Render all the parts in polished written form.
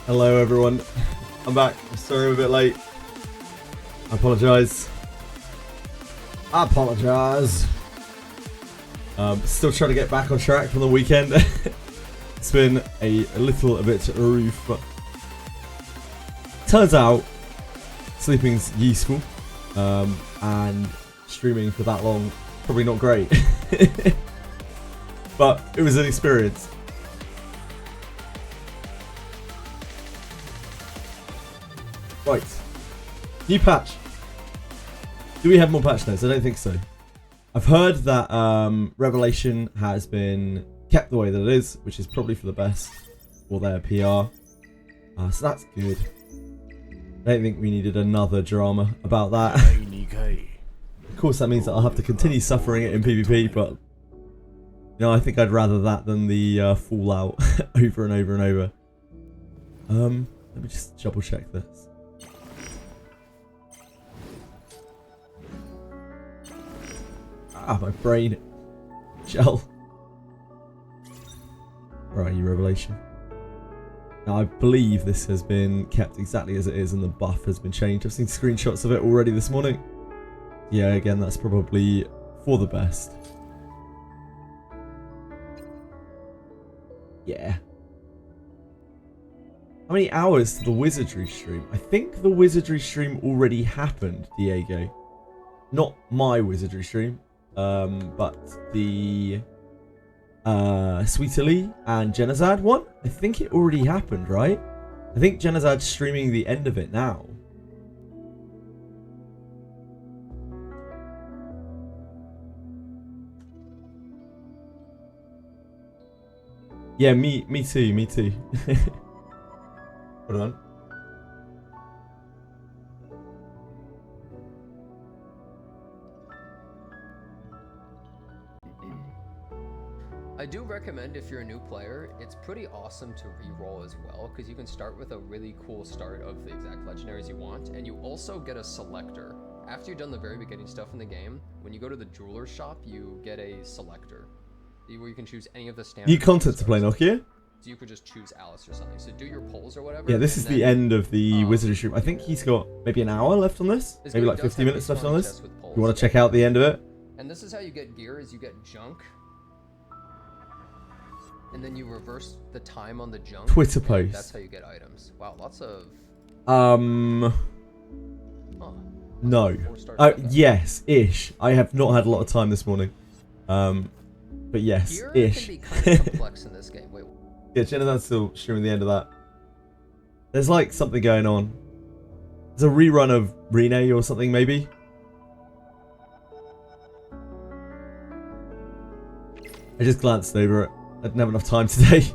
Hello everyone, I'm back. Sorry I'm a bit late. I apologise. Still trying to get back on track from the weekend. It's been a little bit roof, but turns out sleeping's useful, and streaming for that long probably not great. But it was an experience. Right, new patch. Do we have more patch notes? I don't think so. I've heard that Revelation has been kept the way that it is, which is probably for the best for their PR. So that's good. I don't think we needed another drama about that. Of course, that means that I'll have to continue suffering it in PvP, but you know, I think I'd rather that than the fallout over and over and over. Let me just double check this. Ah, my brain. Gel. Where are you, Revelation? Now, I believe this has been kept exactly as it is and the buff has been changed. I've seen screenshots of it already this morning. Yeah, again, that's probably for the best. Yeah. How many hours to the Wizardry stream? I think the Wizardry stream already happened, Diego. Not my Wizardry stream. But the Sweetly and Genazad one, I think it already happened, right? I think Genazad's streaming the end of it now. Yeah, me too. Hold on. I do recommend, if you're a new player, it's pretty awesome to re-roll as well, because you can start with a really cool start of the exact legendaries you want, and you also get a selector. After you've done the very beginning stuff in the game, when you go to the jeweler's shop, you get a selector, where you can choose any of the standard. New content to play, Nokia? So you could just choose Alice or something. So do your polls or whatever. Yeah, this is the end of the Wizardry stream. I think he's got maybe an hour left on this. Maybe like 50 minutes left on this. You want to check out the end of it? And this is how you get gear, is you get junk. And then you reverse the time on the junk. Twitter post. That's how you get items. Wow, lots of... No. Yes, ish. I have not had a lot of time this morning. But yes, gear ish. Can be kind of complex in this game. Wait. Yeah, Jenna's still streaming the end of that. There's like something going on. There's a rerun of Rene or something, maybe. I just glanced over it. I didn't have enough time today. You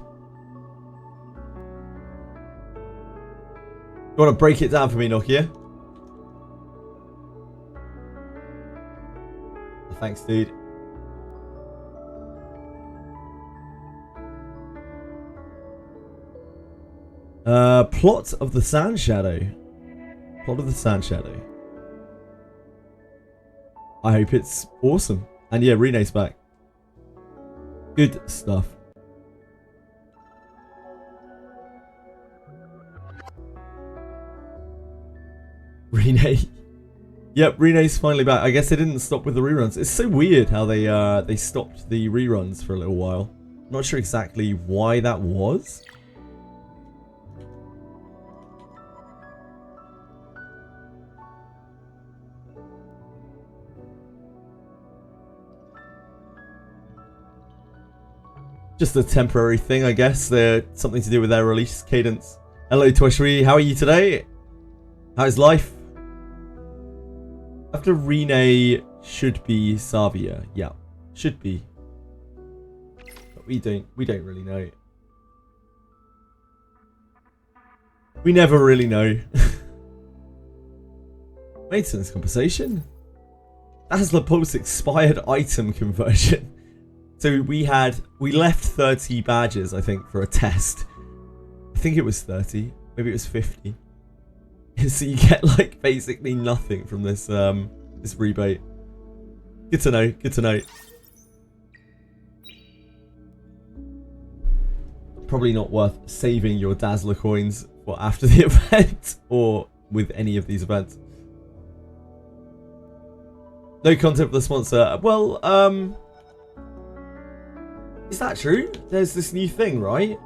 want to break it down for me, Nokia? Thanks, dude. Plot of the Sand Shadow. Plot of the Sand Shadow. I hope it's awesome. And yeah, Rene's back. Good stuff. Rene. Yep, Rene's finally back. I guess they didn't stop with the reruns. It's so weird how they stopped the reruns for a little while. I'm not sure exactly why that was. Just a temporary thing, I guess. They're something to do with their release cadence. Hello, Toshri. How are you today? How's life? After Rene should be Savia. Yeah, should be. But we don't really know. We never really know. Maintenance compensation? That has the post expired item conversion. So we left 30 badges, I think, for a test. I think it was 30. Maybe it was 50. So you get like basically nothing from this this rebate. Good to know. Good to know. Probably not worth saving your Dazzler coins for after the event or with any of these events. No content for the sponsor. Well, is that true? There's this new thing, right?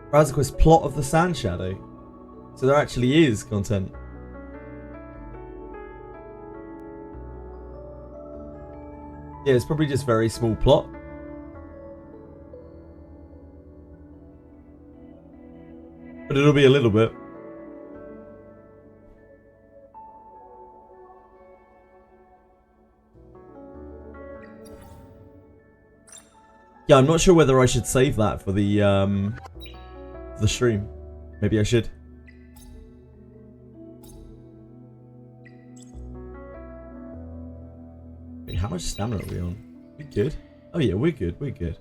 Browser quest plot of the Sand Shadow. So there actually is content. Yeah, it's probably just very small plot. But it'll be a little bit. Yeah, I'm not sure whether I should save that for the stream. Maybe I should. Wait, how much stamina are we on? We good? Oh yeah, we're good. We're good.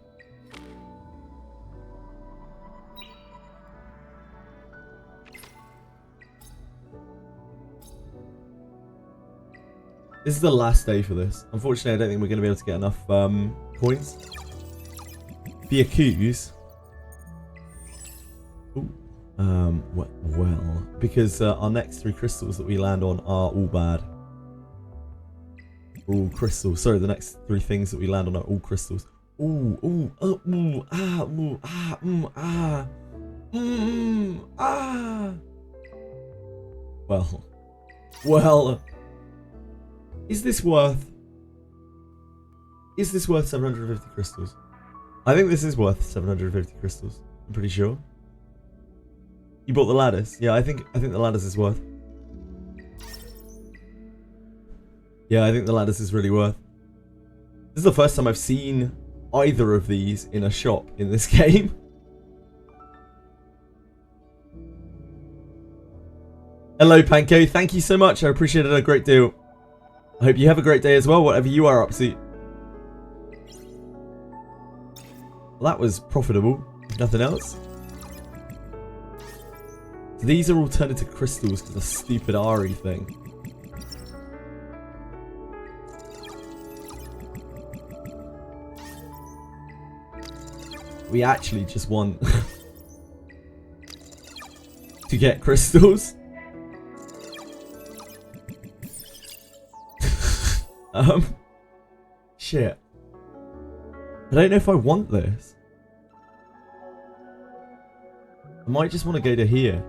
This is the last day for this. Unfortunately, I don't think we're going to be able to get enough coins. The accuse. Ooh. Well, because our next 3 crystals that we land on are all bad. All crystals. Sorry, the next 3 things that we land on are all crystals. Ooh, ooh, ooh, ah, ooh, ah, ah, ah. Well. Is this worth 750 crystals? I think this is worth 750 crystals. I'm pretty sure. You bought the ladders? Yeah, I think the ladders is worth. Yeah, I think the ladders is really worth. This is the first time I've seen either of these in a shop in this game. Hello, Panko. Thank you so much. I appreciate it a great deal. I hope you have a great day as well, whatever you are up to. Well, that was profitable, if nothing else. So these are all turned into crystals because of the stupid Ari thing. We actually just want to get crystals. Shit. I don't know if I want this. I might just want to go to here.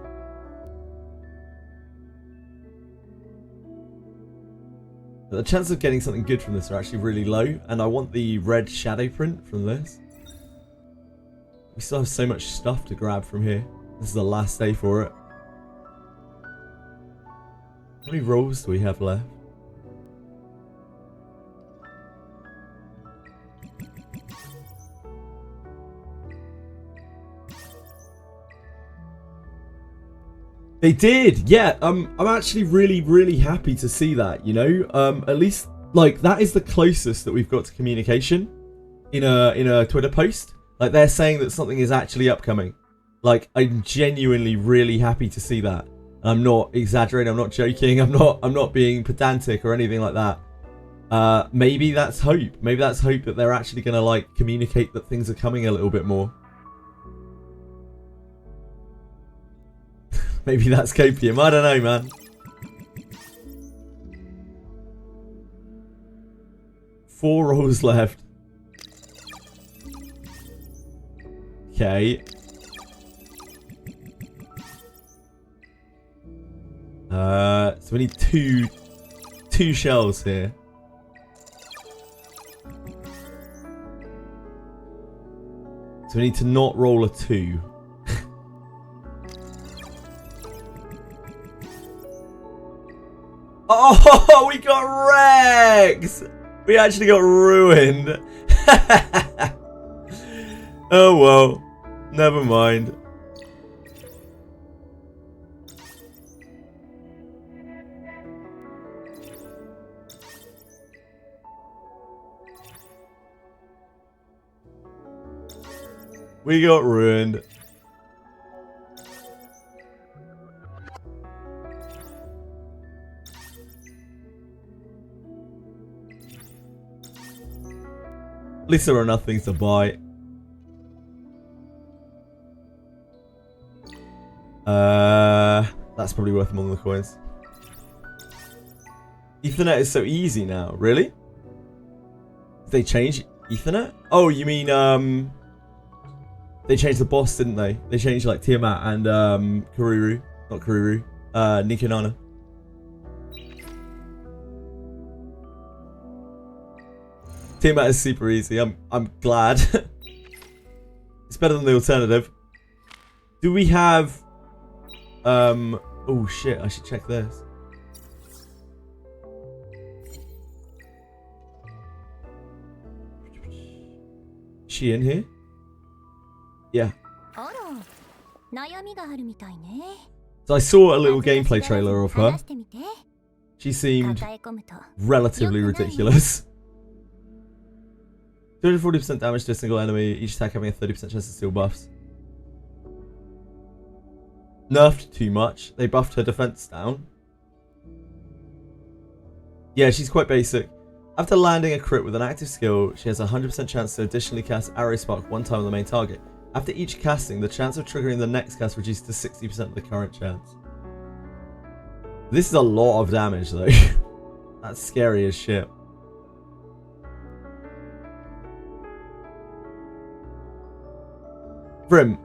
But the chances of getting something good from this are actually really low, and I want the red shadow print from this. We still have so much stuff to grab from here. This is the last day for it. How many rolls do we have left? They did, yeah. I'm actually really happy to see that. You know, at least like that is the closest that we've got to communication in a Twitter post. Like they're saying that something is actually upcoming. Like I'm genuinely really happy to see that. I'm not exaggerating. I'm not joking. I'm not being pedantic or anything like that. Maybe that's hope. Maybe that's hope that they're actually gonna like communicate that things are coming a little bit more. Maybe that's copium. I don't know, man. Four rolls left. Okay. So we need two shells here. So we need to not roll a 2. Oh, we got wrecked! We actually got ruined. Oh well, never mind. We got ruined. least there are enough things to buy. That's probably worth more than the coins. Ethernet is so easy now. Really? Did they change Ethernet? Oh, you mean they changed the boss, didn't they? They changed like Tiamat and Kururu, not Kururu, Nikanana. Tiamat is super easy. I'm glad. It's better than the alternative. Do we have oh shit, I should check this. Is she in here? Yeah. So I saw a little gameplay trailer of her. She seemed relatively ridiculous. 240% damage to a single enemy, each attack having a 30% chance to steal buffs. Nerfed too much. They buffed her defense down. Yeah, she's quite basic. After landing a crit with an active skill, she has a 100% chance to additionally cast Arrow Spark one time on the main target. After each casting, the chance of triggering the next cast reduces to 60% of the current chance. This is a lot of damage though. That's scary as shit. Brim.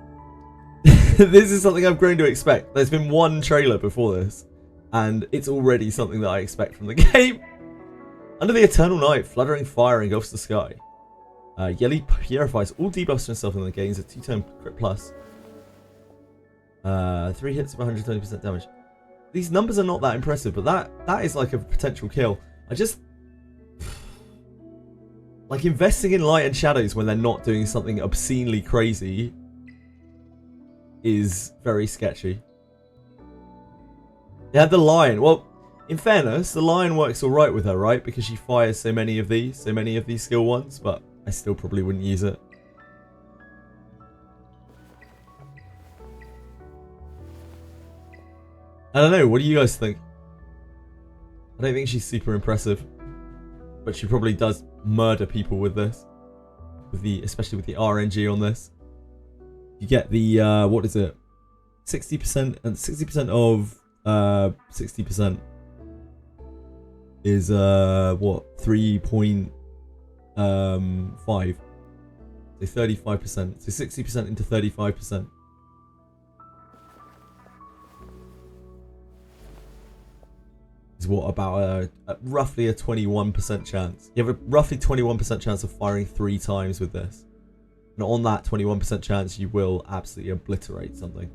This is something I've grown to expect. There's been one trailer before this, and it's already something that I expect from the game. Under the Eternal Night, fluttering fire engulfs the sky. Yelly purifies all debuffs to himself and then gains a 2-turn crit plus. 3 hits of 120% damage. These numbers are not that impressive, but that is like a potential kill. I just... like investing in light and shadows when they're not doing something obscenely crazy is very sketchy. They had the lion. Well, in fairness, the lion works alright with her, right? Because she fires so many of these skill ones, but I still probably wouldn't use it. I don't know, what do you guys think? I don't think she's super impressive, but she probably does murder people with this. Especially with the RNG on this. You get the, what is it? 60% and 60% of 60% is, what? 3.5. So 35%. So 60% into 35%. Is what, about roughly a 21% chance. You have a roughly 21% chance of firing 3 times with this. And on that 21% chance, you will absolutely obliterate something.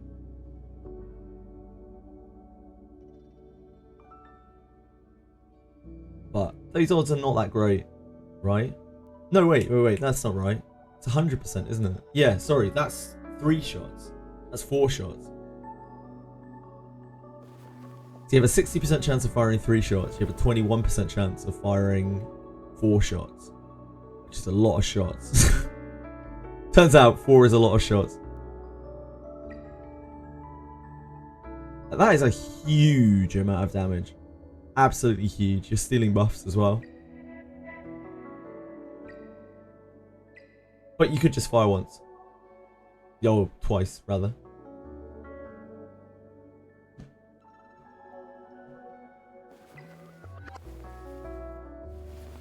But those odds are not that great, right? No, wait, that's not right. It's 100%, isn't it? Yeah, sorry, that's 3 shots. That's 4 shots. So you have a 60% chance of firing 3 shots. You have a 21% chance of firing 4 shots. Which is a lot of shots. Turns out 4 is a lot of shots. That is a huge amount of damage. Absolutely huge. You're stealing buffs as well. But you could just fire once. Yo, twice, rather.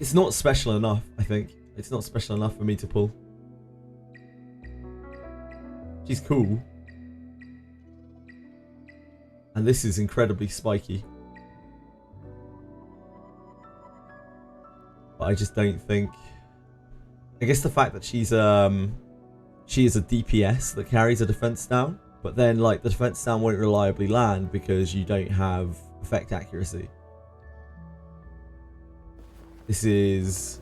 It's not special enough, I think. It's not special enough for me to pull. She's cool. And this is incredibly spiky. But I just don't think... I guess the fact that she is a DPS that carries a defense down, but then like the defense down won't reliably land because you don't have effect accuracy. This is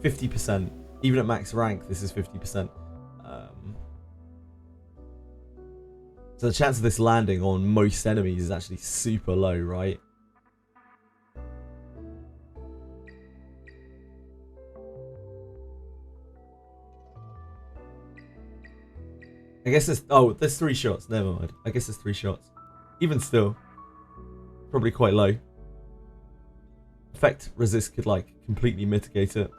50%. Even at max rank, this is 50%. So the chance of this landing on most enemies is actually super low, right? I guess there's... oh, there's 3 shots. Never mind. I guess there's 3 shots. Even still, probably quite low. Effect resist could like completely mitigate it.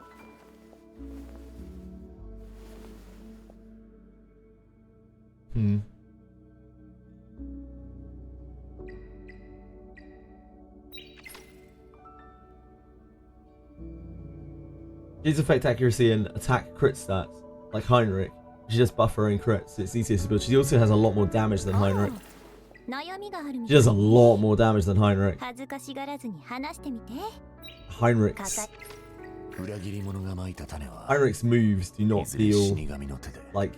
She's affect accuracy and attack crit stats, like Heinrich. She just buff her own crits. It's easier to build. She also has a lot more damage than Heinrich. She does a lot more damage than Heinrich. Heinrich's moves do not deal like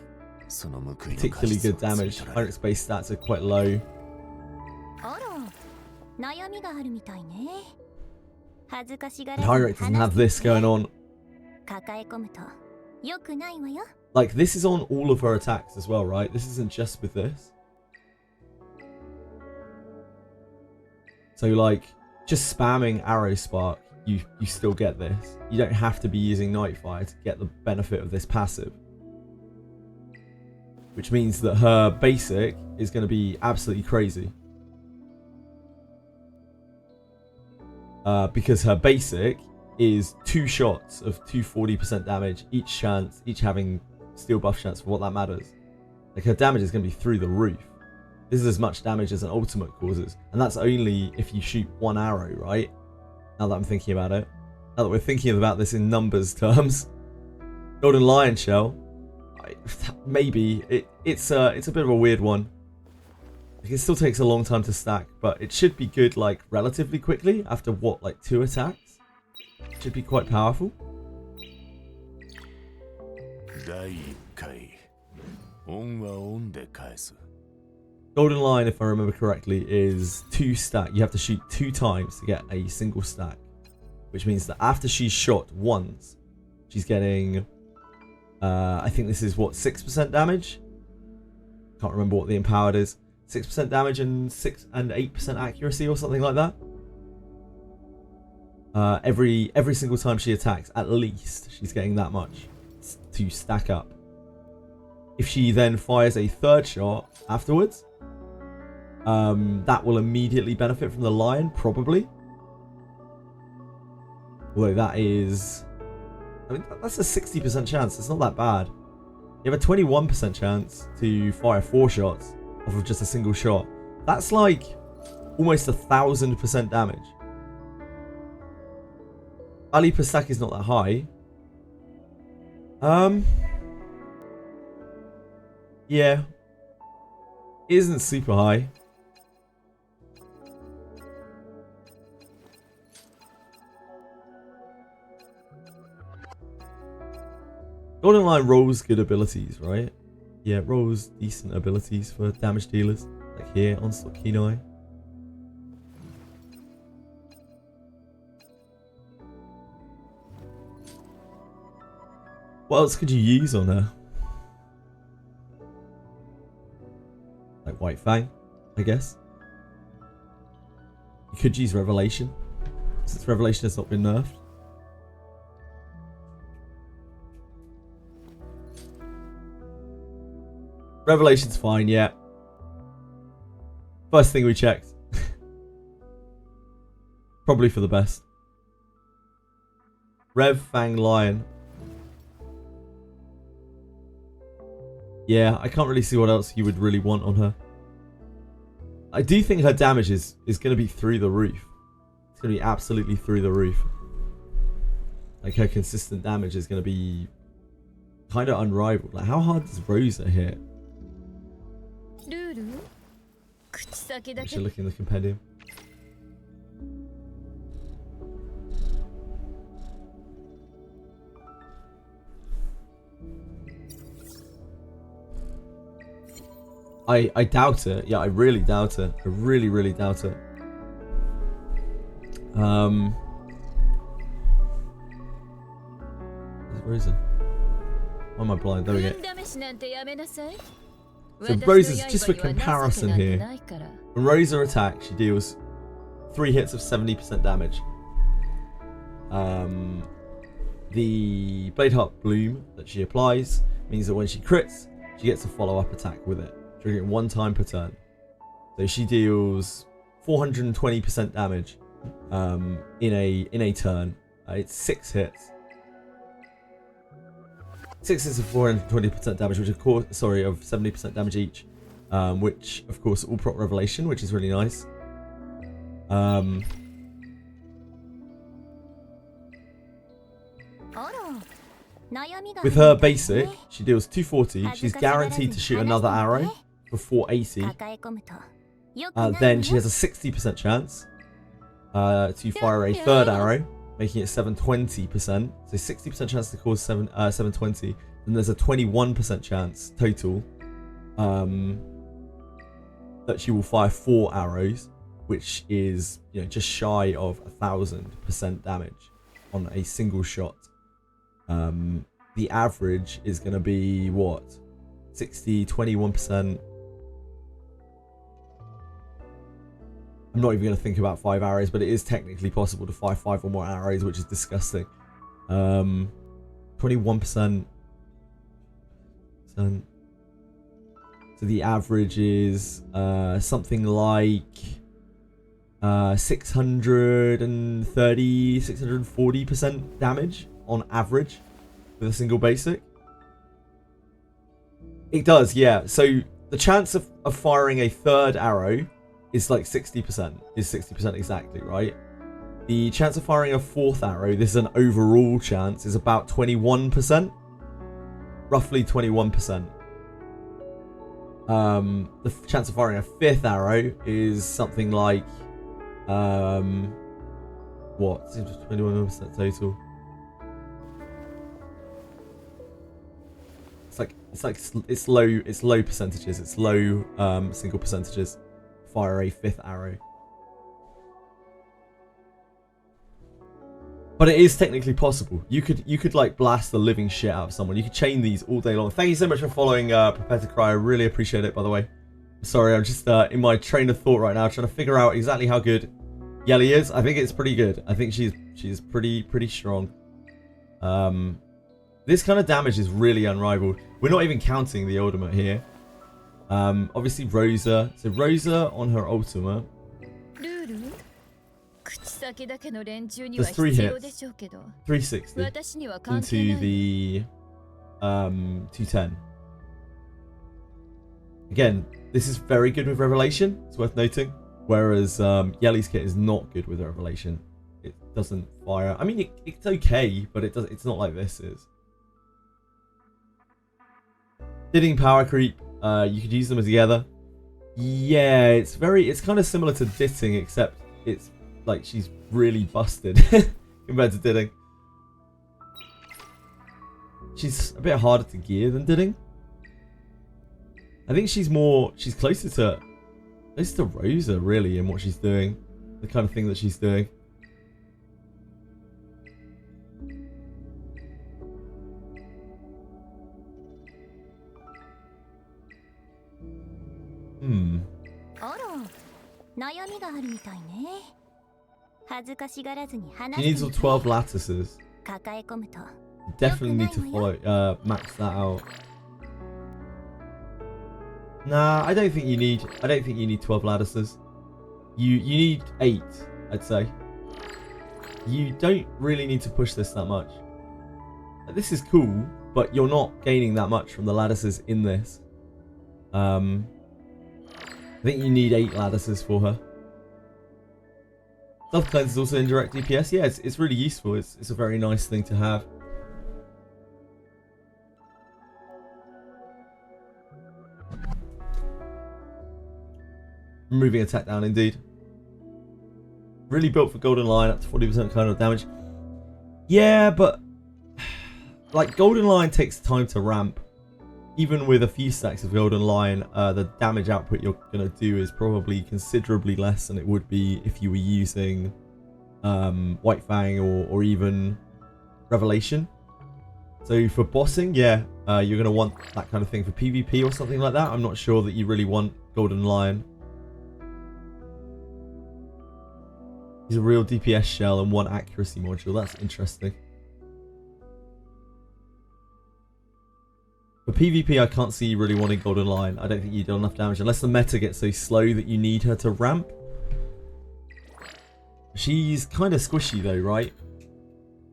particularly good damage. Heinrich's base stats are quite low. And Heinrich doesn't have this going on. Like, this is on all of her attacks as well, right? This isn't just with this. So, like, just spamming Arrow Spark, you still get this. You don't have to be using Nightfire to get the benefit of this passive. Which means that her basic is going to be absolutely crazy. Because her basic is 2 shots of 240% damage, each having steel buff chance for what that matters. Like, her damage is going to be through the roof. This is as much damage as an ultimate causes. And that's only if you shoot 1 arrow, right? Now that I'm thinking about it. Now that we're thinking about this in numbers terms. Golden Lion Shell. Maybe. It's a bit of a weird one. It still takes a long time to stack, but it should be good, like, relatively quickly after, what, like 2 attacks? It should be quite powerful. Golden Lion, if I remember correctly, is 2 stack. You have to shoot 2 times to get a single stack. Which means that after she's shot once, she's getting, I think this is, what, 6% damage? Can't remember what the empowered is. 6% damage and 6 and 8% accuracy or something like that. Every single time she attacks, at least she's getting that much to stack up. If she then fires a 3rd shot afterwards, that will immediately benefit from the lion, probably. Although that is, I mean, that's a 60% chance. It's not that bad. You have a 21% chance to fire 4 shots off of just a single shot. That's like almost 1,000% damage. Value per stack is not that high. Yeah. It isn't super high. Golden Lion rolls good abilities, right? Yeah, it rolls decent abilities for damage dealers. Like here, Onslaught Kenai. What else could you use on her? Like White Fang, I guess. You could use Revelation, since Revelation has not been nerfed. Revelation's fine, yeah. First thing we checked. Probably for the best. Rev Fang Lion. Yeah, I can't really see what else you would really want on her. I do think her damage is going to be through the roof. It's going to be absolutely through the roof. Like, her consistent damage is going to be kind of unrivaled. Like, how hard does Rosa hit? I should look in the compendium. I doubt it. Yeah, I really doubt it. I really, really doubt it. Where's Rosa? Why am I blind? There we go. So Rosa's, just for comparison here, when Rosa attacks, she deals 3 hits of 70% damage. The Bladeheart Bloom that she applies means that when she crits, she gets a follow-up attack with it, triggering 1 time per turn. So she deals 420% damage in a turn. It's 6 hits. 6 hits of 420% damage, which of course, sorry, of 70% damage each, which of course all proc revelation, which is really nice. With her basic, she deals 240. She's guaranteed to shoot another arrow for 480. Then she has a 60% chance to fire a third arrow, making it 720%. So 60% chance to cause 720. And there's a 21% chance total that she will fire 4 arrows, which is, you know, just shy of 1000% damage on a single shot. The average is going to be what? 60, 21%. I'm not even going to think about 5 arrows, but it is technically possible to fire 5 or more arrows, which is disgusting. 21%. So the average is something like 630, 640% damage on average with a single basic. It does, yeah. So the chance of firing a third arrow is like 60%. Is 60% exactly, right? The chance of firing a fourth arrow, this is an overall chance, is about 21%. Roughly 21%. The chance of firing a fifth arrow is something like what? 21% total. It's low percentages. It's low single percentages. Fire a fifth arrow. But it is technically possible. You could like blast the living shit out of someone. You could chain these all day long. Thank you so much for following Prepare to Cry. I really appreciate it, by the way. Sorry, I'm just in my train of thought right now, trying to figure out exactly how good Yelly is. I think it's pretty good. I think she's pretty strong. This kind of damage is really unrivaled. We're not even counting the ultimate here. Obviously Rosa. So Rosa on her ultimate does 3 hits, 360 into the 210. Again, this is very good with Revelation. It's worth noting. Whereas Yelly's kit is not good with Revelation. It doesn't fire. I mean, it's okay, but it's not like this is. Ditting power creep. You could use them together. Yeah, it's kind of similar to Ditting, except it's like she's really busted compared to Ditting. She's a bit harder to gear than Ditting. I think she's closer to Rosa really in what she's doing, the kind of thing that she's doing. She needs all 12 lattices. Definitely need to follow max that out. Nah, I don't think you need 12 lattices. You need 8, I'd say. You don't really need to push this that much. This is cool, but you're not gaining that much from the lattices in this. I think you need 8 lattices for her. Self cleanse is also indirect DPS. Yeah, it's really useful. It's a very nice thing to have. Removing attack down indeed. Really built for Golden Lion, up to 40% kind of damage. Yeah, but like Golden Lion takes time to ramp. Even with a few stacks of Golden Lion, the damage output you're going to do is probably considerably less than it would be if you were using White Fang or even Revelation. So for bossing, yeah, you're going to want that kind of thing. For PvP or something like that, I'm not sure that you really want Golden Lion. He's a real DPS shell and 1 accuracy module. That's interesting. For PvP, I can't see you really wanting Golden Lion. I don't think you do enough damage unless the meta gets so slow that you need her to ramp. She's kind of squishy though, right?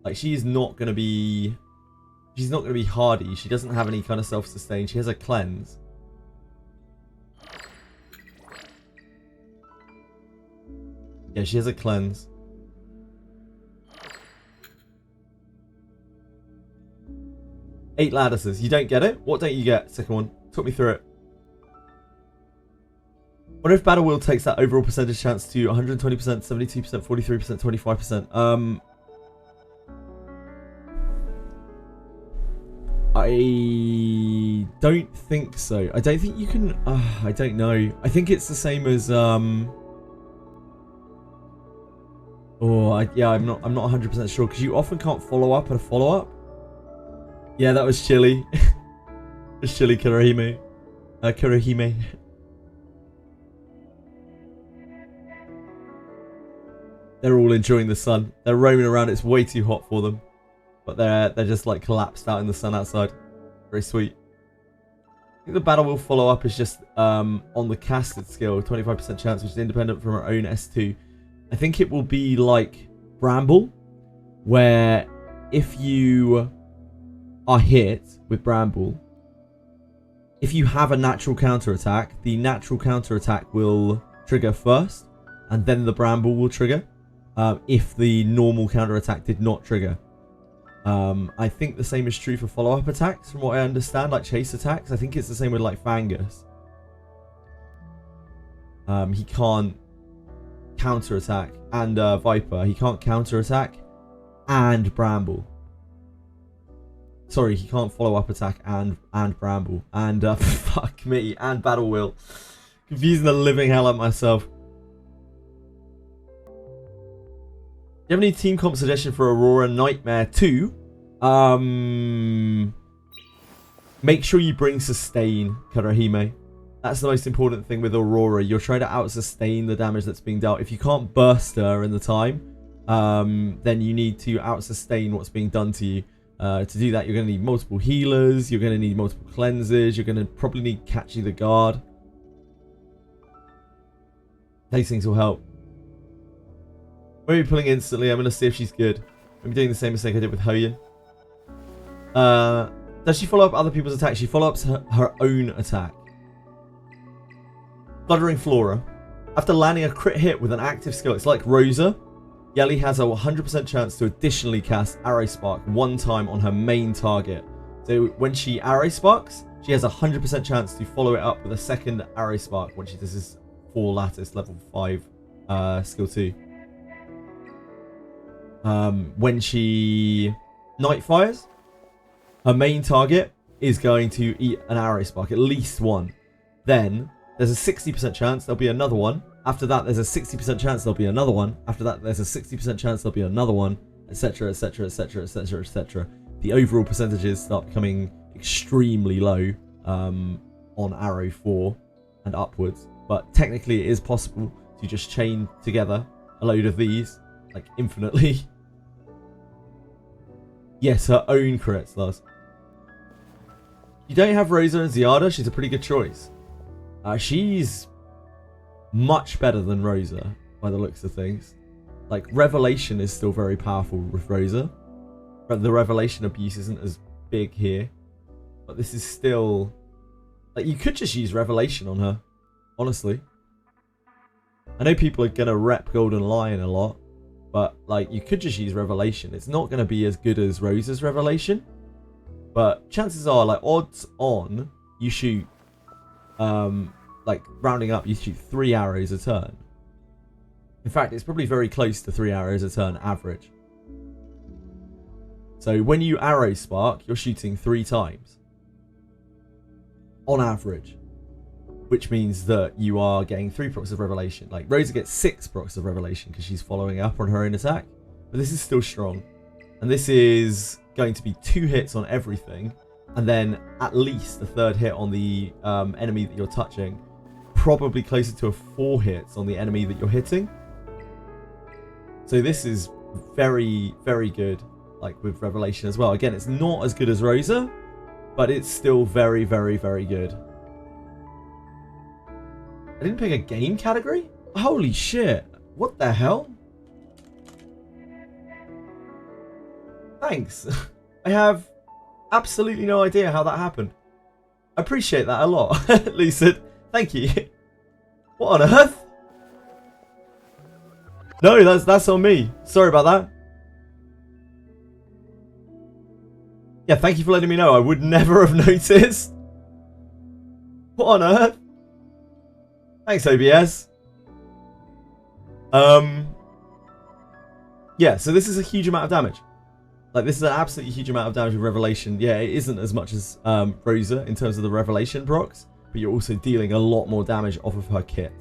Like she's not gonna be hardy. She doesn't have any kind of self-sustain. She has a cleanse. Yeah, she has a cleanse. Eight lattices. You don't get it? What don't you get? Second one. Talk me through it. What if Battle Wheel takes that overall percentage chance to 120%, 72%, 43%, 25%? I don't think so. I don't think you can... I don't know. I think it's the same as... yeah, I'm not 100% sure, because you often can't follow up at a follow-up. Yeah, that was chilly. It was chilly, Kurohime. Kurohime. They're all enjoying the sun. They're roaming around. It's way too hot for them. But they're just like collapsed out in the sun outside. Very sweet. I think the Battle Wheel follow-up is just on the casted skill. 25% chance, which is independent from our own S2. I think it will be like Bramble, where if you are hit with Bramble, if you have a natural counter-attack, the natural counter-attack will trigger first, and then the Bramble will trigger, if the normal counter-attack did not trigger. I think the same is true for follow-up attacks, from what I understand, like chase attacks. I think it's the same with like Fangus. He can't counter-attack, and Viper, he can't counter-attack and Bramble. Sorry, he can't follow-up attack and Bramble. And, fuck me, and Battle Wheel. Confusing the living hell out of myself. Do you have any team comp suggestion for Aurora Nightmare 2? Make sure you bring sustain, Kurohime. That's the most important thing with Aurora. You're trying to out-sustain the damage that's being dealt. If you can't burst her in the time, then you need to out-sustain what's being done to you. To do that, you're going to need multiple healers. You're going to need multiple cleanses. You're going to probably need Catchy the Guard. These things will help. Maybe pulling instantly. I'm going to see if she's good. I'm doing the same mistake I did with Hoyan. Does she follow up other people's attacks? She follow-ups her own attack. Fluttering Flora. After landing a crit hit with an active skill, it's like Rosa. Yelly has a 100% chance to additionally cast Arrow Spark one time on her main target. So when she Arrow Sparks, she has a 100% chance to follow it up with a second Arrow Spark when she does this 4 lattice level 5 skill 2. When she Night Fires, her main target is going to eat an Arrow Spark, at least one. Then there's a 60% chance there'll be another one. After that, there's a 60% chance there'll be another one. After that, there's a 60% chance there'll be another one, etc., etc., etc., etc., etc. The overall percentages start becoming extremely low on Arrow 4 and upwards. But technically, it is possible to just chain together a load of these, like infinitely. Yes, her own crits, Lars. You don't have Rosa and Ziada. She's a pretty good choice. She's much better than Rosa by the looks of things. Like, Revelation is still very powerful with Rosa, but the Revelation abuse isn't as big here. But this is still, like, you could just use Revelation on her, honestly. I know people are gonna rep Golden Lion a lot, but like, you could just use Revelation. It's not gonna be as good as Rosa's Revelation, but chances are, like, odds on, you shoot like, rounding up, you shoot 3 arrows a turn. In fact, it's probably very close to 3 arrows a turn average. So when you Arrow Spark, you're shooting 3 times. On average. Which means that you are getting 3 procs of Revelation. Like, Rosa gets 6 procs of Revelation because she's following up on her own attack. But this is still strong. And this is going to be 2 hits on everything. And then at least a 3rd hit on the enemy that you're touching. Probably closer to a 4 hits on the enemy that you're hitting. So this is very, very good, like with Revelation as well. Again, it's not as good as Rosa, but it's still very, very, very good. I didn't pick a game category? Holy shit. What the hell? Thanks. I have absolutely no idea how that happened. I appreciate that a lot. Lucid, thank you. What on earth? No, that's on me. Sorry about that. Yeah, thank you for letting me know. I would never have noticed. What on earth? Thanks, OBS. Yeah, so this is a huge amount of damage. Like, this is an absolutely huge amount of damage with Revelation. Yeah, it isn't as much as Rosa in terms of the Revelation procs, but you're also dealing a lot more damage off of her kit.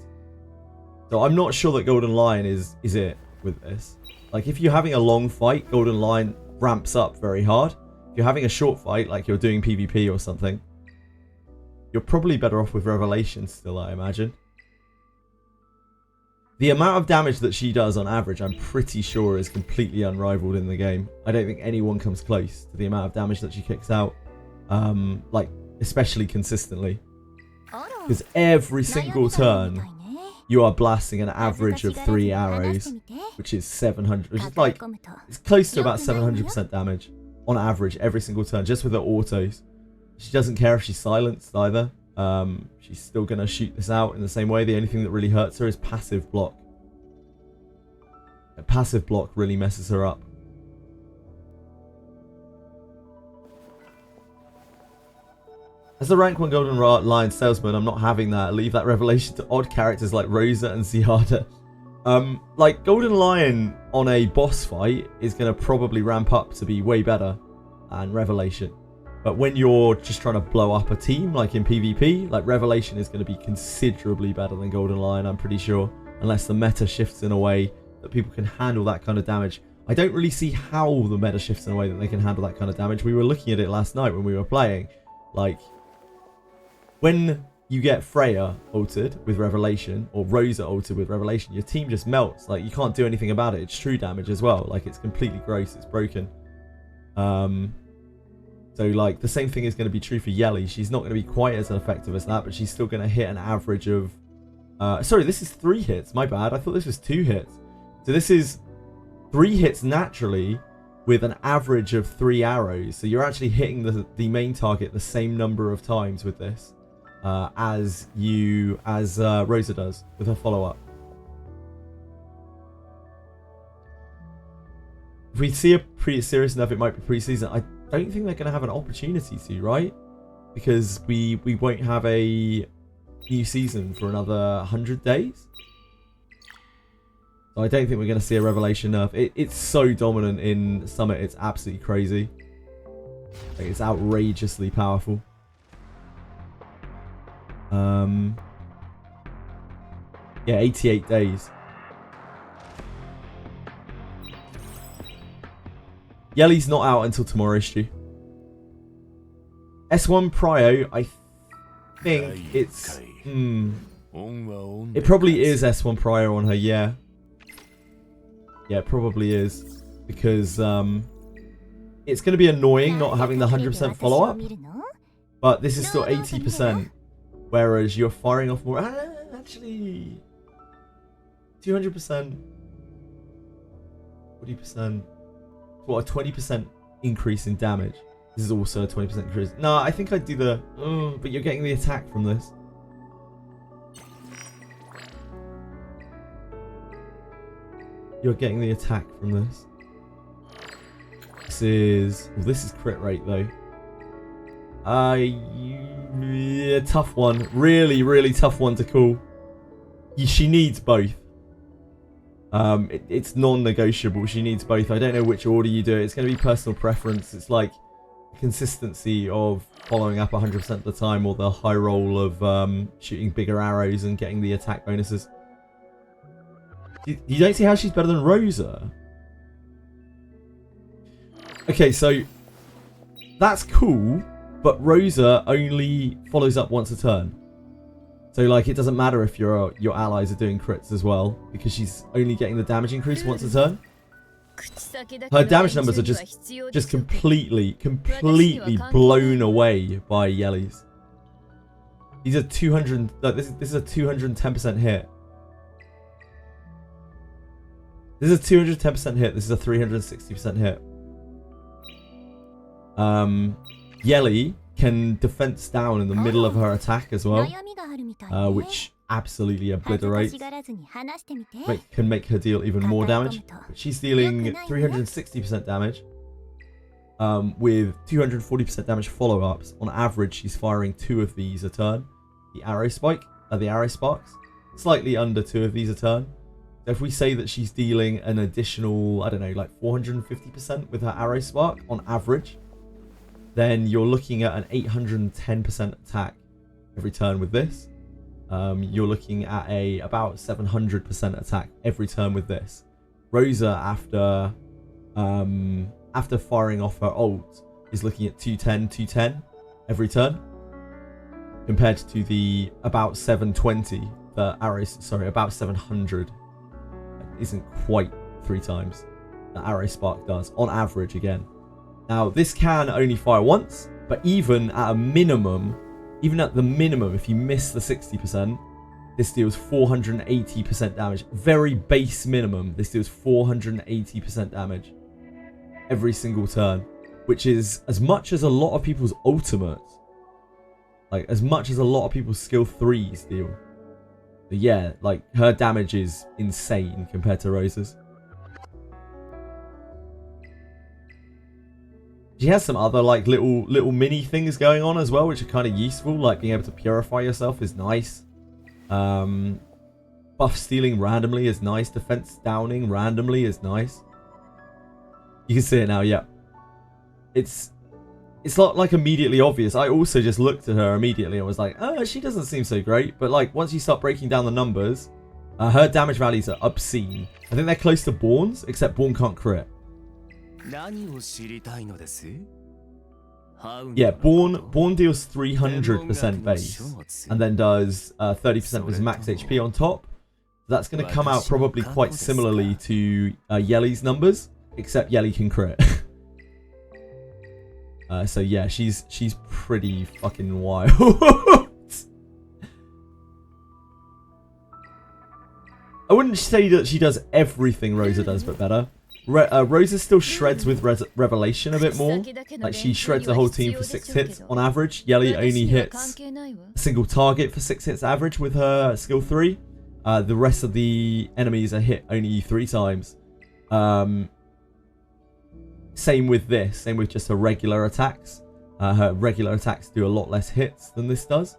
So I'm not sure that Golden Lion is it with this. Like, if you're having a long fight, Golden Lion ramps up very hard. If you're having a short fight, like you're doing PvP or something, you're probably better off with Revelation still, I imagine. The amount of damage that she does on average, I'm pretty sure is completely unrivaled in the game. I don't think anyone comes close to the amount of damage that she kicks out. Like, especially consistently. Because every single turn, you are blasting an average of 3 arrows, which is 700, which is like, it's close to about 700% damage on average every single turn, just with her autos. She doesn't care if she's silenced either. She's still going to shoot this out in the same way. The only thing that really hurts her is passive block. A passive block really messes her up. As the rank 1 Golden Lion salesman, I'm not having that. Leave that Revelation to odd characters like Rosa and Ziada. Like, Golden Lion on a boss fight is going to probably ramp up to be way better than Revelation. But when you're just trying to blow up a team, like in PvP, like Revelation is going to be considerably better than Golden Lion, I'm pretty sure. Unless the meta shifts in a way that people can handle that kind of damage. I don't really see how the meta shifts in a way that they can handle that kind of damage. We were looking at it last night when we were playing. Like, when you get Freya ulted with Revelation, or Rosa ulted with Revelation, your team just melts. Like, you can't do anything about it. It's true damage as well. Like, it's completely gross. It's broken. So, like, the same thing is going to be true for Yelly. She's not going to be quite as effective as that, but she's still going to hit an average of... sorry, this is 3 hits. My bad. I thought this was 2 hits. So this is 3 hits naturally with an average of 3 arrows. So you're actually hitting the main target the same number of times with this as Rosa does with her follow-up. If we see a serious enough, it might be pre-season. I don't think they're going to have an opportunity to, right? Because we won't have a new season for another 100 days. So I don't think we're going to see a Revelation nerf. It's so dominant in Summit, it's absolutely crazy. Like, it's outrageously powerful. Yeah, 88 days. Yelly's not out until tomorrow, is she? S1 Prio, I think it's... It probably is S1 Prio on her, yeah. Yeah, it probably is. Because it's going to be annoying not having the 100% follow-up. But this is still 80%. Whereas you're firing off more... actually... 200%. 40%. What, a 20% increase in damage. This is also a 20% increase. No, I think I'd do the... but you're getting the attack from this. You're getting the attack from this. This is... Well, this is crit rate, though. Yeah, tough one. Really, really tough one to call. She needs both. It's non-negotiable. She needs both. I don't know which order you do it. It's going to be personal preference. It's like consistency of following up 100% of the time, or the high roll of shooting bigger arrows and getting the attack bonuses. You don't see how she's better than Rosa? Okay, so that's cool, but Rosa only follows up once a turn. So, like, it doesn't matter if your allies are doing crits as well, because she's only getting the damage increase once a turn. Her damage numbers are just completely blown away by Yelly's. These are 200. This is a 210% hit. This is a 210% hit. This is a 360% hit. Yelly can defense down in the middle of her attack as well, which absolutely obliterate. Can make her deal even more damage. But she's dealing 360% damage with 240% damage follow-ups. On average, she's firing 2 of these a turn. The arrow sparks, slightly under 2 of these a turn. So if we say that she's dealing an additional, I don't know, like 450% with her arrow spark on average, then you're looking at an 810% attack every turn with this. You're looking at about 700% attack every turn with this. Rosa, after firing off her ult, is looking at 210 every turn, compared to the about 720 that about 700 isn't quite 3 times that arrow spark does on average again. Now this can only fire once, but even at the minimum, if you miss the 60%, this deals 480% damage. Very base minimum, this deals 480% damage every single turn, which is as much as a lot of people's ultimates, like as much as a lot of people's skill 3s deal. But yeah, like her damage is insane compared to Rosa's. She has some other like little mini things going on as well, which are kind of useful. Like being able to purify yourself is nice. Buff stealing randomly is nice. Defense downing randomly is nice. You can see it now, yeah. It's not like immediately obvious. I also just looked at her immediately and was like, oh, she doesn't seem so great. But like once you start breaking down the numbers, her damage values are obscene. I think they're close to Born's, except Born can't crit. Yeah, Born deals 300% base and then does 30% of his max HP on top. That's going to come out probably quite similarly to Yeli's numbers, except Yeli can crit. So yeah, she's pretty fucking wild. I wouldn't say that she does everything Rosa does, but better. Rosa still shreds with Revelation a bit more. Like she shreds the whole team for 6 hits on average. Yeli only hits a single target for 6 hits average with her skill 3. The rest of the enemies are hit only 3 times. Same with this. Same with just her regular attacks. Her regular attacks do a lot less hits than this does.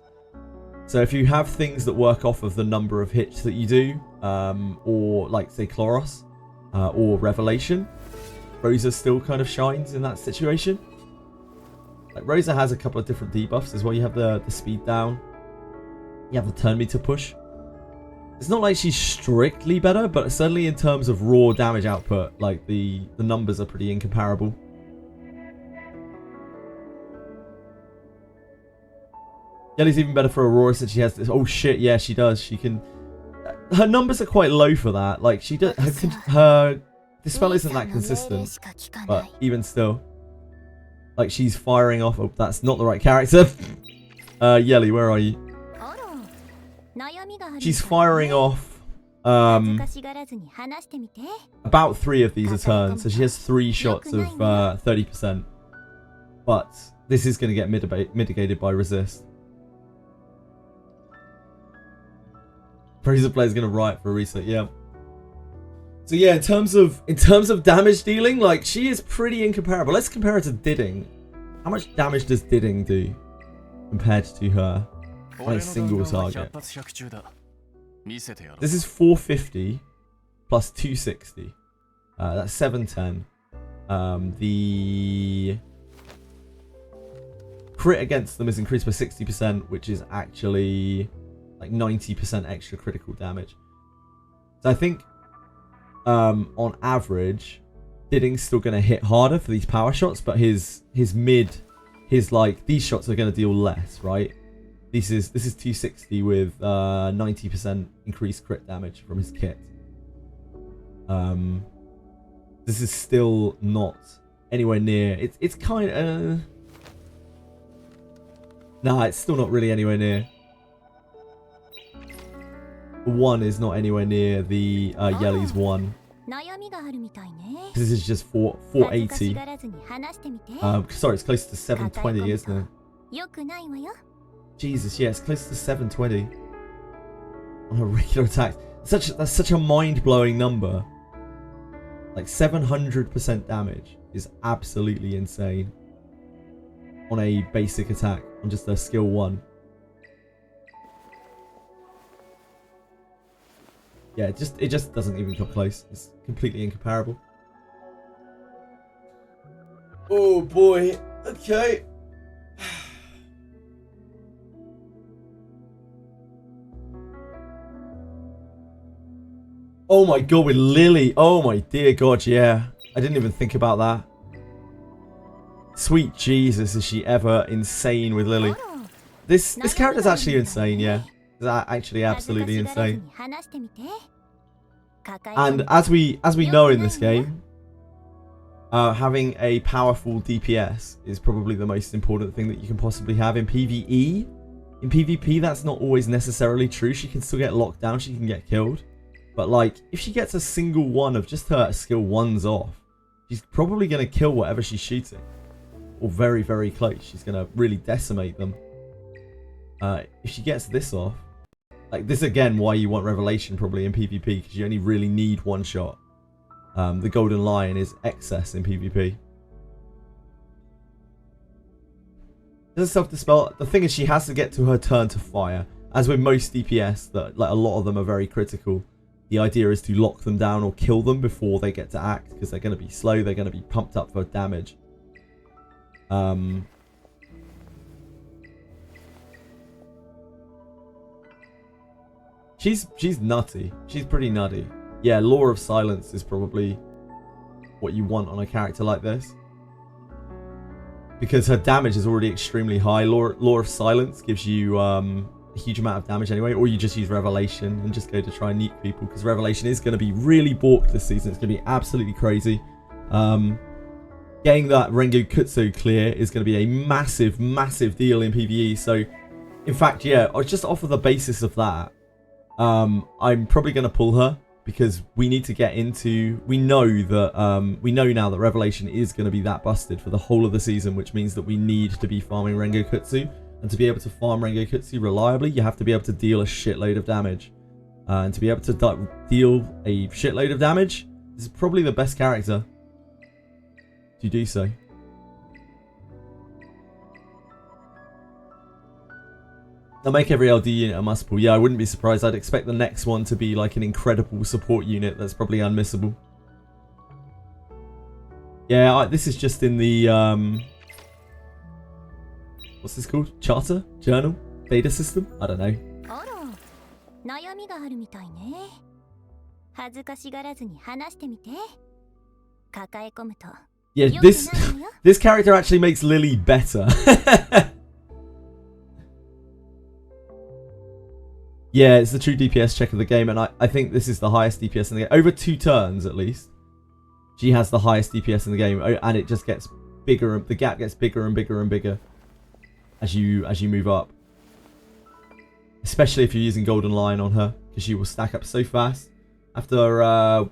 So if you have things that work off of the number of hits that you do, or like say Chloros, or Revelation, Rosa still kind of shines in that situation. Like Rosa has a couple of different debuffs as well. You have the speed down, you have the turn meter push. It's not like she's strictly better, but certainly in terms of raw damage output, like the numbers are pretty incomparable. Yeli's even better for Aurora since she has this. Oh shit, yeah, she does. She can. Her numbers are quite low for that. Like she does. Her dispel isn't that consistent, but even still, like she's firing off. Oh, that's not the right character. Yeli, where are you? She's firing off about 3 of these a turn, so she has 3 shots of 30%. But this is going to get mitigated by resist. Razor Player's going to riot for a reset, yeah. So yeah, in terms of damage dealing, like she is pretty incomparable. Let's compare her to Didding. How much damage does Didding do compared to her on a single target? This is 450 plus 260. That's 710. The crit against them is increased by 60%, which is actually like 90% extra critical damage. So I think on average, Didding's still going to hit harder for these power shots, but his like these shots are going to deal less, right? This is 260 with 90% increased crit damage from his kit. This is still not anywhere near. It's kind of nah, it's still not really anywhere near. 1 is not anywhere near the Yeli's 1. This is just 480. Sorry, it's close to 720, isn't it? Jesus, yeah, it's close to 720. on her regular attacks. That's such a mind-blowing number. Like 700% damage is absolutely insane on a basic attack, on just a skill 1. Yeah, it just doesn't even come close. It's completely incomparable. Oh boy. Okay. Oh my god, with Lily. Oh my dear god, yeah. I didn't even think about that. Sweet Jesus, is she ever insane with Lily. This character's actually insane, yeah. It's actually absolutely insane. And as we know in this game, having a powerful DPS is probably the most important thing that you can possibly have in PvE. In PvP, that's not always necessarily true. She can still get locked down, she can get killed. But like, if she gets a single one of just her skill 1s off, she's probably going to kill whatever she's shooting. Or very, very close. She's going to really decimate them. If she gets this off, like this again, why you want Revelation probably in PvP, because you only really need 1 shot. The Golden Lion is excess in PvP. Does self-dispel. The thing is, she has to get to her turn to fire. As with most DPS, that like a lot of them are very critical. The idea is to lock them down or kill them before they get to act, because they're going to be slow, they're going to be pumped up for damage. She's nutty. She's pretty nutty. Yeah, Law of Silence is probably what you want on a character like this. Because her damage is already extremely high. Law of Silence gives you a huge amount of damage anyway, or you just use Revelation and just go to try and nuke people, because Revelation is going to be really borked this season. It's going to be absolutely crazy. Getting that Rengo Kutsu clear is going to be a massive, massive deal in PvE. So, in fact, yeah, just off of the basis of that, I'm probably going to pull her, because we need to get into... We know now that Revelation is going to be that busted for the whole of the season, which means that we need to be farming Rengo Kutsu. And to be able to farm Rengo Kutsu reliably, you have to be able to deal a shitload of damage. And to be able to deal a shitload of damage, this is probably the best character to do so. They'll make every LD unit a must pull. Yeah, I wouldn't be surprised. I'd expect the next one to be like an incredible support unit that's probably unmissable. Yeah, this is just in the... what's this called? Charter? Journal? Beta system? I don't know. Yeah, this character actually makes Lily better. Yeah, it's the true DPS check of the game, and I think this is the highest DPS in the game. Over 2 turns, at least. She has the highest DPS in the game, and it just gets bigger. The gap gets bigger and bigger and bigger as you move up. Especially if you're using Golden Lion on her, because she will stack up so fast. After,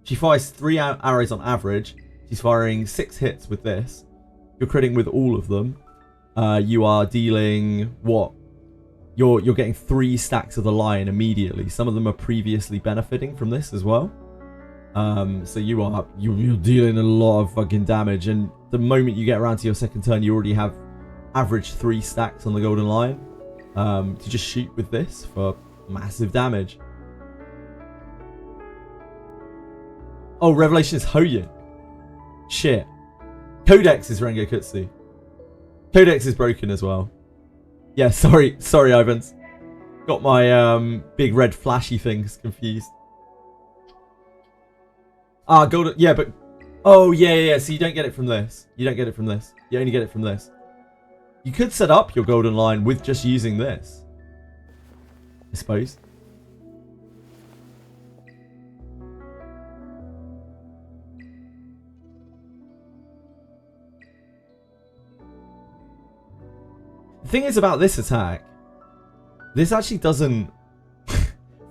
she fires 3 arrows on average. She's firing 6 hits with this. You're critting with all of them. You are dealing, what? You're getting 3 stacks of the Lion immediately. Some of them are previously benefiting from this as well. So you're dealing a lot of fucking damage. And the moment you get around to your second turn, you already have average 3 stacks on the Golden Lion. To just shoot with this for massive damage. Oh, Revelation is Hoyin. Shit. Codex is Rengo Kutsu. Codex is broken as well. Yeah, sorry, Ivans. Got my big red flashy things confused. Ah, Golden... Yeah, but... Oh, yeah. So you don't get it from this. You don't get it from this. You only get it from this. You could set up your Golden Line with just using this, I suppose. The thing is about this attack, this actually doesn't,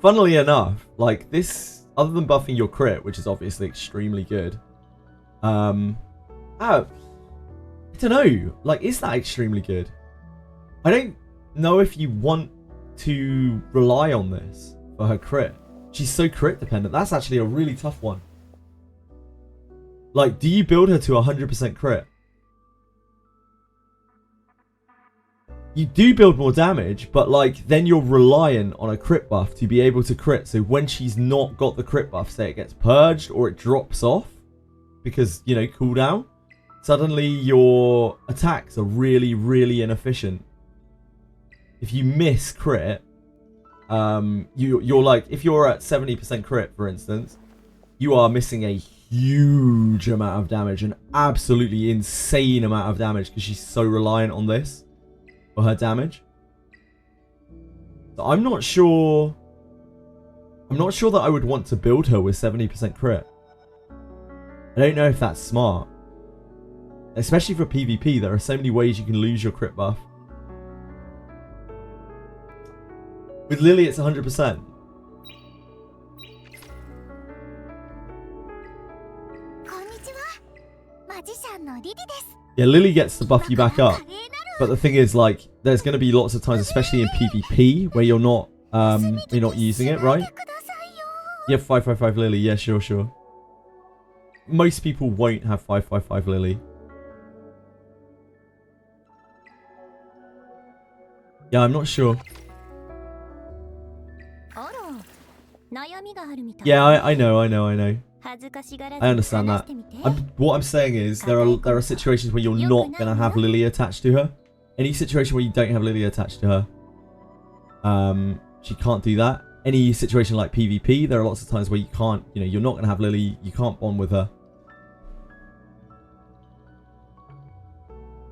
funnily enough, like this, other than buffing your crit, which is obviously extremely good, I don't know, like, is that extremely good? I don't know if you want to rely on this for her crit? She's so crit dependent. That's actually a really tough one. Like, do you build her to 100% crit? You do build more damage, but like then you're reliant on a crit buff to be able to crit. So when she's not got the crit buff, say it gets purged or it drops off because, you know, cooldown, suddenly your attacks are really, really inefficient. If you miss crit, you're like, if you're at 70% crit, for instance, you are missing a huge amount of damage, an absolutely insane amount of damage because she's so reliant on this for her damage. So I'm not sure that I would want to build her with 70% crit. I don't know if that's smart. Especially for PvP, there are so many ways you can lose your crit buff. With Lily, it's 100%. Yeah, Lily gets to buff you back up. But the thing is, like, there's going to be lots of times, especially in PvP, where you're not using it, right? You have 555 Lily. Yeah, sure. Most people won't have 555 Lily. Yeah, I'm not sure. Yeah, I know. I understand that. What I'm saying is there are situations where you're not gonna have Lily attached to her. Any situation where you don't have Lily attached to her, she can't do that. Any situation like PvP, there are lots of times where you can't, you know, you're not gonna have Lily, you can't bond with her.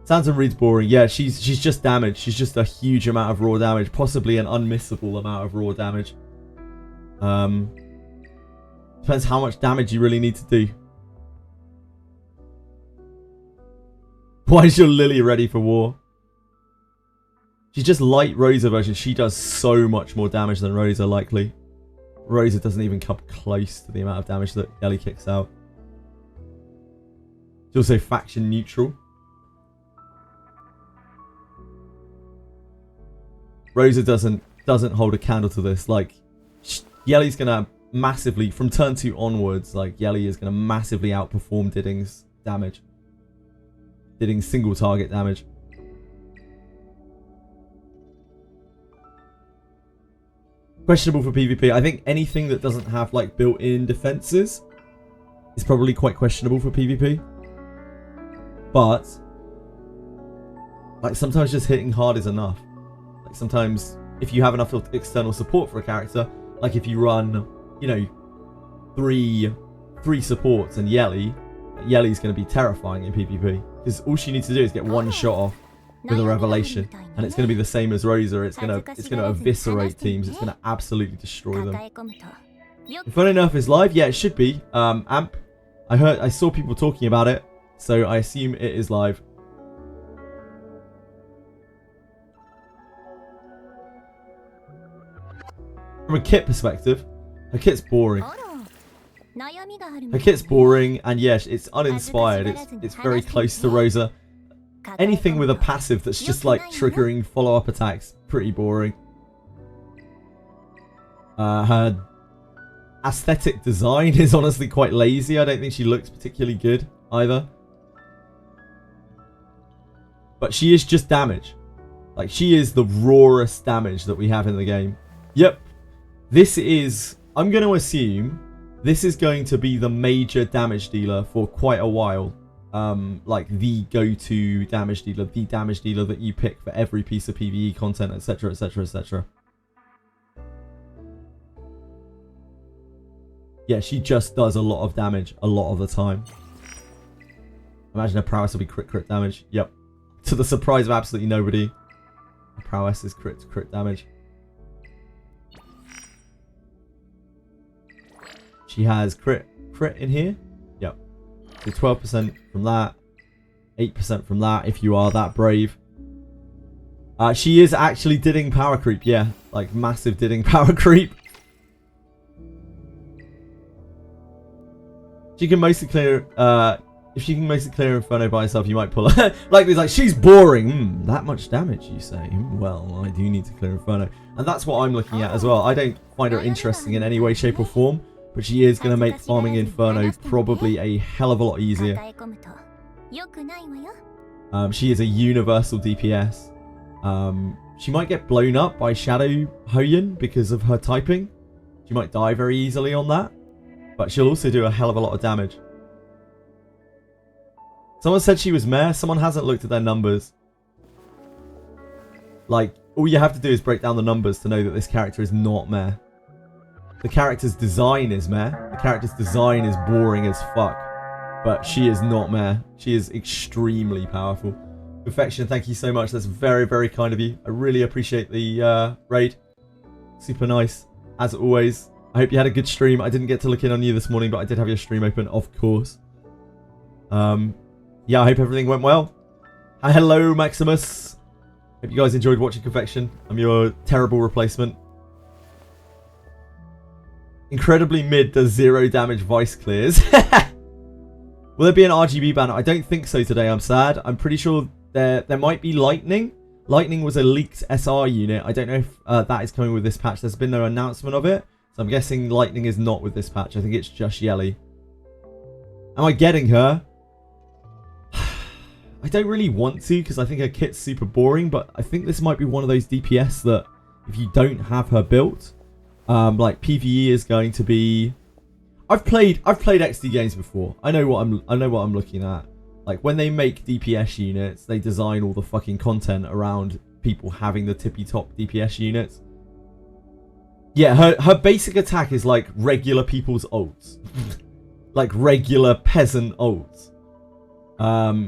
Sounds and reads boring. Yeah, she's just damage. She's just a huge amount of raw damage, possibly an unmissable amount of raw damage. Depends how much damage you really need to do. Why is your Lily ready for war? She's just light Rosa version. She does so much more damage than Rosa, likely. Rosa doesn't even come close to the amount of damage that Yelly kicks out. She's also faction neutral. Rosa doesn't hold a candle to this. Like, Yelly's gonna massively, from turn 2 onwards, like, Yelly is gonna massively outperform Didding's damage. Didding's single target damage. Questionable for PvP. I think anything that doesn't have, like, built-in defenses is probably quite questionable for PvP. But, like, sometimes just hitting hard is enough. Like, sometimes, if you have enough external support for a character, like if you run, you know, three supports and Yelly's going to be terrifying in PvP. Because all she needs to do is get one shot off with a revelation, and it's going to be the same as Rosa. It's going to eviscerate teams. It's going to absolutely destroy them. INFERNO nerf is live. Yeah, it should be. Amp. I saw people talking about it, so I assume it is live. From a kit perspective, her kit's boring. Her kit's boring, and yes, it's uninspired. It's very close to Rosa. Anything with a passive that's just like triggering follow-up attacks, pretty boring. Her aesthetic design is honestly quite lazy. I don't think she looks particularly good either. But she is just damage. Like, she is the rawest damage that we have in the game. Yep. This is, I'm going to assume, this is going to be the major damage dealer for quite a while. Like the go-to damage dealer, the damage dealer that you pick for every piece of PvE content, etc, etc, etc. Yeah, she just does a lot of damage a lot of the time. Imagine her prowess will be crit damage. Yep. To the surprise of absolutely nobody, her prowess is crit damage. She has crit in here. Yep. So 12% from that. 8% from that if you are that brave. She is actually didding power creep. Yeah. Like massive didding power creep. She can mostly clear if she can mostly clear Inferno by herself, you might pull her. Like, it's like, she's boring. That much damage, you say? Well, I do need to clear Inferno. And that's what I'm looking at as well. I don't find her interesting in any way, shape, or form. But she is going to make farming Inferno probably a hell of a lot easier. She is a universal DPS. She might get blown up by Shadow Hoyin because of her typing. She might die very easily on that. But she'll also do a hell of a lot of damage. Someone said she was meh. Someone hasn't looked at their numbers. Like, all you have to do is break down the numbers to know that this character is not meh. The character's design is meh. The character's design is boring as fuck. But she is not meh. She is extremely powerful. Perfection, thank you so much. That's very, very kind of you. I really appreciate the raid. Super nice, as always. I hope you had a good stream. I didn't get to look in on you this morning, but I did have your stream open, of course. Yeah, I hope everything went well. Hello, Maximus. Hope you guys enjoyed watching Confection. I'm your terrible replacement. Incredibly mid does 0 damage vice clears. Will there be an RGB banner? I don't think so today, I'm sad. I'm pretty sure there might be Lightning. Lightning was a leaked SR unit. I don't know if that is coming with this patch. There's been no announcement of it. So I'm guessing Lightning is not with this patch. I think it's just Yelly. Am I getting her? I don't really want to because I think her kit's super boring, but I think this might be one of those DPS that if you don't have her built, like PvE is going to be. I've played XD games before. I know what I'm looking at. Like when they make DPS units, they design all the fucking content around people having the tippy top DPS units. Yeah, her basic attack is like regular people's ults. Like regular peasant ults.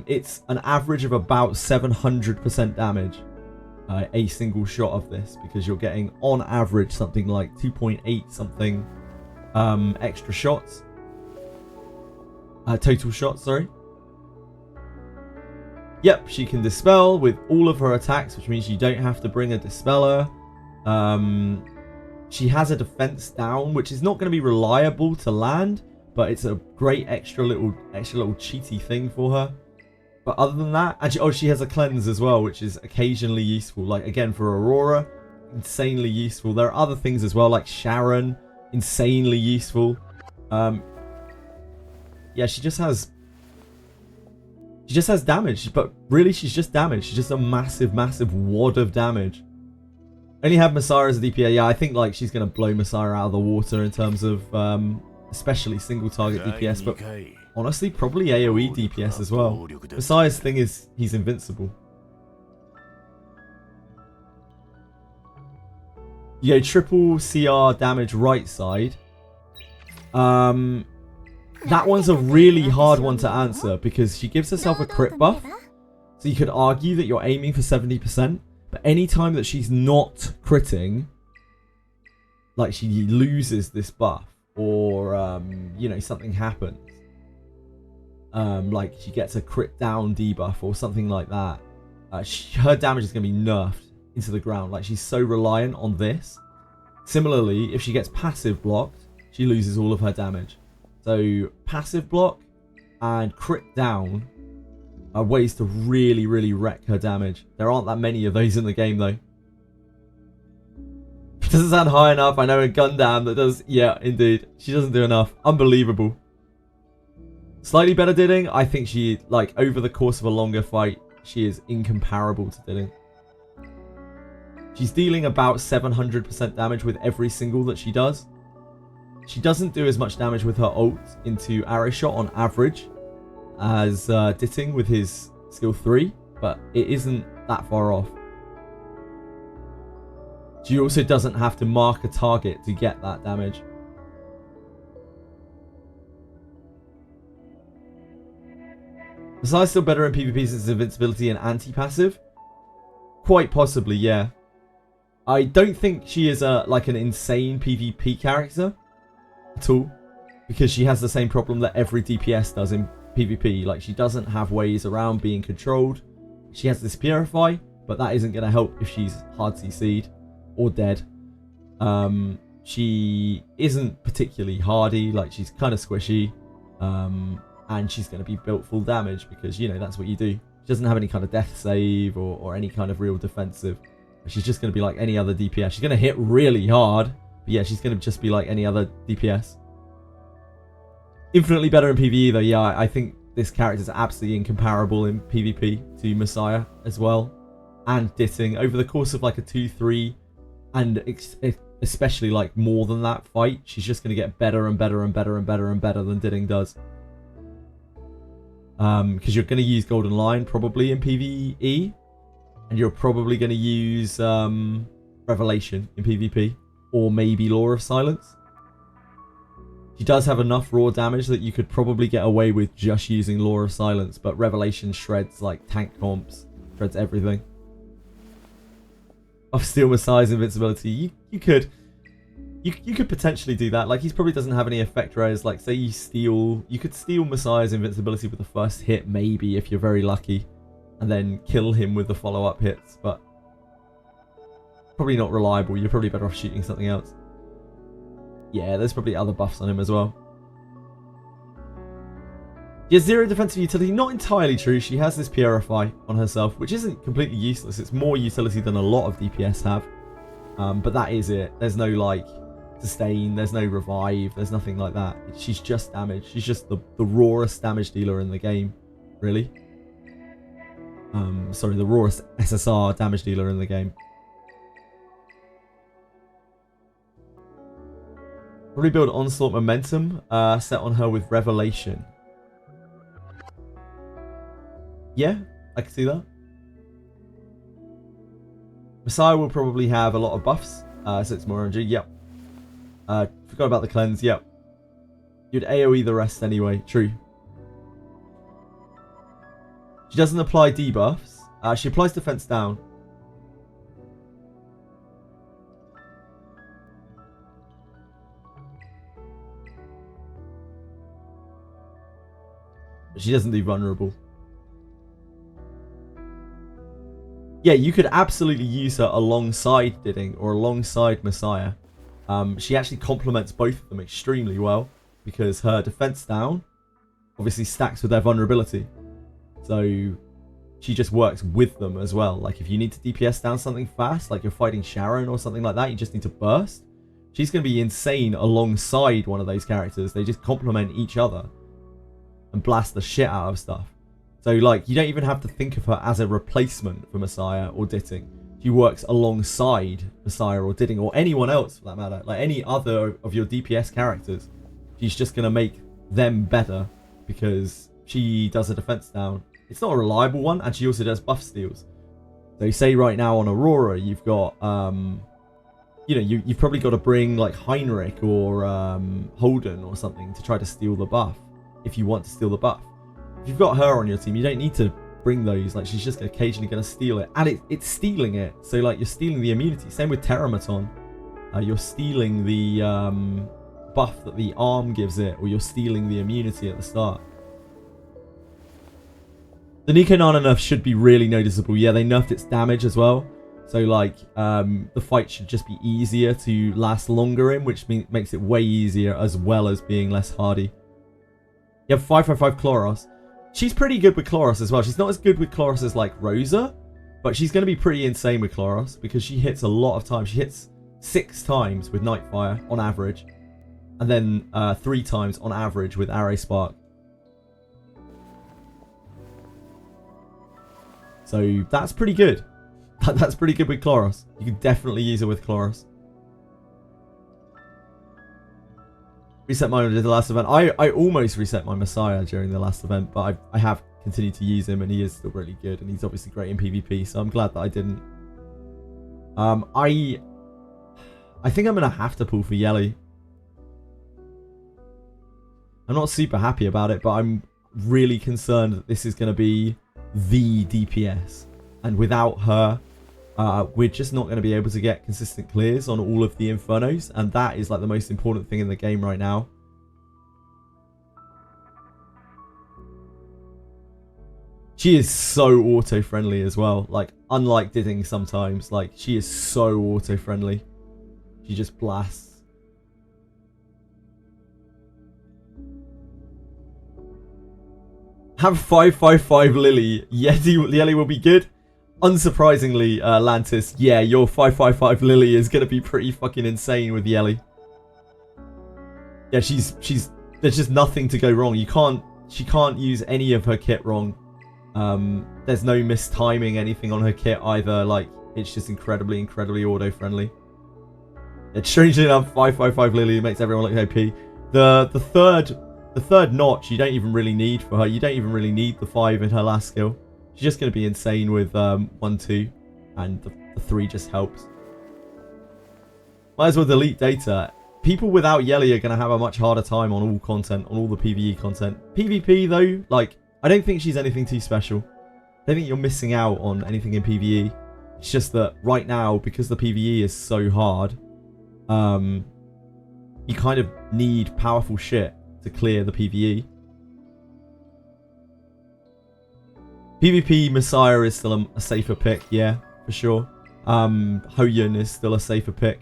It's an average of about 700% damage a single shot of this, because you're getting on average something like 2.8 something extra shots, total shots, sorry. Yep, she can dispel with all of her attacks, which means you don't have to bring a dispeller. She has a defense down, which is not going to be reliable to land, but it's a great extra little cheaty thing for her. But other than that, and she has a cleanse as well, which is occasionally useful. Like again for Aurora, insanely useful. There are other things as well, like Sharon, insanely useful. Yeah, she just has damage, but really she's just damage. She's just a massive wad of damage. Only have Messiah as a DPS. Yeah, I think like she's gonna blow Messiah out of the water in terms of especially single target DPS, but honestly probably AoE DPS as well. Messiah's thing is he's invincible. You go triple CR damage right side. That one's a really hard one to answer because she gives herself a crit buff. So you could argue that you're aiming for 70%, but anytime that she's not critting, like she loses this buff, or you know, something happens, like she gets a crit down debuff or something like that, her damage is going to be nerfed into the ground. Like she's so reliant on this. Similarly, if she gets passive blocked, she loses all of her damage. So passive block and crit down are ways to really wreck her damage. There aren't that many of those in the game though. Doesn't sound high enough. I know in Gundam that does. Yeah, indeed. She doesn't do enough. Unbelievable. Slightly better Didding. I think she, like, over the course of a longer fight, she is incomparable to Didding. She's dealing about 700% damage with every single that she does. She doesn't do as much damage with her ult into arrow shot on average as Ditting with his skill 3, but it isn't that far off. She also doesn't have to mark a target to get that damage. Besides, still better in PvP since invincibility and anti-passive? Quite possibly, yeah. I don't think she is like an insane PvP character at all, because she has the same problem that every DPS does in PvP. Like, she doesn't have ways around being controlled. She has this Purify, but that isn't going to help if she's hard CC'd or dead. She isn't particularly hardy. Like, she's kind of squishy. and she's going to be built full damage because, you know, that's what you do. She doesn't have any kind of death save or any kind of real defensive. She's just going to be like any other DPS. She's going to hit really hard, but yeah, she's going to just be like any other DPS. Infinitely better in PvE though. Yeah, I think this character is absolutely incomparable in PvP to Messiah as well. And Ditting over the course of like a 2-3 and especially like more than that fight, she's just going to get better and better and better and better and better than Ditting does. Because you're going to use Golden Lion probably in PvE, and you're probably going to use Revelation in PvP, or maybe Law of Silence. She does have enough raw damage that you could probably get away with just using Law of Silence, but Revelation shreds like tank comps, shreds everything. Off Steel Messiah's invincibility, you could potentially do that. Like, he probably doesn't have any effect res. Like, say you could steal Messiah's invincibility with the first hit, maybe, if you're very lucky, and then kill him with the follow-up hits, but probably not reliable. You're probably better off shooting something else. Yeah, there's probably other buffs on him as well. She has 0 defensive utility. Not entirely true. She has this Purify on herself, which isn't completely useless. It's more utility than a lot of DPS have. But that is it. There's no, like, sustain. There's no revive. There's nothing like that. She's just damage. She's just the rawest damage dealer in the game, really. Sorry, the rawest SSR damage dealer in the game. Probably build Onslaught Momentum set on her with Revelation. Yeah, I can see that. Messiah will probably have a lot of buffs, so it's more RNG. Yep. Forgot about the cleanse. Yep. You'd AoE the rest anyway. True. She doesn't apply debuffs. She applies defense down. But she doesn't do vulnerable. Yeah, you could absolutely use her alongside Ditting or alongside Messiah. She actually complements both of them extremely well because her defense down obviously stacks with their vulnerability. So she just works with them as well. Like, if you need to DPS down something fast, like you're fighting Sharon or something like that, you just need to burst. She's going to be insane alongside one of those characters. They just complement each other and blast the shit out of stuff. So, like, you don't even have to think of her as a replacement for Messiah or Ditting. She works alongside Messiah or Ditting or anyone else for that matter. Like, any other of your DPS characters. She's just going to make them better because she does a defense down. It's not a reliable one, and she also does buff steals. So, say right now on Aurora, you've got, you know, you've probably got to bring, like, Heinrich or Holden or something to try to steal the buff, if you want to steal the buff. If you've got her on your team, you don't need to bring those. Like, she's just occasionally going to steal it. And it's stealing it. So, like, you're stealing the immunity. Same with Terramaton. You're stealing the buff that the arm gives it, or you're stealing the immunity at the start. The Nico Nana nerf should be really noticeable. Yeah, they nerfed its damage as well. So, like, the fight should just be easier to last longer in, which makes it way easier as well as being less hardy. You have 555 Chloros. She's pretty good with Chloros as well. She's not as good with Chloros as, like, Rosa, but she's going to be pretty insane with Chloros because she hits a lot of times. She hits 6 times with Nightfire on average, and then 3 times on average with Array Spark. So that's pretty good. That's pretty good with Chloros. You can definitely use it with Chloros. Reset mine did the last event. I almost reset my Messiah during the last event, but I have continued to use him, and he is still really good, and he's obviously great in PvP, so I'm glad that I didn't. I think I'm going to have to pull for Yelly. I'm not super happy about it, but I'm really concerned that this is going to be the DPS. And without her, we're just not going to be able to get consistent clears on all of the Infernos, and that is like the most important thing in the game right now. She is so auto-friendly as well, like, unlike Ditting sometimes, like, she is so auto-friendly. She just blasts. Have 555 Lily. Yelly will be good. Unsurprisingly, Lantis, yeah, your 555 Lily is going to be pretty fucking insane with Yelly. Yeah, there's just nothing to go wrong. She can't use any of her kit wrong. There's no mistiming anything on her kit either. Like, it's just incredibly auto-friendly. Yeah, strangely enough, 555 Lily makes everyone look OP. The third notch you don't even really need for her. You don't even really need the 5 in her last skill. She's just going to be insane with 1, 2, and the 3 just helps. Might as well delete data. People without Yelly are going to have a much harder time on all content, on all the PvE content. PvP though, like, I don't think she's anything too special. I don't think you're missing out on anything in PvE. It's just that right now, because the PvE is so hard, you kind of need powerful shit to clear the PvE. PvP Messiah is still a safer pick, yeah, for sure. Ho-Yun is still a safer pick.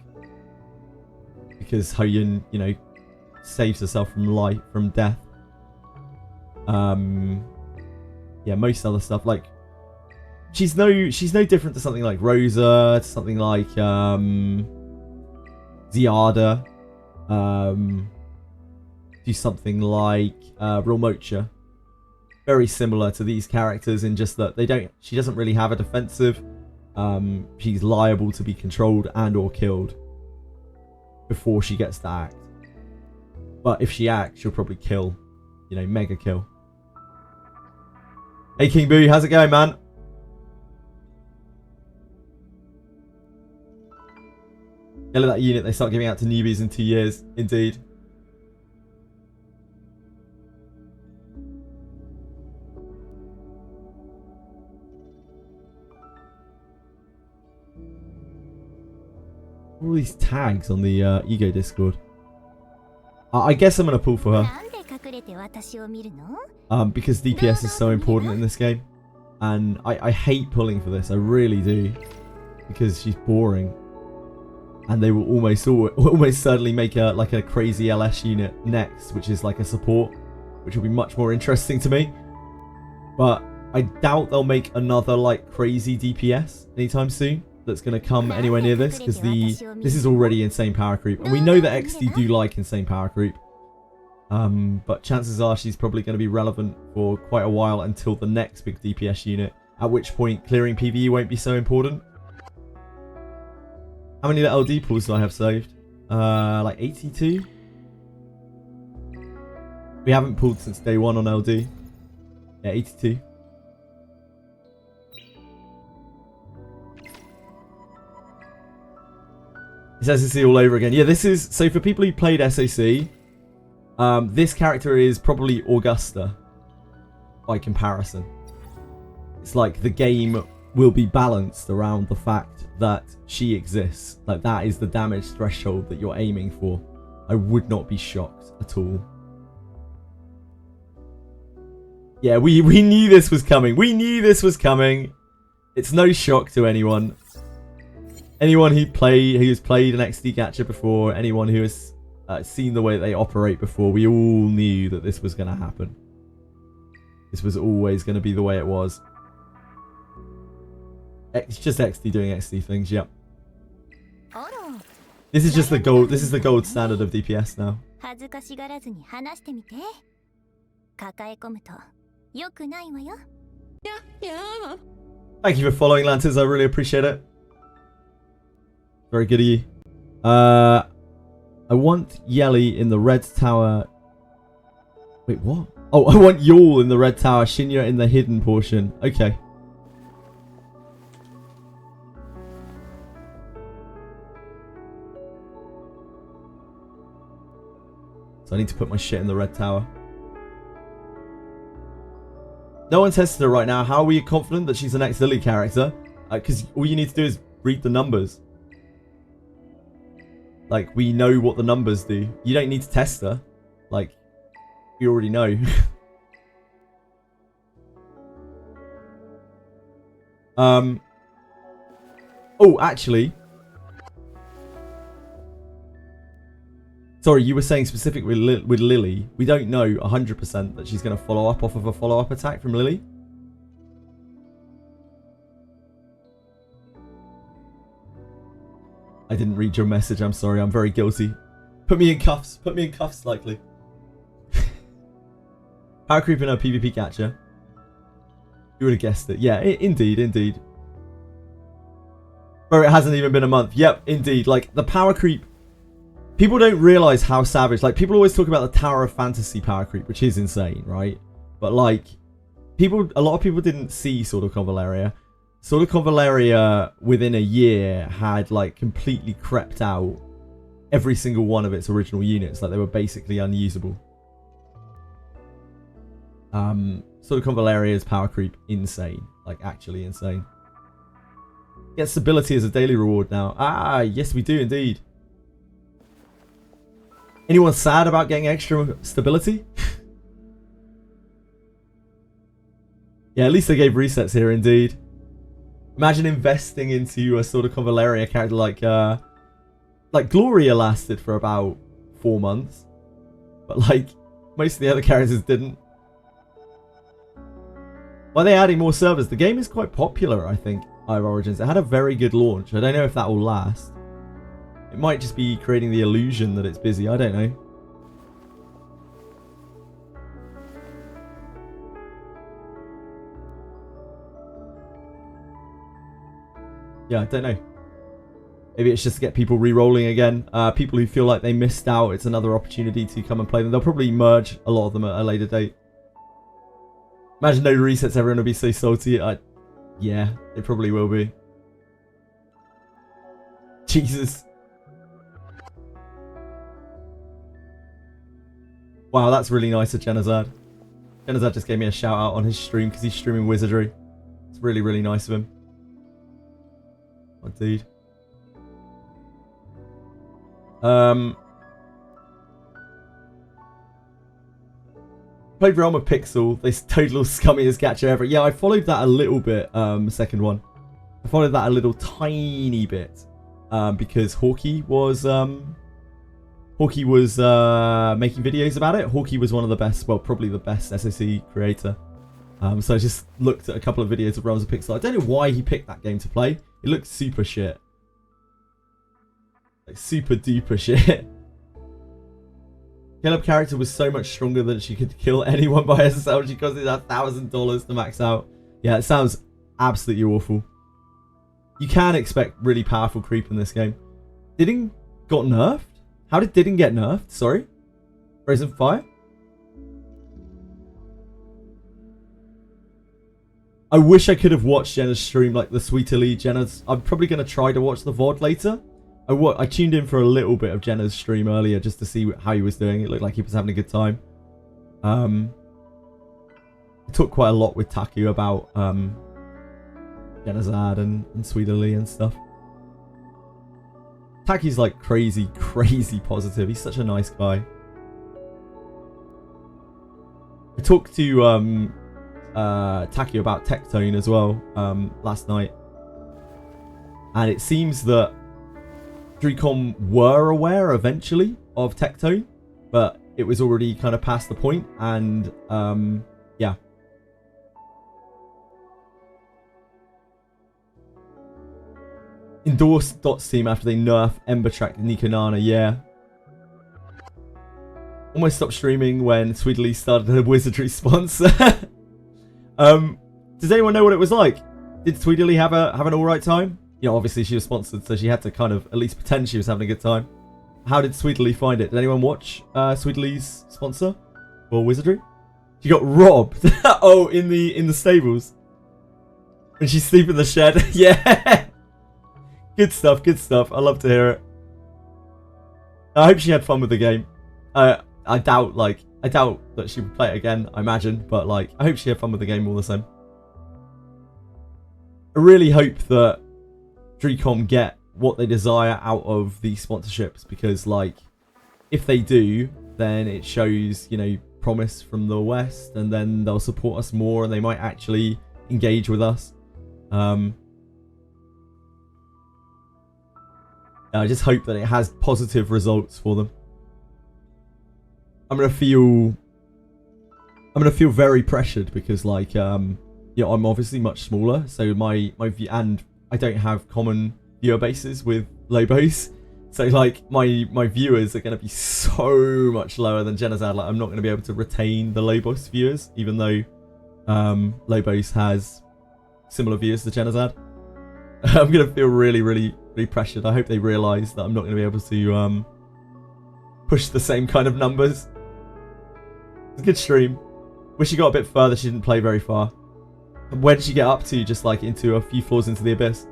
Because Ho-Yun, you know, saves herself from death. Yeah, most other stuff, like, she's no different to something like Rosa, to something like Ziada, to something like Rilmocha. Very similar to these characters in just that she doesn't really have a defensive. She's liable to be controlled and or killed before she gets to act. But if she acts, she'll probably kill. You know, mega kill. Hey King Boo, how's it going, man? Yellow that unit they start giving out to newbies in 2 years. Indeed. All these tags on the Ego Discord. I guess I'm going to pull for her. Because DPS is so important in this game. And I hate pulling for this. I really do. Because she's boring. And they will almost certainly make a crazy LS unit next. Which is like a support. Which will be much more interesting to me. But I doubt they'll make another like crazy DPS anytime soon. That's going to come anywhere near this, because this is already insane power creep, and we know that XD do like insane power creep, but chances are she's probably going to be relevant for quite a while until the next big DPS unit, at which point clearing PvE won't be so important. How many LD pools do I have saved? Like 82? We haven't pulled since day 1 on LD. Yeah, 82. It's SAC all over again. Yeah, this is... So for people who played SAC, this character is probably Augusta by comparison. It's like the game will be balanced around the fact that she exists. Like, that is the damage threshold that you're aiming for. I would not be shocked at all. Yeah, we knew this was coming. We knew this was coming. It's no shock to anyone. Anyone who's played an XD gacha before, anyone who has seen the way they operate before, we all knew that this was going to happen. This was always going to be the way it was. It's just XD doing XD things, yep. This is just the gold. This is the gold standard of DPS now. Thank you for following, Lantis. I really appreciate it. Very good of you. I want Yelly in the red tower. Wait, what? Oh, I want Yul in the red tower, Shinya in the hidden portion. Okay. So I need to put my shit in the red tower. No one tested her right now. How are we confident that she's the next Lily character? Because all you need to do is read the numbers. Like, we know what the numbers do. You don't need to test her. Like, you already know. Oh, actually. Sorry, you were saying specifically with Lily. We don't know 100% that she's going to follow up off of a follow-up attack from Lily. I didn't read your message. I'm sorry. I'm very guilty. Put me in cuffs. Put me in cuffs, likely. Power creep in a PvP catcher. You would have guessed it. Yeah, indeed, indeed. Bro, it hasn't even been a month. Yep, indeed. Like, the power creep... People don't realize how savage... Like, people always talk about the Tower of Fantasy power creep, which is insane, right? But, like, a lot of people didn't see Sword of Convaleria. Sword of Convaleria, within a year, had, like, completely crept out every single one of its original units. Like, they were basically unusable. Sword of Convaleria's power creep, insane. Like, actually insane. Get stability as a daily reward now. Ah, yes we do indeed. Anyone sad about getting extra stability? Yeah, at least they gave resets here indeed. Imagine investing into a sort of Convaleria character like Gloria lasted for about 4 months. But like, most of the other characters didn't. Why are they adding more servers? The game is quite popular, I think, Eye of Origins. It had a very good launch. I don't know if that will last. It might just be creating the illusion that it's busy. I don't know. Yeah, I don't know. Maybe it's just to get people re-rolling again. People who feel like they missed out, it's another opportunity to come and play them. They'll probably merge a lot of them at a later date. Imagine no resets, everyone will be so salty. Yeah, it probably will be. Jesus. Wow, that's really nice of Genazad. Genazad just gave me a shout out on his stream because he's streaming Wizardry. It's really, really nice of him. Oh, dude. Played Realm of Pixel. They total scummiest catcher ever. Yeah, I followed that a little bit. Second one. I followed that a little tiny bit. Because Hawkey was making videos about it. Hawkey was one of the best, well, probably the best SOC creator. So I just looked at a couple of videos of Realms of Pixel. I don't know why he picked that game to play. It looked super shit. Like super duper shit. Caleb character was so much stronger that she could kill anyone by herself. She costed $1,000 to max out. Yeah, it sounds absolutely awful. You can expect really powerful creep in this game. Didding got nerfed? How did Didding get nerfed? Sorry? Frozen Fire? I wish I could have watched Jenna's stream, like the Sweetly Jenna's. I'm probably going to try to watch the VOD later. I tuned in for a little bit of Jenna's stream earlier just to see how he was doing. It looked like he was having a good time. I talked quite a lot with Taku about Genazad and Sweetly and stuff. Taku's like crazy positive. He's such a nice guy. I talked to Taku about Tectone as well last night. And it seems that Dricom were aware eventually of Tectone, but it was already kind of past the point, and yeah. Endorsed Dot's team after they nerf Ember track Nico Nana, yeah. Almost stopped streaming when Sweetly started a Wizardry sponsor. Does anyone know what it was like? Did Sweetly have an alright time? You know, obviously she was sponsored, so she had to kind of at least pretend she was having a good time. How did Sweetly find it? Did anyone watch Sweetly's sponsor for Wizardry? She got robbed. Oh, in the stables. When she's sleeping in the shed. Yeah. Good stuff, good stuff. I love to hear it. I hope she had fun with the game. I doubt that she would play it again, I imagine, but like I hope she had fun with the game all the same. I really hope that Dricom get what they desire out of these sponsorships, because like if they do, then it shows, you know, promise from the West, and then they'll support us more and they might actually engage with us. I just hope that it has positive results for them. I'm gonna feel very pressured because like I'm obviously much smaller, so my view, and I don't have common viewer bases with Lobos, so like my viewers are gonna be so much lower than Genazad. Like I'm not gonna be able to retain the Lobos viewers, even though Lobos has similar viewers to Genazad. I'm gonna feel really pressured. I hope they realise that I'm not gonna be able to push the same kind of numbers. It's a good stream. Wish she got a bit further. She didn't play very far. And where did she get up to? Just like into a few floors into the abyss.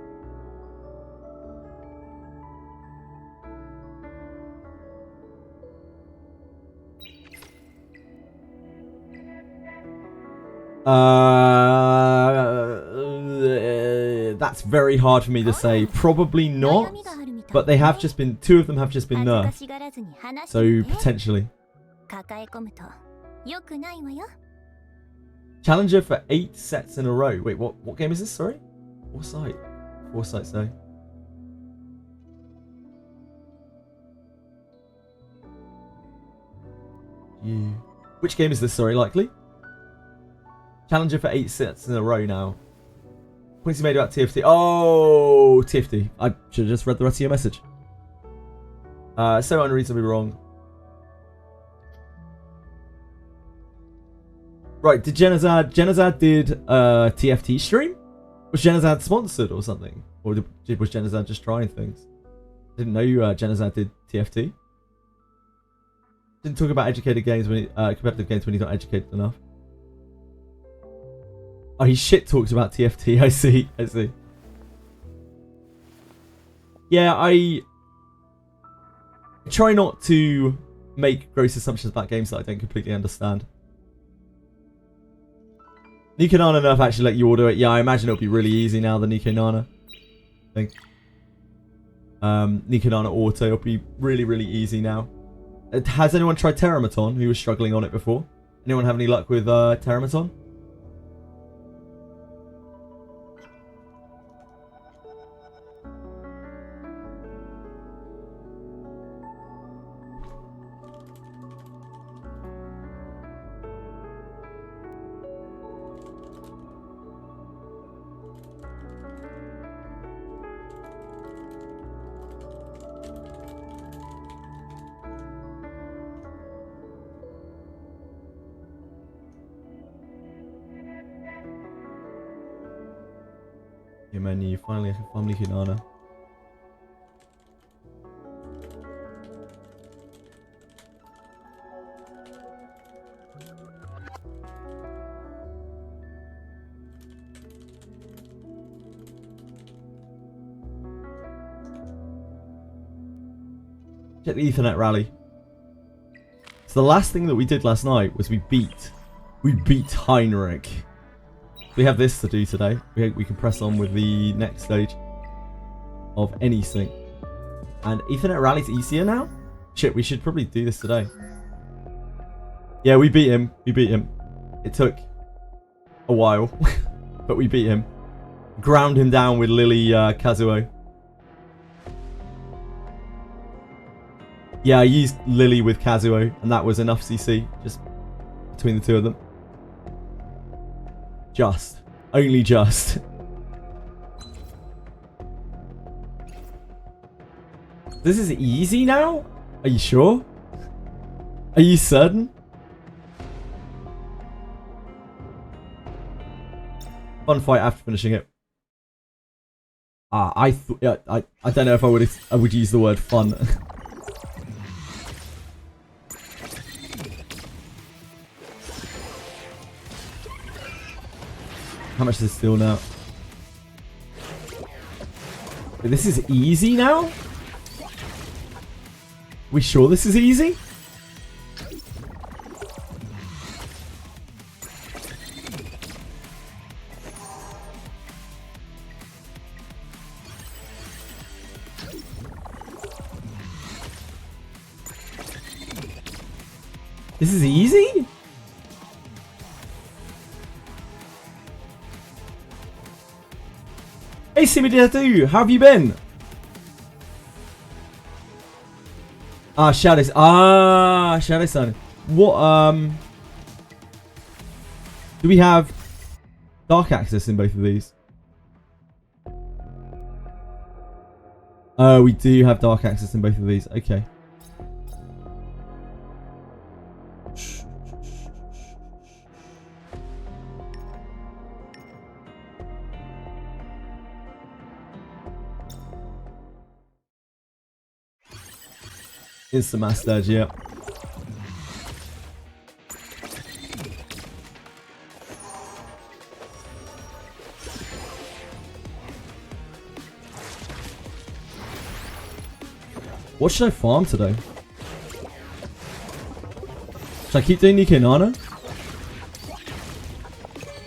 That's very hard for me to say. Probably not. But they have just been, 2 of them have just been nerfed. So potentially. Challenger for 8 sets in a row. Wait, what game is this? Sorry? Foresight. Foresight, say. Which game is this? Sorry, likely. Challenger for 8 sets in a row now. Points you made about TFT. Oh, TFT. I should have just read the rest of your message. So unreasonably wrong. Right, did Genazad did a TFT stream? Was Genazad sponsored or something? Or was Genazad just trying things? Didn't know you Genazad did TFT. Didn't talk about educated games when competitive games when he's not educated enough. Oh, he shit talks about TFT. I see. Yeah, I try not to make gross assumptions about games that I don't completely understand. Nico Nana Nerf actually let you order it. Yeah, I imagine it'll be really easy now, the Nico Nana thing. Nico Nana Auto will be really easy now. Has anyone tried Terramaton, who was struggling on it before? Anyone have any luck with Terramaton? Menu, finally I can finally Hinana. Check the Ethernet rally. So the last thing that we did last night was we beat Heinrich. We have this to do today. We can press on with the next stage of any sync. And Ethernet Rally's easier now? Shit, we should probably do this today. Yeah, we beat him. It took a while, but we beat him. Ground him down with Lily Kazuo. Yeah, I used Lily with Kazuo, and that was enough CC, just between the 2 of them. Only just. This is easy now? Are you sure? Are you certain? Fun fight after finishing it. I don't know if I would use the word fun. How much does it steal now? Wait, this is easy now? We sure this is easy? This is easy? Hey Simidatu, how have you been? Shadow Sun. what do we have dark access in both of these? Oh, we do have dark access in both of these. Okay. Instant mass stage, yeah. What should I farm today? Should I keep doing Nika and Nana?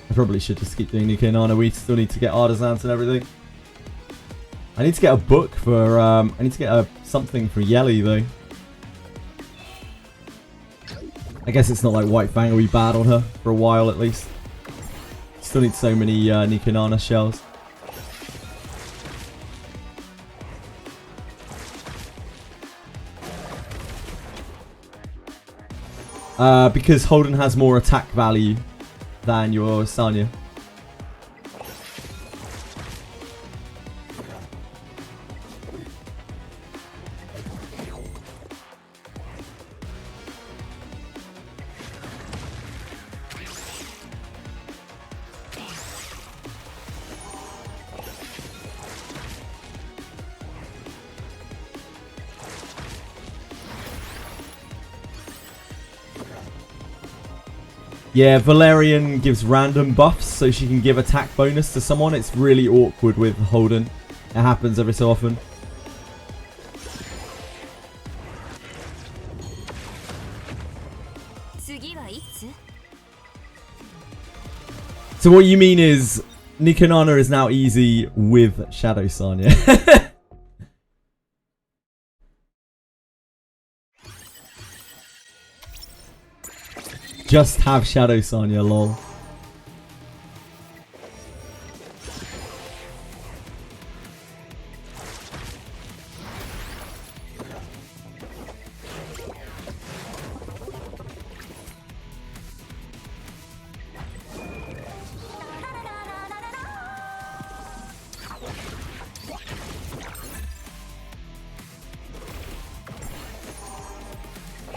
I probably should just keep doing Nika and Nana. We still need to get artisans and everything. I need to get a book for, I need to get something for Yelly though. I guess it's not like White Fang will be bad on her for a while at least. Still need so many Nika and Nana shells. Because Holden has more attack value than your Sanya. Yeah, Valerian gives random buffs so she can give attack bonus to someone. It's really awkward with Holden. It happens every so often. So what you mean is Nikanana is now easy with Shadow Sanya. Just have Shadow Sanya, lol.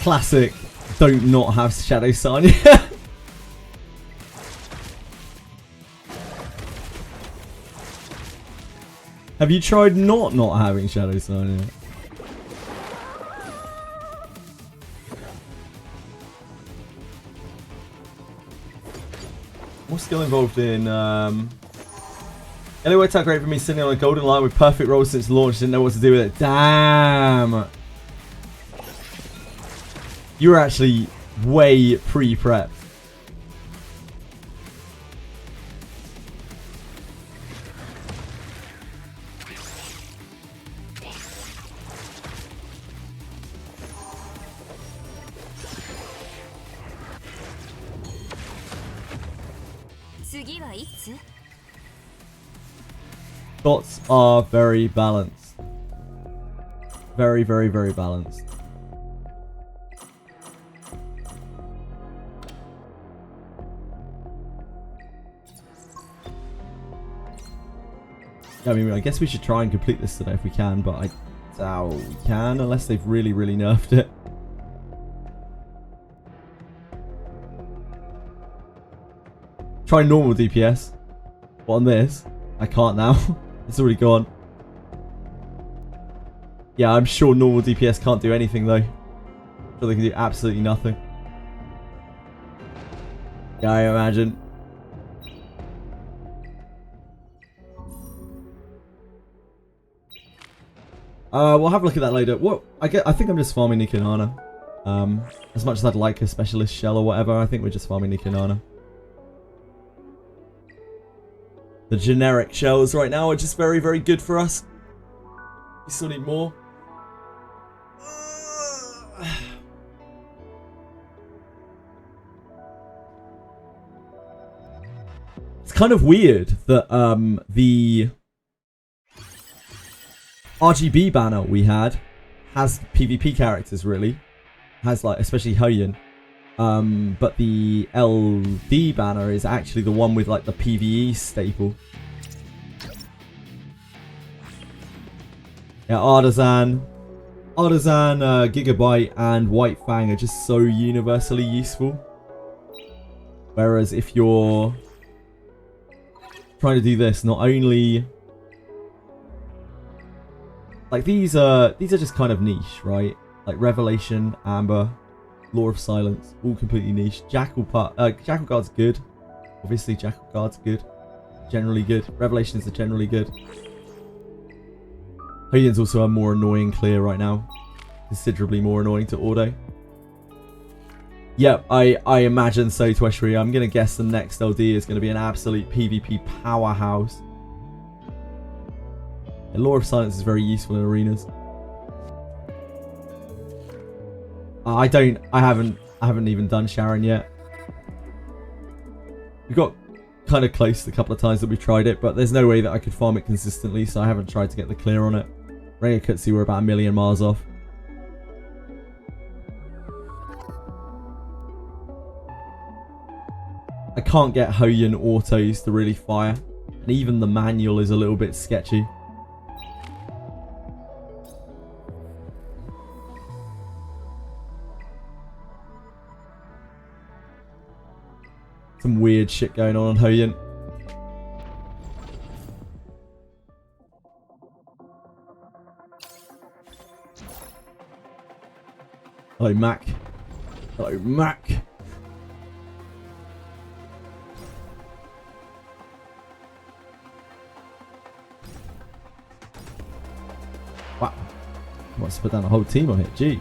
Classic. Don't not have Shadow Sanya. Have you tried not having Shadow Sanya? What's skill involved in Anyway, attack rate for me sitting on a golden line with perfect rolls since launch, didn't know what to do with it. Damn. You were actually way pre-prepped. Shots are very balanced. Very, very, very balanced. I mean, I guess we should try and complete this today if we can, but I doubt we can unless they've really, really nerfed it. Try normal DPS. But on this, I can't now. It's already gone. Yeah, I'm sure normal DPS can't do anything though. I'm sure they can do absolutely nothing. Yeah, I imagine. We'll have a look at that later. What I think I'm just farming Nikanana. As much as I'd like a specialist shell or whatever, I think we're just farming Nikanana. The generic shells right now are just very, very good for us. We still need more. It's kind of weird that the RGB banner we had has PvP characters, really. Has, like, especially Hoyen, But the LD banner is actually the one with like the PvE staple. Yeah, Artisan, Gigabyte, and White Fang are just so universally useful. Whereas if you're trying to do this, not only like these are just kind of niche, right? Like Revelation, Amber, Law of Silence, all completely niche. Jackal Guard's good. Obviously, Jackal Guard's good. Generally good. Revelations are generally good. Hoyin's also a more annoying clear right now. Considerably more annoying to auto. Yep, I imagine so, Tweshri. I'm going to guess the next LD is going to be an absolute PvP powerhouse. And Law of Silence is very useful in arenas. I haven't even done Sharon yet. We got kind of close the couple of times that we tried it, but there's no way that I could farm it consistently, so I haven't tried to get the clear on it. Rengakutsu we're about a million miles off. I can't get Hoyin autos to really fire, and even the manual is a little bit sketchy. Some weird shit going on Hoyin. Hello, Mac. Hello, Mac. Wow. I must have put down a whole team on it. Jeez.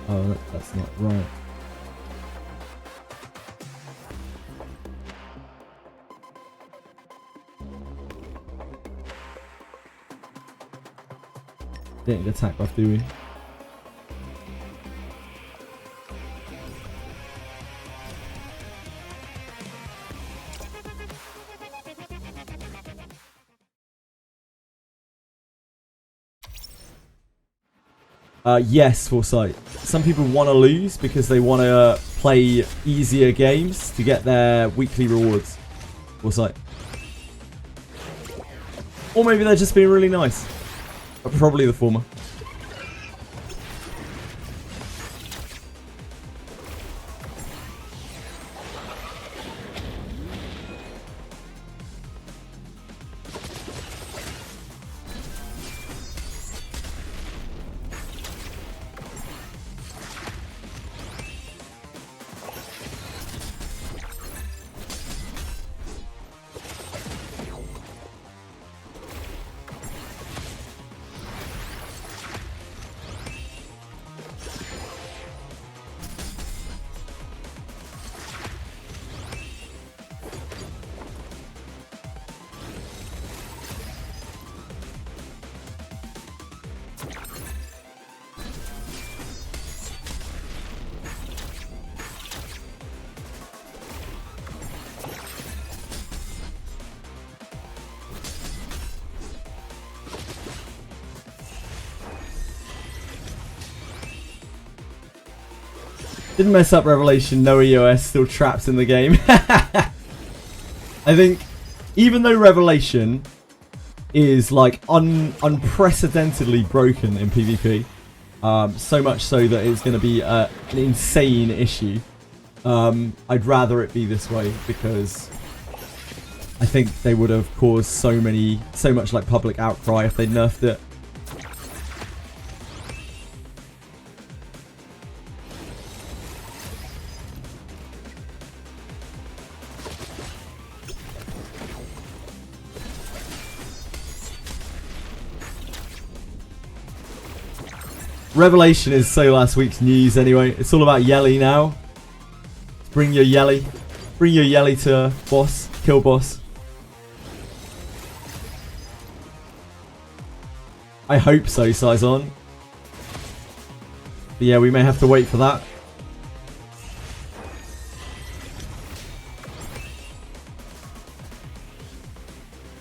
Oh, that's not right. Didn't get attack buff, do we? Yes, Foresight. Some people want to lose because they want to play easier games to get their weekly rewards. Foresight. Or maybe they're just being really nice. But probably the former. Didn't mess up Revelation, no EOS, still trapped in the game. I think, even though Revelation is like unprecedentedly broken in PvP, so much so that it's going to be an insane issue, I'd rather it be this way because I think they would have caused so much like public outcry if they'd nerfed it. Revelation is so last week's news anyway. It's all about Yelly now. Bring your Yelly. Bring your Yelly to boss. Kill boss. I hope so, Saison. But yeah, we may have to wait for that.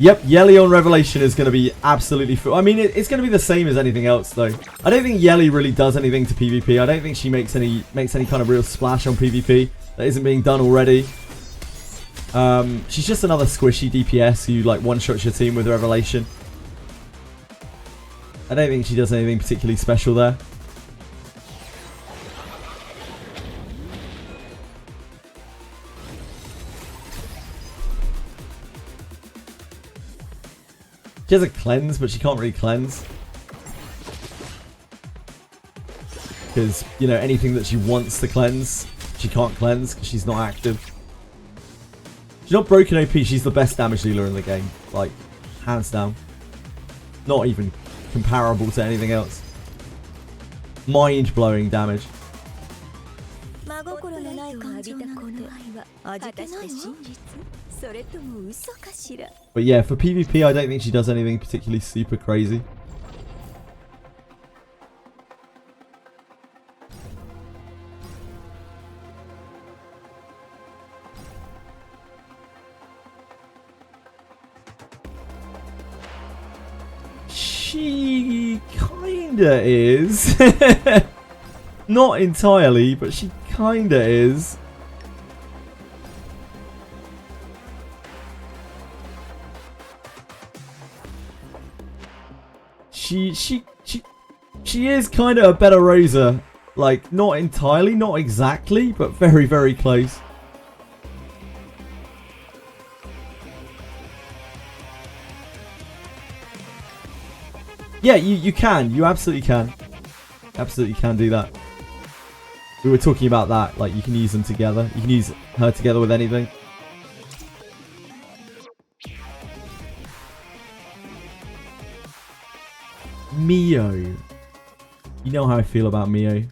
Yep, Yelly on Revelation is going to be absolutely full. I mean, it's going to be the same as anything else, though. I don't think Yelly really does anything to PvP. I don't think she makes any kind of real splash on PvP that isn't being done already. She's just another squishy DPS who, like, one-shots your team with Revelation. I don't think she does anything particularly special there. She has a cleanse, but she can't really cleanse. Because, you know, anything that she wants to cleanse, she can't cleanse because she's not active. She's not broken OP, she's the best damage dealer in the game. Like, hands down. Not even comparable to anything else. Mind-blowing damage. But yeah, for PvP, I don't think she does anything particularly super crazy. She kinda is. Not entirely, but she kinda is. She is kind of a better Rosa. Like, not entirely, not exactly, but very, very close. Yeah, you can. You absolutely can. Absolutely can do that. We were talking about that. Like, you can use them together. You can use her together with anything. Mio. You know how I feel about Mio.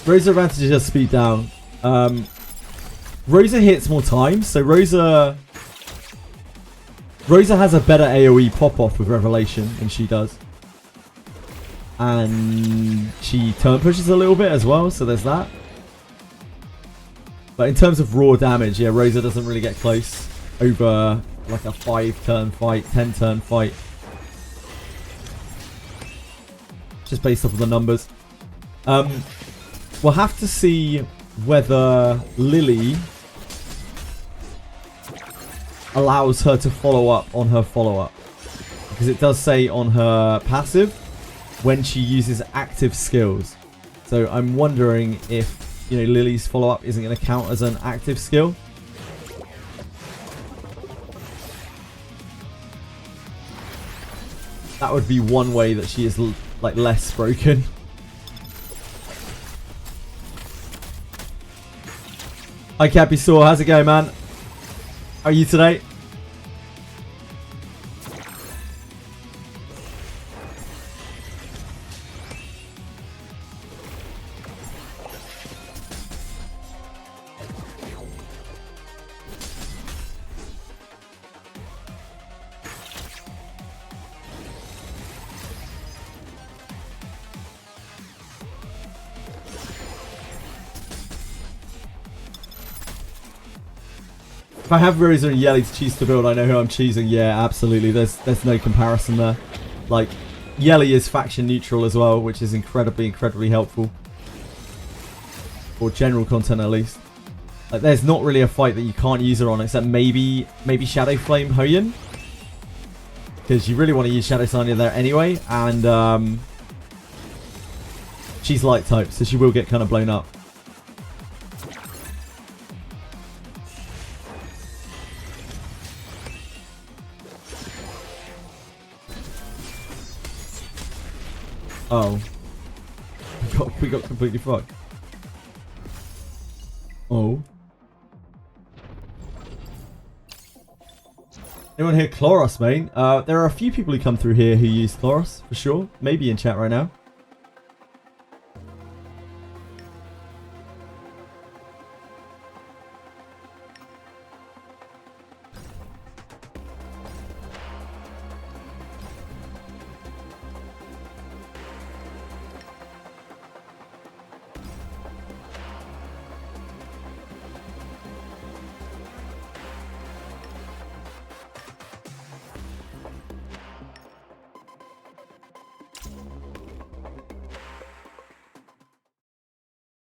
Rosa advantages her speed down. Rosa hits more times, so Rosa has a better AoE pop-off with Revelation than she does. And she turn pushes a little bit as well, so there's that. But in terms of raw damage, yeah, Rosa doesn't really get close over like a 5-turn fight, 10-turn fight. Just based off of the numbers. We'll have to see whether Lily allows her to follow up on her follow-up. Because it does say on her passive when she uses active skills. So I'm wondering if, you know, Lily's follow-up isn't going to count as an active skill. That would be one way that she is like less broken. Hi Cappy Saw, how's it going, man? How are you today? If I have Rosa and Yelly to choose to build, I know who I'm choosing. Yeah, absolutely. There's no comparison there. Like, Yelly is faction neutral as well, which is incredibly helpful. For general content, at least. Like, there's not really a fight that you can't use her on, except maybe Shadow Flame Hoyan. Because you really want to use Shadow Sanya there anyway. And, she's light type, so she will get kind of blown up. Oh. We got completely fucked. Oh. Anyone here Chloros, mate? There are a few people who come through here who use Chloros, for sure. Maybe in chat right now.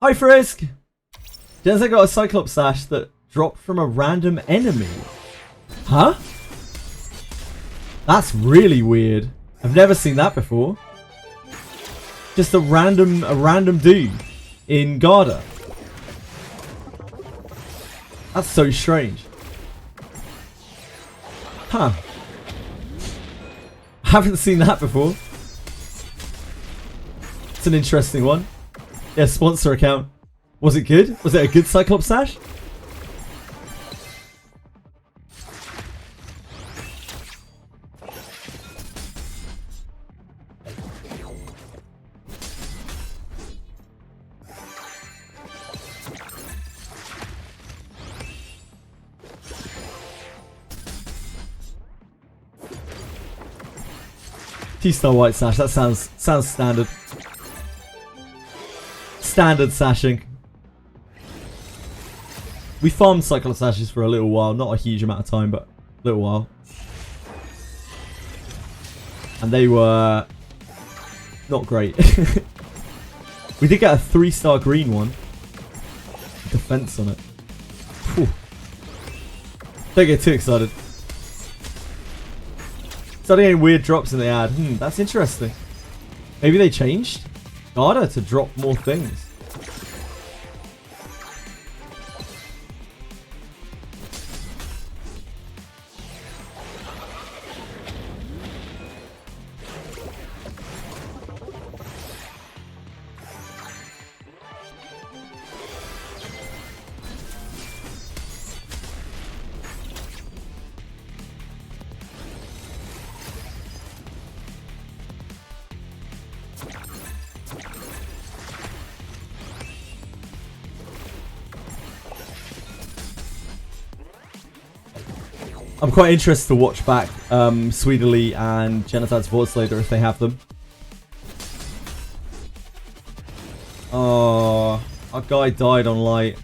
Hi Frisk! Jensen got a Cyclops Sash that dropped from a random enemy. Huh? That's really weird. I've never seen that before. Just a random dude in Garda. That's so strange. Huh. I haven't seen that before. It's an interesting one. Yeah, sponsor account. Was it good? Was it a good Cyclops Sash? T-Star White Sash, that sounds standard. Standard sashing. We farmed Cyclops Sashes for a little while, not a huge amount of time, but a little while. And they were not great. We did get a 3-star green one. Defense on it. Whew. Don't get too excited. Starting any weird drops in the ad. That's interesting. Maybe they changed Garda to drop more things. I'm quite interested to watch back Sweetly and Genitad's Voice later if they have them. Oh, our guy died on light.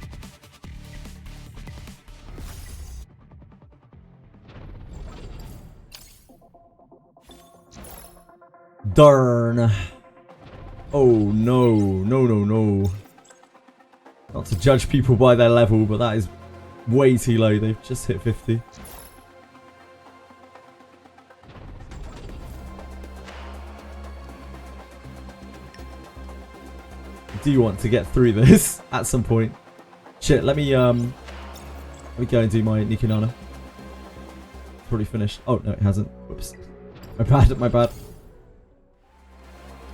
Darn. Oh no, no. Not to judge people by their level, but that is way too low. They've just hit 50. Do you want to get through this at some point? Shit, let me go and do my Nikonana. It's already finished. Oh no, it hasn't. Whoops. My bad.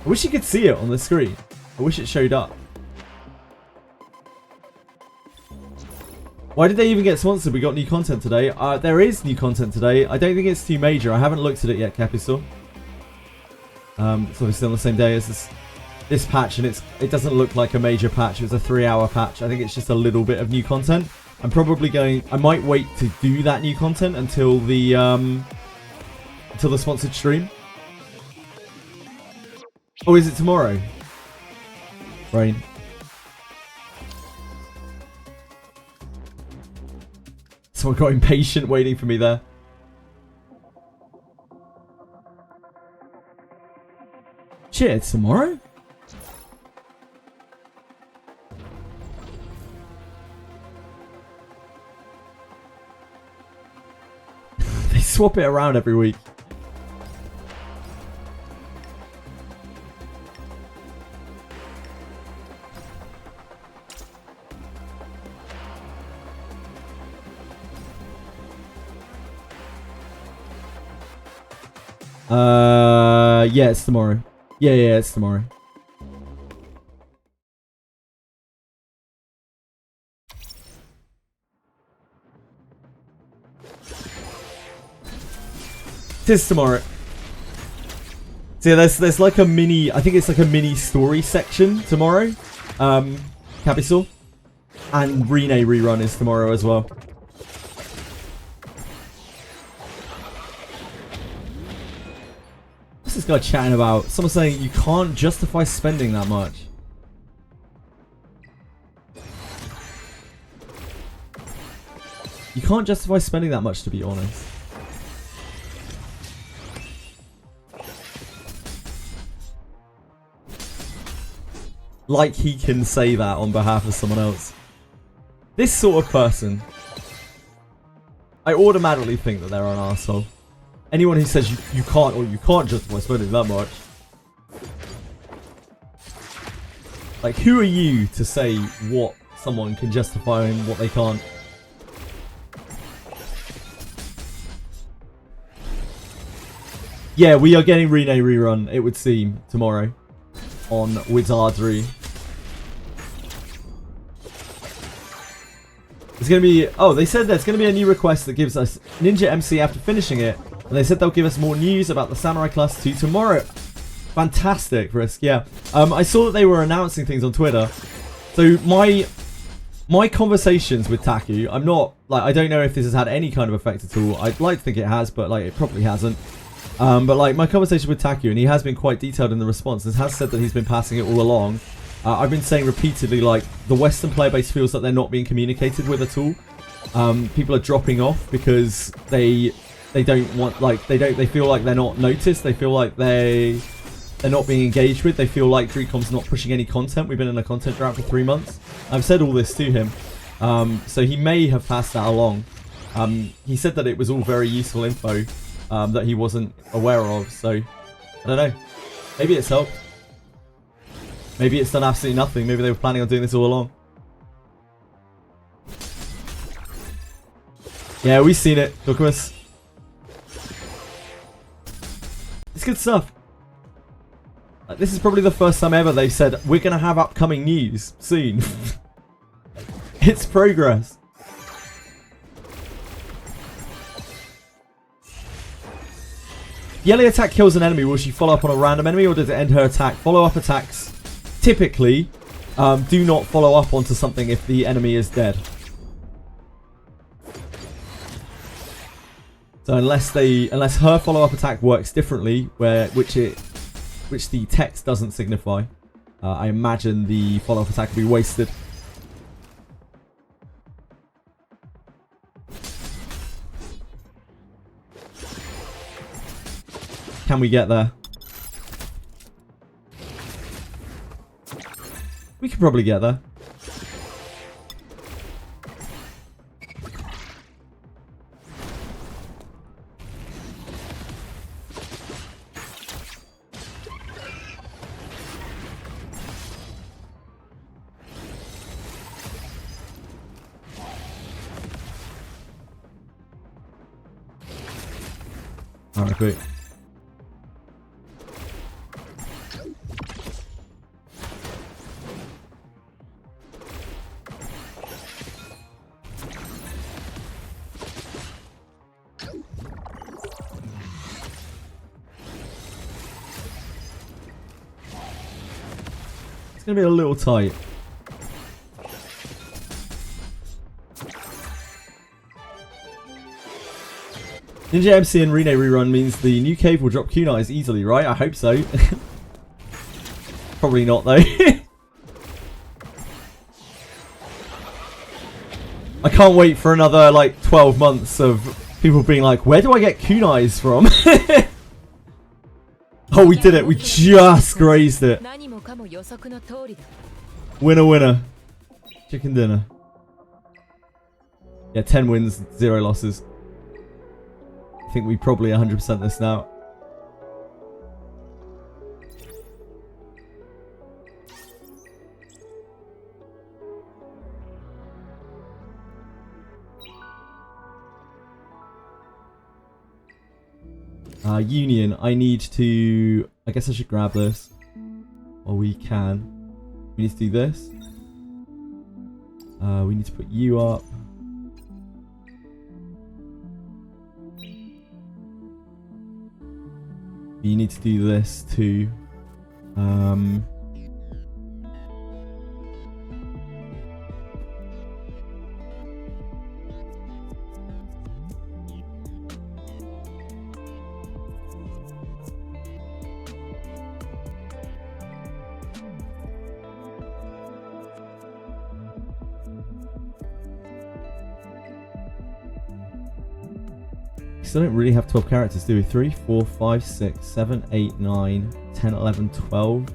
I wish you could see it on the screen. I wish it showed up. Why did they even get sponsored? We got new content today. There is new content today. I don't think it's too major. I haven't looked at it yet, Capital. It's obviously on the same day as this patch, and it doesn't look like a major patch. It's a 3-hour patch. I think it's just a little bit of new content. I'm probably going. I might wait to do that new content until the sponsored stream. Oh, is it tomorrow? Rain. Someone got impatient waiting for me there. Shit, it's tomorrow? They swap it around every week. Yeah, it's tomorrow. Yeah, it's tomorrow. It is tomorrow. So yeah, there's like a mini, I think it's like a mini story section tomorrow. Capital. And Rene rerun is tomorrow as well. What's this guy chatting about? Someone's saying you can't justify spending that much. You can't justify spending that much, to be honest. like he can say that on behalf of someone else. This sort of person, I automatically think that they're an arsehole. Anyone who says you can't or you can't justify spending that much. Like, who are you to say what someone can justify and what they can't? Yeah, we are getting Rene rerun, it would seem, tomorrow on Wizardry. It's going to be... Oh, they said there's going to be a new request that gives us Ninja MC after finishing it. And they said they'll give us more news about the Samurai Class 2 tomorrow. Fantastic, Risk, yeah. I saw that they were announcing things on Twitter. So my conversations with Taku, I'm not... Like, I don't know if this has had any kind of effect at all. I'd like to think it has, but, like, it probably hasn't. But, like, my conversation with Taku, and he has been quite detailed in the response, and has said that he's been passing it all along. I've been saying repeatedly, like, the Western player base feels like they're not being communicated with at all. People are dropping off because they don't want, like, they feel like they're not noticed. They feel like they're not being engaged with. They feel like DreamCom's not pushing any content. We've been in a content drought for 3 months. I've said all this to him. So he may have passed that along. He said that it was all very useful info that he wasn't aware of. So, I don't know. Maybe it's helped. Maybe it's done absolutely nothing. Maybe they were planning on doing this all along. Yeah, we've seen it, Douglas. It's good stuff. This is probably the first time ever they've said, we're going to have upcoming news soon. It's progress. Yelly attack kills an enemy. Will she follow up on a random enemy or does it end her attack? Follow-up attacks typically do not follow up onto something if the enemy is dead. So unless her follow-up attack works differently, which the text doesn't signify, I imagine the follow-up attack will be wasted. Can we get there? We could probably get there. Alright, great. It's going to be a little tight. Ninja MC and Rene rerun means the new cave will drop kunais easily, right? I hope so. Probably not, though. I can't wait for another, like, 12 months of people being like, where do I get kunais from? Oh, we did it. We just grazed it. Winner, winner. Chicken dinner. Yeah, 10 wins, 0 losses. I think we probably 100% this now. Union, I need to... I guess I should grab this. Or we can. We need to do this. We need to put you up. You need to do this too. So I don't really have 12 characters, do we? 3, 4, 5, 6, 7, 8, 9, 10, 11, 12.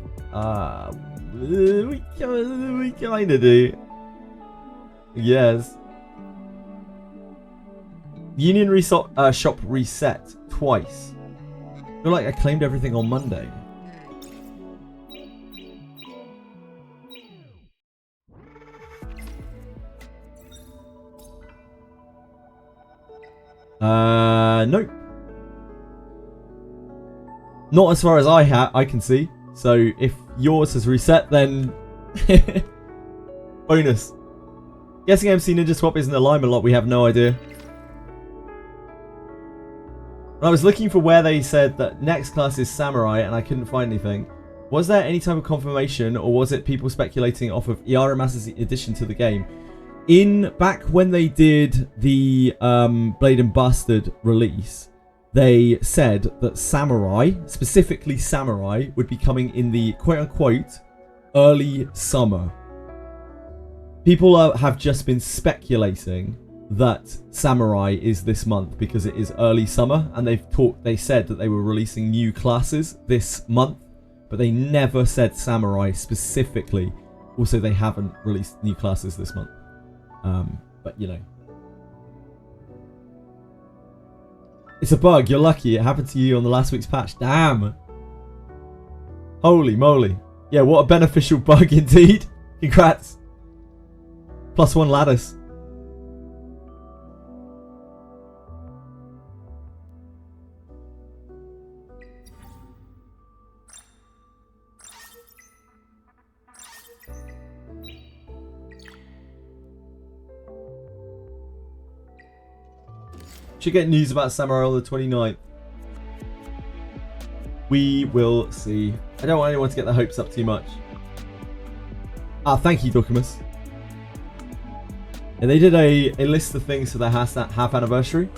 We kind of do. Yes. Union shop reset twice. I feel like I claimed everything on Monday. Nope. Not as far as I can see. So if yours has reset, then bonus. Guessing MC Ninja Swap is an alignment lot. We have no idea. I was looking for where they said that next class is Samurai, and I couldn't find anything. Was there any type of confirmation, or was it people speculating off of Iara Master's addition to the game? Back when they did the Blade and Bastard release, they said that Samurai, specifically Samurai, would be coming in the quote-unquote early summer. People have just been speculating that Samurai is this month because it is early summer, and they said that they were releasing new classes this month, but they never said Samurai specifically. Also, they haven't released new classes this month. But you know, it's a bug. You're lucky. It happened to you on the last week's patch. Damn. Holy moly. Yeah, what a beneficial bug indeed. Congrats. +1 lattice. Should get news about Samurai on the 29th. We will see. I don't want anyone to get their hopes up too much. Thank you, Documus. And they did a list of things for their half anniversary.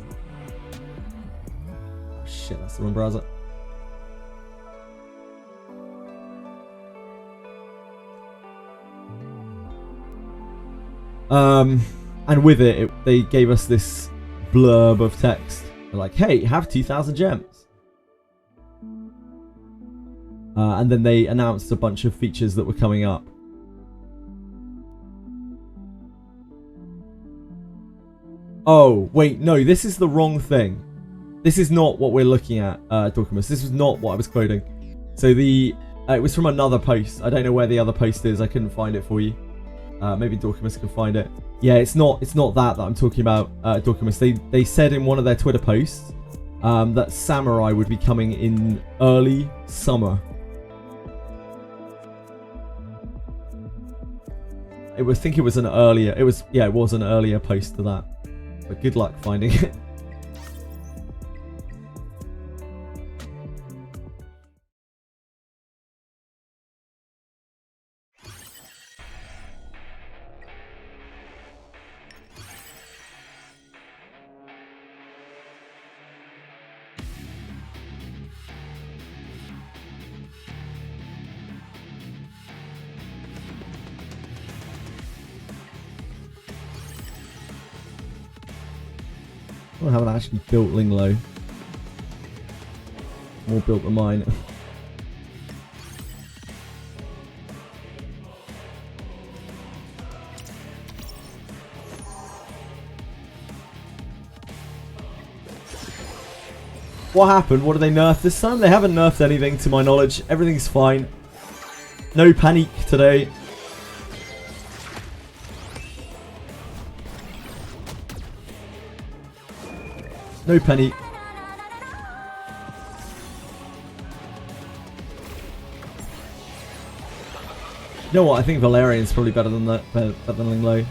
Oh, shit, that's the wrong browser. And with it, they gave us this blurb of text. They're like, hey, have 2,000 gems. And then they announced a bunch of features that were coming up. Oh, wait, no, this is the wrong thing. This is not what we're looking at, Dorcamus. This was not what I was quoting. So it was from another post. I don't know where the other post is. I couldn't find it for you. Maybe Dorcamus can find it. Yeah, it's not that I'm talking about, Dorcamus. They said in one of their Twitter posts that Samurai would be coming in early summer. I think it was an earlier. It was an earlier post to that. But good luck finding it. I haven't actually built Linglo. More built than mine. What happened? What did they nerf this time? They haven't nerfed anything to my knowledge. Everything's fine. No panic today. No penny. You know what? I think Valerian's probably better than that. Better than Linglo.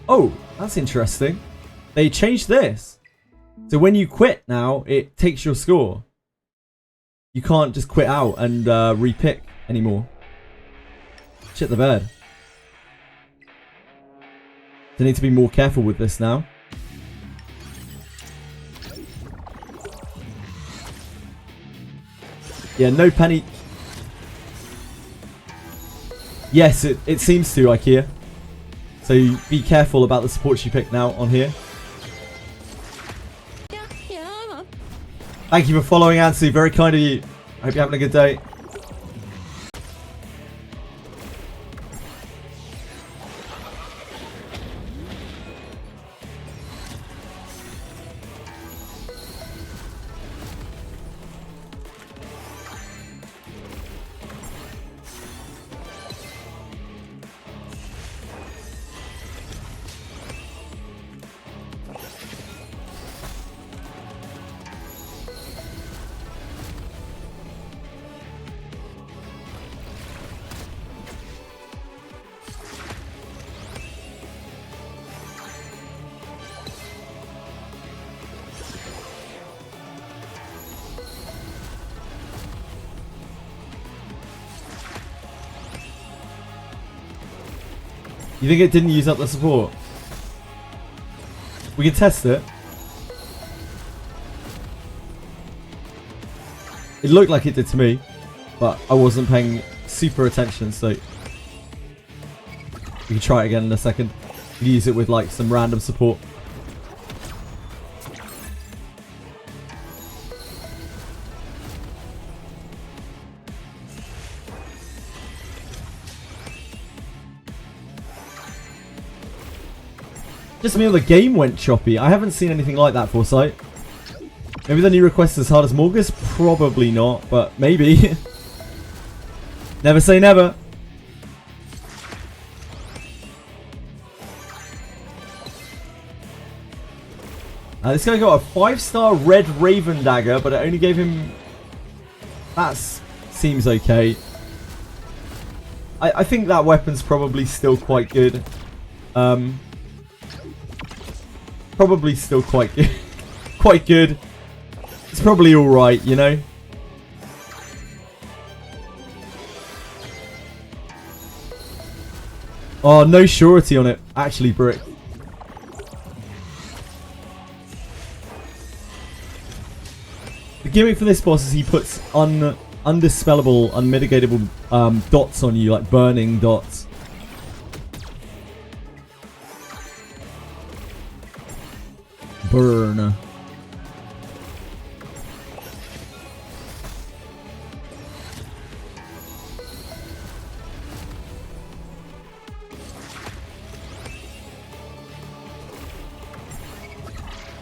Oh, that's interesting. They changed this. So when you quit now, it takes your score. You can't just quit out and repick anymore. Shit the bed. They need to be more careful with this now. Yeah, no panic. Yes, it seems to, IKEA. So be careful about the supports you pick now on here. Thank you for following, Ansi. Very kind of you. I hope you're having a good day. You think it didn't use up the support? We can test it. It looked like it did to me, but I wasn't paying super attention, so we can try it again in a second. Use it with like some random support. Just me, the game went choppy. I haven't seen anything like that, Foresight. Maybe the new request is as hard as Morgus? Probably not, but maybe. Never say never. This guy got a 5-star red Raven dagger, but it only gave him... That seems okay. I think that weapon's probably still quite good. Probably still quite good. Quite good. It's probably alright, you know? Oh, no surety on it. Actually, Brick. The gimmick for this boss is he puts undispellable, unmitigatable dots on you, like burning dots. Burn.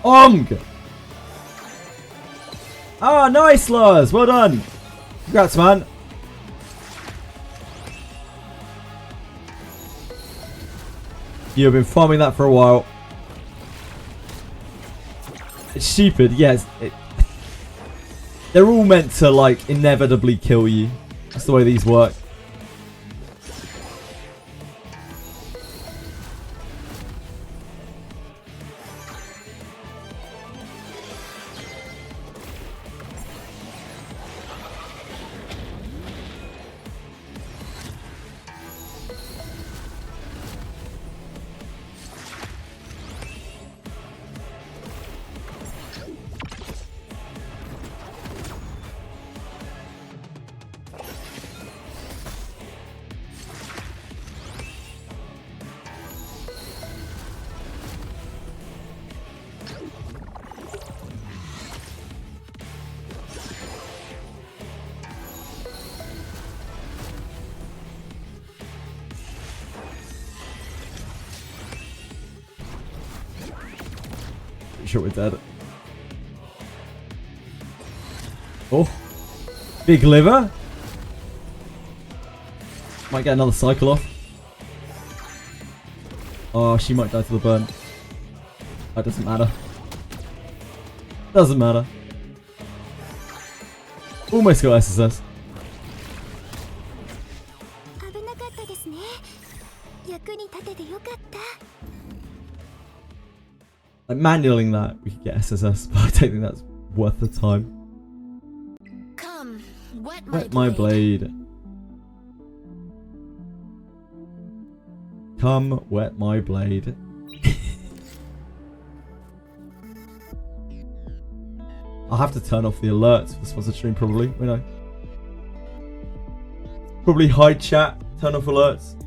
Ong! Ah, nice, Lars. Well done. Congrats, man. You've been farming that for a while. It's stupid, yes. They're all meant to, like, inevitably kill you. That's the way these work. Sure we're dead. Oh, big liver. Might get another cycle off. Oh, she might die to the burn. That doesn't matter. Doesn't matter. Almost got SSS. Like manualing that, we could get SSS, but I don't think that's worth the time. Come, wet my blade. Come, wet my blade. I'll have to turn off the alerts for the sponsored stream, probably, won't I? Probably hide chat, turn off alerts.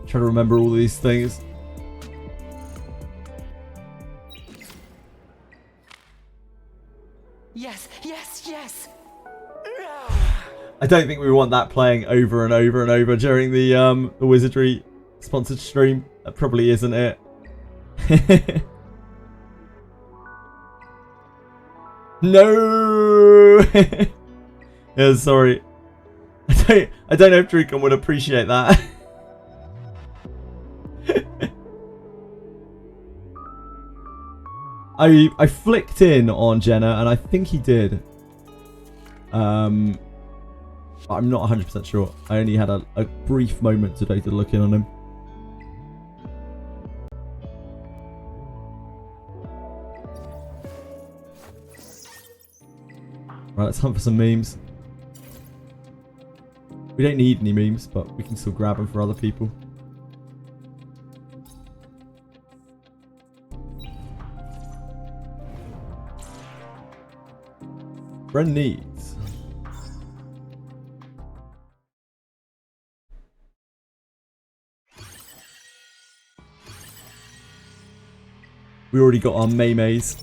Try to remember all these things. Yes, yes, yes. I don't think we want that playing over and over and over during the Wizardry sponsored stream. That probably isn't it. No. Yeah, sorry. I don't know if Drucon would appreciate that. I flicked in on Jenna and I think he did. I'm not 100% sure. I only had a brief moment today to look in on him. Right, let's hunt for some memes. We don't need any memes, but we can still grab them for other people. Bren needs. We already got our Maymays.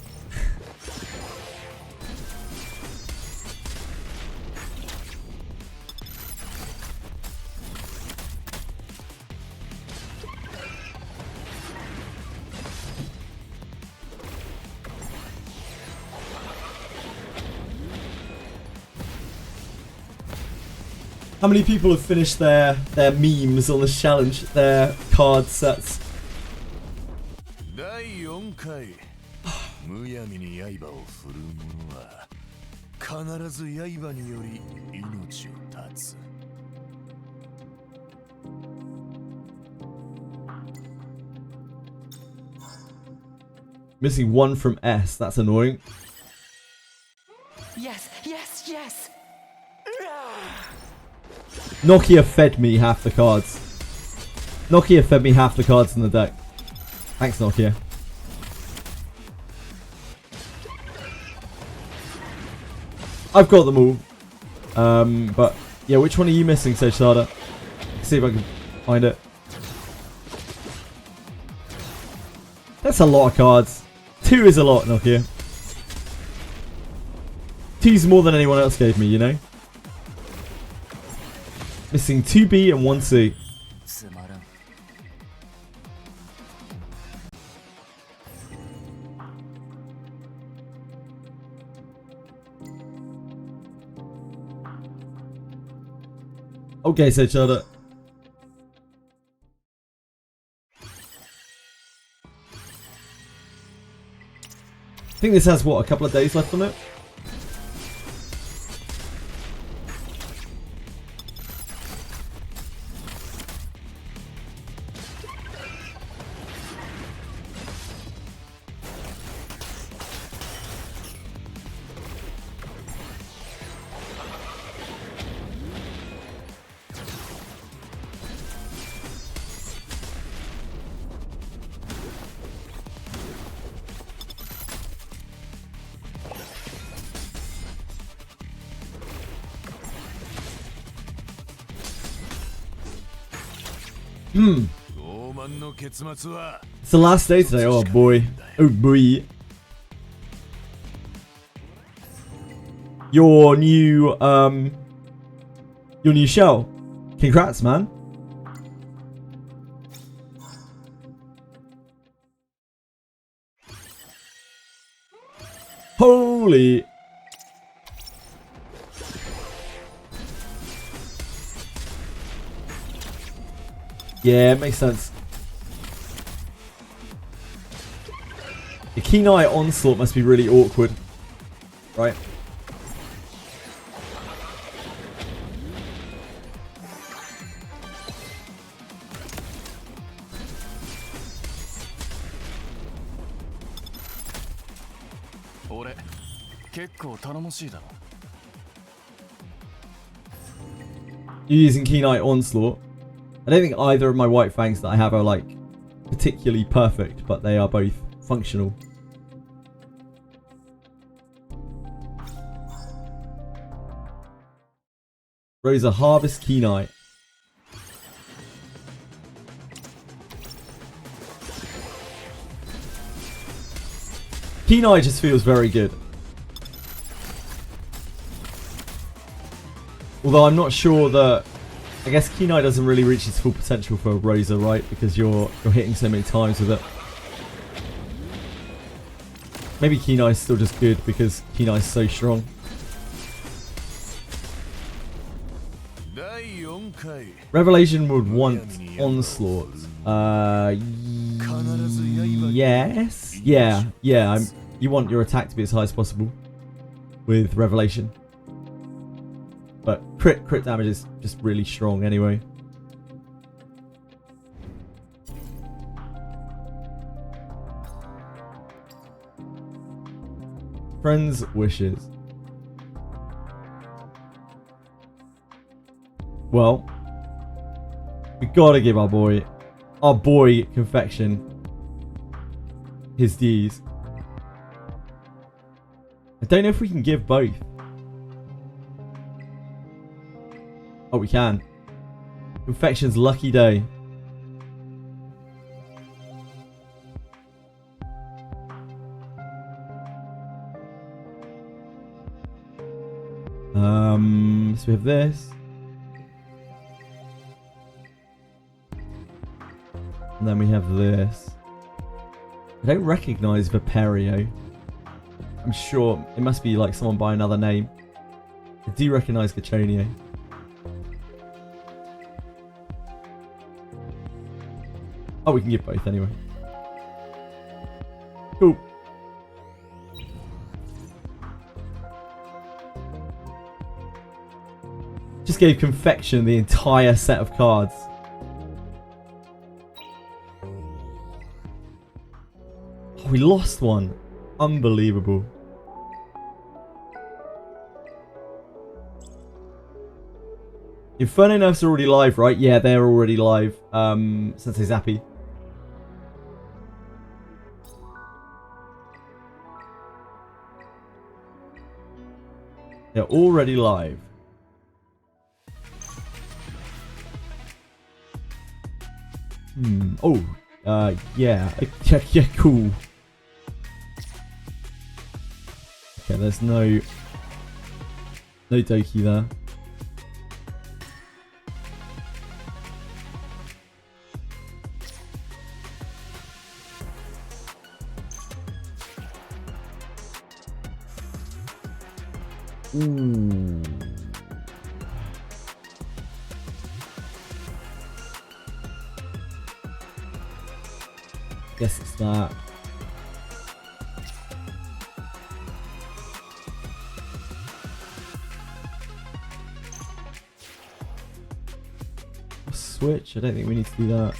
How many people have finished their memes on this challenge, their card sets? Missing one from S, that's annoying. Yes, yes, yes. Nokia fed me half the cards. Nokia fed me half the cards in the deck. Thanks, Nokia. I've got them all. But yeah, which one are you missing, Sage Sada? See if I can find it. That's a lot of cards. 2 is a lot, Nokia. 2's more than anyone else gave me, you know? Missing 2B and 1C. Okay, so Charlotte. I think this has, what, a couple of days left on it? It's the last day today. Oh boy. Oh boy. Your new shell. Congrats, man. Holy. Yeah, it makes sense. The Keen Eye Onslaught must be really awkward, right? You're using Keen Eye Onslaught. I don't think either of my White Fangs that I have are like particularly perfect, but they are both functional. Rosa Harvest Keen Eye. Keen Eye just feels very good. Although I'm not sure that... I guess Kenai doesn't really reach its full potential for a Rosa, right? Because you're hitting so many times with it. Maybe Kenai's still just good because Kenai's so strong. Revelation would want Onslaught. Yes. Yeah. You want your attack to be as high as possible with Revelation. But crit damage is just really strong anyway. Friends' wishes. Well, we gotta give our boy Confection his D's. I don't know if we can give both. Oh, we can. Confection's lucky day. So we have this. And then we have this. I don't recognise Vaperio. I'm sure it must be like someone by another name. I do recognise Gachonio. Oh, we can give both anyway. Cool. Just gave Confection the entire set of cards. Oh, we lost one. Unbelievable. Inferno Nerfs are already live, right? Yeah, they're already live. Sensei Zappy. They're already live. Oh, yeah. Yeah, cool. Okay, there's no Doki there. Ooh. Guess it's that. Switch? I don't think we need to do that.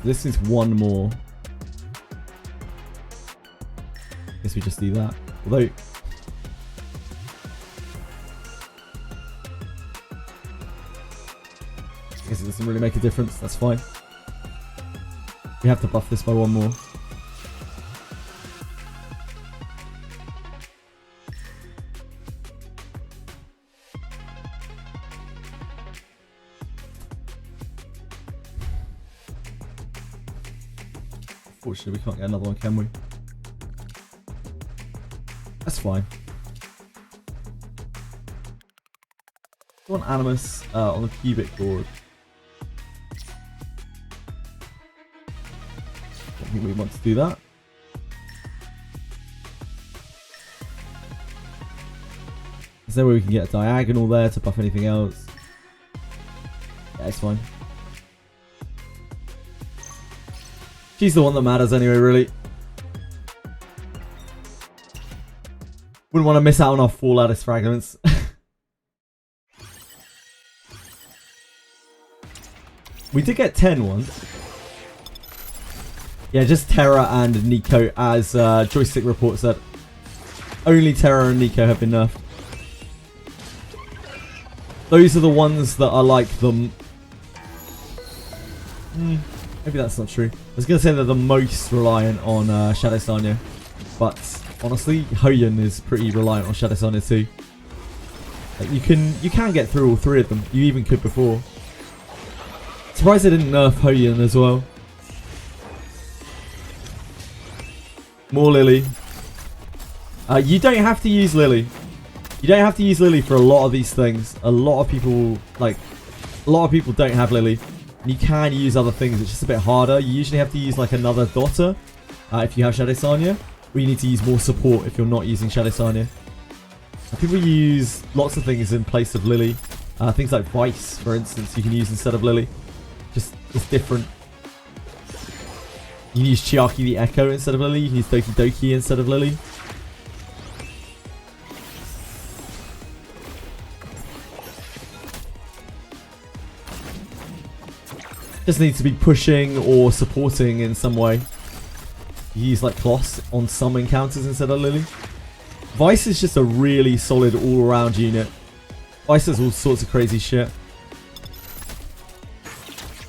This is one more. Guess we just do that. Although I guess it doesn't really make a difference. That's fine. We have to buff this by one more. Unfortunately, we can't get another one, can we? That's fine. I want Animus on the cubic board. I think we want to do that. Is there a way we can get a diagonal there to buff anything else? Yeah, it's fine. She's the one that matters anyway, really. Wouldn't want to miss out on our 4 lattice fragments. We did get 10 once. Yeah, just Terra and Nico, as Joystick Report said. Only Terra and Nico have been nerfed. Those are the ones that are like them. Maybe that's not true. I was going to say they're the most reliant on Shadow Sanya. But honestly, Hoyun is pretty reliant on Shadow Sanya too. Like, you can get through all three of them. You even could before. Surprised they didn't nerf Hoyun as well. More Lily. You don't have to use Lily. You don't have to use Lily for a lot of these things. A lot of people don't have Lily. And you can use other things. It's just a bit harder. You usually have to use like another daughter if you have Shadow Sanya. Or you need to use more support if you're not using Shadow Sanya. People use lots of things in place of Lily. Things like Vice, for instance, you can use instead of Lily. Just, it's different. You can use Chiaki the Echo instead of Lily. You can use Doki Doki instead of Lily. Just needs to be pushing or supporting in some way. You use like Kloss on some encounters instead of Lily. Vice is just a really solid all-around unit. Vice does all sorts of crazy shit.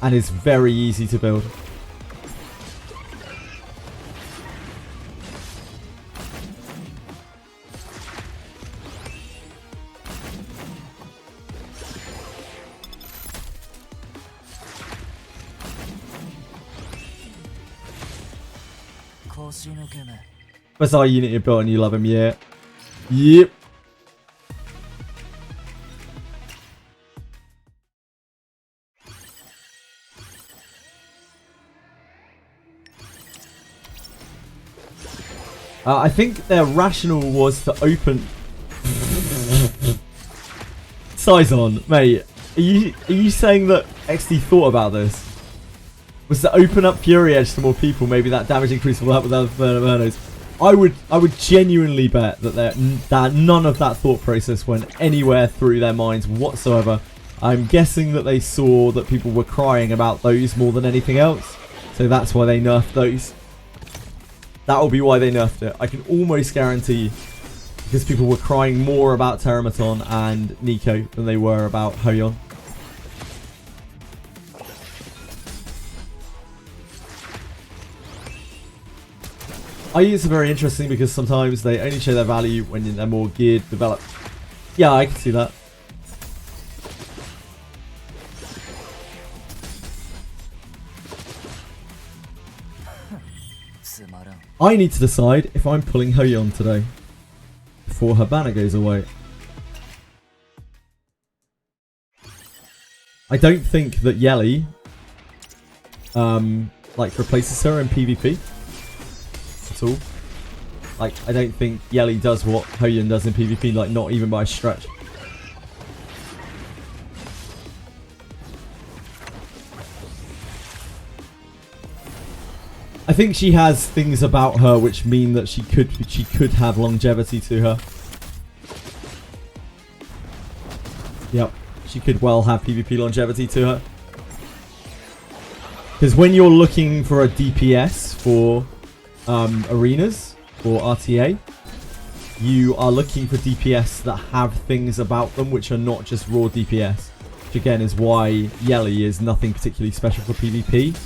And is very easy to build. That's our unit you built and you love him, yeah. Yep. I think their rationale was to open... Saizon, mate, are you saying that XD thought about this? Was to open up Fury Edge to more people, maybe that damage increase will help with other Infernos. I would genuinely bet that none of that thought process went anywhere through their minds whatsoever. I'm guessing that they saw that people were crying about those more than anything else, so that's why they nerfed those. That will be why they nerfed it. I can almost guarantee, because people were crying more about Teramaton and Nico than they were about Hoyon. I think it's very interesting because sometimes they only show their value when they're more geared, developed. Yeah, I can see that. I need to decide if I'm pulling Hoyon today before her banner goes away. I don't think that Yelly like replaces her in PvP at all. Like, I don't think Yelly does what Hoyon does in PvP, like not even by a stretch. I think she has things about her which mean that she could have longevity to her. Yep, she could well have PvP longevity to her. Because when you're looking for a DPS for arenas, for RTA, you are looking for DPS that have things about them which are not just raw DPS. Which again is why Yelly is nothing particularly special for PvP.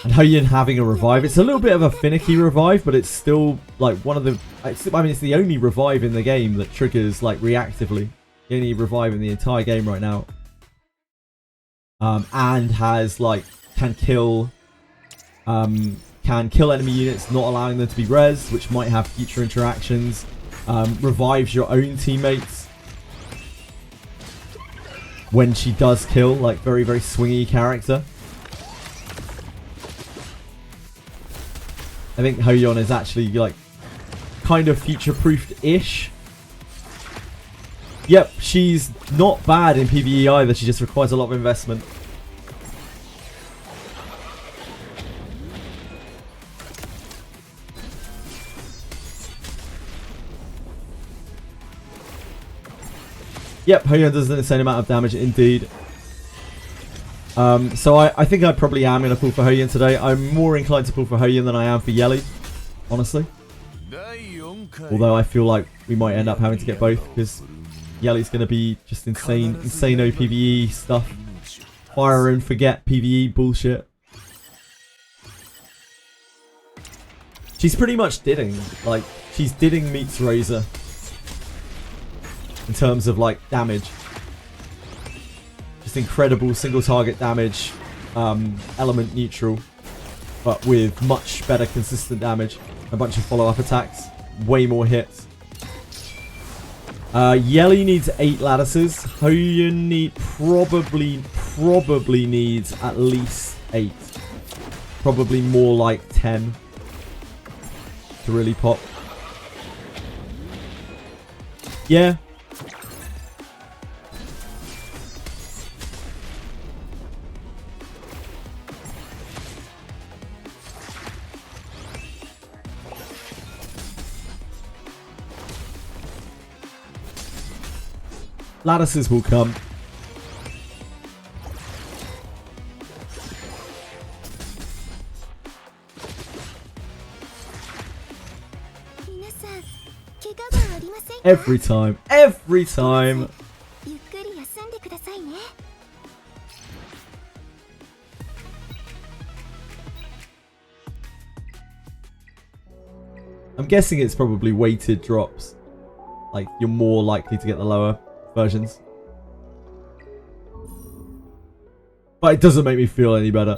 And Hoyon having a revive, it's a little bit of a finicky revive, but it's still like one of the, I mean, it's the only revive in the game that triggers like reactively. The only revive in the entire game right now. And has like, can kill enemy units, not allowing them to be res, which might have future interactions. Revives your own teammates when she does kill, like very, very swingy character. I think Hoyon is actually like kind of future-proofed-ish. Yep, she's not bad in PvE either, she just requires a lot of investment. Yep, Hoyon does an insane amount of damage indeed. So I think I probably am going to pull for Hoyin today. I'm more inclined to pull for Hoyin than I am for Yelly, honestly. Although I feel like we might end up having to get both because Yelly's going to be just insane PvE stuff. Fire and forget PvE bullshit. She's pretty much didding. Like, she's didding meets Rosa. In terms of, like, damage. Just incredible single target damage. Element neutral. But with much better consistent damage. A bunch of follow-up attacks. Way more hits. Yelly needs 8 lattices. Hoyin probably needs at least 8. Probably more like 10. To really pop. Yeah. Lattices will come. Every time. Every time. I'm guessing it's probably weighted drops. Like, you're more likely to get the lower versions. But it doesn't make me feel any better.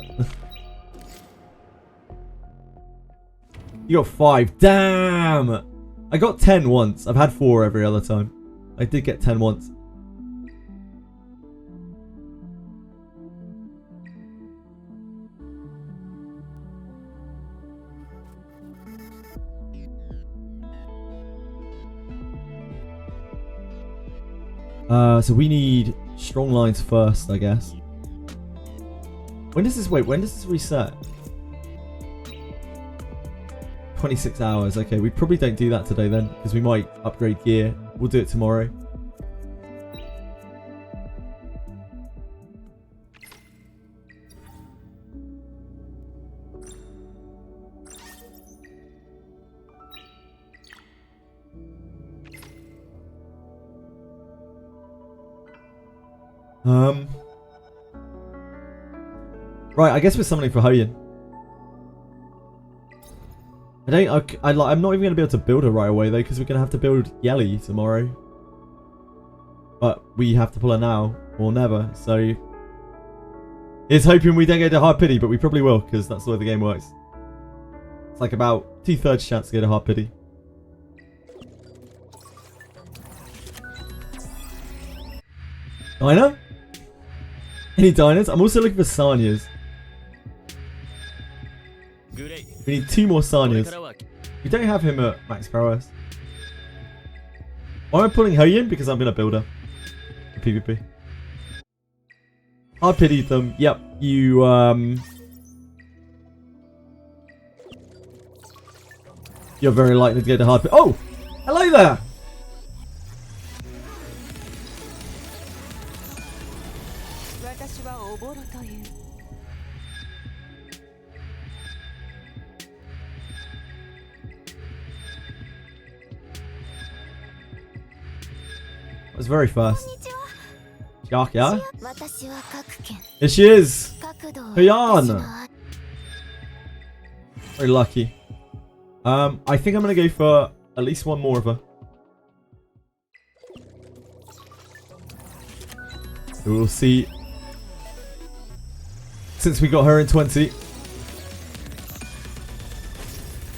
You got 5. Damn! I got 10 once. I've had 4 every other time. I did get 10 once. So we need strong lines first, I guess. When does this reset? 26 hours. Okay, we probably don't do that today then, because we might upgrade gear. We'll do it tomorrow. Right, I guess we're summoning for Hoyin. I'm not even going to be able to build her right away though, because we're going to have to build Yelly tomorrow. But we have to pull her now or never, so it's hoping we don't go to hard pity, but we probably will, because that's the way the game works. It's like about 2/3 chance to go to hard pity. Diner? Any diners? I'm also looking for Sanyas. We need 2 more Sanyas. We don't have him at max prowess. Why am I pulling Hoyin? Because I'm going to build her. For PvP. Hard pitied them. Yep. You're very likely to go to hard pity. Oh! Hello there! That was very fast. Yeah? Here she is! Hoyin! Very lucky. I think I'm going to go for at least 1 more of her. We'll see. Since we got her in 20.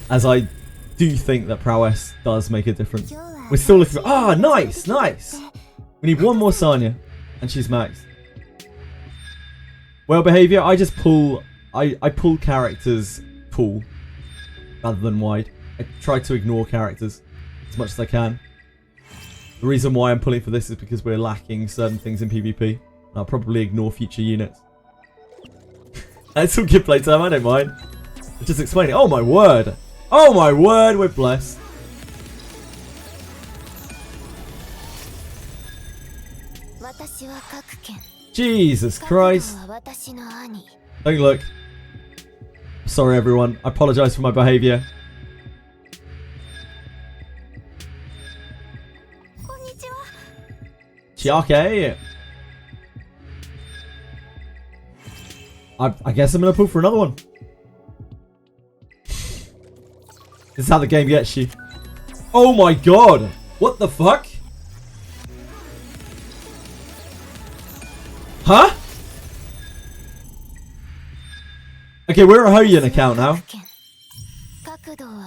As I do think that prowess does make a difference. We're still looking for... Ah, nice! Nice! We need 1 more Sanya. And she's maxed. Well behavior, I just pull... I pull characters full. Rather than wide. I try to ignore characters as much as I can. The reason why I'm pulling for this is because we're lacking certain things in PvP. And I'll probably ignore future units. It's all good playtime, I don't mind. I'm just explaining. Oh my word! Oh my word, we're blessed. Jesus Christ. Don't look. Sorry, everyone. I apologize for my behavior. Chiake. I guess I'm going to pull for another one. This is how the game gets you. Oh my god. What the fuck? Huh? Okay, we're a Hoyin account now.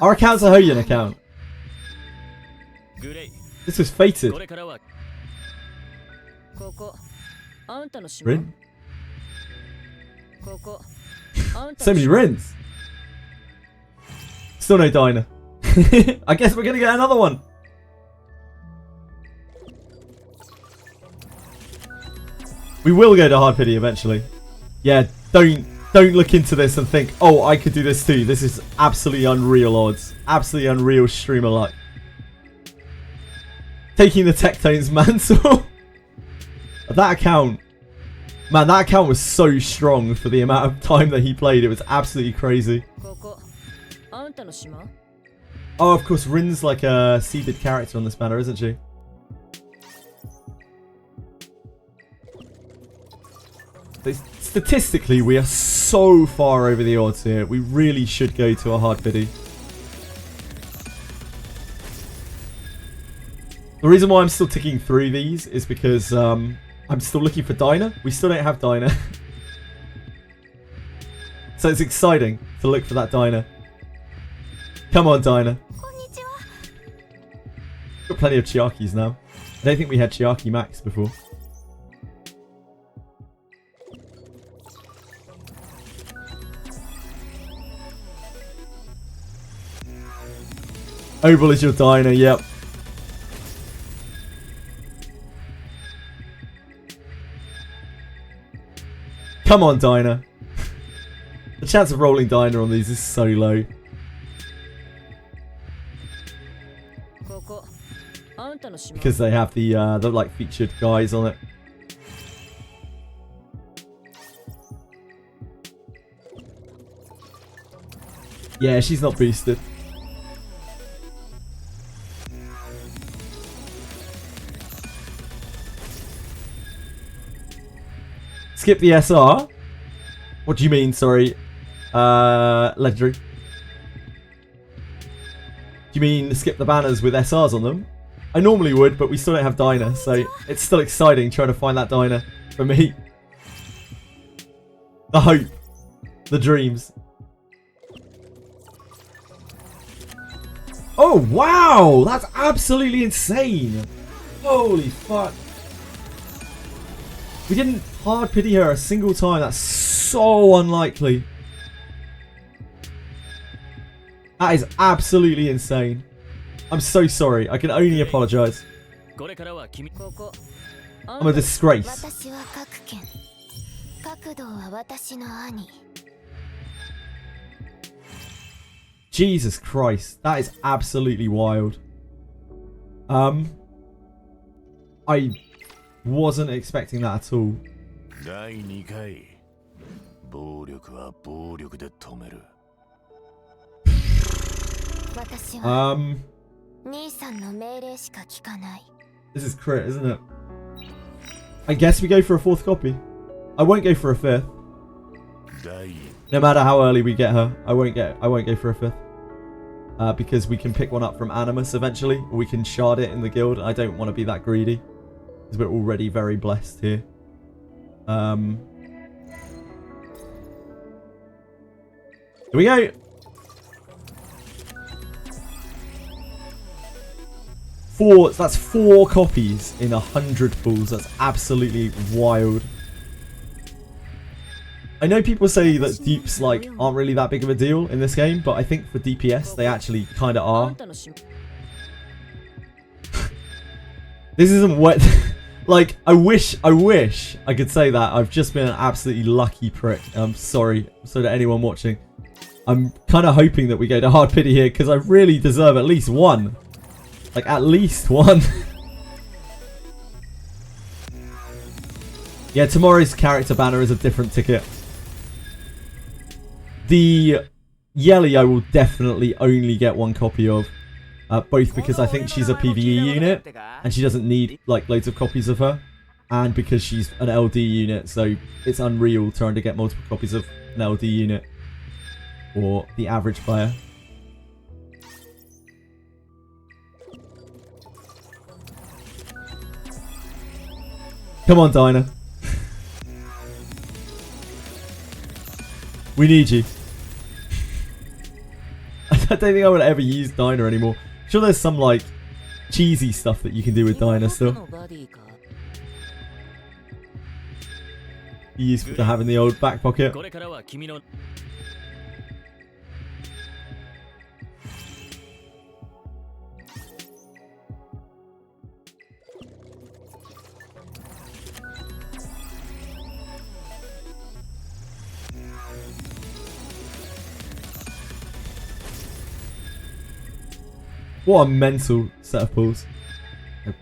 Our account's a Hoyin account. This was fated. Rin? So many Rins. Still no diner. I guess we're gonna get another one. We will go to hard pity eventually. Yeah, don't look into this and think, oh, I could do this too. This is absolutely unreal odds. Absolutely unreal streamer luck. Taking the Tectone's mantle. That account. Man, that account was so strong for the amount of time that he played. It was absolutely crazy. Oh, of course, Rin's like a seeded character on this banner, isn't she? Statistically, we are so far over the odds here. We really should go to a hard pity. The reason why I'm still ticking through these is because I'm still looking for Diner. We still don't have Diner. So it's exciting to look for that Diner. Come on, Diner. Got plenty of Chiakis now. I don't think we had Chiaki Max before. Oval is your Diner, yep. Come on, Diner. The chance of rolling Diner on these is so low. Because they have the like featured guys on it. Yeah, she's not boosted. Skip the SR? What do you mean, sorry? Legendary. Do you mean skip the banners with SRs on them? I normally would, but we still don't have Diner, so it's still exciting trying to find that Diner for me. The hope. The dreams. Oh, wow! That's absolutely insane! Holy fuck. We didn't hard pity her a single time. That's so unlikely. That is absolutely insane. I'm so sorry. I can only apologize. I'm a disgrace. Jesus Christ. That is absolutely wild. I wasn't expecting that at all. This is crit, isn't it? I guess we go for a fourth copy. I won't go for a fifth. No matter how early we get her, I won't go for a fifth. Because we can pick one up from Animus eventually, or we can shard it in the guild. I don't want to be that greedy, because we're already very blessed here. Here we go. That's 4 copies in 100 pulls. That's absolutely wild. I know people say that dupes like aren't really that big of a deal in this game, but I think for DPS they actually kind of are. This isn't what like I wish I could say that. I've just been an absolutely lucky prick. I'm sorry to anyone watching. I'm kind of hoping that we go to hard pity here because I really deserve at least one. Like at least one. Yeah, tomorrow's character banner is a different ticket. The Yelly I will definitely only get one copy of. Both because I think she's a PvE unit and she doesn't need like loads of copies of her, and because she's an LD unit, so it's unreal trying to get multiple copies of an LD unit or the average player. Come on, Dinah. We need you. I don't think I would ever use Dinah anymore. Sure, there's some like cheesy stuff that you can do with Dinah still. Be useful to have in the old back pocket. What a mental set of pulls. I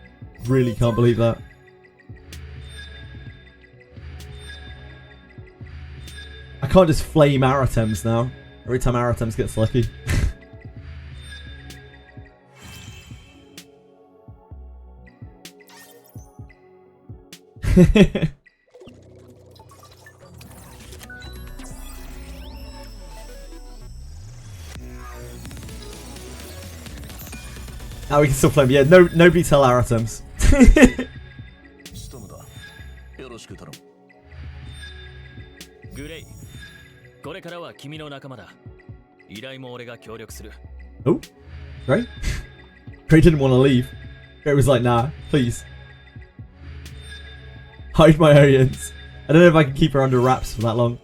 really can't believe that. I can't just flame Aratems now. Every time Aratems gets lucky. Now we can still flame. Yeah, nobody tell Aratems. Oh, great. Gray didn't want to leave. Gray was like, nah, please. Hide my audience. I don't know if I can keep her under wraps for that long.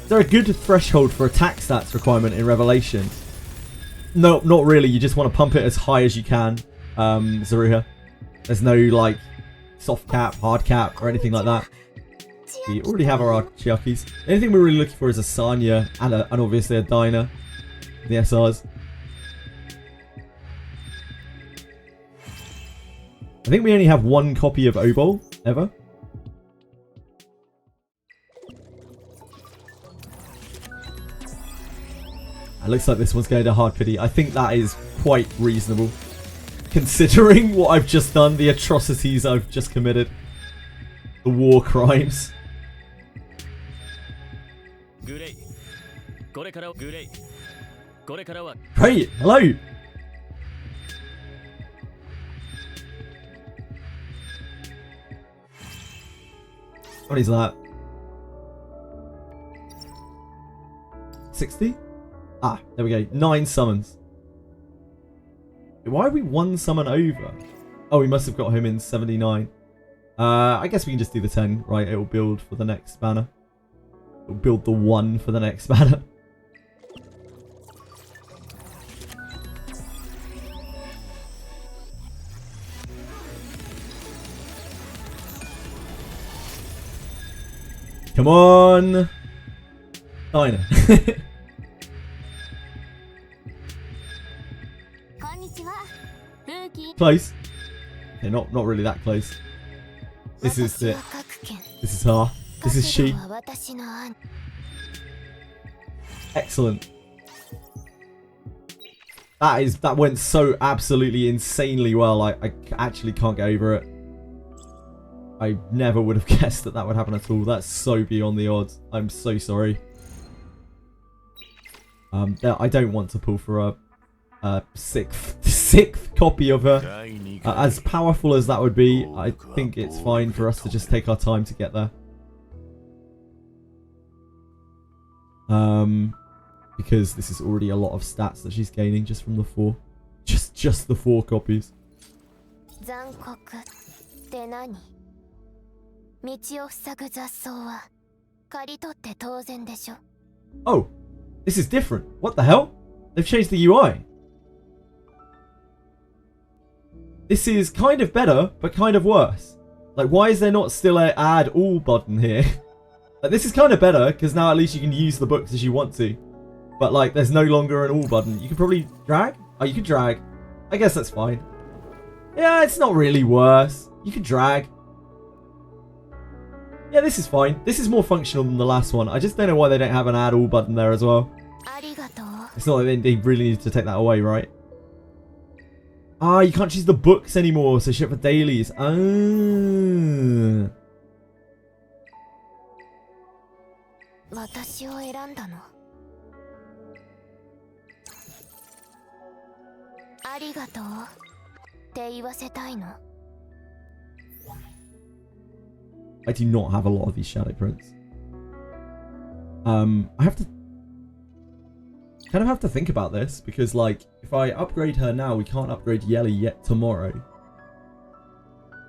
Is there a good threshold for attack stats requirement in Revelation? No, not really. You just want to pump it as high as you can, Zeruha. There's no, like, soft cap, hard cap, or anything like that. We already have our Archiakis. The only thing we're really looking for is a Sanya and obviously a Dinah. The SRs. I think we only have one copy of Obol, ever. It looks like this one's going to hard pity. I think that is quite reasonable. Considering what I've just done, the atrocities I've just committed. The war crimes. Great, hello! What is that? 60? Ah, there we go. 9 summons. Why are we 1 summon over? Oh, we must have got him in 79. I guess we can just do the 10, right? It will build for the next banner. It will build the 1 for the next banner. Come on! Dinah. Close. Okay, not really that close. This is it. This is her. This is she. Excellent. That went so absolutely insanely well. I actually can't get over it. I never would have guessed that would happen at all. That's so beyond the odds. I'm so sorry. I don't want to pull for a sixth copy of her. As powerful as that would be, I think it's fine for us to just take our time to get there. Because this is already a lot of stats that she's gaining just from the 4. Just the 4 copies. Oh, this is different. What the hell? They've changed the UI. This is kind of better, but kind of worse. Like, why is there not still an add all button here? Like, this is kind of better, because now at least you can use the books as you want to. But like, there's no longer an all button. You could probably drag? Oh, you could drag. I guess that's fine. Yeah, it's not really worse. You could drag. Yeah, this is fine. This is more functional than the last one. I just don't know why they don't have an add all button there as well. It's not like they really need to take that away, right? Ah, you can't choose the books anymore, so shit for dailies. Ah. 私を選んだの。ありがとうって言わせたいの。I do not have a lot of these shadow prints. I have to kind of have to think about this because, like, if I upgrade her now, we can't upgrade Yelly yet tomorrow.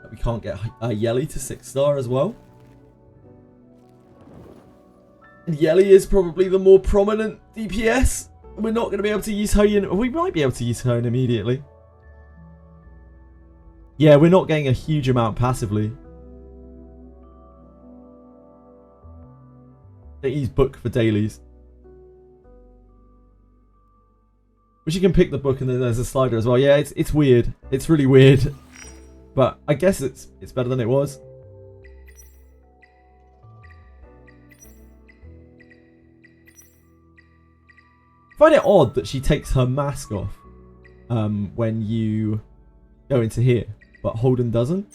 We can't get Yelly to 6-star as well. And Yelly is probably the more prominent DPS. We're not going to be able to use Hoyin. We might be able to use Hoyin immediately. Yeah, we're not getting a huge amount passively. Don't use book for dailies. Which you can pick the book and then there's a slider as well. Yeah, it's weird. It's really weird. But I guess it's better than it was. I find it odd that she takes her mask off when you go into here, but Holden doesn't.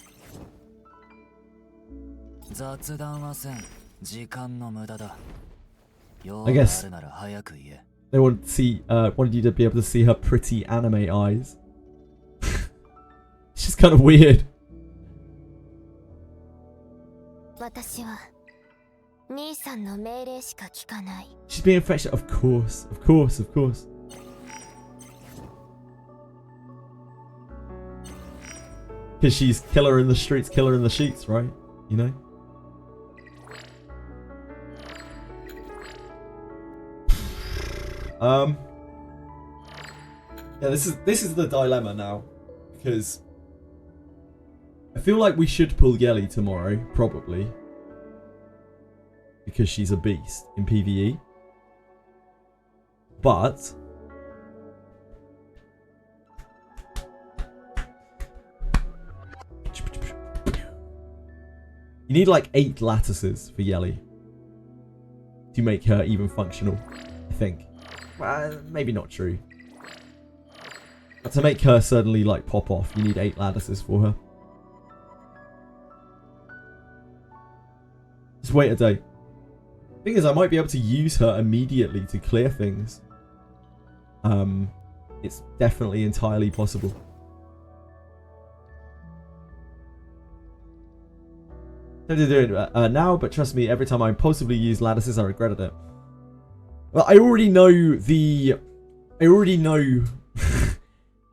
I guess they want to see, wanted you to be able to see her pretty anime eyes. It's just kind of weird. She's being affectionate, of course, of course, of course. Because she's killer in the streets, killer in the sheets, right? You know? Yeah, this is the dilemma now, because I feel like we should pull Yelly tomorrow, probably, because she's a beast in PvE. But you need like 8 lattices for Yelly to make her even functional, I think. Well, maybe not true. But to make her suddenly like pop off, you need 8 lattices for her. Just wait a day. Thing is, I might be able to use her immediately to clear things. It's definitely entirely possible. I don't do it now, but trust me, every time I impulsively use lattices, I regretted it. Well, I already know the... I already know...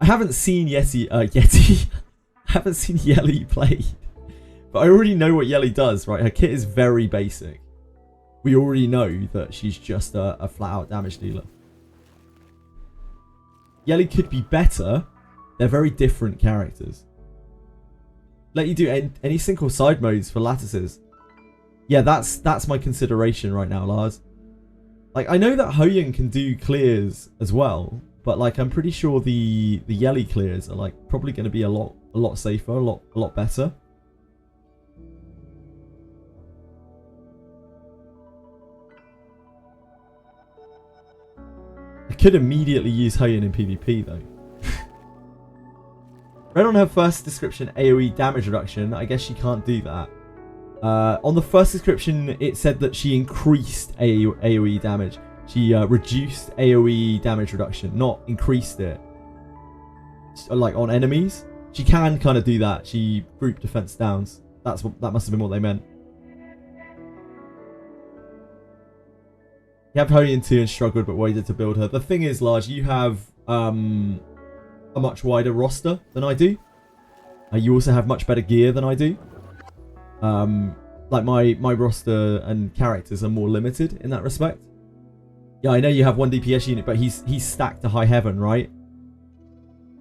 I haven't seen Yeti... I haven't seen Yelly played. But I already know what Yelly does, right? Her kit is very basic. We already know that she's just a flat-out damage dealer. Yelly could be better. They're very different characters. Let you do any single side modes for lattices. Yeah, that's my consideration right now, Lars. Like, I know that Hoyin can do clears as well, but like, I'm pretty sure the Yelly clears are like probably going to be a lot safer, a lot better. I could immediately use Hoyin in PvP though. Read on her first description AoE damage reduction. I guess she can't do that. On the first description, it said that she increased AoE damage. She reduced AoE damage reduction, not increased it. Like on enemies, she can kind of do that. She group defense downs. That must have been what they meant. You have Hoyin 2 and struggled, but waited to build her. The thing is, Lars, you have a much wider roster than I do. You also have much better gear than I do. Like my roster and characters are more limited in that respect. Yeah, I know you have 1 DPS unit, but he's stacked to high heaven, right?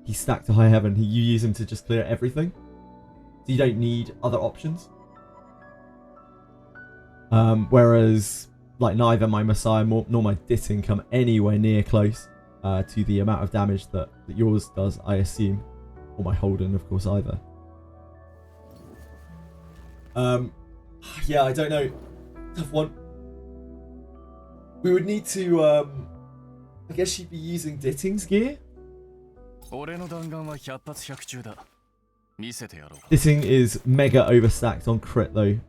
He's stacked to high heaven. You use him to just clear everything, so you don't need other options. Whereas like neither my Messiah nor my Ditting come anywhere near close to the amount of damage that yours does, I assume. Or my Holden, of course, either. Yeah, I don't know. Tough one. We would need to, I guess she'd be using Ditting's gear? Ditting is mega overstacked on crit, though.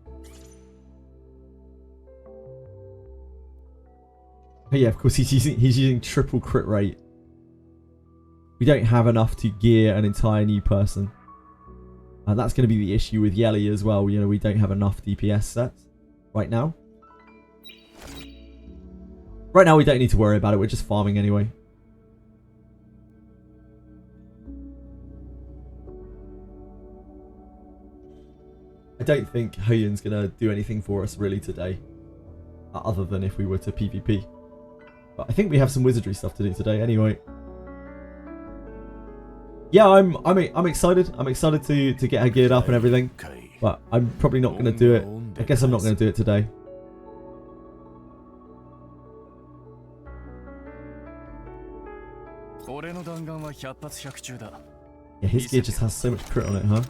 Oh yeah, of course he's using triple crit rate. We don't have enough to gear an entire new person. And that's going to be the issue with Yelly as well. You know, we don't have enough DPS sets right now. Right now we don't need to worry about it. We're just farming anyway. I don't think Hoyun's going to do anything for us really today. Other than if we were to PvP. But I think we have some wizardry stuff to do today anyway. Yeah, I'm excited. I'm excited to get her geared up and everything. But I'm probably not going to do it. I guess I'm not going to do it today. Yeah, his gear just has so much crit on it, huh?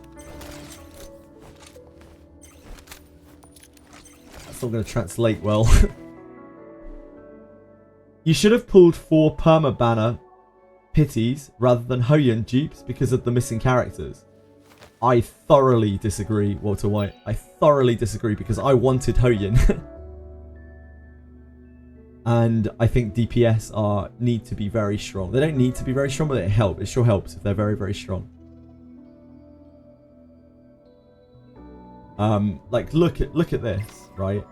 That's not going to translate well. You should have pulled 4 Perma Banner Pities rather than Hoyun dupes because of the missing characters. I thoroughly disagree, Walter White. I thoroughly disagree because I wanted Hoyun. And I think DPS need to be very strong. They don't need to be very strong, but it helps. It sure helps if they're very, very strong. Like look at this, right?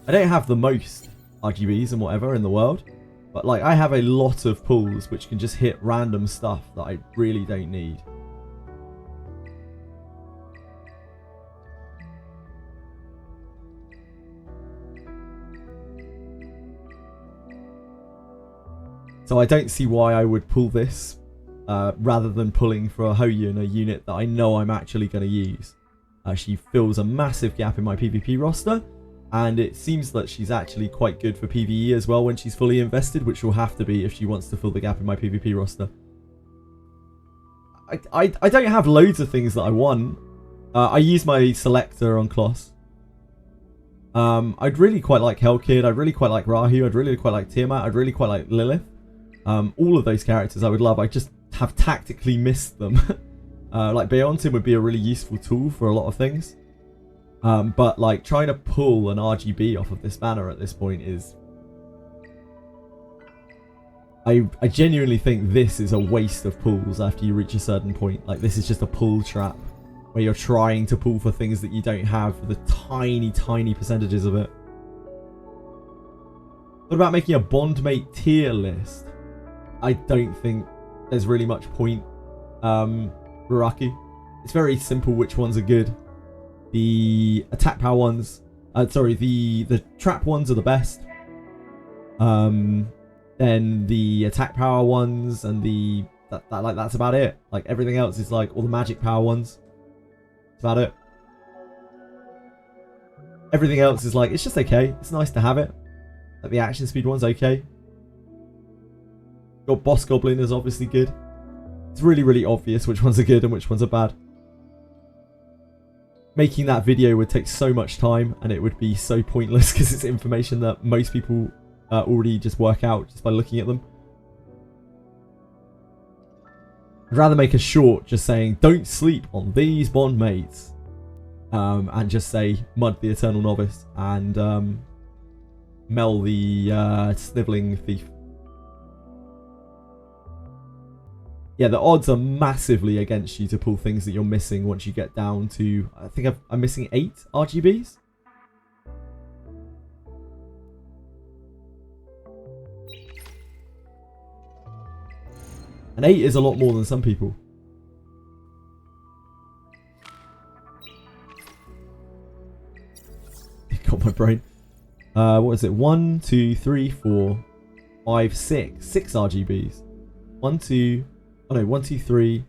I don't have the most RGBs and whatever in the world. But like I have a lot of pulls which can just hit random stuff that I really don't need. So I don't see why I would pull this rather than pulling for a Hoyun, a unit that I know I'm actually going to use. She fills a massive gap in my PvP roster. And it seems that she's actually quite good for PvE as well when she's fully invested, which will have to be if she wants to fill the gap in my PvP roster. I don't have loads of things that I want. I use my selector on Kloss. I'd really quite like Hellkid. I'd really quite like Rahu. I'd really quite like Tiamat. I'd really quite like Lilith. All of those characters I would love. I just have tactically missed them. Like Beontin would be a really useful tool for a lot of things. But like trying to pull an RGB off of this banner at this point is... I genuinely think this is a waste of pulls after you reach a certain point. Like this is just a pull trap where you're trying to pull for things that you don't have for the tiny percentages of it. What about making a bondmate tier list? I don't think there's really much point. Ruraki. It's very simple which ones are good. The attack power ones, the trap ones are the best. Then the attack power ones and that's about it. Like everything else is like all the magic power ones. That's about it. Everything else is like, it's just okay. It's nice to have it. Like the action speed one's okay. Your boss goblin is obviously good. It's really obvious which ones are good and which ones are bad. Making that video would take so much time and it would be so pointless because it's information that most people already just work out just by looking at them. I'd rather make a short just saying don't sleep on these bond mates and just say Mud the Eternal Novice and Mel the Sniveling Thief. Yeah, the odds are massively against you to pull things that you're missing once you get down to... I think I'm missing 8 RGBs. And 8 is a lot more than some people. It got my brain. What is it? 1, 2, 3, 4, 5, 6. 6 RGBs. 1, 2... Oh no, 1, 2, 3,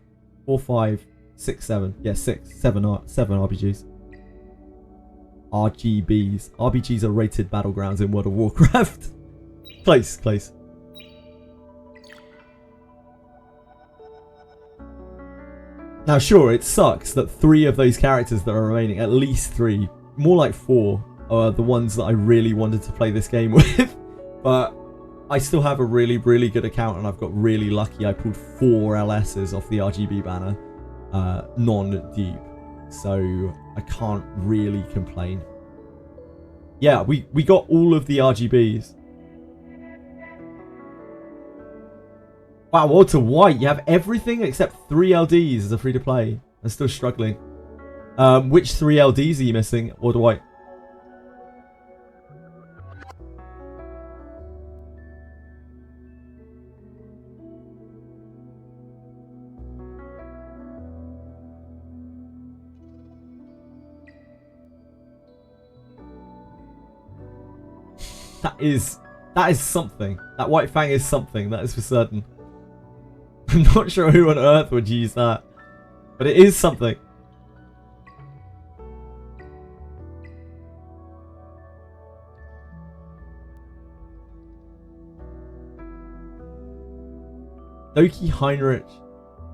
4, 5, 6, 7. Yeah, 7 RPGs. RGBs. RBGs are rated battlegrounds in World of Warcraft. Close, close. Now, sure, it sucks that 3 of those characters that are remaining, at least 3, more like 4, are the ones that I really wanted to play this game with. But I still have a really, really good account, and I've got really lucky. I pulled 4 LSs off the RGB banner, non-deep. So I can't really complain. Yeah, we got all of the RGBs. Wow, Walter White, you have everything except 3 LDs as a free-to-play. I'm still struggling. Which 3 LDs are you missing, Walter White? That is something. That White Fang is something, that is for certain. I'm not sure who on earth would use that, but it is something. Doki Heinrich,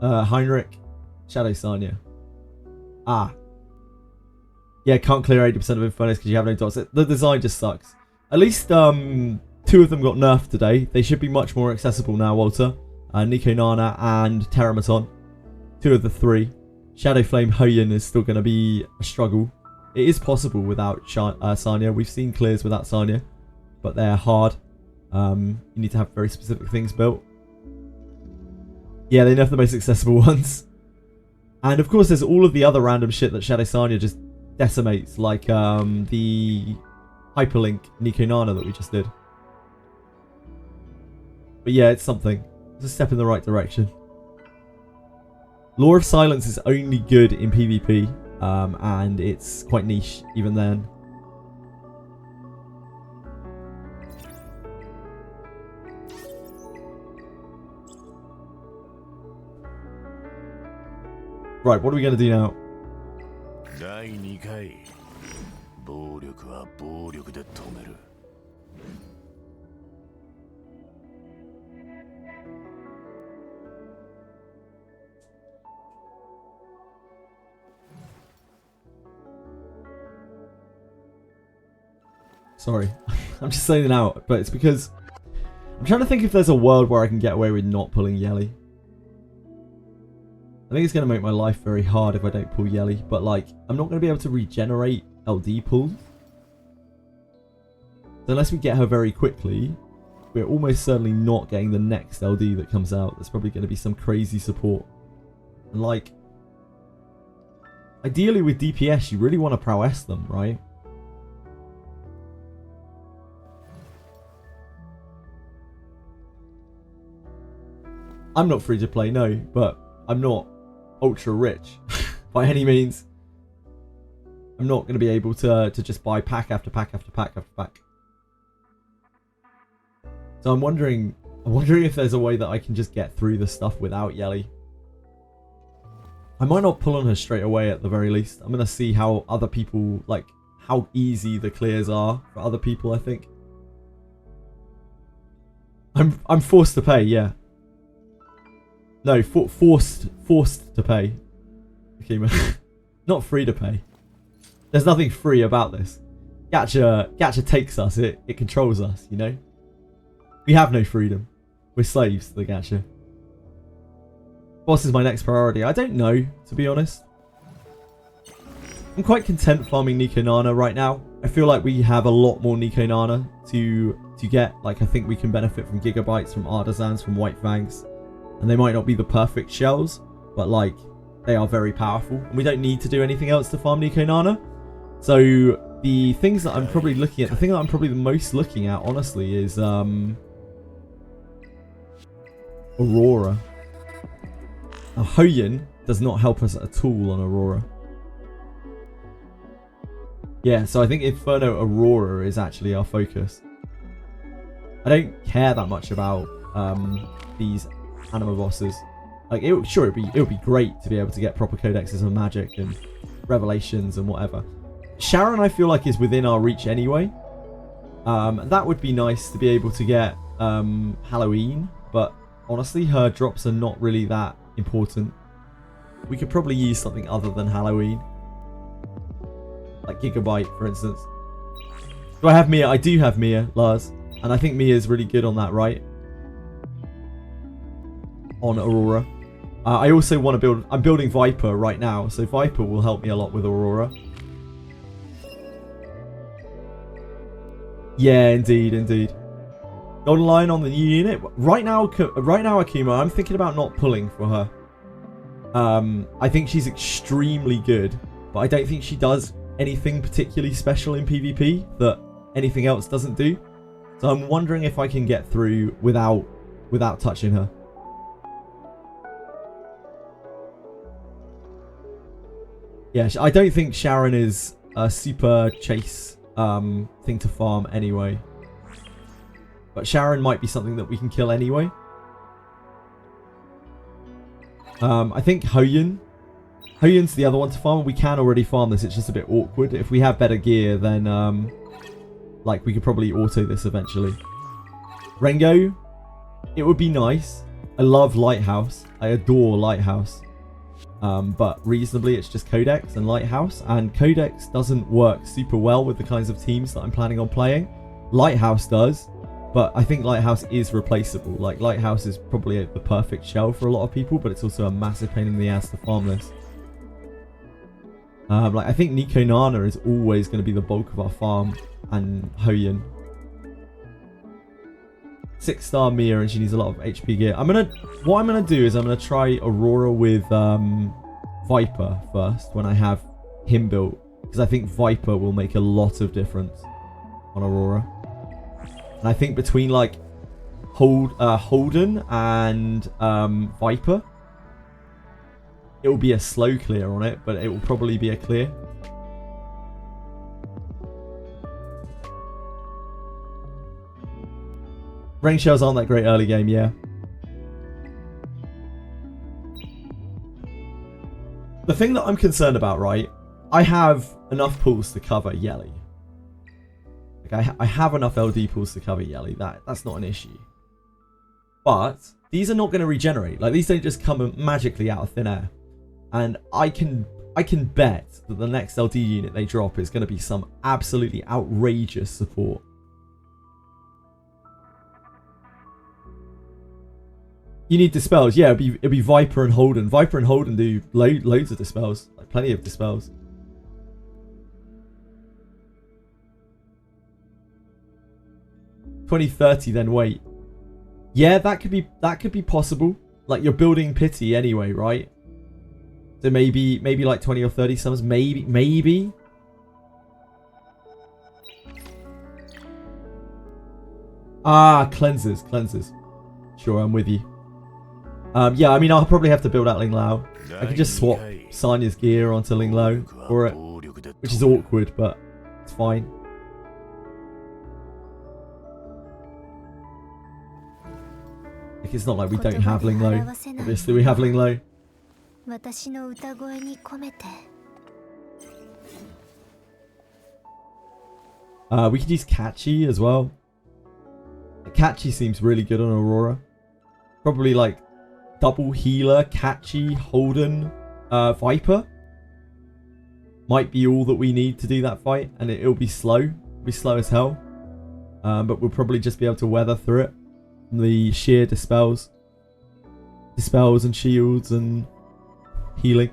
Shadow Sanya. Ah. Yeah, can't clear 80% of Infernos because you have no dots. The design just sucks. At least 2 of them got nerfed today. They should be much more accessible now, Walter. Nico Nana and Teramaton. 2 of the 3. Shadow Flame Hoyin is still going to be a struggle. It is possible without Sanya. We've seen clears without Sanya, but they're hard. You need to have very specific things built. Yeah, they nerfed the most accessible ones. And of course, there's all of the other random shit that Shadow Sanya just decimates, like the Hyperlink Nico Nana that we just did. But yeah, it's something. It's a step in the right direction. Law of Silence is only good in PvP, and it's quite niche even then. Right, what are we going to do now? Sorry, I'm just saying it out, but it's because I'm trying to think if there's a world where I can get away with not pulling Yelly. I think it's going to make my life very hard if I don't pull Yelly, but like, I'm not going to be able to regenerate LD pulls. So unless we get her very quickly, we're almost certainly not getting the next LD that comes out. There's probably going to be some crazy support. And like, ideally with DPS, you really want to prowess them, right? I'm not free to play, no, but I'm not ultra rich by any means. I'm not going to be able to just buy pack after pack after pack after pack. So I'm wondering if there's a way that I can just get through the stuff without Yelly. I might not pull on her straight away at the very least. I'm going to see how other people, like, how easy the clears are for other people, I think. I'm forced to pay, yeah. No, forced to pay. Okay, man. Not free to pay. There's nothing free about this. Gacha takes us. It controls us, you know? We have no freedom. We're slaves to the gacha. Boss is my next priority. I don't know, to be honest. I'm quite content farming Nico Nana right now. I feel like we have a lot more Nico Nana to get. Like, I think we can benefit from gigabytes, from artisans, from white fangs. And they might not be the perfect shells, but like, they are very powerful. And we don't need to do anything else to farm Nico Nana. So the things that I'm probably looking at, the thing that I'm probably the most looking at, honestly, is Aurora. Now, Hoyin does not help us at all on Aurora. Yeah, so I think Inferno Aurora is actually our focus. I don't care that much about these anima bosses. Like, it would be great to be able to get proper codexes and magic and revelations and whatever, Sharon, I feel like, is within our reach anyway. That would be nice to be able to get Halloween, but honestly, her drops are not really that important. We could probably use something other than Halloween. Like Gigabyte, for instance. Do I have Mia? I do have Mia, Lars. And I think Mia is really good on that, right? On Aurora. I also want to build... I'm building Viper right now, so Viper will help me a lot with Aurora. Yeah, indeed, indeed. Golden Lion on the new unit. Right now, Akuma, I'm thinking about not pulling for her. I think she's extremely good, but I don't think she does anything particularly special in PvP that anything else doesn't do. So I'm wondering if I can get through without touching her. Yeah, I don't think Sharon is a super chase thing to farm anyway. But Sharon might be something that we can kill anyway. I think Hoyun. Hoyun's the other one to farm. We can already farm this. It's just a bit awkward. If we have better gear, then like we could probably auto this eventually. Rengo. It would be nice. I love Lighthouse. I adore Lighthouse. But reasonably, it's just Codex and Lighthouse. And Codex doesn't work super well with the kinds of teams that I'm planning on playing. Lighthouse does. But I think Lighthouse is replaceable. Like, Lighthouse is probably the perfect shell for a lot of people, but it's also a massive pain in the ass to farm this. Like, I think Nico Nana is always going to be the bulk of our farm, and Hoyun. 6-star Mia, and she needs a lot of HP gear. What I'm gonna do is I'm gonna try Aurora with Viper first when I have him built, because I think Viper will make a lot of difference on Aurora. And I think between like Holden and Viper, it will be a slow clear on it, but it will probably be a clear. Rain shells aren't that great early game, yeah. The thing that I'm concerned about, right? I have enough pools to cover Yelly. Like I have enough LD pools to cover Yelly. That's not an issue. But these are not going to regenerate. Like, these don't just come magically out of thin air. And I can bet that the next LD unit they drop is going to be some absolutely outrageous support. You need dispels. Yeah, it'd be Viper and Holden. Viper and Holden do loads of dispels. Like, plenty of dispels. $20.30 then wait. Yeah, that could be possible. Like, you're building pity anyway, right? So maybe like 20 or 30 summons. Maybe. Ah, cleanses. Sure, I'm with you. Yeah, I mean, I'll probably have to build out Ling Lao. I could just swap Sanya's gear onto Ling Lao for it, which is awkward, but it's fine. Like, it's not like we don't have Ling Lao. Obviously, we have Ling Lao. We could use Catchy as well. Catchy seems really good on Aurora. Probably like double healer, Catchy, Holden, Viper. Might be all that we need to do that fight, and it'll be slow. It'll be slow as hell. But we'll probably just be able to weather through it. From the sheer dispels. Dispels and shields and healing.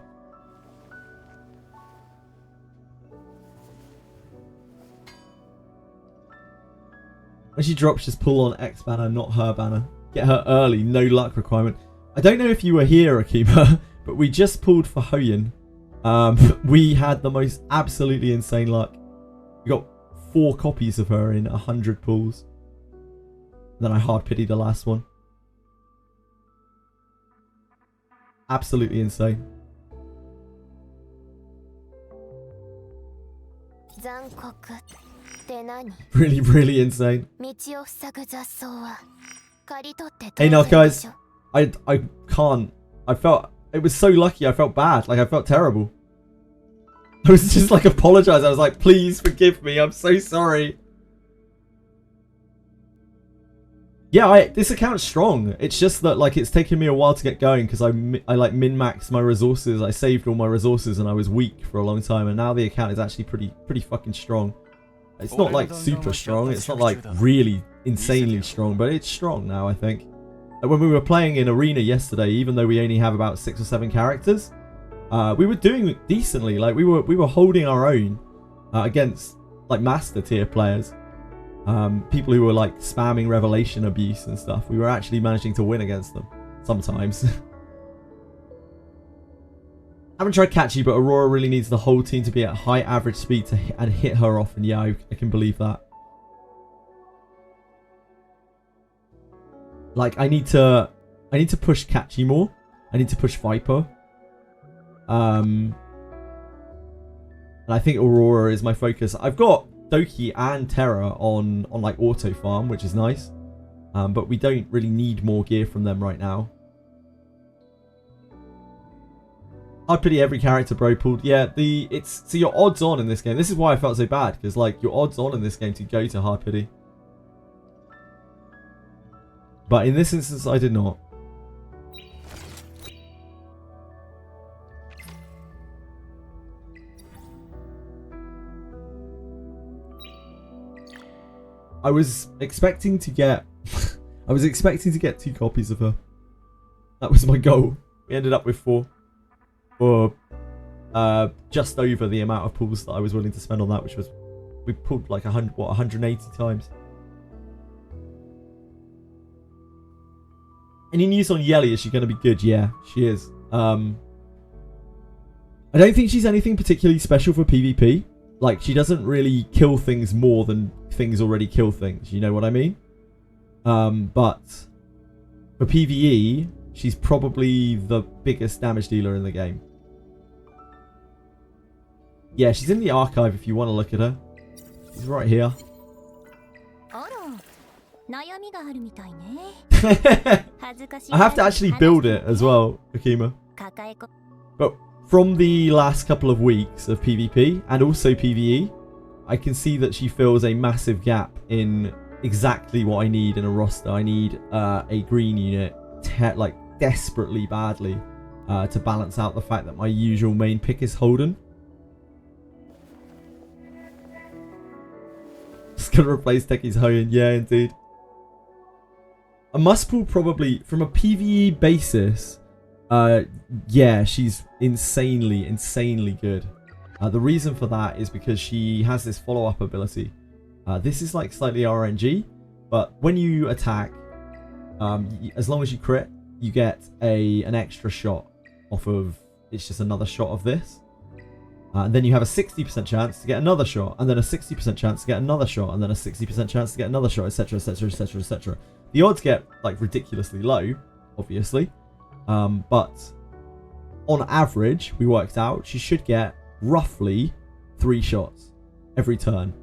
When she drops, just pull on X banner, not her banner. Get her early, no luck requirement. I don't know if you were here, Akima, but we just pulled for Hoyun. We had the most absolutely insane luck. We got 4 copies of her in 100 pulls. Then I hard pitied the last one. Absolutely insane. Really, really insane. Hey, now guys, I can't. It was so lucky. I felt bad. Like, I felt terrible. I was just like apologizing. I was like, please forgive me. I'm so sorry. Yeah, this account's strong. It's just that like it's taken me a while to get going because I like min-maxed my resources. I saved all my resources and I was weak for a long time. And now the account is actually pretty fucking strong. It's not like super strong. It's not like really insanely strong, but it's strong now, I think. When we were playing in Arena yesterday, even though we only have about 6 or 7 characters, we were doing decently. Like we were holding our own against like master tier players. People who were like spamming revelation abuse and stuff. We were actually managing to win against them sometimes. Haven't tried catchy, but Aurora really needs the whole team to be at high average speed to and hit her off. And yeah, I can believe that. Like I need to push catchy more. I need to push Viper. And I think Aurora is my focus. I've got Doki and Terra on like auto farm, which is nice. But we don't really need more gear from them right now. Hard pity every character bro pulled. Yeah, so your odds on in this game. This is why I felt so bad, because like your odds on in this game to go to hard pity. But in this instance I did not. I was expecting to get 2 copies of her. That was my goal. We ended up with 4. Or just over the amount of pulls that I was willing to spend on that, which was we pulled like 180 times. Any news on Yelly? Is she going to be good? Yeah, she is. I don't think she's anything particularly special for PvP. Like, she doesn't really kill things more than things already kill things. You know what I mean? But for PvE, she's probably the biggest damage dealer in the game. Yeah, she's in the archive if you want to look at her. She's right here. I have to actually build it as well, Akima. But from the last couple of weeks of PvP and also PvE, I can see that she fills a massive gap in exactly what I need in a roster. I need a green unit like desperately badly to balance out the fact that my usual main pick is Holden. Just gonna replace Techi's Hoyen. Yeah, indeed. A must pull probably from a PvE basis. Yeah, she's insanely good. The reason for that is because she has this follow-up ability. This is like slightly RNG, but when you attack, as long as you crit, you get an extra shot off of. It's just another shot of this. And then you have a 60% chance to get another shot, and then a 60% chance to get another shot, and then a 60% chance to get another shot, etc, etc, etc, etc. The odds get like ridiculously low, obviously, but on average, we worked out she should get roughly 3 shots every turn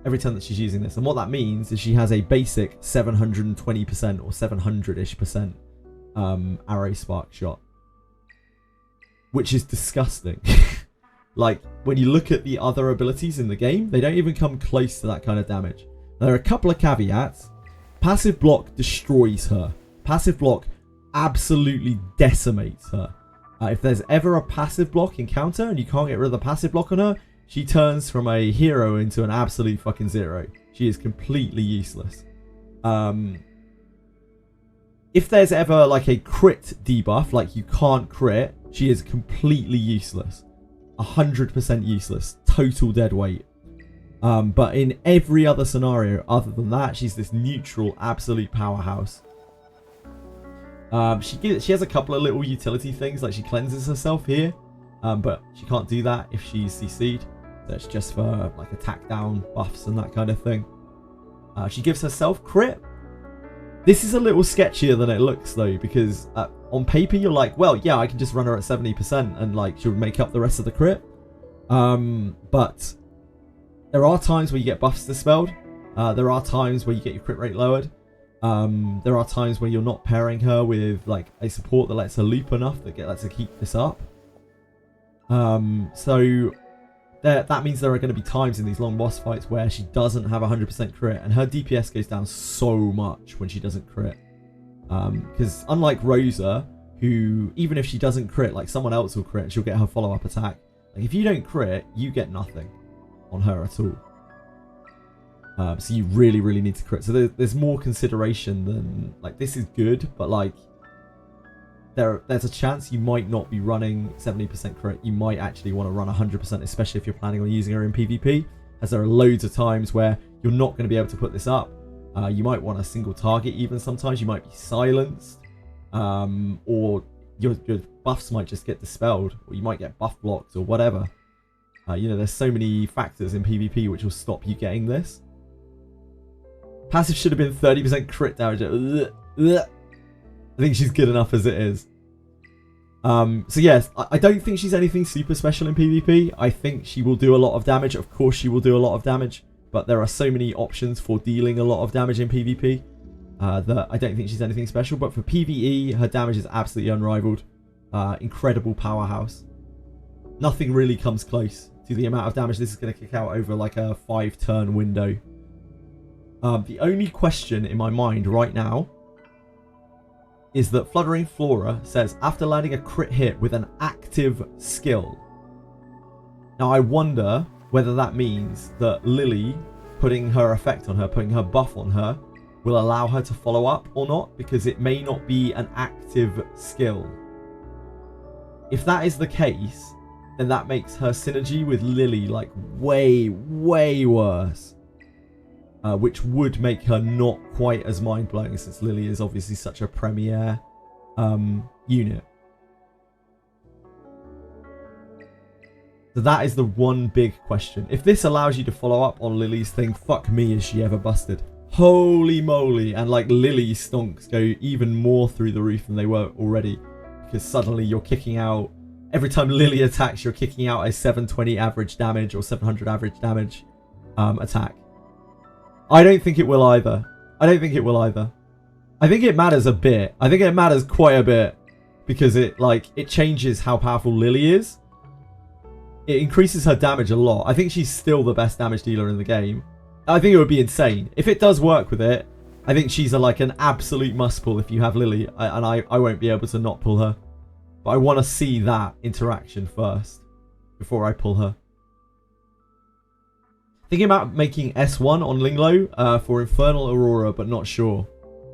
that she's using this. And what that means is she has a basic 720% or 700-ish% arrow spark shot, which is disgusting. Like, when you look at the other abilities in the game, they don't even come close to that kind of damage. Now, there are a couple of caveats. Passive block destroys her. Passive block absolutely decimates her. If there's ever a passive block encounter and you can't get rid of the passive block on her, she turns from a hero into an absolute fucking zero. She is completely useless. If there's ever like a crit debuff, like you can't crit, she is completely useless. 100% useless. Total dead weight. But in every other scenario other than that, she's this neutral, absolute powerhouse. She has a couple of little utility things, like she cleanses herself here, but she can't do that if she's CC'd. So it's just for like attack down buffs and that kind of thing. She gives herself crit. This is a little sketchier than it looks though, because on paper you're like, well, yeah, I can just run her at 70% and like she'll make up the rest of the crit. But there are times where you get buffs dispelled. There are times where you get your crit rate lowered. There are times where you're not pairing her with like a support that lets her loop enough that lets her keep this up. So that means there are going to be times in these long boss fights where she doesn't have 100% crit, and her DPS goes down so much when she doesn't crit. Because unlike Rosa, who, even if she doesn't crit, like someone else will crit and she'll get her follow-up attack. Like if you don't crit, you get nothing on her at all. So you really, really need to crit. So there's more consideration than, like, this is good, but like there's a chance you might not be running 70% crit. You might actually want to run 100%, especially if you're planning on using her in PvP, as there are loads of times where you're not going to be able to put this up. You might want a single target even sometimes. You might be silenced, or your buffs might just get dispelled, or you might get buff blocked or whatever. You know, there's so many factors in PvP which will stop you getting this. Passive should have been 30% crit damage. I think she's good enough as it is. So yes, I don't think she's anything super special in PvP. I think she will do a lot of damage. Of course she will do a lot of damage, but there are so many options for dealing a lot of damage in PvP that I don't think she's anything special. But for PvE, her damage is absolutely unrivaled. Incredible powerhouse. Nothing really comes close to the amount of damage this is going to kick out over like a 5-turn window. The only question in my mind right now is that Fluttering Flora says, after landing a crit hit with an active skill. Now I wonder whether that means that Lily putting her effect on her, putting her buff on her, will allow her to follow up or not, because it may not be an active skill. If that is the case, then that makes her synergy with Lily like way, way worse. Which would make her not quite as mind-blowing, since Lily is obviously such a premier unit. So that is the one big question. If this allows you to follow up on Lily's thing, fuck me, is she ever busted. Holy moly. And like Lily stonks go even more through the roof than they were already. Because suddenly you're kicking out, every time Lily attacks, you're kicking out a 720 average damage or 700 average damage attack. I don't think it will either. I don't think it will either. I think it matters a bit. I think it matters quite a bit. Because it changes how powerful Lily is. It increases her damage a lot. I think she's still the best damage dealer in the game. I think it would be insane. If it does work with it, I think she's like an absolute must pull if you have Lily. And I won't be able to not pull her. But I want to see that interaction first. Before I pull her. Thinking about making S1 on Linglo for Infernal Aurora, but not sure.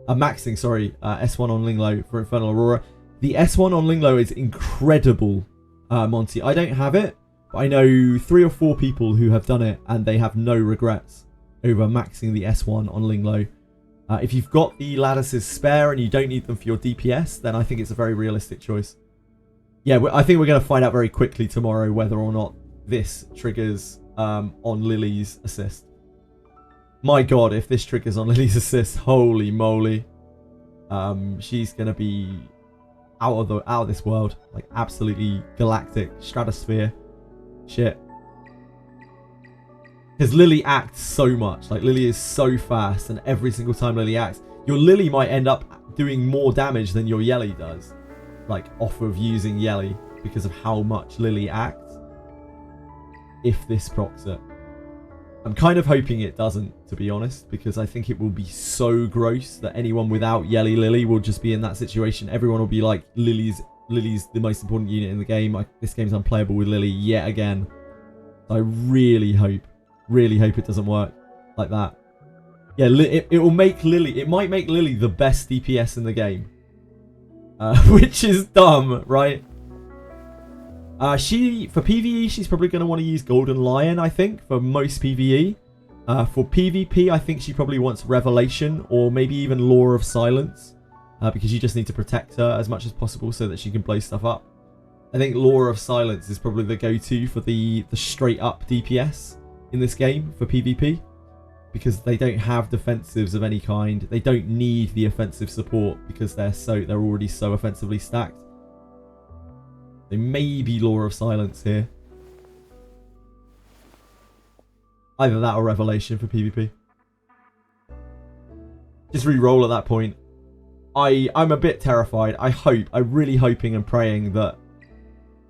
Maxing, sorry, S1 on Linglo for Infernal Aurora. The S1 on Linglo is incredible, Monty. I don't have it, but I know 3 or 4 people who have done it, and they have no regrets over maxing the S1 on Linglo. If you've got the lattices spare and you don't need them for your DPS, then I think it's a very realistic choice. Yeah, I think we're going to find out very quickly tomorrow whether or not this triggers on Lily's assist. My god, if this triggers on Lily's assist, holy moly. She's gonna be out of this world. Like absolutely galactic stratosphere shit. Because Lily acts so much. Like Lily is so fast, and every single time Lily acts, your Lily might end up doing more damage than your Yelly does. Like off of using Yelly because of how much Lily acts. If this procs it. I'm kind of hoping it doesn't, to be honest, because I think it will be so gross that anyone without Yelly Lily will just be in that situation. Everyone will be like, Lily's the most important unit in the game. This game's unplayable with Lily yet again. So I really hope it doesn't work like that. Yeah, it will make Lily, it might make Lily the best DPS in the game. Which is dumb, right? For PvE, she's probably going to want to use Golden Lion, I think, for most PvE. For PvP, I think she probably wants Revelation or maybe even Law of Silence. Because you just need to protect her as much as possible so that she can blow stuff up. I think Law of Silence is probably the go-to for the straight up DPS in this game for PvP. Because they don't have defensives of any kind. They don't need the offensive support because they're already so offensively stacked. So maybe Law of Silence here. Either that or Revelation for PvP. Just re-roll at that point. I'm a bit terrified. I'm really hoping and praying that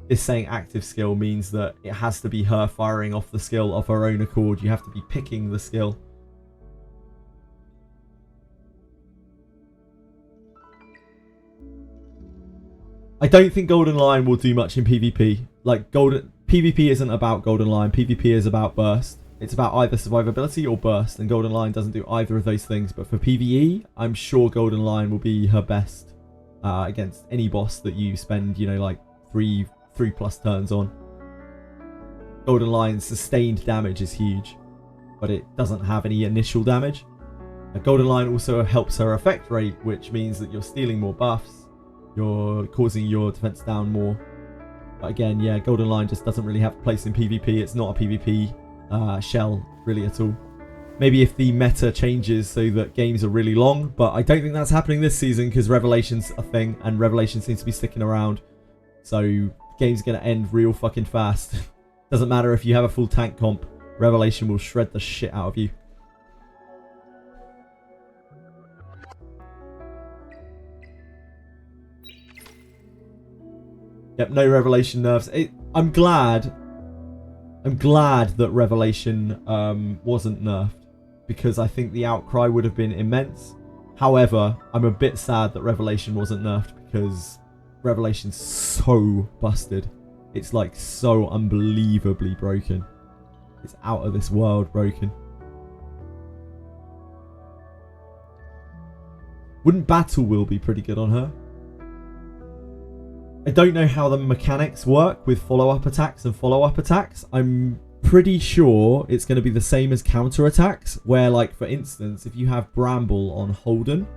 this saying active skill means that it has to be her firing off the skill of her own accord. You have to be picking the skill. I don't think Golden Lion will do much in PvP. Like, PvP isn't about Golden Lion. PvP is about burst. It's about either survivability or burst, and Golden Lion doesn't do either of those things. But for PvE, I'm sure Golden Lion will be her best against any boss that you spend, you know, like three plus turns on. Golden Lion's sustained damage is huge, but it doesn't have any initial damage. Golden Lion also helps her effect rate, which means that you're stealing more buffs. You're causing your defense down more. But again, yeah, Golden Lion just doesn't really have a place in PvP. It's not a PvP shell, really, at all. Maybe if the meta changes so that games are really long, but I don't think that's happening this season because Revelation's a thing, and Revelation seems to be sticking around. So, game's going to end real fucking fast. Doesn't matter if you have a full tank comp, Revelation will shred the shit out of you. Yep, no Revelation nerfs. I'm glad that Revelation wasn't nerfed, because I think the outcry would have been immense. However, I'm a bit sad that Revelation wasn't nerfed, because Revelation's so busted. It's like so unbelievably broken. It's out of this world broken. Wouldn't Battle Will be pretty good on her? I don't know how the mechanics work with follow-up attacks and follow-up attacks. I'm pretty sure it's going to be the same as counter-attacks, where, like, for instance, if you have Bramble on Holden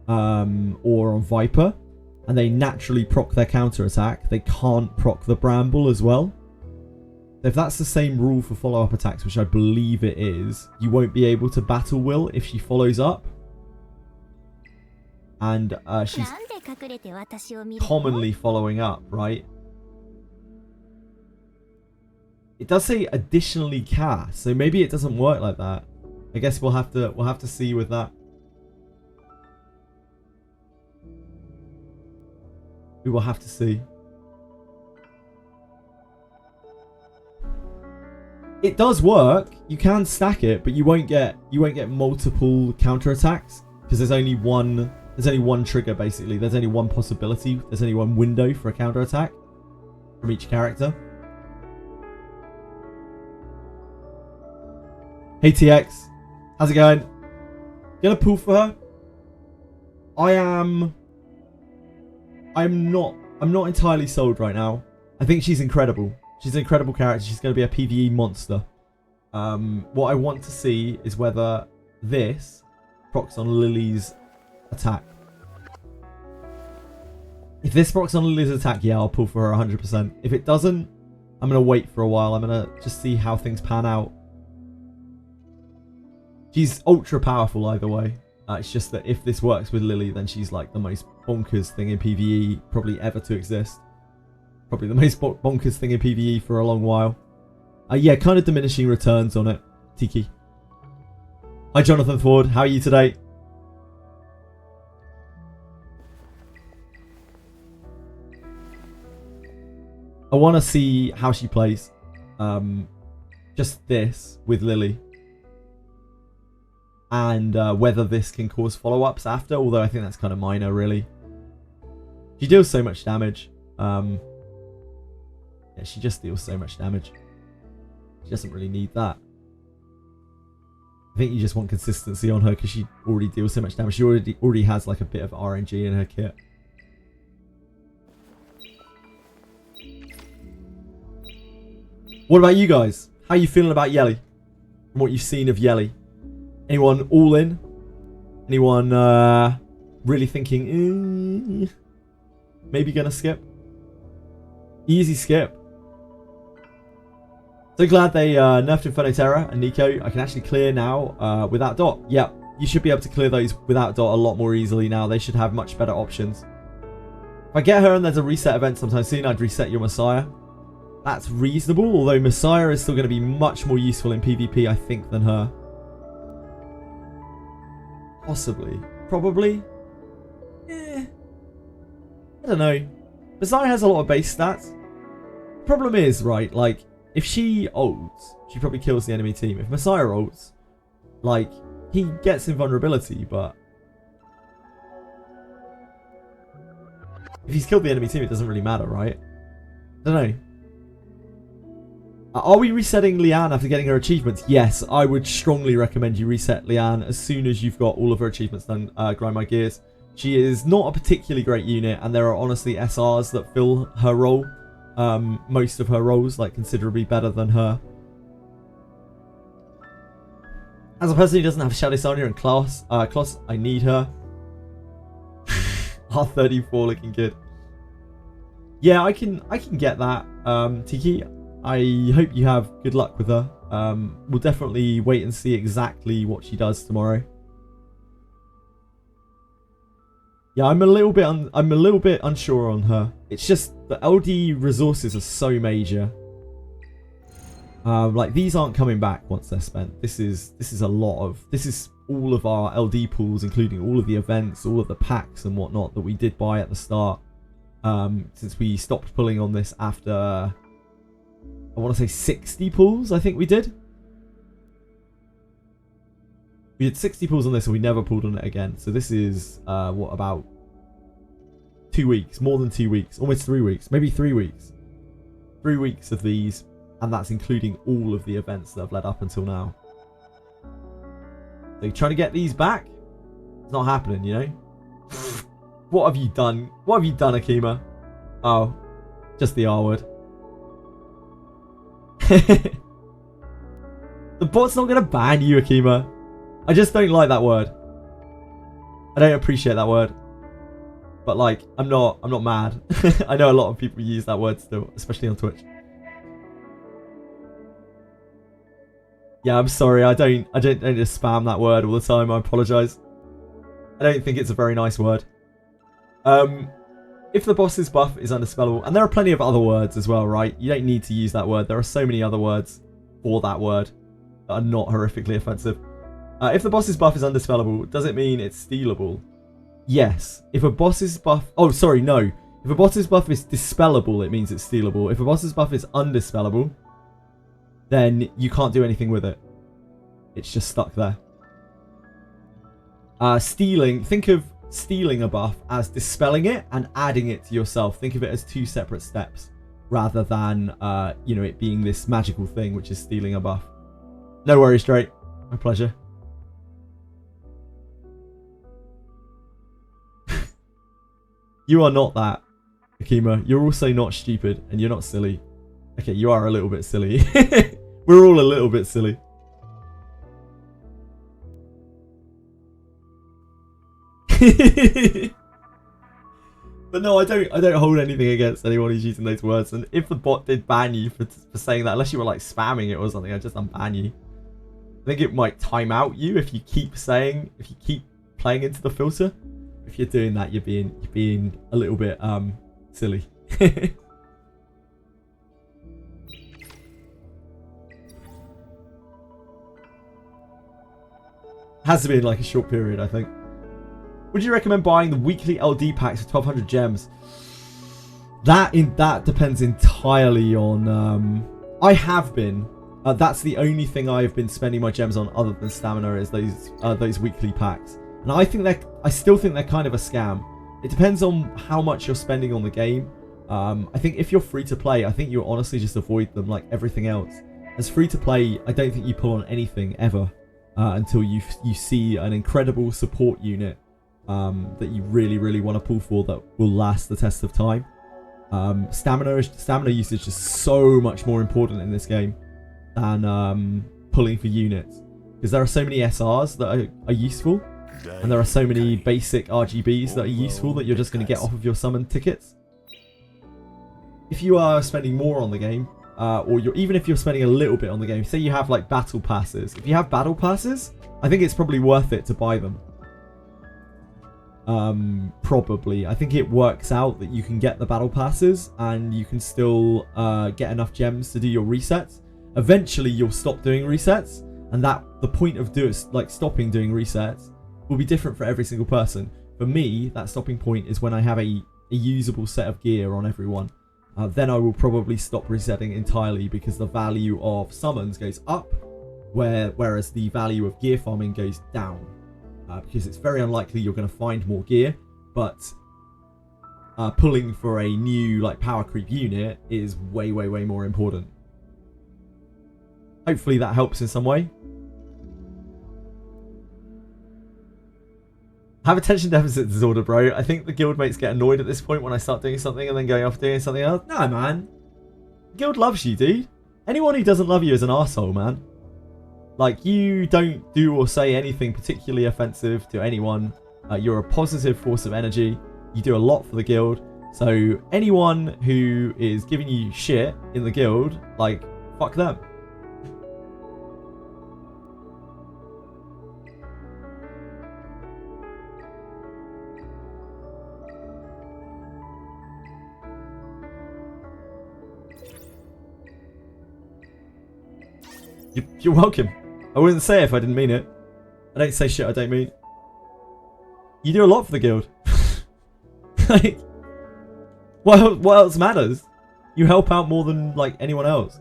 or on Viper, and they naturally proc their counter-attack, they can't proc the Bramble as well. If that's the same rule for follow-up attacks, which I believe it is, you won't be able to Battle Will if she follows up. And she's commonly following up, right? It does say additionally cast, so maybe it doesn't work like that. I guess we'll have to see with that. We will have to see. It does work. You can stack it, but you won't get multiple counterattacks because there's only one trigger basically. There's only one possibility. There's only one window for a counterattack from each character. Hey TX, how's it going? Gonna pull for her? I'm not entirely sold right now. I think she's incredible. She's an incredible character. She's going to be a PvE monster. What I want to see is whether this procs on Lily's attack. If this procs on Lily's attack, yeah, I'll pull for her 100%. If it doesn't, I'm going to wait for a while. I'm going to just see how things pan out. She's ultra powerful either way. It's just that if this works with Lily, then she's like the most bonkers thing in PvE probably ever to exist. Probably the most bonkers thing in PvE for a long while. Yeah, kind of diminishing returns on it. Tiki. Hi Jonathan Ford, how are you today? I want to see how she plays. Just this with Lily. And whether this can cause follow-ups after, although I think that's kind of minor, really. She deals so much damage. Yeah, she just deals so much damage. She doesn't really need that. I think you just want consistency on her because she already deals so much damage. She already has like a bit of RNG in her kit. What about you guys? How are you feeling about Yelly? From what you've seen of Yelly? Anyone all in? Anyone really thinking, maybe gonna skip? Easy skip. So glad they nerfed Inferno Terra and Nico. I can actually clear now without dot. Yep, you should be able to clear those without dot a lot more easily now. They should have much better options. If I get her and there's a reset event sometime soon, I'd reset your Messiah. That's reasonable, although Messiah is still going to be much more useful in PvP, I think, than her. Possibly. Probably. I don't know. Messiah has a lot of base stats. problem is, right, like, if she ults, she probably kills the enemy team. If Messiah ults, like, he gets invulnerability, but if he's killed the enemy team, it doesn't really matter, right? I don't know. Are we resetting Leanne after getting her achievements? Yes, I would strongly recommend you reset Leanne as soon as you've got all of her achievements done. Grind my gears. She is not a particularly great unit, and there are honestly SRs that fill her role. Most of her roles, like, considerably better than her. As a person who doesn't have Shadow Sonya and Klaus, I need her. R34 looking good. Yeah, I can get that. Tiki, I hope you have good luck with her. We'll definitely wait and see exactly what she does tomorrow. Yeah, I'm a little bit unsure on her. It's just the LD resources are so major. Like, these aren't coming back once they're spent. This is all of our LD pools, including all of the events, all of the packs and whatnot that we did buy at the start. Since we stopped pulling on this after, I want to say 60 pulls, I think we did. We did 60 pulls on this and we never pulled on it again. So this is, what, about 2 weeks? More than 2 weeks. Almost 3 weeks. Maybe 3 weeks. 3 weeks of these. And that's including all of the events that have led up until now. So you're trying to get these back? It's not happening, you know? What have you done? What have you done, Akima? Oh, just the R word. The bot's not going to ban you, Akima. I just don't like that word. I don't appreciate that word. But, like, I'm not mad. I know a lot of people use that word still, especially on Twitch. Yeah, I'm sorry. I don't just spam that word all the time. I apologize. I don't think it's a very nice word. If the boss's buff is undispellable, and there are plenty of other words as well, right? You don't need to use that word. There are so many other words for that word that are not horrifically offensive. If the boss's buff is undispellable, does it mean it's stealable? Yes. If a boss's buff... Oh, sorry, no. If a boss's buff is dispellable, it means it's stealable. If a boss's buff is undispellable, then you can't do anything with it. It's just stuck there. Stealing. Think of stealing a buff as dispelling it and adding it to yourself. Think of it as 2 separate steps rather than, you know, it being this magical thing, which is stealing a buff. No worries, Drake. My pleasure. You are not that, Akima. You're also not stupid, and you're not silly. Okay, you are a little bit silly. We're all a little bit silly. But no, I don't hold anything against anyone who's using those words. And if the bot did ban you for saying that, unless you were like spamming it or something, I just unban you. I think it might time out you if you keep playing into the filter. If you're doing that, you're being a little bit silly. Has to be in like a short period, I think. Would you recommend buying the weekly LD packs for 1200 gems? That depends entirely on. I have been. That's the only thing I've been spending my gems on, other than stamina, is those weekly packs. And I still think they're kind of a scam. It depends on how much you're spending on the game. I think if you're free to play, I think you honestly just avoid them like everything else. As free to play, I don't think you pull on anything ever until you see an incredible support unit that you really want to pull for that will last the test of time. Stamina usage is so much more important in this game than pulling for units, because there are so many SRs that are useful. And there are so many basic RGBs that are useful that you're just going to get off of your summon tickets. If you are spending more on the game, or even if you're spending a little bit on the game, say you have like battle passes. If you have battle passes, I think it's probably worth it to buy them. Probably. I think it works out that you can get the battle passes and you can still get enough gems to do your resets. Eventually you'll stop doing resets, and the point of stopping doing resets will be different for every single person. For me, that stopping point is when I have a usable set of gear on everyone. then I will probably stop resetting entirely because the value of summons goes up, whereas the value of gear farming goes down. Because it's very unlikely you're going to find more gear, but pulling for a new like power creep unit is way more important. Hopefully that helps in some way. I have attention deficit disorder, bro. I think the guildmates get annoyed at this point when I start doing something and then going off doing something else. Nah, man. Guild loves you, dude. Anyone who doesn't love you is an arsehole, man. Like, you don't do or say anything particularly offensive to anyone. You're a positive force of energy. You do a lot for the guild. So anyone who is giving you shit in the guild, like, fuck them. You're welcome. I wouldn't say it if I didn't mean it. I don't say shit I don't mean. You do a lot for the guild. Like, what else matters? You help out more than like anyone else.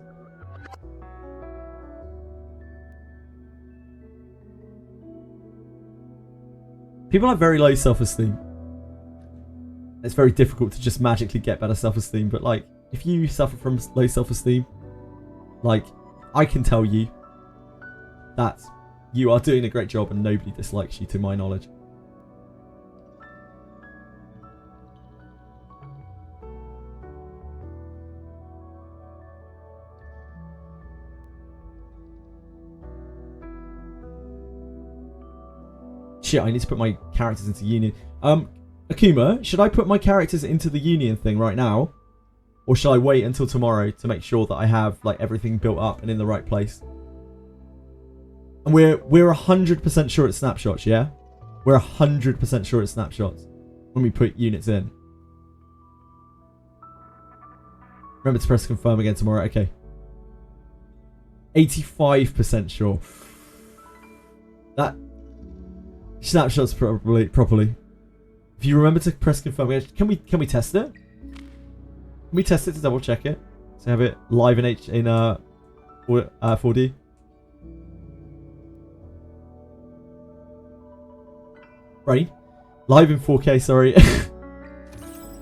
People have very low self-esteem. It's very difficult to just magically get better self-esteem, but like, if you suffer from low self-esteem, like, I can tell you that you are doing a great job and nobody dislikes you, to my knowledge. Shit, I need to put my characters into Union. Akuma, should I put my characters into the Union thing right now? Or shall I wait until tomorrow to make sure that I have like everything built up and in the right place? And we're 100% sure it's snapshots, yeah? We're 100% sure it's snapshots when we put units in. Remember to press confirm again tomorrow. Okay. 85% sure. That snapshots properly. If you remember to press confirm again, can we test it? Can we test it to double check it? So have it live in 4D. Right. Live in 4K, sorry.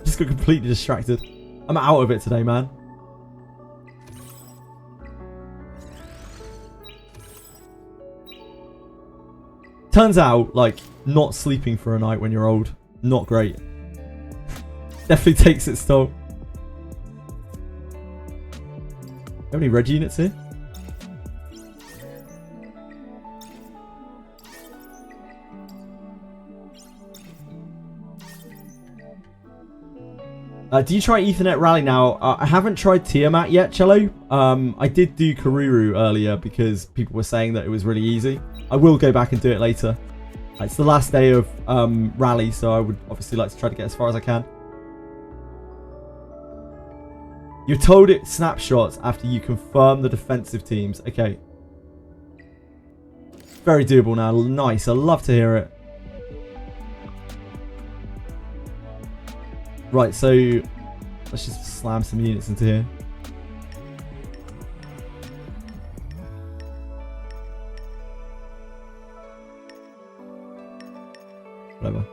Just got completely distracted. I'm out of it today, man. Turns out, like, not sleeping for a night when you're old, not great. Definitely takes its toll. How many red units here? Do you try Ethernet Rally now? I haven't tried Tiamat yet, Cello. I did do Karuru earlier because people were saying that it was really easy. I will go back and do it later. It's the last day of Rally, so I would obviously like to try to get as far as I can. You're told it snapshots after you confirm the defensive teams. Okay. Very doable now. Nice. I love to hear it. Right, so let's just slam some units into here. Whatever.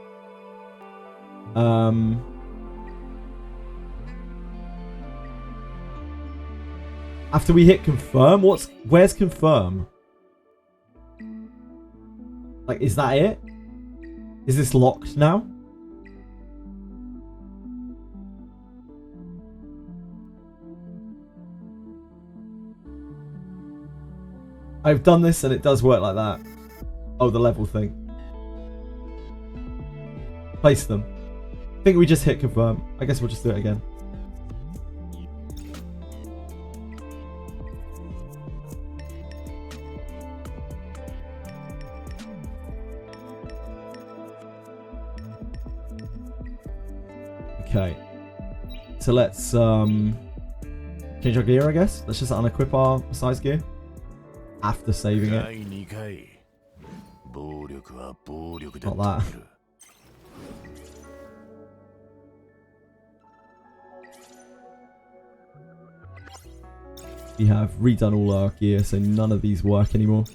After we hit confirm, where's confirm? Like, is that it? Is this locked now? I've done this and it does work like that. Oh, the level thing. Place them. I think we just hit confirm. I guess we'll just do it again. Okay. So let's change our gear, I guess. Let's just unequip our size gear after saving it. Not that. we have redone all our gear, so none of these work anymore.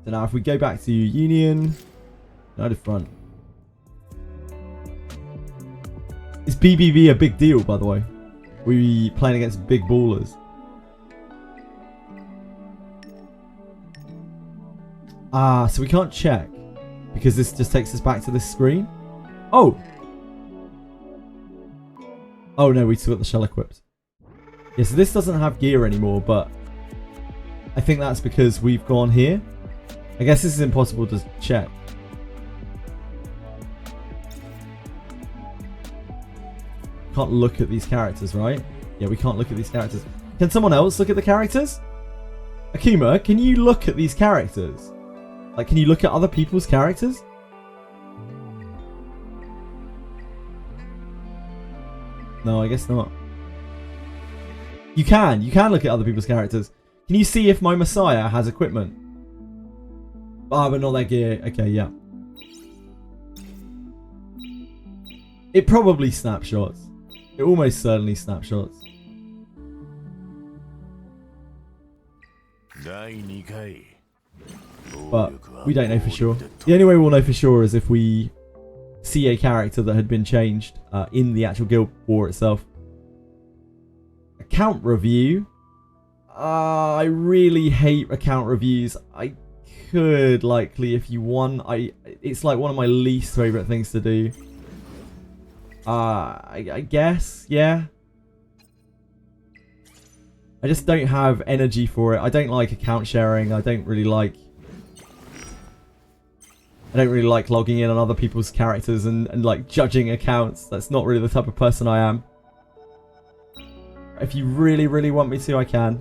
So now if we go back to Union, United Front. Is BBB a big deal, by the way? We playing against big ballers. Ah, so we can't check because this just takes us back to this screen. Oh! Oh no, we still got the shell equipped. Yeah, so this doesn't have gear anymore, but I think that's because we've gone here. I guess this is impossible to check. Can't look at these characters, right? Yeah, we can't look at these characters. Can someone else look at the characters? Akuma, can you look at these characters? Like, can you look at other people's characters? No, I guess not. You can look at other people's characters. Can you see if my Messiah has equipment? Ah, but not that gear. Okay, yeah. It probably snapshots. It almost certainly snapshots. But we don't know for sure. The only way we'll know for sure is if we see a character that had been changed in the actual guild war itself. Account review. I really hate account reviews. I could likely, if you want, it's like one of my least favorite things to do. I guess, yeah. I just don't have energy for it. I don't like account sharing. I don't really like logging in on other people's characters and like judging accounts. That's not really the type of person I am. If you really, really want me to, I can.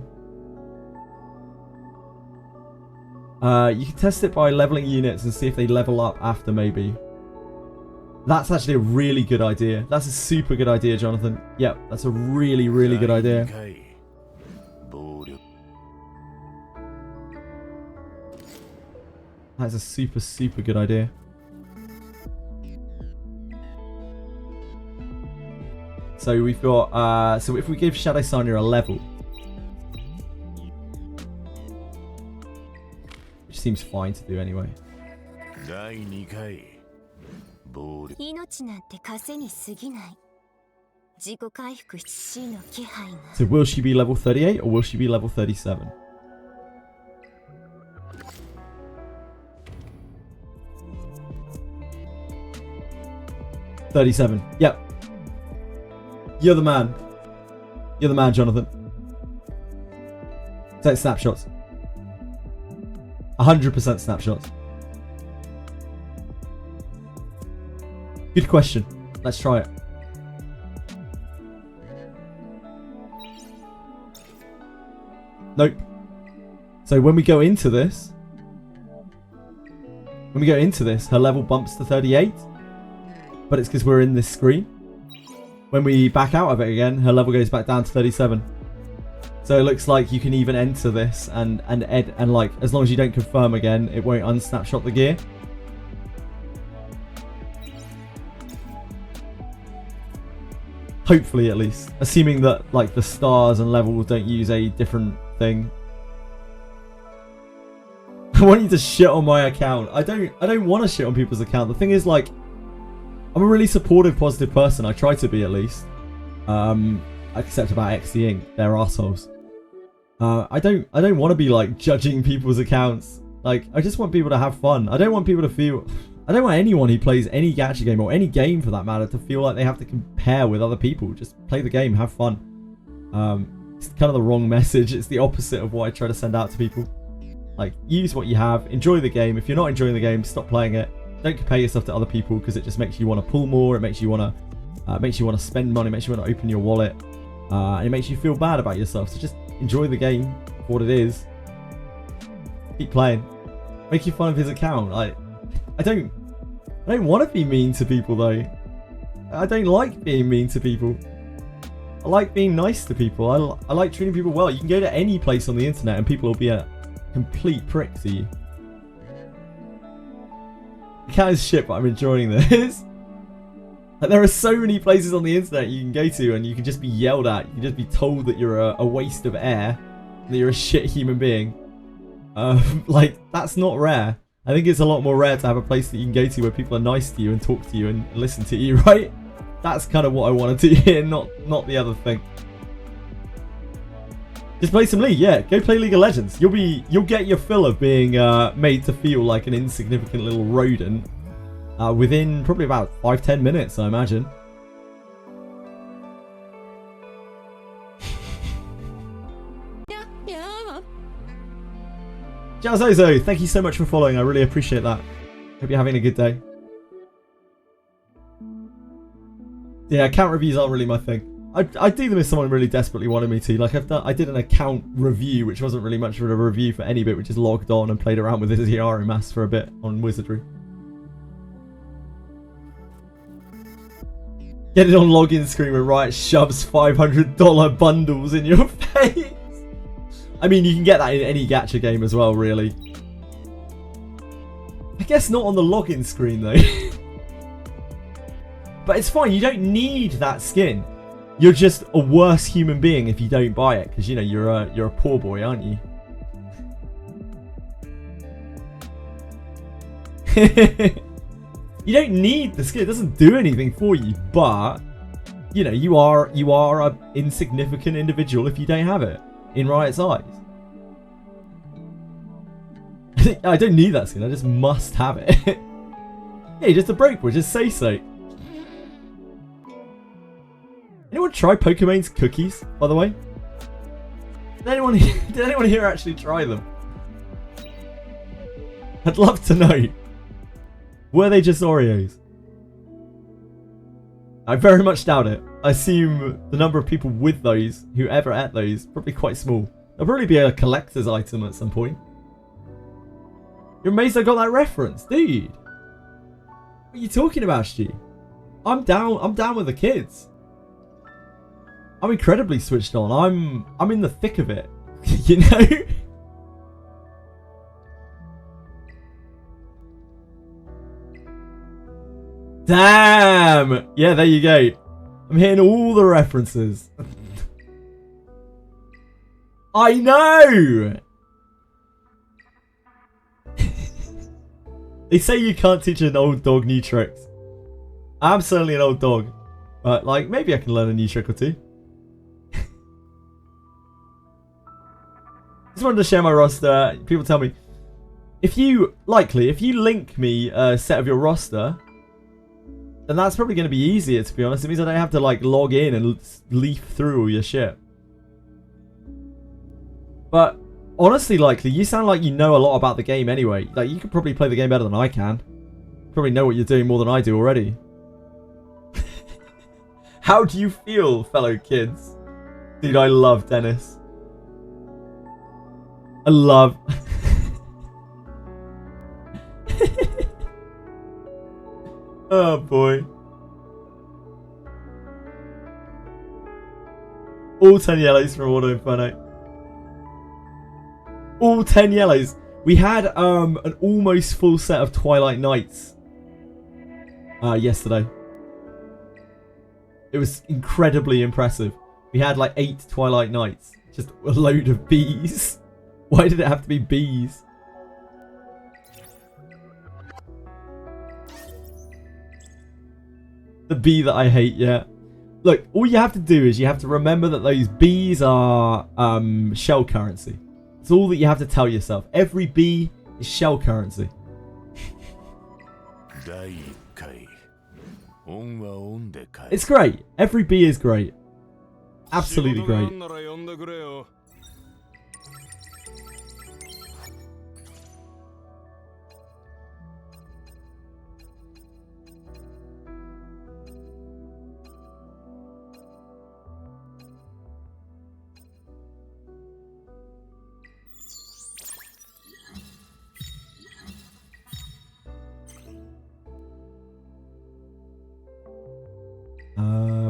You can test it by leveling units and see if they level up after, maybe. That's actually a really good idea. That's a super good idea, Jonathan. Yep, that's a really, really good idea. That's a super, super good idea. So we've got, so if we give Shadow Sanya a level, which seems fine to do anyway. So will she be level 38 or will she be level 37? $37. Yep. You're the man. You're the man, Jonathan. Take snapshots. 100% snapshots. Good question. Let's try it. Nope. So when we go into this, her level bumps to 38. But it's because we're in this screen. When we back out of it again, her level goes back down to 37. So it looks like you can even enter this and like, as long as you don't confirm again, it won't unsnapshot the gear. Hopefully, at least. Assuming that like the stars and levels don't use a different thing. I want you to shit on my account. I don't want to shit on people's account. The thing is, like, I'm a really supportive, positive person. I try to be, at least. Except about XD Inc. They're assholes. I don't want to be like judging people's accounts. Like, I just want people to have fun. I don't want people to feel. I don't want anyone who plays any gacha game or any game for that matter to feel like they have to compare with other people. Just play the game, have fun. It's kind of the wrong message. It's the opposite of what I try to send out to people. Like, use what you have, enjoy the game. If you're not enjoying the game, stop playing it. Don't compare yourself to other people because it just makes you want to pull more. It makes you want to spend money. Makes you want to open your wallet. It makes you feel bad about yourself. So just enjoy the game for what it is. Keep playing. Making fun of his account. I don't want to be mean to people though. I don't like being mean to people. I like being nice to people. I like treating people well. You can go to any place on the internet and people will be a complete prick to you. The cat is shit, but I'm enjoying this. Like, there are so many places on the internet you can go to and you can just be yelled at. You can just be told that you're a waste of air, that you're a shit human being. Like, that's not rare. I think it's a lot more rare to have a place that you can go to where people are nice to you and talk to you and listen to you, right? That's kind of what I want to do here, not the other thing. Just play some League, yeah. Go play League of Legends. You'll get your fill of being made to feel like an insignificant little rodent within probably about 5-10 minutes, I imagine. Ciao Zozo, thank you so much for following. I really appreciate that. Hope you're having a good day. Yeah, account reviews aren't really my thing. I do them if someone really desperately wanted me to. Like I did an account review, which wasn't really much of a review for any bit, which just logged on and played around with Etheria Restart for a bit on Wizardry. Get it on login screen when Riot shoves $500 bundles in your face. I mean, you can get that in any gacha game as well, really. I guess not on the login screen though. But it's fine, you don't need that skin. You're just a worse human being if you don't buy it, because you know you're a poor boy, aren't you? You don't need the skin; it doesn't do anything for you. But you know you are an insignificant individual if you don't have it in Riot's eyes. I don't need that skin; I just must have it. Hey, just a break, boy. Just say so. Anyone try Pokemon's cookies, by the way? Did anyone here actually try them? I'd love to know. Were they just Oreos? I very much doubt it. I assume the number of people with those, who ever ate those, probably quite small. They'll probably be a collector's item at some point. You're amazed I got that reference, dude. What are you talking about, Stu? I'm down with the kids. I'm incredibly switched on. I'm in the thick of it. You know? Damn! Yeah, there you go. I'm hitting all the references. I know! They say you can't teach an old dog new tricks. I'm certainly an old dog. But, like, maybe I can learn a new trick or two. Just wanted to share my roster. People tell me, if you link me a set of your roster, then that's probably going to be easier, to be honest. It means I don't have to like log in and leaf through all your shit. But honestly, Likely, you sound like you know a lot about the game anyway. Like, you could probably play the game better than I can. Probably know what you're doing more than I do already. How do you feel, fellow kids? Dude, I love Dennis. I love... Oh boy. All 10 yellows from Auto Inferno. All 10 yellows. We had an almost full set of Twilight Knights yesterday. It was incredibly impressive. We had like 8 Twilight Knights. Just a load of bees. Why did it have to be bees? The bee that I hate, yeah. Look, all you have to do is you have to remember that those bees are shell currency. That's all that you have to tell yourself. Every bee is shell currency. It's great. Every bee is great. Absolutely great.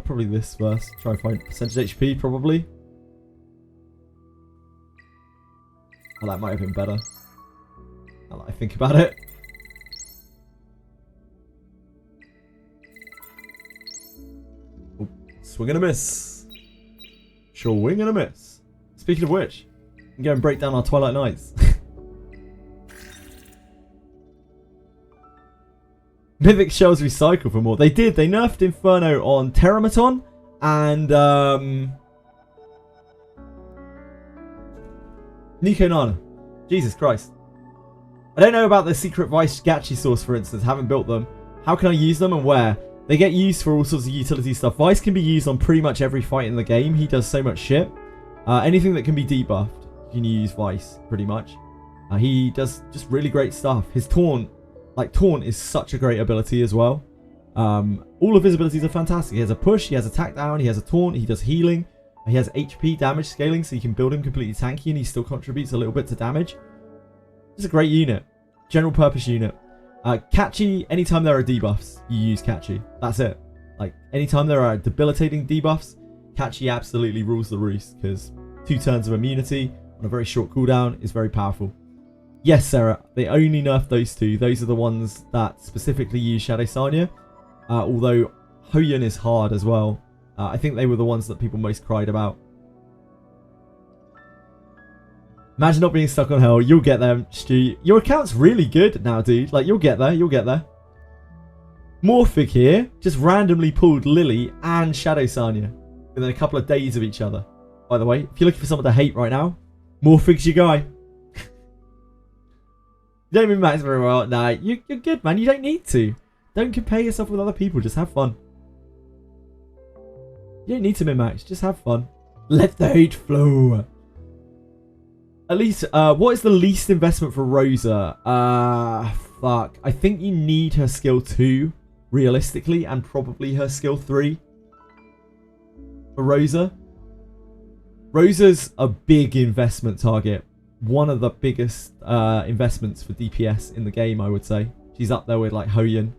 probably this first. Try and find percentage HP, probably. Oh, that might have been better. Now that I think about it. Oh, swing and a miss. Sure, wing and a miss. Speaking of which, we can go and break down our Twilight Nights. Mythic shells recycle for more. They did. They nerfed Inferno on Terramaton and Nico Nana. Jesus Christ. I don't know about the secret Vice Gachi source, for instance. Haven't built them. How can I use them and where? They get used for all sorts of utility stuff. Vice can be used on pretty much every fight in the game. He does so much shit. Anything that can be debuffed, you can use Vice, pretty much. He does just really great stuff. His Taunt, Taunt is such a great ability as well. All of his abilities are fantastic. He has a push, he has attack down, he has a Taunt, he does healing. He has HP damage scaling, so you can build him completely tanky and he still contributes a little bit to damage. It's a great unit. General purpose unit. Catchy, anytime there are debuffs, you use Catchy. That's it. Anytime there are debilitating debuffs, Catchy absolutely rules the roost, because 2 turns of immunity on a very short cooldown is very powerful. Yes, Sarah, they only nerfed those 2. Those are the ones that specifically use Shadow Sanya. Although Hoyun is hard as well. I think they were the ones that people most cried about. Imagine not being stuck on hell. You'll get them, Stu. Your account's really good now, dude. You'll get there. You'll get there. Morphic here just randomly pulled Lily and Shadow Sanya within a couple of days of each other. By the way, if you're looking for someone to hate right now, Morphic's your guy. You don't min-max very well. Nah, you're good, man. You don't need to. Don't compare yourself with other people. Just have fun. You don't need to min-max. Just have fun. Let the hate flow. At least, what is the least investment for Rosa? Fuck. I think you need her skill 2, realistically, and probably her skill 3 for Rosa. Rosa's a big investment target. One of the biggest investments for DPS in the game, I would say. She's up there with Hoyun.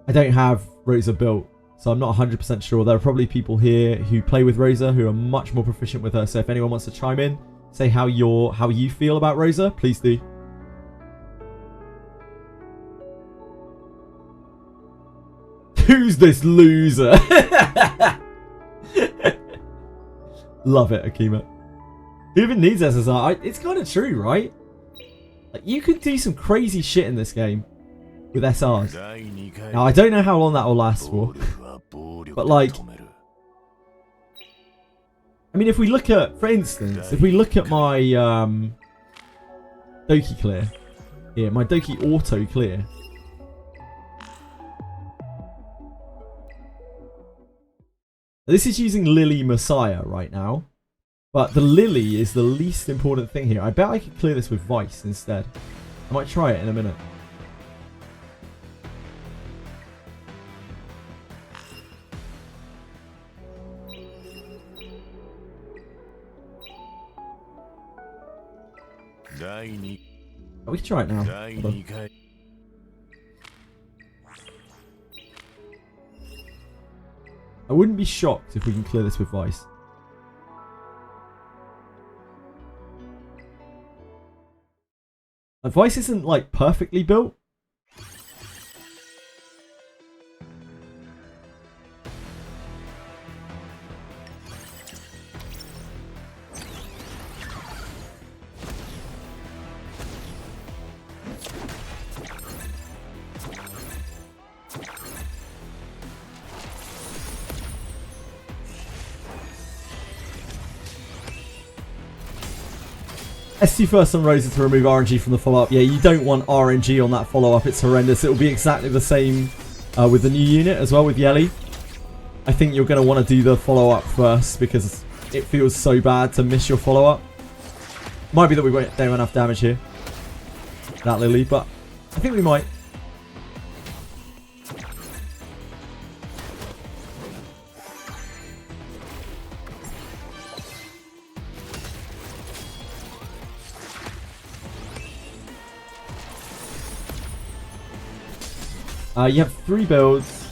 I don't have Rosa built, so I'm not 100% sure. There are probably people here who play with Rosa who are much more proficient with her. So if anyone wants to chime in, say how you feel about Rosa, please do. Who's this loser? Love it, Akima. Who even needs SSR? It's kind of true, right? You could do some crazy shit in this game with SRs. Now, I don't know how long that will last for. But I mean, if we look at, for instance, if we look at my Doki clear. Here, my Doki auto clear. This is using Lily Messiah right now. But the Lily is the least important thing here. I bet I could clear this with Vice instead. I might try it in a minute. Oh, we can try it now. I wouldn't be shocked if we can clear this with Vice. Vice isn't perfectly built. SC first on Rosa to remove RNG from the follow-up. Yeah, you don't want RNG on that follow-up. It's horrendous. It will be exactly the same with the new unit as well with Yeli. I think you're going to want to do the follow-up first because it feels so bad to miss your follow-up. Might be that we don't have enough damage here. That Lily, but I think we might. You have 3 builds.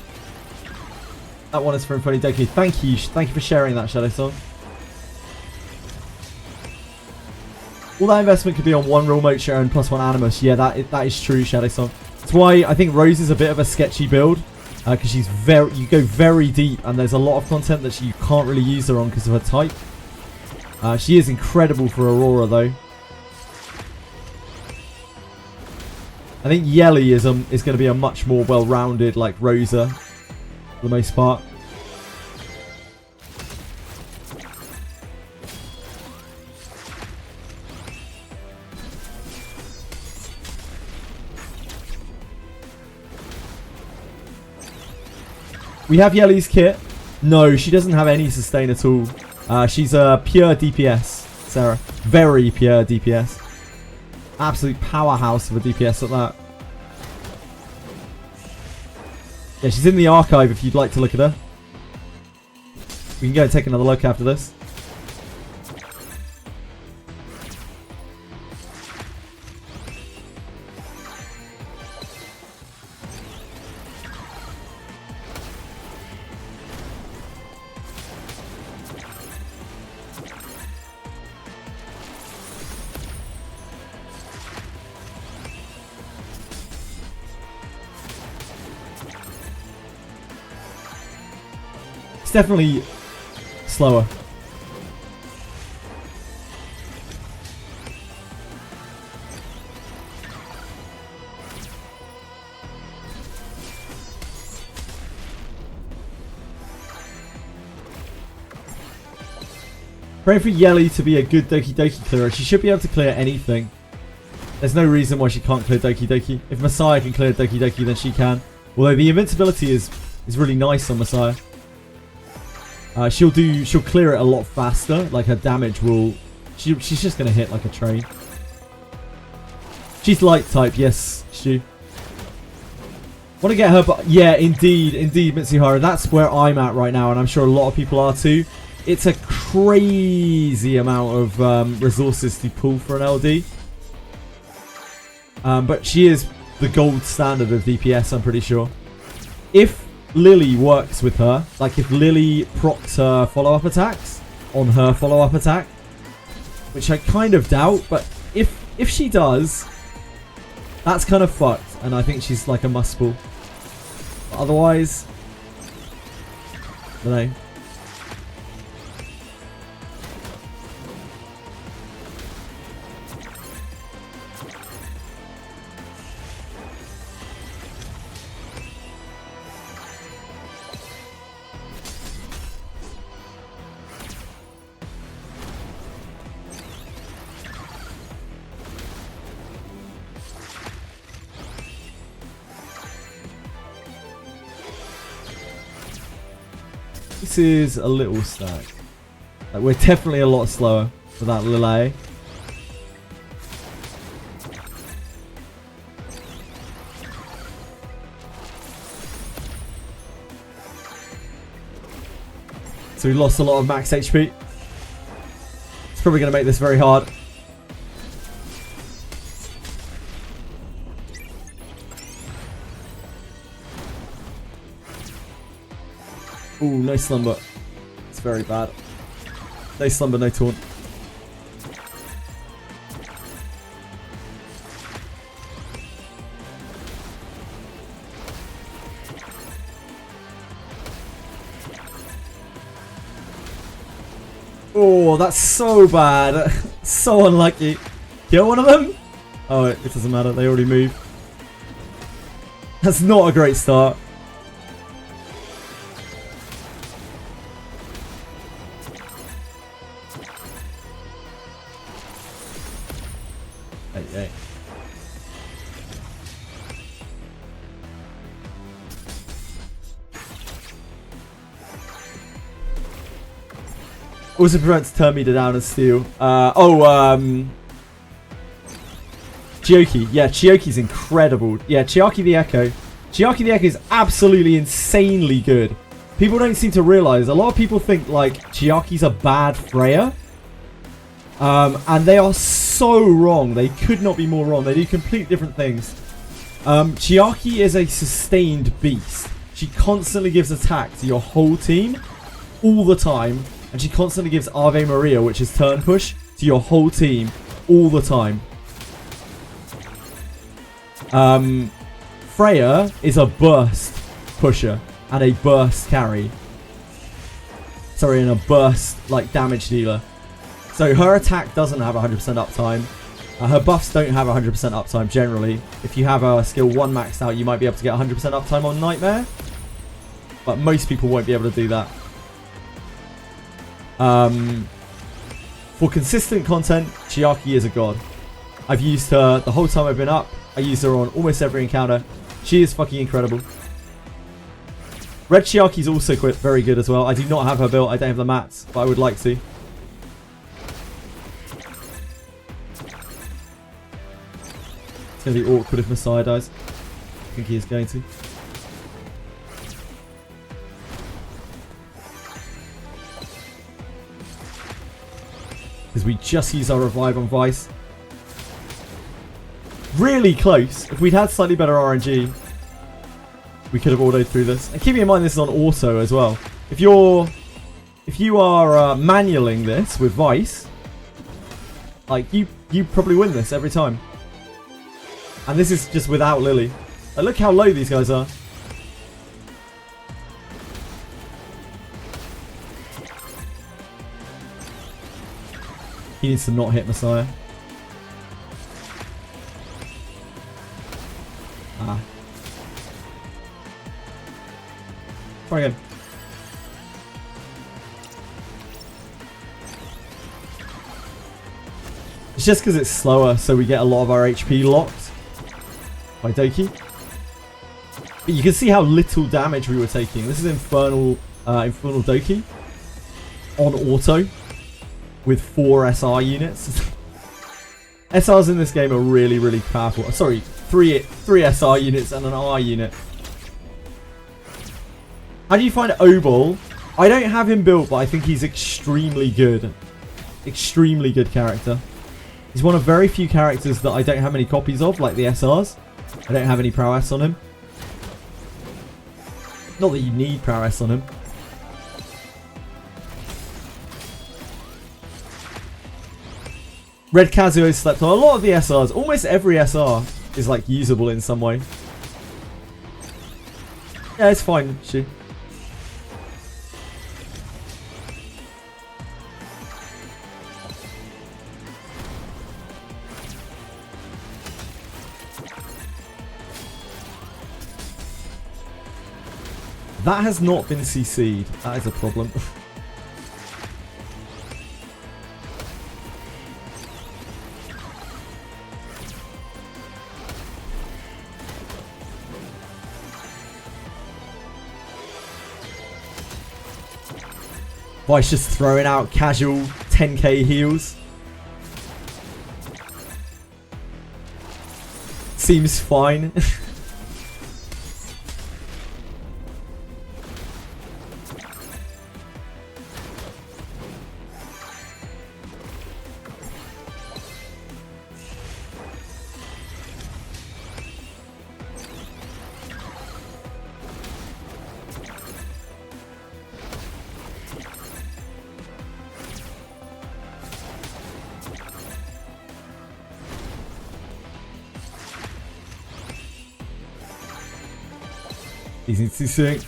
That one is for Inferno Doki. Thank you for sharing that, Shadow Song. All that investment could be on 1 Real Mocha and +1 Animus. Yeah, that is true, Shadow Song. That's why I think Rose is a bit of a sketchy build. Because you go very deep, and there's a lot of content that you can't really use her on because of her type. She is incredible for Aurora, though. I think Yelly is going to be a much more well-rounded, like, Rosa, for the most part. We have Yelly's kit. No, she doesn't have any sustain at all. She's a pure DPS, Sarah. Very pure DPS. Absolute powerhouse of a DPS at that. Yeah, she's in the archive if you'd like to look at her. We can go and take another look after this. It's definitely slower. Pray for Yelly to be a good Doki Doki clearer. She should be able to clear anything. There's no reason why she can't clear Doki Doki. If Messiah can clear Doki Doki, then she can. Although the invincibility is really nice on Messiah. She'll clear it a lot faster. Like her damage will, she's just gonna hit like a train. She's light type, yes, Stu. Want to get her, but yeah, indeed, Mitsuhara. That's where I'm at right now, and I'm sure a lot of people are too. It's a crazy amount of resources to pull for an LD. But she is the gold standard of DPS, I'm pretty sure. If Lily works with her, like if Lily procs her follow-up attacks on her follow-up attack, which I kind of doubt, but if she does, that's kind of fucked, and I think she's like a must pull. But otherwise, I don't know. This is a little stack. Like, we're definitely a lot slower without Lillet. So we lost a lot of max HP. It's probably going to make this very hard. Ooh, no slumber. It's very bad. No slumber, no taunt. Oh, that's so bad. So unlucky. Kill one of them? Oh, it doesn't matter. They already moved. That's not a great start. Hey. Also prevents Termita down and steal. Chiyoki. Yeah, Chiyoki's incredible. Yeah, Chiaki the Echo. Chiaki the Echo is absolutely insanely good. People don't seem to realize. A lot of people think like Chiaki's a bad Freya. And they are so wrong. They could not be more wrong. They do completely different things. Chiaki is a sustained beast. She constantly gives attack to your whole team all the time. And she constantly gives Ave Maria, which is turn push, to your whole team all the time. Freya is a burst pusher and a burst carry. Sorry, and a burst like damage dealer. So her attack doesn't have 100% uptime. Her buffs don't have 100% uptime generally. If you have a skill 1 maxed out, you might be able to get 100% uptime on Nightmare. But most people won't be able to do that. For consistent content, Chiaki is a god. I've used her the whole time I've been up. I used her on almost every encounter. She is fucking incredible. Red Chiaki is also very good as well. I do not have her built. I don't have the mats, but I would like to. It's going to be awkward if Messiah dies. I think he is going to. Because we just use our revive on Vice. Really close. If we'd had slightly better RNG, we could have autoed through this. And keeping in mind this is on auto as well. If you are manualing this with Vice, like you probably win this every time. And this is just without Lily. Like, look how low these guys are. He needs to not hit Messiah. Ah. Try again. It's just because it's slower, so we get a lot of our HP locked by Doki. But you can see how little damage we were taking. This is Infernal Doki on auto with 4 SR units. SRs in this game are really, really powerful. Sorry, 3 SR units and an R unit. How do you find Obol? I don't have him built, but I think he's extremely good. Extremely good character. He's one of very few characters that I don't have many copies of, like the SRs. I don't have any prowess on him. Not that you need prowess on him. Red Kazuo slept on a lot of the SRs. Almost every SR is like usable in some way. Yeah, it's fine, she. That has not been CC'd. That is a problem. Vice just throwing out casual 10k heals. Seems fine. Easy to see.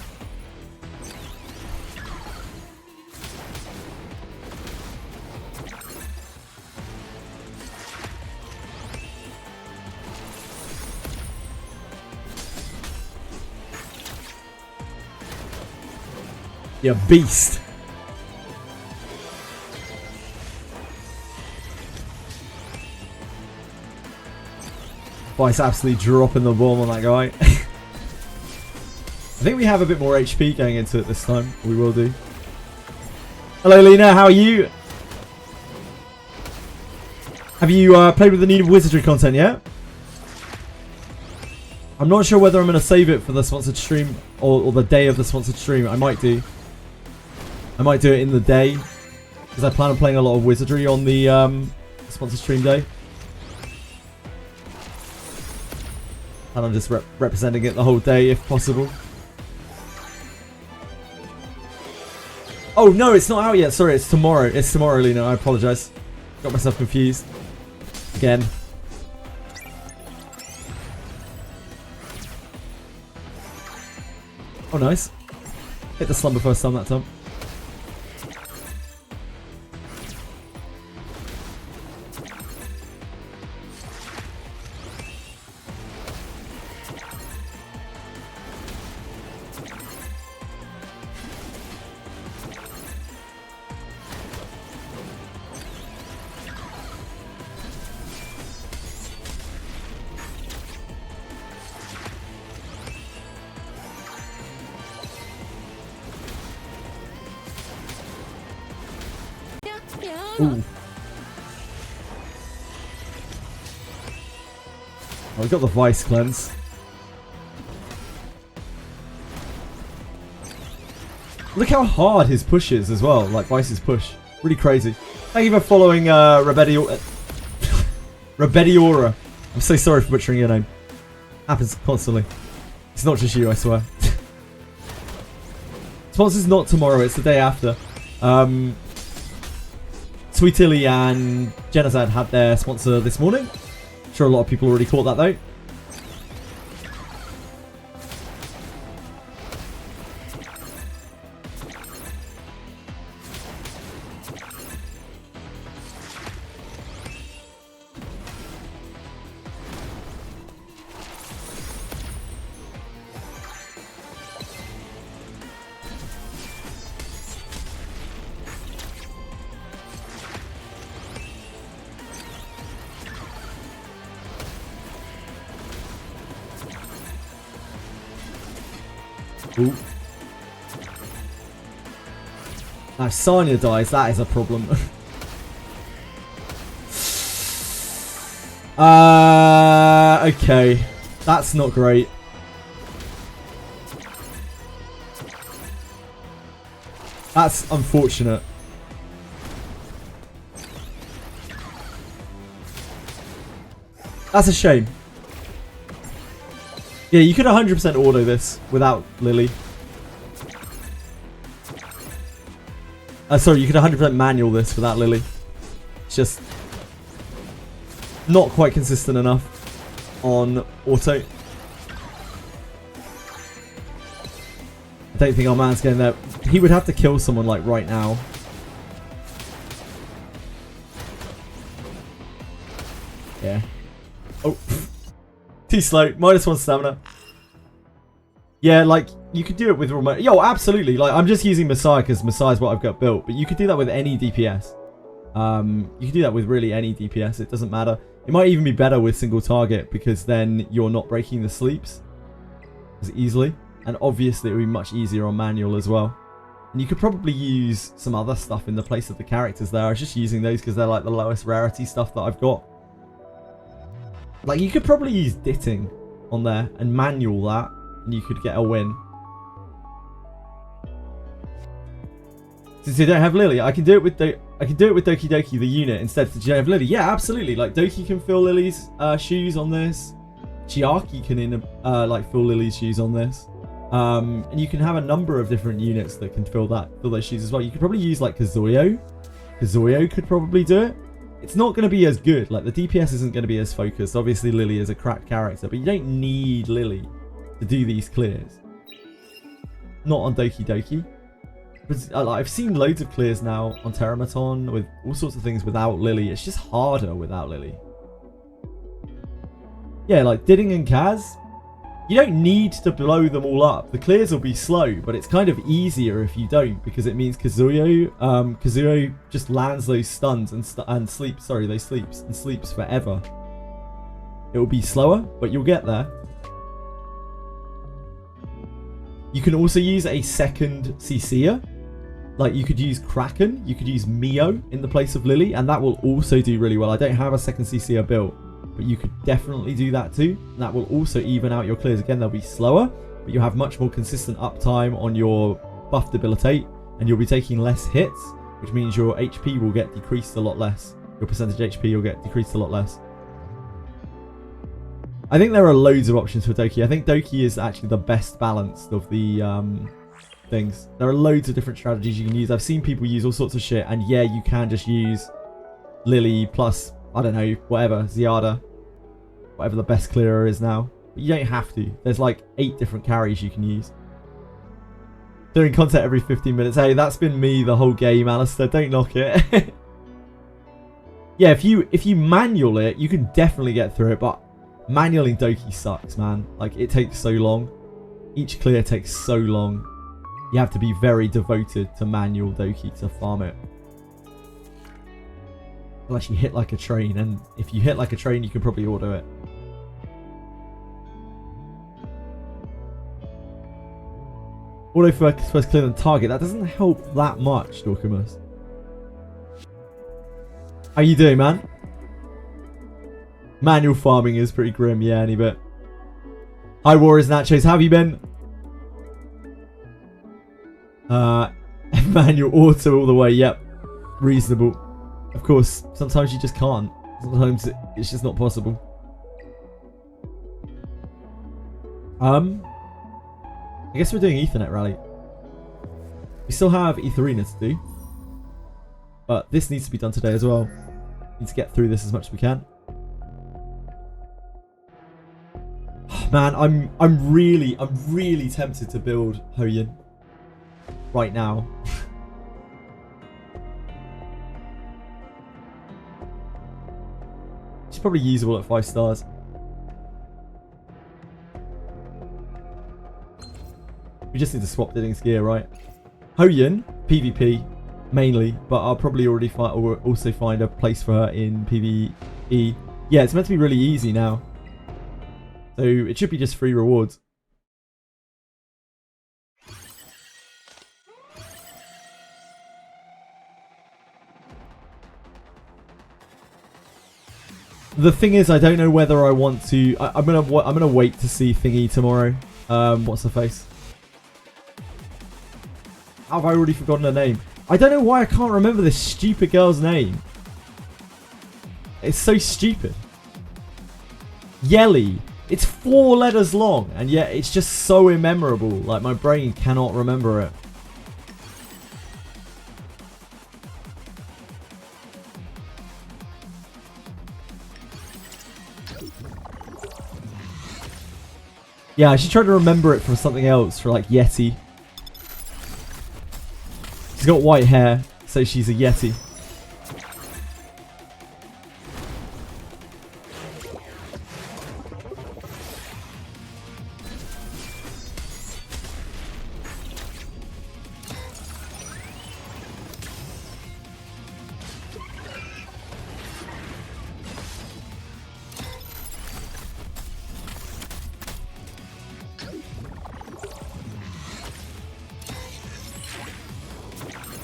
You're a beast. Vice absolutely dropping the bomb on that guy. I think we have a bit more HP going into it this time. We will do. Hello, Lena. How are you? Have you played with the new Wizardry content yet? I'm not sure whether I'm going to save it for the sponsored stream or the day of the sponsored stream. I might do. I might do it in the day because I plan on playing a lot of Wizardry on the sponsored stream day. And I'm just representing it the whole day if possible. Oh no, it's not out yet. Sorry, it's tomorrow. It's tomorrow, Lena. I apologise. Got myself confused. Again. Oh, nice. Hit the slumber first time that time. Ooh. Oh, we got the Vice Cleanse. Look how hard his push is as well, like Vice's push. Really crazy. Thank you for following Rebediora. I'm so sorry for butchering your name. Happens constantly. It's not just you, I swear. Sponsor's not tomorrow, it's the day after. Sweet Tilly and Genocide had their sponsor this morning. I'm sure a lot of people already caught that though. Ooh. Now, if Sanya dies, that is a problem. Okay. That's not great. That's unfortunate. That's a shame. Yeah, you could 100% auto this without Lily. Sorry, you could 100% manual this without Lily. It's just not quite consistent enough on auto. I don't think our man's getting there. He would have to kill someone like right now. Yeah. Oh. Too slow. -1 stamina. Yeah, like, you could do it with remote. Yo, absolutely. Like, I'm just using Messiah because Messiah is what I've got built. But you could do that with any DPS. You could do that with really any DPS. It doesn't matter. It might even be better with single target because then you're not breaking the sleeps as easily. And obviously, it would be much easier on manual as well. And you could probably use some other stuff in the place of the characters there. I was just using those because they're like the lowest rarity stuff that I've got. Like, you could probably use Ditting on there and manual that, and you could get a win. Since you don't have Lily, I can do it with Doki Doki, the unit, instead. Did you have Lily? Yeah, absolutely. Like, Doki can fill Lily's shoes on this. Chiaki can like fill Lily's shoes on this. And you can have a number of different units that can fill those shoes as well. You could probably use like Kazuyo. Kazuyo could probably do it. It's not going to be as good. Like, the DPS isn't going to be as focused. Obviously, Lily is a cracked character, but you don't need Lily to do these clears. Not on Doki Doki. But, I've seen loads of clears now on Terramaton with all sorts of things without Lily. It's just harder without Lily. Yeah, like Didding and Kaz. You don't need to blow them all up. The clears will be slow, but it's kind of easier if you don't, because it means Kazuyo just lands those stuns and sleeps. Sorry, they sleeps and sleeps forever. It will be slower, but you'll get there. You can also use a second CC'er. Like, you could use Kraken, you could use Mio in the place of Lily, and that will also do really well. I don't have a second CC'er built, but you could definitely do that too. And that will also even out your clears. Again, they'll be slower, but you'll have much more consistent uptime on your buff debilitate, and you'll be taking less hits, which means your HP will get decreased a lot less. Your percentage HP will get decreased a lot less. I think there are loads of options for Doki. I think Doki is actually the best balanced of the things. There are loads of different strategies you can use. I've seen people use all sorts of shit, and yeah, you can just use Lily plus, I don't know, whatever, Ziada, whatever the best clearer is now. But you don't have to. There's like 8 different carries you can use. Doing content every 15 minutes. Hey, that's been me the whole game, Alistair. Don't knock it. Yeah, if you manual it, you can definitely get through it, but manualing Doki sucks, man. Like, it takes so long. Each clear takes so long. You have to be very devoted to manual Doki to farm it. Unless you hit like a train, and if you hit like a train, you can probably auto it. Auto first clear than target. That doesn't help that much, Dorkamus. How you doing, man? Manual farming is pretty grim, yeah, any bit. Hi, Warriors Nachos. How have you been? Manual auto all the way. Yep. Reasonable. Of course, sometimes you just can't. Sometimes it's just not possible. I guess we're doing Ethernet rally. We still have Etheria to do. But this needs to be done today as well. Need to get through this as much as we can. Oh, man, I'm really tempted to build Hoyin right now. She's probably usable at 5 stars. We just need to swap Didding's gear, right? Hoyin, PvP, mainly, but I'll probably already also find a place for her in PvE. Yeah, it's meant to be really easy now. So it should be just free rewards. The thing is, I don't know whether I want to. I'm gonna wait to see Thingy tomorrow. What's her face? Have I already forgotten her name? I don't know why I can't remember this stupid girl's name. It's so stupid. Yelly. It's 4 letters long, and yet it's just so immemorable. Like, my brain cannot remember it. Yeah, I should try to remember it from something else, for like Yeti. She's got white hair, so she's a Yeti.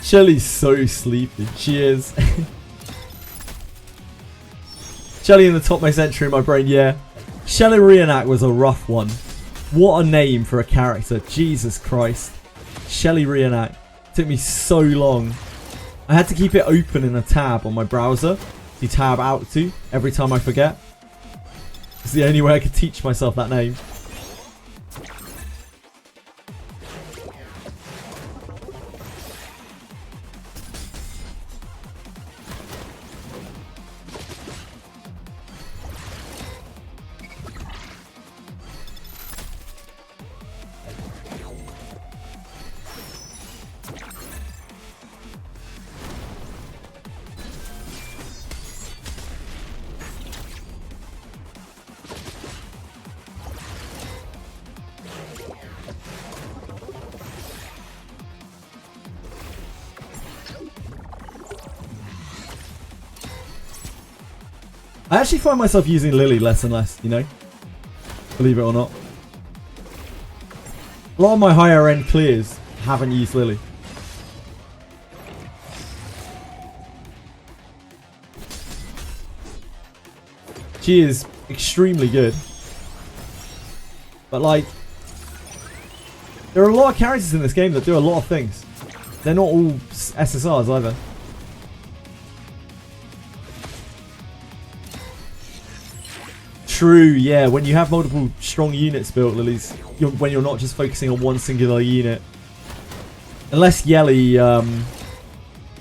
Shelly's so sleepy. She is. Shelly in the topmost entry in my brain, yeah. Shelly Reenact was a rough one. What a name for a character. Jesus Christ. Shelly Reenact. Took me so long. I had to keep it open in a tab on my browser to tab out to every time I forget. It's the only way I could teach myself that name. I actually find myself using Lily less and less, you know? Believe it or not. A lot of my higher end clears haven't used Lily. She is extremely good. But like, there are a lot of characters in this game that do a lot of things. They're not all SSRs either. True, yeah. When you have multiple strong units built, Lily's, when you're not just focusing on one singular unit. Unless Yelly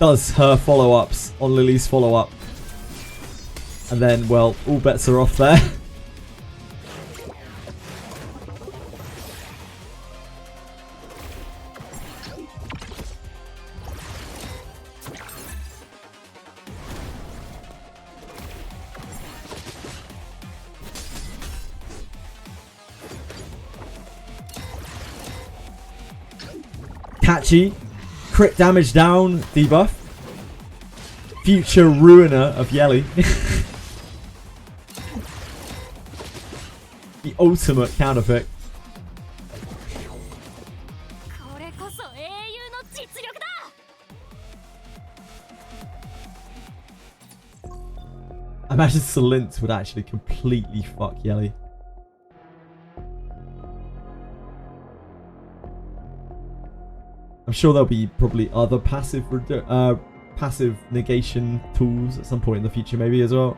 does her follow-ups on Lily's follow-up. And then, well, all bets are off there. Catchy. Crit damage down, debuff. Future ruiner of Yelly. The ultimate counterpick. I imagine Salint would actually completely fuck Yelly. I'm sure there'll be probably other passive negation tools at some point in the future maybe as well.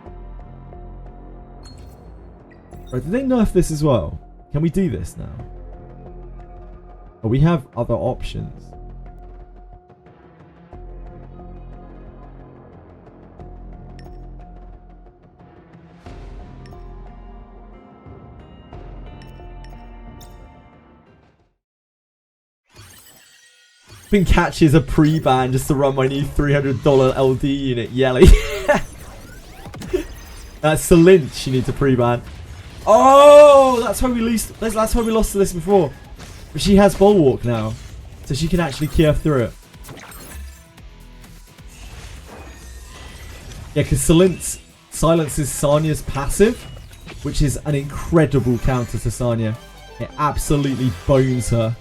Right, did they nerf this as well? Can we do this now? Oh, we have other options. Been catches a pre-ban just to run my new $300 LD unit, Yelly. That's Salint she needs a pre-ban. Oh, that's why we lost. That's why we lost to this before. But she has Bulwark now, so she can actually Kier through it. Yeah, because Salint silences Sanya's passive, which is an incredible counter to Sanya. It absolutely bones her.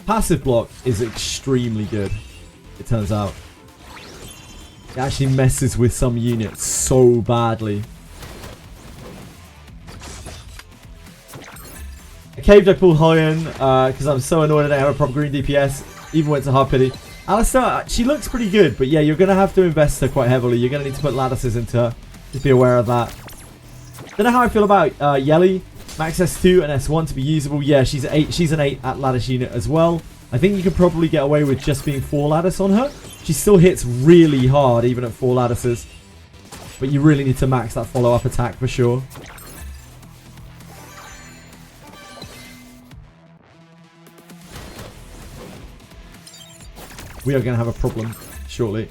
Passive block is extremely good, it turns out. It actually messes with some units so badly. I caved, I pulled Hyan because I'm so annoyed I don't have a proper green DPS. Even went to hard pity. Alistair, she looks pretty good, but yeah, you're going to have to invest her quite heavily. You're going to need to put lattices into her. Just be aware of that. Don't know how I feel about Yelly. Max S2 and S1 to be usable. Yeah, she's an 8 at lattice unit as well. I think you could probably get away with just being 4 lattice on her. She still hits really hard even at 4 lattices. But you really need to max that follow-up attack for sure. We are going to have a problem shortly.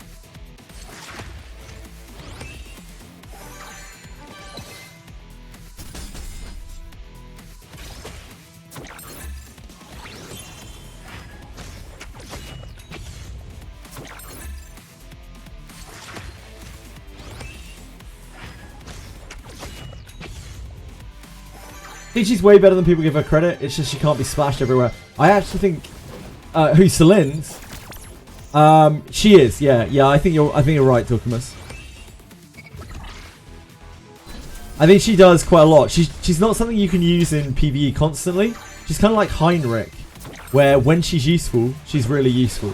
I think she's way better than people give her credit. It's just she can't be splashed everywhere. I actually think who's Celin's? She is. Yeah. I think you're right, Tokumus. I think she does quite a lot. She's not something you can use in PvE constantly. She's kind of like Heinrich, where when she's useful, she's really useful,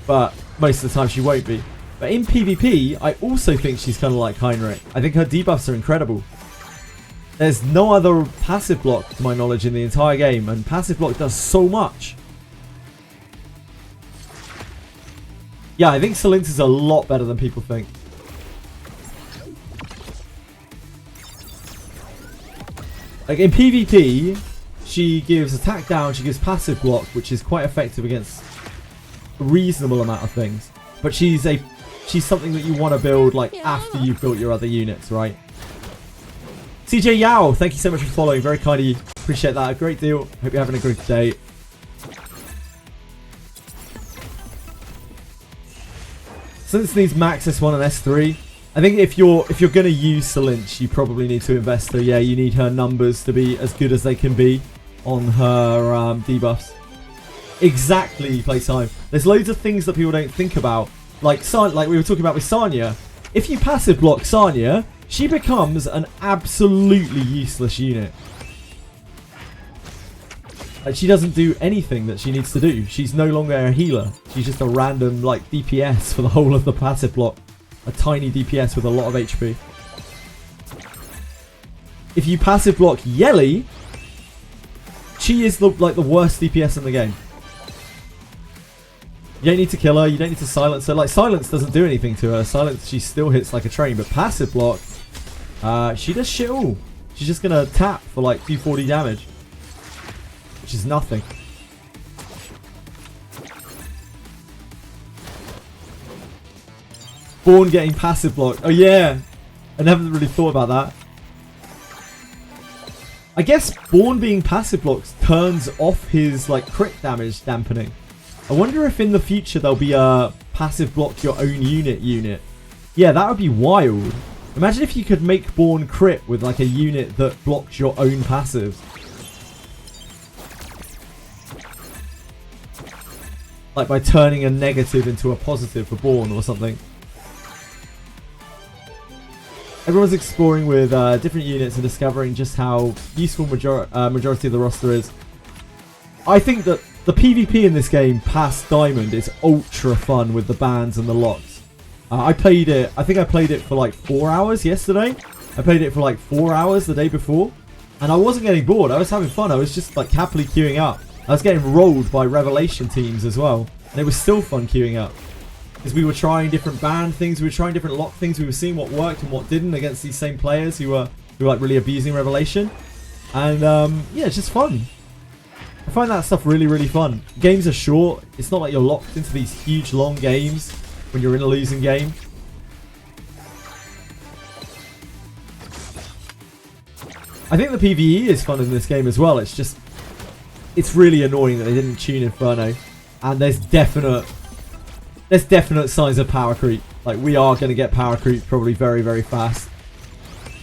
but most of the time she won't be. But in PvP, I also think she's kind of like Heinrich. I think her debuffs are incredible. There's no other passive block, to my knowledge, in the entire game, and passive block does so much. Yeah, I think Celin's is a lot better than people think. Like in PvP, she gives attack down, she gives passive block, which is quite effective against a reasonable amount of things. But she's something that you want to build like after you've built your other units, right? CJ Yao, thank you so much for following. Very kind of you. Appreciate that a great deal. Hope you're having a great day. Since needs max S1 and S3, I think if you're gonna use Celinch, you probably need to invest her. Yeah, you need her numbers to be as good as they can be on her debuffs. Exactly, playtime. There's loads of things that people don't think about, like we were talking about with Sanya. If you passive block Sanya, she becomes an absolutely useless unit. Like, she doesn't do anything that she needs to do. She's no longer a healer. She's just a random, like, DPS for the whole of the passive block. A tiny DPS with a lot of HP. If you passive block Yelly, she is like the worst DPS in the game. You don't need to kill her. You don't need to silence her. Like, silence doesn't do anything to her. Silence, she still hits like a train. But passive block, she does shit all. She's just going to tap for like 240 damage. Which is nothing. Born getting passive blocked. Oh yeah. I never really thought about that. I guess Born being passive blocked turns off his like crit damage dampening. I wonder if in the future there'll be a passive block your own unit. Yeah, that would be wild. Imagine if you could make Born crit with like a unit that blocks your own passives. Like by turning a negative into a positive for Born or something. Everyone's exploring with different units and discovering just how useful majority of the roster is. I think that the PvP in this game past Diamond is ultra fun with the bans and the locks. I think I played it for like 4 hours yesterday. I played it for like 4 hours the day before. And I wasn't getting bored. I was having fun. I was just like happily queuing up. I was getting rolled by Revelation teams as well. And it was still fun queuing up. Because we were trying different ban things. We were trying different lock things. We were seeing what worked and what didn't against these same players who were like really abusing Revelation. And yeah, it's just fun. I find that stuff really, really fun. Games are short. It's not like you're locked into these huge long games when you're in a losing game. I think the PvE is fun in this game as well. It's just, it's really annoying that they didn't tune Inferno. And there's definite signs of power creep. Like, we are going to get power creep probably very, very fast.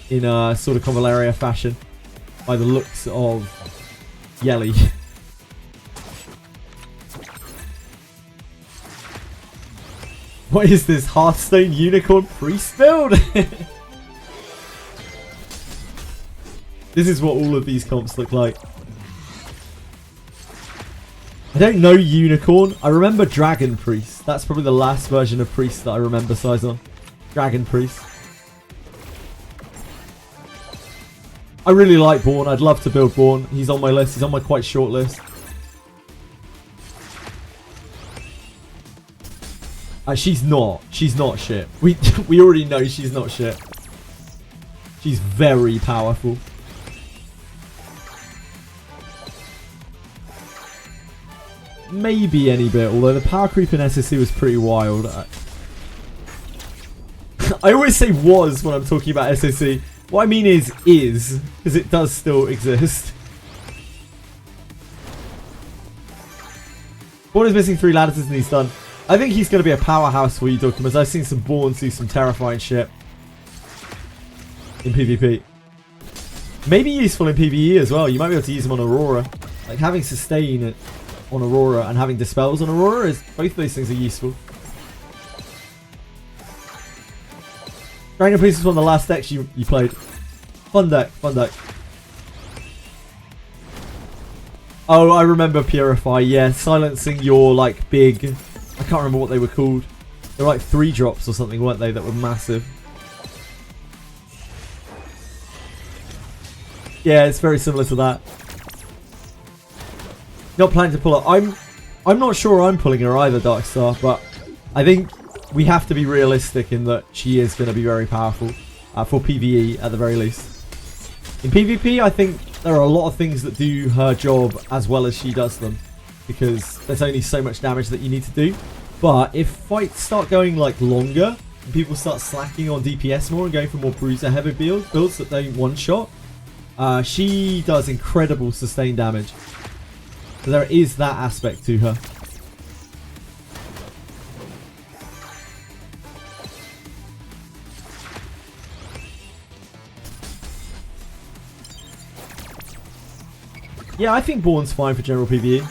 In a sort of Convaleria fashion. By the looks of Yelly. What is this Hearthstone Unicorn Priest build? This is what all of these comps look like. I don't know Unicorn. I remember Dragon Priest. That's probably the last version of Priest that I remember size on. Dragon Priest. I really like Born. I'd love to build Born. He's on my list. He's on my quite short list. She's not shit. We already know she's not shit. She's very powerful. Maybe any bit, although the power creep in SSC was pretty wild. I always say was when I'm talking about SSC. What I mean is, because it does still exist. Born is missing 3 ladders and he's done. I think he's going to be a powerhouse for you, Documas. I've seen some Borns do some terrifying shit in PvP. Maybe useful in PvE as well. You might be able to use him on Aurora. Like, having sustain on Aurora and having dispels on Aurora, is both of those things are useful. Dragon Priest was one of the last decks you played. Fun deck. Oh, I remember Purify. Yeah, silencing your like big... I can't remember what they were called. They were like 3 drops or something, weren't they? That were massive. Yeah, it's very similar to that. Not planning to pull her. I'm not sure I'm pulling her either, Darkstar, but I think we have to be realistic in that she is going to be very powerful for PvE at the very least. In PvP, I think there are a lot of things that do her job as well as she does them, because there's only so much damage that you need to do. But if fights start going like longer and people start slacking on DPS more and going for more bruiser heavy builds that don't one shot, she does incredible sustained damage. So there is that aspect to her. Yeah, I think Born's fine for general PvE.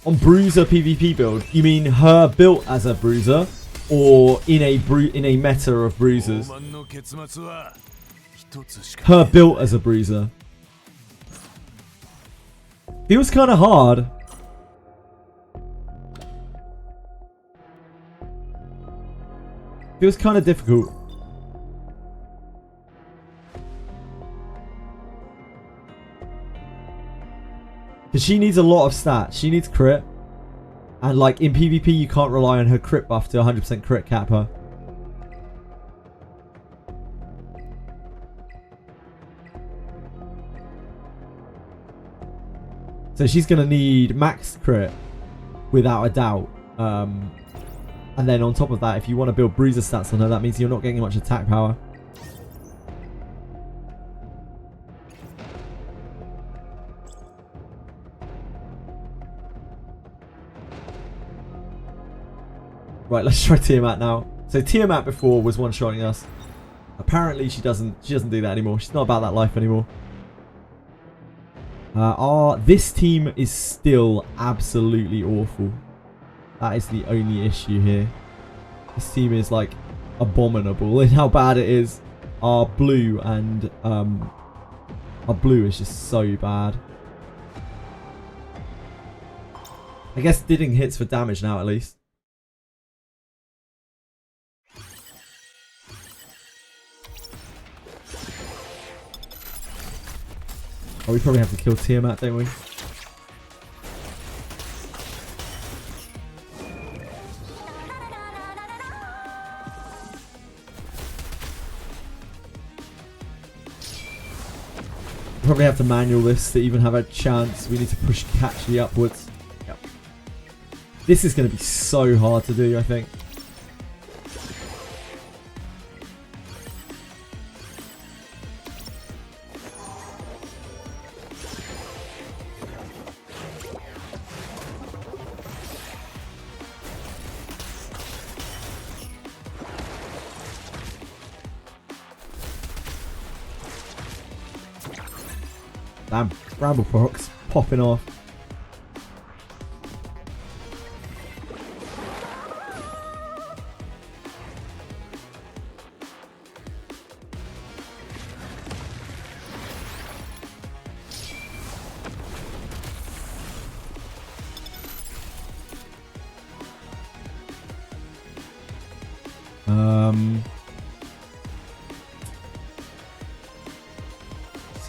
On Bruiser PvP build, you mean her built as a Bruiser? or in a meta of bruisers. Her built as a bruiser. Feels kind of hard. Feels kind of difficult. Because she needs a lot of stats. She needs crit. And like in PvP you can't rely on her crit buff to 100% crit cap her. So she's going to need max crit without a doubt. And then on top of that, if you want to build bruiser stats on her, that means you're not getting much attack power. Right, let's try Tiamat now. So Tiamat before was one-shotting us. Apparently she doesn't do that anymore. She's not about that life anymore. This team is still absolutely awful. That is the only issue here. This team is like abominable in how bad it is. Our blue is just so bad. I guess Didding hits for damage now at least. Oh, we probably have to kill Tiamat, don't we? Probably have to manual this to even have a chance. We need to push Catchy upwards. Yep. This is going to be so hard to do, I think. Damn, Bramblefox popping off.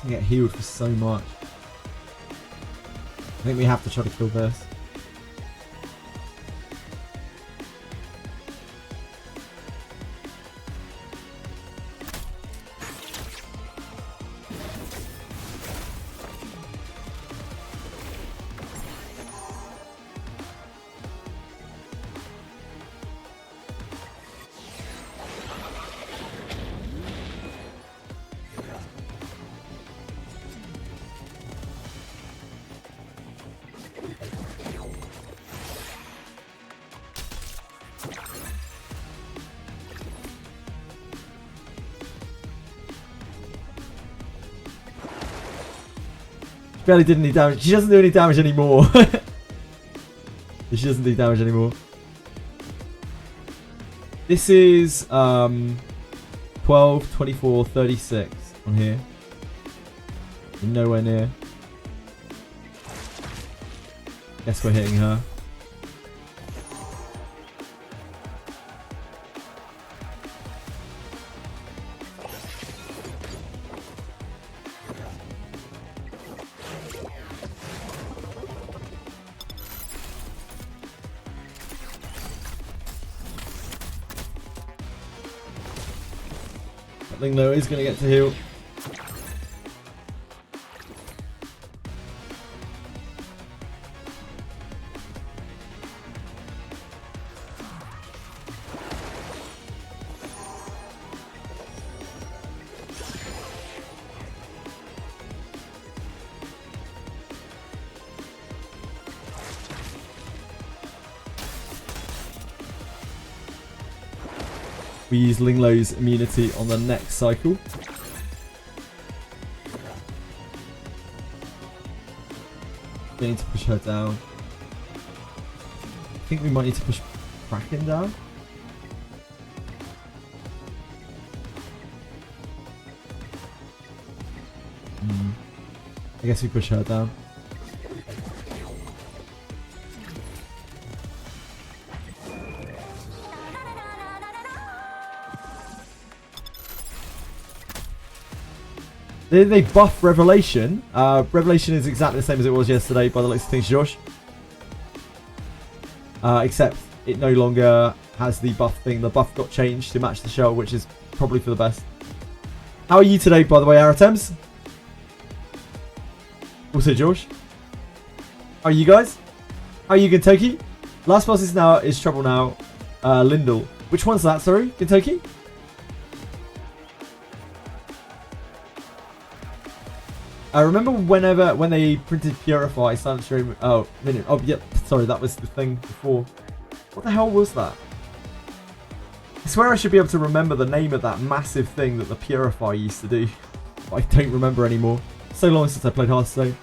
Get healed for so much. I think we have to try to kill this. Barely did any damage. She doesn't do any damage anymore. She doesn't do damage anymore. This is 12, 24, 36 on here. We're nowhere near. Guess we're hitting her. Linglo is going to get to heal. We use Linglo's immunity on the next cycle. We need to push her down. I think we might need to push Kraken down. I guess we push her down. Did they buff Revelation? Revelation is exactly the same as it was yesterday by the looks of things, Josh. Except it no longer has the buff thing. The buff got changed to match the shell, which is probably for the best. How are you today, by the way, Aratems? Also, Josh. How are you guys? How are you, Gintoki? Last boss is trouble now. Lindel. Which one's that, sorry? Gintoki? I remember when they printed Purify, Silent Stream. Oh, minute. Oh, yep. Sorry, that was the thing before. What the hell was that? I swear I should be able to remember the name of that massive thing that the Purify used to do. But I don't remember anymore. So long since I played Hearthstone.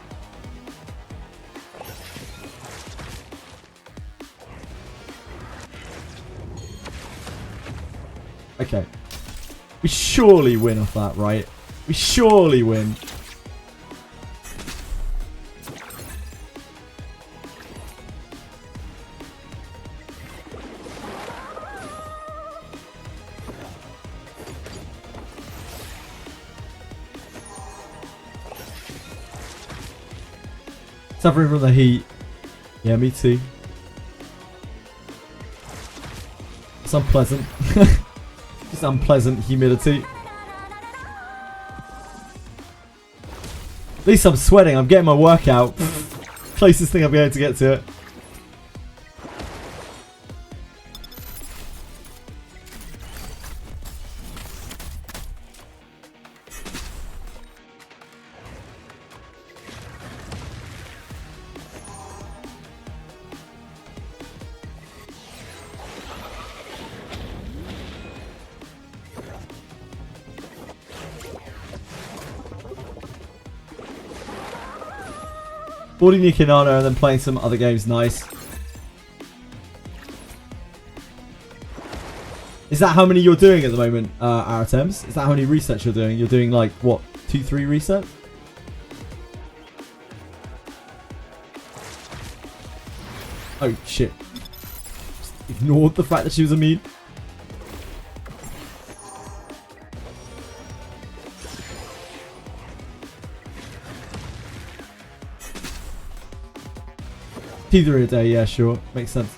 Okay. We surely win off that, right? We surely win. Suffering from the heat. Yeah, me too. It's unpleasant. Just unpleasant humidity. At least I'm sweating. I'm getting my workout. Closest thing I'll be able to get to it. Boarding New Kinana and then playing some other games. Nice. Is that how many you're doing at the moment, Aratems? Is that how many resets you're doing? You're doing like, what, 2-3 resets? Oh, shit. Just ignored the fact that she was immune. Either a day, yeah, sure. Makes sense.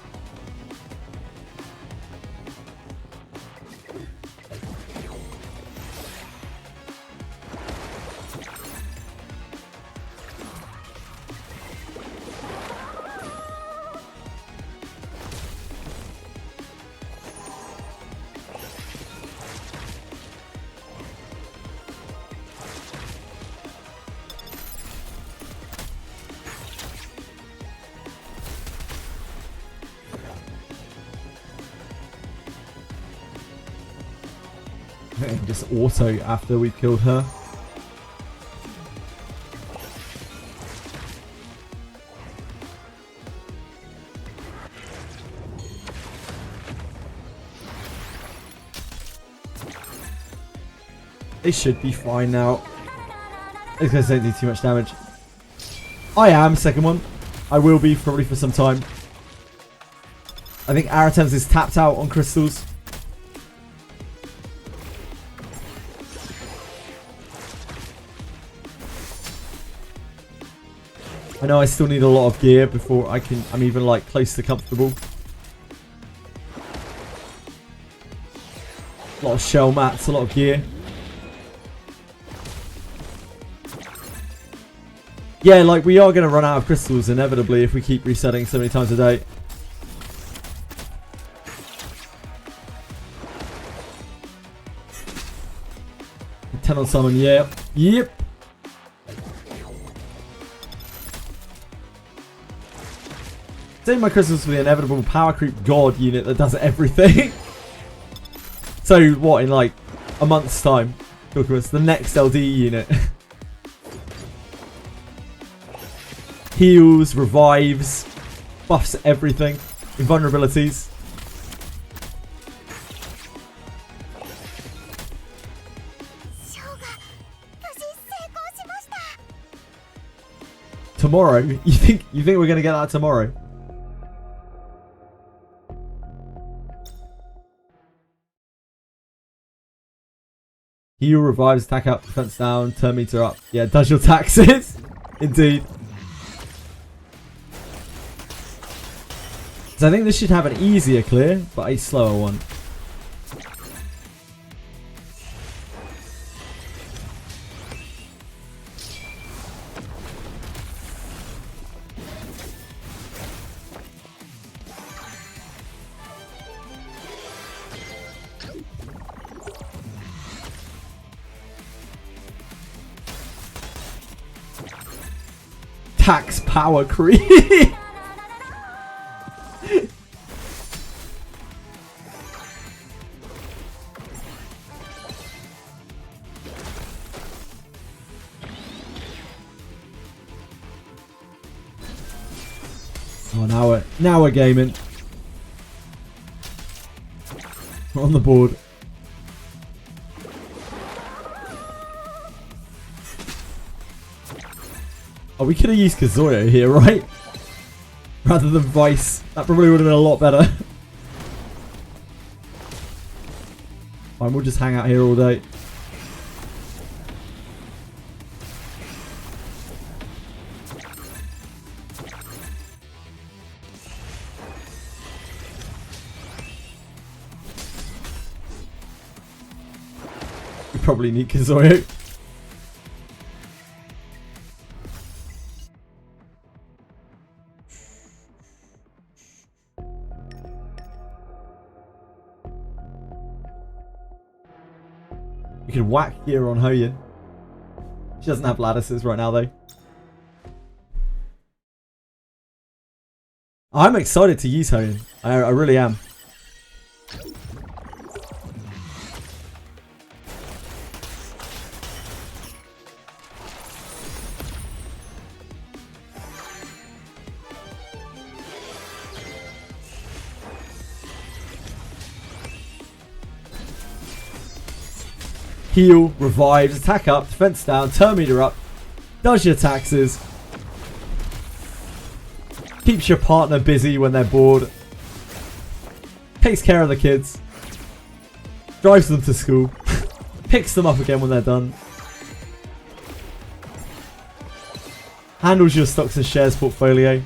Just auto after we killed her. They should be fine now. These guys don't do too much damage. I am second one. I will be probably for some time. I think Aratems is tapped out on crystals. I know I still need a lot of gear before I'm even like close to comfortable. A lot of shell mats, a lot of gear. Yeah, like we are going to run out of crystals inevitably if we keep resetting so many times a day. Ten on summon, yeah. Yep. Save my crystals for the inevitable power creep god unit that does everything. So what, in like a month's time, the next LD unit. Heals, revives, buffs everything, invulnerabilities. tomorrow? You think we're gonna get that tomorrow? Heal, revives, attack up, defense down, turn meter up. Yeah, does your taxes. Indeed. So I think this should have an easier clear, but a slower one. Tax power creep. Oh, now we're gaming. On the board. Oh, we could have used Kazuya here, right? Rather than Vice. That probably would have been a lot better. Fine, we'll just hang out here all day. We probably need Kazuya. We could whack here on Hoyin. She doesn't have lattices right now, though. I'm excited to use Hoyin. I really am. Heal, revives, attack up, defense down, turn meter up, does your taxes, keeps your partner busy when they're bored, takes care of the kids, drives them to school, picks them up again when they're done, handles your stocks and shares portfolio.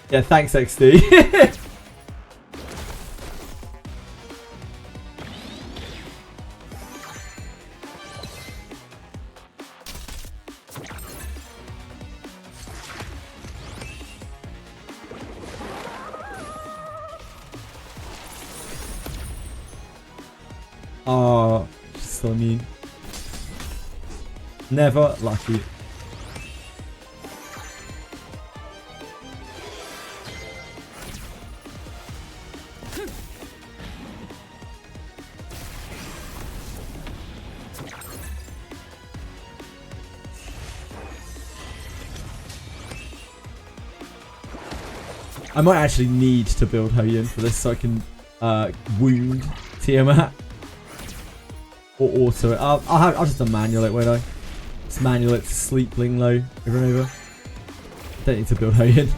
Yeah, thanks XD. Oh, she's so mean. Never lucky. I might actually need to build Hoyin for this so I can wound Tiamat. Or auto it. I'll just manual it, won't I? Just manual it to Sleepling low over and over. Don't need to build Hoyin.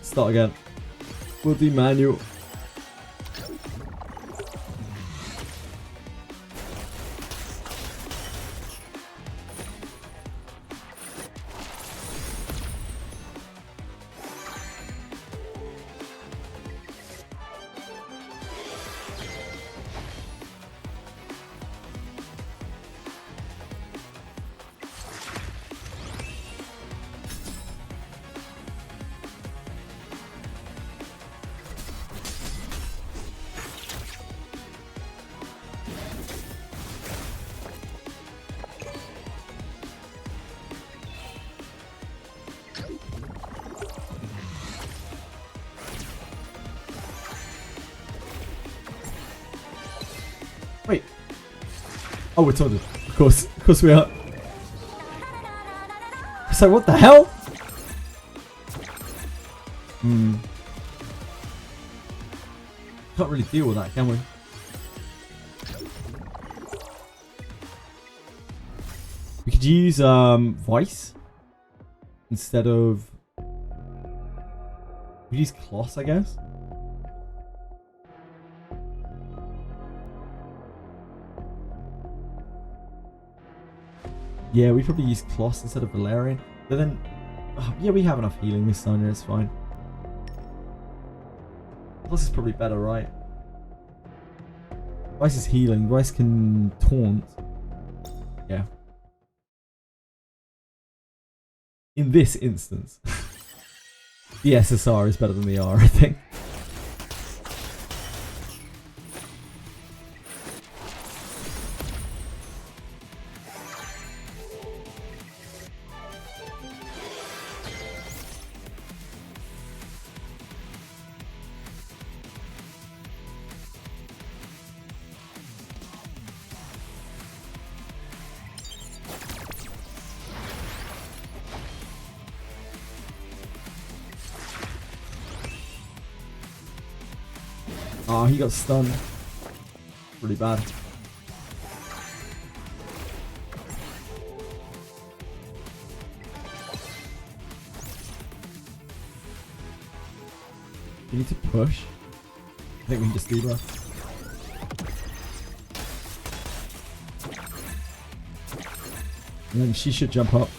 Start again. We'll do manual. Oh, we're taunted. Of course we are. So what the hell? Can't really deal with that, can we? We could use Vice instead of. We use Kloss, I guess. Yeah, we probably use Kloss instead of Valerian. But then, yeah, we have enough healing this time. It's fine. Kloss is probably better, right? Vice is healing. Vice can taunt. Yeah. In this instance, the SSR is better than the R, I think. Oh, he got stunned. Really bad. You need to push. I think we can just debuff. And then she should jump up.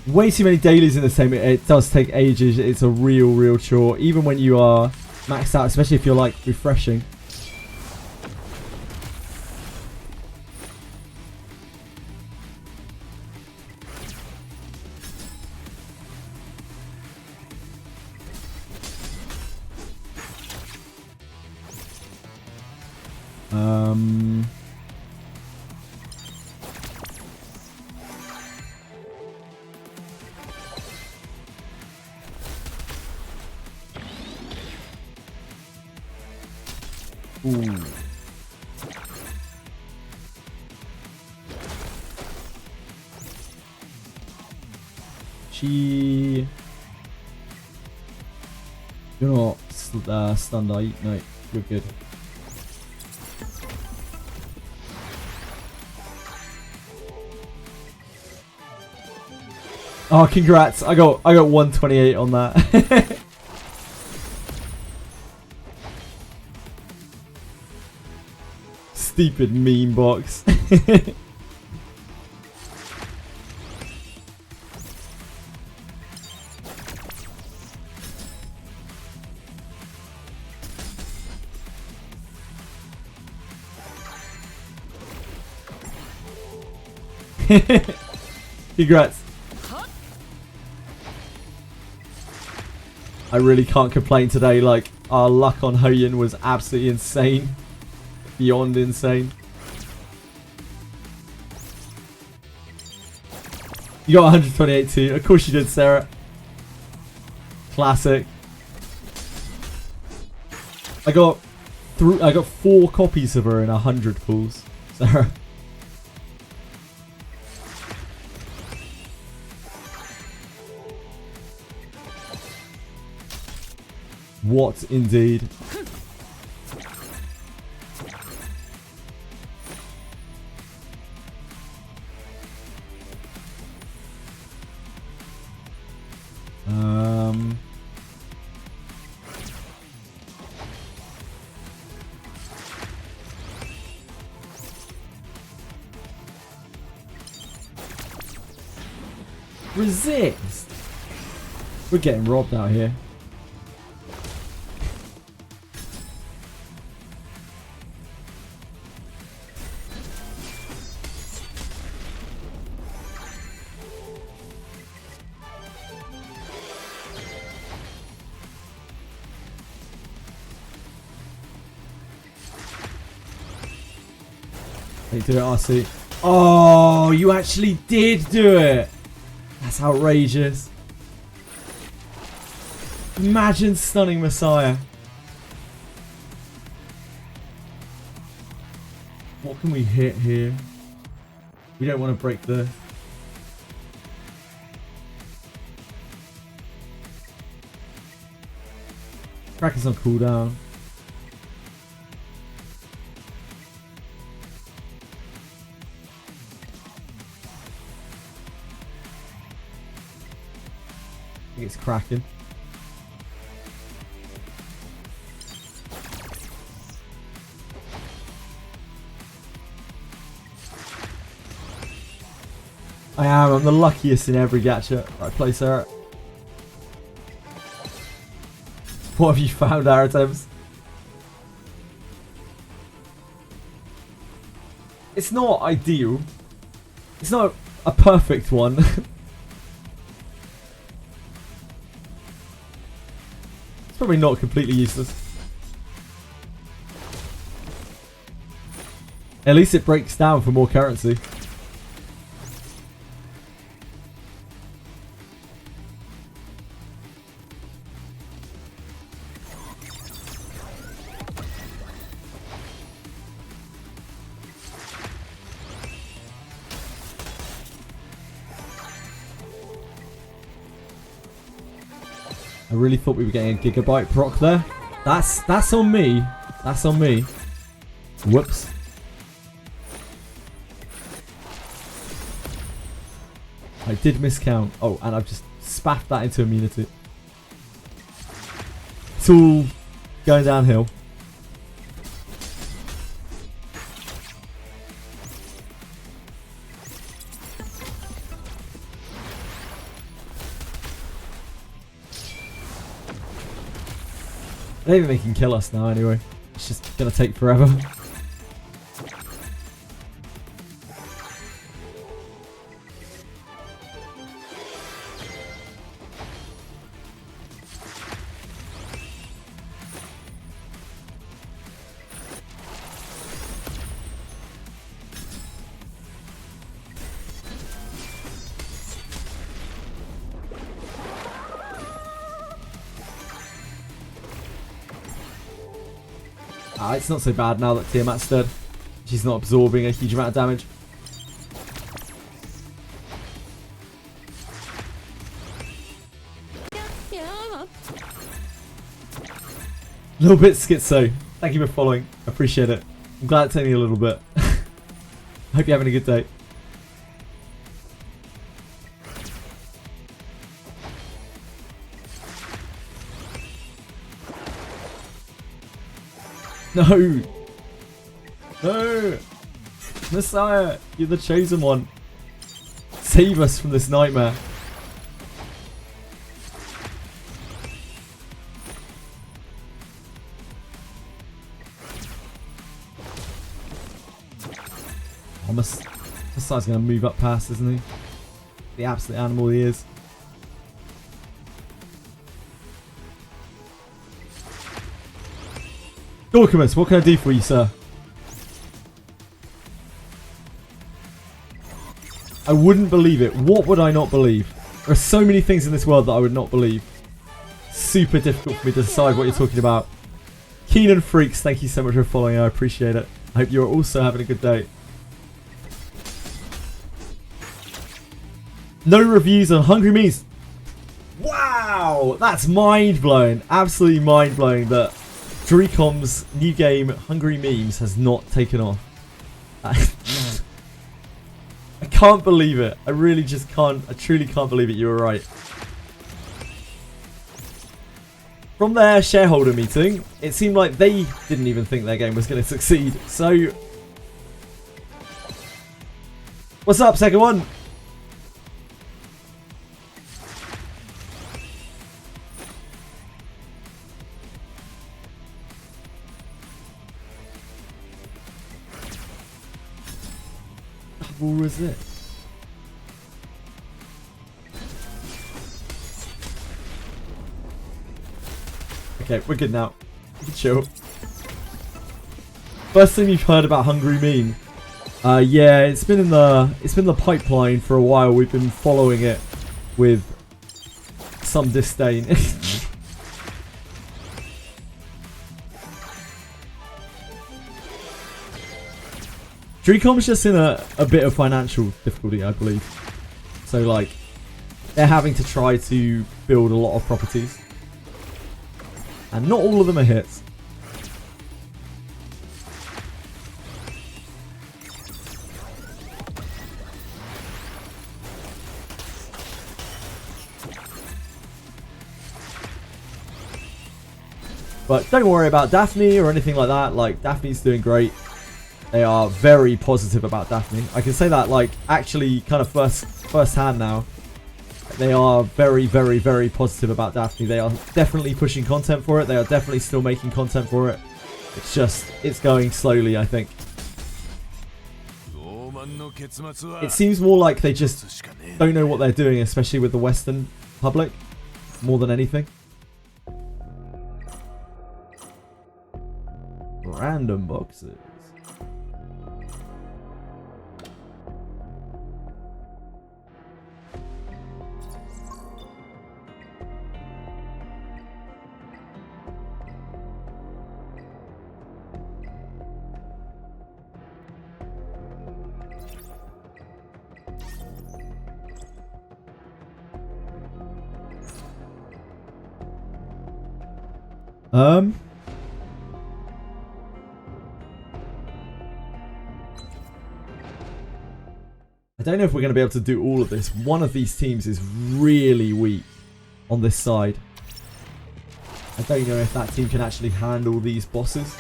Way too many dailies in this game. It does take ages. It's a real chore. Even when you are maxed out, especially if you're like refreshing. Ooh. You're not stunned, are you? No, you're good. Oh, congrats! I got 128 on that. Stupid meme box. Congrats. I really can't complain today. Like, our luck on Hoyin was absolutely insane. Beyond insane. You got 128 too. Of course you did, Sarah. Classic. I got 4 copies of her in 100 pulls, Sarah. What indeed? Resist. We're getting robbed out here. Hey, do it, RC. Oh, you actually did do it. That's outrageous. Imagine stunning Messiah. What can we hit here? We don't want to break the... Kraken's on cooldown. I think it's Kraken. I'm the luckiest in every gacha. Right, place her. What have you found, Aratems? It's not ideal. It's not a perfect one. It's probably not completely useless. At least it breaks down for more currency. I really thought we were getting a gigabyte proc there. That's on me. That's on me. Whoops. I did miscount. Oh, and I've just spaffed that into immunity. It's all going downhill. I don't think they can kill us now anyway. It's just gonna take forever. It's not so bad now that Tiamat's dead. She's not absorbing a huge amount of damage. Little bit schizo. Thank you for following. Appreciate it. I'm glad it's only a little bit. Hope you're having a good day. No! No! Messiah! You're the chosen one. Save us from this nightmare. Oh, Messiah's going to move up past, isn't he? The absolute animal he is. Dorcamus, what can I do for you, sir? I wouldn't believe it. What would I not believe? There are so many things in this world that I would not believe. Super difficult for me to decide what you're talking about. Keenan Freaks, thank you so much for following. I appreciate it. I hope you're also having a good day. No reviews on Hungry Memes. Wow! That's mind-blowing. Absolutely mind-blowing that Dreecom's new game, Hungry Memes, has not taken off. I can't believe it. I really just can't. I truly can't believe it. You were right. From their shareholder meeting, it seemed like they didn't even think their game was going to succeed. So, what's up, second one? What was it? Okay, we're good now. We can chill. First thing you've heard about Hungry Meme? Yeah, it's been in the pipeline for a while. We've been following it with some disdain. Dreecom's just in a bit of financial difficulty, I believe. So, like, they're having to try to build a lot of properties. And not all of them are hits. But don't worry about Daphne or anything like that. Like, Daphne's doing great. They are very positive about Daphne. I can say that, like, actually kind of first hand now. They are very, very, very positive about Daphne. They are definitely pushing content for it. They are definitely still making content for it. It's just, it's going slowly, I think. It seems more like they just don't know what they're doing, especially with the Western public, more than anything. Random boxes. I don't know if we're going to be able to do all of this. One of these teams is really weak on this side. I don't know if that team can actually handle these bosses.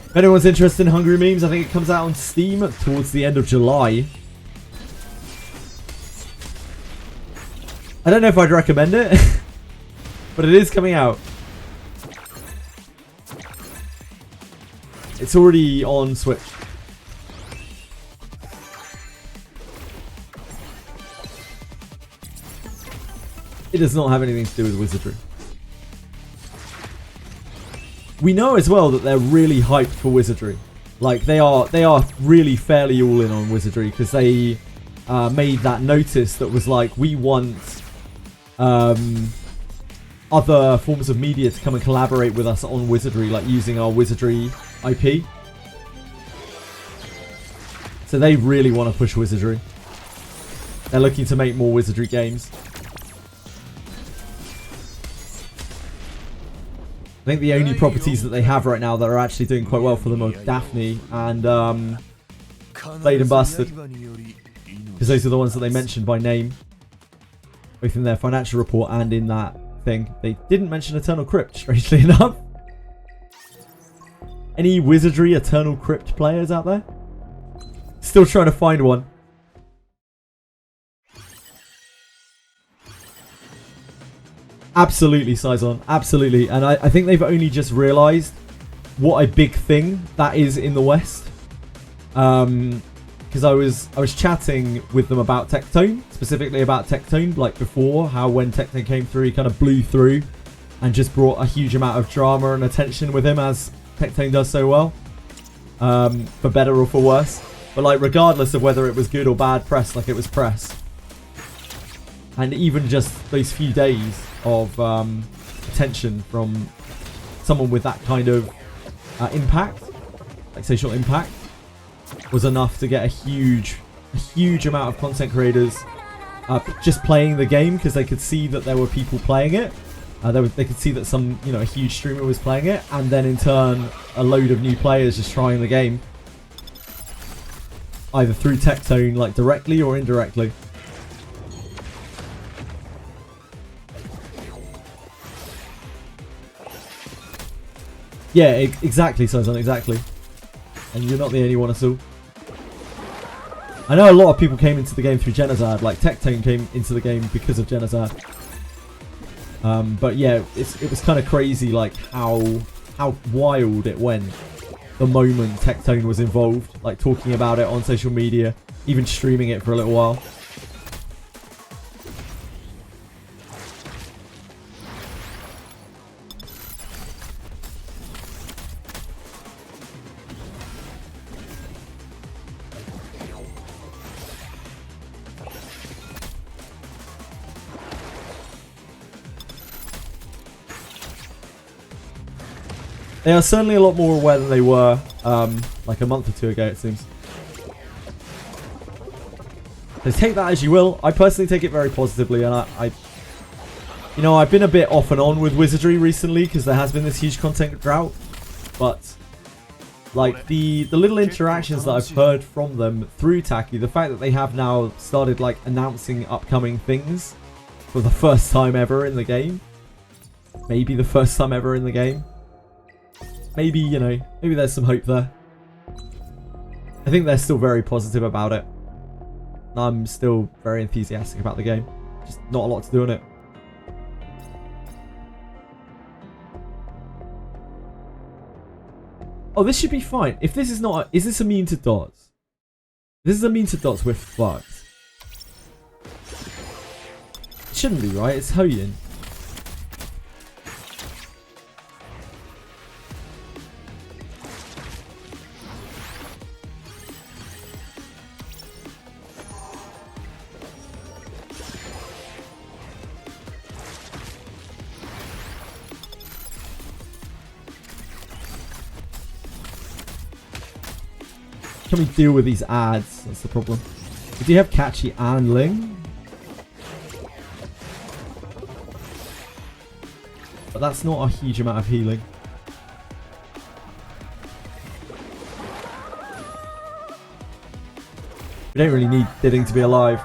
If anyone's interested in Hungry Memes, I think it comes out on Steam towards the end of July. I don't know if I'd recommend it, but it is coming out. It's already on Switch. It does not have anything to do with Wizardry. We know as well that they're really hyped for Wizardry. Like, they are really fairly all in on Wizardry because they made that notice that was like, we want other forms of media to come and collaborate with us on Wizardry, like using our Wizardry IP. So they really want to push Wizardry. They're looking to make more Wizardry games. I think the only properties that they have right now that are actually doing quite well for them are Daphne and Blade and Bastard. Because those are the ones that they mentioned by name. Both in their financial report and in that thing. They didn't mention Eternal Crypt, strangely enough. Any Wizardry Eternal Crypt players out there? Still trying to find one. Absolutely, Saison. Absolutely. And I think they've only just realised what a big thing that is in the West. Because I was chatting with them about Tectone, specifically about Tectone, like before, how when Tectone came through, he kind of blew through and just brought a huge amount of drama and attention with him, as Tectone does so well. For better or for worse. But like, regardless of whether it was good or bad press, like, it was press. And even just those few days of attention from someone with that kind of impact, like social impact, was enough to get a huge amount of content creators just playing the game, because they could see that there were people playing it. They could see that a huge streamer was playing it, and then in turn a load of new players just trying the game, either through Tectone, like directly or indirectly. Yeah, exactly, Sozon, exactly. And you're not the only one at all. I know a lot of people came into the game through Genozad, like Tectone came into the game because of Genozad. But yeah, it was kind of crazy, like how wild it went the moment Tectone was involved, like talking about it on social media, even streaming it for a little while. They are certainly a lot more aware than they were like a month or two ago, it seems. So take that as you will. I personally take it very positively, and you know, I've been a bit off and on with Wizardry recently because there has been this huge content drought, but like the little interactions that I've heard from them through Taki, the fact that they have now started like announcing upcoming things for the first time ever in the game, maybe the first time ever in the game, maybe, you know, maybe there's some hope there. I think they're still very positive about it. I'm still very enthusiastic about the game. Just not a lot to do in it. Oh, this should be fine. If this is not... Is this immune to dots? If this is immune to dots, we're fucked. It shouldn't be, right? It's Hoyin. Can we deal with these ads? That's the problem. Do you have Catchy and Ling? But that's not a huge amount of healing. We don't really need Bidding to be alive.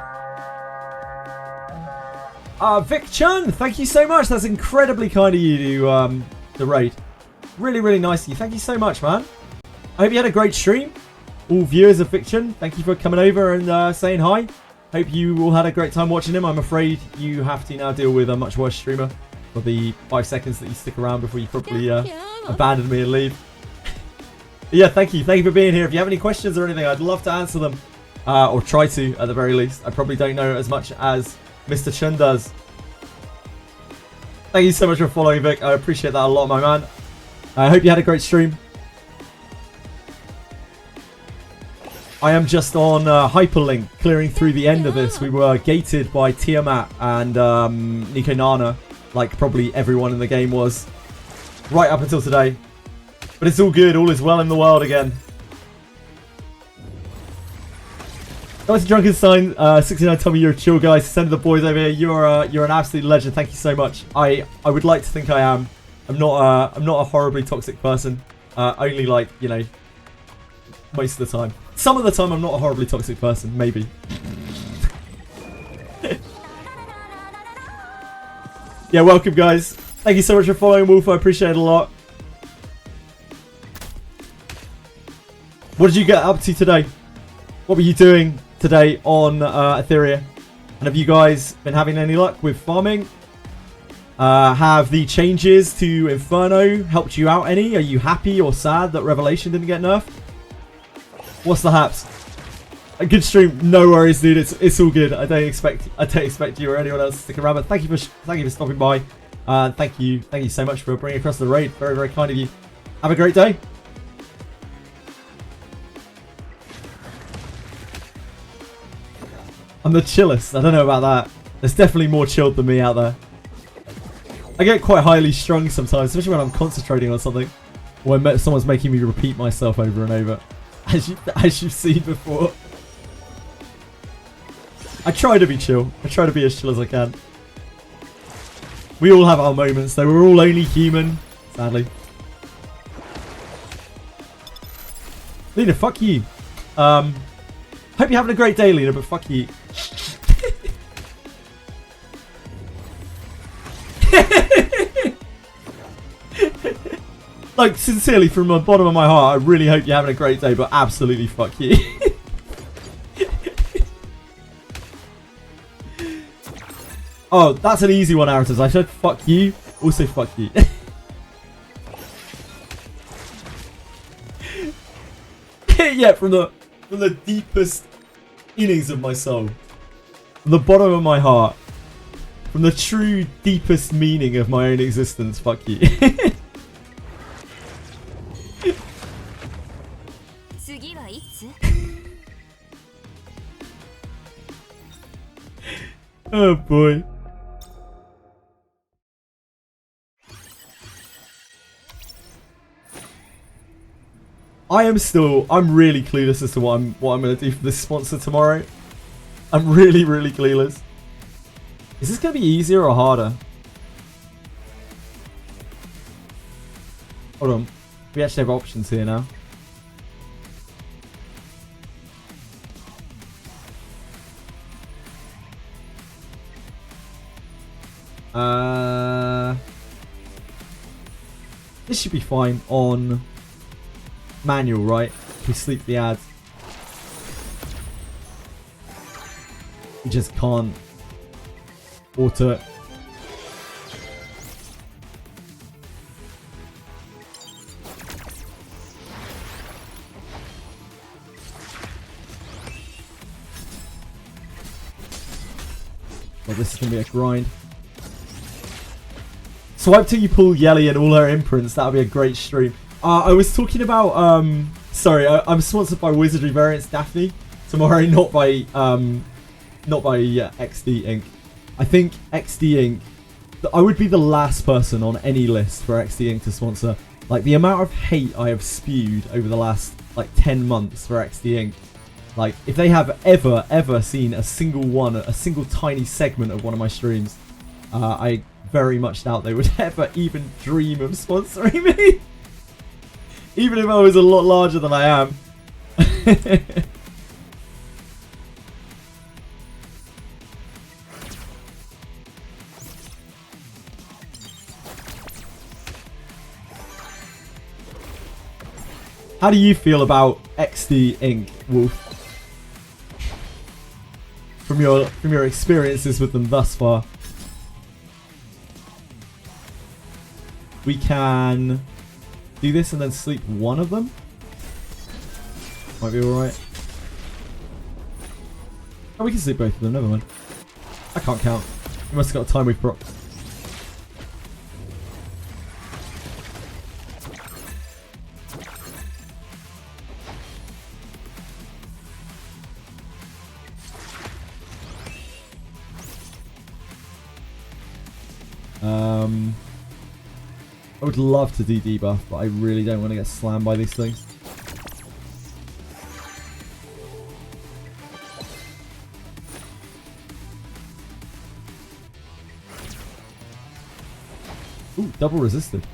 Vic Chun, thank you so much. That's incredibly kind of you to raid. Really, really nice of you. Thank you so much, man. I hope you had a great stream. All viewers of Fiction, thank you for coming over and saying hi. Hope you all had a great time watching him. I'm afraid you have to now deal with a much worse streamer for the 5 seconds that you stick around before you probably abandon me and leave. Yeah, thank you. Thank you for being here. If you have any questions or anything, I'd love to answer them. Or try to, at the very least. I probably don't know as much as Mr. Chun does. Thank you so much for following, Vic. I appreciate that a lot, my man. I hope you had a great stream. I am just on Hyperlink, clearing through the end of this. We were gated by Tiamat and Nico Nana, like probably everyone in the game was, right up until today. But it's all good, all is well in the world again. Mr. Drunkenstein, 69 Tommy, you're a chill guy. Send the boys over here. You're an absolute legend. Thank you so much. I would like to think I am. I'm not a horribly toxic person. Only like, you know, most of the time. Some of the time I'm not a horribly toxic person, maybe. Yeah, welcome guys. Thank you so much for following, Wolf. I appreciate it a lot. What did you get up to today? What were you doing today on Etheria? And have you guys been having any luck with farming? Have the changes to Inferno helped you out any? Are you happy or sad that Revelation didn't get nerfed? What's the haps? A good stream, no worries, dude. It's all good. I don't expect you or anyone else to stick around. But thank you for stopping by. Thank you so much for bringing across the raid. Very, very kind of you. Have a great day. I'm the chillest. I don't know about that. There's definitely more chilled than me out there. I get quite highly strung sometimes, especially when I'm concentrating on something. Or when someone's making me repeat myself over and over. As you've seen before. I try to be chill. I try to be as chill as I can. We all have our moments though. We're all only human. Sadly. Lena, fuck you. Hope you're having a great day, Lena, but fuck you. Like, sincerely, from the bottom of my heart, I really hope you're having a great day, but absolutely fuck you. Oh, that's an easy one, Aratus. I said fuck you, also fuck you. Yeah, from the deepest innings of my soul. From the bottom of my heart. From the true deepest meaning of my own existence, fuck you. Oh boy. I'm really clueless as to what I'm going to do for this sponsor tomorrow. I'm really, really clueless. Is this going to be easier or harder? Hold on. We actually have options here now. This should be fine on manual, right? We sleep the ads. We just can't auto it. Well, this is going to be a grind. Swipe till you pull Yelly and all her imprints. That would be a great stream. I was talking about... sorry, I'm sponsored by Wizardry Variants Daphne tomorrow, not by XD Inc. I think XD Inc. I would be the last person on any list for XD Inc. to sponsor. Like, the amount of hate I have spewed over the last, like, 10 months for XD Inc. Like, if they have ever seen a single tiny segment of one of my streams, I very much doubt they would ever even dream of sponsoring me. Even if I was a lot larger than I am. How do you feel about XD Inc., Wolf? From your experiences with them thus far. We can do this and then sleep one of them. Might be alright. Oh, we can sleep both of them, never mind. I can't count. We must have got a time we've propped. I would love to do debuff, but I really don't want to get slammed by these things. Ooh, double resisted.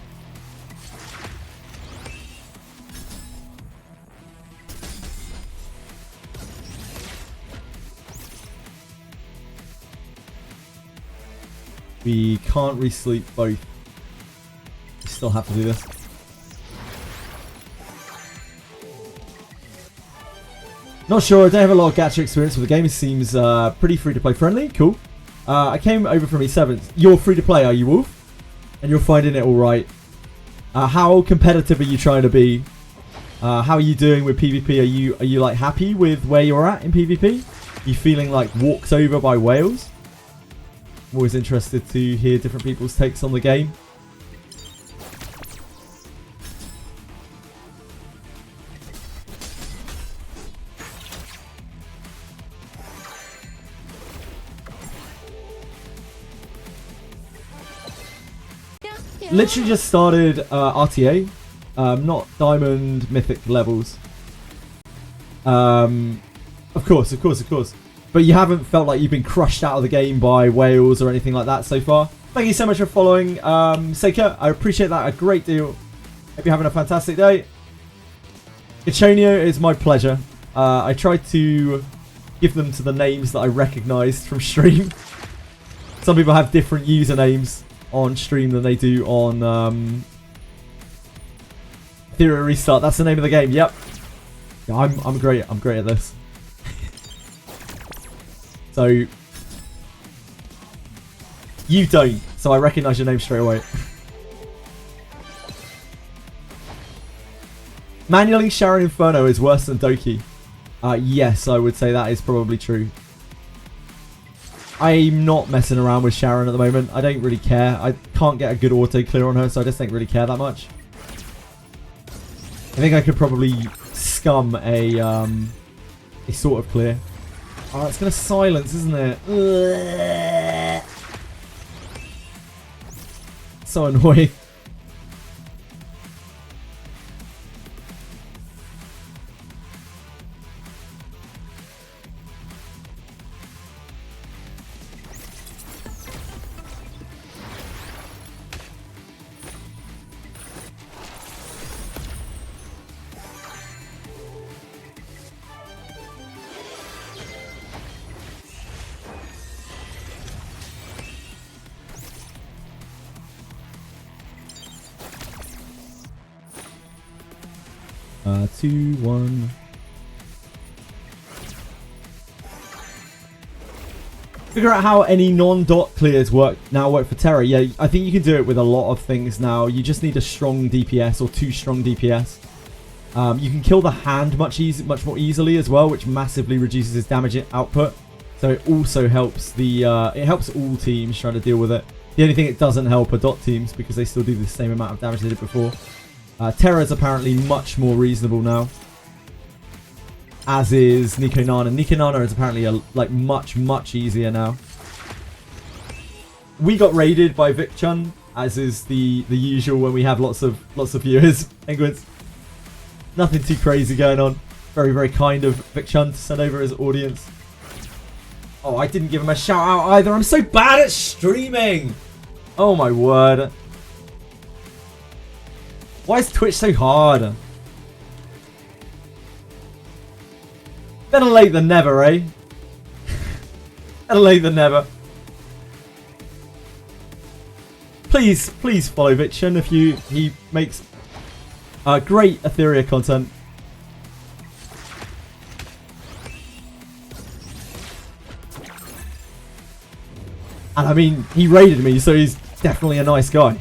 We can't re-sleep both. We still have to do this. Not sure, I don't have a lot of gacha experience with the game. It seems pretty free-to-play friendly. Cool. I came over from E7. You're free-to-play, are you, Wolf? And you're finding it alright. How competitive are you trying to be? How are you doing with PvP? Are you like happy with where you're at in PvP? Are you feeling like walked over by whales? I'm always interested to hear different people's takes on the game. Literally just started RTA, not Diamond Mythic levels. Of course. But you haven't felt like you've been crushed out of the game by whales or anything like that so far. Thank you so much for following, Seika. I appreciate that a great deal. Hope you're having a fantastic day. Ichonio, it's my pleasure. I tried to give them to the names that I recognised from stream. Some people have different usernames on stream than they do on Etheria Restart. That's the name of the game. Yep. Yeah, I'm great. I'm great at this. So you don't. So I recognise your name straight away. Manually Sharon Inferno is worse than Doki. Yes, I would say that is probably true. I'm not messing around with Sharon at the moment. I don't really care. I can't get a good auto clear on her, so I just don't really care that much. I think I could probably scum a sort of clear. Oh, it's going to silence, isn't it? Ugh. So annoying. 2, 1. Figure out how any non-dot clears work for Terra. Yeah, I think you can do it with a lot of things now. You just need a strong DPS or 2 strong DPS. You can kill the hand much more easily as well, which massively reduces his damage output. So it also helps it helps all teams trying to deal with it. The only thing it doesn't help are dot teams because they still do the same amount of damage they did before. Terra is apparently much more reasonable now, as is Nico Nana. Nico Nana is apparently much easier now. We got raided by Vic Chun, as is the usual when we have lots of viewers. Penguins. Nothing too crazy going on. Very, very kind of Vic Chun to send over his audience. Oh, I didn't give him a shout out either. I'm so bad at streaming. Oh my word. Why is Twitch so hard? Better late than never, eh? Better late than never. Please follow Vichin if he makes great Etheria content. And I mean, he raided me, so he's definitely a nice guy.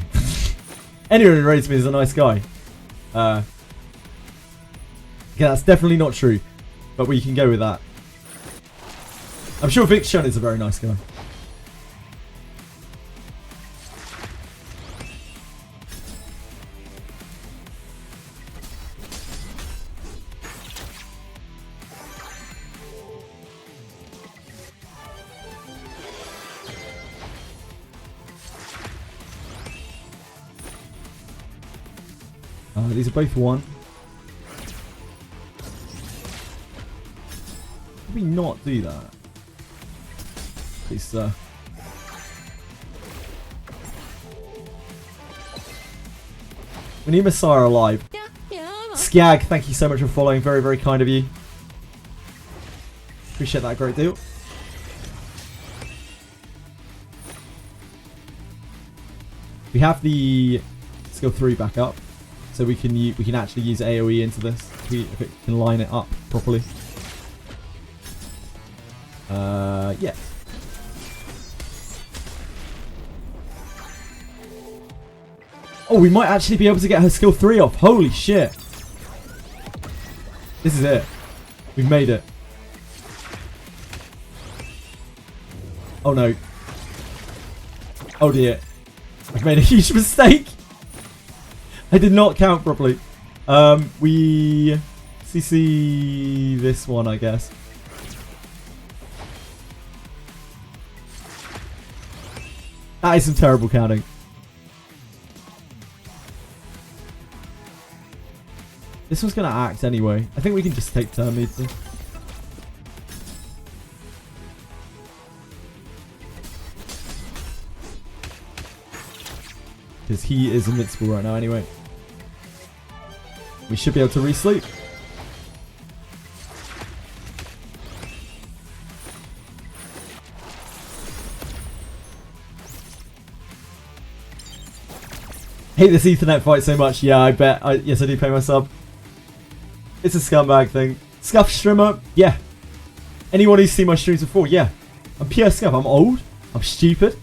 Anyone who raids me is a nice guy. Yeah, that's definitely not true. But we can go with that. I'm sure Vic Shun is a very nice guy. These are both 1. Did we not do that? Please, sir. We need Messiah alive. Skag, thank you so much for following. Very, very kind of you. Appreciate that a great deal. We have the skill 3 back up. So we can actually use AoE into this if it can line it up properly. Yeah. Oh, we might actually be able to get her skill 3 off. Holy shit. This is it. We've made it. Oh no. Oh dear. I've made a huge mistake. I did not count properly. We CC this one, I guess. That is some terrible counting. This one's going to act anyway. I think we can just take turn meter. Because he is invincible right now anyway. We should be able to re-sleep. Hate this Ethernet fight so much. Yeah, I bet. Yes, I do pay my sub. It's a scumbag thing. Scuff streamer? Yeah. Anyone who's seen my streams before? Yeah. I'm pure scuff. I'm old. I'm stupid.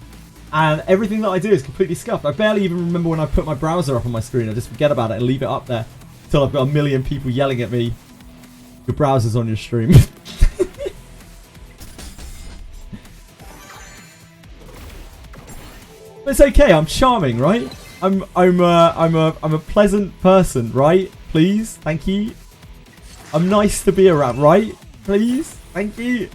And everything that I do is completely scuffed. I barely even remember when I put my browser up on my screen. I just forget about it and leave it up there until I've got a million people yelling at me. Your browser's on your stream. But it's okay. I'm charming, right? I'm a pleasant person, right? Please, thank you. I'm nice to be around, right? Please, thank you.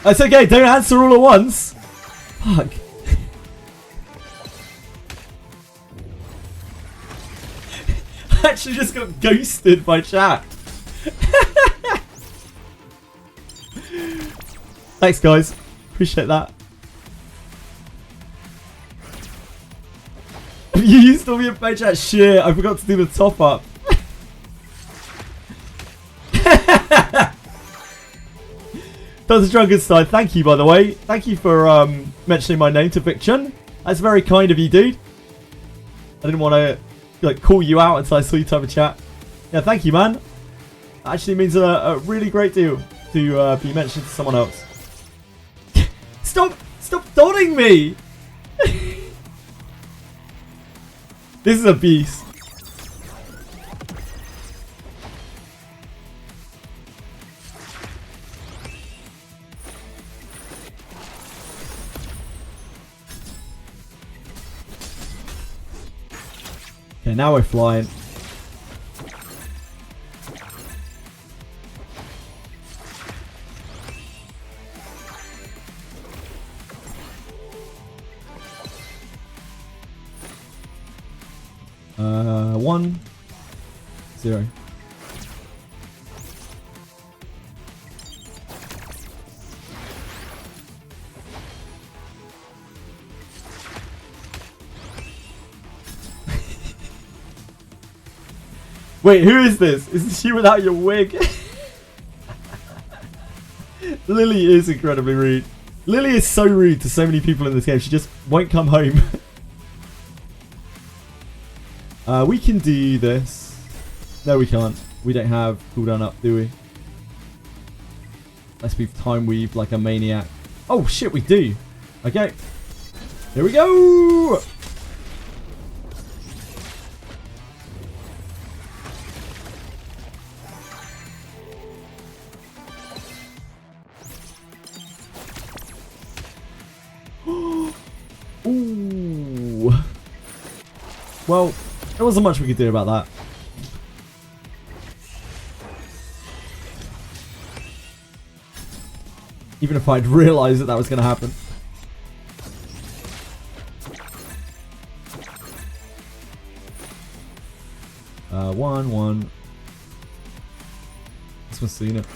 It's okay, don't answer all at once. Fuck. I actually just got ghosted by chat. Thanks, guys. Appreciate that. You used to be a page chat. Shit, I forgot to do the top up. Dr. Drunkenstein, thank you, by the way. Thank you for mentioning my name to Victon. That's very kind of you, dude. I didn't want to like call you out until I saw you type of chat. Yeah, thank you, man. That actually means a really great deal to be mentioned to someone else. Stop dotting me! This is a beast. Okay, now we're flying. One, 0. Wait, who is this? Is this you without your wig? Lily is incredibly rude. Lily is so rude to so many people in this game. She just won't come home. We can do this. No, we can't. We don't have cooldown up, do we? Unless we've time weaved like a maniac. Oh shit, we do. Okay. Here we go. Ooh. Well, there wasn't much we could do about that. Even if I'd realised that was going to happen. One. This one's seen it.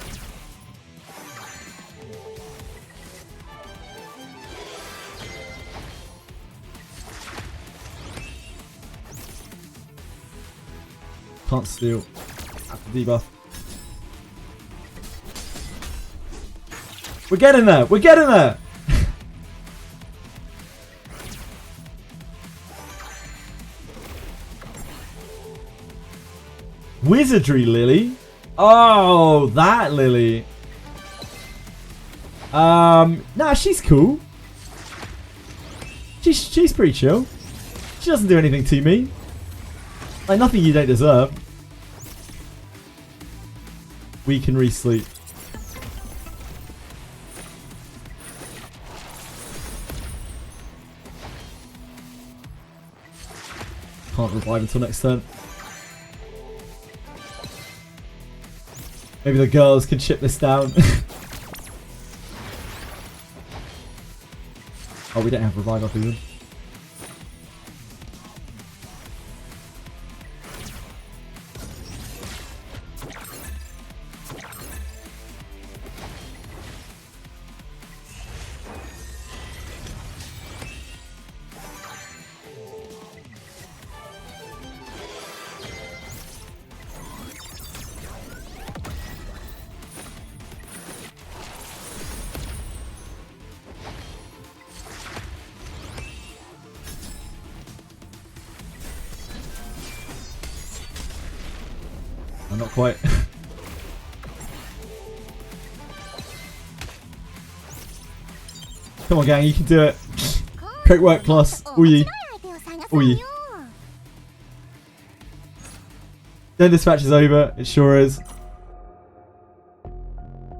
Can't steal. Have to debuff. We're getting there. We're getting there. Wizardry Lily. Oh, that Lily. Nah, she's cool. She's pretty chill. She doesn't do anything to me. Like, nothing you don't deserve. We can re-sleep. Can't revive until next turn. Maybe the girls can chip this down. Oh, we don't have revive up even. Not quite. Come on, gang, you can do it. Great work, class. Ooh. Ooh. Then this match is over. It sure is.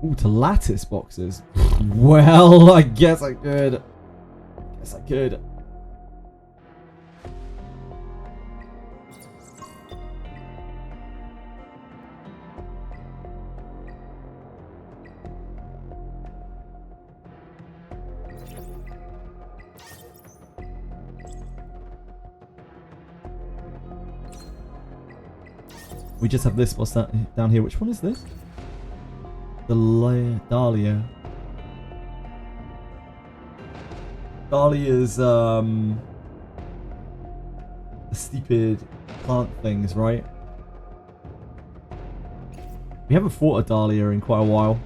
Ooh, to lattice boxes. Well, I guess I could. We just have this boss down here. Which one is this? The Dahlia. Dahlia's the stupid plant things, right? We haven't fought a Dahlia in quite a while.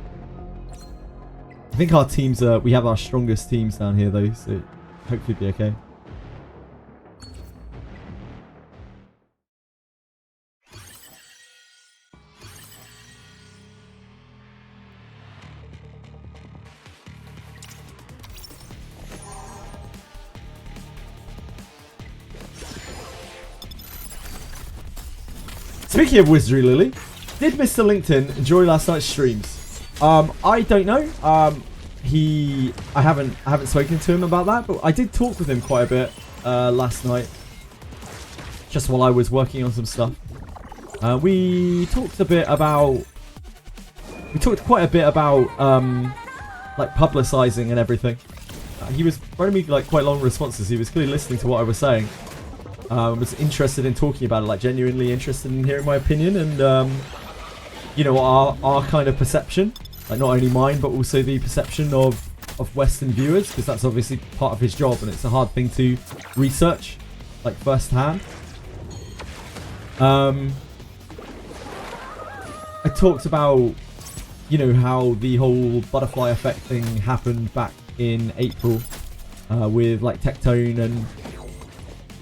think our teams are... We have our strongest teams down here, though, so hopefully be okay. Speaking of Wizardry, Lily, did Mr. LinkedIn enjoy last night's streams? I don't know. I haven't spoken to him about that, but I did talk with him quite a bit last night, just while I was working on some stuff. We talked quite a bit about like publicizing and everything. He was writing me like quite long responses. He was clearly listening to what I was saying. Was interested in talking about it, like genuinely interested in hearing my opinion and you know, our kind of perception, like not only mine but also the perception of Western viewers, because that's obviously part of his job and it's a hard thing to research like firsthand. I talked about, you know, how the whole butterfly effect thing happened back in April with like Tectone and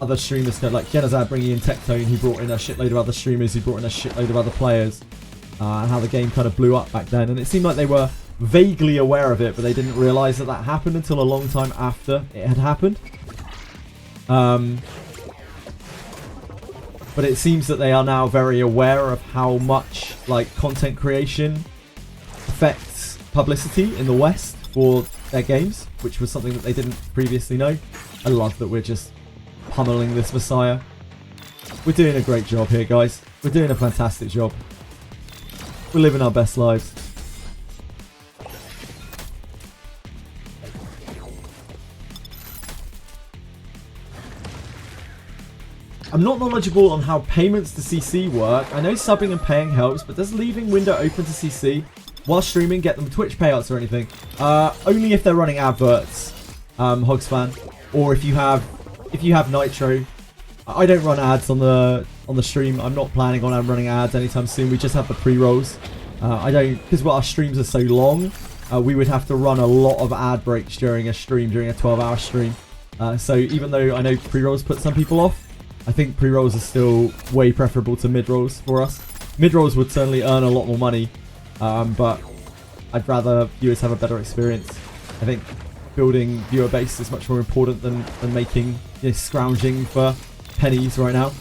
other streamers, like Genazad bringing in Tectone. He brought in a shitload of other streamers, he brought in a shitload of other players, and how the game kind of blew up back then. And it seemed like they were vaguely aware of it, but they didn't realise that that happened until a long time after it had happened. But it seems that they are now very aware of how much like content creation affects publicity in the West for their games, which was something that they didn't previously know. I love that we're just pummeling this Messiah. We're doing a great job here, guys. We're doing a fantastic job. We're living our best lives. I'm not knowledgeable on how payments to CC work. I know subbing and paying helps, but does leaving window open to CC while streaming get them Twitch payouts or anything? Only if they're running adverts, Hogsfan, or if you have Nitro. I don't run ads on the stream. I'm not planning on running ads anytime soon. We just have the pre-rolls. I don't, because our streams are so long, we would have to run a lot of ad breaks during a stream, during a 12-hour stream. So even though I know pre-rolls put some people off, I think pre-rolls are still way preferable to mid-rolls for us. Mid-rolls would certainly earn a lot more money, but I'd rather viewers have a better experience. I think building viewer base is much more important than making, you know, scrounging for pennies right now.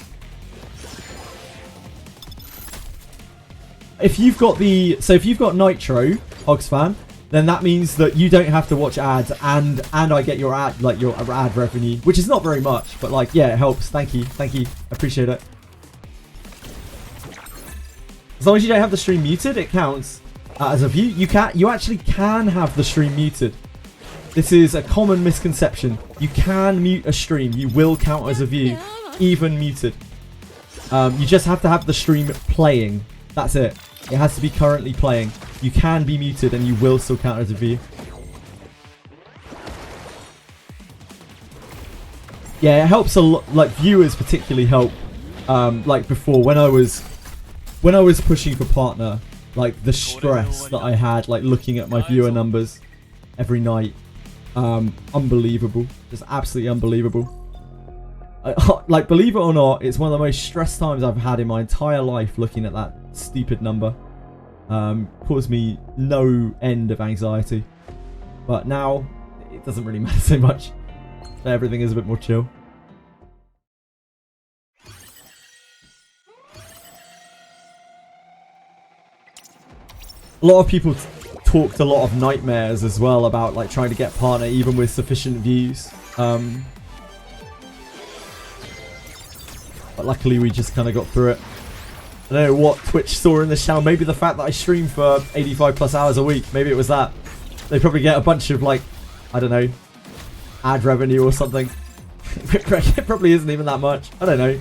If you've got Nitro, Hogsfan, then that means that you don't have to watch ads, and I get your ad, like your ad revenue, which is not very much, but like, yeah, it helps. Thank you, appreciate it. As long as you don't have the stream muted, it counts as a view. You actually can have the stream muted. This is a common misconception. You can mute a stream. You will count as a view, even muted. You just have to have the stream playing. That's it. It has to be currently playing. You can be muted and you will still count as a view. Yeah, it helps a lot. Like, viewers particularly help. Like before, when I was pushing for partner, like the stress that I had, like looking at my viewer numbers every night, unbelievable. Just absolutely unbelievable. Like, believe it or not, it's one of the most stressed times I've had in my entire life looking at that stupid number. Caused me no end of anxiety. But now, it doesn't really matter so much. Everything is a bit more chill. A lot of people talked a lot of nightmares as well about like trying to get partner even with sufficient views. But luckily we just kind of got through it. I don't know what Twitch saw in this channel. Maybe the fact that I stream for 85 plus hours a week. Maybe it was that. They probably get a bunch of like, I don't know, ad revenue or something. It probably isn't even that much. I don't know.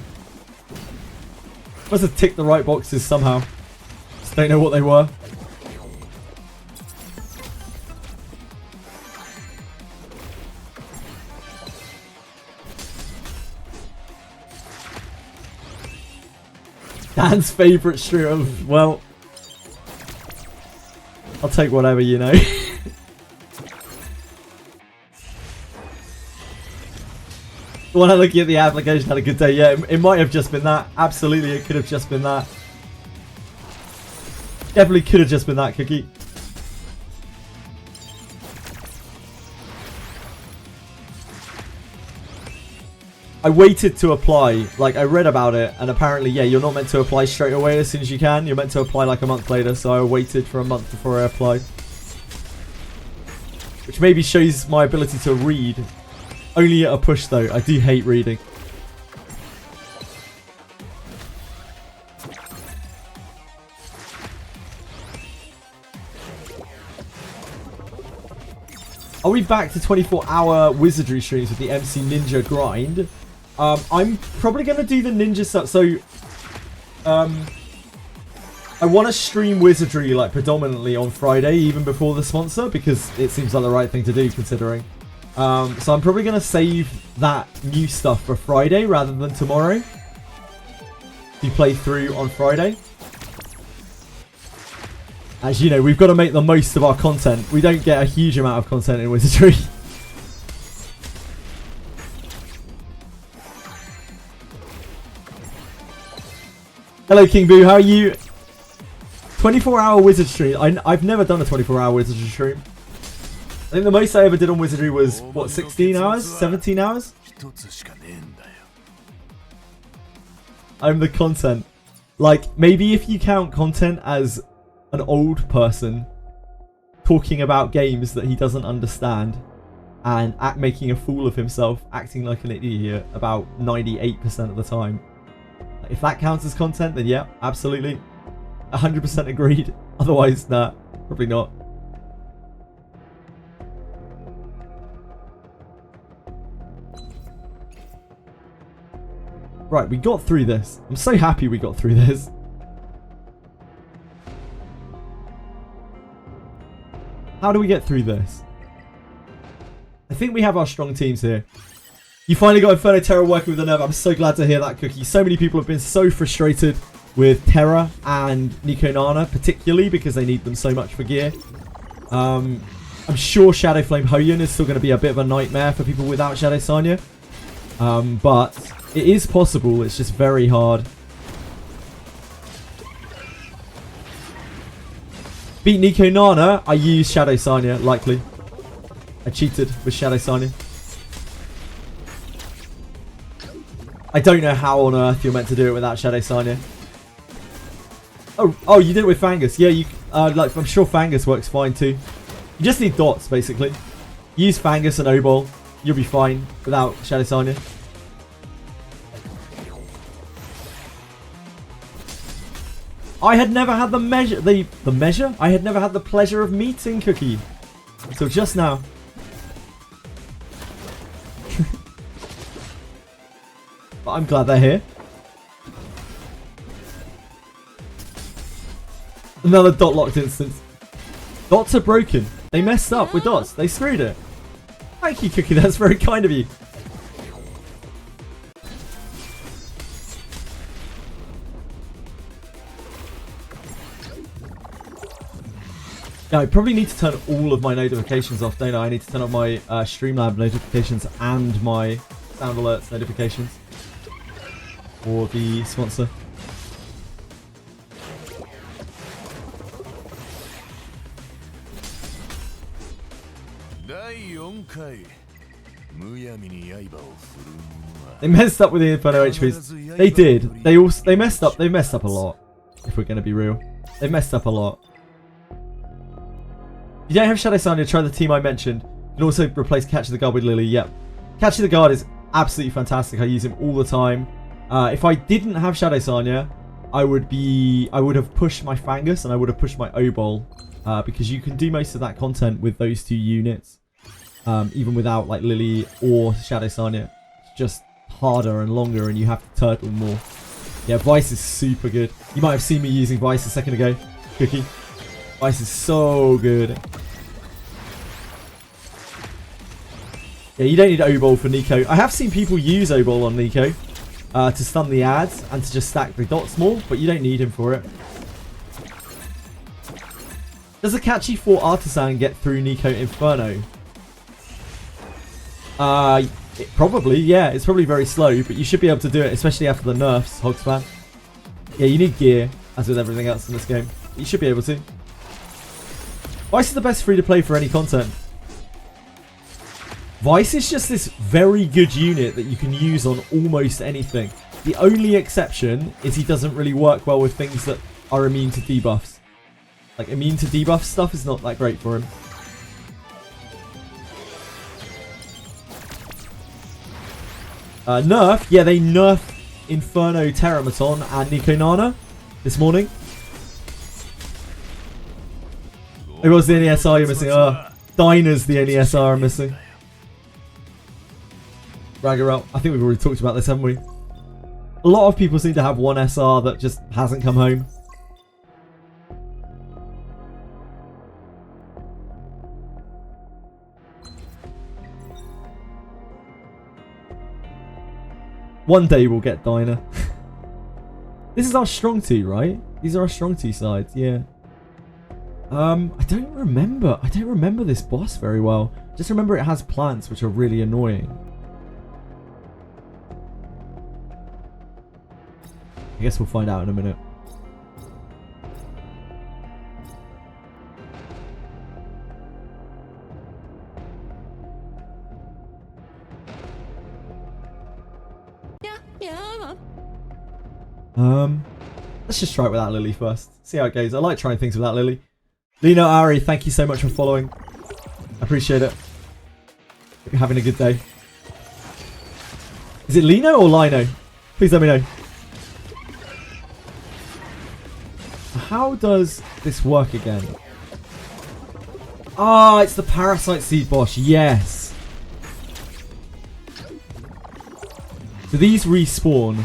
Must have ticked the right boxes somehow. Just don't know what they were. Dan's favourite stream. Well, I'll take whatever, you know. The one looking at the application had a good day. Yeah, it might have just been that. Absolutely, it could have just been that. Definitely could have just been that, Cookie. I waited to apply. Like, I read about it, and apparently, yeah, you're not meant to apply straight away as soon as you can. You're meant to apply like a month later, so I waited for a month before I applied. Which maybe shows my ability to read. Only at a push, though. I do hate reading. Are we back to 24-hour Wizardry streams with the MC Ninja grind? I'm probably going to do the Ninja stuff. So, I want to stream Wizardry like predominantly on Friday, even before the sponsor, because it seems like the right thing to do considering. So I'm probably going to save that new stuff for Friday rather than tomorrow. To play through on Friday. As you know, we've got to make the most of our content. We don't get a huge amount of content in Wizardry. Hello, King Boo. How are you? 24-hour Wizard stream. I've never done a 24-hour Wizardry stream. I think the most I ever did on Wizardry was, what, 16 hours? 17 hours? I'm the content. Like, maybe if you count content as an old person talking about games that he doesn't understand and making a fool of himself, acting like an idiot about 98% of the time. If that counts as content, then yeah, absolutely. 100% agreed. Otherwise, nah, probably not. Right, we got through this. I'm so happy we got through this. How do we get through this? I think we have our strong teams here. You finally got Inferno Terra working with the Nerve. I'm so glad to hear that, Cookie. So many people have been so frustrated with Terra and Nico Nana, particularly because they need them so much for gear. I'm sure Shadow Flame Hoyun is still going to be a bit of a nightmare for people without Shadow Sanya. But it is possible. It's just very hard. Beat Nico Nana. I used Shadow Sanya, likely. I cheated with Shadow Sanya. I don't know how on earth you're meant to do it without Shadow Sanya. Oh, you did it with Fangus. Yeah, you like I'm sure Fangus works fine too. You just need dots basically. Use Fangus and Obol. You'll be fine without Shadow Sanya. I had never had the measure. I had never had the pleasure of meeting Cookie until just now. But I'm glad they're here. Another dot locked instance. Dots are broken. They messed up with dots. They screwed it. Thank you, Cookie. That's very kind of you. Yeah, I probably need to turn all of my notifications off, don't I? I need to turn off my Streamlab notifications and my sound alerts notifications. For the sponsor. They messed up with the Inferno HPs. They did. They messed up. They messed up a lot. If we're gonna be real, they messed up a lot. You don't have Shadow Sanya, try the team I mentioned. You can also replace Catch the Guard with Lily. Yep. Catch the Guard is absolutely fantastic. I use him all the time. If I didn't have Shadow Sanya, I would have pushed my Fangus and I would have pushed my Obol. Because you can do most of that content with those two units. Even without like Lily or Shadow Sanya. It's just harder and longer and you have to turtle more. Yeah, Vice is super good. You might have seen me using Vice a second ago, Cookie. Vice is so good. Yeah, you don't need Obol for Nico. I have seen people use Obol on Nico to stun the ads and to just stack the dots more, but you don't need him for it. Does a catchy 4 Artisan get through Nico Inferno? Probably, yeah. It's probably very slow, but you should be able to do it, especially after the nerfs, Hogsfan. Yeah, you need gear, as with everything else in this game. You should be able to. Vice is the best free-to-play for any content. Vice is just this very good unit that you can use on almost anything. The only exception is he doesn't really work well with things that are immune to debuffs. Like, immune to debuff stuff is not that great for him. Nerf, yeah, they nerfed Inferno Terramaton and Nico Nana this morning. It was the NESR you're missing. Dyna's the NESR I'm missing. Ragarel, I think we've already talked about this, haven't we? A lot of people seem to have one SR that just hasn't come home. One day we'll get Dyna. This is our strong 2, right? These are our strong 2 sides, yeah. I don't remember this boss very well. Just remember it has plants which are really annoying. I guess we'll find out in a minute. Let's just try it without Lily first. See how it goes. I like trying things without Lily. Lino Ari, thank you so much for following. I appreciate it. Hope you're having a good day. Is it Lino or Lino? Please let me know. How does this work again? Ah, it's the Parasite Seed boss. Yes. Do these respawn?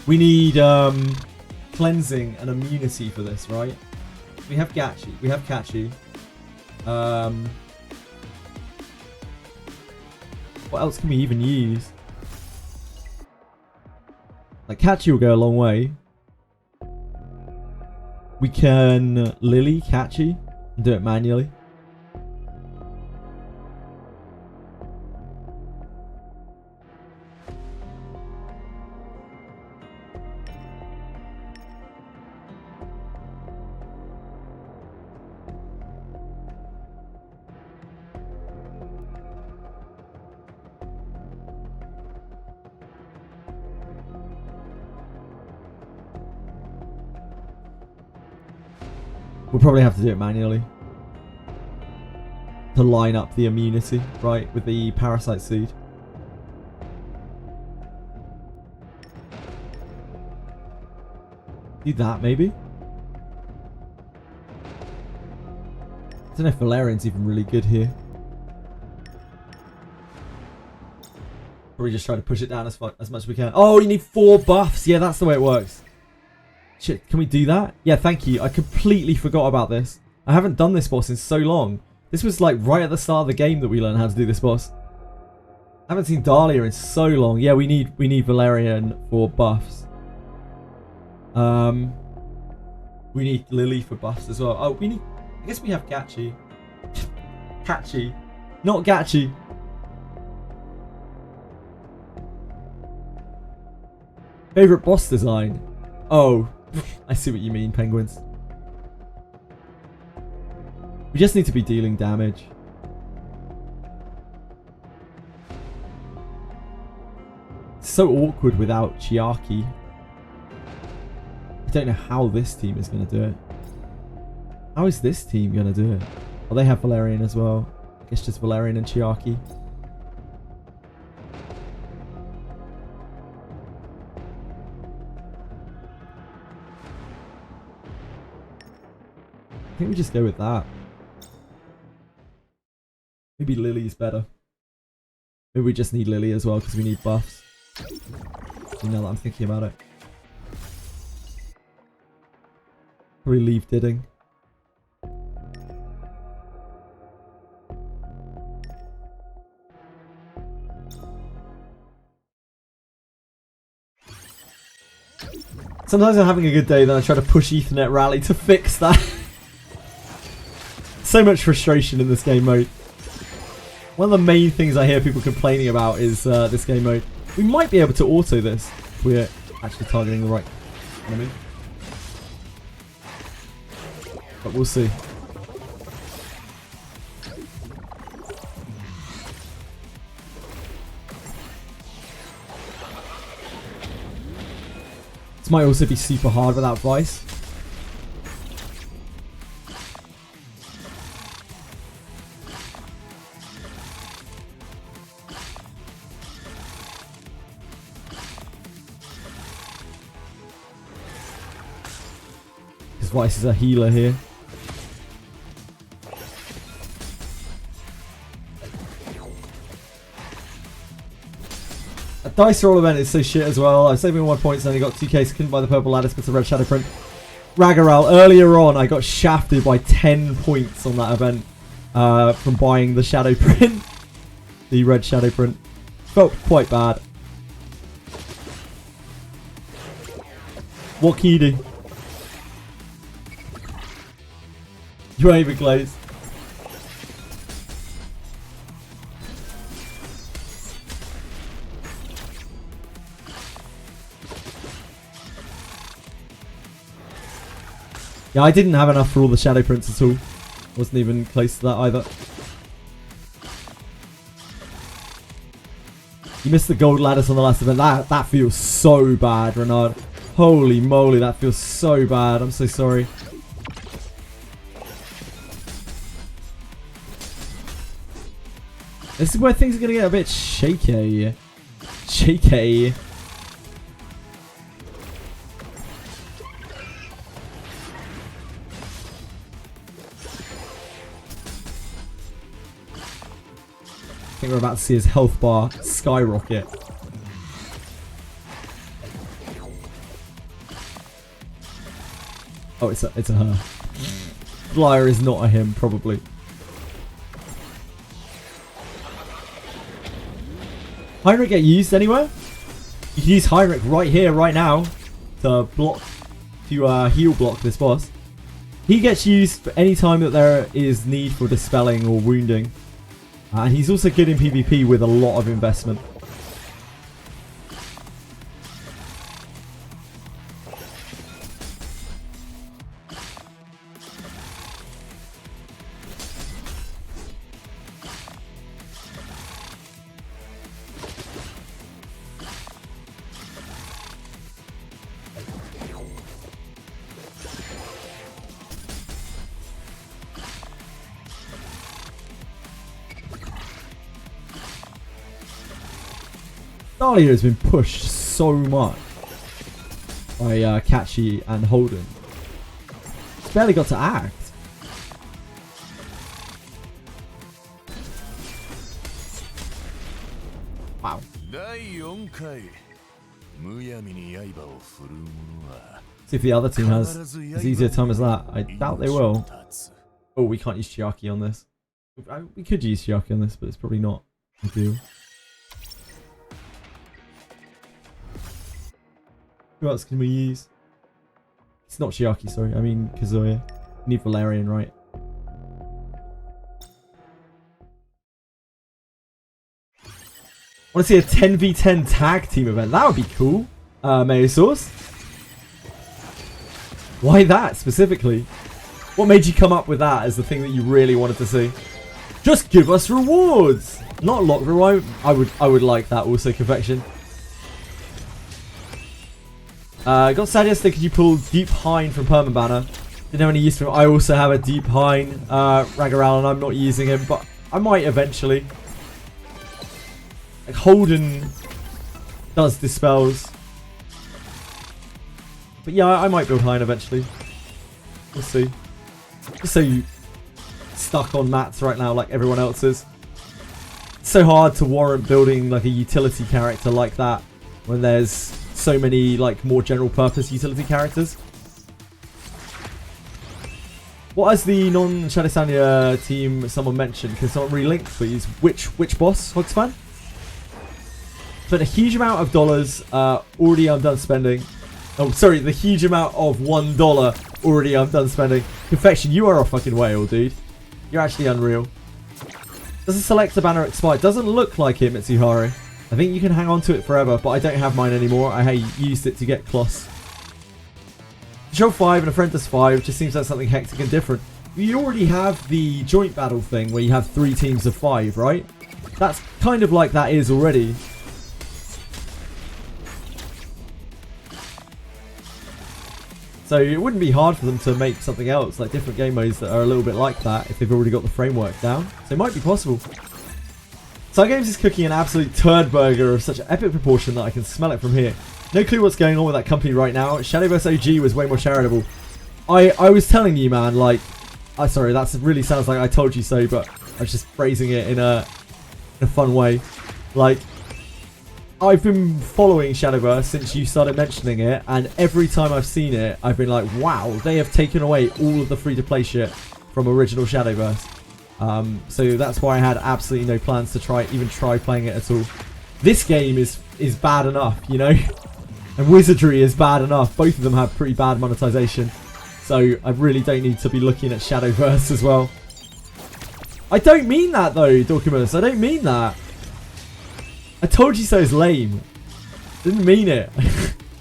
We need cleansing and immunity for this, right? We have Gachi. We have Kachi. What else can we even use? Like Kachi will go a long way. We can Lily Kachi and do it manually. We'll probably have to do it manually to line up the immunity, right, with the Parasite Seed. Do that, maybe? I don't know if Valerian's even really good here. Probably just try to push it down as much as we can. Oh, you need 4 buffs. Yeah, that's the way it works. Shit, can we do that? Yeah, thank you. I completely forgot about this. I haven't done this boss in so long. This was like right at the start of the game that we learned how to do this boss. I haven't seen Dahlia in so long. Yeah, we need Valerian for buffs. We need Lily for buffs as well. Oh, we need... I guess we have Gachi. Kachi. Not Gachi. Favorite boss design? Oh, I see what you mean, penguins. We just need to be dealing damage. It's so awkward without Chiaki. I don't know how this team is going to do it. How is this team going to do it? Oh, they have Valerian as well. I guess just Valerian and Chiaki. I think we just go with that. Maybe Lily's better. Maybe we just need Lily as well because we need buffs. You know that I'm thinking about it. Probably leave Didding. Sometimes I'm having a good day, then I try to push Ethernet Rally to fix that. So much frustration in this game mode. One of the main things I hear people complaining about is this game mode. We might be able to auto this if we're actually targeting the right enemy. But we'll see. This might also be super hard without Vice. Because Vice is a healer here. Dice roll event is so shit as well. I was saving 1 point and only got 2k, so couldn't buy the purple lattice but the red shadow print. Ragaral, earlier on I got shafted by 10 points on that event from buying the shadow print. The red shadow print. Felt quite bad. What can you do? You ain't even close. Yeah, I didn't have enough for all the shadow prints at all. Wasn't even close to that either. You missed the gold lattice on the last event. That feels so bad, Renard. Holy moly, that feels so bad. I'm so sorry. This is where things are going to get a bit shaky. Shaky. I think we're about to see his health bar skyrocket. Oh, it's a her. Flyer is not a him, probably. Heinrich get used anywhere? You can use Heinrich right here, right now, to block, to heal block this boss. He gets used for any time that there is need for dispelling or wounding. And he's also good in PvP with a lot of investment. Dahlia has been pushed so much by Catchy and Holden. He's barely got to act. Wow. See if the other team has as easy a time as that. I doubt they will. Oh, we can't use Chiaki on this. We could use Chiaki on this, but it's probably not ideal. Who else can we use? It's not Chiaki, sorry. I mean Kazuya. We need Valerian, right? I want to see a 10v10 tag team event. That would be cool. Mayo Sauce. Why that specifically? What made you come up with that as the thing that you really wanted to see? Just give us rewards. Not lock reward. I would like that also, Confection. Got sad yesterday because you pulled Deep Hine from Permabanner. Didn't have any use for him. I also have a Deep Hine Ragaral and I'm not using him, but I might eventually. Like Holden does dispels. But yeah, I might build Hine eventually. We'll see. Just so you stuck on mats right now like everyone else is. It's so hard to warrant building like a utility character like that when there's so many like more general purpose utility characters. What has the non-Shadowstania team someone mentioned? Can someone relink please? Which boss, Hogsfan? Spent a huge amount of dollars, already I'm done spending. Oh sorry, the huge amount of $1 already I'm done spending. Confection, you are a fucking whale, dude. You're actually unreal. Does the selector banner expire? Doesn't look like it, Mitsuharu. I think you can hang on to it forever, but I don't have mine anymore. I used it to get Kloss. Control 5 and a friend does 5 just seems like something hectic and different. You already have the joint battle thing where you have 3 teams of 5, right? That's kind of like that is already. So it wouldn't be hard for them to make something else, like different game modes that are a little bit like that if they've already got the framework down. So it might be possible. Cygames is cooking an absolute turd burger of such epic proportion that I can smell it from here. No clue what's going on with that company right now. Shadowverse OG was way more charitable. I was telling you, man, like... sorry, that really sounds like I told you so, but I was just phrasing it in a fun way. Like, I've been following Shadowverse since you started mentioning it, and every time I've seen it, I've been like, wow, they have taken away all of the free-to-play shit from original Shadowverse. So that's why I had absolutely no plans to even try playing it at all. This game is bad enough, you know? And Wizardry is bad enough. Both of them have pretty bad monetization. So I really don't need to be looking at Shadowverse as well. I don't mean that though, Dorkimus. I don't mean that. I told you so is lame. Didn't mean it.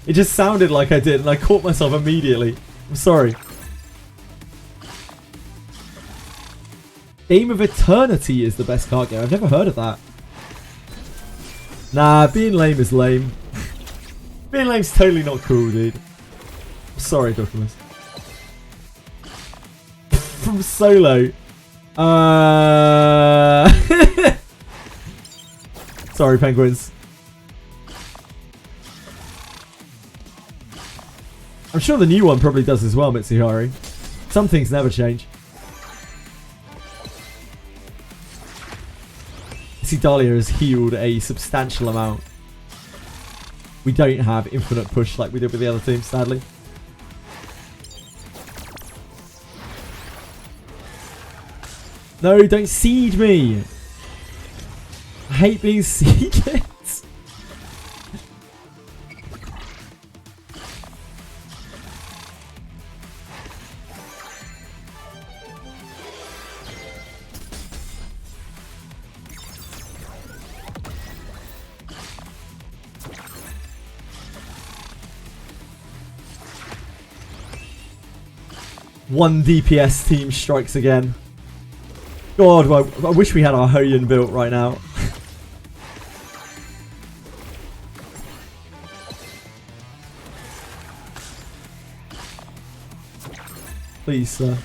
It just sounded like I did and I caught myself immediately. I'm sorry. Game of Eternity is the best card game. I've never heard of that. Nah, being lame is lame. Being lame's totally not cool, dude. I'm sorry, Dorkimus. From Solo. Sorry, penguins. I'm sure the new one probably does as well, Mitsuharu. Some things never change. See, Dahlia has healed a substantial amount. We don't have infinite push like we did with the other team, sadly. No, don't seed me. I hate being seeded. One DPS team strikes again. God, I wish we had our Hoyan built right now. Please, sir.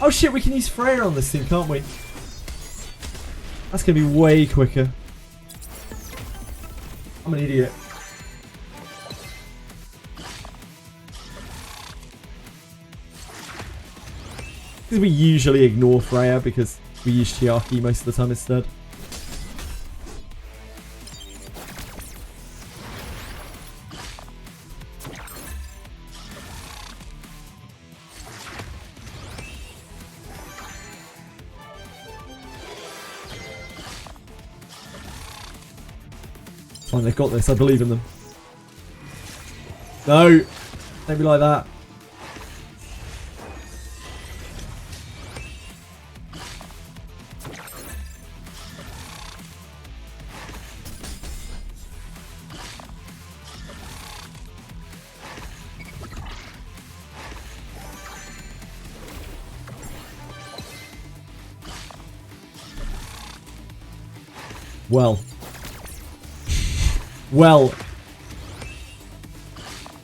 Oh shit, we can use Freya on this team, can't we? That's going to be way quicker. I'm an idiot. Because we usually ignore Freya because we use Chiaki most of the time instead. Fine, they've got this. I believe in them. No! Don't be like that. Well,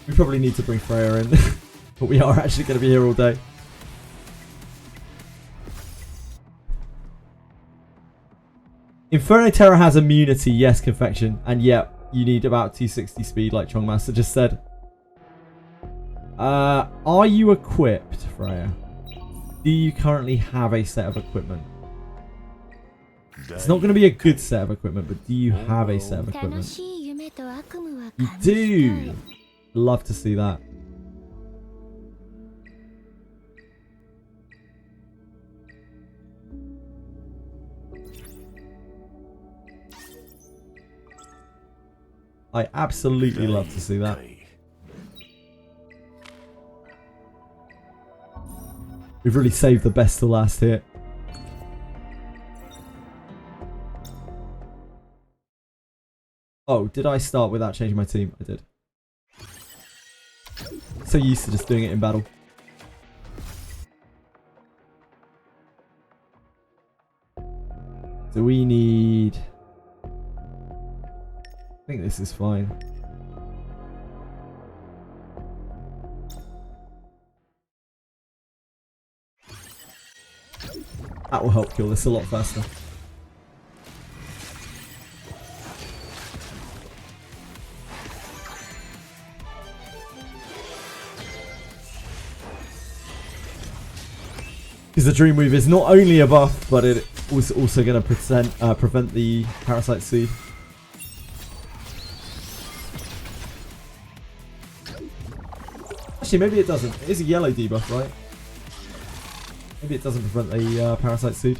we probably need to bring Freya in, but we are actually going to be here all day. Inferno Terror has immunity, yes, Confection, and yep, you need about 260 speed like Chongmaster just said. Are you equipped, Freya? Do you currently have a set of equipment? It's not going to be a good set of equipment, but do you have a set of equipment? You do! Love to see that. I absolutely love to see that. We've really saved the best to last here. Oh, did I start without changing my team? I did. So used to just doing it in battle. So we need... I think this is fine. That will help kill this a lot faster. Because the Dream Weave is not only a buff, but it was also going to prevent the Parasite Seed. Actually, maybe it doesn't. It is a yellow debuff, right? Maybe it doesn't prevent the Parasite Seed.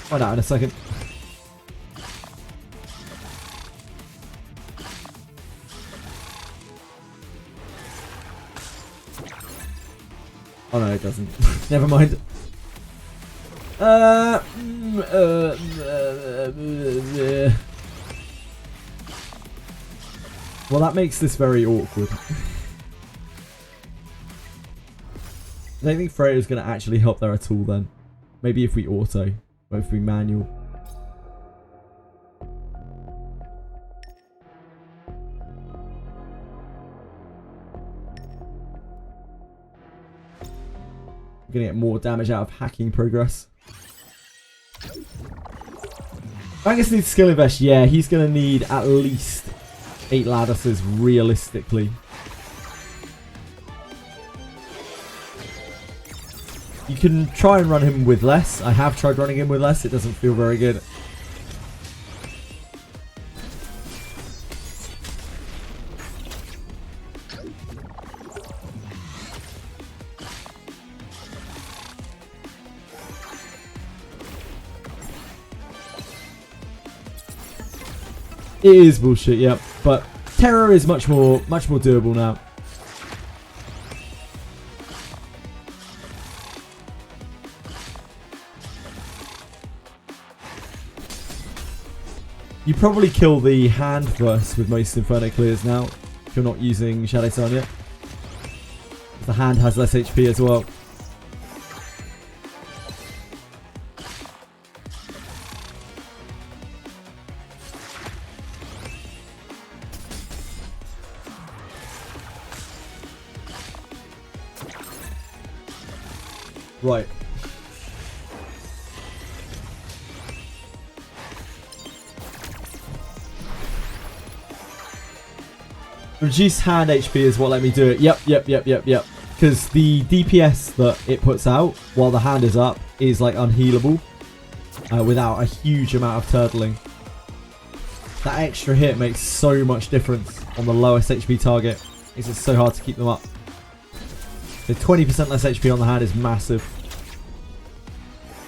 Find out in a second. Oh no, it doesn't. Never mind. Well, that makes this very awkward. I don't think Freya's going to actually help there at all then. Maybe if we auto, or if we manual. I'm going to get more damage out of hacking progress. Angus needs skill invest. Yeah, he's going to need at least 8 lattices realistically. You can try and run him with less. I have tried running him with less. It doesn't feel very good. It is bullshit, yep. But Terror is much more doable now. You probably kill the hand first with most Inferno clears now, if you're not using Shadow Sun yet. The hand has less HP as well. Right. Reduce hand HP is what let me do it. Yep. Because the DPS that it puts out while the hand is up is like unhealable without a huge amount of turtling. That extra hit makes so much difference on the lowest HP target. Makes it so hard to keep them up. The 20% less HP on the hand is massive.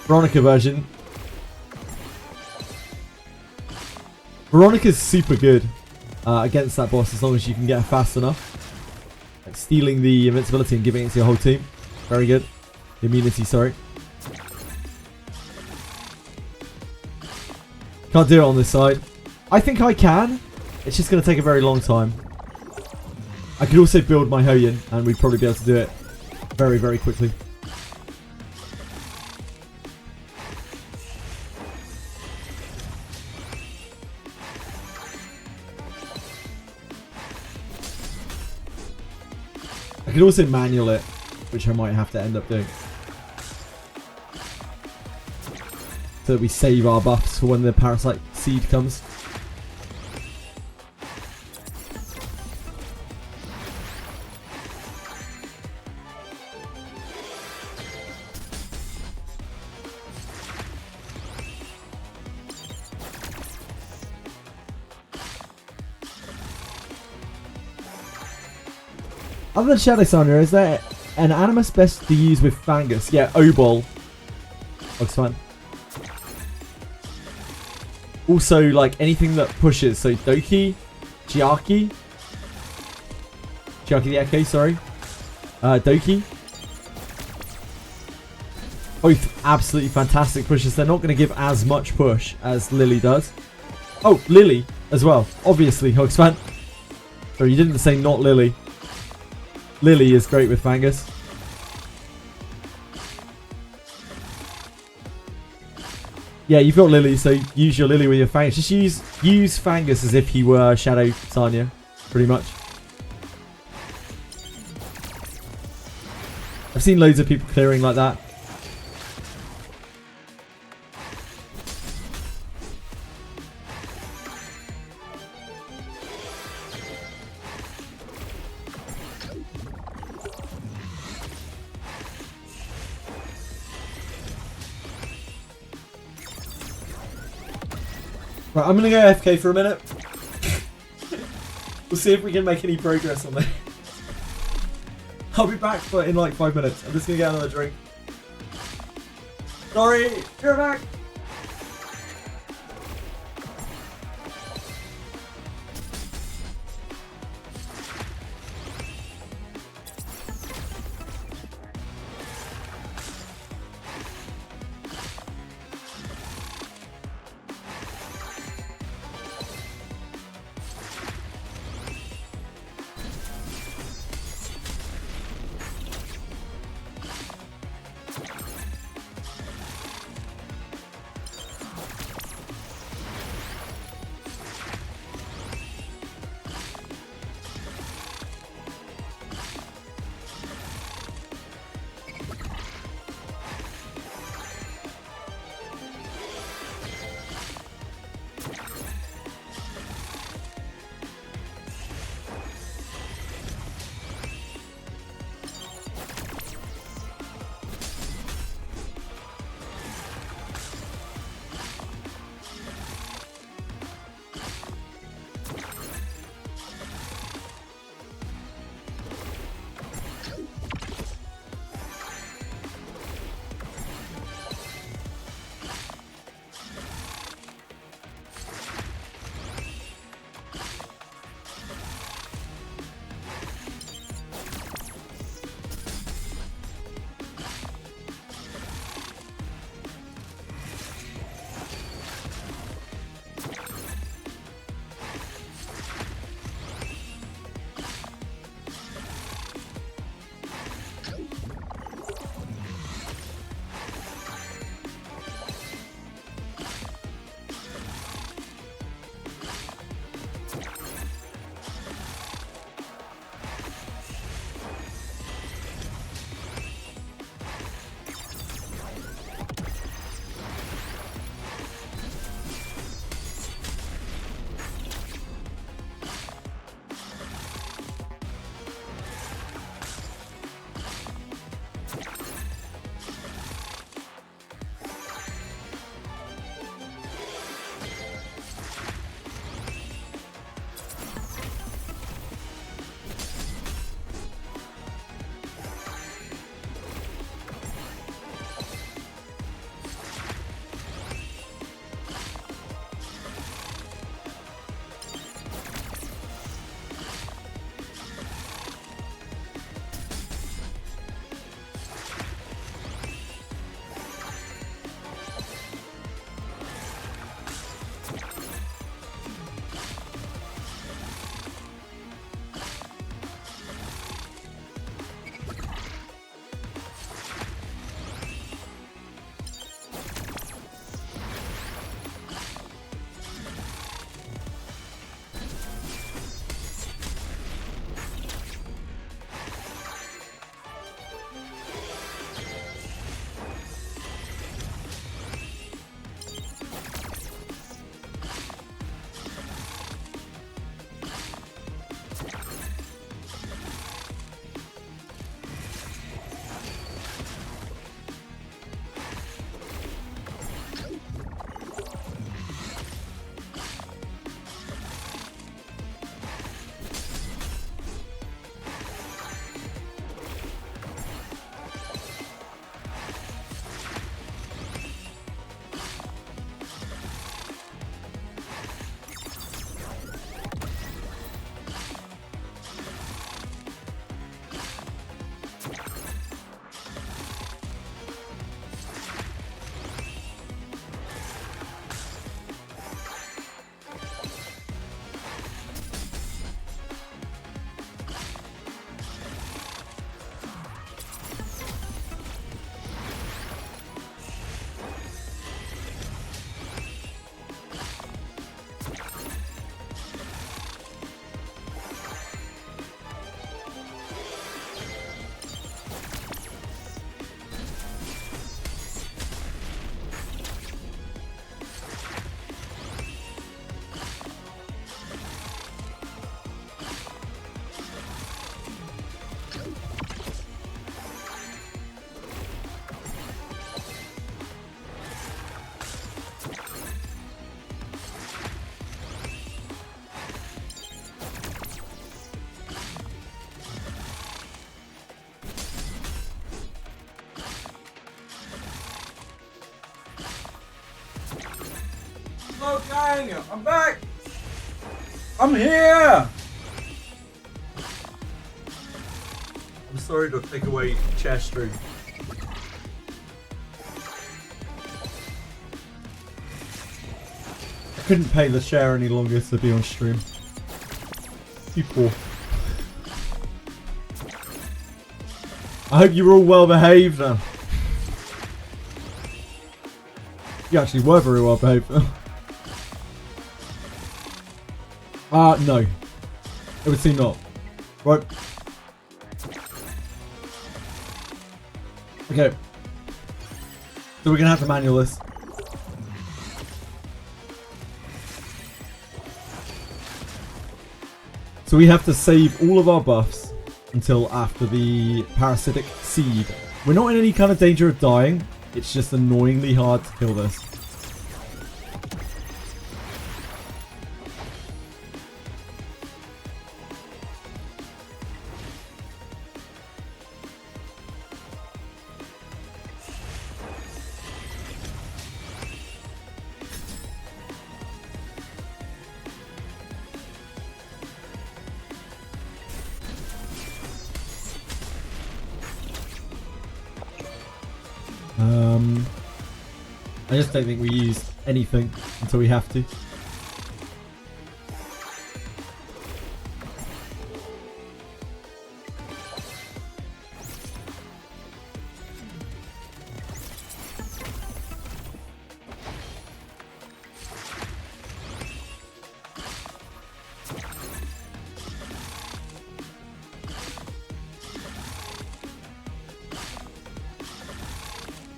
Veronica version. Veronica's super good against that boss as long as you can get her fast enough. Like stealing the invincibility and giving it to your whole team. Very good. Immunity, sorry. Can't do it on this side. I think I can. It's just going to take a very long time. I could also build my Hoyin and we'd probably be able to do it very, very quickly. I could also manual it, which I might have to end up doing. So that we save our buffs for when the Parasite Seed comes. Other than Shadow Sandra, is there an Animus best to use with Fangus? Yeah, Obol. Looks fun. Also, like anything that pushes, so Doki, Chiaki the Echo, sorry. Doki. Both absolutely fantastic pushes. They're not going to give as much push as Lily does. Oh, Lily as well. Obviously, Hogspan. Sorry, you didn't say not Lily. Lily is great with Fangus. Yeah, you've got Lily, so use your Lily with your Fangus. Just use Fangus as if he were Shadow Sanya, pretty much. I've seen loads of people clearing like that. Right, I'm gonna go AFK for a minute. We'll see if we can make any progress on that. I'll be back in like 5 minutes. I'm just gonna get another drink. Sorry, you're back. Gang, I'm back! I'm here! I'm sorry to take away chair stream. I couldn't pay the share any longer to be on stream. You poor. I hope you're all well behaved now. You actually were very well behaved. No. It would seem not. Right. Okay. So we're gonna have to manual this. So we have to save all of our buffs until after the parasitic seed. We're not in any kind of danger of dying. It's just annoyingly hard to kill this. I just don't think we use anything until we have to.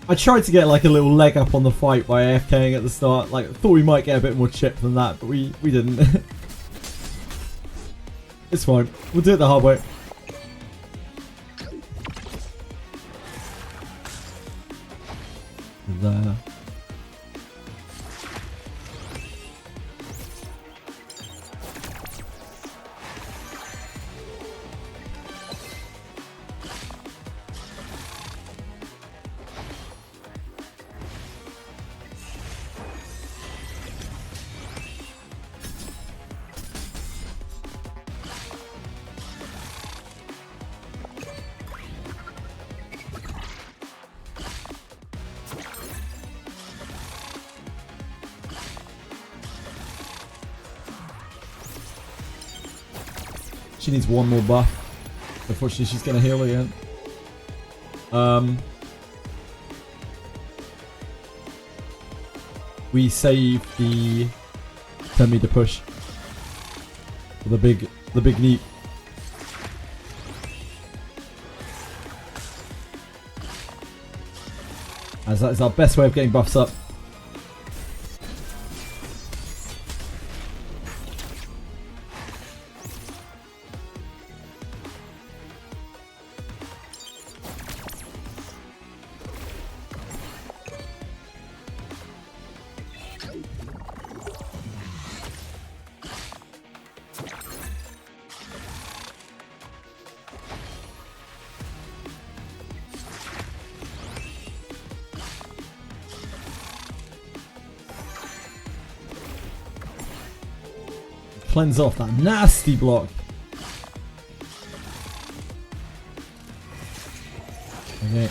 I tried to get like a little leg up on the fight by AFKing at the start. Like, thought we might get a bit more chip than that, but we didn't. It's fine. We'll do it the hard way. There. She needs one more buff. Unfortunately, she's going to heal again. We save the 10-meter push. The big neat. As that is our best way of getting buffs up. Cleanse off that nasty block. Okay.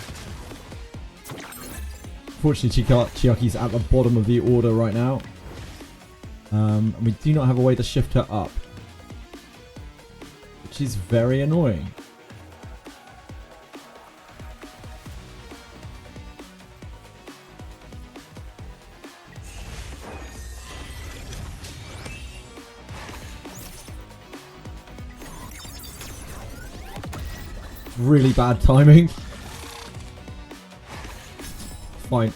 Fortunately, Chiaki's at the bottom of the order right now. And we do not have a way to shift her up, which is very annoying. Really bad timing. Fine.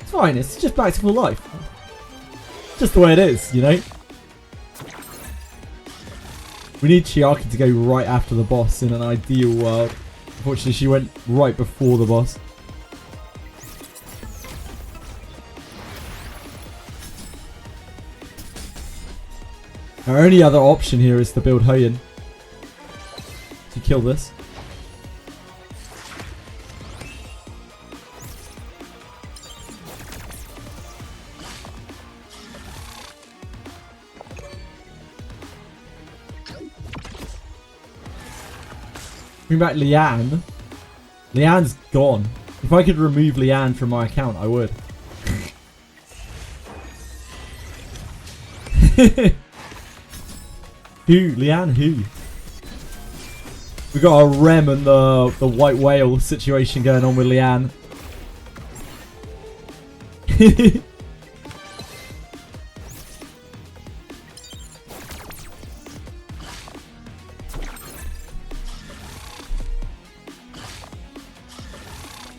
It's fine, it's just back to full life. Just the way it is, you know? We need Chiaki to go right after the boss in an ideal world. Unfortunately, she went right before the boss. Our only other option here is to build Hoyin to kill this. Bring back Leanne. Leanne's gone. If I could remove Leanne from my account, I would. Who? Leanne who? We got a Rem and the white whale situation going on with Leanne.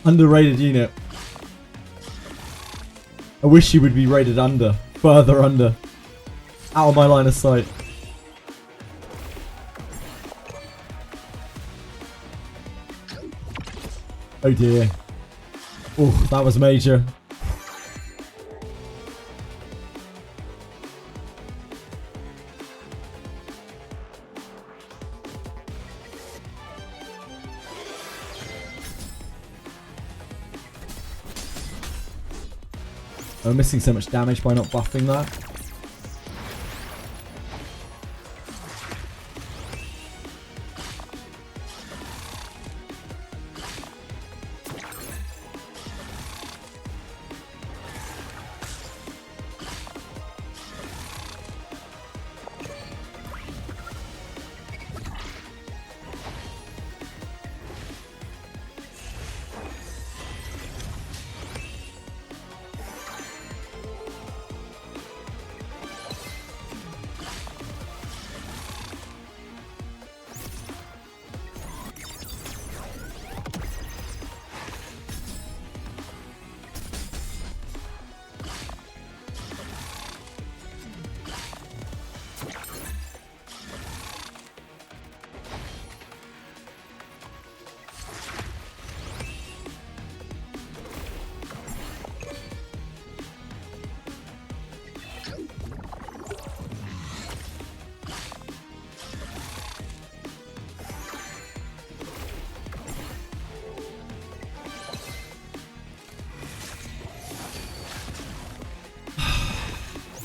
Underrated unit. I wish she would be rated under. Further under. Out of my line of sight. Oh dear. Oh, that was major. I'm missing so much damage by not buffing that.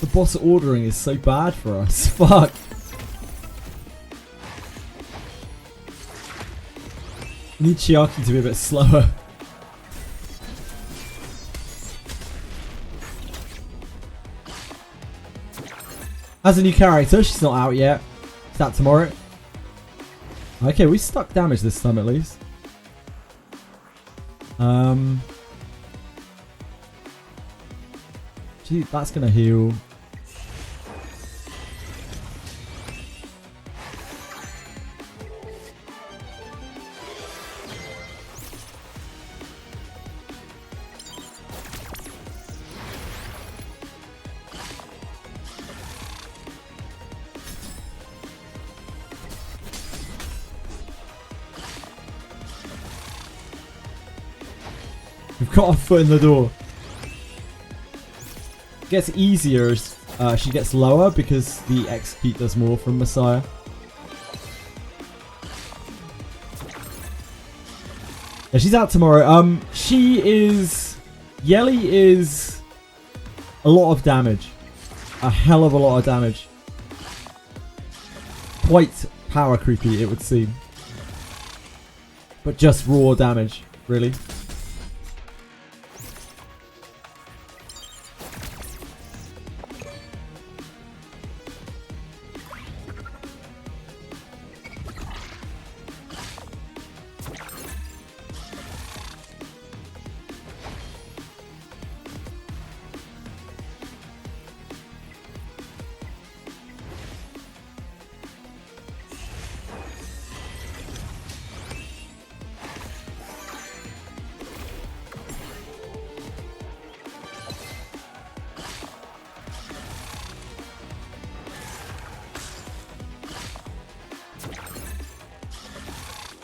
The boss ordering is so bad for us. Fuck. Need Chiaki to be a bit slower. Has a new character. She's not out yet. Is that tomorrow? Okay, we stuck damage this time at least. Gee, that's gonna heal. We've got our foot in the door. It gets easier as she gets lower because the execute does more from Messiah. Yeah, she's out tomorrow. She is... Yelly is a lot of damage. A hell of a lot of damage. Quite power creepy, it would seem. But just raw damage, really.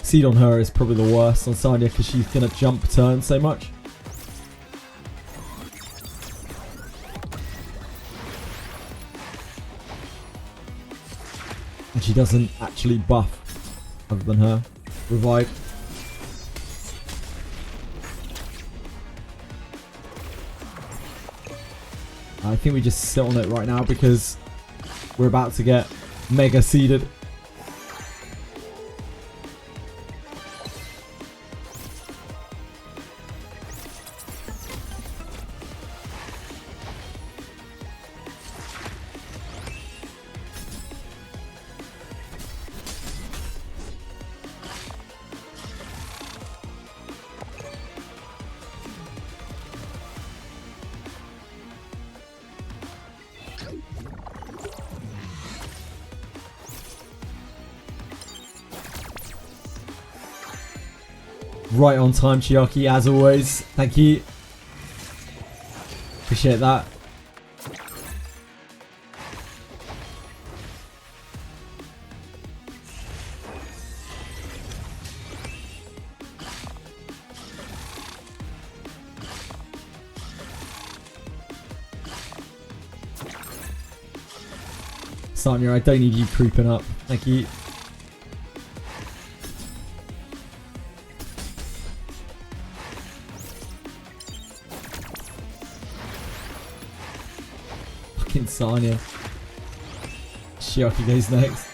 Seed on her is probably the worst on Sanya because she's going to jump turn so much. And she doesn't actually buff other than her revive. I think we just sit on it right now because we're about to get mega seeded. Right on time, Chiaki, as always. Thank you. Appreciate that. Sanya, I don't need you creeping up. Thank you. Fucking Sanya. Shiaki goes next.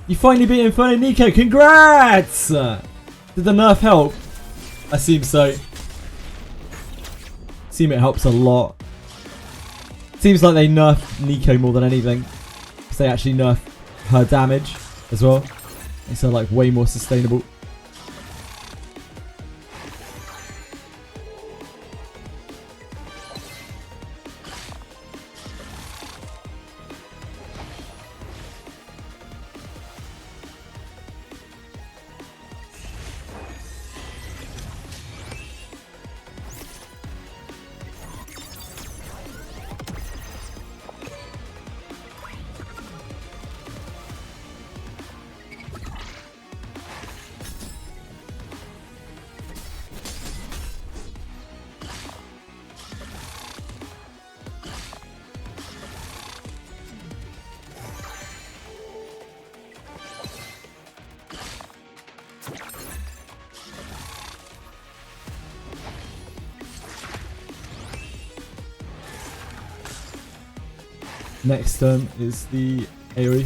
You finally beat Inferno Nico, congrats! Did the nerf help? I assume so. Assume it helps a lot. Seems like they nerfed Nico more than anything. Because they actually nerfed her damage as well. Makes her like way more sustainable. Next turn is the AoE.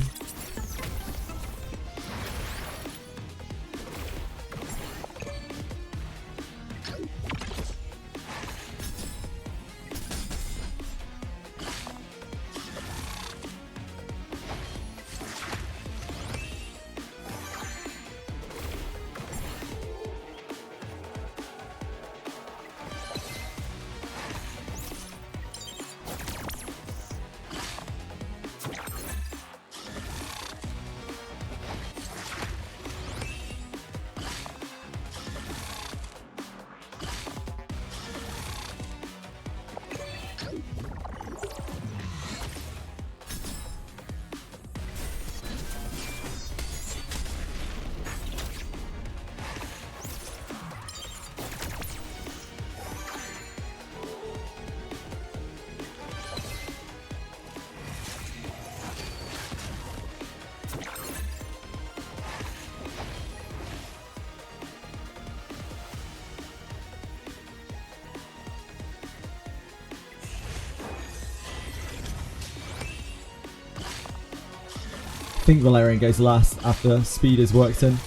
I think Valerian goes last after speed is worked in.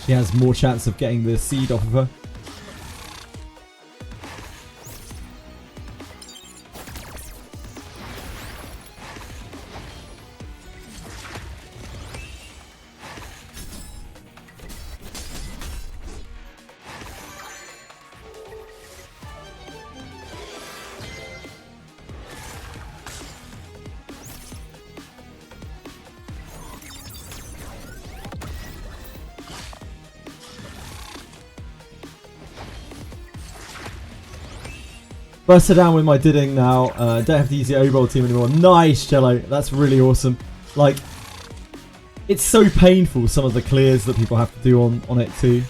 She has more chance of getting the seed off of her. Burst her down with my Didding now. Don't have to use the O-Roll team anymore. Nice, Jello. That's really awesome. Like, it's so painful, some of the clears that people have to do on it too.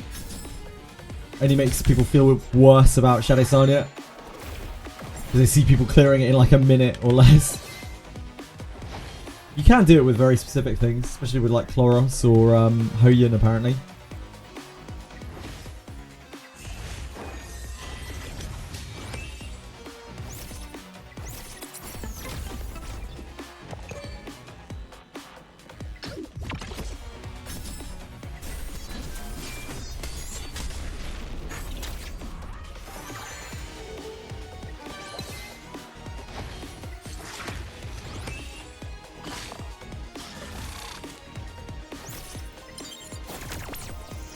Only makes people feel worse about Shadow Sanya. Because they see people clearing it in like a minute or less. You can do it with very specific things, especially with like Chloros or Hoyin apparently.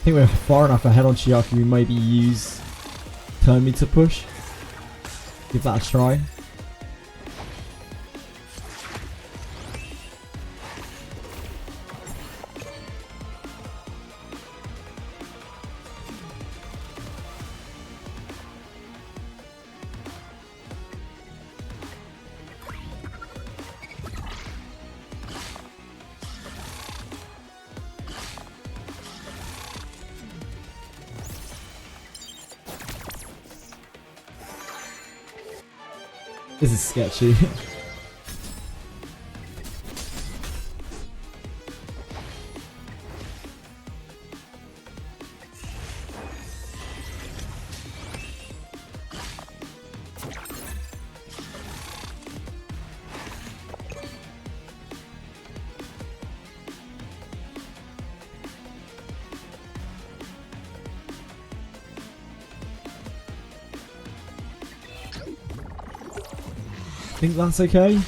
I think we're far enough ahead on Chiaki. We maybe use turn me to push. Give that a try. This is sketchy. Think that's okay?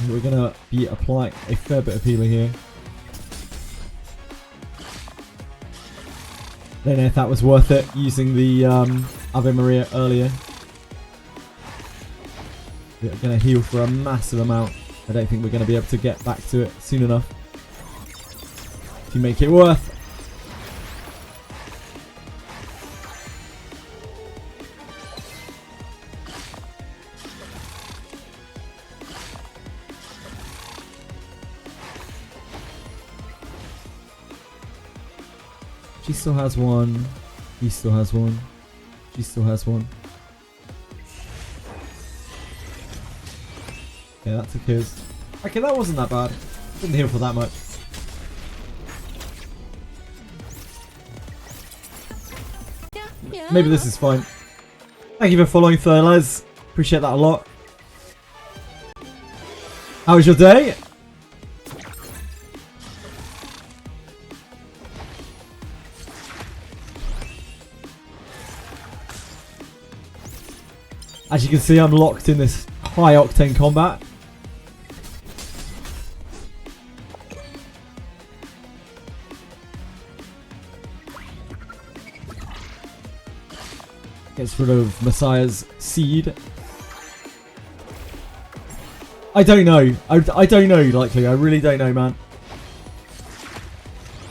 We're gonna be applying a fair bit of healing here. Don't know if that was worth it using the Ave Maria earlier. We're gonna heal for a massive amount. I don't think we're gonna be able to get back to it soon enough. If you make it worth. She still has one. He still has one. She still has one. Okay, that took his. Okay, that wasn't that bad. Didn't heal for that much. Maybe this is fine. Thank you for following Thurles. Appreciate that a lot. How was your day? As you can see, I'm locked in this high octane combat. Gets rid of Messiah's seed. I don't know. I don't know, likely. I really don't know, man.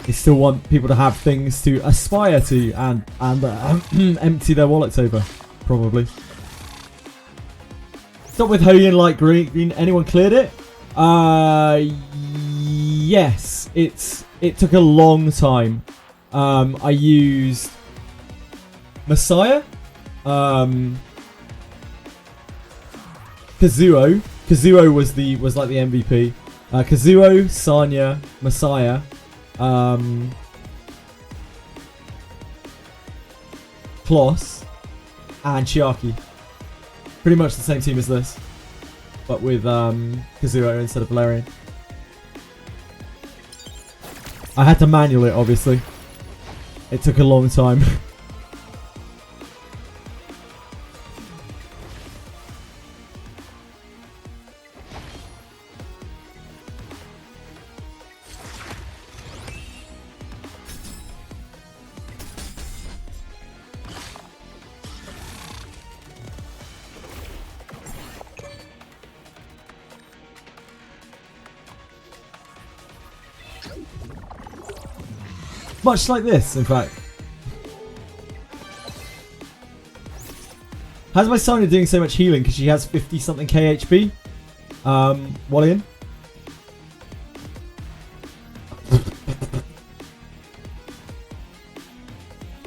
They still want people to have things to aspire to and empty their wallets over, probably. Stop with Holy and light green. Anyone cleared it? Yes. It took a long time. I used Messiah, Kazuo. Kazuo was like the MVP. Kazuo, Sanya, Messiah, Kloss, and Chiaki. Pretty much the same team as this, but with Kazuo instead of Valerian. I had to manual it, obviously. It took a long time. Much like this, in fact. How's my Sonya doing so much healing? Because she has 50 something KHP. Wallian.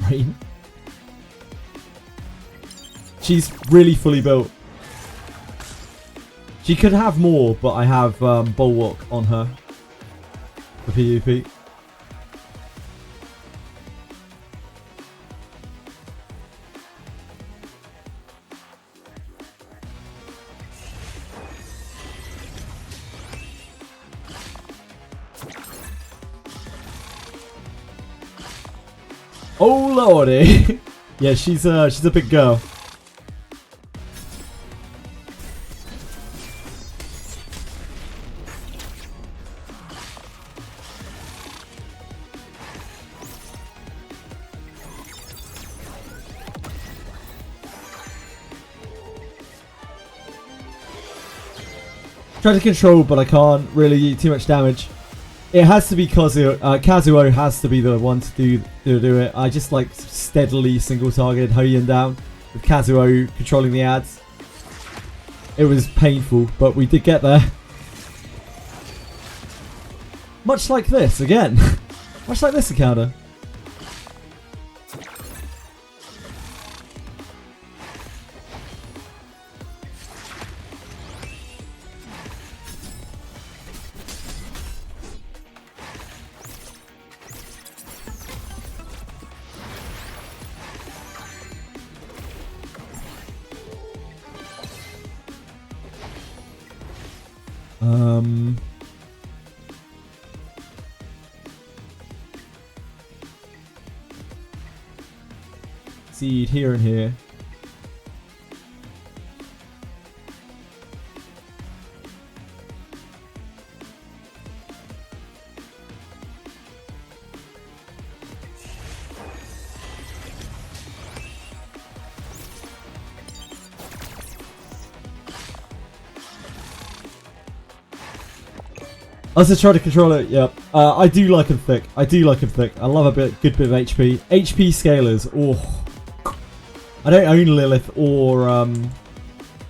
Rain. She's really fully built. She could have more, but I have Bulwark on her for PvP. Oh lordy. Yeah, she's a big girl. Try to control, but I can't really do too much damage. It has to be Kazuo has to be the one to do it. I just like steadily single targeted Hoyan down with Kazuo controlling the ads. It was painful, but we did get there. Much like this again. Much like this encounter. Seed here and here. I also try to control it, yep. I do like him thick. I love a good bit of HP. HP scalers, oh. I don't own Lilith or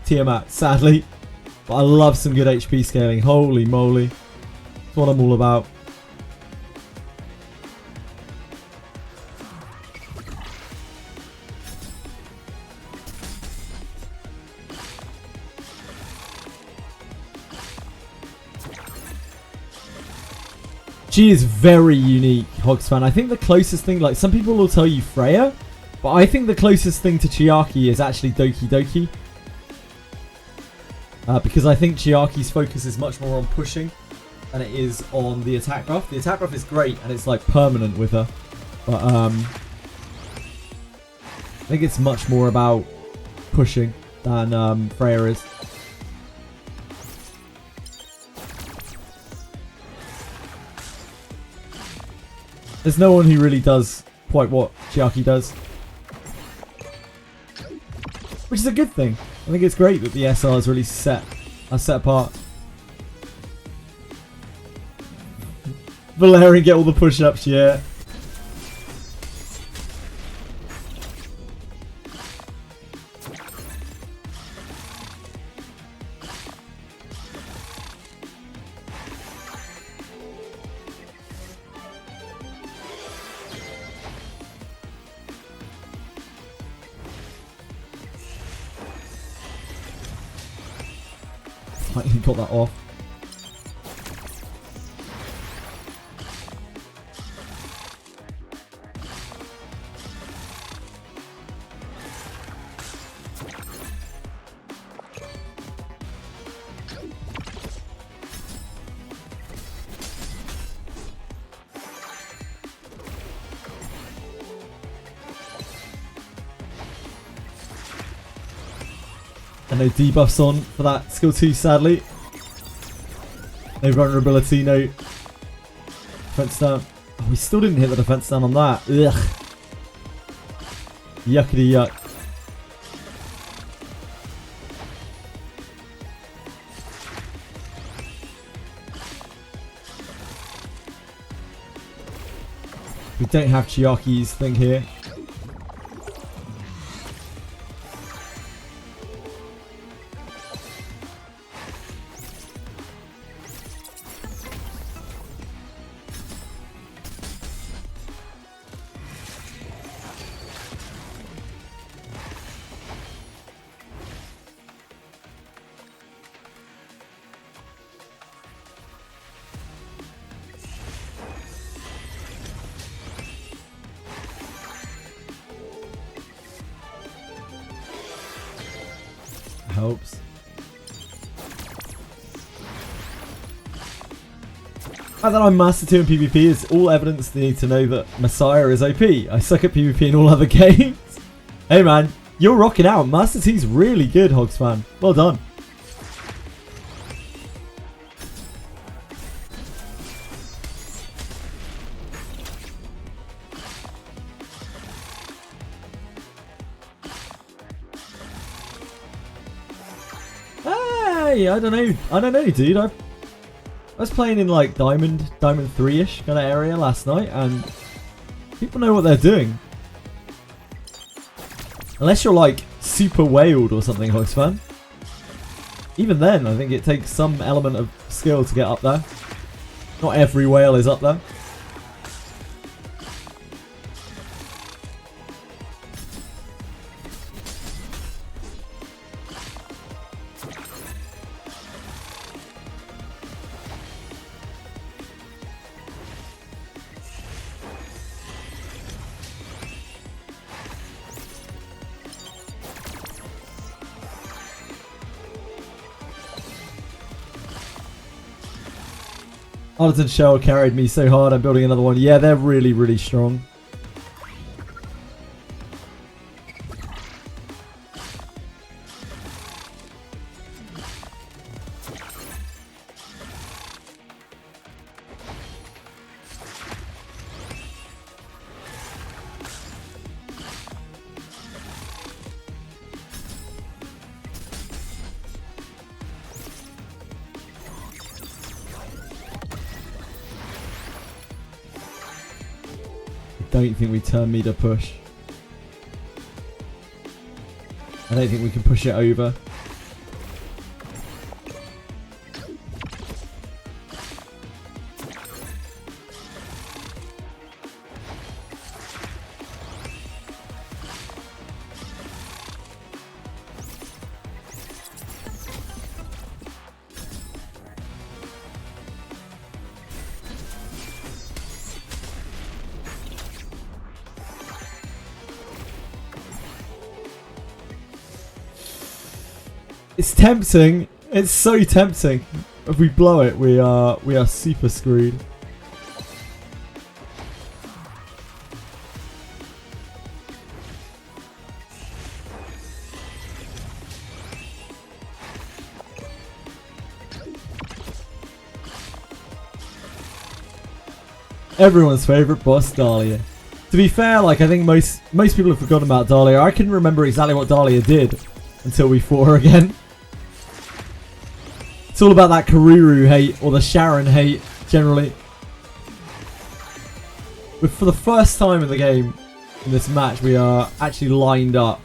Tiamat, sadly. But I love some good HP scaling. Holy moly. That's what I'm all about. She is very unique, Hogsfan. I think the closest thing, like some people will tell you Freya, but I think the closest thing to Chiaki is actually Doki Doki. Because I think Chiaki's focus is much more on pushing than it is on the attack buff. The attack buff is great and it's like permanent with her. But I think it's much more about pushing than Freya is. There's no one who really does quite what Chiaki does. Which is a good thing. I think it's great that the SR is really set apart. Valerian get all the push-ups, yeah. He got that off. And no debuffs on for that skill 2, sadly. No vulnerability, no defense down. Oh, we still didn't hit the defense down on that. Ugh. Yuckity yuck. We don't have Chiaki's thing here. Helps. fact that I'm Master 2 in PvP is all evidence they need to know that Messiah is OP. I suck at PvP in all other games. Hey man, you're rocking out. Master 2's really good, Hogs fan. Well done. Hey, I don't know, dude. I was playing in like Diamond 3-ish kind of area last night, and people know what they're doing. Unless you're like super whaled or something, Hogs fan. Even then, I think it takes some element of skill to get up there. Not every whale is up there. Artisan Shell carried me so hard, I'm building another one. Yeah, they're really, really strong. I don't think we turn me to push. I don't think we can push it over. It's tempting. It's so tempting. If we blow it, we are super screwed. Everyone's favourite boss, Dahlia. To be fair, like I think most people have forgotten about Dahlia. I can remember exactly what Dahlia did until we fought her again. It's all about that Karuru hate, or the Sharon hate, generally. But for the first time in the game, in this match, we are actually lined up.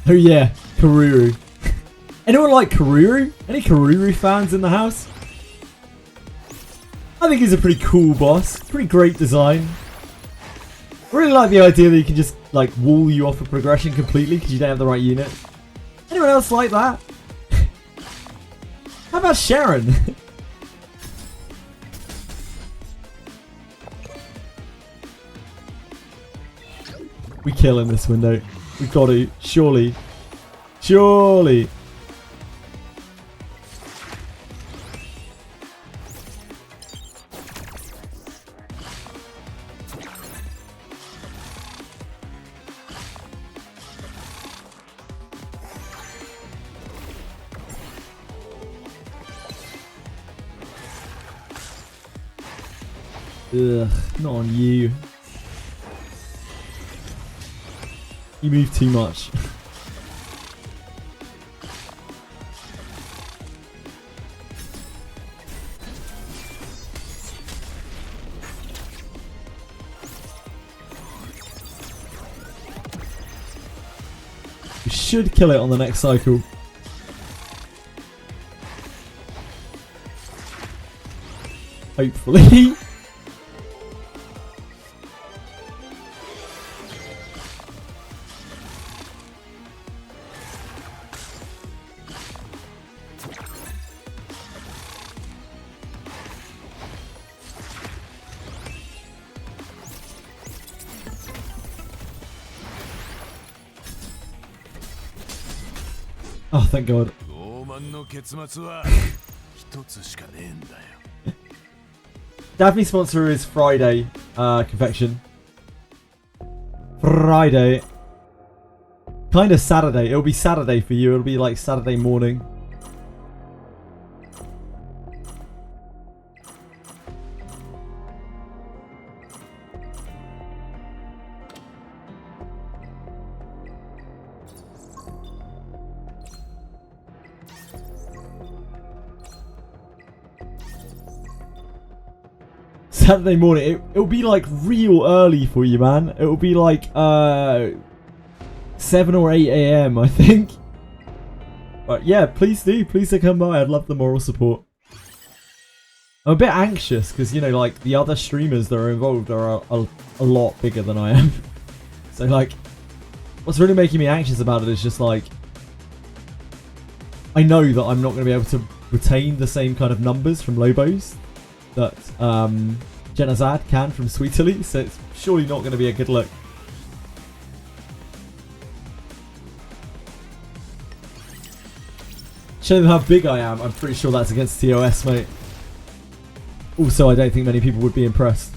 Oh yeah, Karuru. Anyone like Karuru? Any Karuru fans in the house? I think he's a pretty cool boss. Pretty great design. I really like the idea that you can just like wall you off a progression completely because you don't have the right unit. Anyone else like that? How about Sharon? We kill in this window. We've got to. Surely. Surely. Ugh, not on you. You move too much. We should kill it on the next cycle. Hopefully. Oh, thank God. Daphne sponsor is Friday confection. Friday. Kind of Saturday. It'll be Saturday for you. It'll be like Saturday morning. Saturday morning. It'll be like real early for you, man. It'll be like 7 or 8 a.m. I think. But yeah, please do come by. I'd love the moral support. I'm a bit anxious because, you know, like the other streamers that are involved are a lot bigger than I am. So like, what's really making me anxious about it is just like, I know that I'm not going to be able to retain the same kind of numbers from Lobos that Genazad can from Sweetily, so it's surely not going to be a good look. Show them how big I am. I'm pretty sure that's against TOS, mate. Also, I don't think many people would be impressed.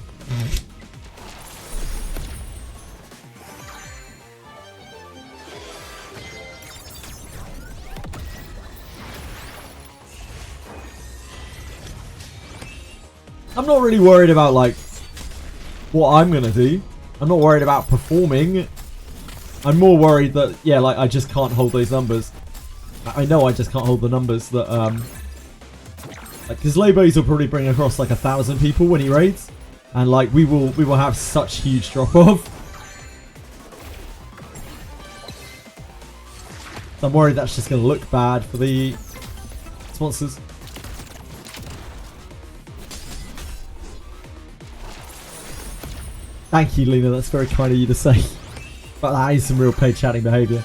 I'm not really worried about, like, what I'm going to do. I'm not worried about performing. I'm more worried that, yeah, like, I just can't hold those numbers. I know I just can't hold the numbers that, like, because Lobos will probably bring across, like, 1,000 people when he raids. And, like, we will have such huge drop-off. So I'm worried that's just going to look bad for the sponsors. Thank you, Lena. That's very kind of you to say. But that is some real paid chatting behaviour.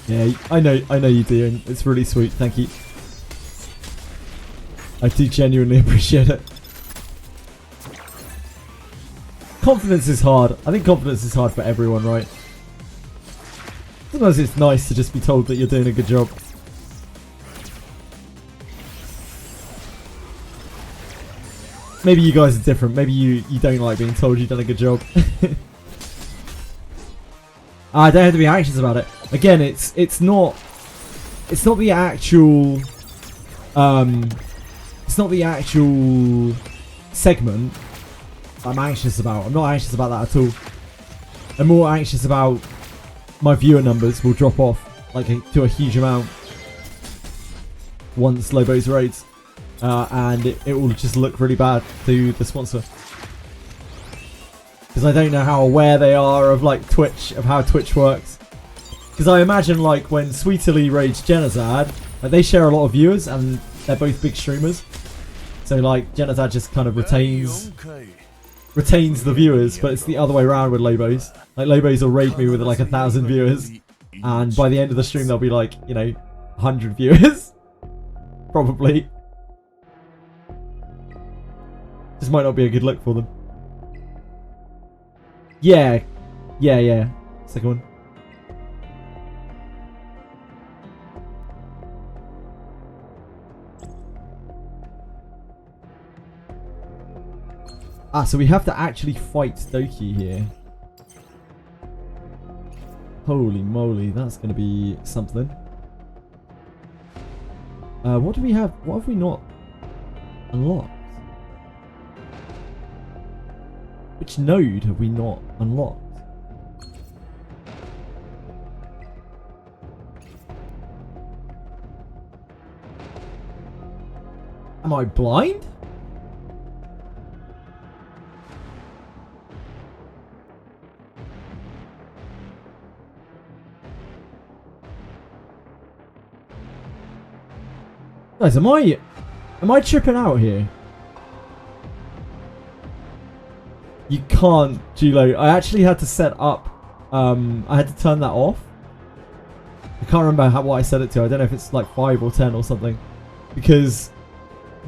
Yeah, I know you do, and it's really sweet. Thank you. I do genuinely appreciate it. Confidence is hard. I think confidence is hard for everyone, right? Sometimes it's nice to just be told that you're doing a good job. Maybe you guys are different. Maybe you don't like being told you've done a good job. I don't have to be anxious about it. Again, it's not the actual it's not the actual segment I'm anxious about. I'm not anxious about that at all. I'm more anxious about my viewer numbers will drop off like to a huge amount once Lobos raids. And it will just look really bad to the sponsor. Because I don't know how aware they are of like Twitch, of how Twitch works. Because I imagine like when Sweetily raids Genazad, like they share a lot of viewers and they're both big streamers. So like Genazad just kind of retains the viewers, but it's the other way around with Lobos. Like Lobos will raid me with like 1,000 viewers, and by the end of the stream there'll be like, you know, 100 viewers. Probably. This might not be a good look for them. Yeah. Second one. Ah, so we have to actually fight Doki here. Holy moly, that's going to be something. What do we have? What have we not unlocked? Which node have we not unlocked? Am I blind? Guys, am I tripping out here? You can't G-load. I actually had to set up. I had to turn that off. I can't remember what I set it to. I don't know if it's like 5 or 10 or something. Because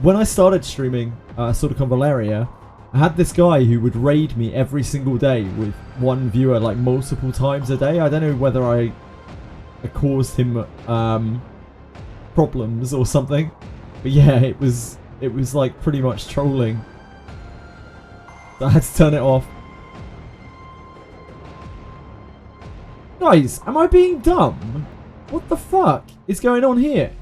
when I started streaming Sudoku Valeria, I had this guy who would raid me every single day with one viewer like multiple times a day. I don't know whether I caused him problems or something. But yeah, it was like pretty much trolling. So I had to turn it off. Guys, am I being dumb? What the fuck is going on here?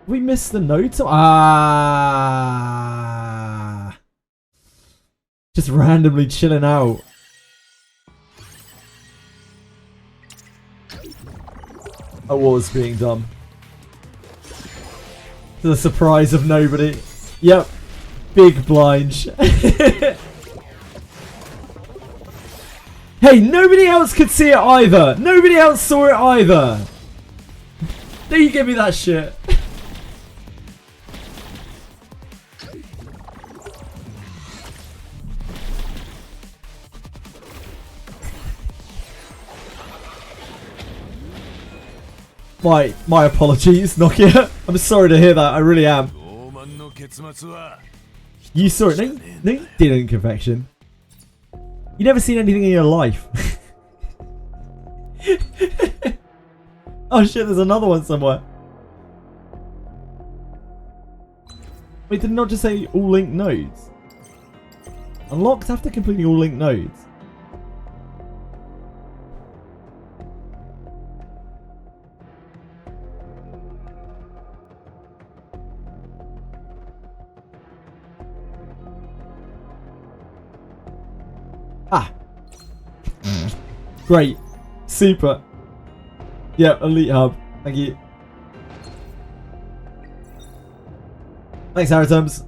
We missed the note. Ah, just randomly chilling out. I was being dumb. To the surprise of nobody. Yep. Big blind. Hey, nobody else could see it either. Nobody else saw it either. Don't you give me that shit. My apologies, Nokia. I'm sorry to hear that. I really am. You saw it. No, you didn't, Confection. You never seen anything in your life. Oh shit, there's another one somewhere. Wait, did it not just say all linked nodes? Unlocked after completing all linked nodes. Ah. Great. Super. Yeah, Elite Hub. Thank you. Thanks, Haritums.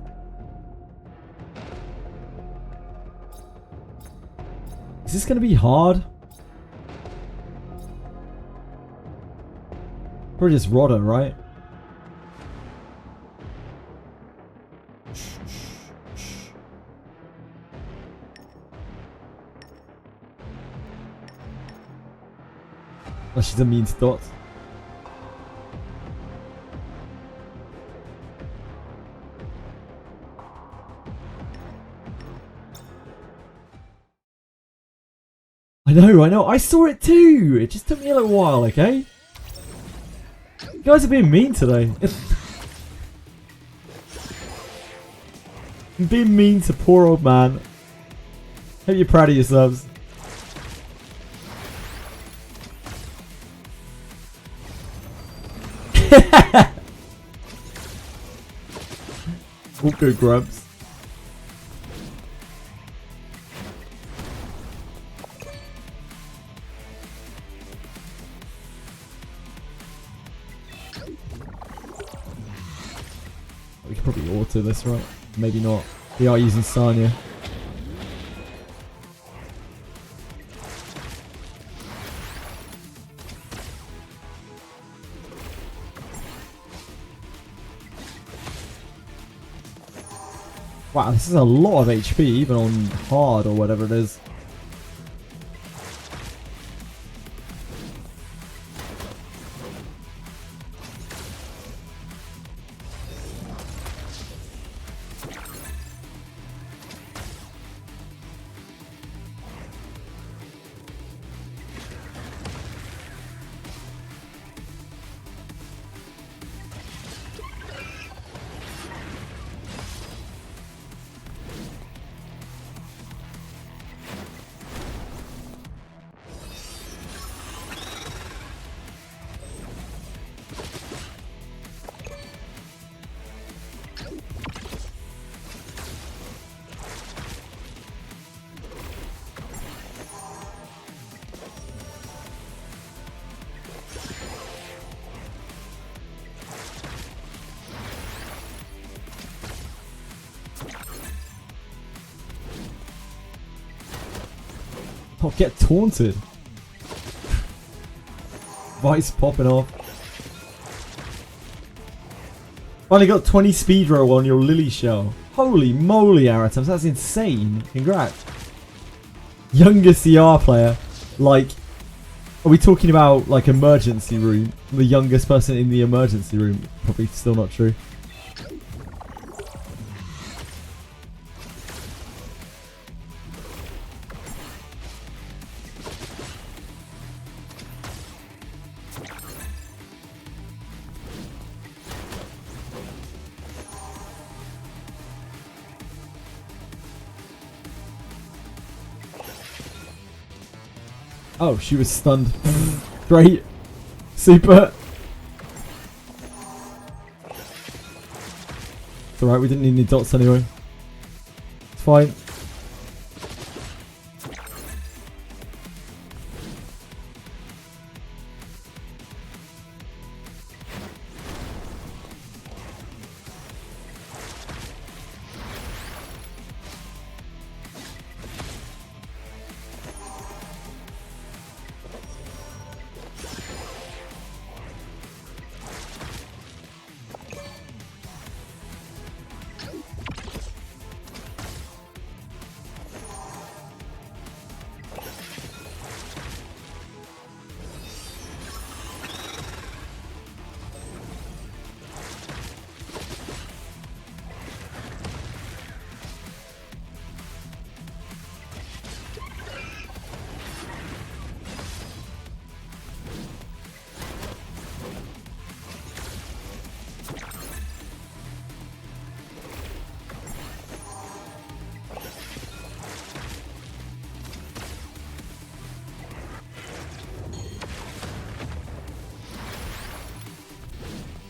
Is this going to be hard? Probably just Rodder, right? Oh, she's immune to dots. I know. I saw it too. It just took me a little while, okay? You guys are being mean today. I'm being mean to poor old man. Hope you're proud of yourselves. All good, Grubs. We could probably auto this, right? Maybe not. We are using Sanya. Wow, this is a lot of HP, even on hard or whatever it is. Oh, get taunted. Vice popping off. Finally got 20 speed roll on your Lily shell. Holy moly, Aratabs, that's insane. Congrats. Youngest CR player. Like, are we talking about like emergency room? The youngest person in the emergency room? Probably still not true. Oh, she was stunned. Great. Super. It's alright, we didn't need any dots anyway. It's fine.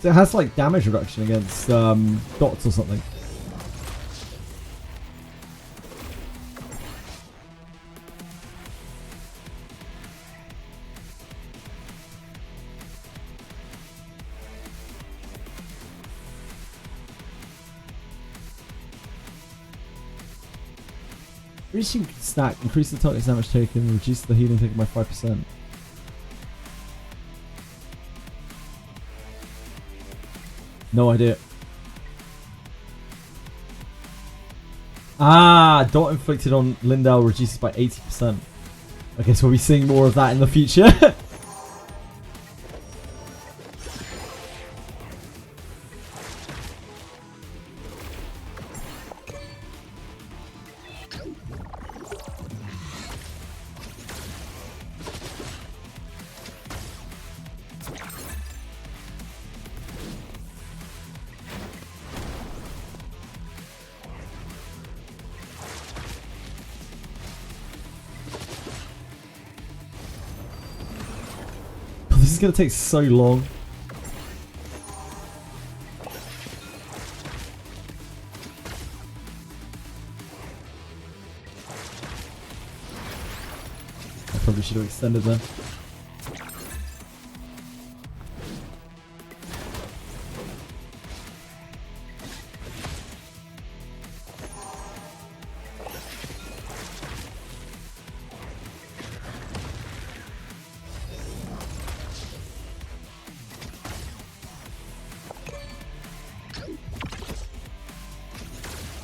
So it has like damage reduction against dots or something. Reaching stack, increase the target's damage taken, reduce the healing taken by 5%. No idea. Ah, dot inflicted on Lindell reduces by 80%. I guess we'll be seeing more of that in the future. This is going to take so long. I probably should have extended there.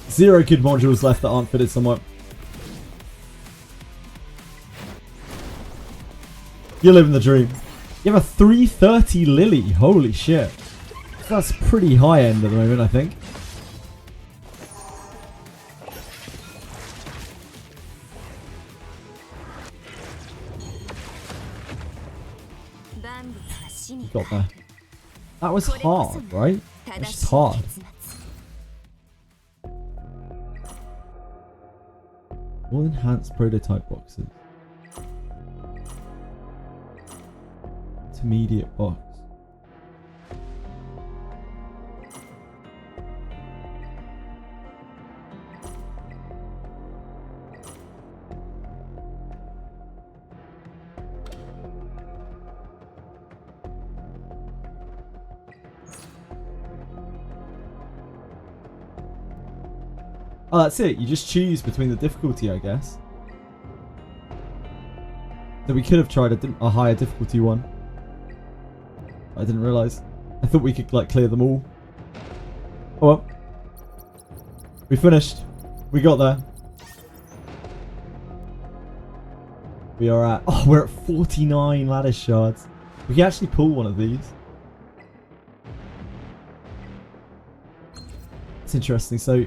Zero good modules left that aren't fitted somewhat. You're living the dream. You have a 330 Lily. Holy shit. That's pretty high end at the moment, I think. Got there. That was hard, right? That's just hard. All enhanced prototype boxes. Intermediate box. Oh, that's it. You just choose between the difficulty, I guess. So we could have tried a higher difficulty one. I didn't realise. I thought we could like clear them all. Oh well. We finished. We got there. We are at... Oh, we're at 49 ladder shards. We can actually pull one of these. It's interesting. So...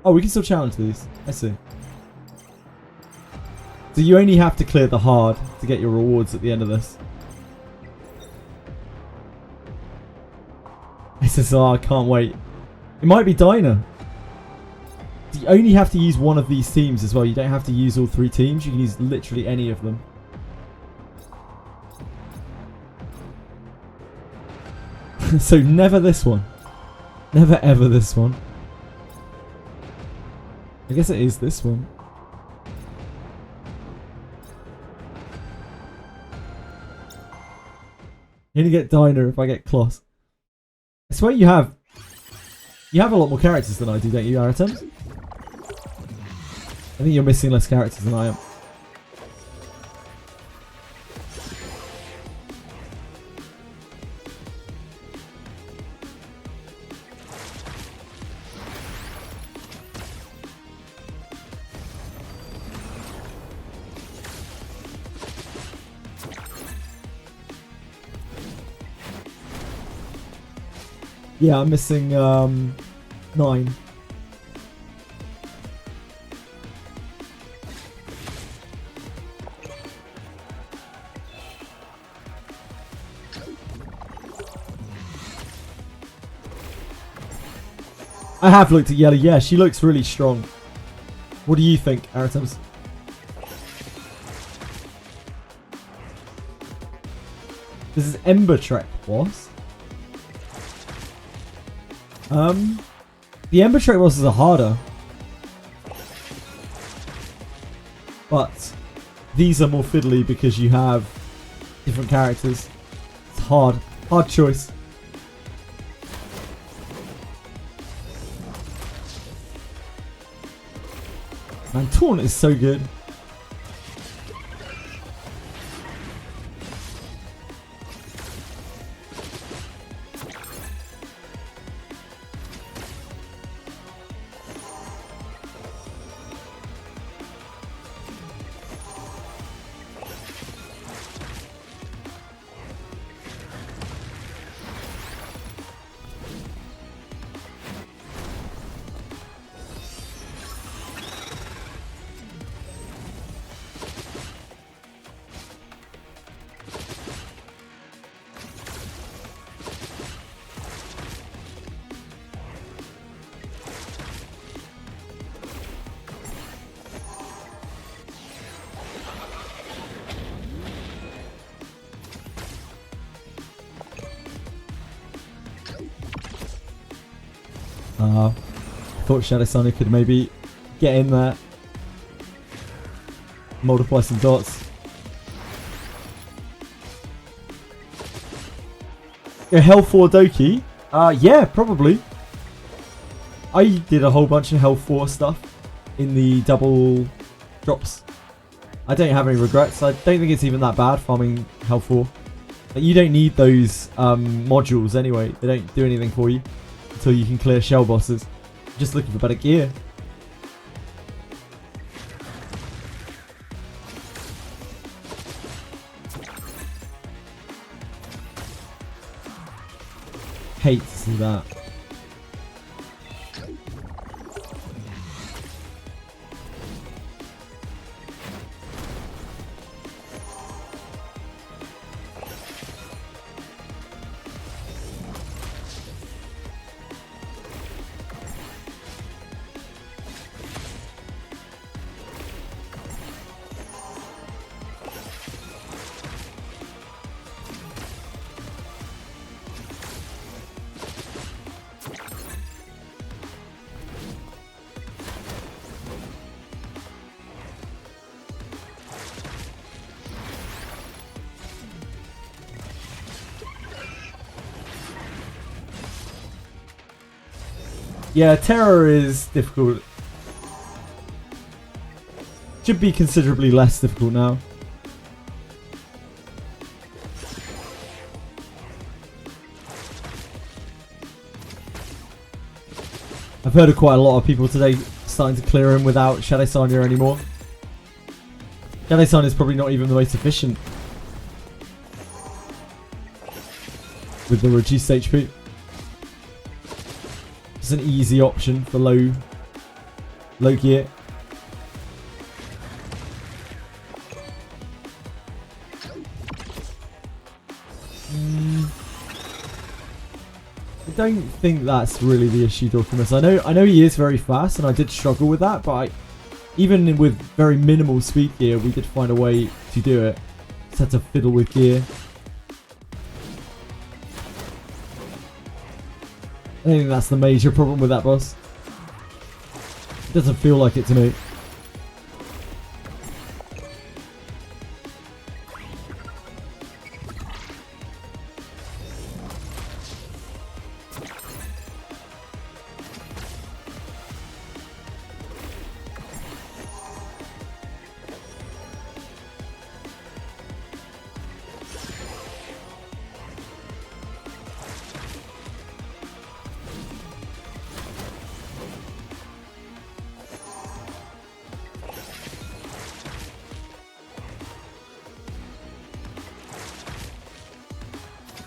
Oh, we can still challenge these. I see. So you only have to clear the hard to get your rewards at the end of this. It says, oh, I can't wait. It might be Diner. You only have to use one of these teams as well. You don't have to use all 3 teams. You can use literally any of them. So never this one. Never ever this one. I guess it is this one. You only get Diner if I get Kloss. I swear you have a lot more characters than I do, don't you, Aratem? I think you're missing less characters than I am. Yeah, I'm missing 9. I have looked at Yellow. Yeah, she looks really strong. What do you think, Aratems? This is Ember Trek, boss. The Ember Trek bosses are harder. But these are more fiddly because you have different characters. It's hard. Hard choice. Man, Taunt is so good. Thought Shadow Sonic could maybe get in there, multiply some dots. A Hell 4 Doki? Yeah, probably. I did a whole bunch of Hell 4 stuff in the double drops. I don't have any regrets. I don't think it's even that bad farming Hell 4. Like, you don't need those modules anyway. They don't do anything for you until you can clear shell bosses. Just looking for better gear. Hate to see that. Yeah, Terror is difficult. Should be considerably less difficult now. I've heard of quite a lot of people today starting to clear him without Shadow Sanya anymore. Shadow Sanya is probably not even the most efficient with the reduced HP. It's an easy option for low gear. I don't think that's really the issue, Dorkimus. I know he is very fast, and I did struggle with that, but even with very minimal speed gear, we did find a way to do it. Just had to fiddle with gear. I don't think that's the major problem with that boss. It doesn't feel like it to me.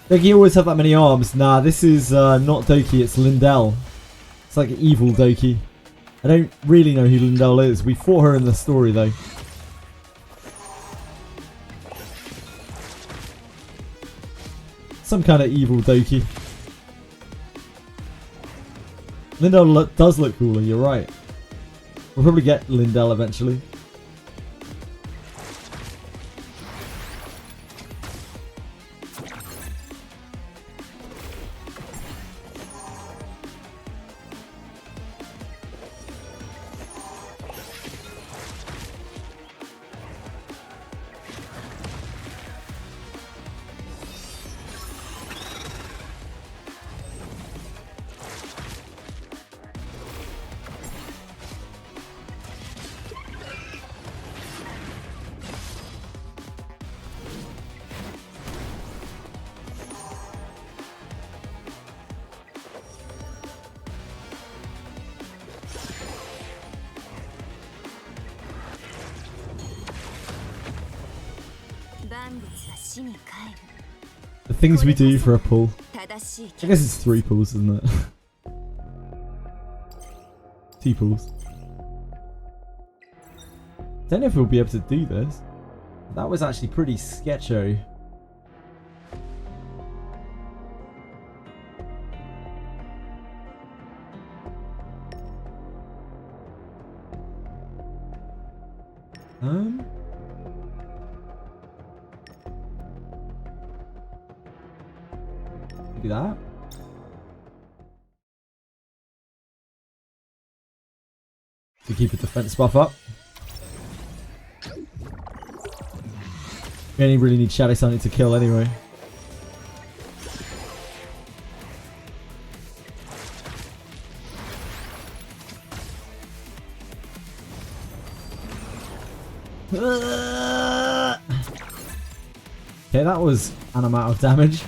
Doki always have that many arms. Nah, this is not Doki, it's Lindell. It's like evil Doki. I don't really know who Lindell is. We fought her in the story though. Some kind of evil Doki. Lindell does look cooler, you're right. We'll probably get Lindell eventually. The things we do for a pull. I guess it's 3 pulls, isn't it? 2 pulls. Don't know if we'll be able to do this. That was actually pretty sketchy. Maybe that. To keep a defense buff up. We only really need Shadow Sonic to kill anyway. Okay, that was an amount of damage.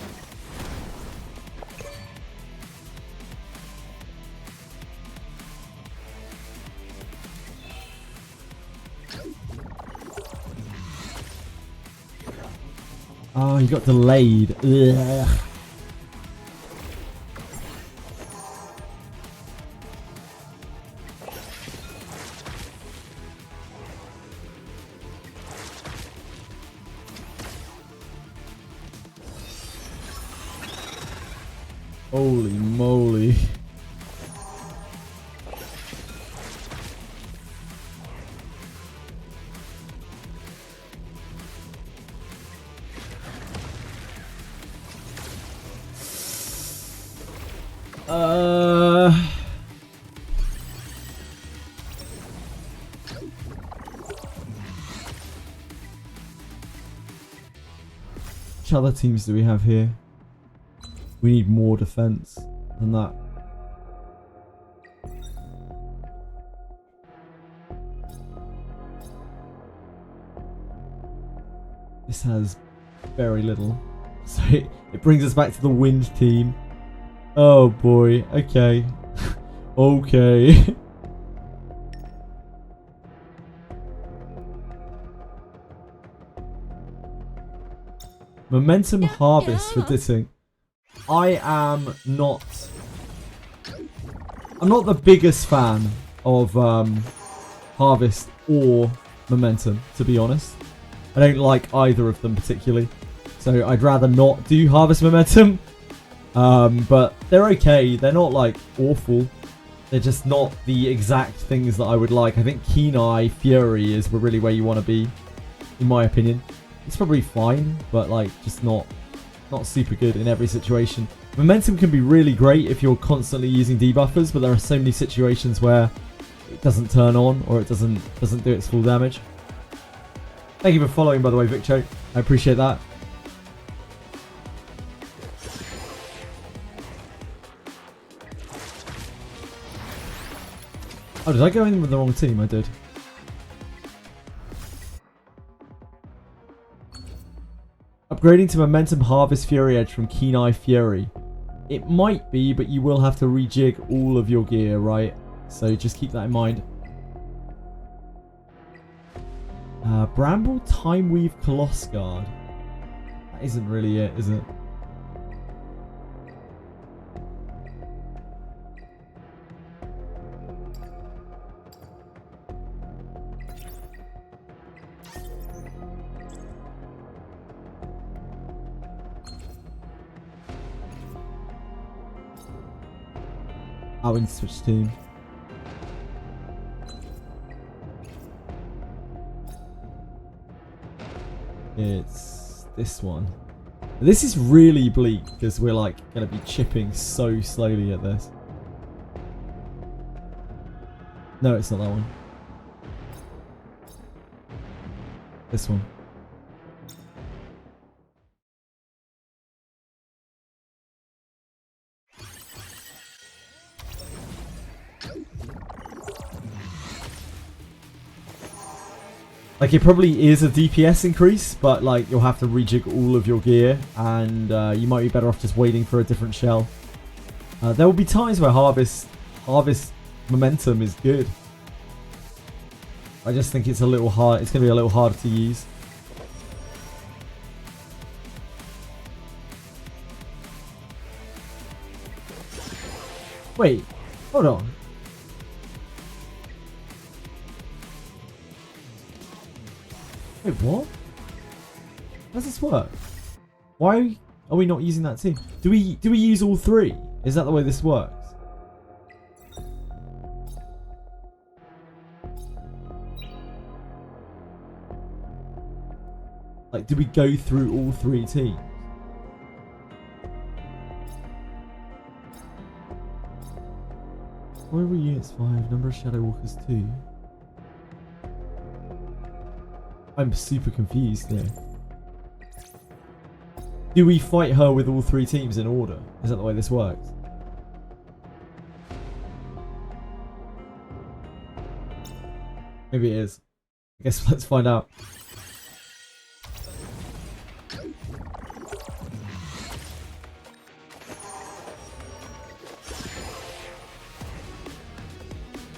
Oh, he got delayed. Ugh. Holy moly. Which other teams do we have here? We need more defense than that. This has very little. So it brings us back to the wind team. Oh boy, okay. Okay. Momentum harvest for ditting. I'm not the biggest fan of harvest or momentum, to be honest. I don't like either of them particularly. So I'd rather not do harvest momentum. But they're okay. They're not like awful. They're just not the exact things that I would like. I think Keen Eye Fury is really where you want to be, in my opinion. It's probably fine, but like just not super good in every situation. Momentum can be really great if you're constantly using debuffers, but there are so many situations where it doesn't turn on or it doesn't do its full damage. Thank you for following, by the way, Viccho. I appreciate that. Oh, did I go in with the wrong team? I did. Upgrading to Momentum Harvest Fury Edge from Keen Eye Fury. It might be, but you will have to rejig all of your gear, right? So just keep that in mind. Bramble Time Weave Coloss Guard. That isn't really it, is it? Oh, we need to switch team. It's this one. This is really bleak because we're like going to be chipping so slowly at this. No, it's not that one. This one. Like, it probably is a DPS increase, but like you'll have to rejig all of your gear, and you might be better off just waiting for a different shell. There will be times where harvest momentum is good. I just think it's a little hard. It's going to be a little harder to use. Wait, hold on. Wait, what? How does this work? Why are we not using that team? Do we use all three? Is that the way this works? Like, do we go through all three teams? Royal units 5, number of Shadow Walkers 2. I'm super confused here. Do we fight her with all three teams in order? Is that the way this works? Maybe it is. I guess let's find out.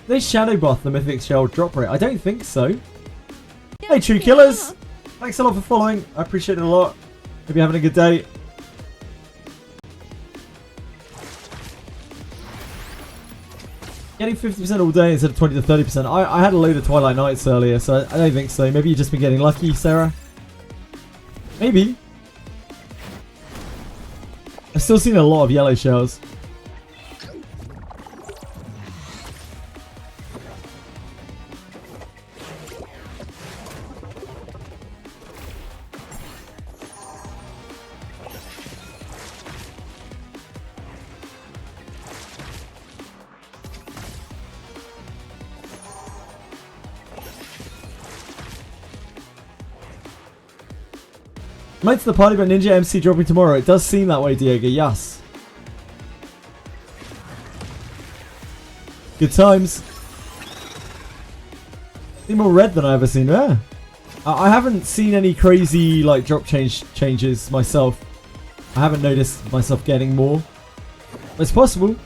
They shadow buff the mythic shell drop rate? I don't think so. Hey, True Killers! Thanks a lot for following. I appreciate it a lot. Hope you're having a good day. Getting 50% all day instead of 20 to 30%. I had a load of Twilight Nights earlier, so I don't think so. Maybe you've just been getting lucky, Sarah. Maybe. I've still seen a lot of yellow shells. Late to the party, but Ninja MC dropping tomorrow. It does seem that way, Diego. Yes. Good times. See more red than I've ever seen. Yeah. I haven't seen any crazy like drop changes myself. I haven't noticed myself getting more. But it's possible.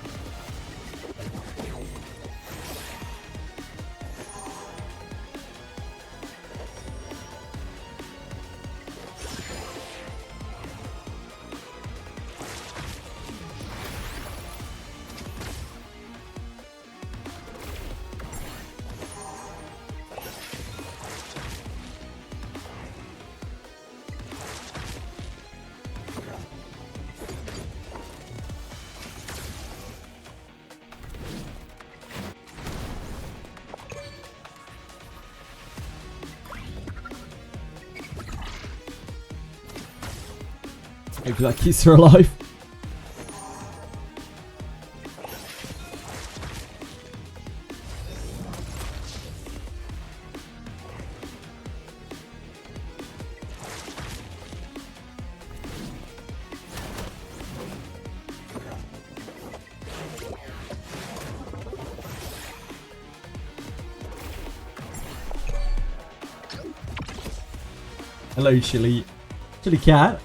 Hopefully that keeps her alive. Hello, Chili. Chili Cat.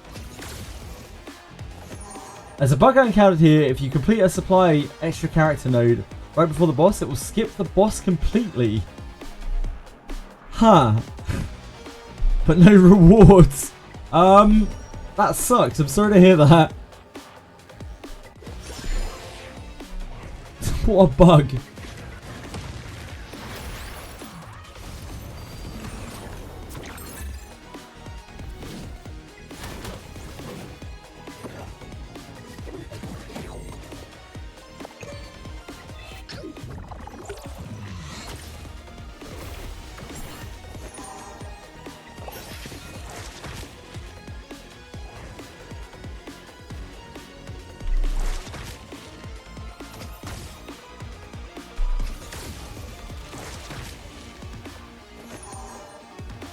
There's a bug I encountered here. If you complete a supply extra character node right before the boss, it will skip the boss completely. Huh. But no rewards. That sucks. I'm sorry to hear that. What a bug.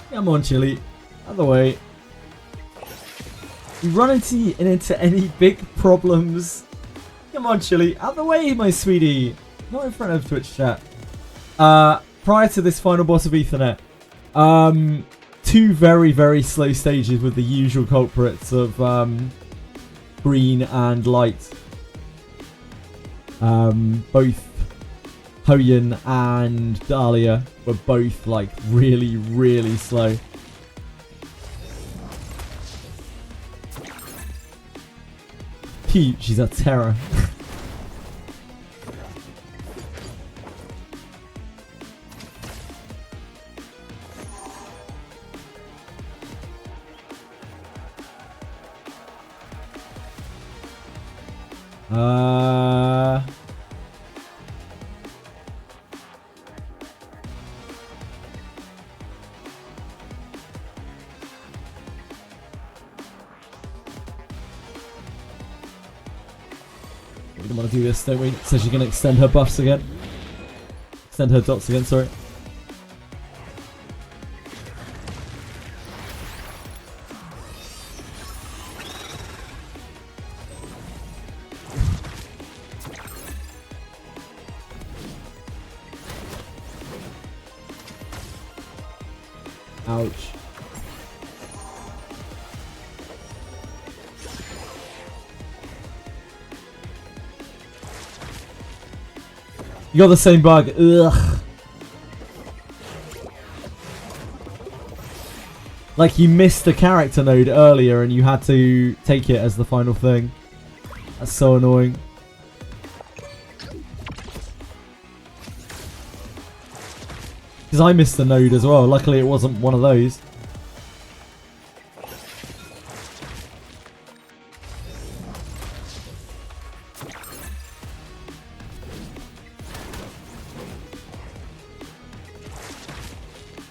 Come on, Chili. Out of the way. You run into any big problems. Come on, Chili. Out of the way, my sweetie. Not in front of Twitch chat. Prior to this final boss of Ethernet, two very, very slow stages with the usual culprits of green and light. Both Hoyan and Dahlia were both like really, really slow. Cute, she's a terror. We don't want to do this, don't we? So she's going to extend her buffs again. Extend her dots again, sorry. Ouch. You got the same bug. Ugh. Like you missed a character node earlier and you had to take it as the final thing. That's so annoying. Because I missed the node as well. Luckily it wasn't one of those.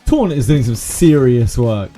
Taunt is doing some serious work.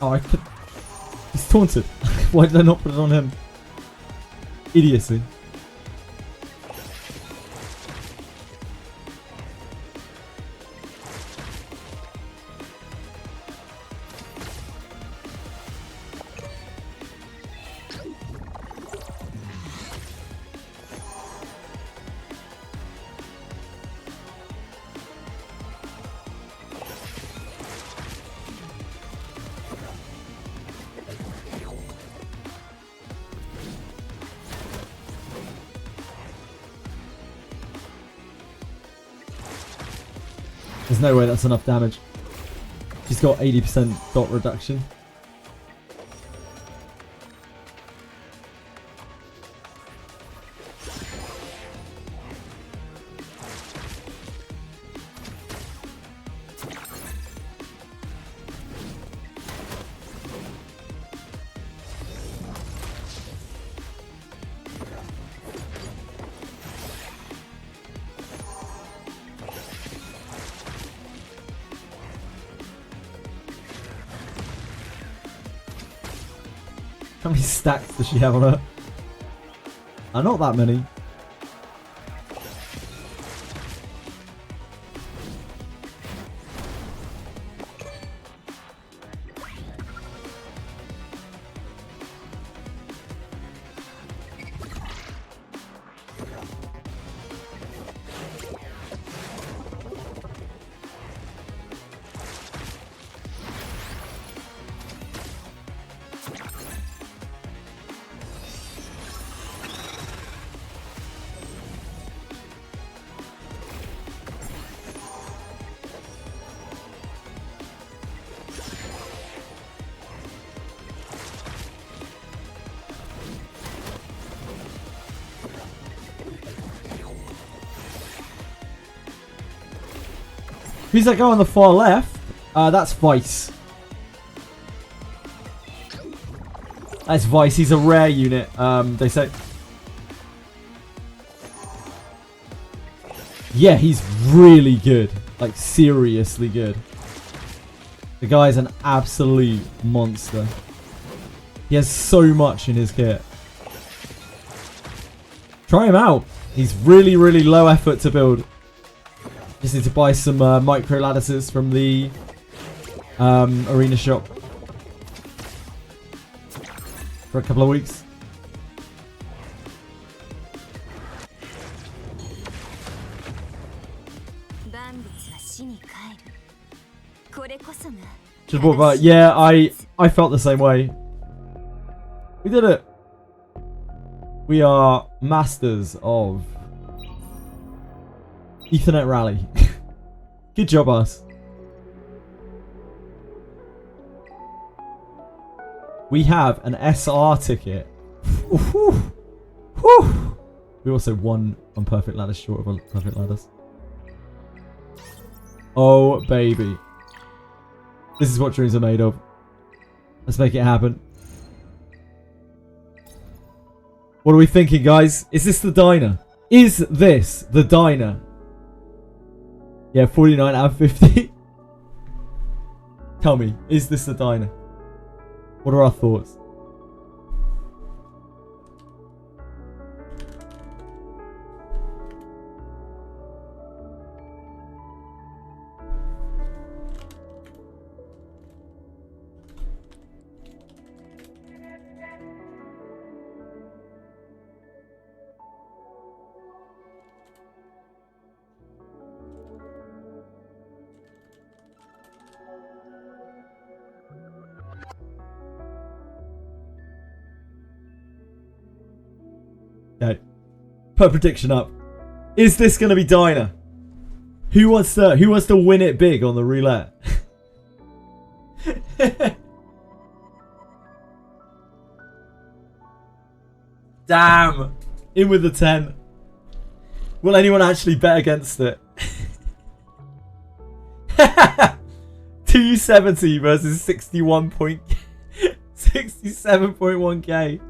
Oh, I put... He's taunted. Why did I not put it on him? Idiocy. There's no way that's enough damage. She's got 80% dot reduction. How many stacks does she have on her? Not that many. Who's that guy on the far left? That's Vice. That's Vice. He's a rare unit, they say. Yeah, he's really good. Like, seriously good. The guy's an absolute monster. He has so much in his kit. Try him out. He's really, really low effort to build. Just need to buy some micro lattices from the arena shop for a couple of weeks. Just bought that. Yeah, I felt the same way. We did it. We are masters of Ethernet Rally. Good job, us. We have an SR ticket. Whew. Whew. We also won on perfect ladders short of perfect ladders. Oh, baby. This is what dreams are made of. Let's make it happen. What are we thinking, guys? Is this the diner? Is this the diner? Yeah, 49 out of 50. Tell me, is this the diner? What are our thoughts? Okay. Put a prediction up. Is this gonna be Diner? Who wants to win it big on the roulette? Damn. In with the 10. Will anyone actually bet against it? 270 versus 67.1k.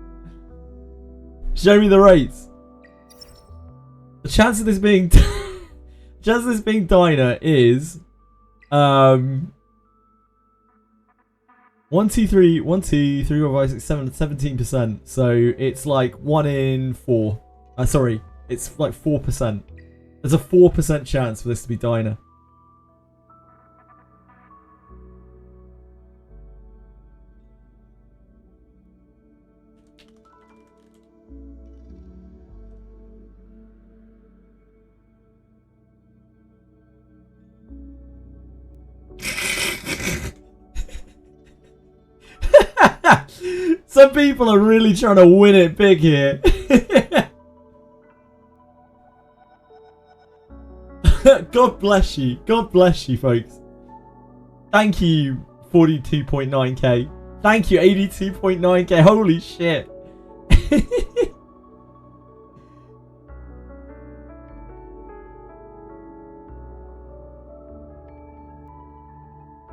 Show me the rates. The chance of this being Diner is 1, 2, 3, 1, 2, 3, 4, 5, 6, 7, 17%. So it's like 1 in 4. Sorry, it's like 4%. There's a 4% chance for this to be Diner. Some people are really trying to win it big here. God bless you. God bless you, folks. Thank you, 42.9k. Thank you, 82.9k. Holy shit.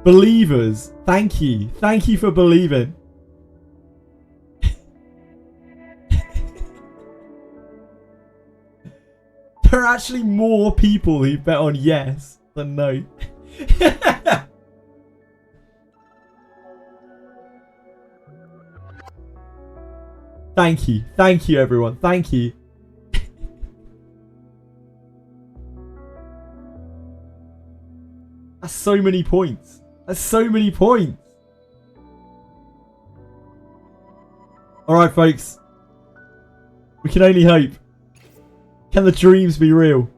Believers, thank you. Thank you for believing. There are actually more people who bet on yes than no. Thank you. Thank you, everyone. Thank you. That's so many points. That's so many points. Alright, folks. We can only hope. Can the dreams be real?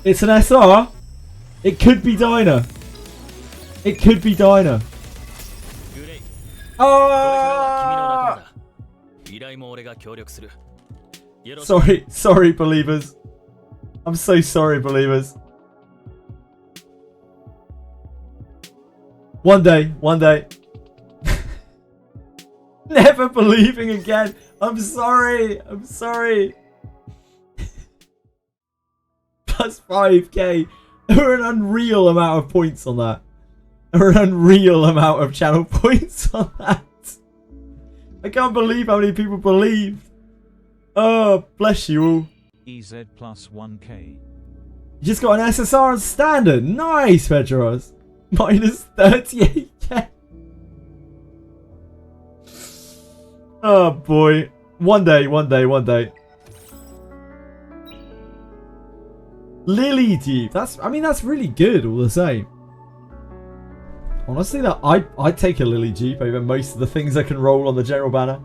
It's an SR. It could be Diner. It could be Diner. Ah! Sorry, believers. I'm so sorry, believers. One day. Never believing again. I'm sorry. Plus 5k. There are an unreal amount of points on that. There are an unreal amount of channel points on that. I can't believe how many people believed. Oh, bless you all. EZ plus 1k. You just got an SSR on standard. Nice, Pedros. Minus 38k. Oh boy. One day. Lily Deep. That's really good all the same. Honestly, that I'd take a Lily Jeep over most of the things I can roll on the general banner.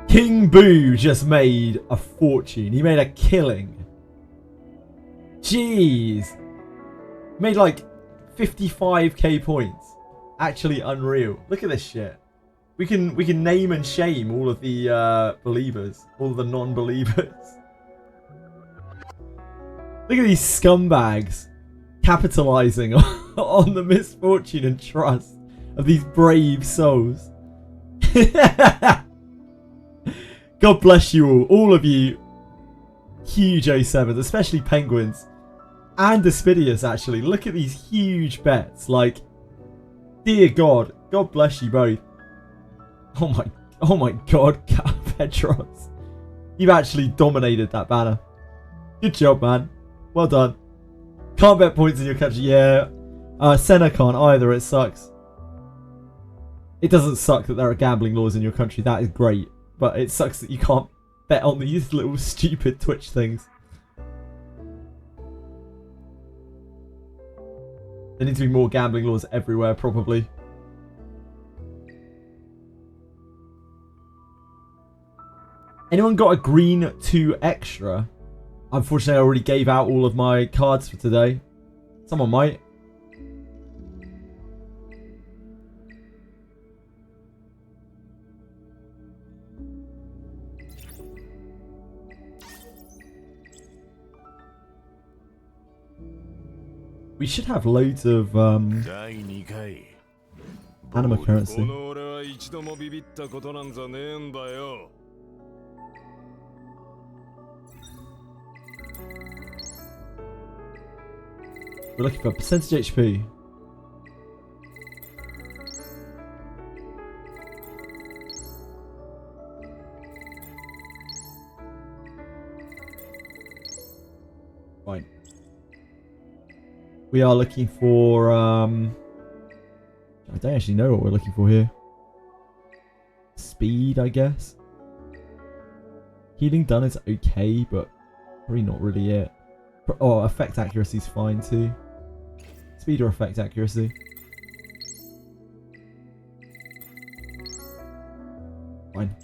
King Boo just made a fortune. He made a killing. Jeez. Made like 55k points. Actually unreal. Look at this shit. We can name and shame all of the believers. All of the non-believers. Look at these scumbags capitalizing on the misfortune and trust of these brave souls. God bless you all of you huge 07s, especially Penguins and Aspidius actually. Look at these huge bets. Like, dear God, God bless you both. Oh my God, Petros. You've actually dominated that banner. Good job, man. Well done. Can't bet points in your country. Yeah. Senna can't either. It sucks. It doesn't suck that there are gambling laws in your country. That is great. But it sucks that you can't bet on these little stupid Twitch things. There need to be more gambling laws everywhere, probably. Anyone got a green 2 extra? Unfortunately, I already gave out all of my cards for today. Someone might. We should have loads of anima currency. We're looking for percentage HP. Fine. We are looking for I don't actually know what we're looking for here. Speed, I guess. Healing done is okay, but probably not really it. Oh, effect accuracy is fine too. Speed or effect accuracy. Fine.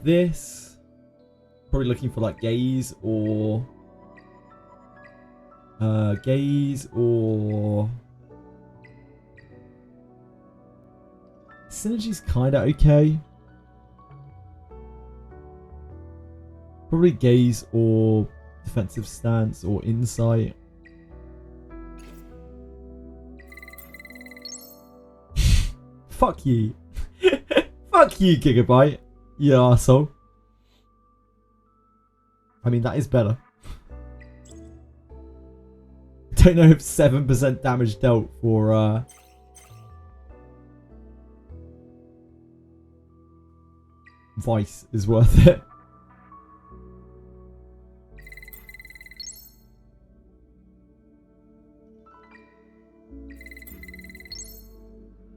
This probably looking for like gaze or Synergy's kind of okay. Probably gaze or defensive stance or insight. Fuck you. Fuck you, Gigabyte. You arsehole. I mean, that is better. I don't know if 7% damage dealt for Vice is worth it.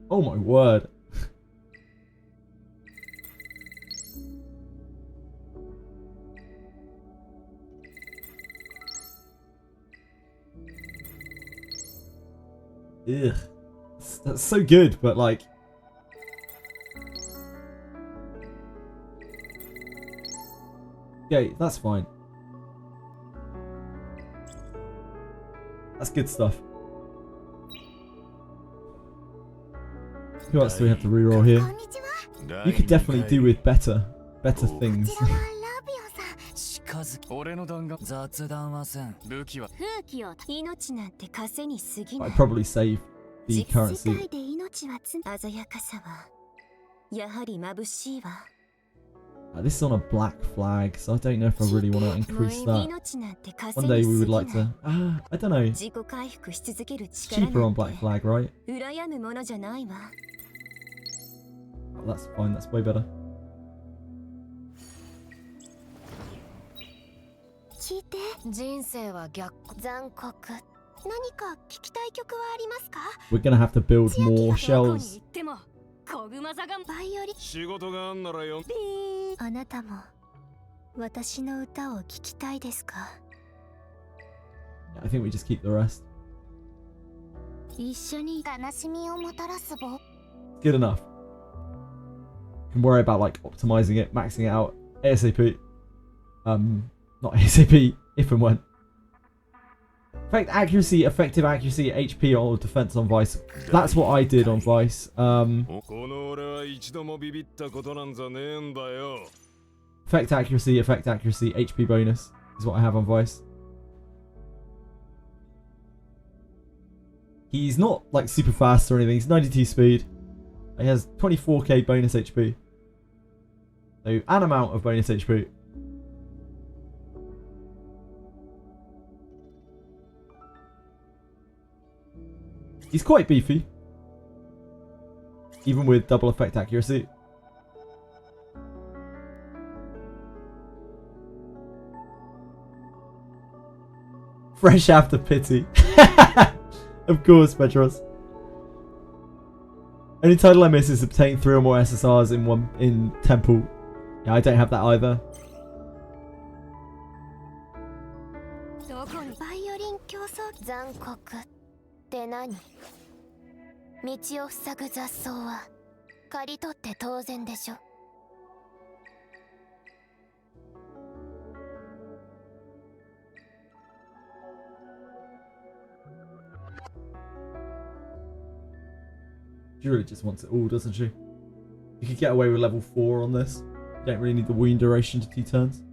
Oh my word. Ugh. That's so good, but like... Okay, that's fine. That's good stuff. Who else do we have to reroll here? You could definitely do with better things. 俺の弾が雑談はせん武器は風紀を命なんて稼に過ぎない I'd probably save the 実世 currency. 界で命は鮮やかさはやはり眩しいわ This is on a black flag, so I don't know if I really want to increase that. One day we would like to... I don't know. It's cheaper on black flag, right? Oh, that's fine, that's way better. 聞いて人生は逆残酷何か聞きたい曲はありますか We're gonna have to build more shells. バイオリン仕事があんならよあなたも私の歌を聞きたいですか I think we just keep the rest. 一緒に悲しみをもたらすぼ Good enough. Can worry about like optimizing it, maxing it out ASAP. Not ASAP, if and when. Effect accuracy, effective accuracy, HP or defense on Vice. That's what I did on Vice. Effect accuracy, HP bonus is what I have on Vice. He's not like super fast or anything. He's 92 speed. He has 24k bonus HP. So an amount of bonus HP. He's quite beefy. Even with double effect accuracy. Fresh after pity. Of course, Petros. Only title I miss is obtain 3 or more SSRs in Temple. Yeah, I don't have that either. バイオリン競争残酷って何道を塞ぐ雑草は刈り取って当然でしょ She really just wants it all, doesn't she? You could get away with level 4 on this. You don't really need the wound duration to 2 turns.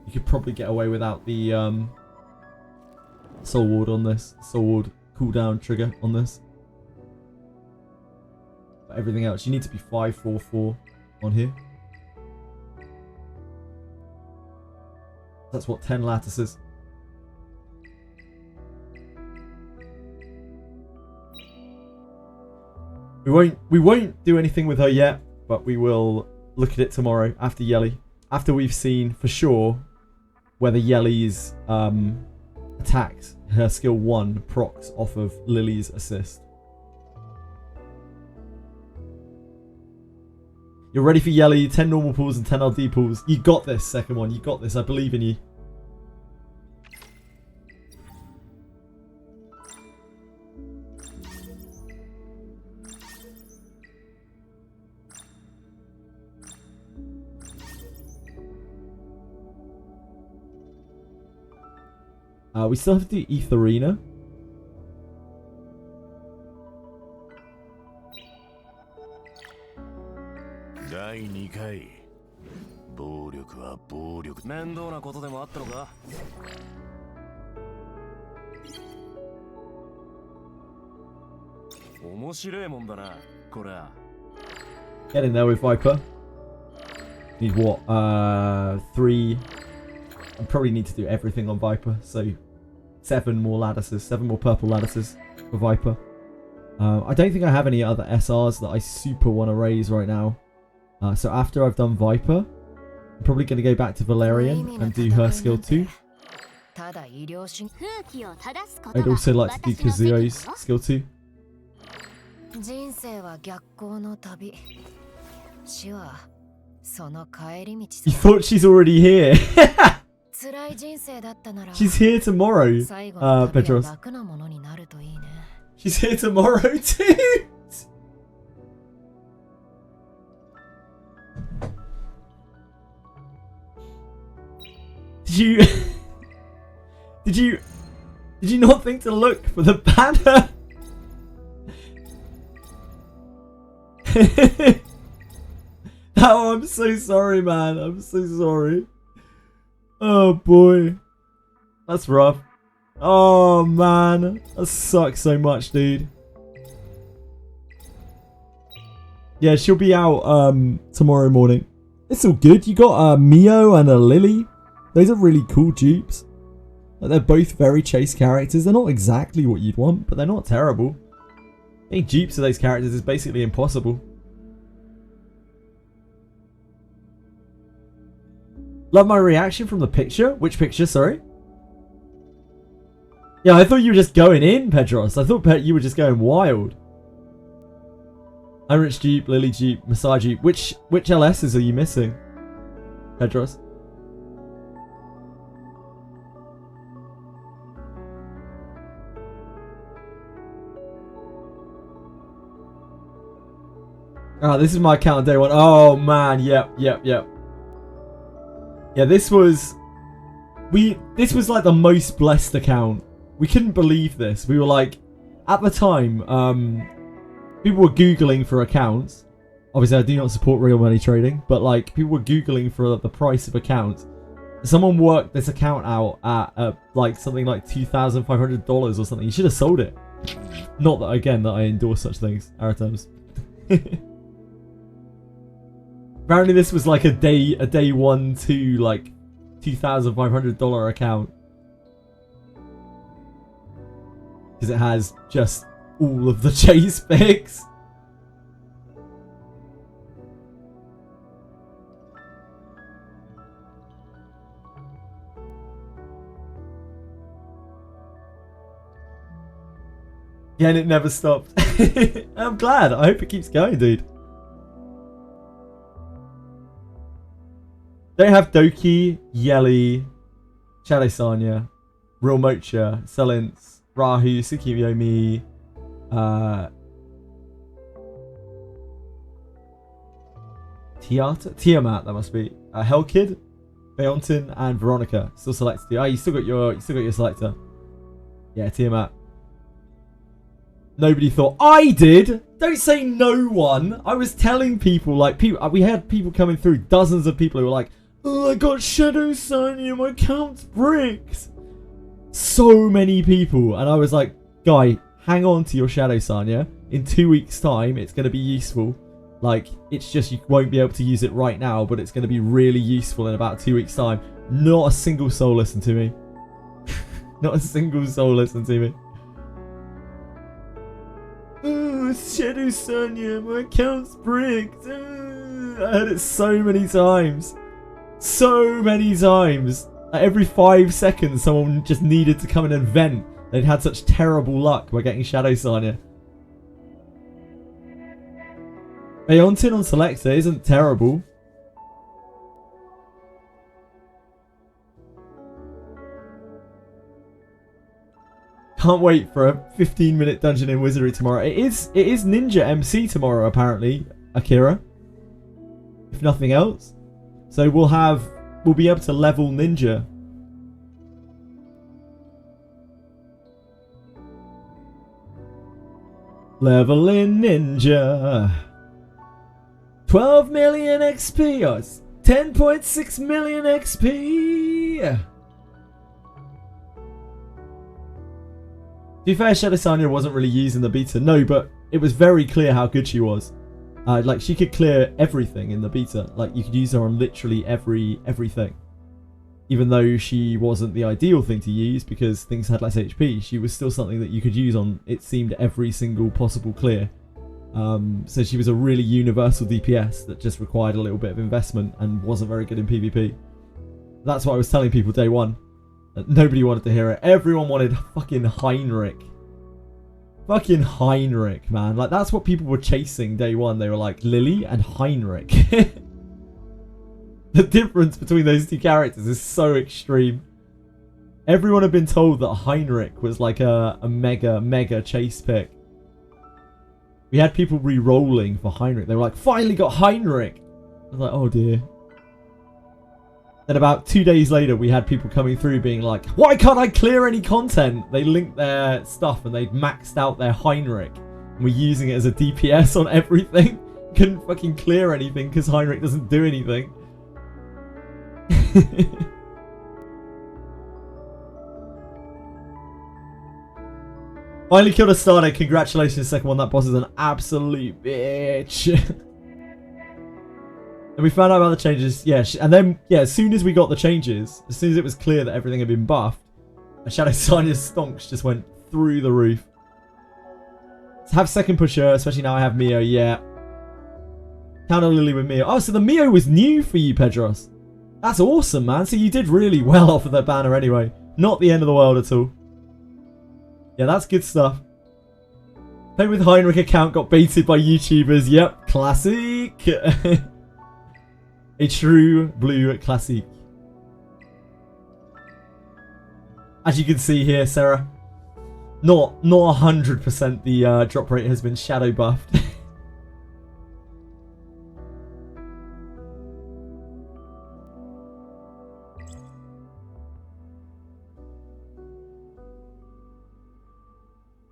You could probably get away without the Soul Ward on this. Soul Ward cooldown trigger on this. But everything else, you need to be 5-4-4 on here. That's what 10 lattices. We won't do anything with her yet, but we will look at it tomorrow after Yelly. After we've seen for sure whether Yelly's attacks, her skill 1 procs off of Lily's assist. You're ready for Yelly, 10 normal pulls and 10 LD pulls. You got this, second one. You got this. I believe in you. We still have to do Etheria. いかい。暴力は暴力。面倒なことでもあったのか。面白いもんだな、これ。 Get in there with Viper. Need what? 3. I probably need to do everything on Viper. So 7 more lattices, 7 more purple lattices for Viper. I don't think I have any other SRs that I super want to raise right now. So after I've done Viper, I'm probably going to go back to Valerian and do her skill 2. I'd also like to do Kazuo's skill 2. You thought she's already here? She's here tomorrow, Petros. She's here tomorrow too. Did you not think to look for the banner? Oh, I'm so sorry, man. I'm so sorry. Oh boy, that's rough. Oh man, that sucks so much, dude. Yeah, she'll be out tomorrow morning. It's all good. You got a Mio and a Lily. Those are really cool dupes. Like, they're both very chase characters. They're not exactly what you'd want, but they're not terrible. Getting dupes of those characters is basically impossible. Love my reaction from the picture. Which picture? Sorry. Yeah, I thought you were just going in, Pedros. I thought you were just going wild. Heinrich Jeep, Lily Jeep, Messiah Jeep. Which LSs are you missing, Pedros? Oh, this is my account on day 1. Oh man, yep. Yeah, this was like the most blessed account. We couldn't believe this. We were like, at the time, people were Googling for accounts. Obviously, I do not support real money trading, but like, people were Googling for the price of accounts. Someone worked this account out at like something like $2,500 or something. You should have sold it. Not that, again, that I endorse such things. Aratoms. Apparently this was like a day 1 to like $2,500 account. Because it has just all of the chase picks. Yeah, and it never stopped. I'm glad. I hope it keeps going, dude. They have Doki, Yeli, Shadow Sanya, Real Mocha, Selence, Rahu, Tsukiyomi, Tiamat, that must be, Hellkid, Beontin, and Veronica. Still selected. Ah, you still got your selector. Yeah, Tiamat. Nobody thought I did. Don't say no one. I was telling people, like, we had people coming through, dozens of people who were like, oh, I got Shadow Sanya, my account's bricked. So many people. And I was like, guy, hang on to your Shadow Sanya. In 2 weeks' time, it's going to be useful. Like, it's just you won't be able to use it right now, but it's going to be really useful in about 2 weeks' time. Not a single soul listened to me. Not a single soul listened to me. Oh, Shadow Sanya, my account's bricked. I heard it so many times. So many times. Like every 5 seconds, someone just needed to come in and vent. They'd had such terrible luck by getting Shadow Sanya. Beontin on Selector isn't terrible. Can't wait for a 15-minute dungeon in Wizardry tomorrow. It is Ninja MC tomorrow, apparently, Akira. If nothing else. So we'll be able to level Ninja. Leveling Ninja. 12 million XP. Oh, it's 10.6 million XP. To be fair, Shadow Sanya wasn't really used in the beta. No, but it was very clear how good she was. Like, she could clear everything in the beta. Like, you could use her on literally everything. Even though she wasn't the ideal thing to use because things had less HP, she was still something that you could use on, it seemed, every single possible clear. So she was a really universal DPS that just required a little bit of investment and wasn't very good in PvP. That's what I was telling people day one. Nobody wanted to hear it. Everyone wanted fucking Heinrich. Fucking Heinrich, man. Like, that's what people were chasing day one. They were like, Lily and Heinrich. The difference between those two characters is so extreme. Everyone had been told that Heinrich was like a mega chase pick. We had people re-rolling for Heinrich. They were like, finally got Heinrich. I was like, oh dear. Then about 2 days later, we had people coming through being like, why can't I clear any content? They linked their stuff and they'd maxed out their Heinrich. And we're using it as a DPS on everything. Couldn't fucking clear anything because Heinrich doesn't do anything. Finally killed a starter. Congratulations, second one. That boss is an absolute bitch. And we found out about the changes. Yeah, and then, yeah, as soon as we got the changes, as soon as it was clear that everything had been buffed, Shadow Sanya's stonks just went through the roof. To have second pusher, especially now I have Mio, yeah. Counter Lily with Mio. Oh, so the Mio was new for you, Pedros. That's awesome, man. So you did really well off of that banner anyway. Not the end of the world at all. Yeah, that's good stuff. Playing with Heinrich account got baited by YouTubers. Yep, classic. A true blue classic. As you can see here, Sarah, not 100% the drop rate has been shadow buffed.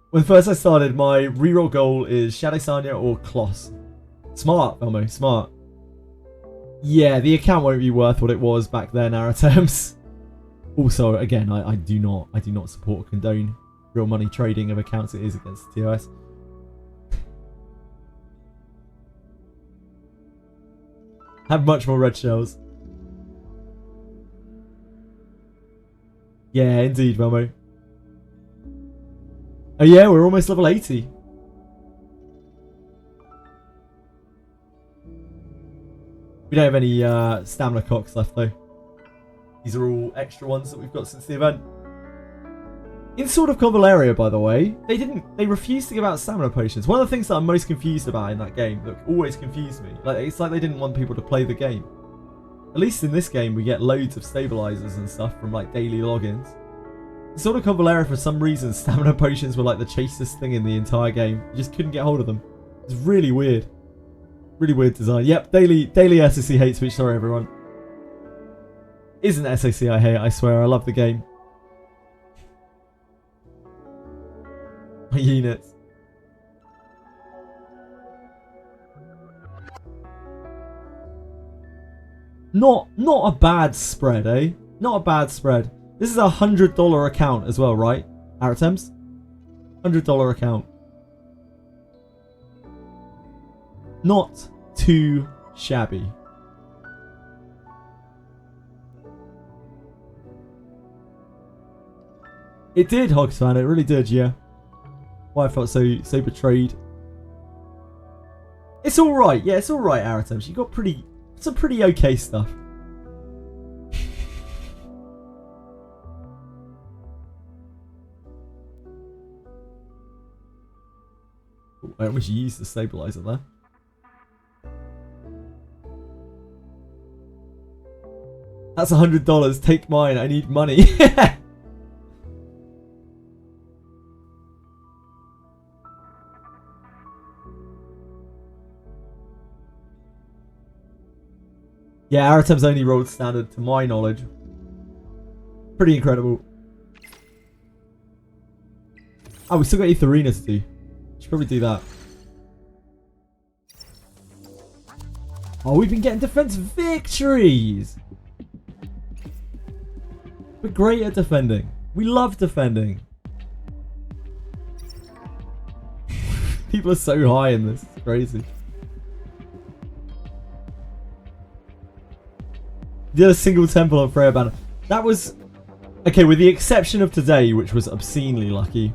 When first I started, my reroll goal is Shadow Sanya or Kloss. Smart, Elmo, smart. Yeah, the account won't be worth what it was back then, our terms. Also, again, I do not support or condone real money trading of accounts. It is against the TOS. Have much more red shells. Yeah, indeed, Velmo. Oh yeah, we're almost level 80. We don't have any stamina cocks left though. These are all extra ones that we've got since the event. In Sword of Cavaleria, by the way, they refused to give out stamina potions. One of the things that I'm most confused about in that game, that always confused me, like it's like they didn't want people to play the game. At least in this game, we get loads of stabilizers and stuff from like daily logins. In Sword of Cavaleria, for some reason, stamina potions were like the chastest thing in the entire game. You just couldn't get hold of them. It's really weird. Really weird design. Yep, daily SAC hate speech. Sorry, everyone. Isn't SAC I hate, I swear. I love the game. My units. Not a bad spread, eh? Not a bad spread. This is a $100 account as well, right? Aratems? $100 account. Not too shabby. It did, Hogsfan. It really did, yeah. Why I felt so betrayed. It's all right. Yeah, it's all right, Aratems. You got some pretty okay stuff. I almost used the stabilizer there. That's $100. Take mine. I need money. Yeah, Aratem's only rolled standard to my knowledge. Pretty incredible. Oh, we still got Etheria to do. Should probably do that. Oh, we've been getting defense victories. We're great at defending. We love defending. People are so high in this. It's crazy. Did a single temple on Freya banner. That was... Okay, with the exception of today, which was obscenely lucky.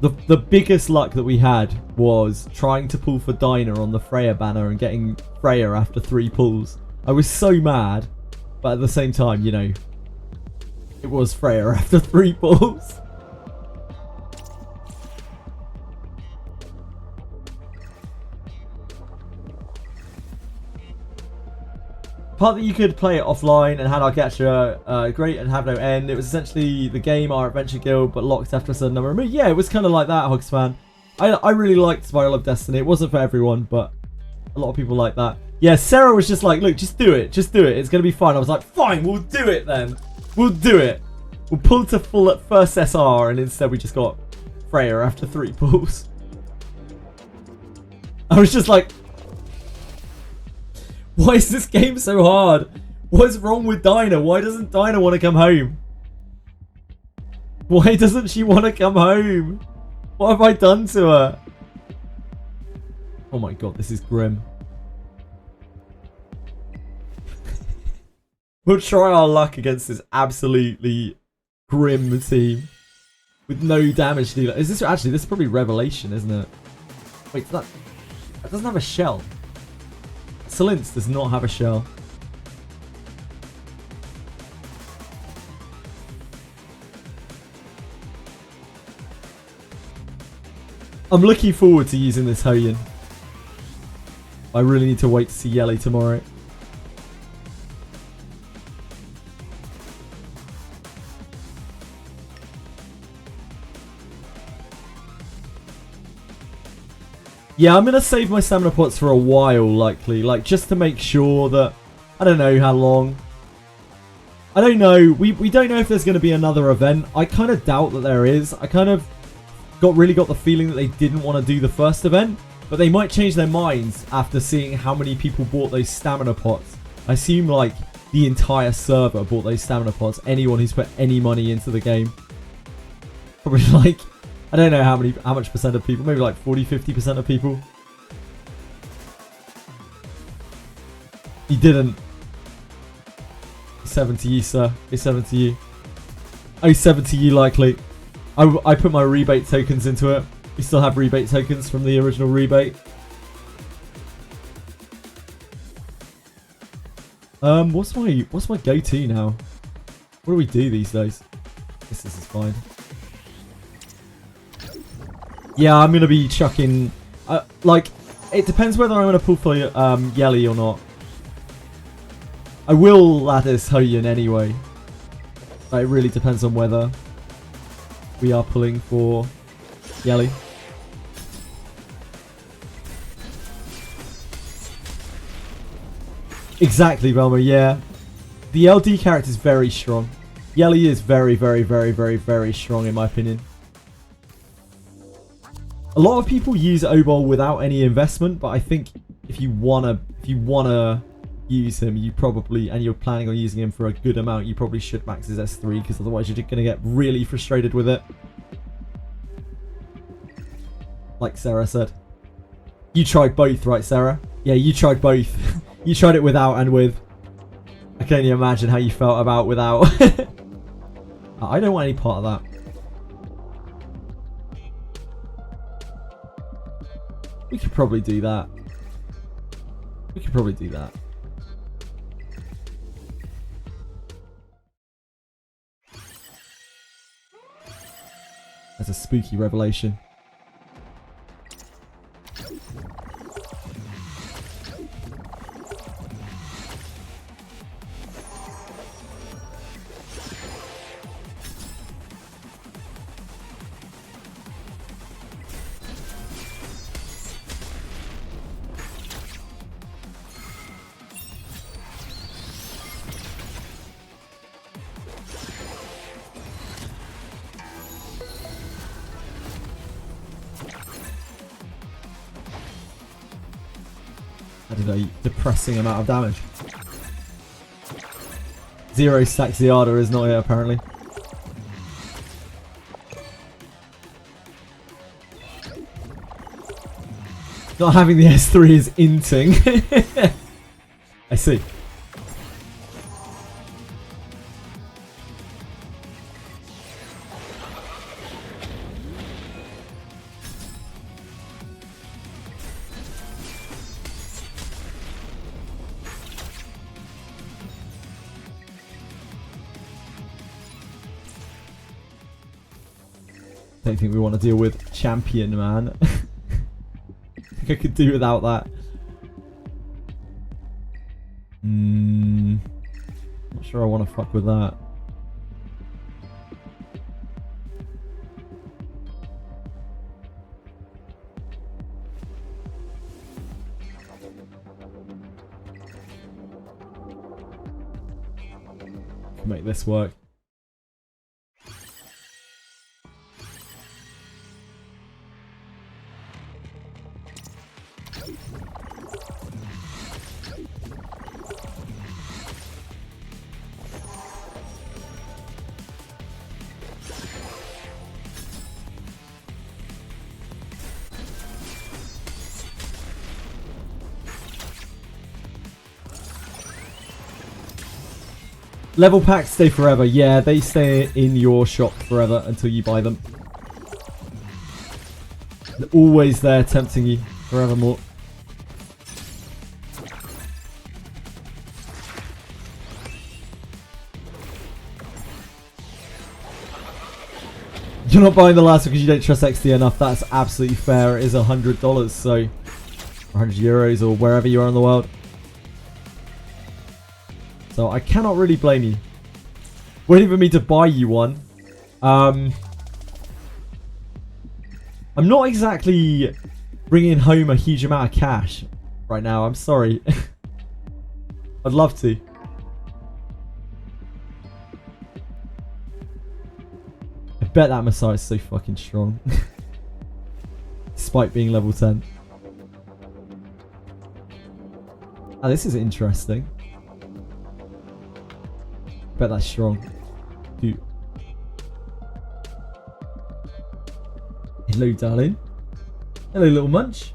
The biggest luck that we had was trying to pull for Dinah on the Freya banner and getting Freya after 3 pulls. I was so mad, but at the same time, you know, it was Freya after 3 pulls. Part that you could play it offline and had our gacha great and have no end. It was essentially the game, our adventure guild, but locked after a certain number of moves. Yeah, it was kind of like that, Hogsfan. I really liked Spiral of Destiny. It wasn't for everyone, but a lot of people like that. Yeah, Sarah was just like, look, just do it. Just do it. It's going to be fine. I was like, fine, we'll do it then. We'll do it. We'll pull to full at first SR, and instead we just got Freya after 3 pulls. I was just like... Why is this game so hard? What's wrong with Dinah? Why doesn't Dinah want to come home? Why doesn't she want to come home? What have I done to her? Oh my god, this is grim. We'll try our luck against this absolutely grim team. With no damage dealer. Is this actually, this is probably Revelation, isn't it? Wait, that doesn't have a shell. Salince does not have a shell. I'm looking forward to using this Hoyin. I really need to wait to see Yelly tomorrow. Yeah, I'm going to save my stamina pots for a while, likely. Like, just to make sure that... I don't know how long. I don't know. We don't know if there's going to be another event. I kind of doubt that there is. I kind of really got the feeling that they didn't want to do the first event. But they might change their minds after seeing how many people bought those stamina pots. I assume, like, the entire server bought those stamina pots. Anyone who's put any money into the game. Probably, like... I don't know how much percent of people, maybe like 40-50% of people. He didn't. 70 you, sir. It's 70 you. Oh, 70 you likely. I put my rebate tokens into it. We still have rebate tokens from the original rebate. What's my go-to now? What do we do these days? This is fine. Yeah, I'm going to be chucking... like, it depends whether I'm going to pull for Yelly or not. I will lattice Hoyin anyway. It really depends on whether we are pulling for Yelly. Exactly, Velma, yeah. The LD character is very strong. Yelly is very, very, very, very, very strong in my opinion. A lot of people use Obol without any investment, but I think if you wanna use him, you probably, and you're planning on using him for a good amount, you probably should max his S3, because otherwise you're just gonna get really frustrated with it. Like Sarah said. You tried both, right, Sarah? Yeah, you tried both. You tried it without and with. I can only imagine how you felt about without. I don't want any part of that. We could probably do that. We could probably do that. That's a spooky revelation. I did a depressing amount of damage. 0 stack Ziada is not here apparently. Not having the S3 is inting. I see. Don't think we want to deal with champion, man. I think I could do without that. Not sure I want to fuck with that. Make this work. Level packs stay forever. Yeah, they stay in your shop forever until you buy them. They're always there tempting you forevermore. You're not buying the last one because you don't trust XD enough. That's absolutely fair. It is $100, so 100 euros or wherever you are in the world. So I cannot really blame you. Waiting for me to buy you one. I'm not exactly bringing home a huge amount of cash right now. I'm sorry. I'd love to. I bet that Messiah is so fucking strong. Despite being level 10. Oh, this is interesting. Bet that's strong. Dude. Hello, darling. Hello, little munch.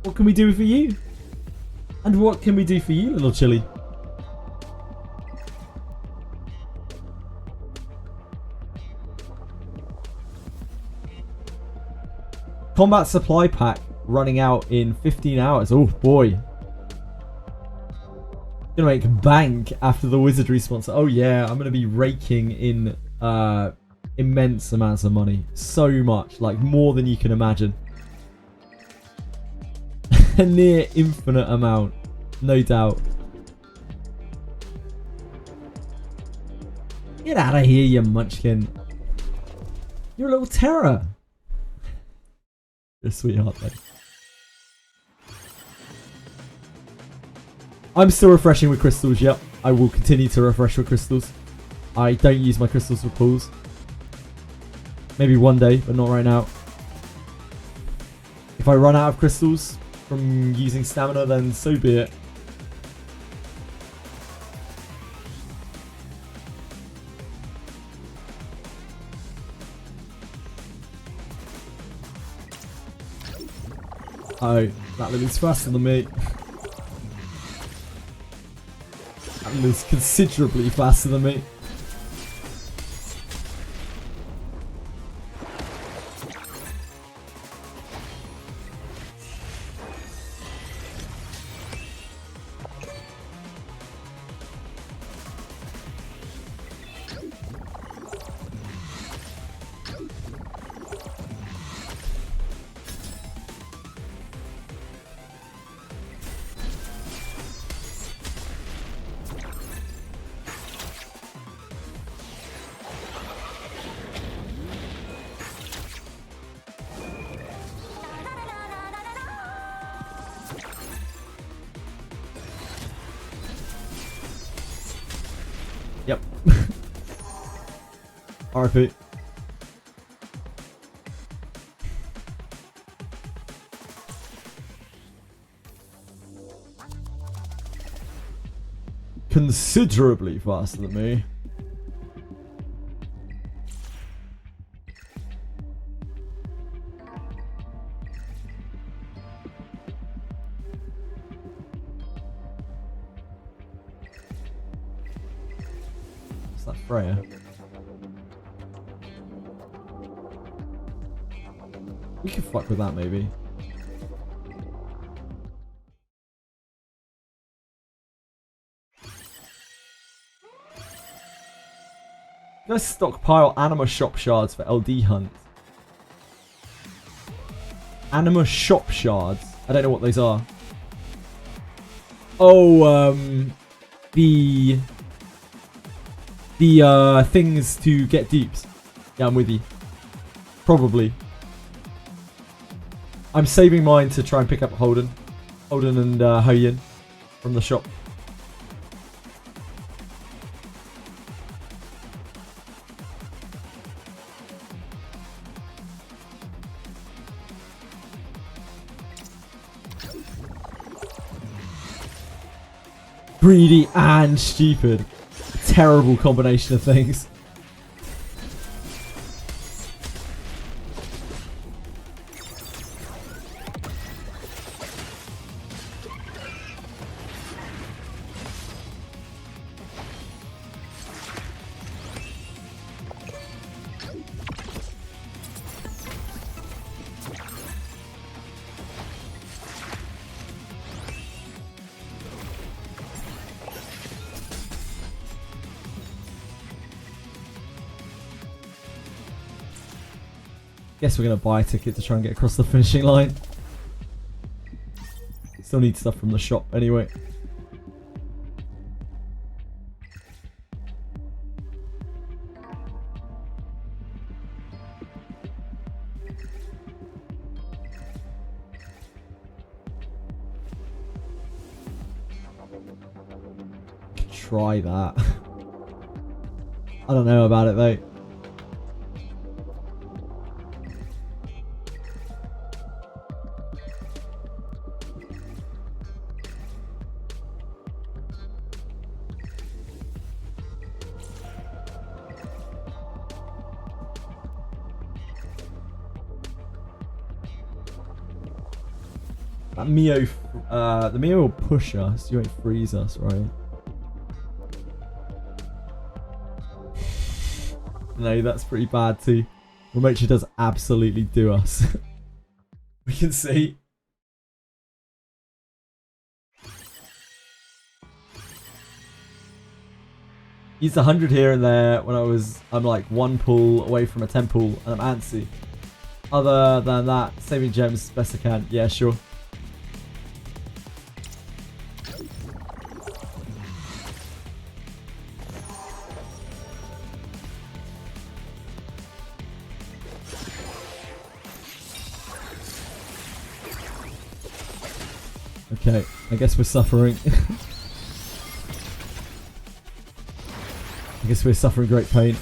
What can we do for you? And what can we do for you, little chili? Combat supply pack running out in 15 hours. Oh boy. Gonna make bank after the Wizardry sponsor. Oh yeah, I'm gonna be raking in immense amounts of money. So much, like more than you can imagine. A near infinite amount, no doubt. Get out of here, you munchkin. You're a little terror. You're a sweetheart, though. I'm still refreshing with crystals, yep. I will continue to refresh with crystals. I don't use my crystals for pools. Maybe one day, but not right now. If I run out of crystals from using stamina, then so be it. Oh, that Lily's faster than me. That Lily's considerably faster than me. Yep. RP. considerably faster than me. What's that, Freya? We could fuck with that maybe. Let's stockpile anima shop shards for LD hunt. Anima shop shards. I don't know what those are. Oh, the things to get dupes. Yeah, I'm with you. Probably. I'm saving mine to try and pick up Holden and Hoyin from the shop. Greedy and stupid. Terrible combination of things. Guess we're going to buy a ticket to try and get across the finishing line. Still need stuff from the shop anyway. Try that. I don't know about it though. That Mio, the Mio will push us. You won't freeze us, right? No, that's pretty bad too. Remochi does absolutely do us. We can see. Used 100 here and there when I'm like one pull away from a 10 pull and I'm antsy. Other than that, saving gems as best I can. Yeah, sure. Okay, I guess we're suffering. I guess we're suffering great pain.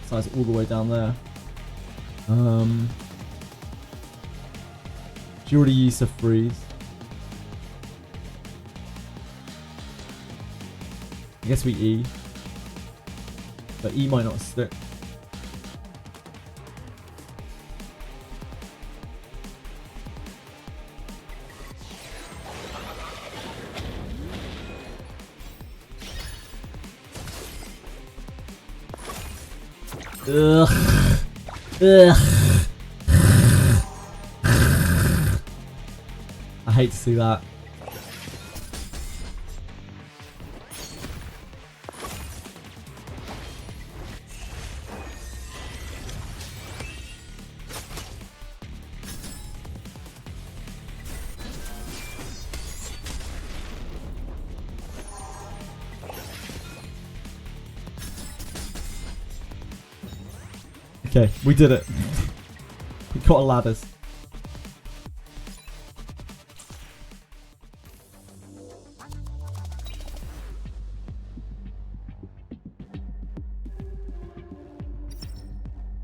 Size all the way down there. She already used a freeze. I guess we E. But E might not stick. Ugh. Ugh. I hate to see that. Okay, we did it. We got a ladders.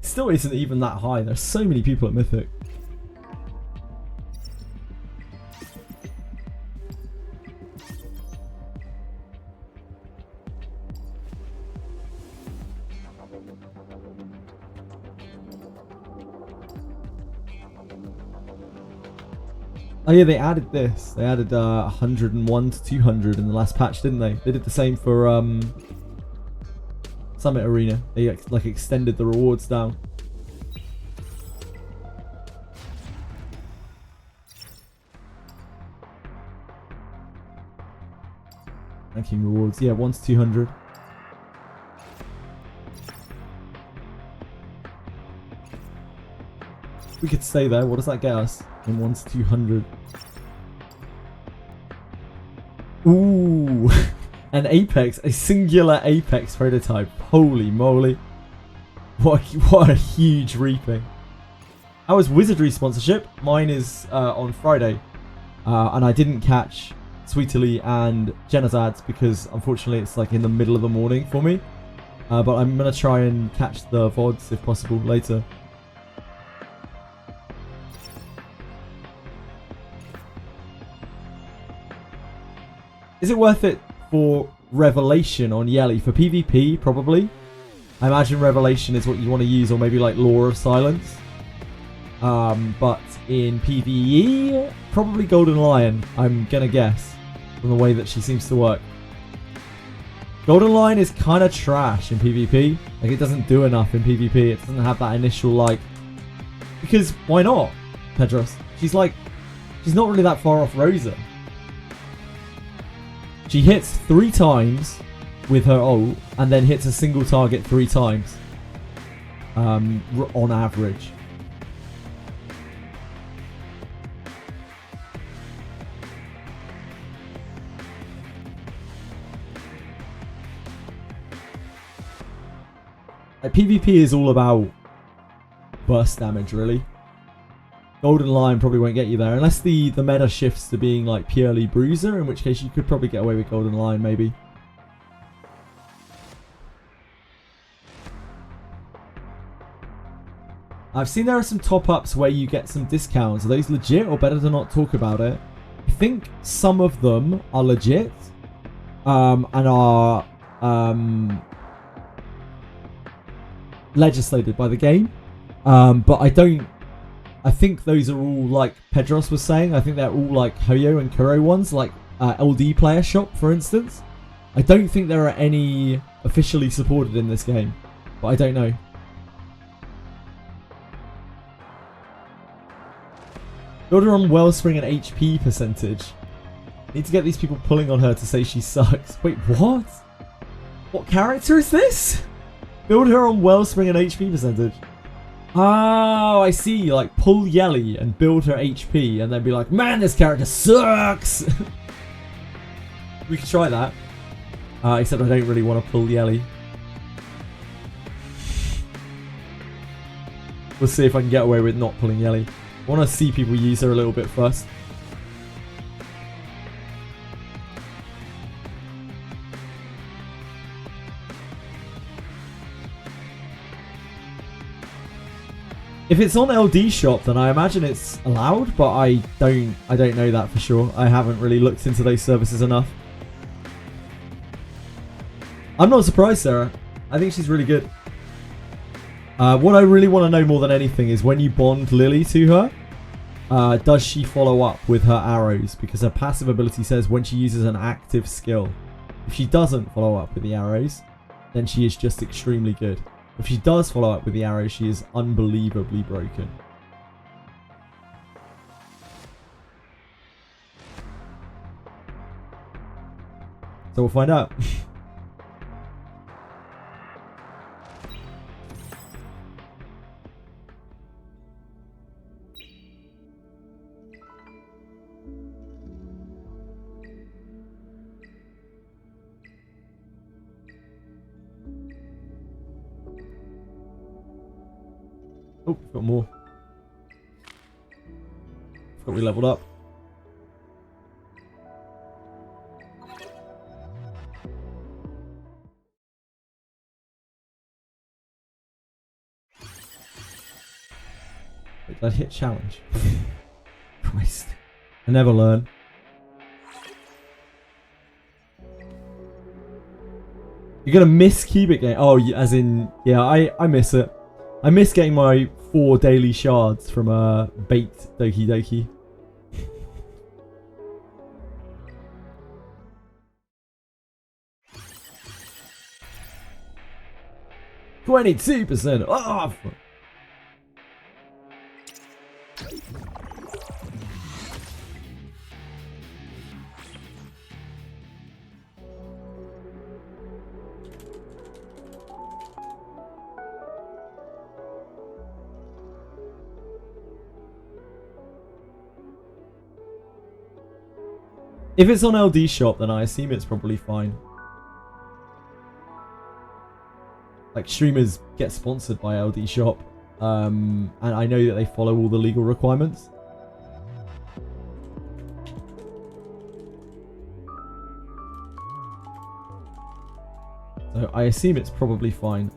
Still isn't even that high. There's so many people at Mythic. Oh yeah, they added this. They added 101 to 200 in the last patch, didn't they? They did the same for Summit Arena. They like extended the rewards down. Ranking rewards, yeah, 1 to 200. We could stay there. What does that get us? In 1 to 200. Ooh, an Apex, a singular Apex prototype. Holy moly! What a huge reaping. How was Wizardry sponsorship? Mine is on Friday, and I didn't catch Sweetly and Jenna's ads because unfortunately it's like in the middle of the morning for me. But I'm gonna try and catch the VODs if possible later. Is it worth it for Revelation on Yelly? For PvP, probably. I imagine Revelation is what you want to use, or maybe like Law of Silence. But in PvE, probably Golden Lion, I'm gonna guess, from the way that she seems to work. Golden Lion is kind of trash in PvP. Like, it doesn't do enough in PvP. It doesn't have that initial, like... Because, why not, Pedros? She's not really that far off Rosa. She hits 3 times with her ult, and then hits a single target 3 times. On average. Like, PvP is all about burst damage, really. Golden Lion probably won't get you there, unless the meta shifts to being like purely Bruiser, in which case you could probably get away with Golden Lion, maybe. I've seen there are some top-ups where you get some discounts. Are those legit, or better to not talk about it? I think some of them are legit, and are legislated by the game, but I think those are all, like Pedros was saying, I think they're all like Hoyo and Kuro ones, like LD Player Shop, for instance. I don't think there are any officially supported in this game, but I don't know. Build her on Wellspring and HP percentage. Need to get these people pulling on her to say she sucks. Wait, what? What character is this? Build her on Wellspring and HP percentage. Oh, I see. Like, pull Yelly and build her HP and then be like, man, this character sucks. We could try that. Except I don't really want to pull Yelly. We'll see if I can get away with not pulling Yelly. I want to see people use her a little bit first. If it's on LD shop, then I imagine it's allowed, but I don't know that for sure. I haven't really looked into those services enough. I'm not surprised, Sarah. I think she's really good. What I really want to know more than anything is when you bond Lily to her, does she follow up with her arrows? Because her passive ability says when she uses an active skill. If she doesn't follow up with the arrows, then she is just extremely good. If she does follow up with the arrows, she is unbelievably broken. So we'll find out. Oh, got more. Got we leveled up. Wait, did I hit challenge? Christ. I never learn. You're gonna miss cubic game. Oh, as in, yeah, I miss it. I miss getting my 4 daily shards from baked Doki Doki. 22% off. If it's on LD shop, then I assume it's probably fine. Like, streamers get sponsored by LD shop, and I know that they follow all the legal requirements. So I assume it's probably fine.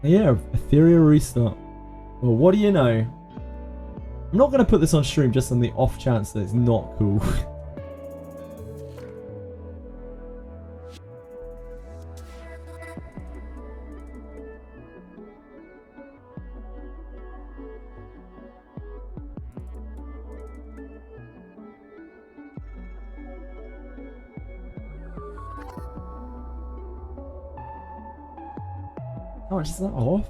Yeah, Etheria Restart. Well, what do you know? I'm not going to put this on stream just on the off chance that it's not cool. How much is that off?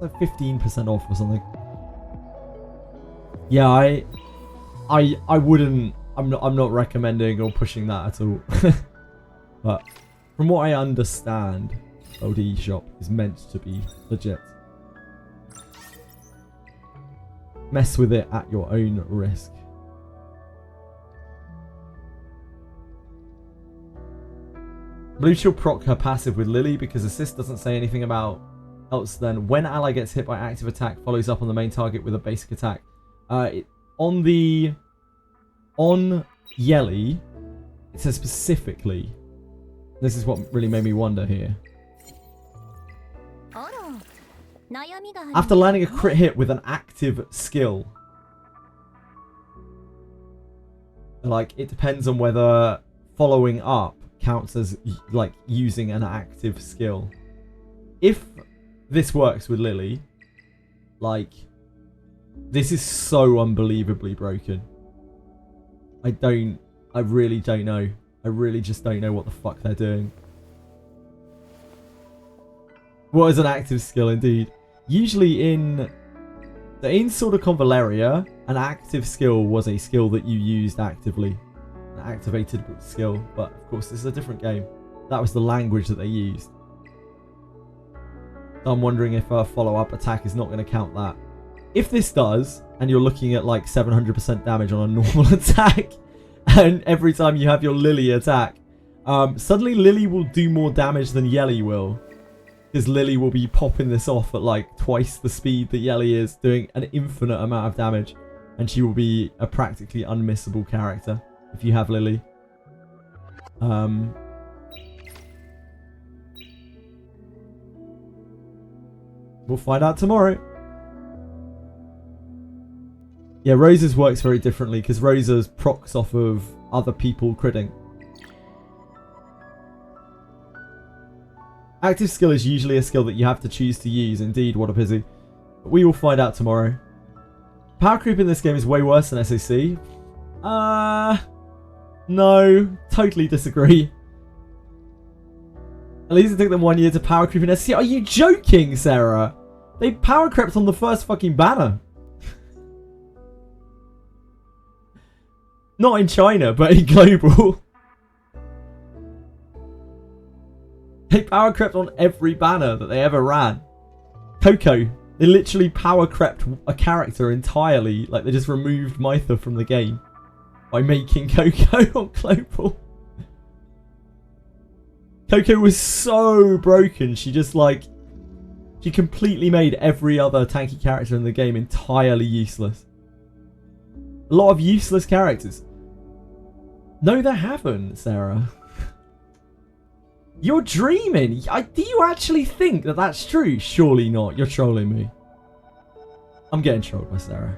Like 15% off or something. Yeah, I wouldn't. I'm not recommending or pushing that at all. But from what I understand, LD shop is meant to be legit. Mess with it at your own risk. I believe she'll proc her passive with Lily because assist doesn't say anything about else then. When ally gets hit by active attack, follows up on the main target with a basic attack. On Yelly, it says specifically. This is what really made me wonder here. After landing a crit hit with an active skill. Like, it depends on whether following up counts as like using an active skill. If this works with Lily, like, this is so unbelievably broken. I really don't know. I really just don't know what the fuck they're doing. What is an active skill indeed? Usually in Sword of Convaleria, an active skill was a skill that you used actively. An activated skill, but of course this is a different game. That was the language that they used. So I'm wondering if a follow-up attack is not going to count that. If this does, and you're looking at like 700% damage on a normal attack, and every time you have your Lily attack, suddenly Lily will do more damage than Yelly will. Because Lily will be popping this off at like twice the speed that Yelly is, doing an infinite amount of damage. And she will be a practically unmissable character if you have Lily. We'll find out tomorrow. Yeah, Rosa's works very differently because Rosa's procs off of other people critting. Active skill is usually a skill that you have to choose to use. Indeed, what a pity. But we will find out tomorrow. Power creep in this game is way worse than SAC. No, totally disagree. At least it took them 1 year to power creep in SAC. Are you joking, Sarah? They power crept on the first fucking banner. Not in China, but in global. They power crept on every banner that they ever ran. Coco. They literally power crept a character entirely. Like, they just removed Mytha from the game by making Coco on global. Coco was so broken. She just like... She completely made every other tanky character in the game entirely useless. A lot of useless characters. No, they haven't, Sarah. You're dreaming. Do you actually think that that's true? Surely not. You're trolling me. I'm getting trolled by Sarah.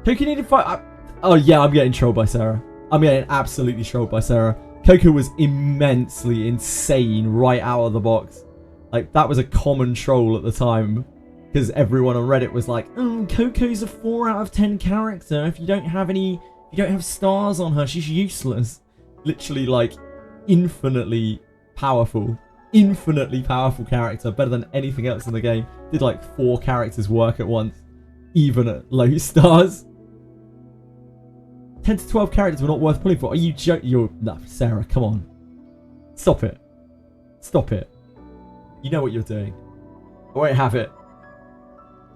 Coco needed fight. Oh yeah, I'm getting trolled by Sarah. I'm getting absolutely trolled by Sarah. Coco was immensely insane right out of the box. Like, that was a common troll at the time. Because everyone on Reddit was like, oh, Coco's a 4 out of 10 character. If you don't have stars on her, she's useless. Literally, like, infinitely powerful. Infinitely powerful character. Better than anything else in the game. Did like 4 characters work at once. Even at low stars. 10 to 12 characters were not worth pulling for. Are you joking? No, Sarah, come on. Stop it. Stop it. You know what you're doing. I won't have it.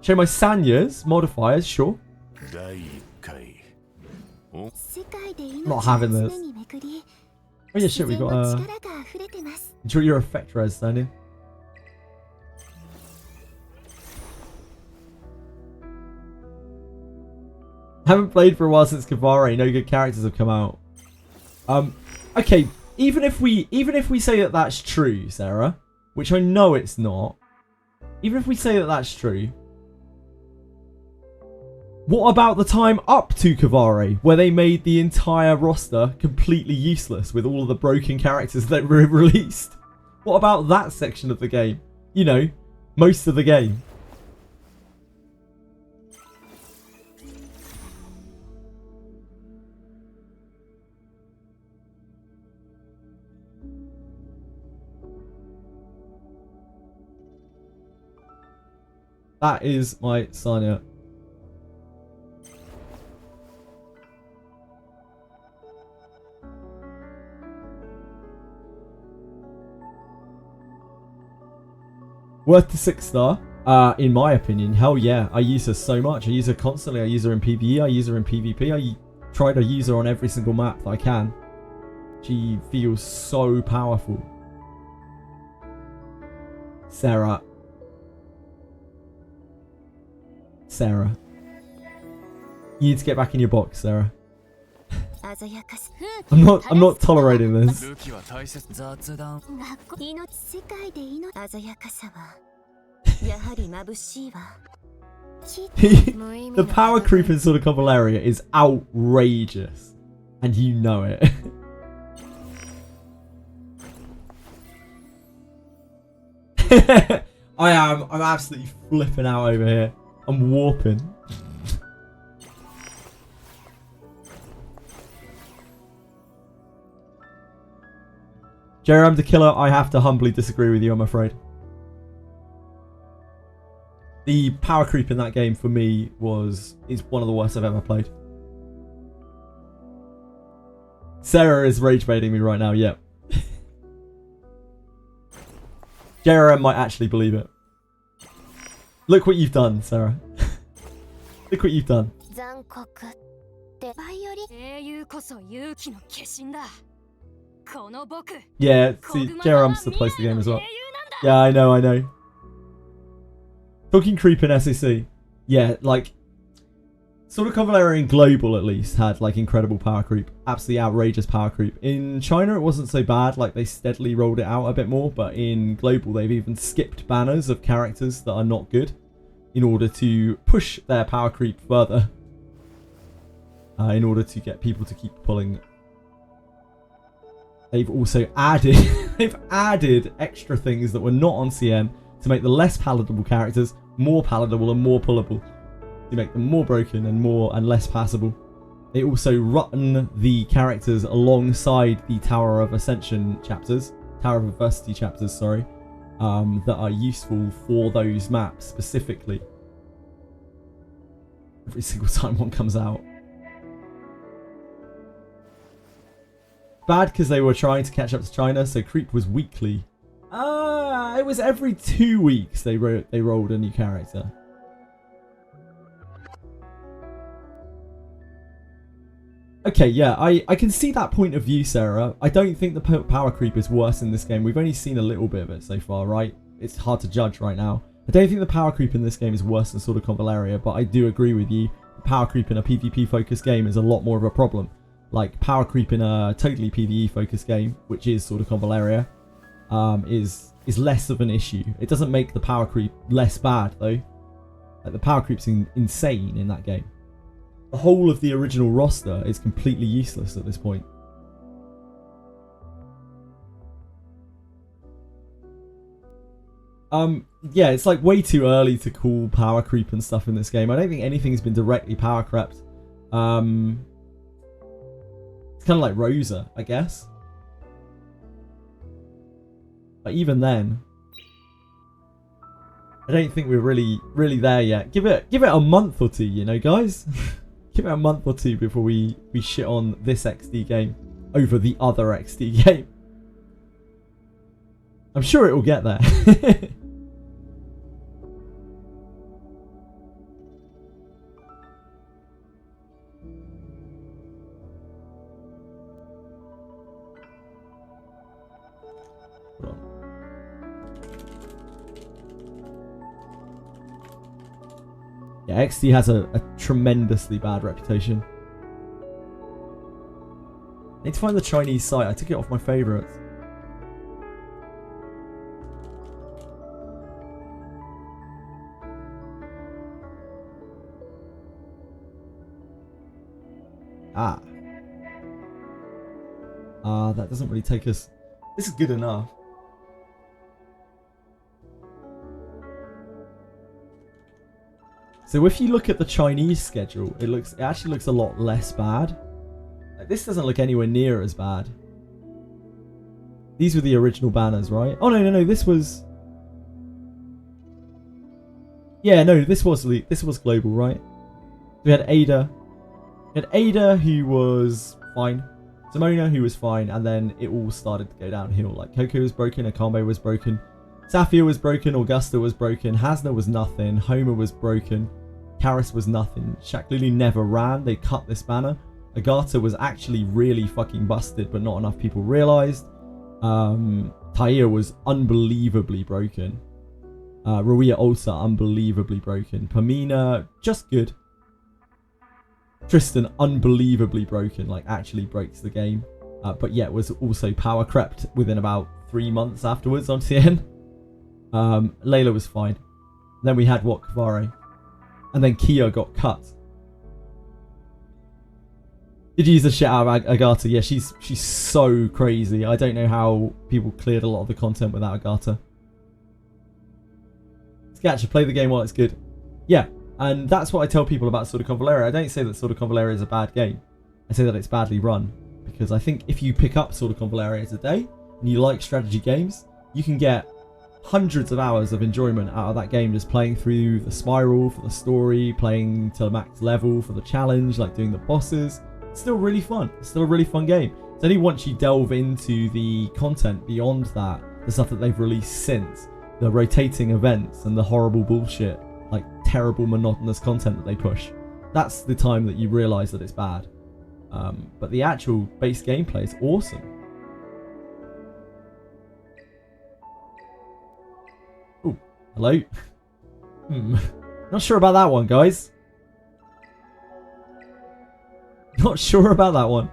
Show my Sanya's modifiers, sure. I'm not having this. Oh yeah, shit, we got enjoy your effect res, Sanya. Haven't played for a while since Kavare. No good characters have come out. Okay, even if we say that that's true, Sarah, which I know it's not. Even if we say that that's true, what about the time up to Kavare, where they made the entire roster completely useless with all of the broken characters that were released? What about that section of the game? You know, most of the game. That is my Sanya. Worth the 6-star, in my opinion. Hell yeah, I use her so much. I use her constantly. I use her in PvE. I use her in PvP. I try to use her on every single map that I can. She feels so powerful. Sarah. Sarah. You need to get back in your box, Sarah. I'm not tolerating this. The power creep in sort of Cavalaria is outrageous. And you know it. I'm absolutely flipping out over here. I'm warping. Jerem the Killer, I have to humbly disagree with you, I'm afraid. The power creep in that game for me is one of the worst I've ever played. Sarah is rage baiting me right now, yep. Jerem might actually believe it. Look what you've done, Sarah. Look what you've done. Yeah, see, Jerem's the place the game as well. Yeah, I know. Talking creep in SEC. Yeah, like, sort of Cavalaria in Global at least had like incredible power creep. Absolutely outrageous power creep. In China it wasn't so bad, like they steadily rolled it out a bit more, but in Global they've even skipped banners of characters that are not good in order to push their power creep further. In order to get people to keep pulling. They've also added they've added extra things that were not on CM to make the less palatable characters more palatable and more pullable. To make them more broken and less passable. They also run the characters alongside the Tower of Ascension chapters, Tower of Adversity chapters, sorry, that are useful for those maps specifically. Every single time one comes out. Bad because they were trying to catch up to China, so creep was weekly. It was every 2 weeks they rolled a new character. Okay, yeah, I can see that point of view, Sarah. I don't think the power creep is worse in this game. We've only seen a little bit of it so far, right? It's hard to judge right now. I don't think the power creep in this game is worse than Sword of Convaleria, but I do agree with you. The power creep in a PvP-focused game is a lot more of a problem. Like, power creep in a totally PvE-focused game, which is Sword of Convaleria, is less of an issue. It doesn't make the power creep less bad, though. Like, the power creep's insane in that game. The whole of the original roster is completely useless at this point. Yeah, it's like way too early to call power creep and stuff in this game. I don't think anything's been directly power crept. It's kind of like Rosa, I guess. But even then, I don't think we're really there yet. Give it a month or two, you know, guys. Give it a month or two before we shit on this XD game over the other XD game. I'm sure it will get there. Hold on. Yeah, XD has a tremendously bad reputation. I need to find the Chinese site. I took it off my favourites. That doesn't really take us... This is good enough. So if you look at the Chinese schedule, it actually looks a lot less bad. Like, this doesn't look anywhere near as bad. These were the original banners, right? Oh no, this was... Yeah, no, this was global, right? We had Ada. We had Ada, who was fine. Simona, who was fine, and then it all started to go downhill. Like, Coco was broken, Akame was broken, Safia was broken, Augusta was broken, Hasna was nothing, Homer was broken, Karis was nothing, Shaklulu never ran, they cut this banner. Agatha was actually really fucking busted, but not enough people realised. Taia was unbelievably broken. Ruia also unbelievably broken. Pamina, just good. Tristan, unbelievably broken, like actually breaks the game. But yet was also power crept within about 3 months afterwards on TN. Layla was fine. Then we had Kavare. And then Kia got cut. Did you use the shit out of Agatha? Yeah, she's so crazy. I don't know how people cleared a lot of the content without Agatha. Sketcher, play the game while it's good. Yeah. And that's what I tell people about Sword of Convaleria. I don't say that Sword of Convaleria is a bad game. I say that it's badly run. Because I think if you pick up Sword of Convaleria today, and you like strategy games, you can get hundreds of hours of enjoyment out of that game just playing through the spiral for the story, playing to max level for the challenge, like doing the bosses. It's still really fun. It's still a really fun game. It's only once you delve into the content beyond that, the stuff that they've released since, the rotating events and the horrible bullshit, like terrible monotonous content that they push, that's the time that you realise that it's bad. But the actual base gameplay is awesome. Ooh, hello. Not sure about that one, guys. Not sure about that one.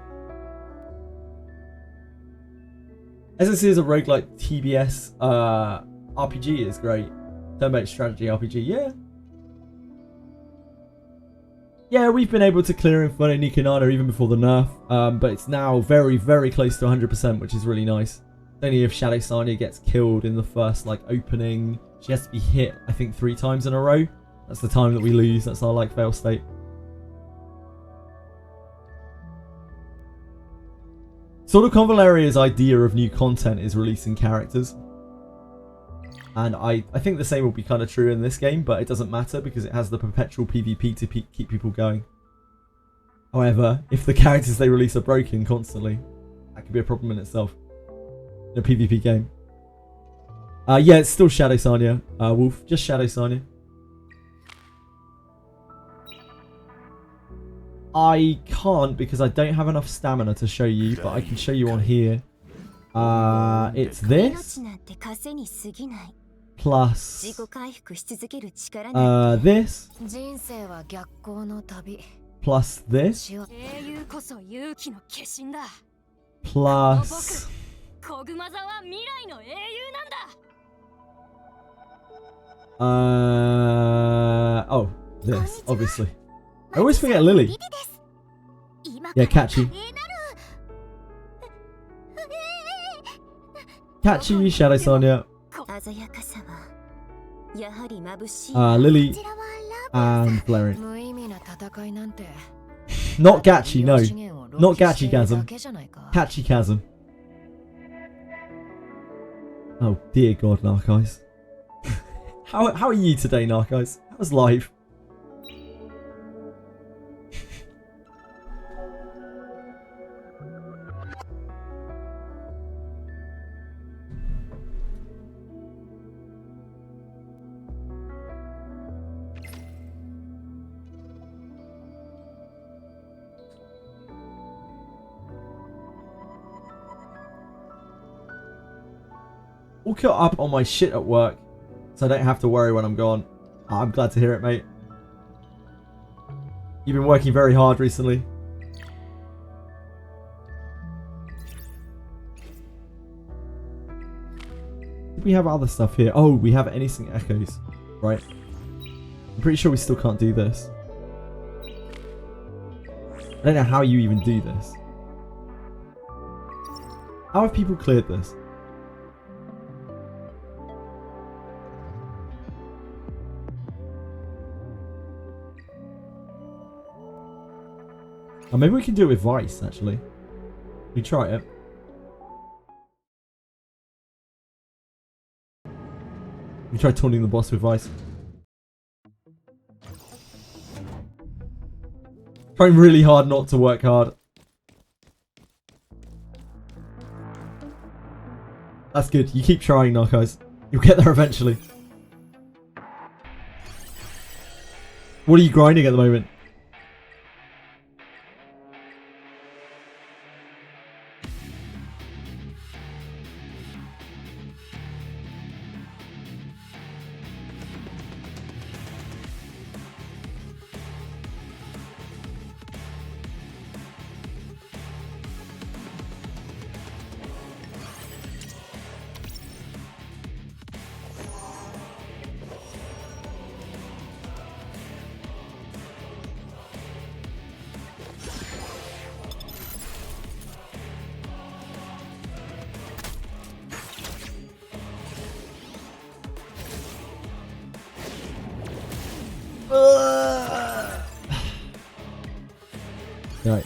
SSC is a roguelike TBS RPG is great. Turn-based strategy RPG, yeah. Yeah, we've been able to clear Inferno Nikanana even before the nerf, but it's now very, very close to 100%, which is really nice. Only if Shadow Sanya gets killed in the first, like, opening, she has to be hit, I think, 3 times in a row. That's the time that we lose. That's our, like, fail state. Sword of Convaleria's idea of new content is releasing characters. And I think the same will be kind of true in this game, but it doesn't matter because it has the perpetual PvP to keep people going. However, if the characters they release are broken constantly, that could be a problem in itself in a PvP game. Yeah, it's still Shadow Sanya. Wolf, just Shadow Sanya. I can't because I don't have enough stamina to show you, but I can show you on here. It's this. Plus this. Plus this. Plus oh, this, obviously. I always forget Lily. Yeah, catchy. Catchy, Shadow Sonya. Lily and Flaring. Not Gachi, no. Not Gachi-gasm. Catchy-gasm. Oh dear God, Narcos. How are you today, Narcos? How's life? All caught up on my shit at work, so I don't have to worry when I'm gone. I'm glad to hear it, mate. You've been working very hard recently. We have other stuff here. Oh, we have anything echoes, right? I'm pretty sure we still can't do this. I don't know how you even do this. How have people cleared this? Oh, maybe we can do it with Vice, actually. We try it. We try taunting the boss with Vice. Trying really hard not to work hard. That's good. You keep trying, Narcos. You'll get there eventually. What are you grinding at the moment? Right.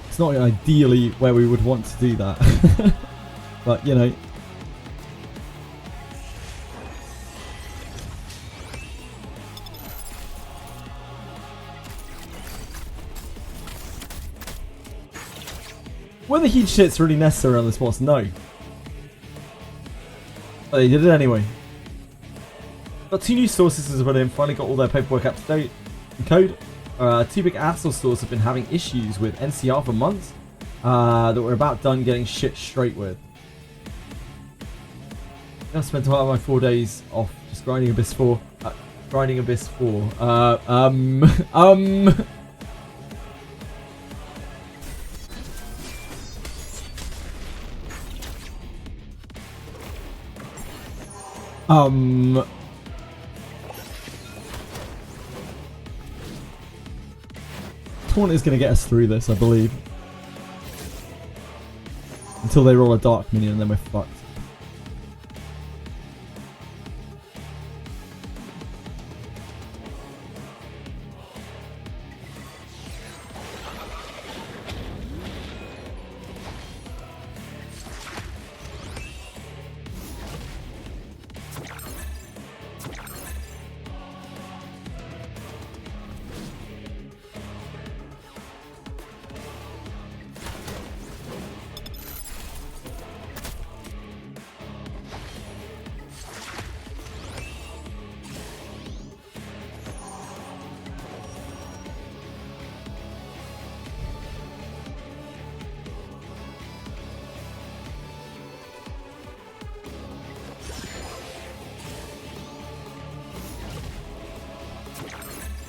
It's not ideally where we would want to do that. But, you know. Were the huge shits really necessary on this boss? No. But they did it anyway. Got 2 new store systems to put in, finally got all their paperwork up to date and code. 2 big asshole stores have been having issues with NCR for months that we're about done getting shit straight with. I spent all my 4 days off just grinding Abyss 4. Grinding Abyss 4. Taunt is going to get us through this, I believe. Until they roll a dark minion and then we're fucked.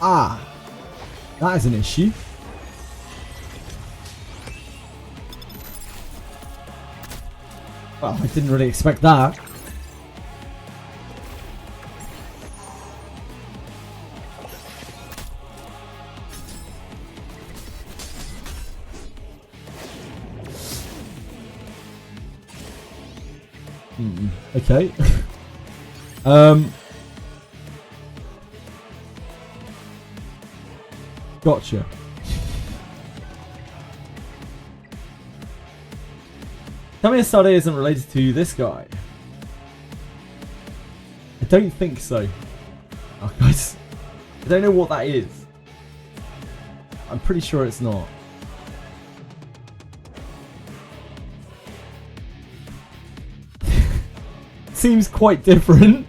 Ah, that is an issue. Well, I didn't really expect that. Okay. Gotcha. Tell me a study isn't related to this guy. I don't think so. Oh, guys. I don't know what that is. I'm pretty sure it's not. Seems quite different.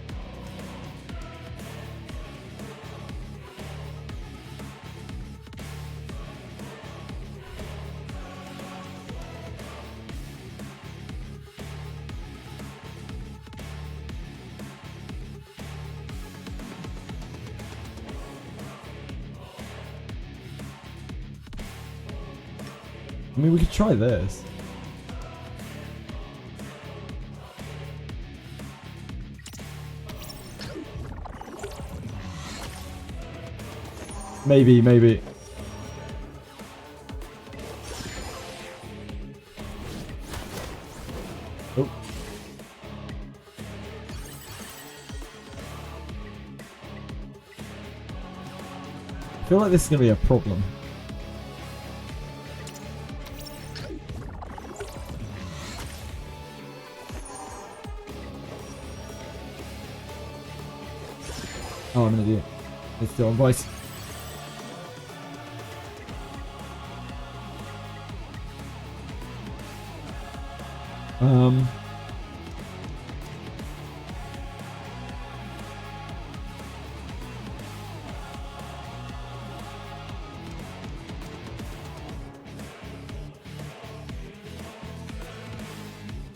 I mean, we could try this. Maybe. Oh. I feel like this is going to be a problem. Oh, I'm an idiot. It's still on voice.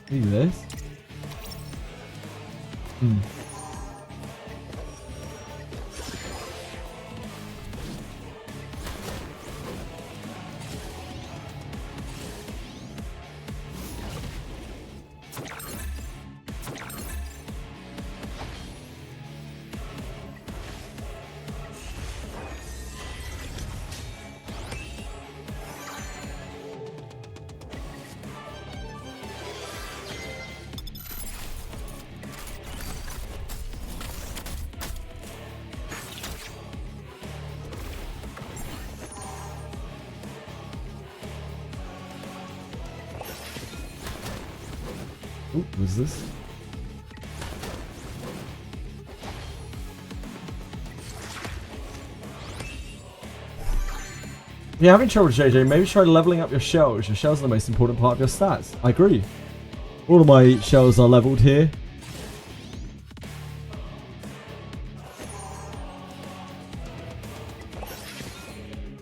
Do this. Ooh, what's this? If you're having trouble, JJ, maybe try leveling up your shells. Your shells are the most important part of your stats. I agree. All of my shells are leveled here.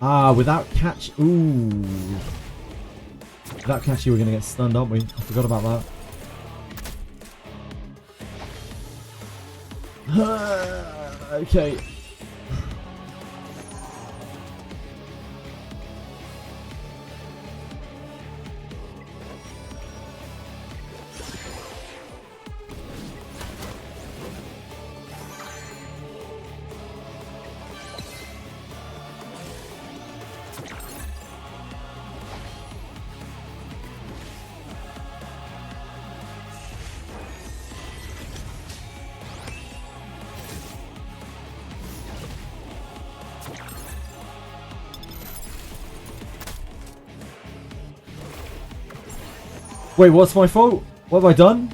Ah, without catch... Ooh. Without catchy, we're going to get stunned, aren't we? I forgot about that. Okay. Wait, what's my fault? What have I done?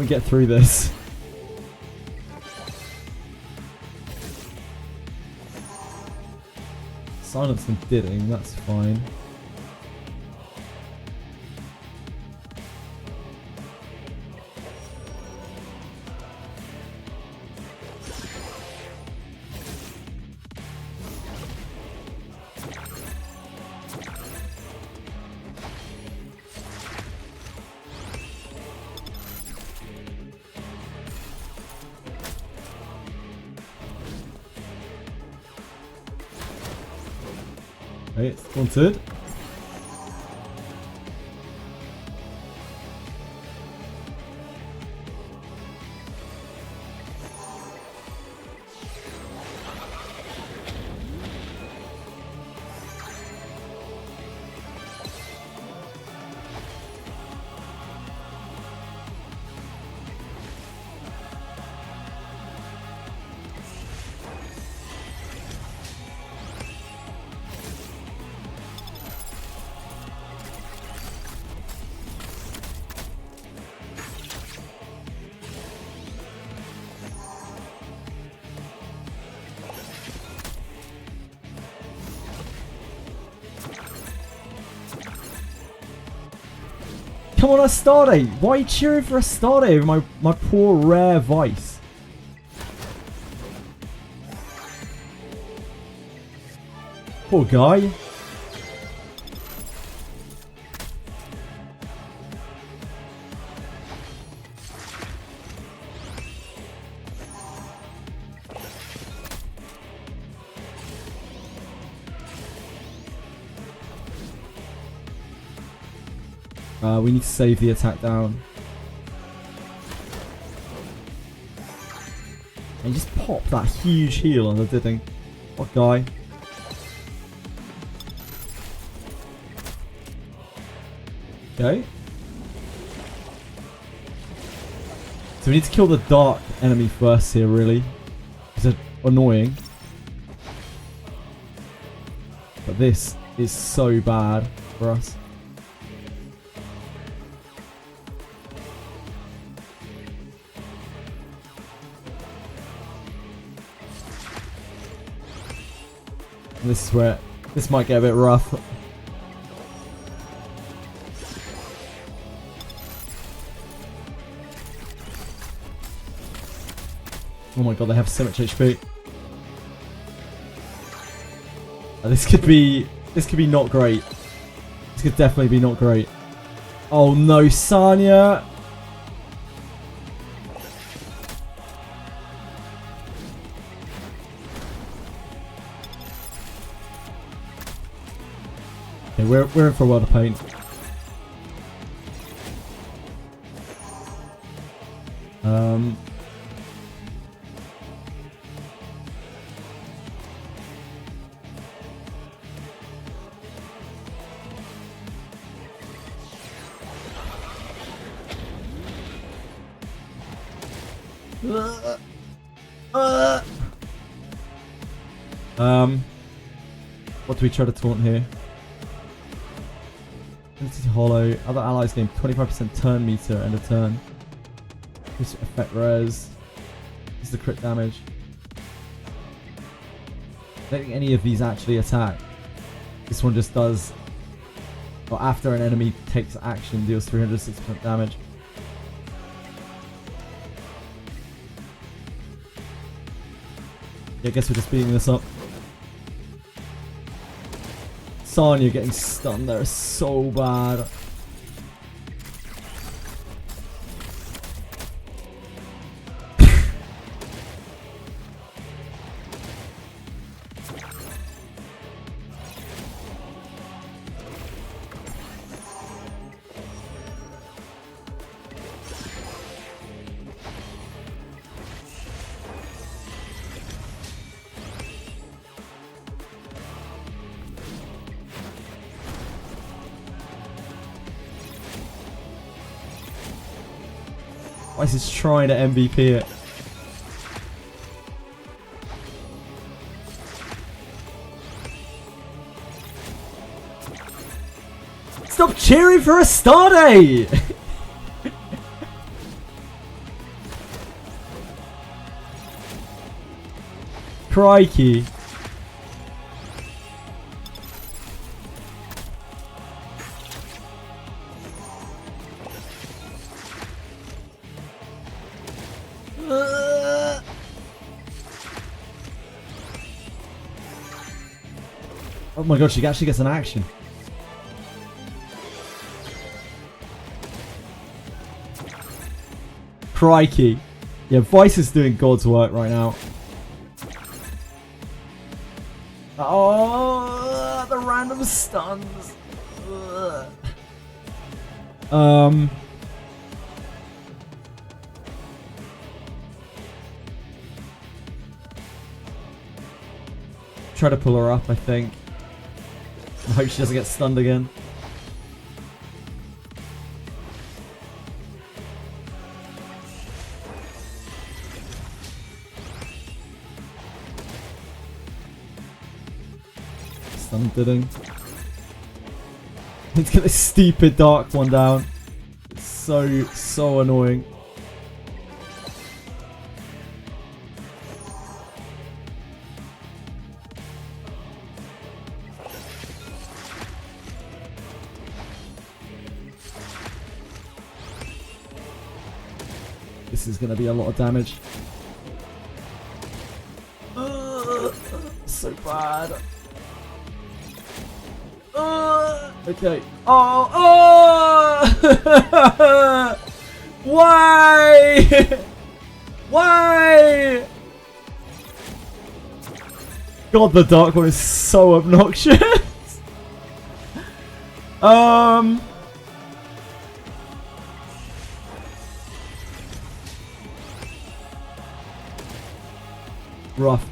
we get through this? Silence and bidding, that's fine. Okay, it's wanted. Come on, Astarte! Why are you cheering for Astarte over my poor rare Vice? Poor guy. We need to save the attack down. And just pop that huge heal on the Didding. What guy? Okay. So we need to kill the dark enemy first here, really. It's annoying. But this is so bad for us. This is where this might get a bit rough. Oh my god, they have so much HP. This could be not great. This could definitely be not great. Oh no, Sanya. Okay, we're in for a world of pain. What do we try to taunt here? Ability to hollow. Other allies gain 25% turn meter and a turn. This effect res. This is the crit damage. I don't think any of these actually attack. This one just does. Or after an enemy takes action, deals 360% damage. Yeah, I guess we're just beating this up. Sanya getting stunned there is so bad. Ice is trying to MVP it. Stop cheering for Astarte! Crikey. Oh my god, she actually gets an action. Crikey. Yeah, Vice is doing God's work right now. Oh, the random stuns. Ugh. Try to pull her up, I think. I hope she doesn't get stunned again. Stunned didn't. Let's get this stupid dark one down. It's so annoying. This is going to be a lot of damage. So bad. Okay. Oh! Why? Why? God, the dark one is so obnoxious. Rough.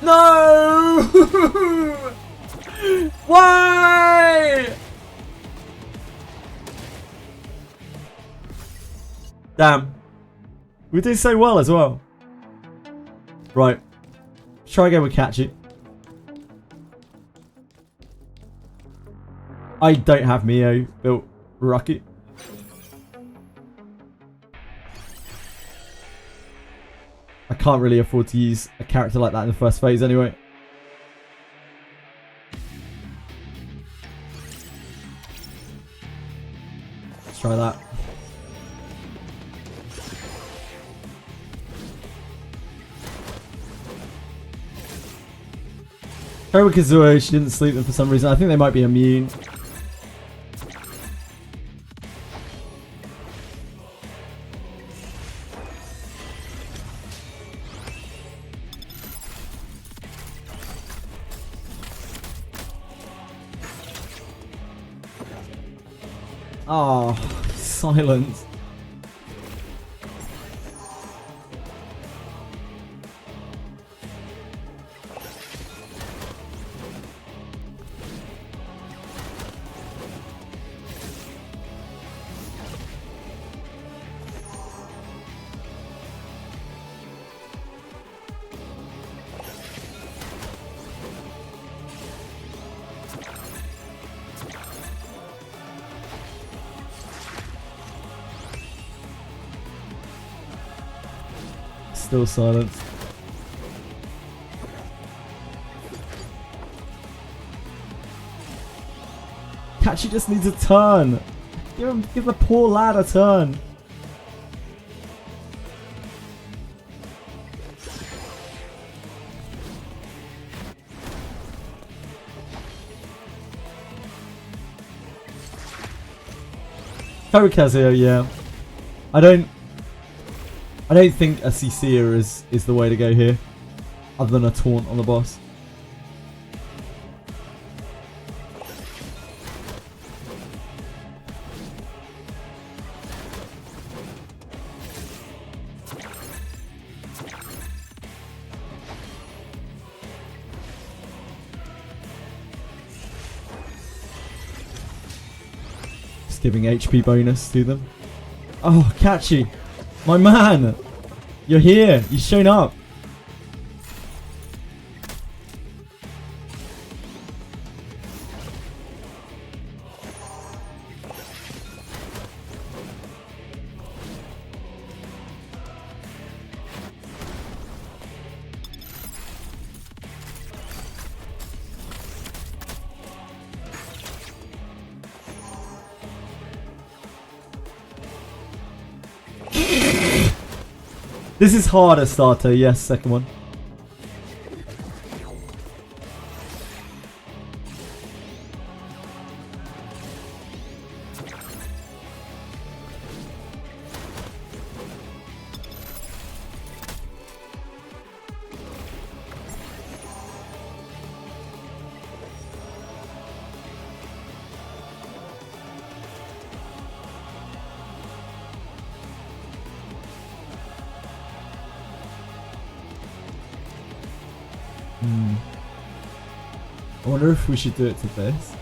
No! Why? Damn. We did so well as well. Right. Let's try again with Catchy. I don't have Mio built Rocky. I can't really afford to use a character like that in the first phase anyway. Let's try that. Try with Kazuo, she didn't sleep them for some reason. I think they might be immune. Oh, silence. Still silent. Catchy just needs a turn. Give the poor lad a turn. Kazuo, yeah. I don't think a CC'er is the way to go here, other than a taunt on the boss. Just giving HP bonus to them. Oh, Catchy! My man! You're here! You've shown up! This is harder, starter. Yes, second one. I wonder if we should do it to this.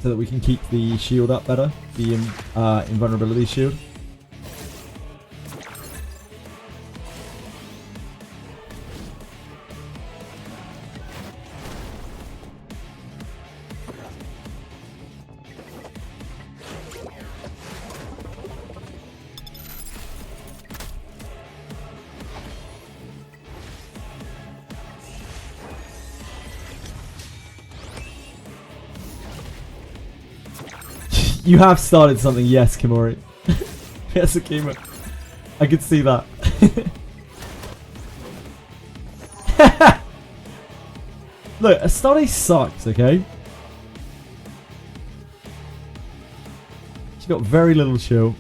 So that we can keep the shield up better. The invulnerability shield. You have started something, yes, Kimori. Yes, Akima. I could see that. Look, Astarte sucks, okay? She's got very little chill.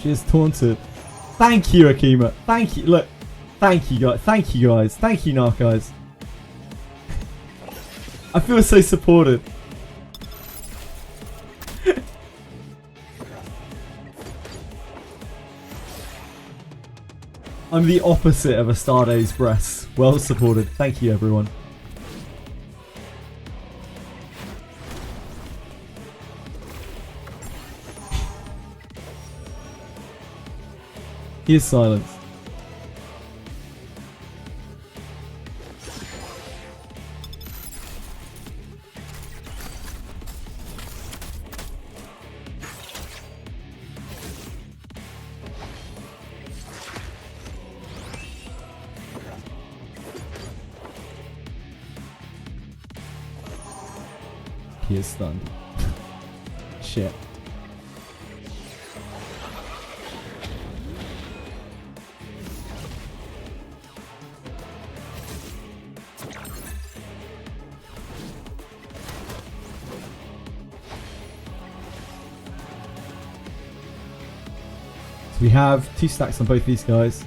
She is taunted. Thank you, Akima. Thank you. Look. Thank you, guys. Thank you, guys. Thank you, Narc guys. I feel so supported. I'm the opposite of Astarte's breasts. Well supported. Thank you, everyone. He is silenced. He is stunned. Shit. We have 2 stacks on both these guys.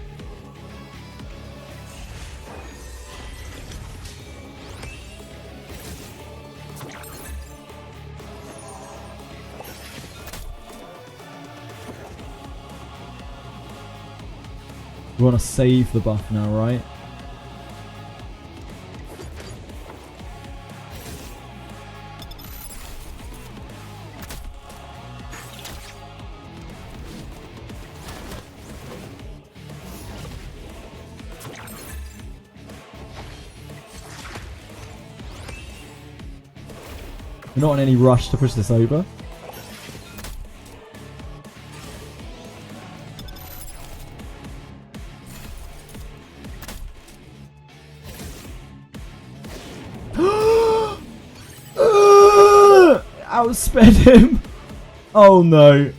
We want to save the buff now, right? We're not in any rush to push this over. outsped him. Oh no.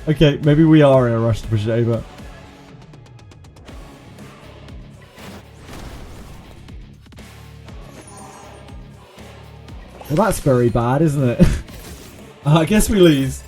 Okay, maybe we are in a rush to push it over. Well, that's very bad, isn't it? I guess we lose.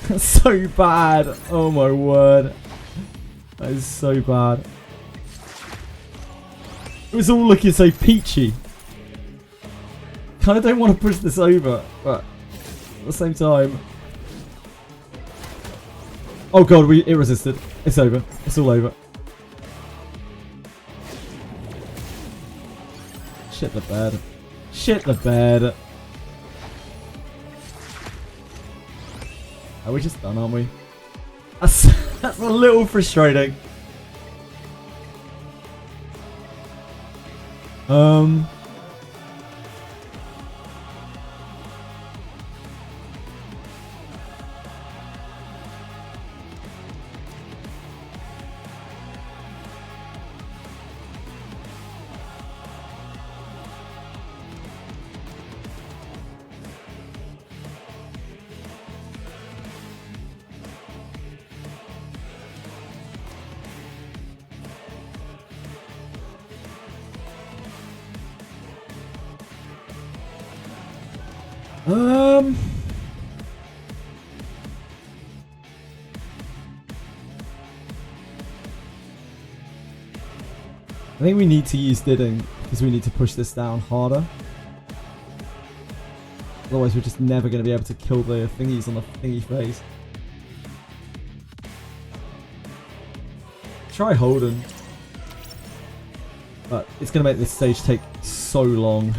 That's so bad. Oh my word. That is so bad. It was all looking so peachy. Kind of don't want to push this over, but at the same time. Oh god, it resisted. It's over. It's all over. Shit the bed. Shit the bed. Are we just done, aren't we? That's a little frustrating. I think we need to use Didding because we need to push this down harder. Otherwise we're just never going to be able to kill the thingies on the thingy phase. Try Holden. But it's going to make this stage take so long.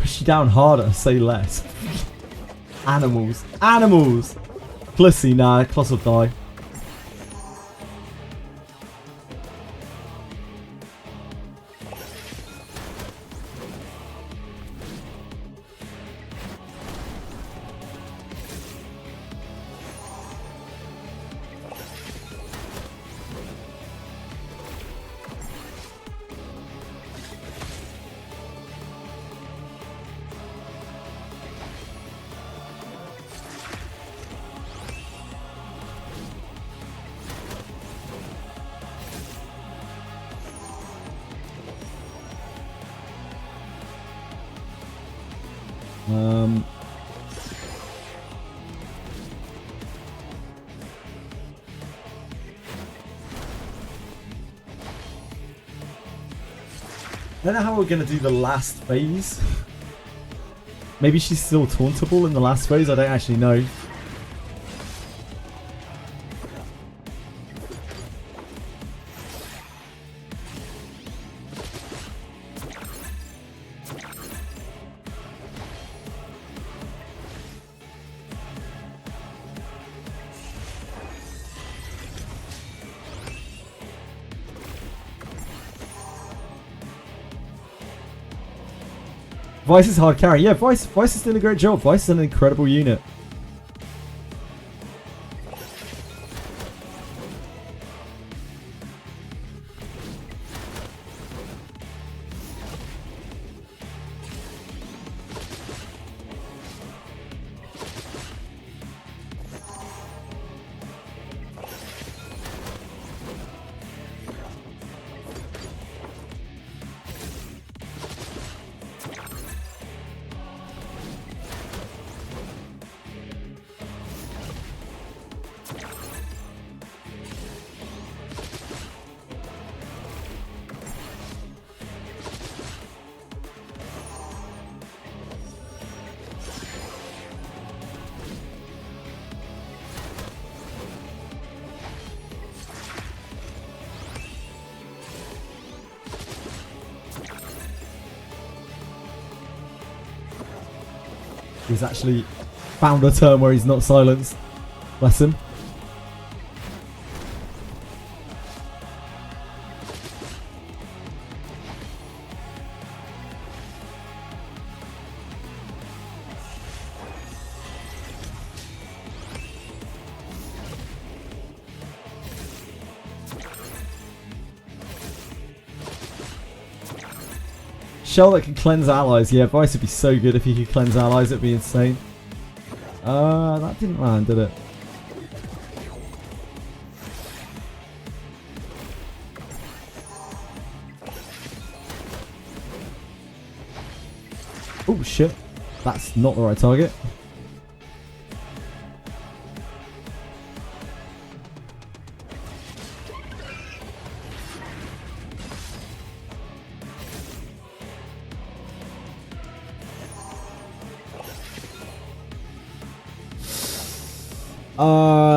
Push you down harder, say less. Animals. Animals! Clissy, nah, Kloss will die. I don't know how we're going to do the last phase. Maybe she's still tauntable in the last phase, I don't actually know. Vice is hard carry. Yeah, Vice is doing a great job. Vice is an incredible unit. He's actually found a turn where he's not silenced. Bless him. Shell that can cleanse allies. Yeah, Vice would be so good if he could cleanse allies. It'd be insane. That didn't land, did it? Oh shit. That's not the right target.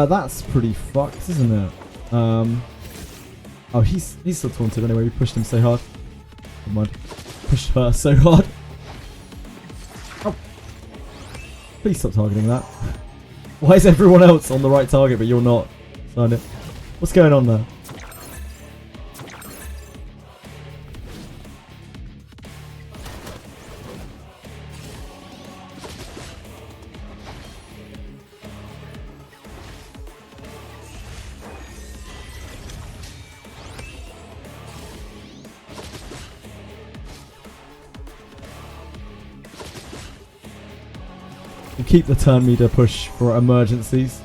That's pretty fucked, isn't it? Oh, he's still taunted anyway. We pushed him so hard. Never mind. Pushed her so hard. Oh. Please stop targeting that. Why is everyone else on the right target but you're not? Sign it. What's going on there? Keep the turn meter push for emergencies.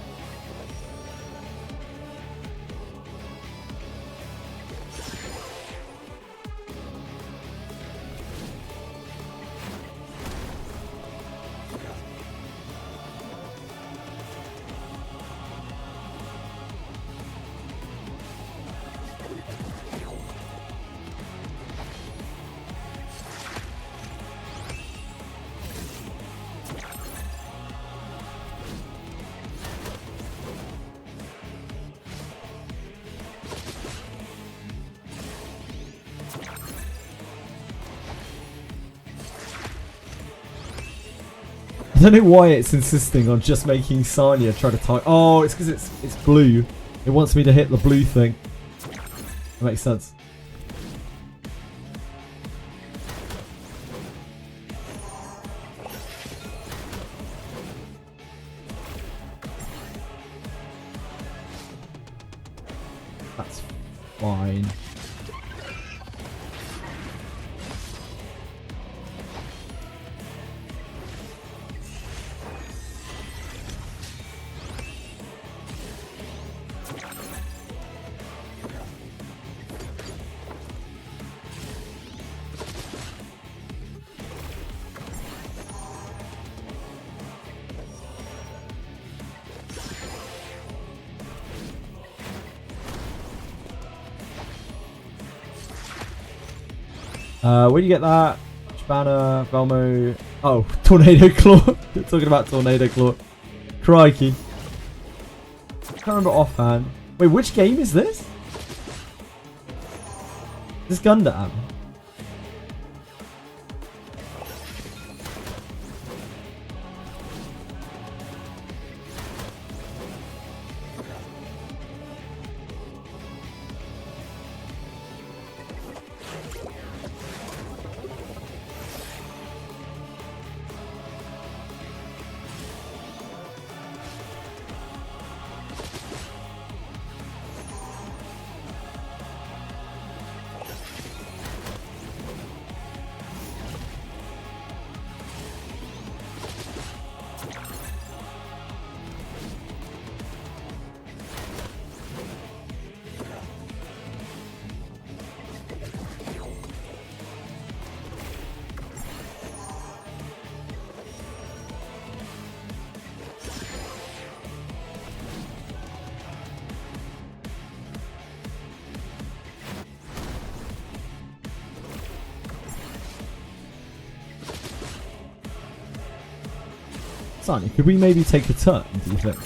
I don't know why it's insisting on just making Sanya try to target. Oh, it's because it's blue. It wants me to hit the blue thing. That makes sense. That's fine. Where do you get that? Banner, Velmo. Oh, Tornado Claw. You're talking about Tornado Claw. Crikey. Can't remember offhand. Wait, which game is this? This Gundam. Sonny, could we maybe take a turn, do you think?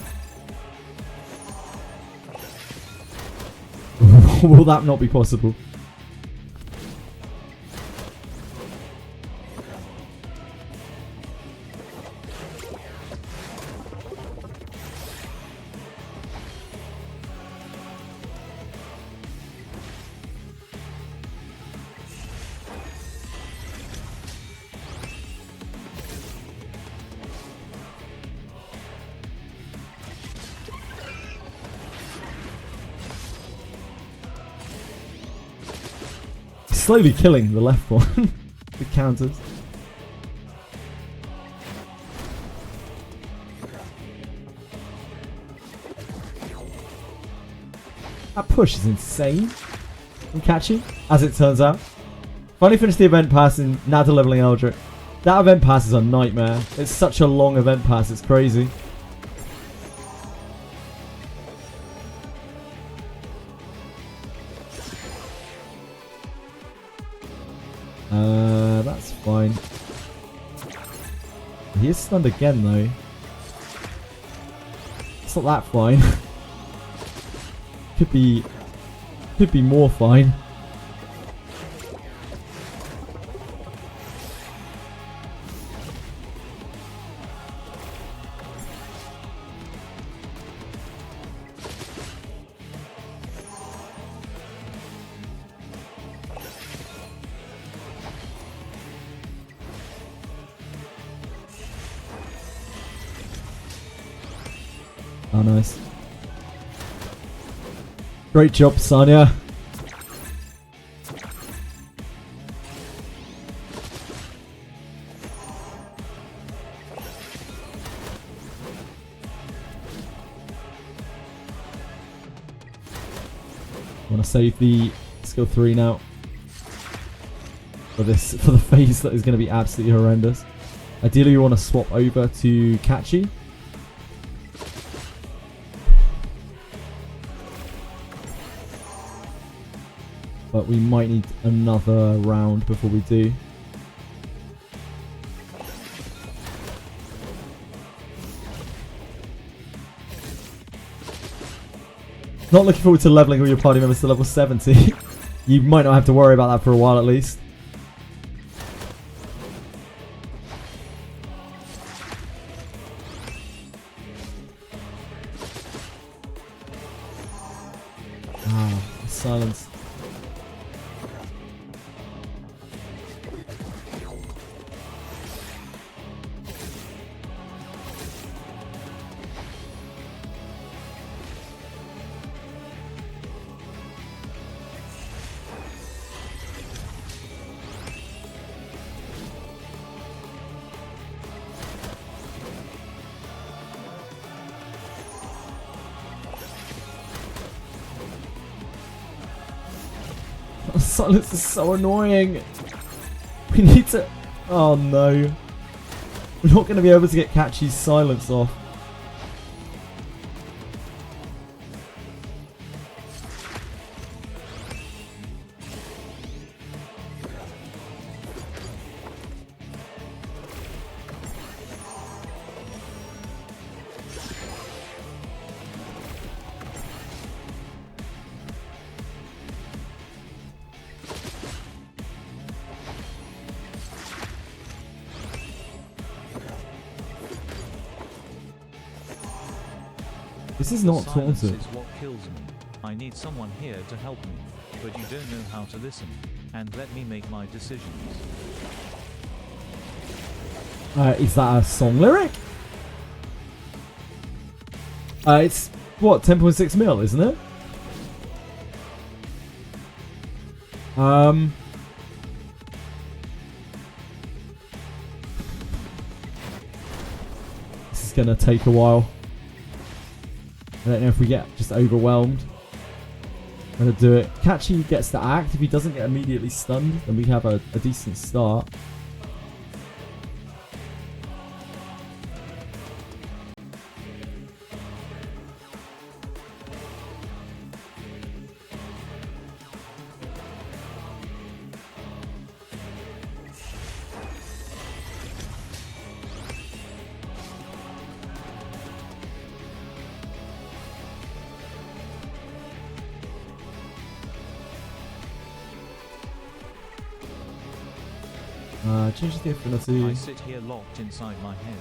Will that not be possible? slowly killing the left one. The counters. That push is insane. I'm catching, as it turns out. Finally finished the event pass and now delivering Eldritch. That event pass is a nightmare. It's such a long event pass, it's crazy. That's fine. He is stunned again though. It's not that fine. Could be more fine. Oh, nice. Great job, Sonia. I want to save the skill 3 now for the phase that is going to be absolutely horrendous. Ideally, we want to swap over to Catchy. But we might need another round before we do. Not looking forward to leveling all your party members to level 70. You might not have to worry about that for a while at least. Ah, silence. Silence is so annoying. We need to... Oh no. We're not going to be able to get Catchy's silence off. This is not Silence taunted. is what kills me. I need someone here to help me, but you don't know how to listen and let me make my decisions. Is that a song lyric? It's what, 10.6 mil, isn't it? This is gonna take a while. I don't know if we get just overwhelmed. I'm gonna do it. Catchy gets to act. If he doesn't get immediately stunned, then we have a decent start. Change the affinity. I sit here locked inside my head,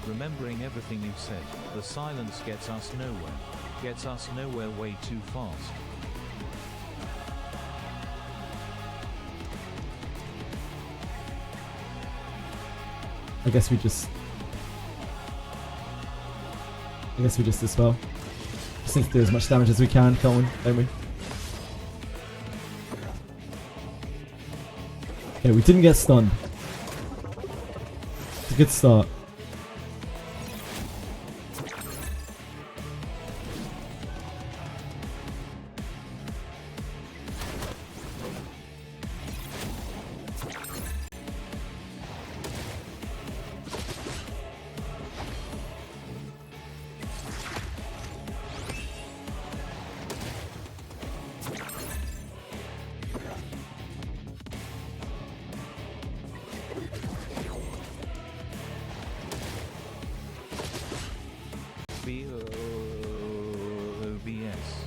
remembering everything you've said. The silence gets us nowhere. Gets us nowhere way too fast. I guess we just dispel. Just need to do as much damage as we can, can't we? Don't we? Okay, we didn't get stunned. It's a good start. OBS.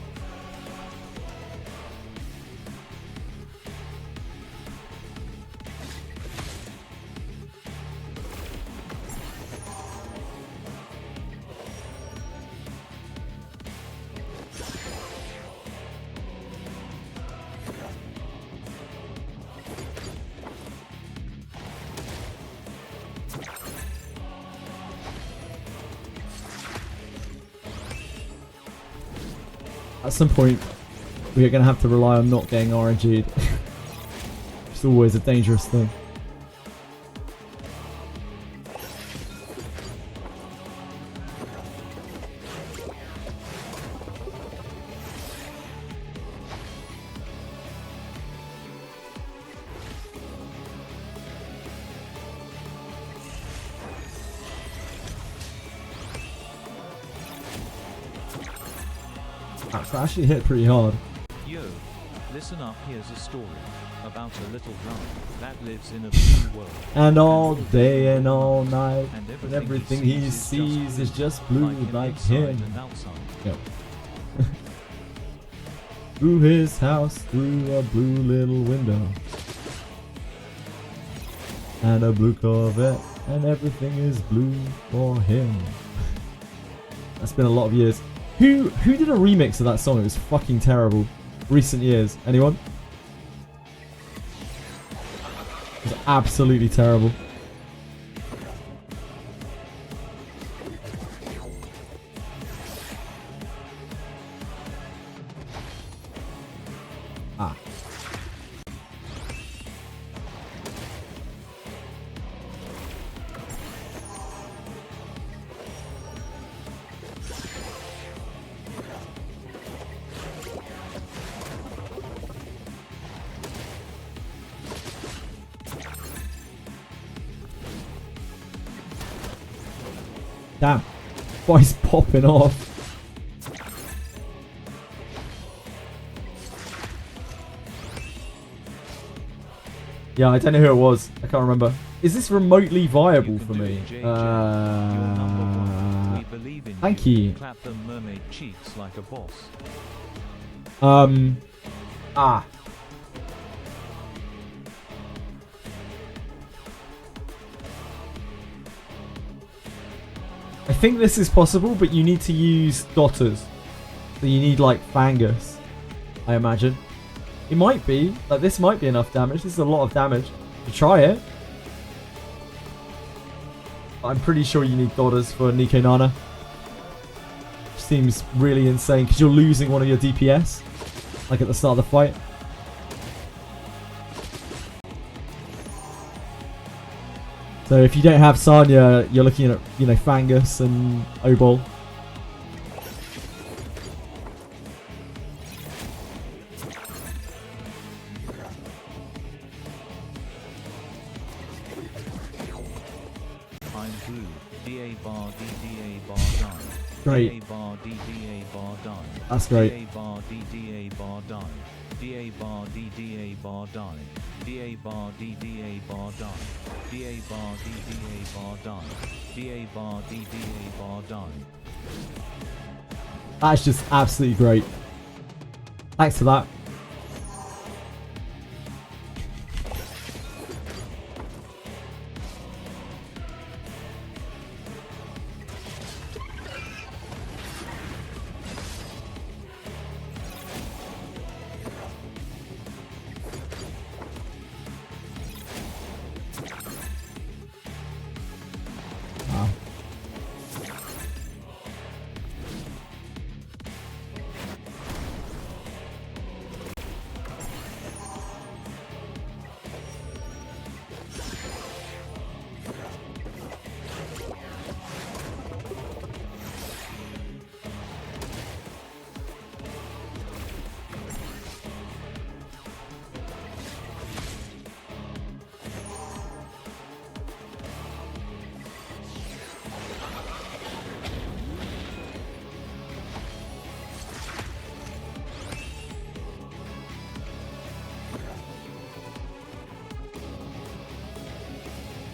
At some point, we are going to have to rely on not getting RNG'd. It's always a dangerous thing. That actually hit pretty hard. Yo, listen up, here's a story about a little guy that lives in a blue world. And all day and all night, And and everything he sees is just blue like him. And outside. Yep. Through his house, through a blue little window. And a blue Corvette, and everything is blue for him. That's been a lot of years. Who did a remix of that song? It was fucking terrible. Recent years. Anyone? It was absolutely terrible. Ah. Damn. Boy's popping off. Yeah, I don't know who it was. I can't remember. Is this remotely viable for me? Thank you. Clap them mermaid cheeks like a boss. Ah. I think this is possible, but you need to use dotters. So you need like Fangus, I imagine. It might be. Like this might be enough damage. This is a lot of damage. You try it. I'm pretty sure you need dotters for Nico Nana. Seems really insane because you're losing one of your DPS. Like at the start of the fight. So if you don't have Sanya, you're looking at, you know, Fangus and Obol. I'm blue. DA bar D DA bar die. Great. DA bar D DA bar die. That's great. DA bar D DA bar die. DA bar D DA bar die. DA bar D DA bar die. DA bar D DA bar die. DA bar D DA bar die. That's just absolutely great. Thanks for that. Wow.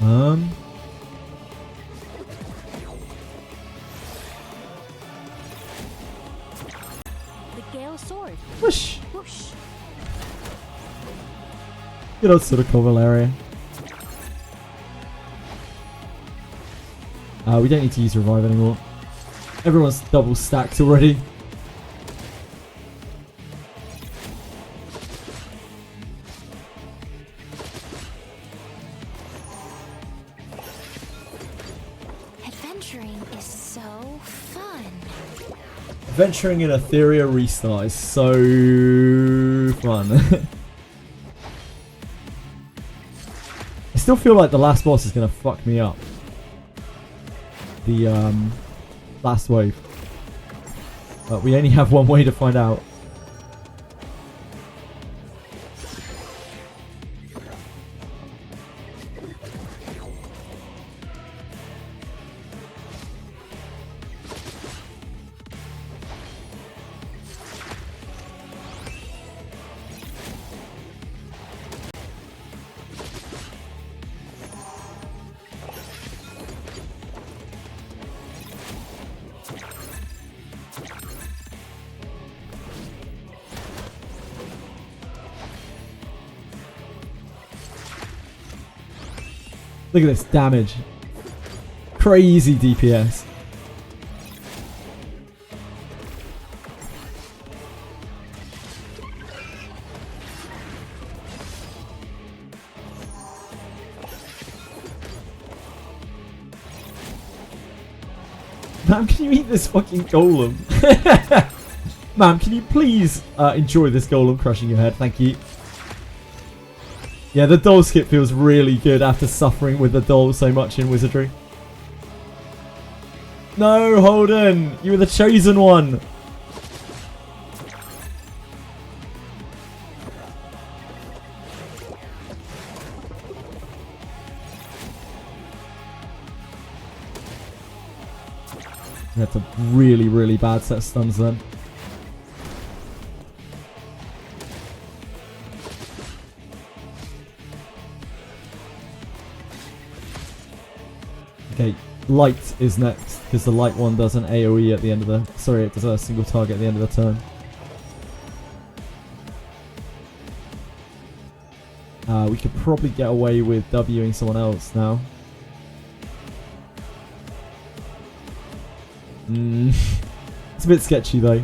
The Gale Sword. Whoosh. Whoosh. Good old sort of Cavalaria. We don't need to use revive anymore. Everyone's double stacked already. Adventuring is so fun. Adventuring in Etheria Restart is so fun. I still feel like the last boss is gonna fuck me up. The last wave. But we only have one way to find out. Look at this damage. Crazy DPS. Ma'am, can you eat this fucking golem? Ma'am, can you please enjoy this golem crushing your head? Thank you. Yeah, the doll skip feels really good after suffering with the doll so much in Wizardry. No, Holden! You were the chosen one! That's a really, really bad set of stuns then. Okay, light is next, because the light one does an AoE at the end of the... Sorry, it does a single target at the end of the turn. We could probably get away with Wing someone else now. It's a bit sketchy though.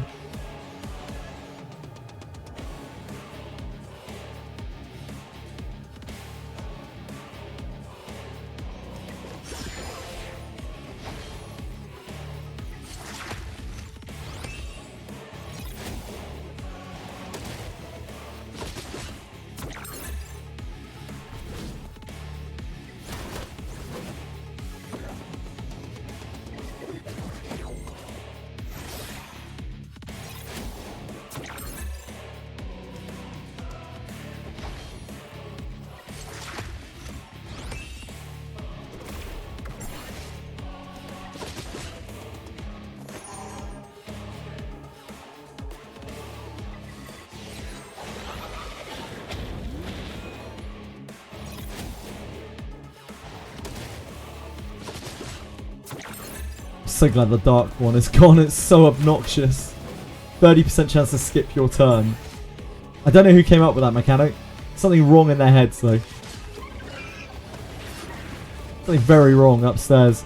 So glad the dark one is gone. It's so obnoxious. 30% chance to skip your turn. I don't know who came up with that mechanic. Something wrong in their heads though. Something very wrong upstairs.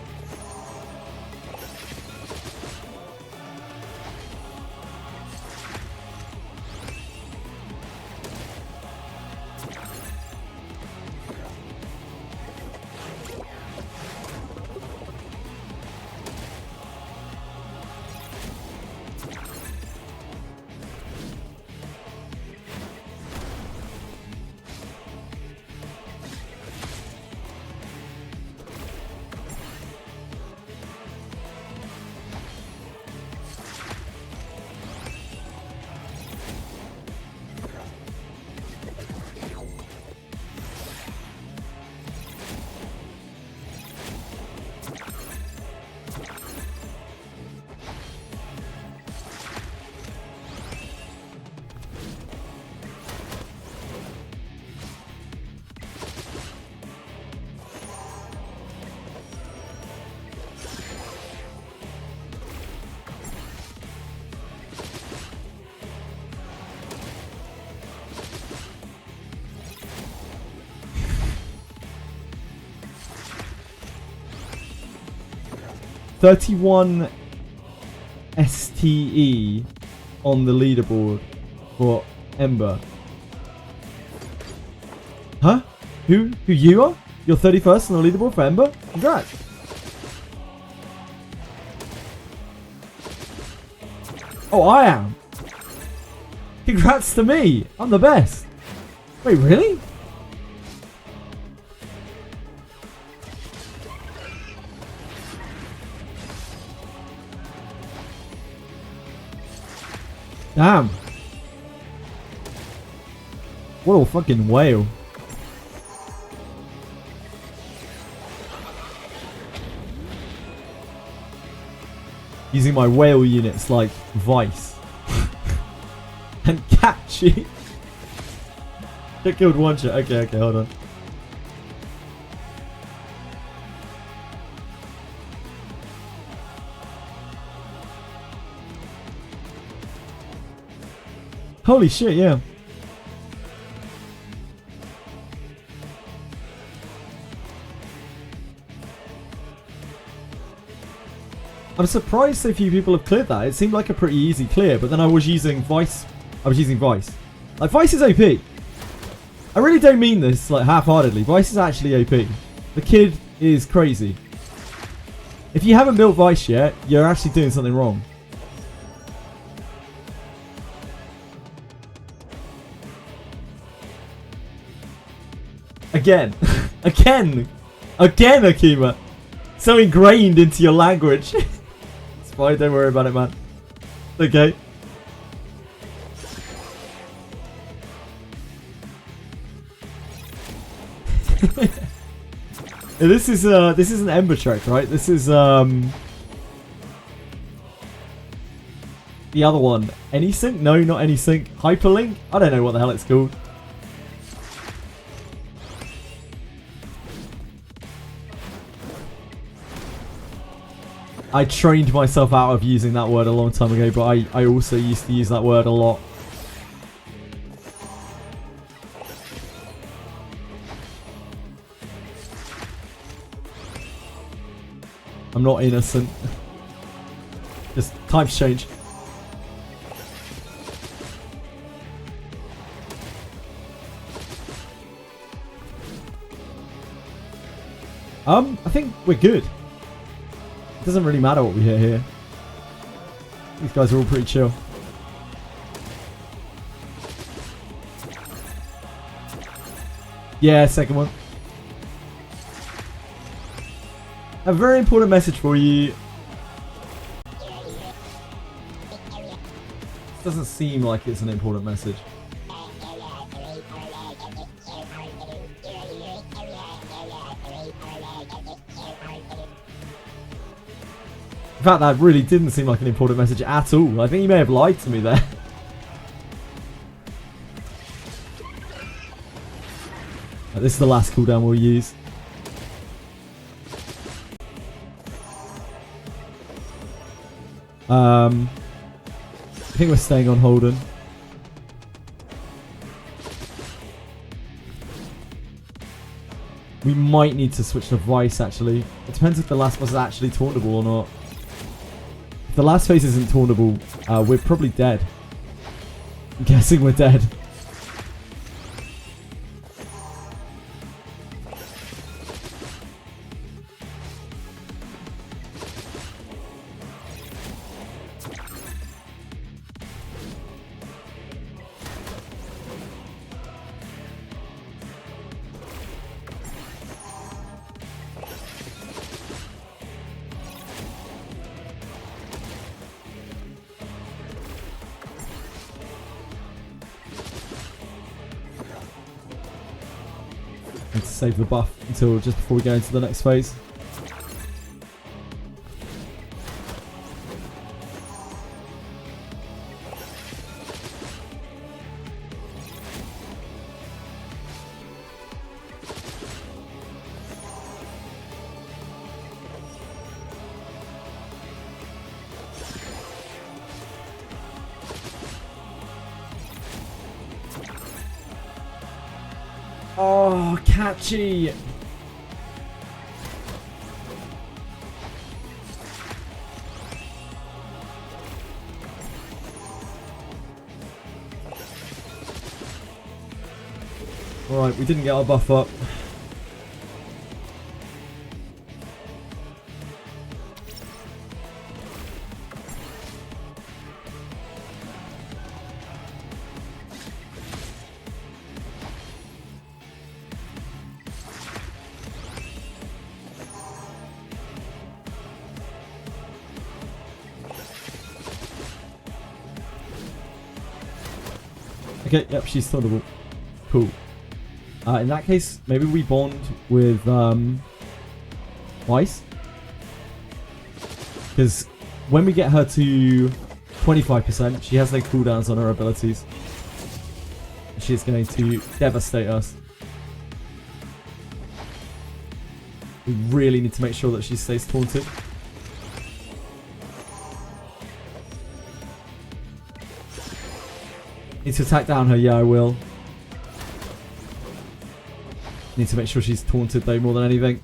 31 STE on the leaderboard for Ember. Huh? Who you are? You're 31st on the leaderboard for Ember? Congrats. Oh, I am. Congrats to me. I'm the best. Wait, really? Damn. What a fucking whale. Using my whale units like Vice. And Catchy. Get killed one shot. Okay, hold on. Holy shit, yeah. I'm surprised so few people have cleared that. It seemed like a pretty easy clear, but then I was using Vice. Like, Vice is OP. I really don't mean this, like, half-heartedly. Vice is actually OP. The kid is crazy. If you haven't built Vice yet, you're actually doing something wrong. Again. Again, Akima. So ingrained into your language. It's fine, don't worry about it, man. Okay. This is an Ember track, right? This is the other one. AnySync? No, not AnySync. Hyperlink? I don't know what the hell it's called. I trained myself out of using that word a long time ago, but I also used to use that word a lot. I'm not innocent. Just times change. I think we're good. It doesn't really matter what we hit here. These guys are all pretty chill. Yeah, second one. A very important message for you. Doesn't seem like it's an important message. In fact, that really didn't seem like an important message at all. I think you may have lied to me there. This is the last cooldown we'll use. I think we're staying on Holden. We might need to switch to Vice, actually. It depends if the last boss is actually tauntable or not. If the last phase isn't tauntable, we're probably dead. I'm guessing we're dead. To save the buff until just before we go into the next phase. Oh, catchy! Alright, we didn't get our buff up. Okay, yep, she's stunnable. Cool. In that case, maybe we bond with Weiss. Because when we get her to 25%, she has no cooldowns on her abilities. She's going to devastate us. We really need to make sure that she stays taunted. Need to attack down her, yeah I will. Need to make sure she's taunted though more than anything.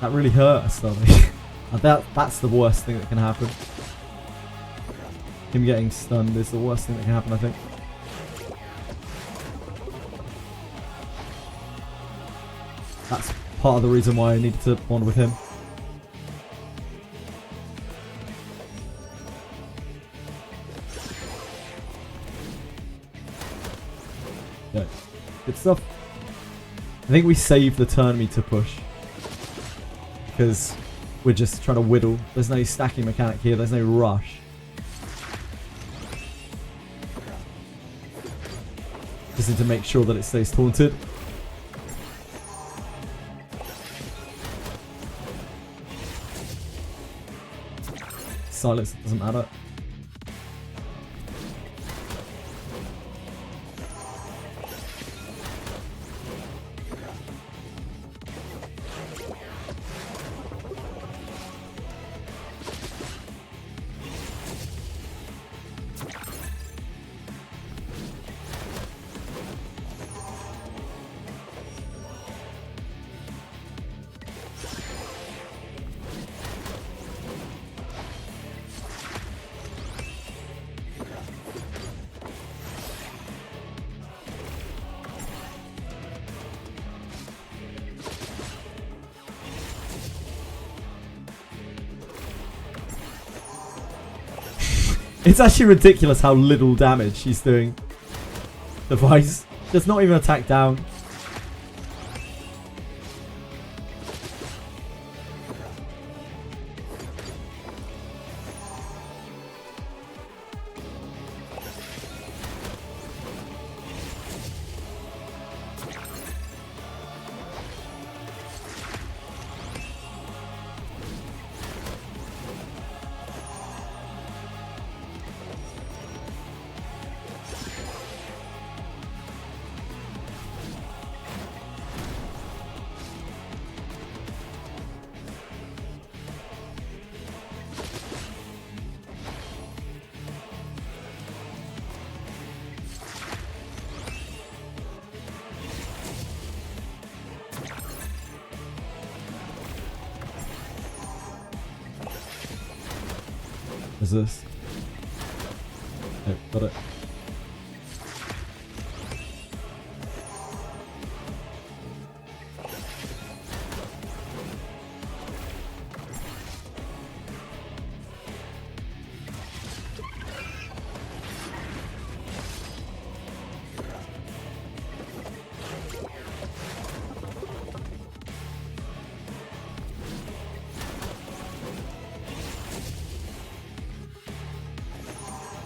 That really hurt us, though. That's the worst thing that can happen. Him getting stunned is the worst thing that can happen, I think. That's part of the reason why I needed to bond with him. Yeah, good stuff. I think we saved the turn me to push. Because we're just trying to whittle. There's no stacking mechanic here. There's no rush. Just need to make sure that it stays taunted. Silence doesn't matter. It's actually ridiculous how little damage she's doing. The Vice does not even attack down. Is this? Oh, got it.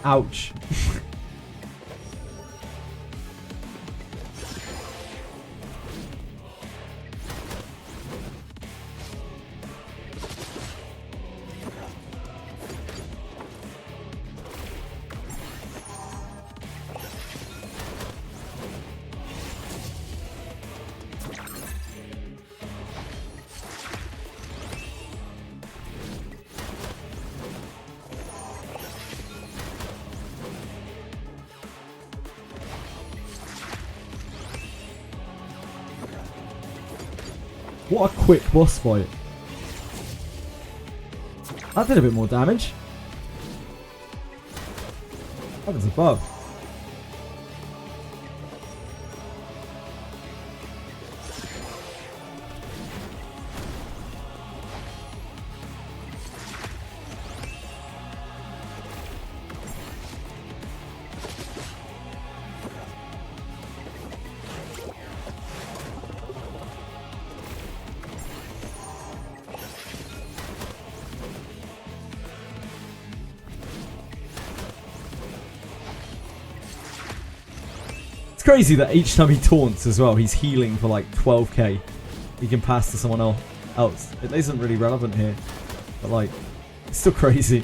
Ouch. What a quick boss fight. That did a bit more damage. Heavens above. It's crazy that each time he taunts as well, he's healing for like 12k. He can pass to someone else. It isn't really relevant here, but like, it's still crazy.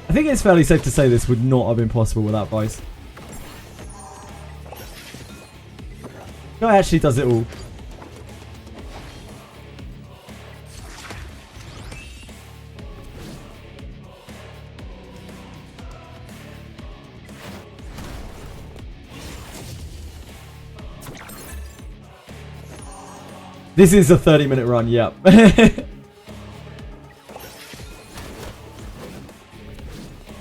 I think it's fairly safe to say this would not have been possible without Vice. No, it actually does it all. This is a 30-minute run, yep.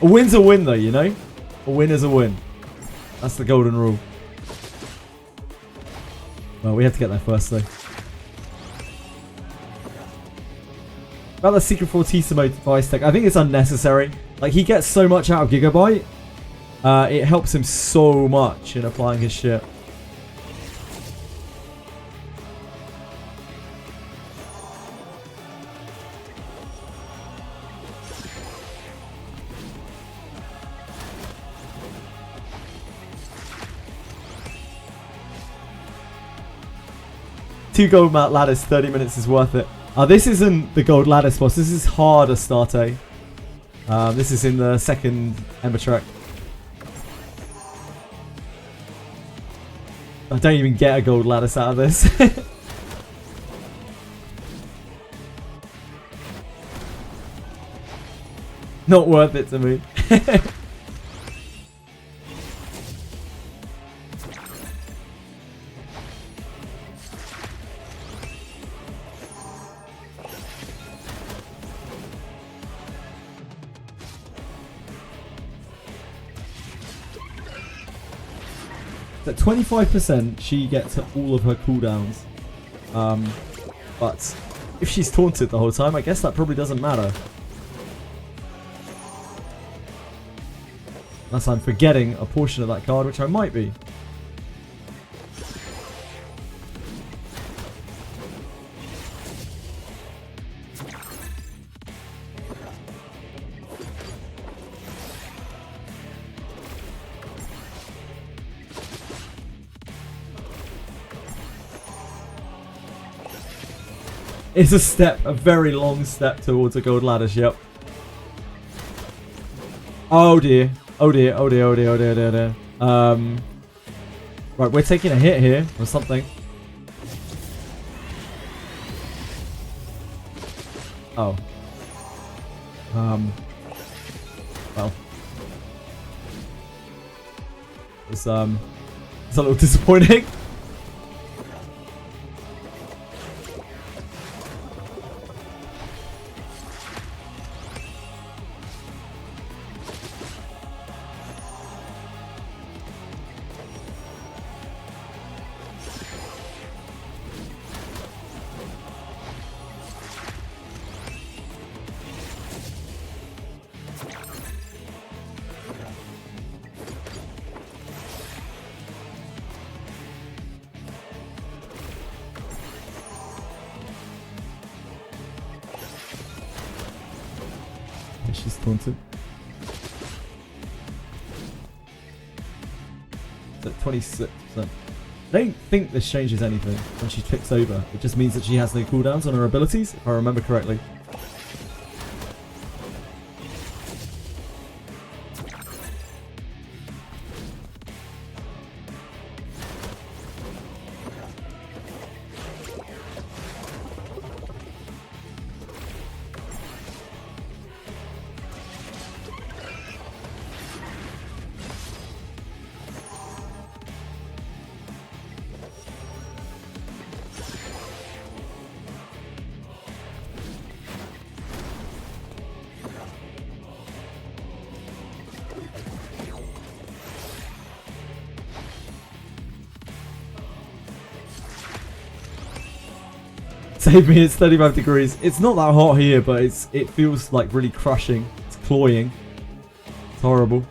A win's a win though, you know? A win is a win. That's the golden rule. Well, we had to get there first though. About the Secret Fortissimo device tech, I think it's unnecessary. Like, he gets so much out of Gigabyte. It helps him so much in applying his shit. Two gold mat lattice, 30 minutes is worth it. This isn't the gold lattice boss. This is hard Astarte. This is in the second Ember track. I don't even get a gold lattice out of this. Not worth it to me. At 25%, she gets all of her cooldowns. But if she's taunted the whole time, I guess that probably doesn't matter. Unless I'm forgetting a portion of that card, which I might be. It's a step, a very long step towards a gold lattice, yep. Oh dear. Oh dear, oh dear, oh dear, oh dear, oh dear, oh dear. Right, we're taking a hit here, or something. Oh. Well. It's a little disappointing. She's taunted. It's at 26%. I don't think this changes anything when she ticks over. It just means that she has no cooldowns on her abilities, if I remember correctly. Save me, it's 35 degrees. It's not that hot here, but it feels like really crushing. It's cloying. It's horrible.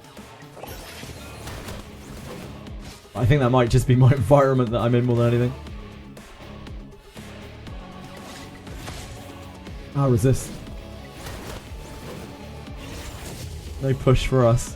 I think that might just be my environment that I'm in more than anything. I'll resist. No push for us.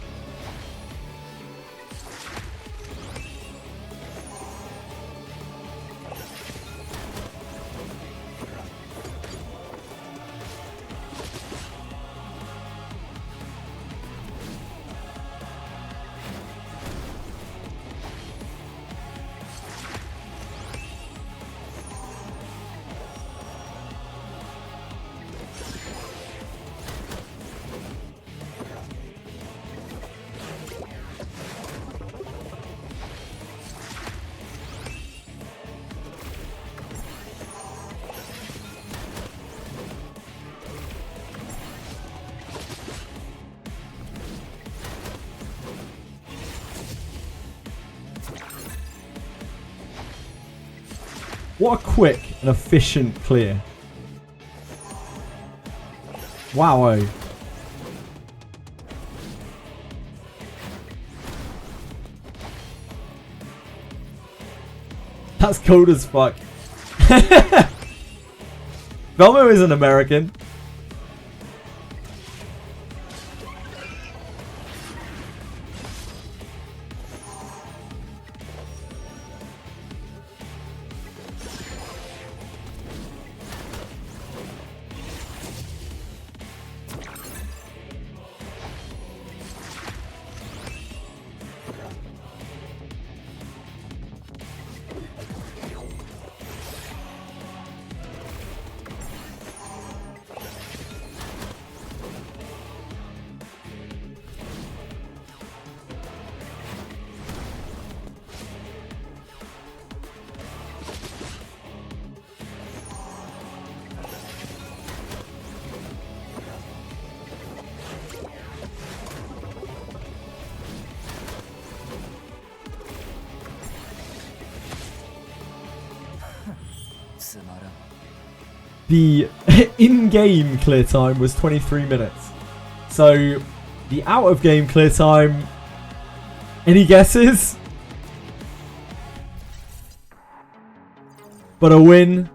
What a quick and efficient clear. Wow. That's cold as fuck. Velmo is an American. The in-game clear time was 23 minutes. So, the out-of-game clear time... Any guesses? But a win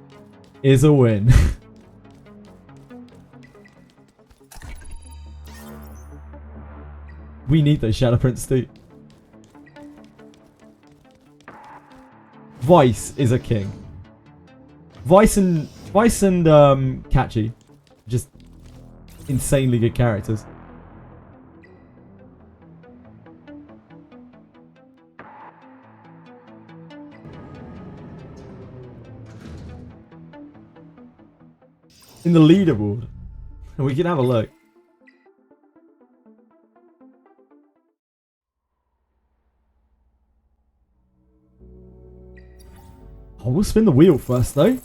is a win. We need those Shadow Prints too. Vice is a king. Vice and Catchy, just insanely good characters. In the leaderboard, we can have a look. Oh, we'll spin the wheel first though.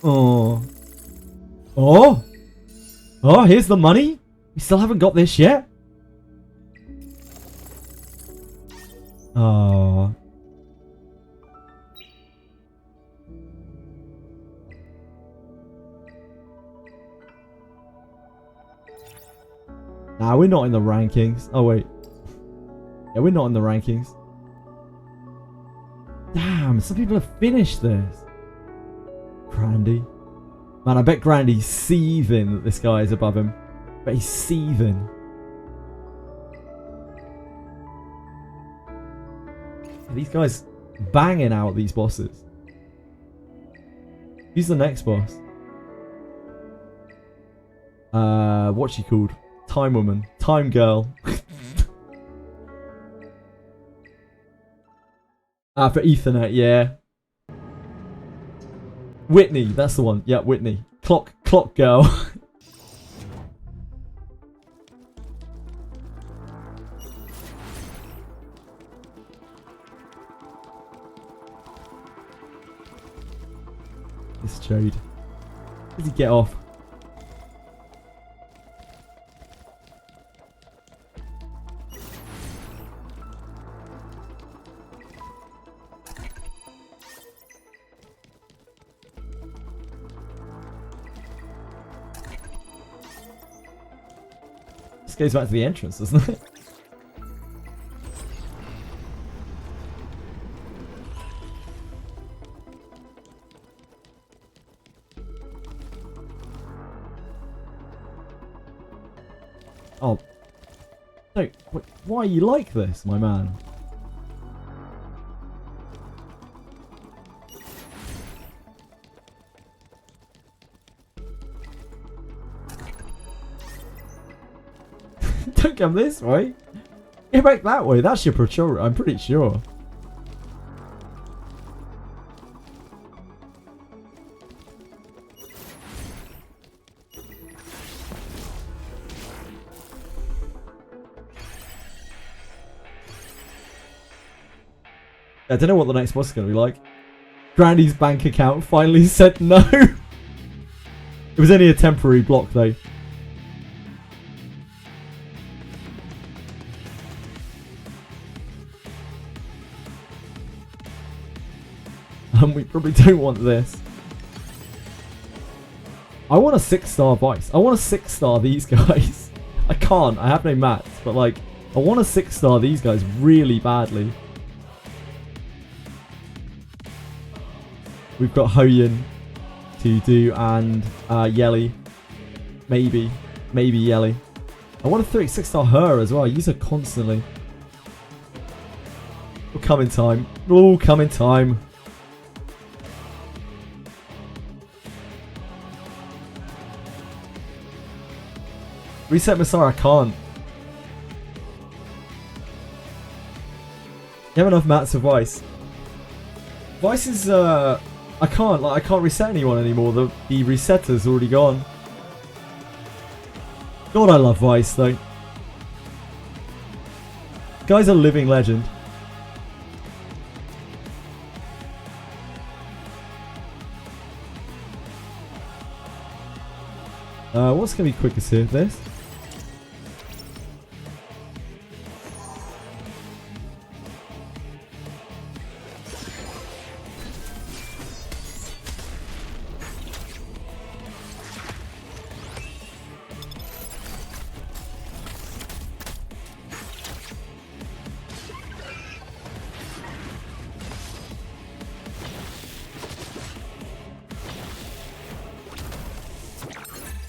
Oh. Oh, here's the money. We still haven't got this yet. Oh. Nah, we're not in the rankings. Oh, wait. Yeah, we're not in the rankings. Damn, some people have finished this. Grandy. Man, I bet Grandy's seething that this guy is above him. But he's seething. These guys banging out these bosses. Who's the next boss? What's she called? Time Woman. Time Girl. For Ethernet, yeah. Whitney, that's the one. Yeah, Whitney. Clock Girl. This Jade. Does he get off? This goes back to the entrance, doesn't it? Oh. No, wait, why are you like this, my man? Don't come this way. Get back that way. That's your patrol route, I'm pretty sure. I don't know what the next boss is going to be like. Granny's bank account finally said no. It was only a temporary block though. We probably don't want this. I want a 6-star Vice. I want a 6-star these guys. I can't. I have no mats. But like, I want a 6-star these guys really badly. We've got Hoyin to do and Yelly. Maybe Yelly. I want a 6-star her as well. I use her constantly. It'll come in time. It'll come in time. Reset Messiah, I can't. You have enough mats of Vice. Vice is I can't reset anyone anymore. The resetter's already gone. God, I love Vice though. Guy's a living legend. What's gonna be quickest here? This?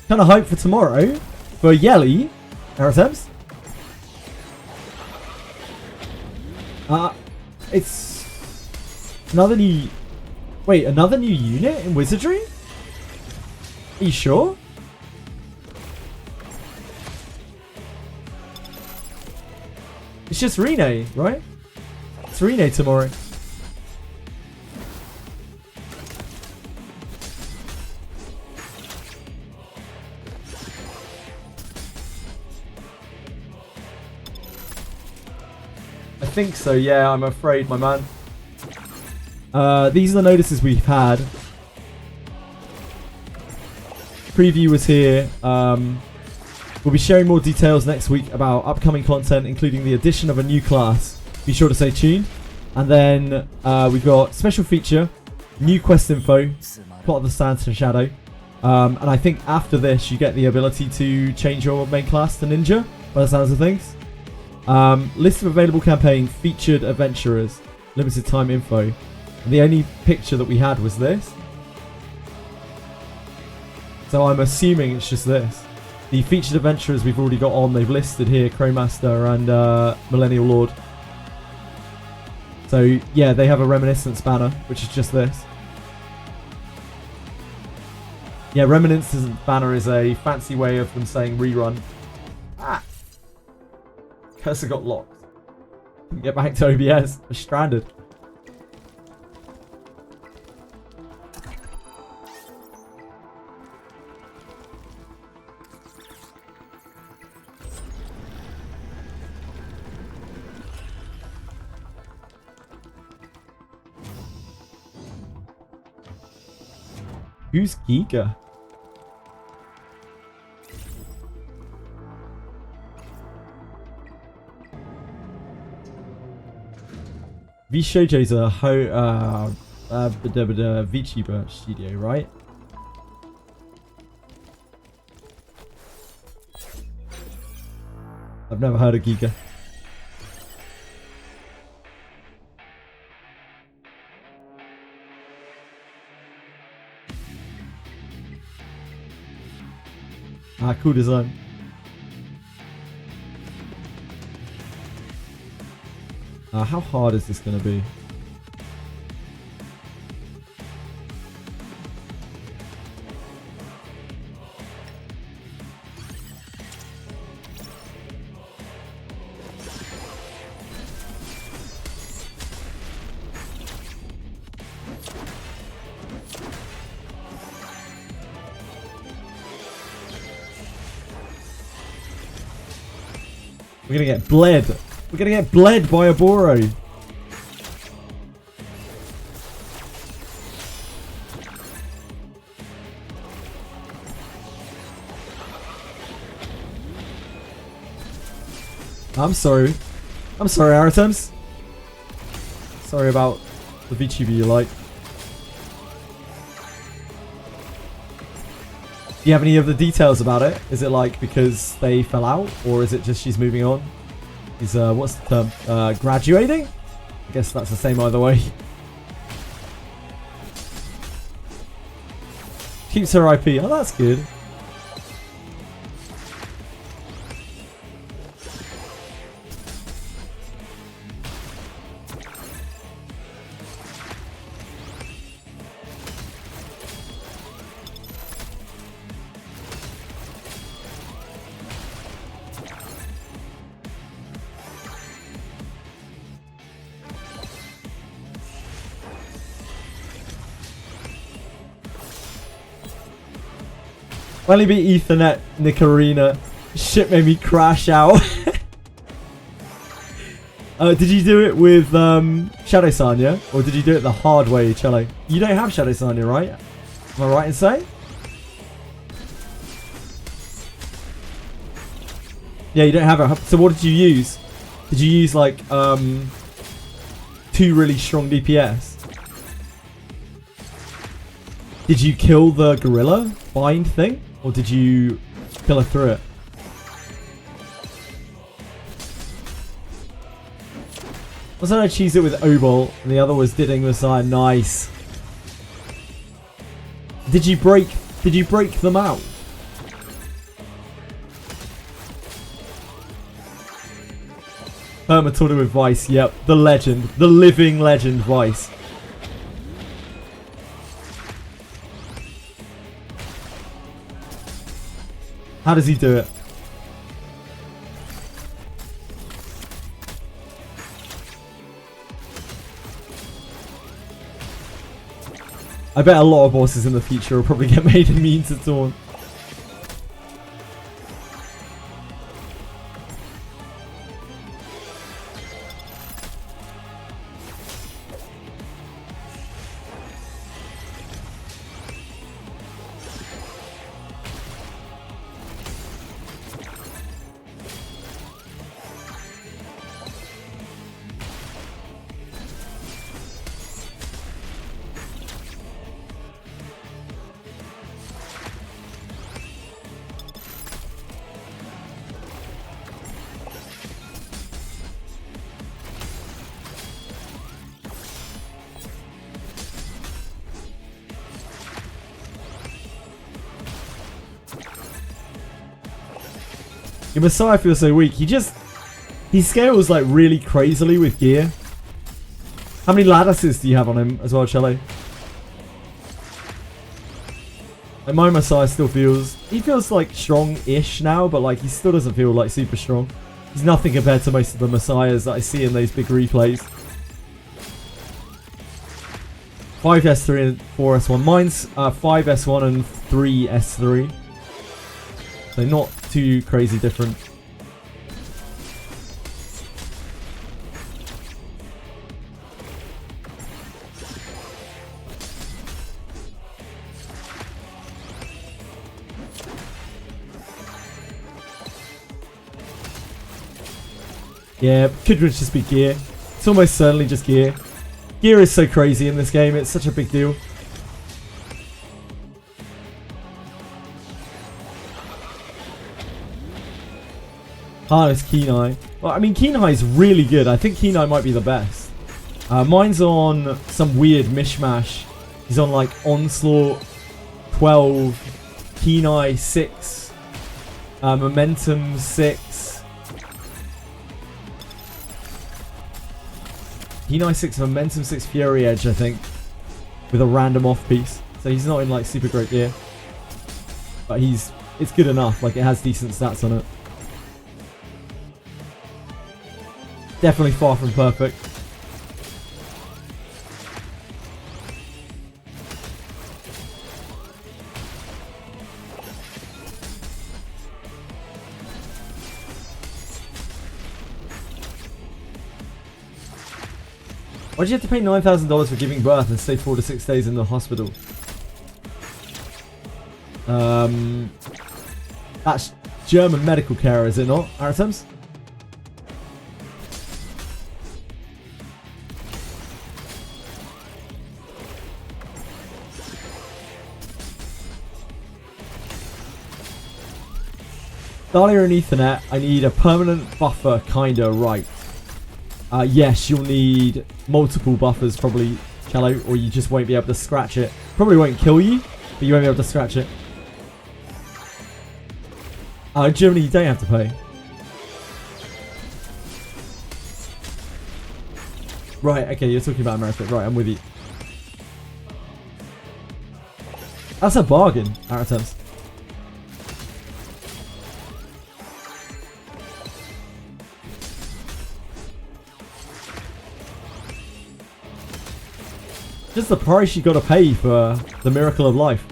Kind of hype for tomorrow for Yelly. RSMs. It's another new. Wait, another new unit in Wizardry? Are you sure? It's just Rene, right? It's Rene tomorrow. I think so, yeah, I'm afraid, my man. These are the notices we've had. Preview was here. We'll be sharing more details next week about upcoming content, including the addition of a new class. Be sure to stay tuned. And then we've got special feature, new quest info, plot of the Santa Shadow. And I think after this, you get the ability to change your main class to Ninja, by the sounds of things. List of available campaign, featured adventurers, limited time info. And the only picture that we had was this. So I'm assuming it's just this. The featured adventurers we've already got on, they've listed here Crowmaster and Millennial Lord. So yeah, they have a Reminiscence banner, which is just this. Yeah, Reminiscence banner is a fancy way of them saying rerun. Ah! Cursor got locked. Couldn't get back to OBS. We're stranded. Who's Giga? VShojo's a VTuber studio, right? I've never heard of Giga. Ah, cool design. How hard is this going to be? We're gonna get bled. We're gonna get bled by a Boro. I'm sorry. I'm sorry, Aritems. Sorry about the VTuber you like. Do you have any of the details about it? Is it like because they fell out, or is it just she's moving on? He's what's the term? Graduating? I guess that's the same either way. Keeps her IP. Oh, that's good. Finally beat Ethernet Nicarina. Shit made me crash out. Did you do it with Shadow Sanya? Or did you do it the hard way, Chele? You don't have Shadow Sanya, right? Am I right in saying? Yeah, you don't have it. So what did you use? Did you use like 2 really strong DPS? Did you kill the gorilla bind thing? Or did you kill her through it? Was I cheese it with Obol and the other was Didding Messiah? Nice. Did you break them out? Matilda with Vice, yep. The legend. The living legend Vice. How does he do it? I bet a lot of bosses in the future will probably get made immune to taunt. Your Messiah feels so weak. He scales like really crazily with gear. How many lattices do you have on him as well, Chele? Like my Messiah still feels... He feels like strong-ish now, but like he still doesn't feel like super strong. He's nothing compared to most of the Messiahs that I see in those big replays. 5S3 and 4S1. Mine's 5S1 and 3S3. So not too crazy different. Yeah, could just be gear. It's almost certainly just gear. Gear is so crazy in this game, it's such a big deal. Harness Kenai. Well, I mean, Kenai is really good. I think Kenai might be the best. Mine's on some weird mishmash. He's on like Onslaught 12, Kenai 6, Momentum 6. Kenai 6, Momentum 6, Fury Edge, I think. With a random off piece. So he's not in like super great gear. But it's good enough. Like it has decent stats on it. Definitely far from perfect. Why do you have to pay $9,000 for giving birth and stay 4 to 6 days in the hospital? That's German medical care, is it not, Aritems? Dahlia and Ethernet, I need a permanent buffer, kinda, right. Yes, you'll need multiple buffers, probably, Cello, or you just won't be able to scratch it. Probably won't kill you, but you won't be able to scratch it. Germany, you don't have to pay. Right, okay, you're talking about America. Right, I'm with you. That's a bargain, Aritems. Just the price you gotta pay for the miracle of life.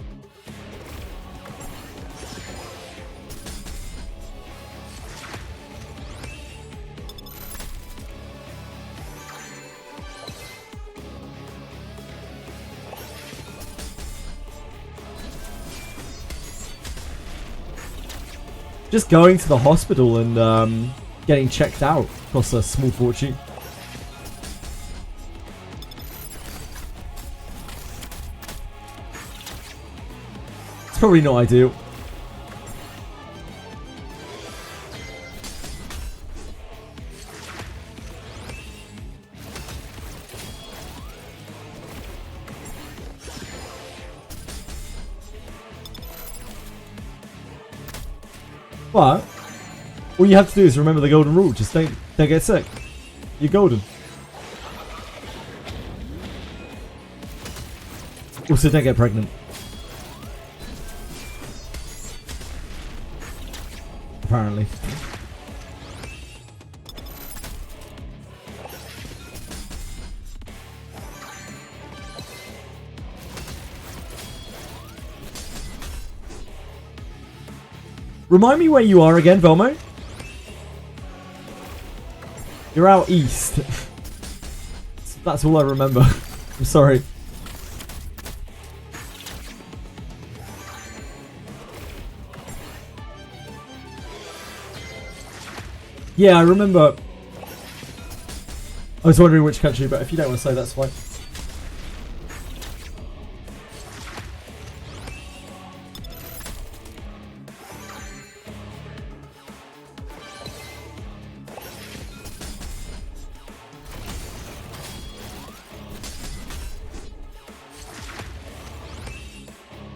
Just going to the hospital and getting checked out costs a small fortune. It's probably not ideal. But all you have to do is remember the golden rule. Just don't get sick. You're golden. Also, don't get pregnant. Apparently. Remind me where you are again, Velmo. You're out east. That's all I remember. I'm sorry. Yeah, I remember. I was wondering which country, but if you don't want to say, that's fine.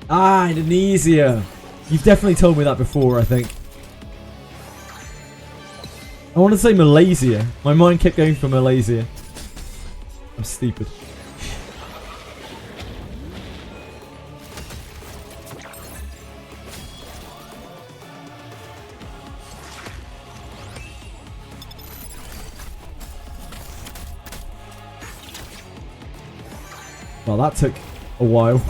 Ah, Indonesia. You've definitely told me that before, I think. I want to say Malaysia. My mind kept going for Malaysia. I'm stupid. Well, that took a while.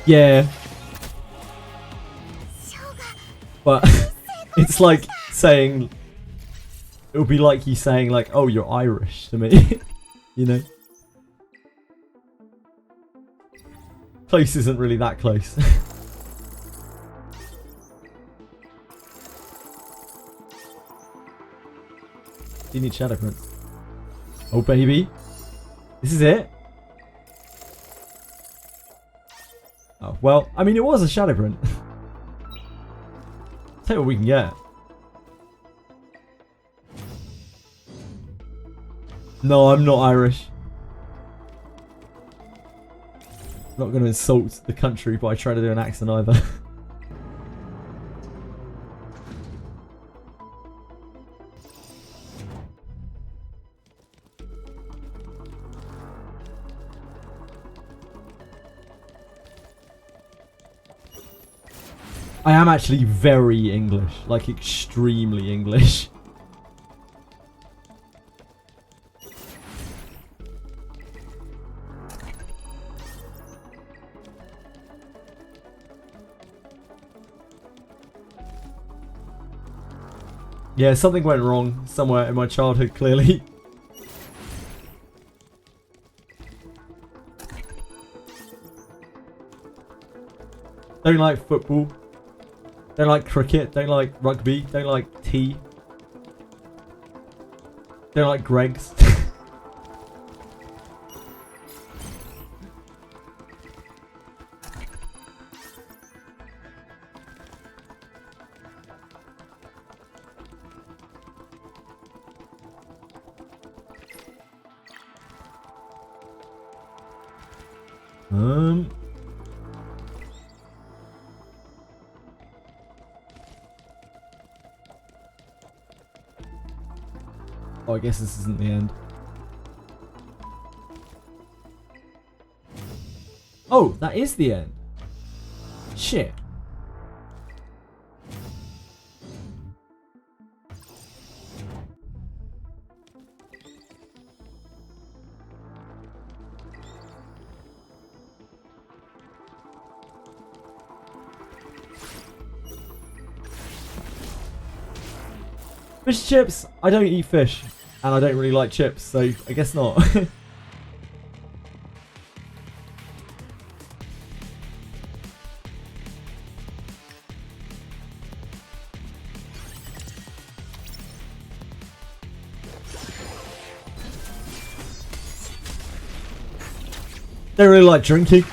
Yeah. But it's like saying, it would be like you saying like, oh, you're Irish to me. You know? Close isn't really that close. Do you need Shadow Prince? Oh, baby. This is it? Oh, well, I mean, it was a Shadow Print. Tell you what we can get. No, I'm not Irish. I'm not going to insult the country by trying to do an accent either. I am actually very English, like extremely English. Yeah, something went wrong somewhere in my childhood, clearly. Don't like football. Don't like cricket. Don't like rugby. Don't like tea. Don't like Greggs. Oh, I guess this isn't the end. Oh, that is the end. Shit. Fish chips? I don't eat fish. And I don't really like chips, so I guess not. Don't really like drinking.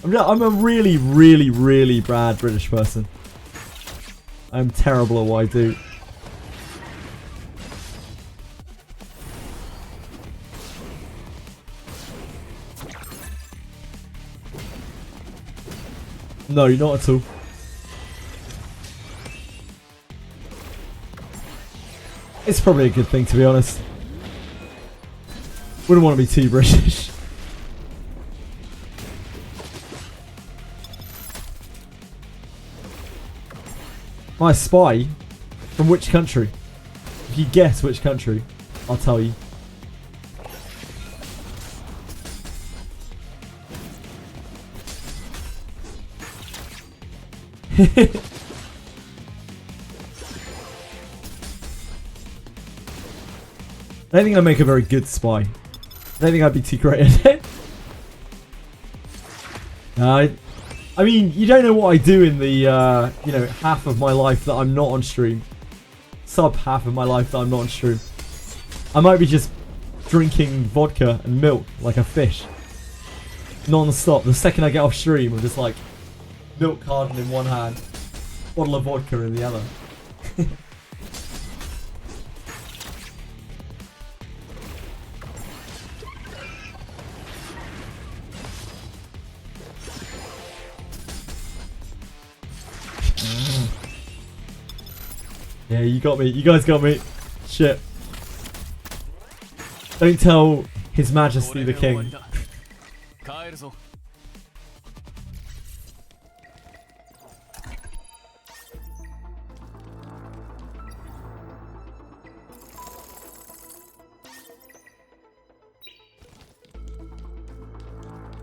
I'm a really, really, really bad British person. I'm terrible at what I do. No, not at all. It's probably a good thing, to be honest. Wouldn't want to be too British. My spy? From which country? If you guess which country, I'll tell you. I don't think I make a very good spy. I don't think I'd be too great at it. I mean, you don't know what I do in the, you know, half of my life that I'm not on stream. Sub half of my life that I'm not on stream. I might be just drinking vodka and milk like a fish. Non-stop. The second I get off stream, I'm just like, milk carton in one hand, bottle of vodka in the other. Yeah, you got me. You guys got me. Shit. Don't tell His Majesty the King.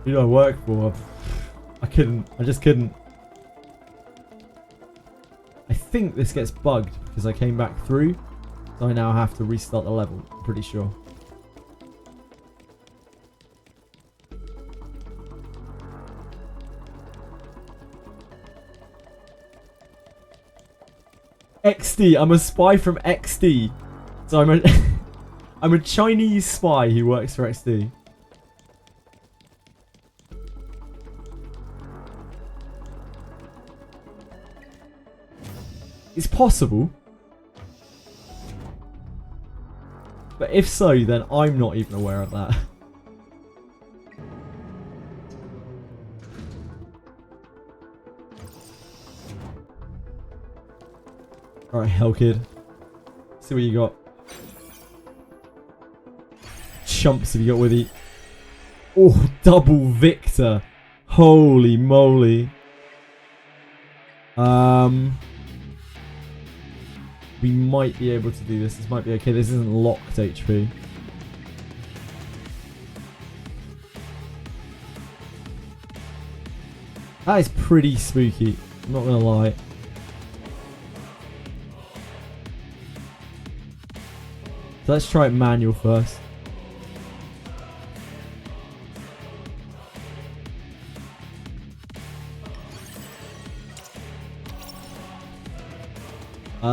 Who do I work for? I couldn't. I just couldn't. I think this gets bugged because I came back through. So I now have to restart the level. I'm pretty sure. XD. I'm a spy from XD. So I'm a I'm a Chinese spy who works for XD. It's possible. But if so, then I'm not even aware of that. Alright, Hell Kid. See what you got. Chumps have you got with you? Oh, double Victor. Holy moly. We might be able to do this. This might be okay. This isn't locked HP. That is pretty spooky. I'm not gonna lie. So let's try it manual first.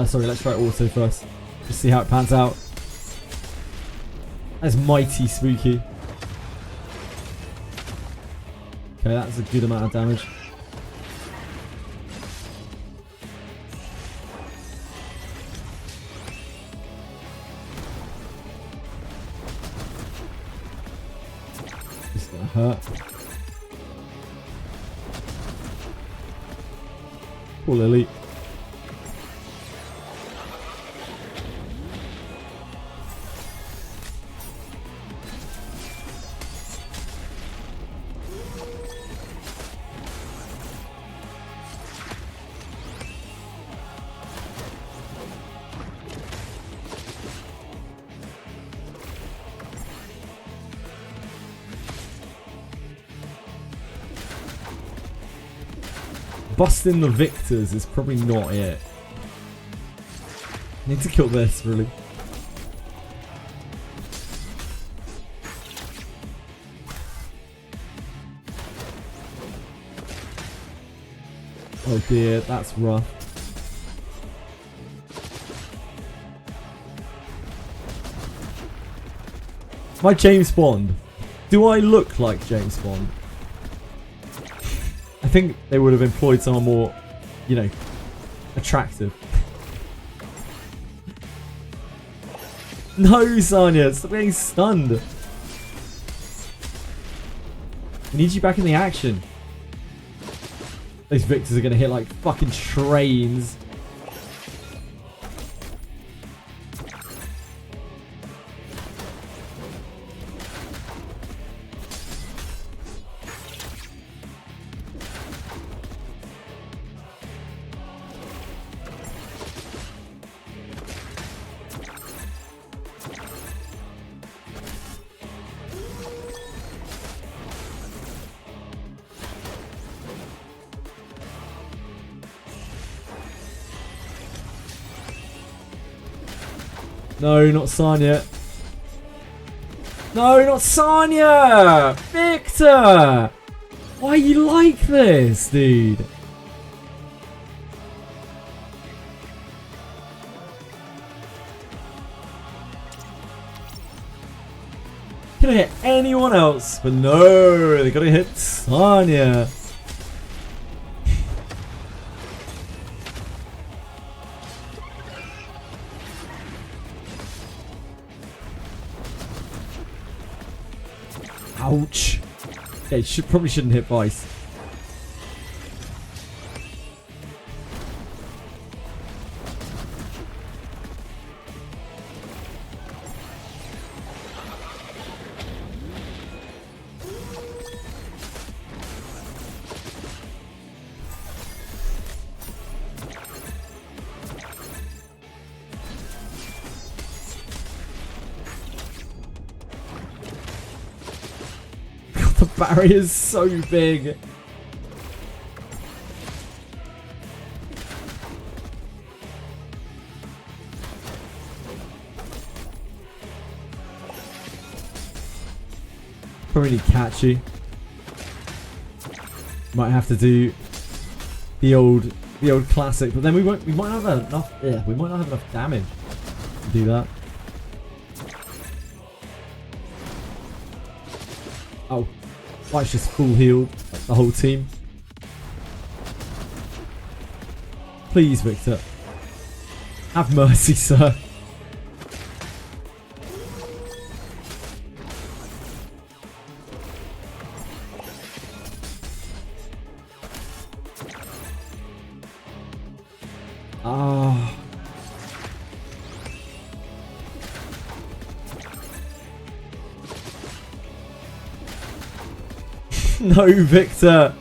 Sorry, let's try auto first. Just see how it pans out. That's mighty spooky. Okay, that's a good amount of damage. This is gonna hurt. Poor Lily. Busting the victors is probably not it. Need to kill this, really. Oh dear, that's rough. My James Bond. Do I look like James Bond? I think they would have employed someone more, you know, attractive. No, Sanya, stop getting stunned. We need you back in the action. Those victors are going to hit like fucking trains. No, not Sanya. No, not Sanya! Victor! Why are you like this, dude? Could have hit anyone else, but no, they gotta hit Sanya. Ouch. Okay, probably shouldn't hit Vice. The barrier's so big. Probably catchy. Might have to do the old classic, but then we might not have enough. Yeah, we might not have enough damage to do that. Oh. White's just full healed, like the whole team. Please, Victor. Have mercy, sir. No, Victor.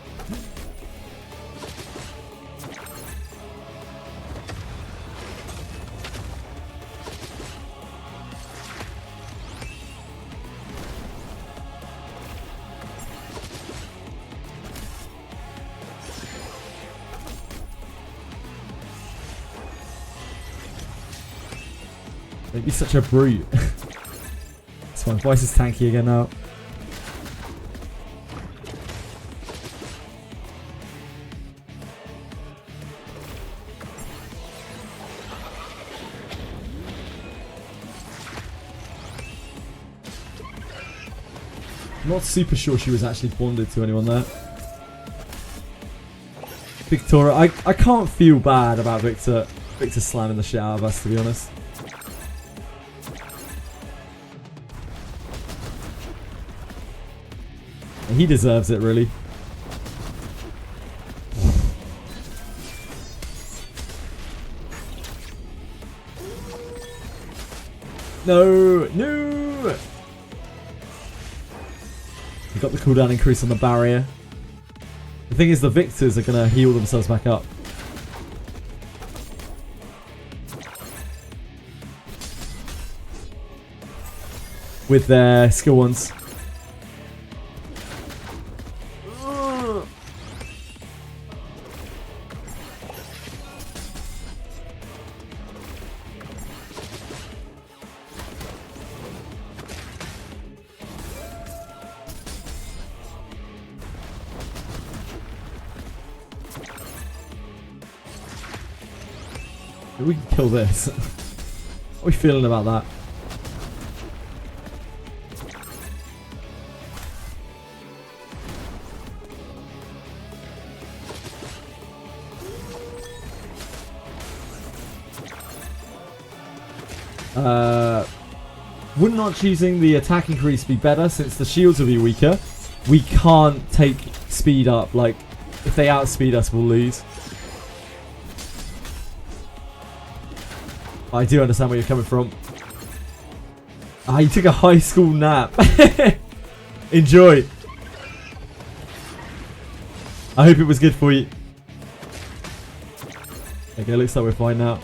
Don't be such a brute. It's fine. Voice is tanky again now. I'm not super sure she was actually bonded to anyone there. Victoria, I can't feel bad about Victor slamming the shit out of us, to be honest. He deserves it, really. No, no! We got the cooldown increase on the barrier. The thing is, the victors are going to heal themselves back up. With their skill ones. We can kill this. What are we feeling about that? Would not choosing the attack increase be better since the shields will be weaker? We can't take speed up. Like, if they outspeed us, we'll lose. I do understand where you're coming from. Ah, you took a high school nap. Enjoy. I hope it was good for you. Okay, looks like we're fine now.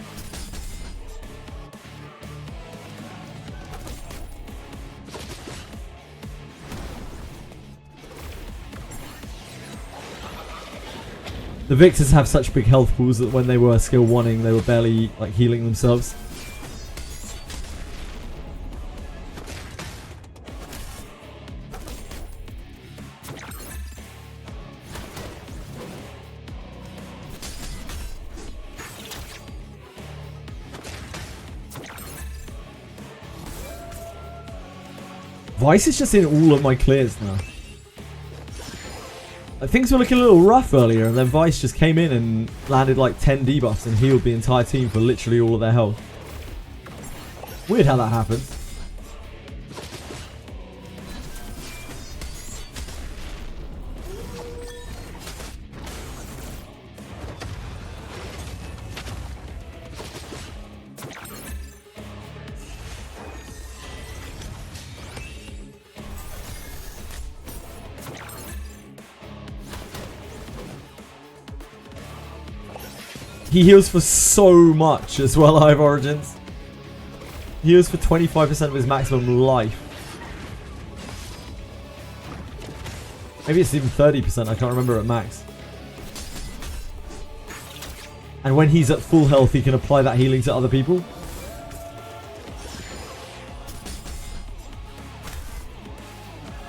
The victors have such big health pools that when they were skill 1ing, they were barely like healing themselves. Vice is just in all of my clears now. Things were looking a little rough earlier, and then Vice just came in and landed like 10 debuffs and healed the entire team for literally all of their health. Weird how that happened. He heals for so much as well, Eye of Origins. He heals for 25% of his maximum life. Maybe it's even 30%, I can't remember at max. And when he's at full health, he can apply that healing to other people.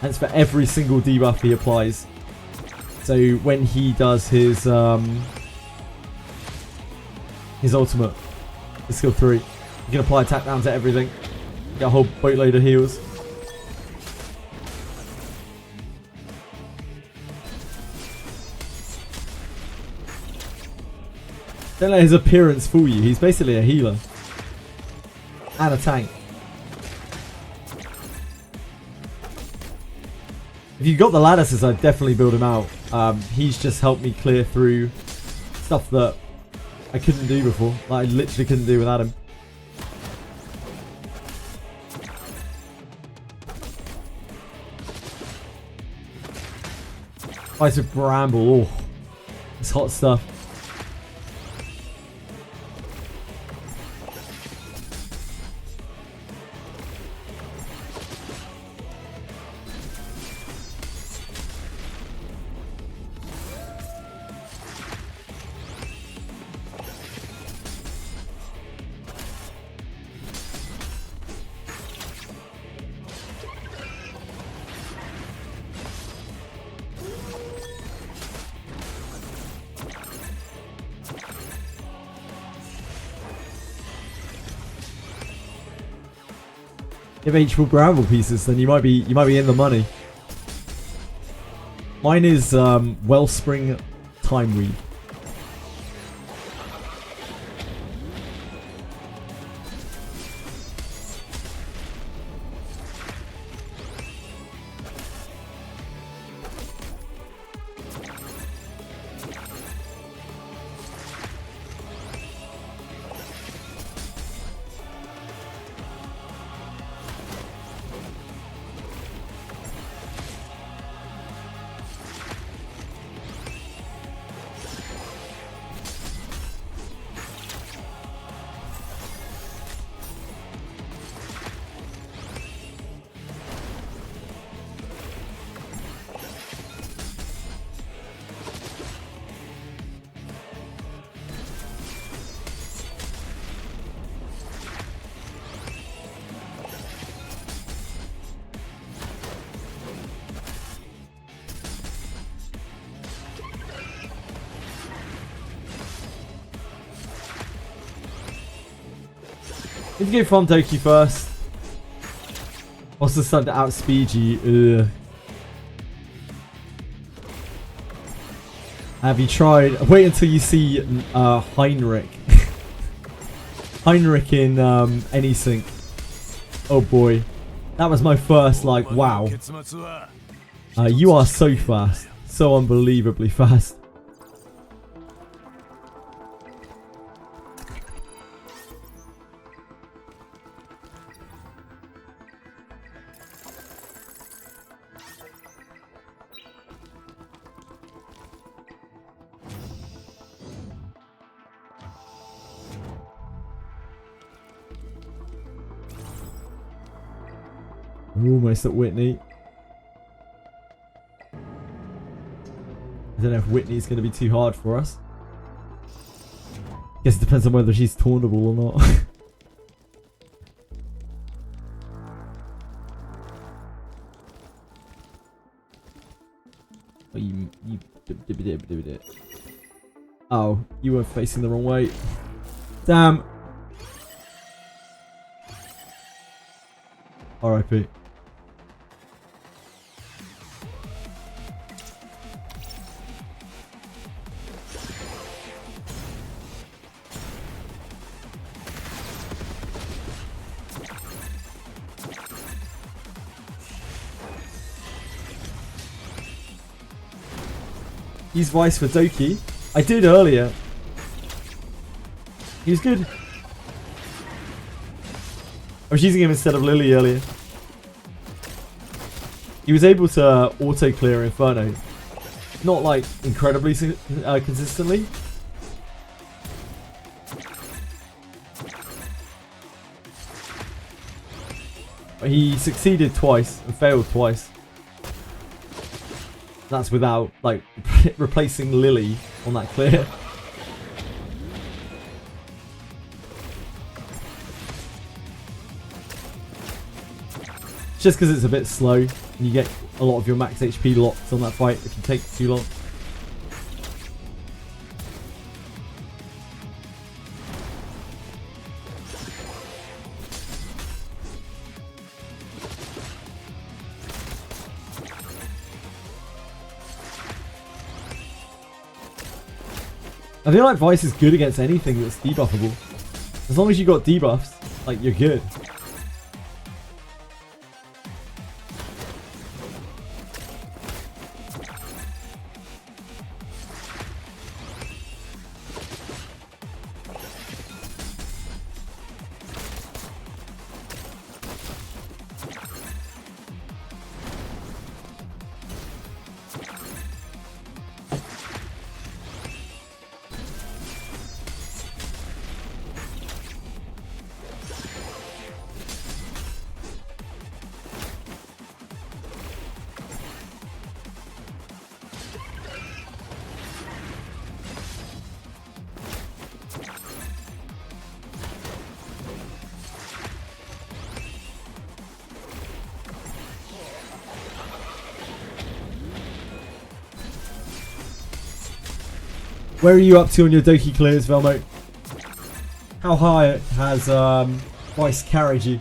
And it's for every single debuff he applies. So when he does his ultimate, his skill 3, you can apply attack down to everything. Get a whole boatload of heals. Don't let his appearance fool you. He's basically a healer and a tank. If you got the lattices, I'd definitely build him out. He's just helped me clear through stuff that I couldn't do before. Like, I literally couldn't do without him. Fights with Bramble. Oh, it's hot stuff. If H4 Bramble pieces, then you might be in the money. Mine is Wellspring Time Weave. Need to go Farm Doki first. Also starting to outspeed you. Ugh. Have you tried? Wait until you see Heinrich. Heinrich in any sync. Oh boy. That was my first, like, wow. You are so fast. So unbelievably fast. We're almost at Whitney. I don't know if Whitney's going to be too hard for us. Guess it depends on whether she's tauntable or not. Oh, you were facing the wrong way. Damn. RIP. Use Vice for Doki. I did earlier. He was good. I was using him instead of Lily earlier. He was able to auto clear Inferno. Not like incredibly consistently. But he succeeded twice and failed twice. That's without, like, replacing Lily on that clear. Just because it's a bit slow, and you get a lot of your max HP locked on that fight if you take too long. I feel like Vice is good against anything that's debuffable. As long as you got debuffs, like, you're good. Where are you up to on your Doki clears, Velmo? How high has Vice carried you?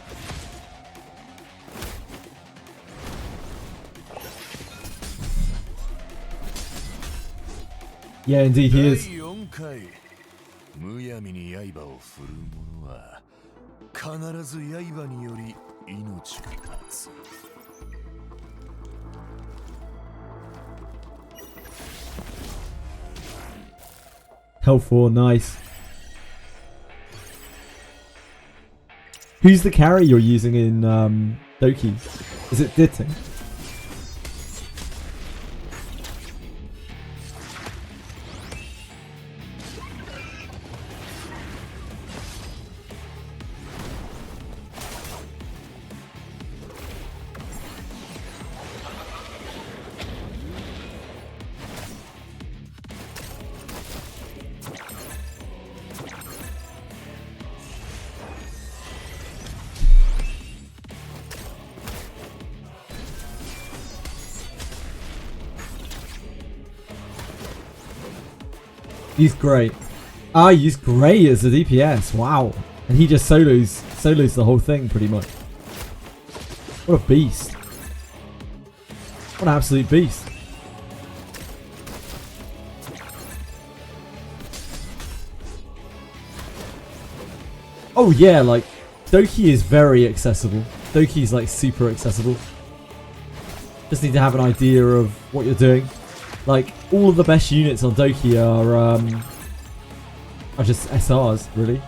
Yeah, indeed he is. むやみに刃を振る者は必ず刃により命が立つ。Hell 4, nice. Who's the carry you're using in Doki? Is it Ditting? He's great. Ah, he used Grey as a DPS. Wow. And he just solos the whole thing pretty much. What a beast. What an absolute beast. Oh yeah, like Doki is very accessible. Doki is like super accessible. Just need to have an idea of what you're doing. Like, all of the best units on Doki are just SRs, really.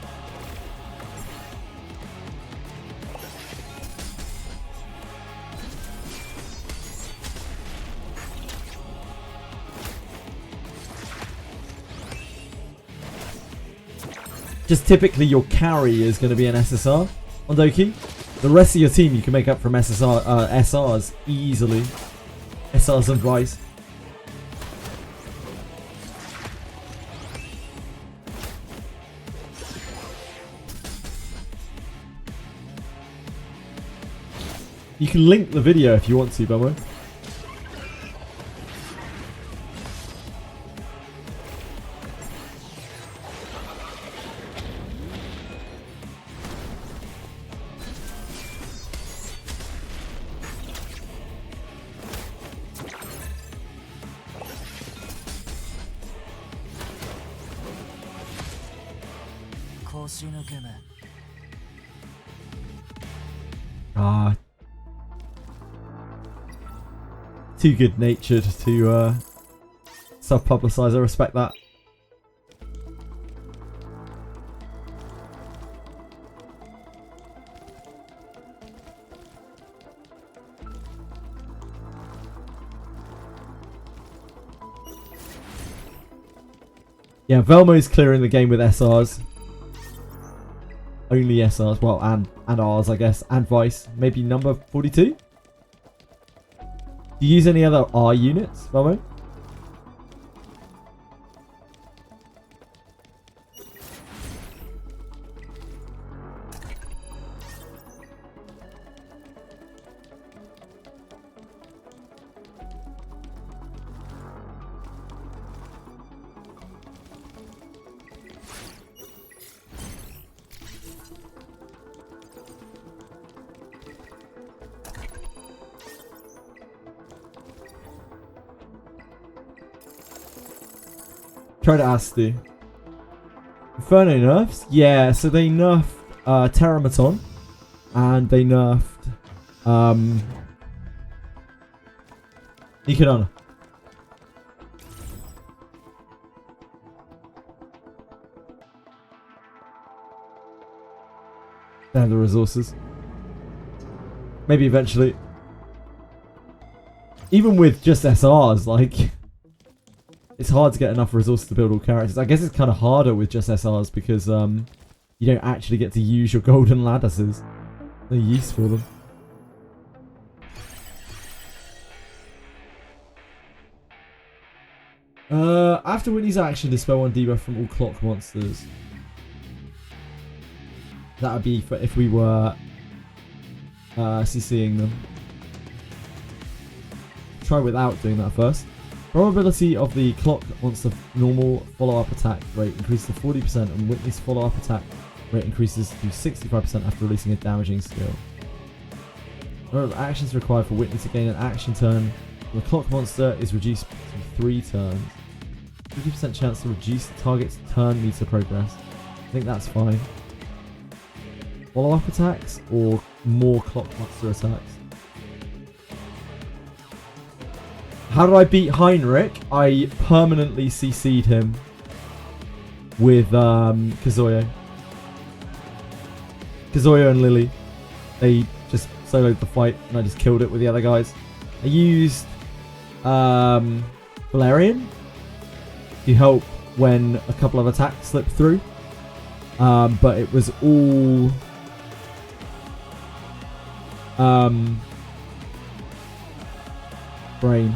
Just typically your carry is going to be an SSR on Doki. The rest of your team you can make up from SRs easily. SRs and Vice. You can link the video if you want to, Bummer. Ah. Too good-natured to self-publicise. I respect that. Yeah, Velmo's clearing the game with SRs. Only SRs. Well, and Rs, I guess. And Vice. Maybe number 42? Do you use any other R units, Velmo? Try to ask you. Inferno nerfs? Yeah, so they nerfed Terramaton. And they nerfed Nikidana. They have the resources. Maybe eventually. Even with just SRs, like... It's hard to get enough resources to build all characters. I guess it's kind of harder with just SRs because you don't actually get to use your golden lattices. No use for them. After Whitney's action, dispel one debuff from all clock monsters. That would be for if we were CCing them. Try without doing that first. Probability of the clock monster normal follow-up attack rate increases to 40% and Whitney's follow-up attack rate increases to 65% after releasing a damaging skill. The number of actions required for Whitney to gain an action turn from the clock monster is reduced to 3 turns. 50% chance to reduce the target's turn meter progress. I think that's fine. Follow-up attacks or more clock monster attacks? How did I beat Heinrich? I permanently CC'd him with Kazuya. Kazuya and Lily. They just soloed the fight and I just killed it with the other guys. I used Valerian to help when a couple of attacks slipped through. But it was all brain.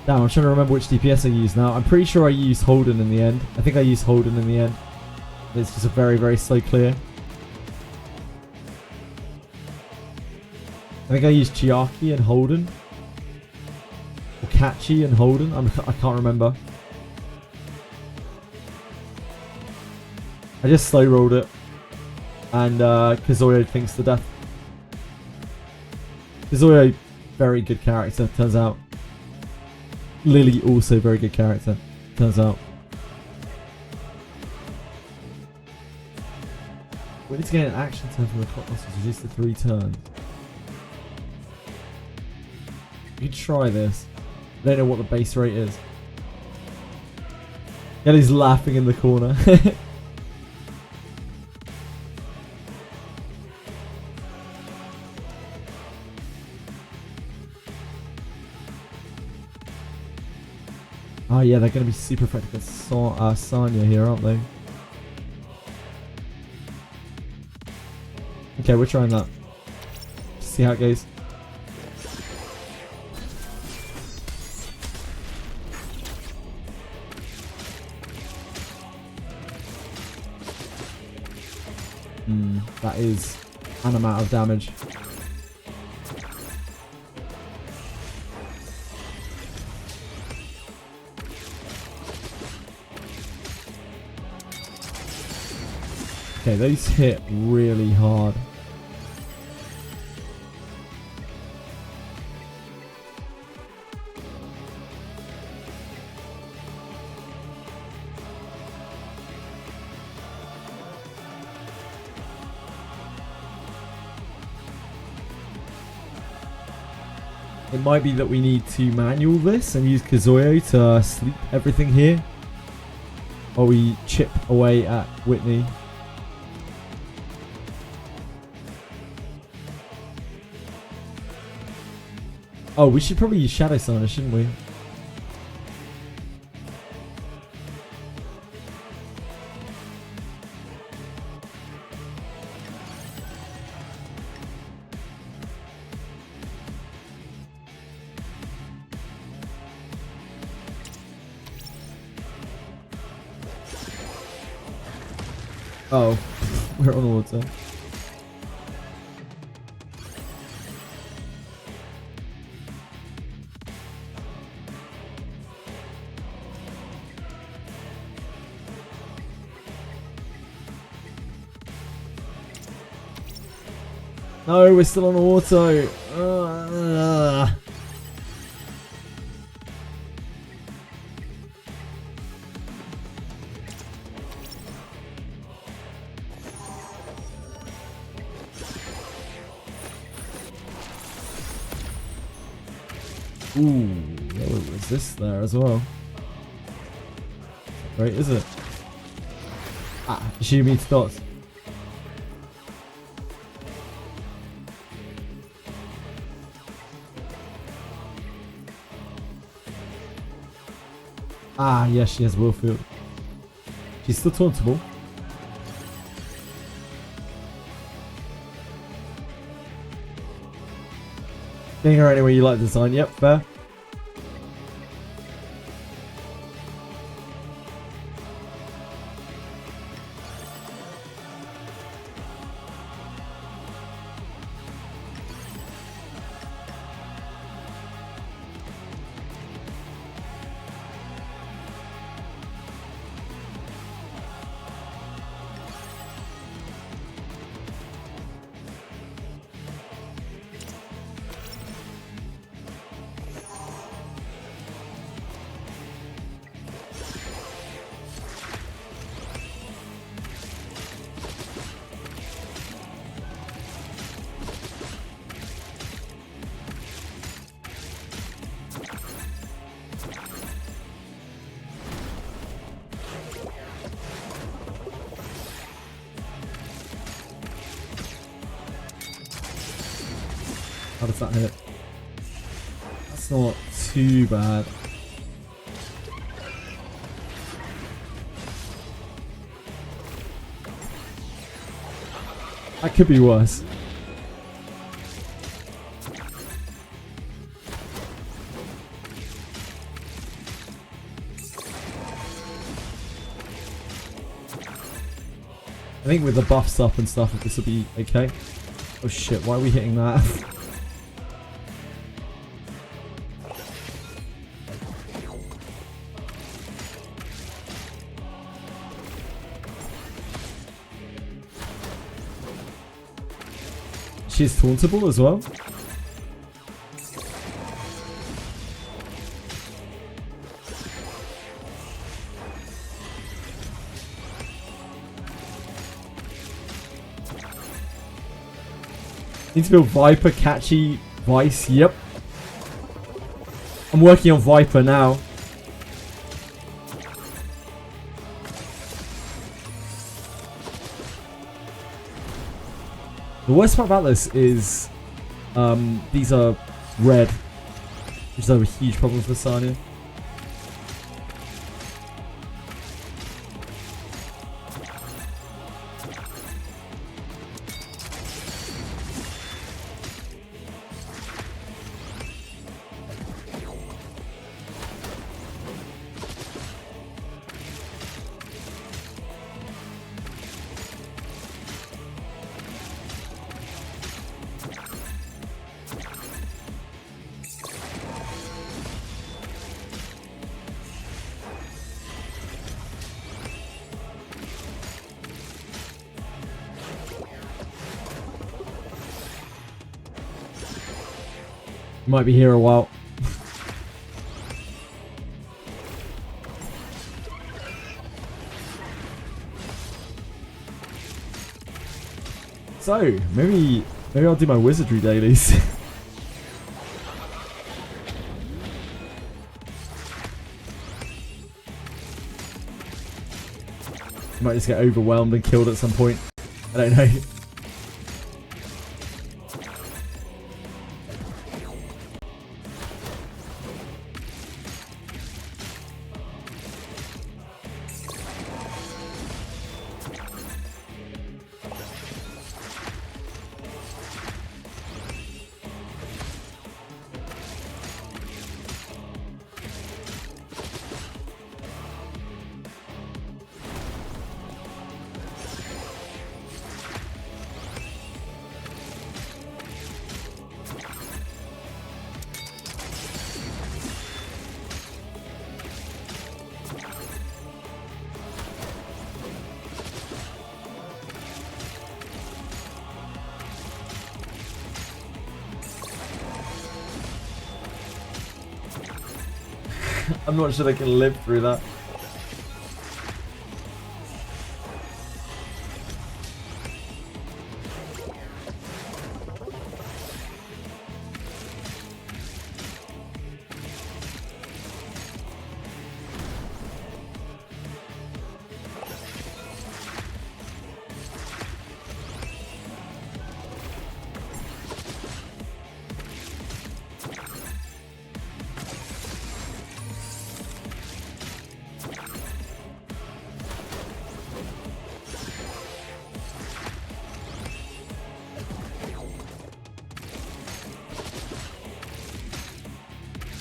Damn, I'm trying to remember which DPS I used now. I'm pretty sure I used Holden in the end. I think I used Holden in the end. It's just a very, very slow clear. I think I used Chiaki and Holden. Or Kachi and Holden. I can't remember. I just slow rolled it. And Kazuya thinks to death. Kazuya, very good character, turns out. Lily, also very good character, turns out. We need to get an action turn from the clock monster reduced to 3 turns. You can try this. I don't know what the base rate is. Yeah, he's laughing in the corner. Oh yeah, they're going to be super effective against Sanya here, aren't they? Okay, we're trying that. See how it goes. That is an amount of damage. Okay, those hit really hard. It might be that we need to manual this and use Kazuya to sleep everything here. Or we chip away at Whitney. Oh, we should probably use Shadow Summoner, shouldn't we? Oh, we're on water. No, we're still on auto. Ooh, oh, resist there as well. Great, is it? Ah, shoot me to dots. Ah, yes, she has Willfield. She's still tauntable. Getting her anywhere you like the design. Yep, fair. How does that hit? That's not too bad. That could be worse. I think with the buffs up and stuff, this will be okay. Oh shit, why are we hitting that? She's tauntable as well. Need to build Viper, Catchy, Vice. Yep. I'm working on Viper now. The worst part about this is these are red, which is a huge problem for Sanya. Might be here a while. So maybe I'll do my wizardry dailies. Might just get overwhelmed and killed at some point. I don't know. I'm not sure they can live through that.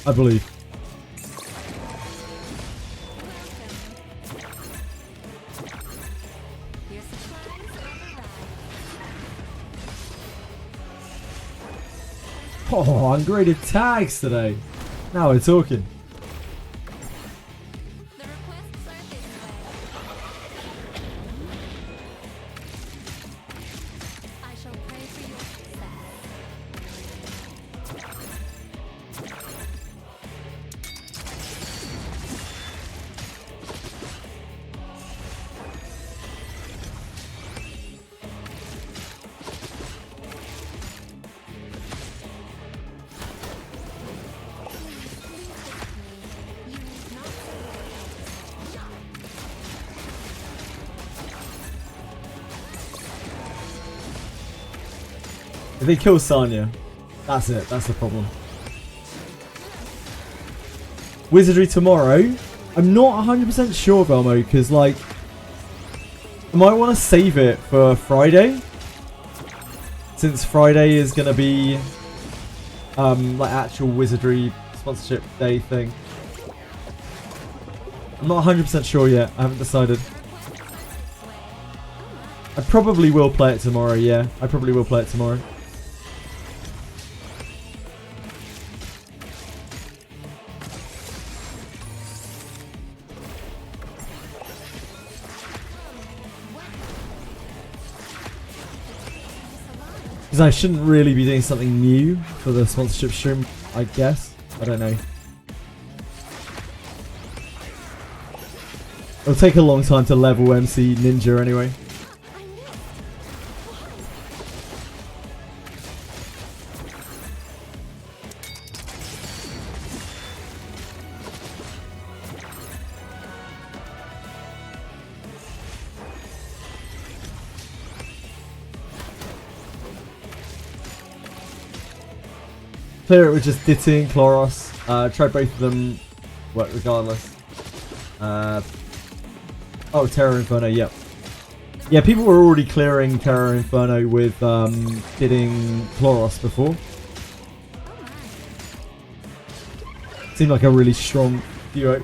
I believe. Oh, ungraded tags today. Now we're talking. The requests are this way. I shall pray for your If they kill Sanya, That's it. That's the problem. Wizardry tomorrow. I'm not 100% sure, Velmo, because like I might want to save it for Friday, since Friday is gonna be like actual Wizardry sponsorship day thing. I'm not 100% sure yet. I haven't decided. I probably will play it tomorrow. Yeah, I probably will play it tomorrow. Because I shouldn't really be doing something new for the sponsorship stream, I guess. I don't know. It'll take a long time to level MC Ninja anyway. Clear it with just Ditty and Chloros. Try both of them, work regardless. Oh, Terra Inferno, yep. Yeah, people were already clearing Terra Inferno with bidding Chloros before. Seemed like a really strong duo.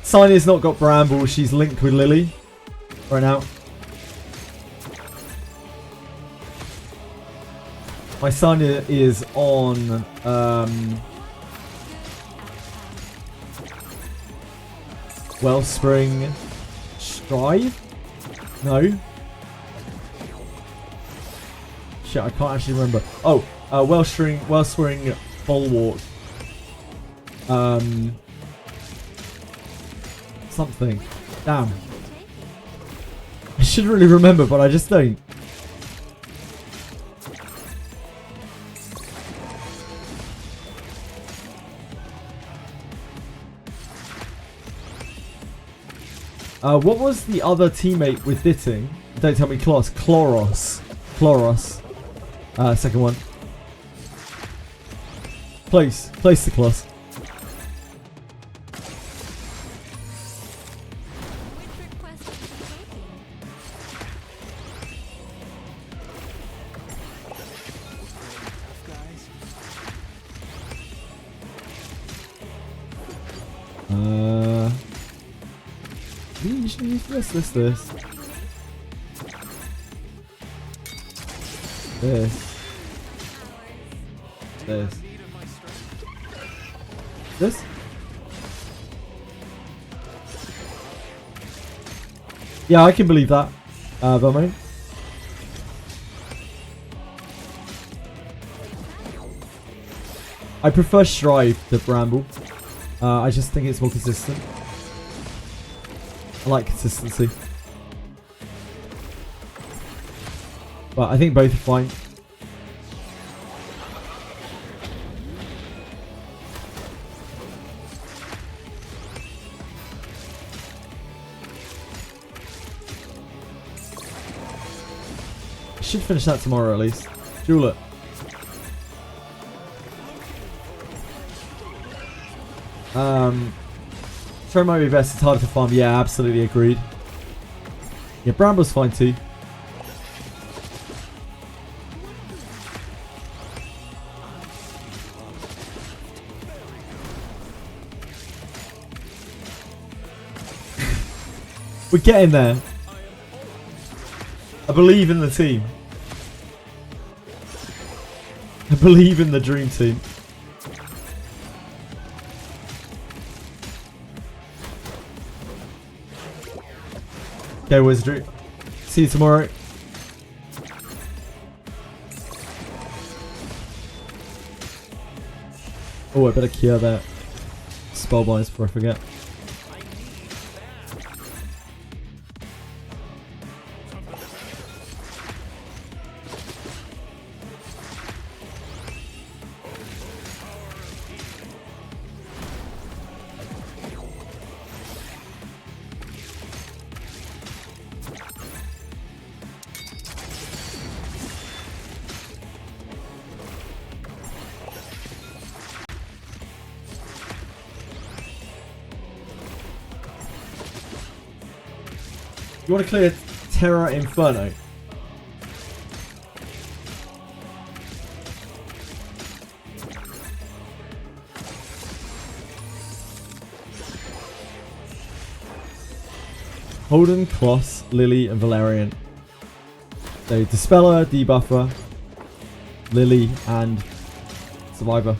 Signy's not got Bramble, she's linked with Lily right now. My Signy is on Wellspring Strive? No. Shit, I can't actually remember. Oh, Wellspring Bulwark. Something. Damn. I should really remember, but I just don't. What was the other teammate with Ditting? Don't tell me Chloros. Second one. Place the Clos. This. Yeah, I can believe that, Velmo. I prefer Strive to Bramble. I just think it's more consistent. I like consistency. But I think both are fine. I should finish that tomorrow at least. Jewel it. Try might be best, it's harder to farm. Yeah, absolutely agreed. Yeah, Bramble's fine too. We're getting there. I believe in the team. I believe in the dream team. Okay, Wizardry. See you tomorrow. Oh, I better cure that spellbinds before I forget. You want to clear Terra Inferno? Holden, Kloss, Lily, and Valerian. So Dispeller, Debuffer, Lily, and Survivor.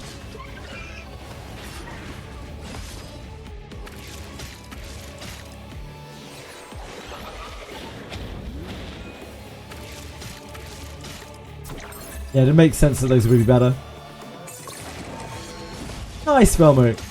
Yeah, it makes sense that those would be better. Nice spell move.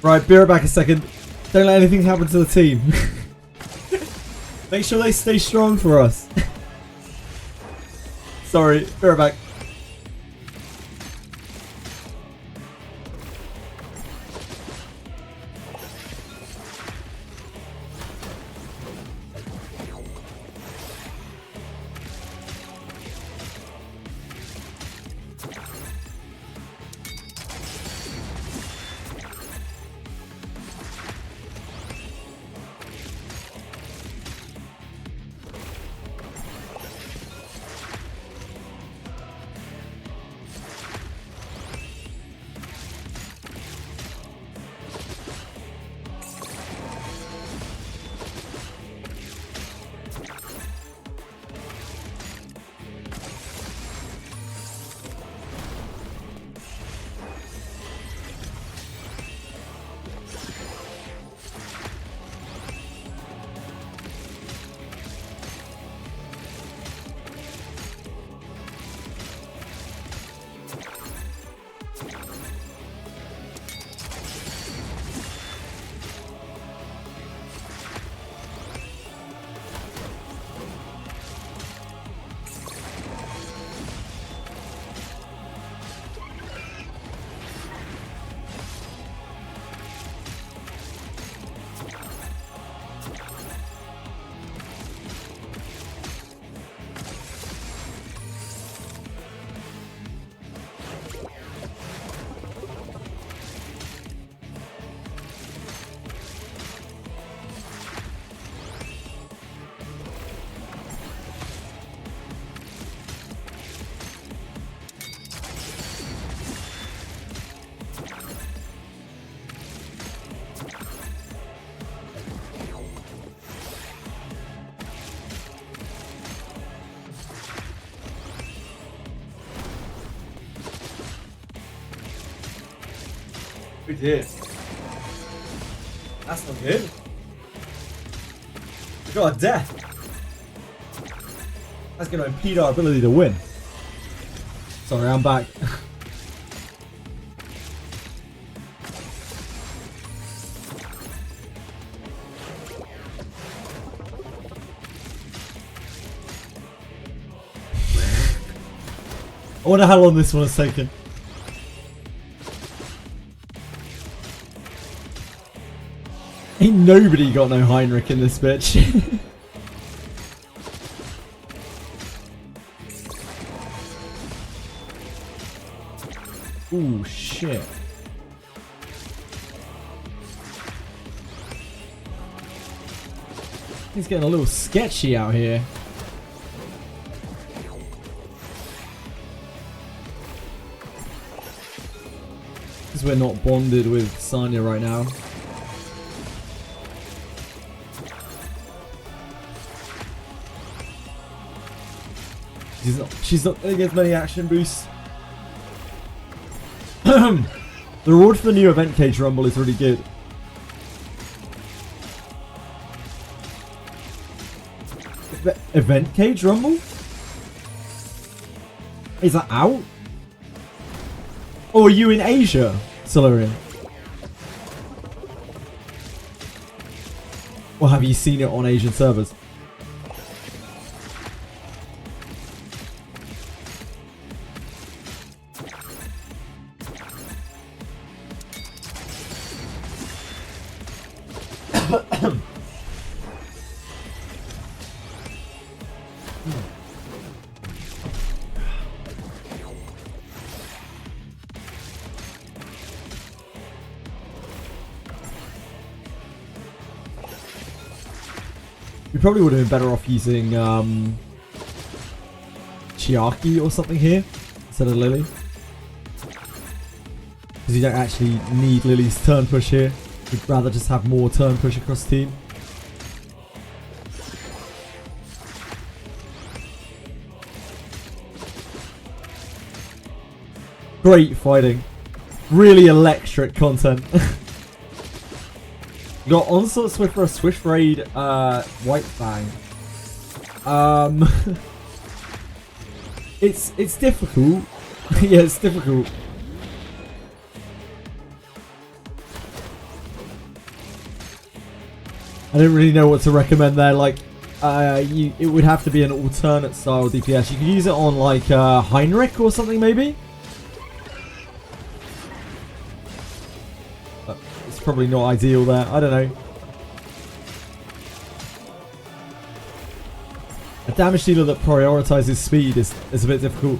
Right, be right back a second. Don't let anything happen to the team. Make sure they stay strong for us. Sorry, be right back. We did. That's not good. We got a death. That's going to impede our ability to win. Sorry, I'm back. I wonder how long this one has taken. Ain't nobody got no Heinrich in this bitch. Ooh, shit. He's getting a little sketchy out here. Because we're not bonded with Sanya right now. She's not going to get many action boosts. The reward for the new Event Cage Rumble is really good. Event Cage Rumble? Is that out? Oh, are you in Asia, Solarian? Or have you seen it on Asian servers? We probably would have been better off using Chiaki or something here instead of Lily. Because you don't actually need Lily's turn push here. We'd rather just have more turn push across the team. Great fighting. Really electric content. We got Onslaught, Swiffer, Swift Raid, White Fang. It's difficult. Yeah, it's difficult. I don't really know what to recommend there. Like, it would have to be an alternate style DPS. You could use it on like Heinrich or something maybe. But it's probably not ideal there. I don't know. A damage dealer that prioritizes speed is a bit difficult.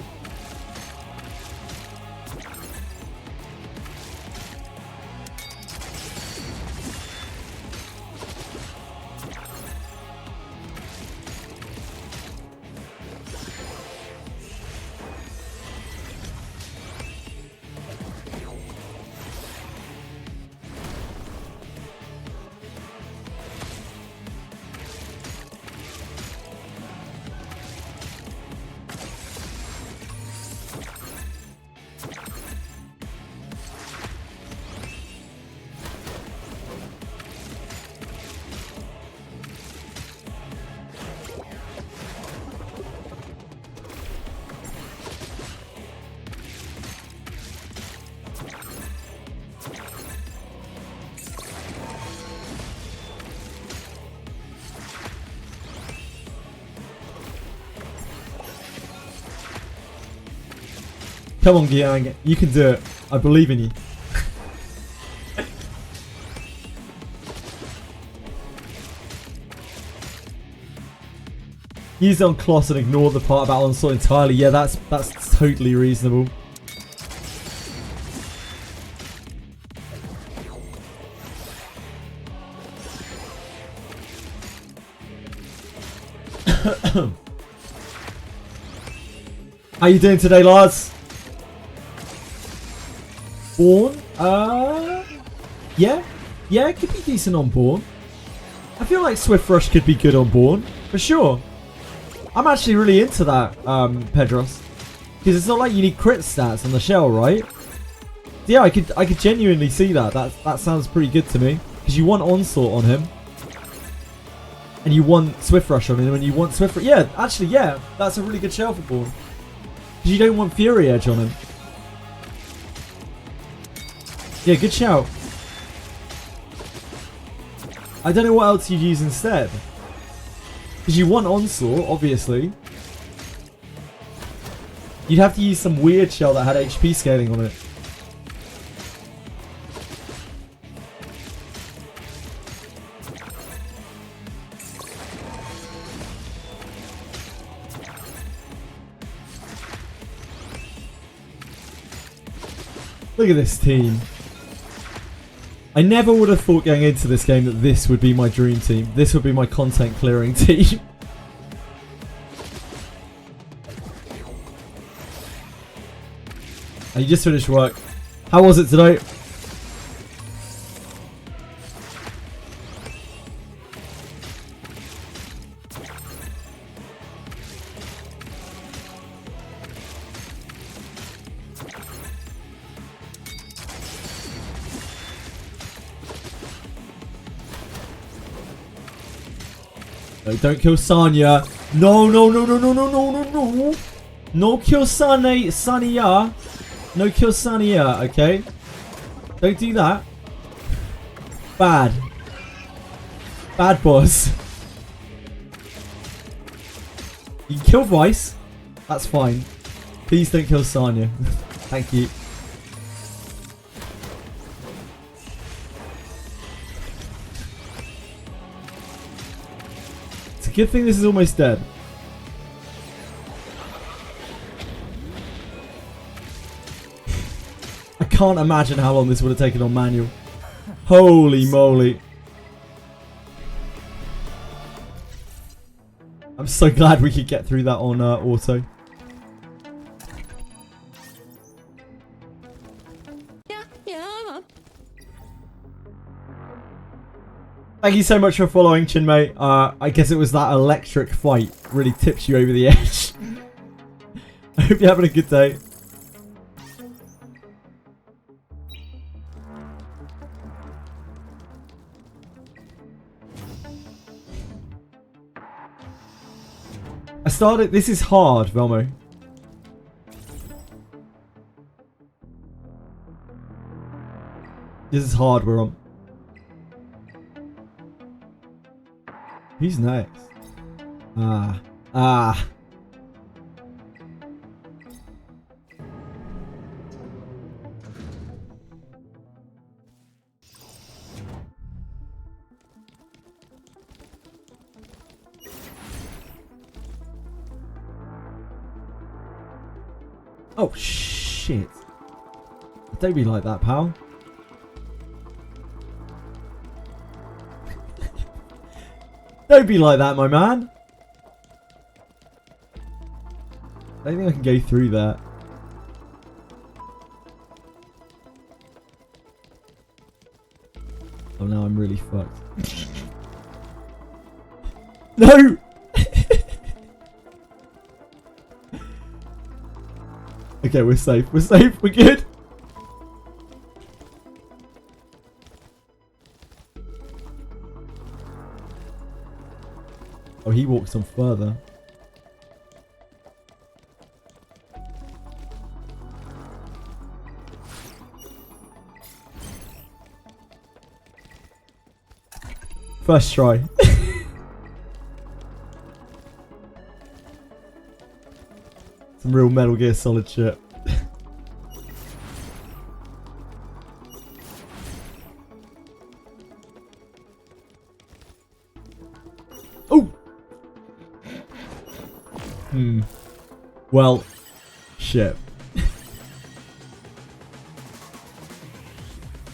Come on, Giang. You can do it. I believe in you. Use it on Kloss and ignore the part about Onslaught entirely. Yeah, that's totally reasonable. How you doing today, lads? Born? Yeah, it could be decent on Born. I feel like Swift Rush could be good on Born, for sure. I'm actually really into that, Pedros. Because it's not like you need crit stats on the shell, right? Yeah, I could genuinely see that. That sounds pretty good to me. Because you want Onslaught on him. And you want Swift Rush on him, and you want Swift Rush. Yeah, actually, yeah, that's a really good shell for Born. Because you don't want Fury Edge on him. Yeah, good shout. I don't know what else you'd use instead. Because you want Onslaught, obviously. You'd have to use some weird shell that had HP scaling on it. Look at this team. I never would have thought going into this game that this would be my dream team. This would be my content clearing team. You just finished work. How was it today? No, don't kill Sanya. No. No kill Sanya. No kill Sania, okay? Don't do that. Bad. Bad boss. You can kill Vice. That's fine. Please don't kill Sanya. Thank you. It's a good thing this is almost dead. I can't imagine how long this would have taken on manual. Holy moly. I'm so glad we could get through that on auto. Yeah. Thank you so much for following, Chinmay. I guess it was that electric fight really tipped you over the edge. I hope you're having a good day. I started. This is hard, Velmo. This is hard. We're on. Who's next? Ah. Oh shit. Don't be like that, pal. Don't be like that, my man. I don't think I can go through that. Oh no, I'm really fucked. No! Okay, we're safe. We're safe. We're good. Oh, he walks on further. First try. Some real Metal Gear Solid shit. Oh! Well, shit.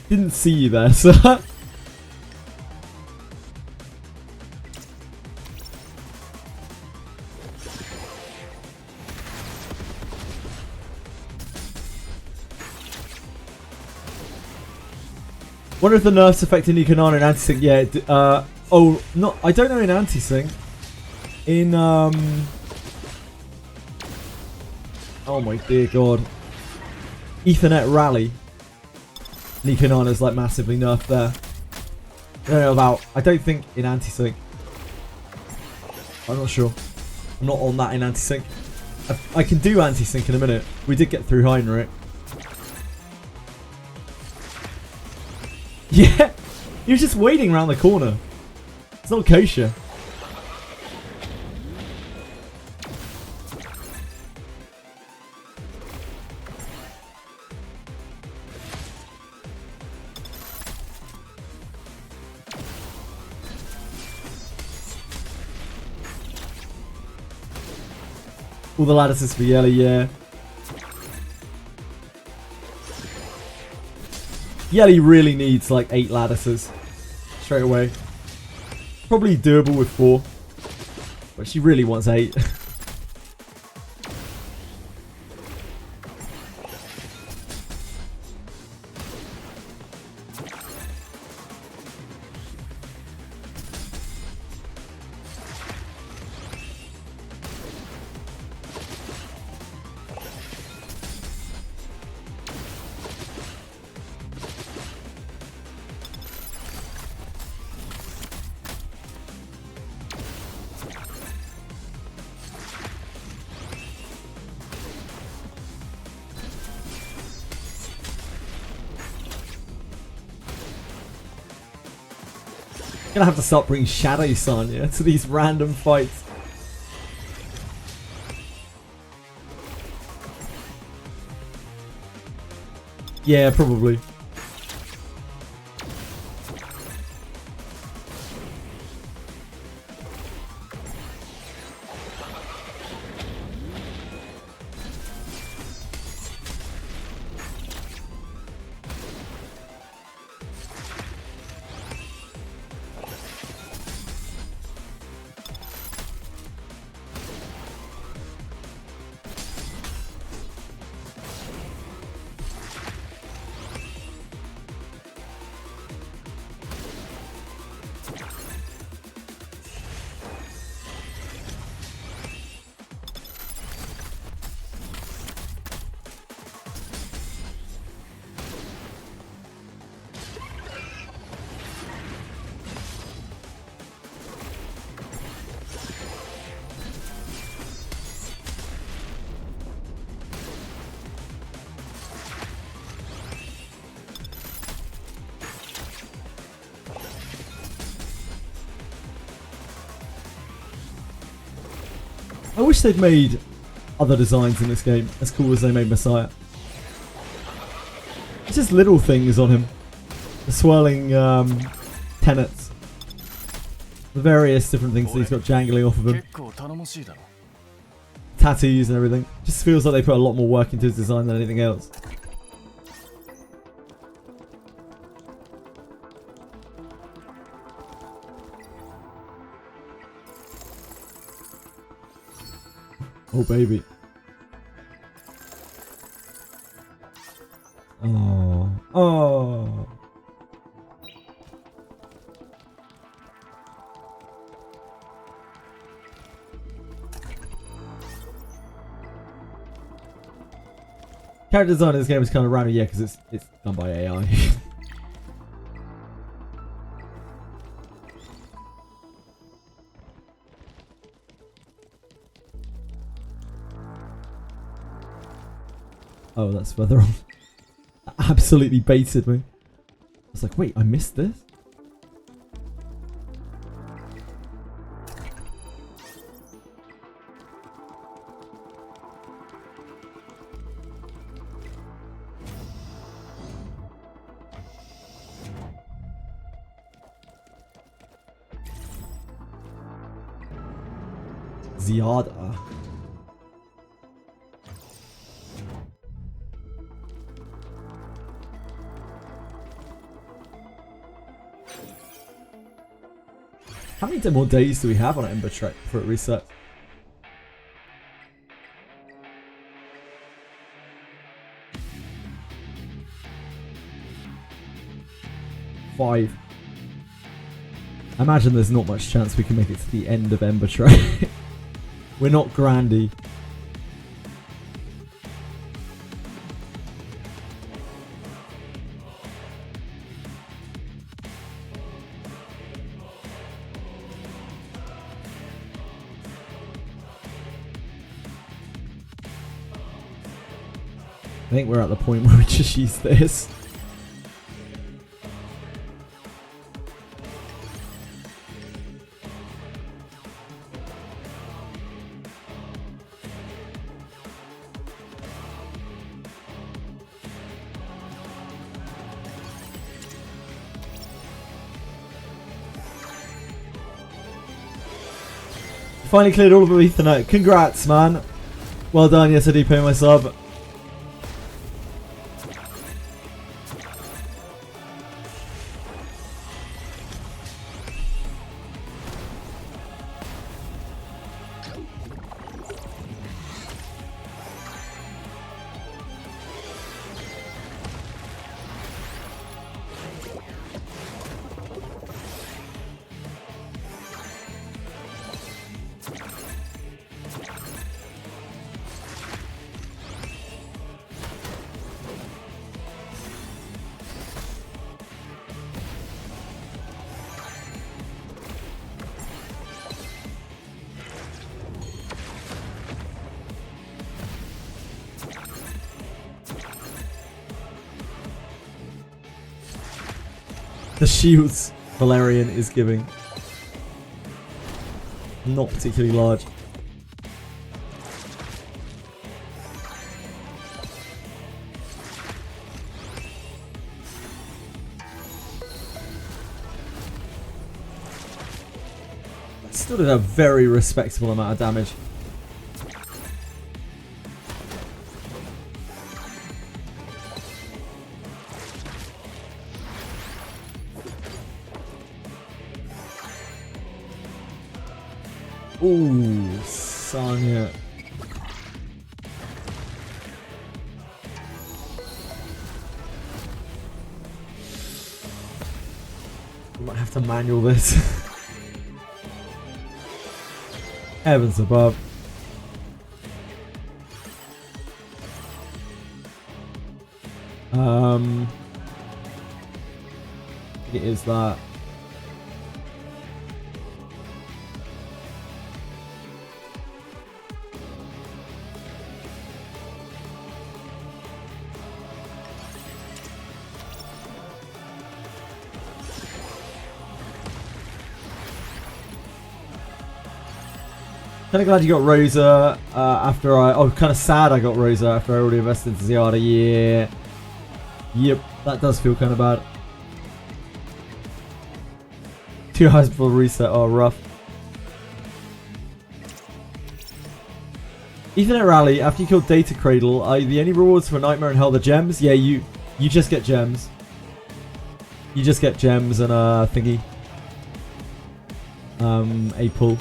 Didn't see you there, sir. Wonder if the nerfs affecting Nikanana in anti-sync. Yeah, oh, not. I don't know in anti-sync. In oh my dear god, Ethernet Rally. Nikanana's like massively nerfed there. I don't know about. I don't think in anti-sync. I'm not sure. I'm not on that in anti-sync. I can do anti-sync in a minute. We did get through Heinrich. Yeah, he was just waiting around the corner. It's not kosher. All the lattices for Yelly, yeah. Yelly really needs like 8 lattices straight away. Probably doable with 4, but she really wants 8. Gonna have to start bringing Shadow Sanya to these random fights. Yeah, probably. I wish they'd made other designs in this game as cool as they made Messiah. It's just little things on him. The swirling tenets. The various different things that he's got jangling off of him. Tattoos and everything. Just feels like they put a lot more work into his design than anything else. Oh baby. Oh. Oh. Character design in this game is kind of random, yeah, because it's done by AI. Oh, that's further on. That absolutely baited me. I was like, wait, I missed this? Ziyada. How many more days do we have on Ember Trek before it resets? Five. I imagine there's not much chance we can make it to the end of Ember Trek. We're not Grandy. I think we're at the point where we just use this. Finally cleared all of Ethernet. Congrats, man. Well done. Yes, I do pay my sub. The shields. Valerian is giving. Not particularly large. Still did a very respectable amount of damage. Ooh, Sanya. We might have to manual this. Heavens above. It is that. Kind of glad you got Rosa after I... Oh, kind of sad I got Rosa after I already invested into Ziada. Yeah. Yep, that does feel kind of bad. 2 highs before reset. Oh, rough. Ethernet Rally, after you kill Data Cradle, are the only rewards for Nightmare and Hell the gems? Yeah, you just get gems. You just get gems and thingy. A pull.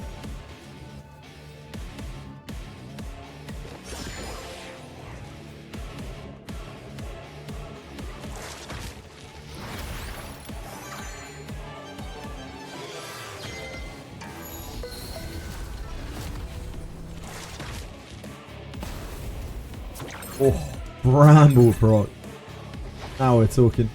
Oh, Bramble proc. Now we're talking.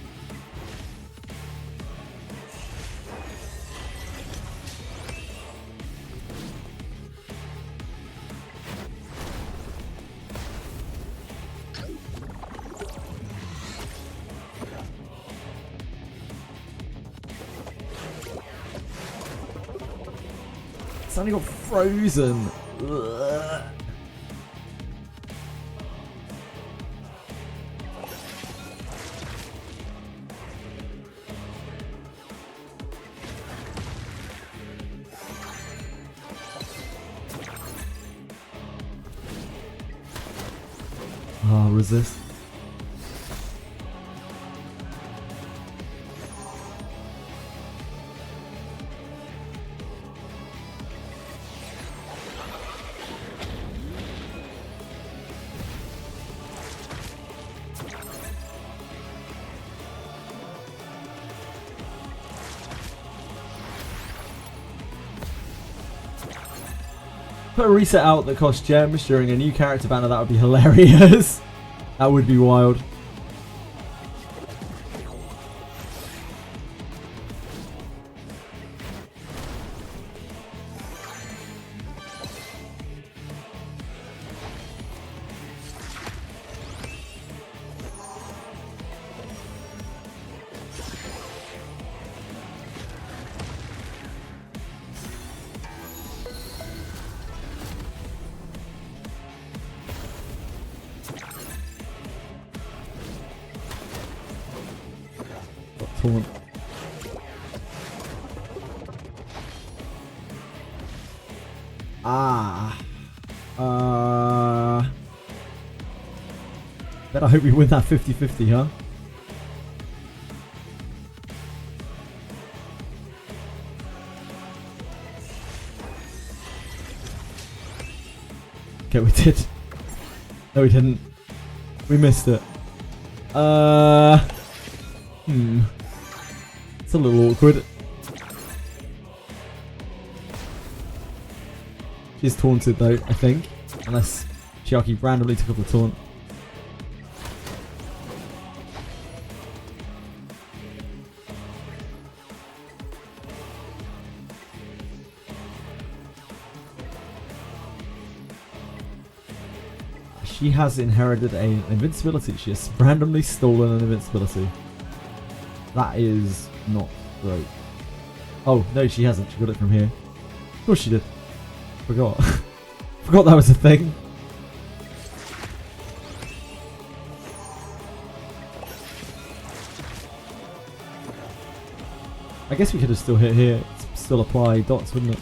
Suddenly got frozen. Ugh. Ah, resist. Put a reset out that costs gems during a new character banner. That would be hilarious. That would be wild. Taunt. Better hope we win that 50-50, huh? Okay, we did. No, we didn't. We missed it. It's a little awkward. She's taunted though, I think. Unless Chiaki randomly took up the taunt. She has inherited an invincibility. She has randomly stolen an invincibility. That is not great. Oh, no, she hasn't. She got it from here. Of course she did. Forgot. Forgot that was a thing. I guess we could have still hit here. Still apply dots, wouldn't it?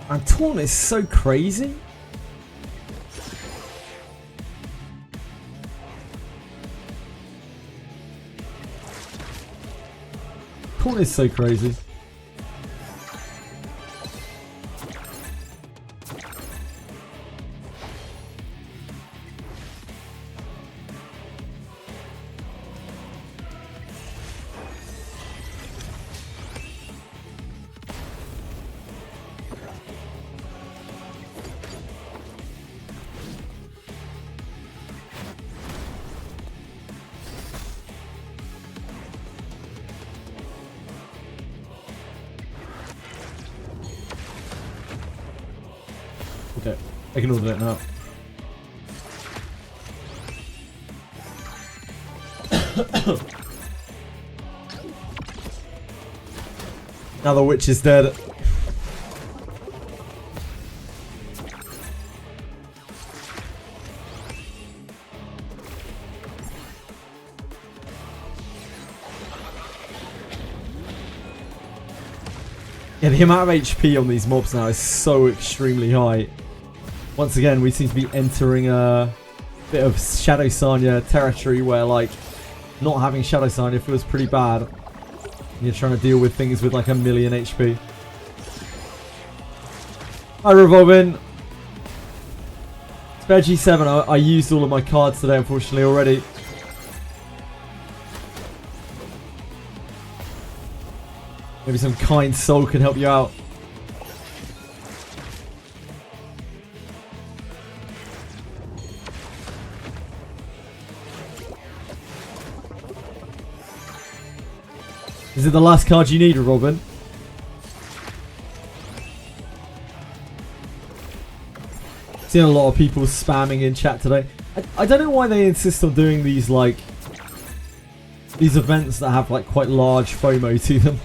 And Taunt is so crazy. Taunt is so crazy. Okay, I can order it now. Now the witch is dead. Yeah, the amount of HP on these mobs now is so extremely high. Once again, we seem to be entering a bit of Shadow Sanya territory where, like, not having Shadow Sanya feels pretty bad. And you're trying to deal with things with like 1,000,000 HP. Hi, Revolving. Spare G7. I used all of my cards today, unfortunately, already. Maybe some kind soul can help you out. Is it the last card you need, Robin? Seen a lot of people spamming in chat today. I don't know why they insist on doing these, like, these events that have like quite large FOMO to them.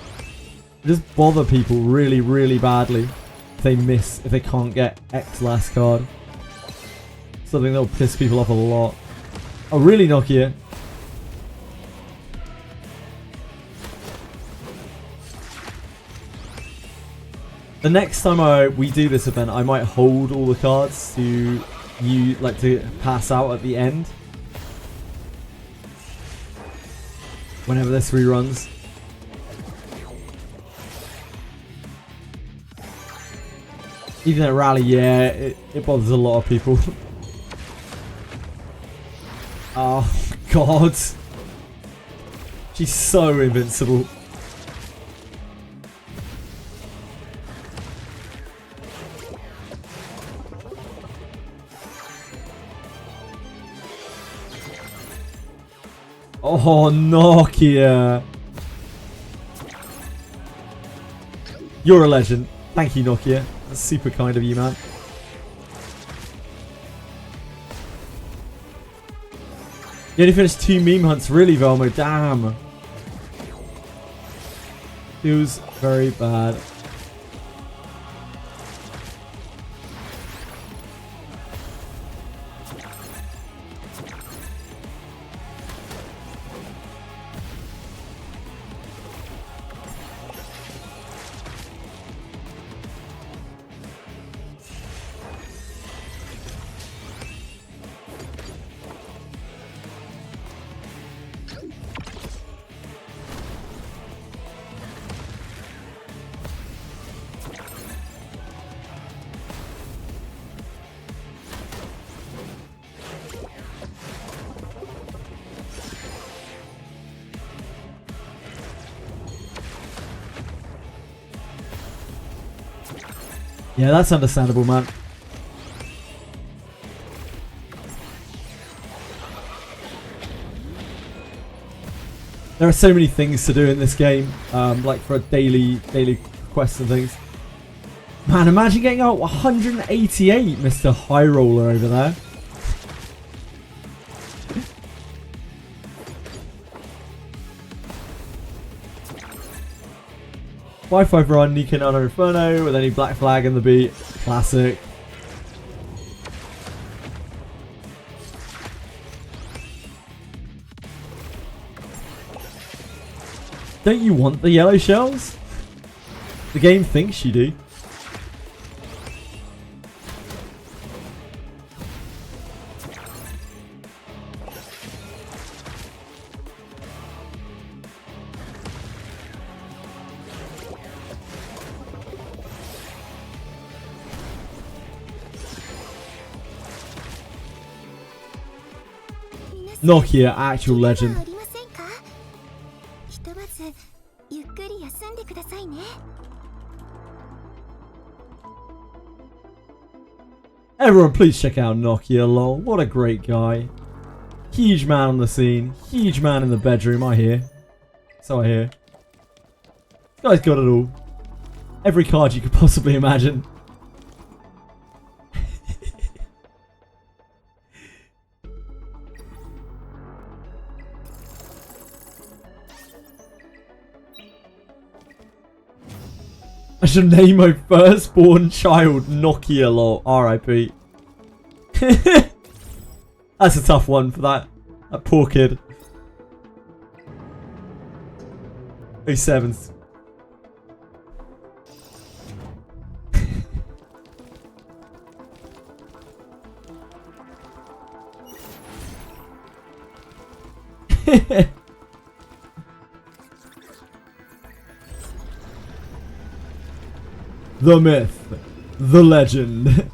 They just bother people really, really badly if they can't get X last card. Something that'll piss people off a lot. Oh, really, Nokia? The next time we do this event, I might hold all the cards to pass out at the end. Whenever this reruns. Even at Rally, yeah, it bothers a lot of people. Oh, God. She's so invincible. Oh, Nokia. You're a legend. Thank you, Nokia. That's super kind of you, man. You only finished 2 meme hunts, really, Velmo? Damn. Feels very bad. Yeah, that's understandable, man. There are so many things to do in this game, like for a daily quests and things. Man, imagine getting out 188, Mr. High Roller over there. Five run, Nico Nano Inferno with any black flag in the beat. Classic. Don't you want the yellow shells? The game thinks you do. Nokia, actual legend. ひとまずゆっくり休んでくださいね。 Everyone, please check out Nokia, lol. What a great guy. Huge man on the scene. Huge man in the bedroom, I hear. So I hear. This guy's got it all. Every card you could possibly imagine. I should name my firstborn child Nokia, lol. R.I.P. That's a tough one for that poor kid. 07s. The myth, the legend.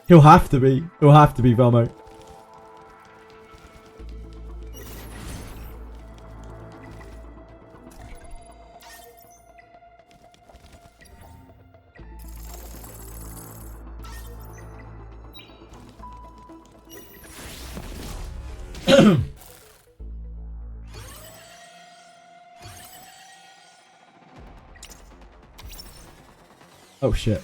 He'll have to be Velmo. Oh shit.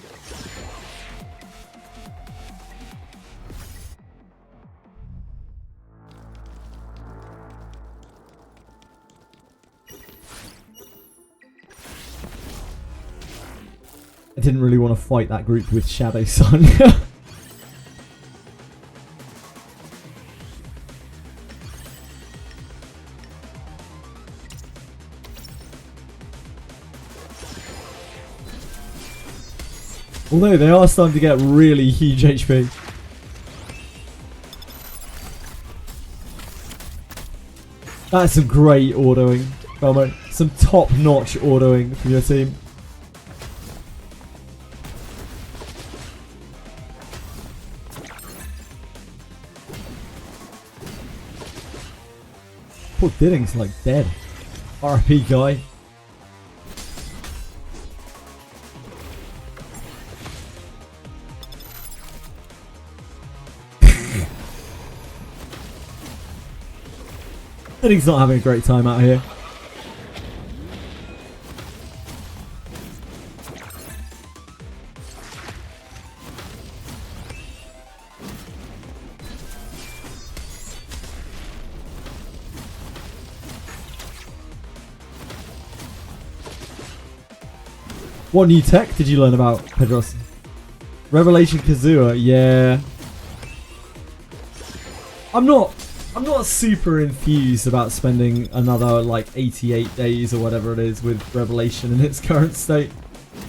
I didn't really want to fight that group with Shadow Sun. Although they are starting to get really huge HP. That's some great autoing, Velmo. Some top-notch autoing from your team. Poor Didding's like dead. RP guy. Didding's not having a great time out here. What new tech did you learn about, Pedros? Revelation Kazua, yeah. I'm not super enthused about spending another like 88 days or whatever it is with Revelation in its current state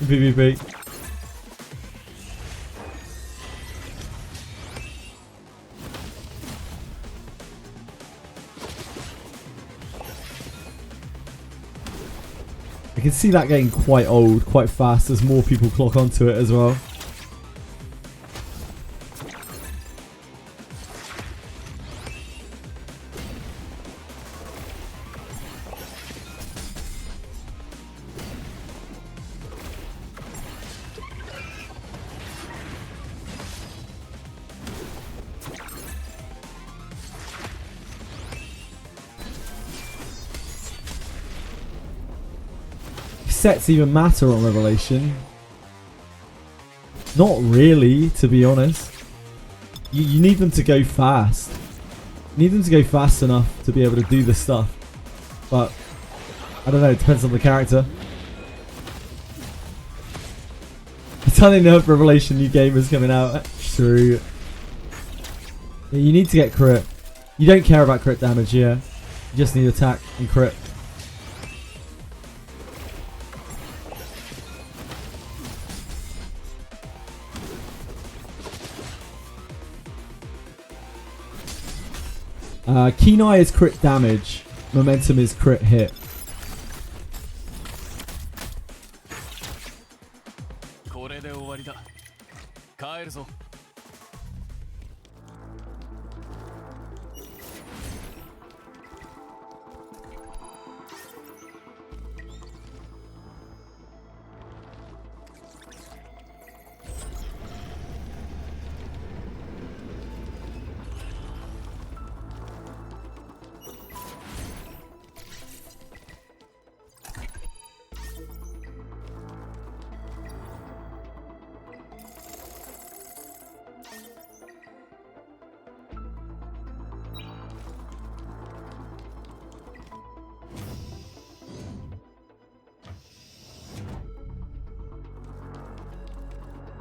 in PvP. I can see that getting quite old, quite fast as more people clock onto it as well. sets even matter on Revelation? Not really, to be honest. You need them to go fast. You need them to go fast enough to be able to do the stuff. But, I don't know, it depends on the character. I don't think Nerf Revelation new game is coming out. True. Yeah, you need to get crit. You don't care about crit damage, yeah. You just need attack and crit. Keen Eye is crit damage. Momentum is crit hit.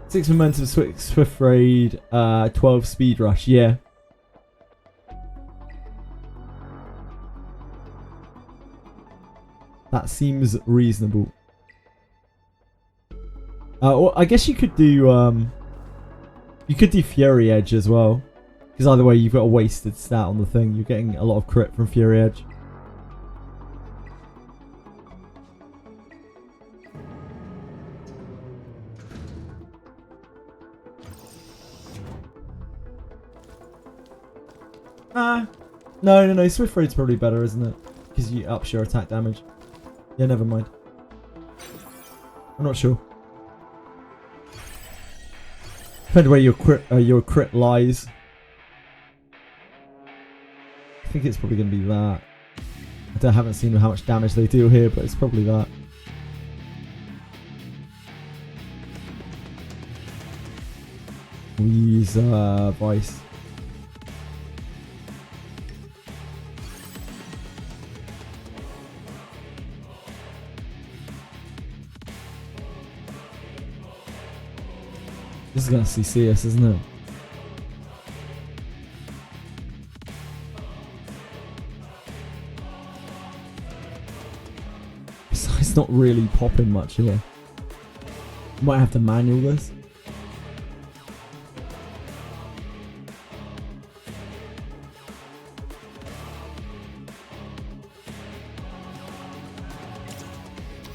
Six momentum, swift raid, 12 speed rush. Yeah. That seems reasonable. Or I guess you could do Fury Edge as well, because either way you've got a wasted stat on the thing. You're getting a lot of crit from Fury Edge. No. Swift Raid's probably better, isn't it? Because you ups your attack damage. Yeah, never mind. I'm not sure. Depends where your crit lies. I think it's probably going to be that. I haven't seen how much damage they do here, but it's probably that. We use Vice. This is going to CC us, isn't it? It's not really popping much here. Might have to manual this.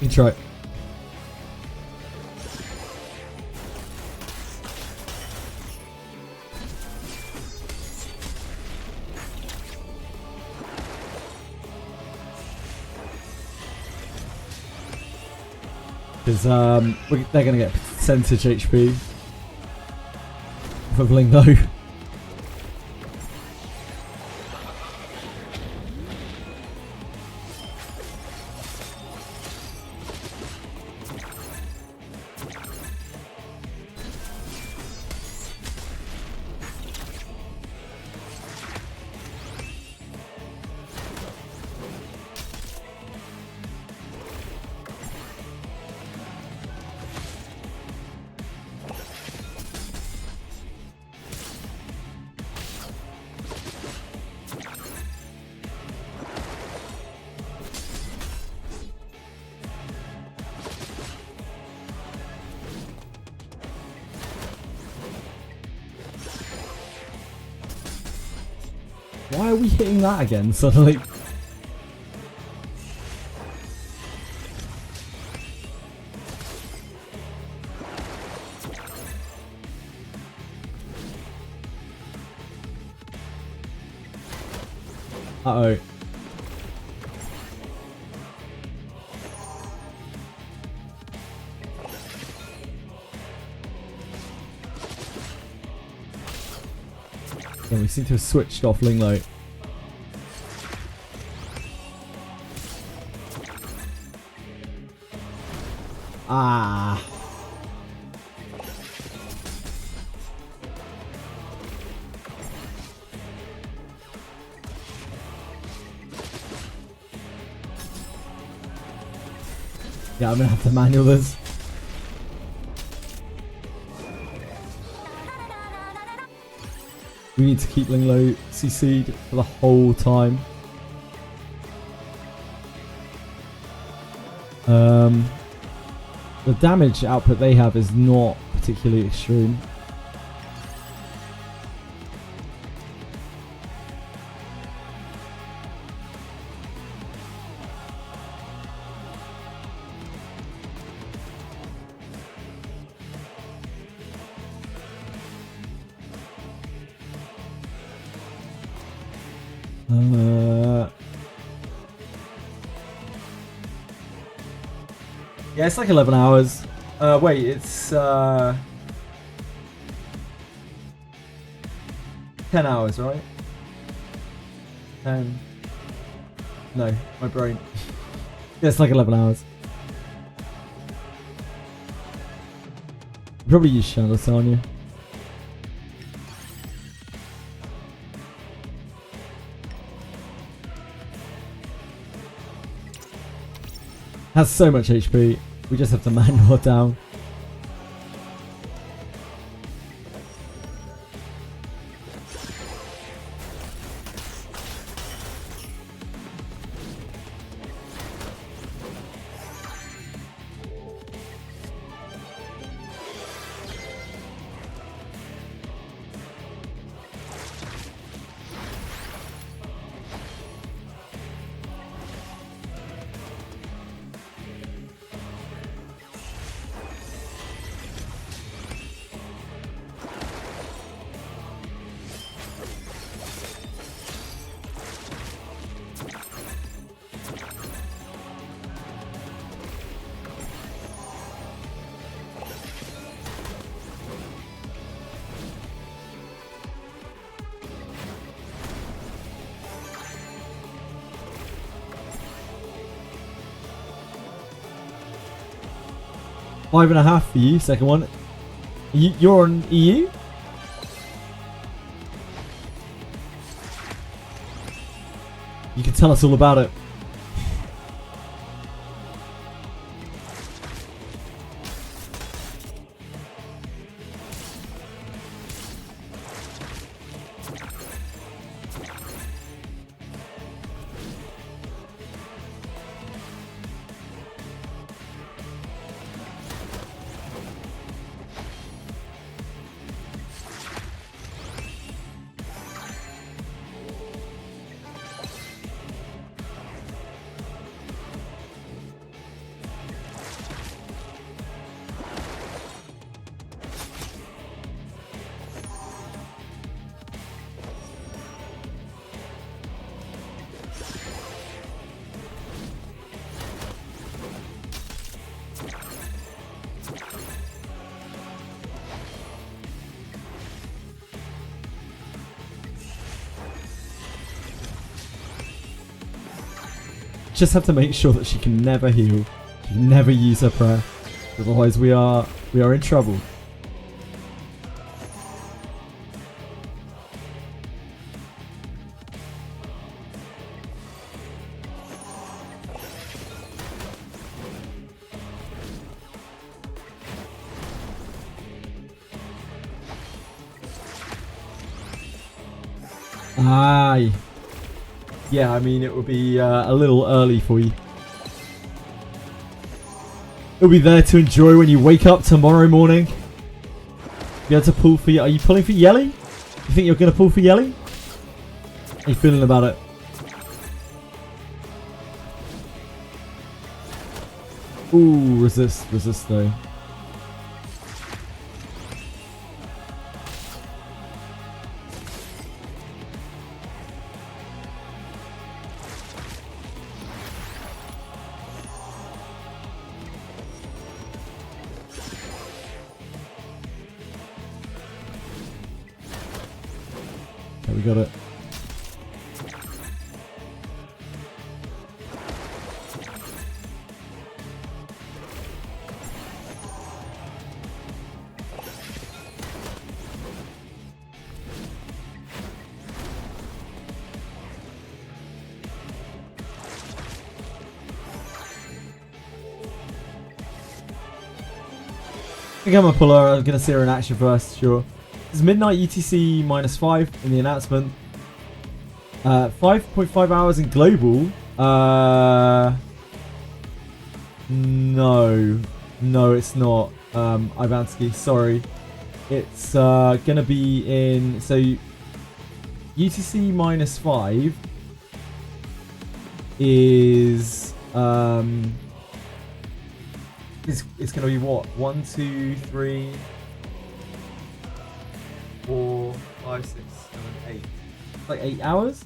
You can try it. Because they're going to get percentage HP for Blingo. Why are we hitting that again suddenly? Uh-oh. Yeah, we seem to have switched off Linglo. Ah. Yeah, I'm gonna have to manual this. We need to keep Linglo CC'd for the whole time. The damage output they have is not particularly extreme. Yeah, it's like 11 hours. Wait, it's 10 hours, right? 10. No, my brain. Yeah, it's like 11 hours. Probably use Shadows on you. Has so much HP. We just have to manual it down. $5.5 for you, second one. You're on EU? You can tell us all about it. Just have to make sure that she can never heal. She can never use her prayer. Otherwise we are in trouble. Aye. Yeah, I mean, it would be a little early for you. It'll be there to enjoy when you wake up tomorrow morning. Be able to pull for... Are you pulling for Yelly? You think you're going to pull for Yelly? How are you feeling about it? Ooh, resist though. We got it. think I'm gonna pull her. I'm gonna see her in action first, sure. It's midnight UTC -5 in the announcement. 5.5 hours in global. No, it's not. Ivansky, sorry. It's gonna be in UTC -5 is it's gonna be what? 1, 2, 3, 4, 5, 6, 7, 8. Like 8 hours.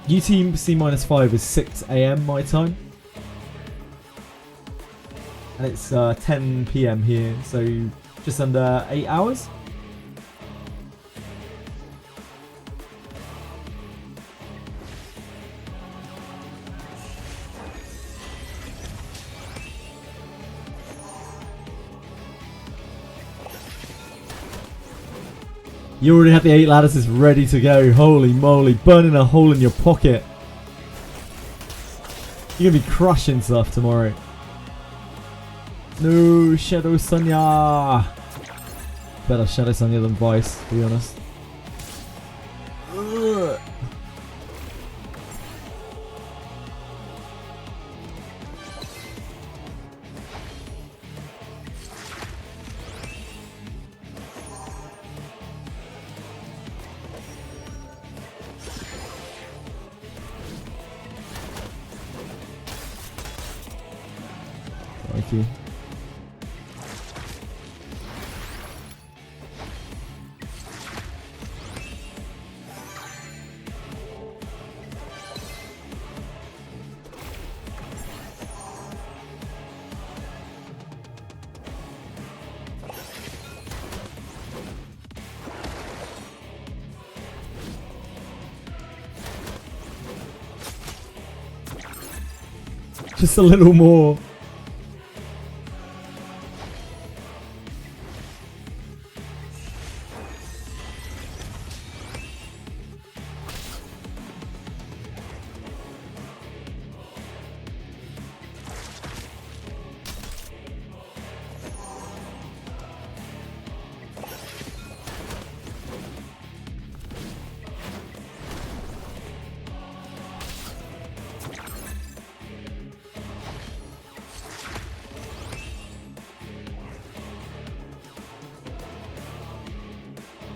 UTC -5 is 6 AM my time. And it's 10 PM here, so just under 8 hours. You already have the 8 lattices ready to go. Holy moly, burning a hole in your pocket. You're gonna be crushing stuff tomorrow. No, Shadow Sonya. Better Shadow Sonya than Vice, to be honest. Ugh. Thank you. Just a little more.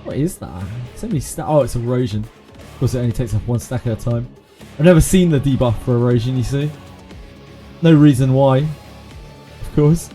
What is that? So many oh, it's erosion. Of course, it only takes off 1 stack at a time. I've never seen the debuff for erosion, you see. No reason why, of course.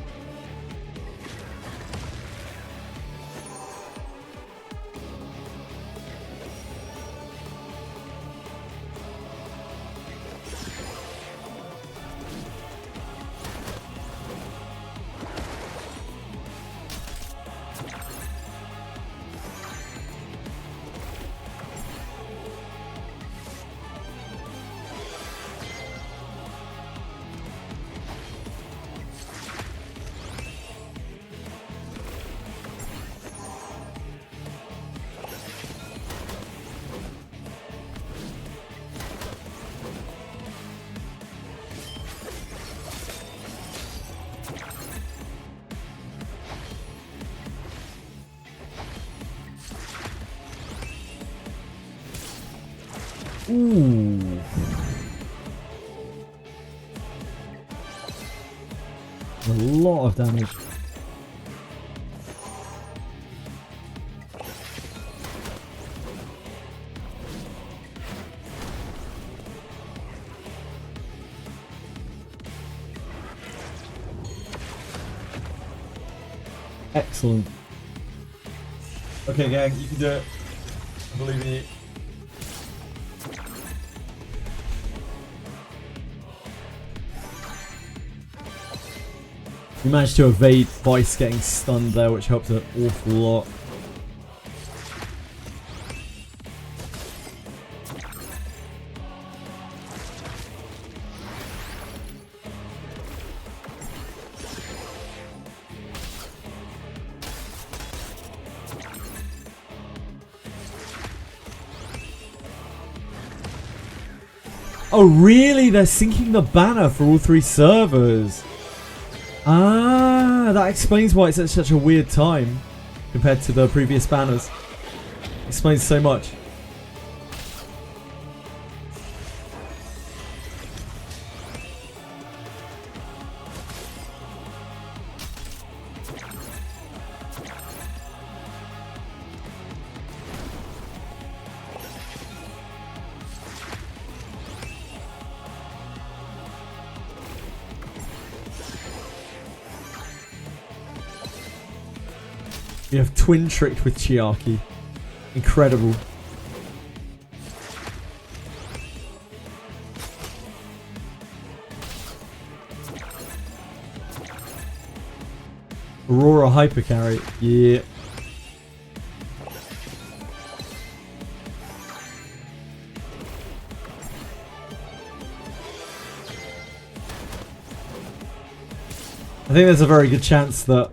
Ooh. A lot of damage. Excellent. Okay, gang, you can do it. I believe in you. We managed to evade Vice getting stunned there, which helped an awful lot. Oh really? They're syncing the banner for all 3 servers. Ah, that explains why it's at such a weird time compared to the previous banners. Explains so much. You have twin tricked with Chiaki. Incredible. Aurora hyper carry. Yeah. I think there's a very good chance that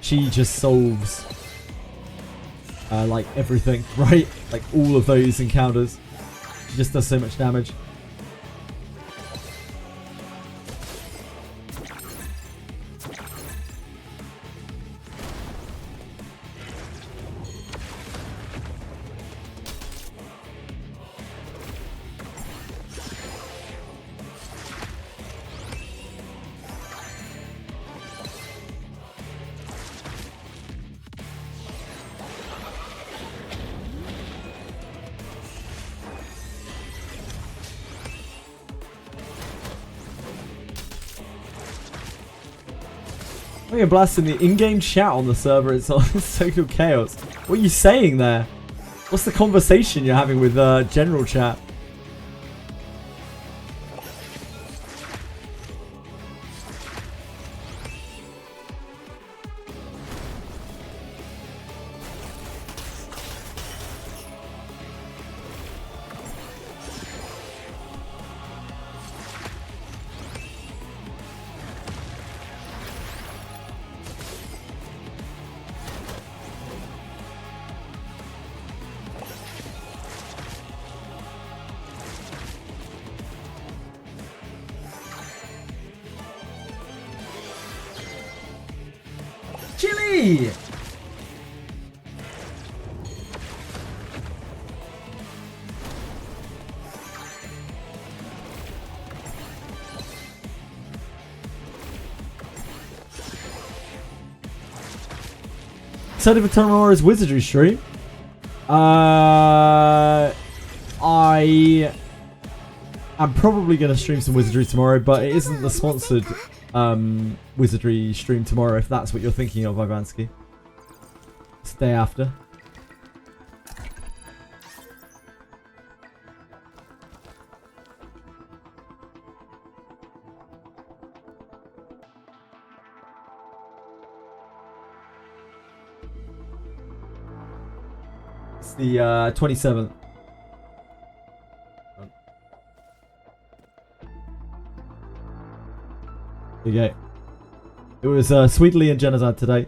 she just solves like everything, right? Like all of those encounters. She just does so much damage. You're blasting the in-game chat on the server. It's total chaos. What are you saying there? What's the conversation you're having with general chat? Chili! Excited for tomorrow's Wizardry stream? I'm probably going to stream some Wizardry tomorrow, but it isn't the sponsored Wizardry stream tomorrow, if that's what you're thinking of, Ivansky. It's the day after. It's the 27th. There you go. It was Sweetly and Genocide today.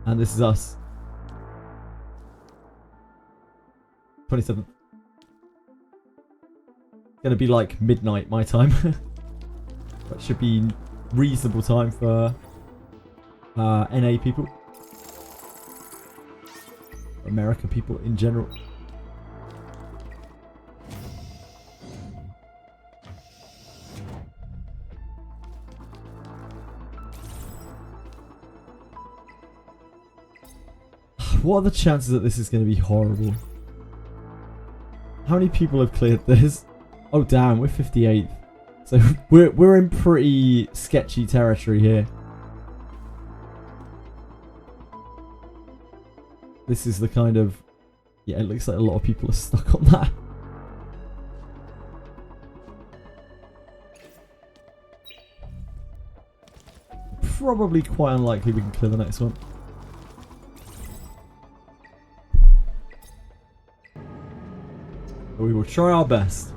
And this is us. 27th. Gonna be like midnight my time. That should be reasonable time for NA people. American people in general. What are the chances that this is going to be horrible? How many people have cleared this? Oh damn, we're 58th. So we're in pretty sketchy territory here. This is the kind of... Yeah, it looks like a lot of people are stuck on that. Probably quite unlikely we can clear the next one. But we will try our best.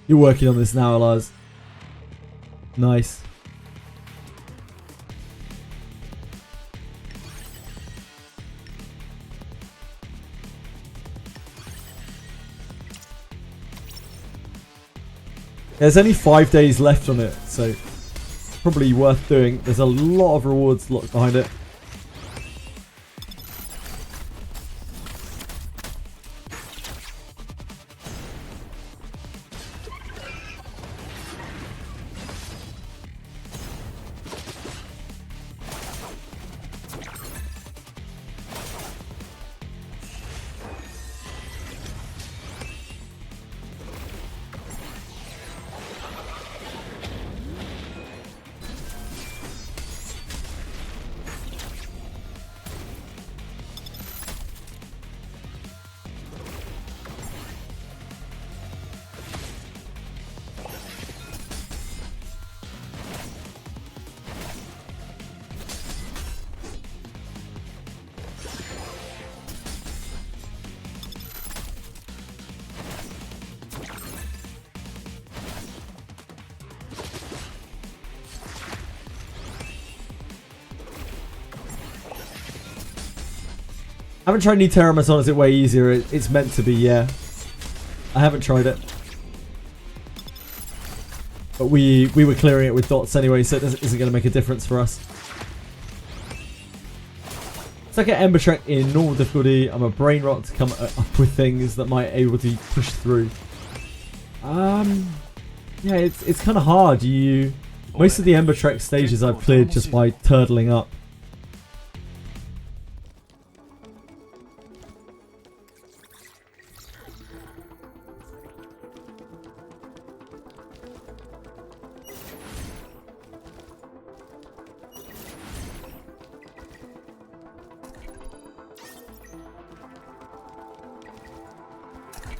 You're working on this now, Lars. Nice. There's only 5 days left on it, so probably worth doing. There's a lot of rewards locked behind it. I haven't tried any Terramazon. Is it way easier? It's meant to be, yeah. I haven't tried it. But we were clearing it with dots anyway, so it isn't going to make a difference for us. So I get Ember Trek in normal difficulty. I'm a brain rot to come up with things that might able to push through. Yeah, it's kind of hard. Most of the Ember Trek stages I've cleared just by turtling up.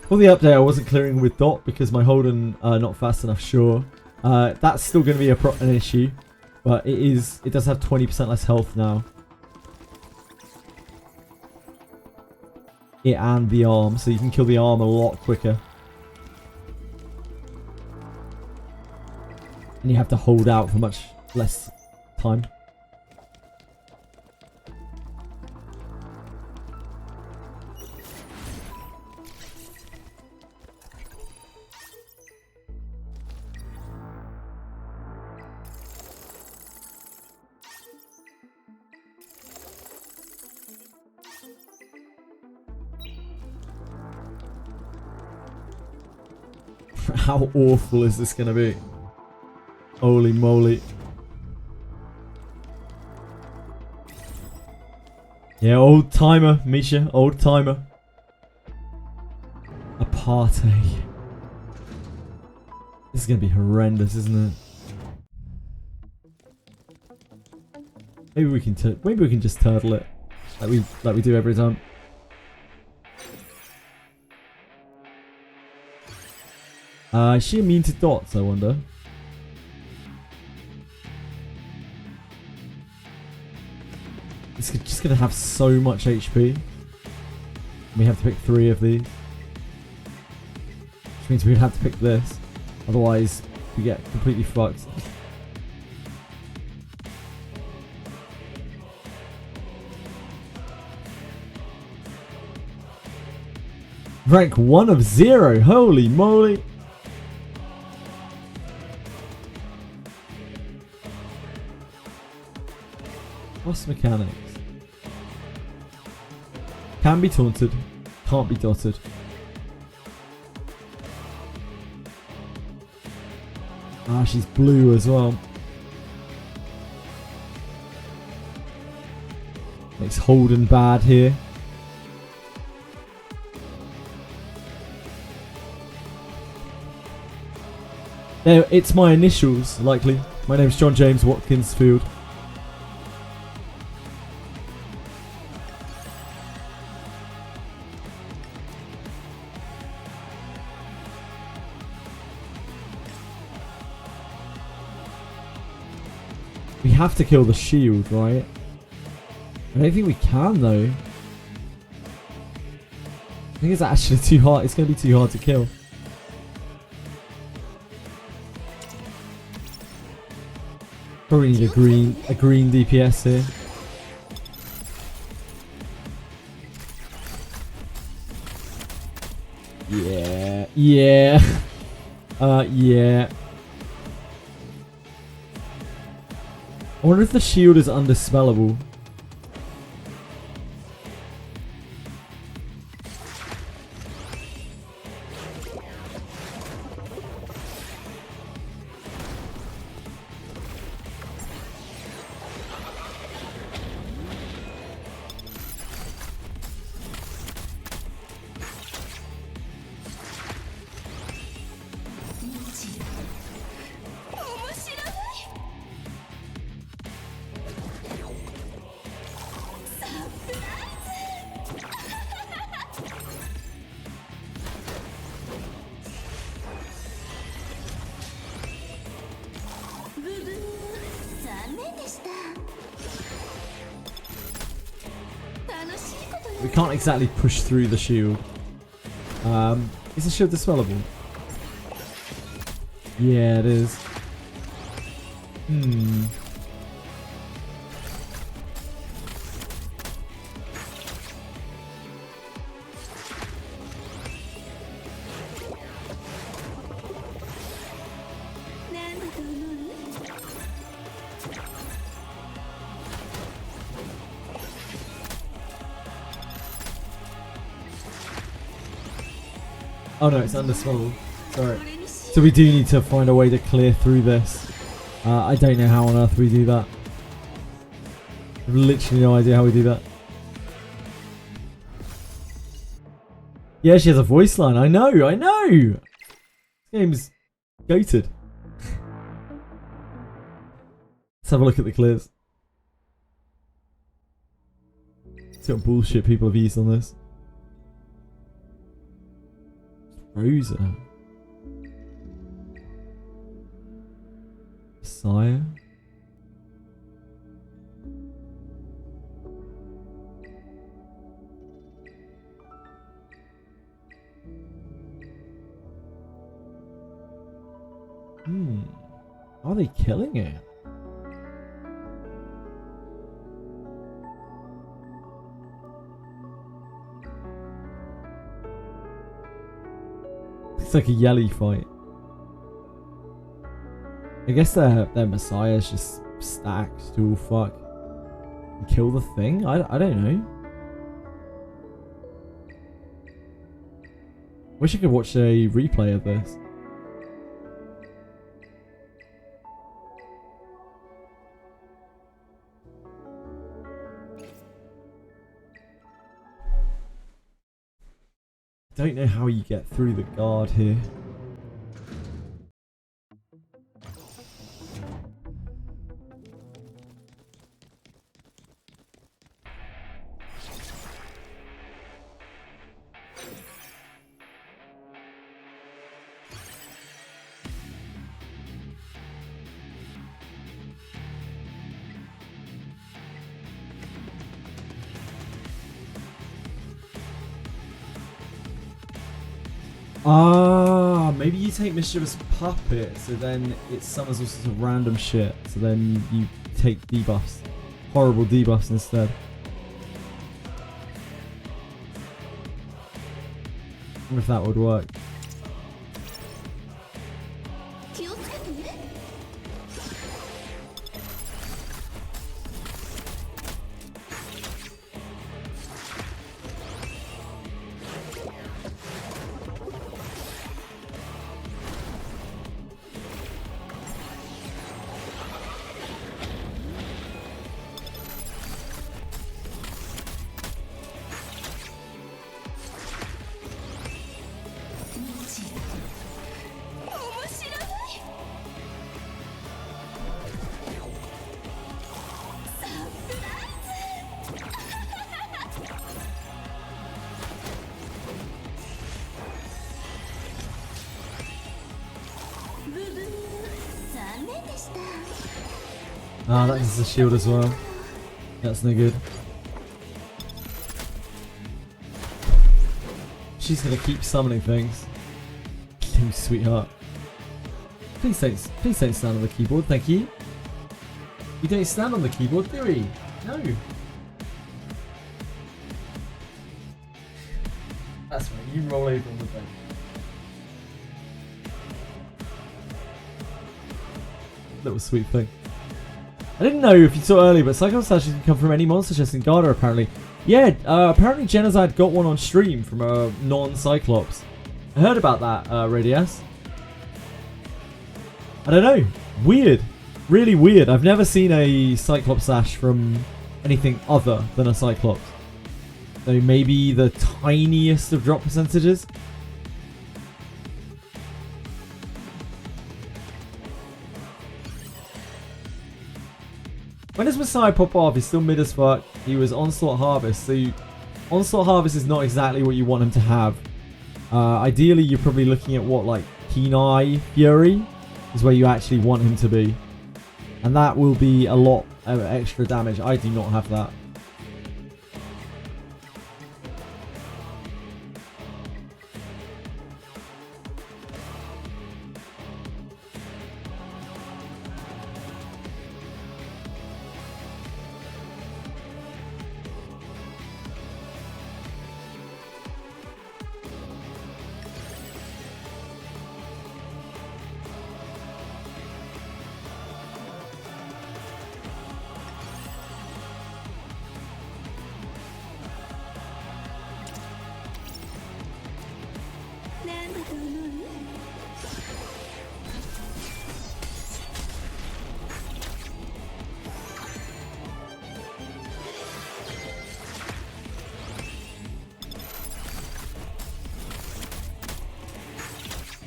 For the update, I wasn't clearing with dot because my Holden not fast enough. Sure, that's still going to be an issue, but it does have 20% less health now. It and the arm, so you can kill the arm a lot quicker, and you have to hold out for much less time. How awful is this going to be? Holy moly. Yeah, old timer, Misha. Old timer. A party. This is going to be horrendous, isn't it? Maybe we can just turtle it. Like we do every time. Is she immune to dots, I wonder? It's just going to have so much HP. We have to pick 3 of these. Which means we'd have to pick this. Otherwise, we get completely fucked. Rank 1 of 0. Holy moly. Boss mechanics. Can be taunted. Can't be dotted. Ah, she's blue as well. Makes Holden bad here. There, it's my initials, likely. My name's John James Watkins Field. We have to kill the shield, right? I don't think we can, though. I think it's actually too hard. It's going to be too hard to kill. Probably need a green DPS here. Yeah. Yeah. Yeah. I wonder if the shield is undispellable. We can't exactly push through the shield. Is the shield dispellable? Yeah, it is. Oh no, it's undispellable. Sorry. So we do need to find a way to clear through this. I don't know how on earth we do that. I have literally no idea how we do that. Yeah, she has a voice line. I know. This game's goated. Let's have a look at the clears. See what bullshit people have used on this. Rosa. Messiah. Are they killing it? It's like a yelly fight. I guess their Messiah's just stacked to all fuck and kill the thing? I don't know. Wish I could watch a replay of this. Don't know how you get through the guard here. Ah, maybe you take Mischievous Puppet, so then it summons all sorts of random shit. So then you take debuffs. Horrible debuffs instead. I wonder if that would work. Ah, that is the shield as well. That's no good. She's gonna keep summoning things. You sweetheart. Please don't stand on the keyboard, thank you. You don't stand on the keyboard, do we? No. That's right, you roll over on the bed. Little sweet thing. I didn't know if you saw earlier, but Cyclops slashes can come from any monster chest in Garda, apparently. Yeah, apparently Genocide got one on stream from a non-Cyclops. I heard about that, Radius. I don't know. Weird. Really weird. I've never seen a Cyclops slash from anything other than a Cyclops. So maybe the tiniest of drop percentages. When does Messiah pop off? He's still mid as fuck. He was Onslaught Harvest. So Onslaught Harvest is not exactly what you want him to have. Ideally, you're probably looking at what, like Keen Eye Fury is where you actually want him to be. And that will be a lot of extra damage. I do not have that.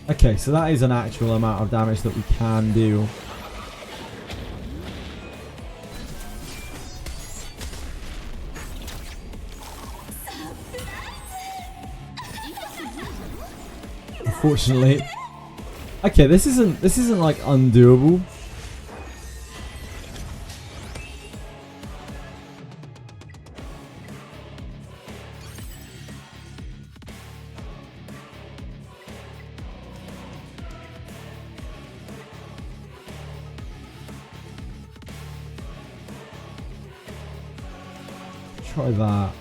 Okay, so that is an actual amount of damage that we can do. Unfortunately. Okay, this isn't like undoable. Try that.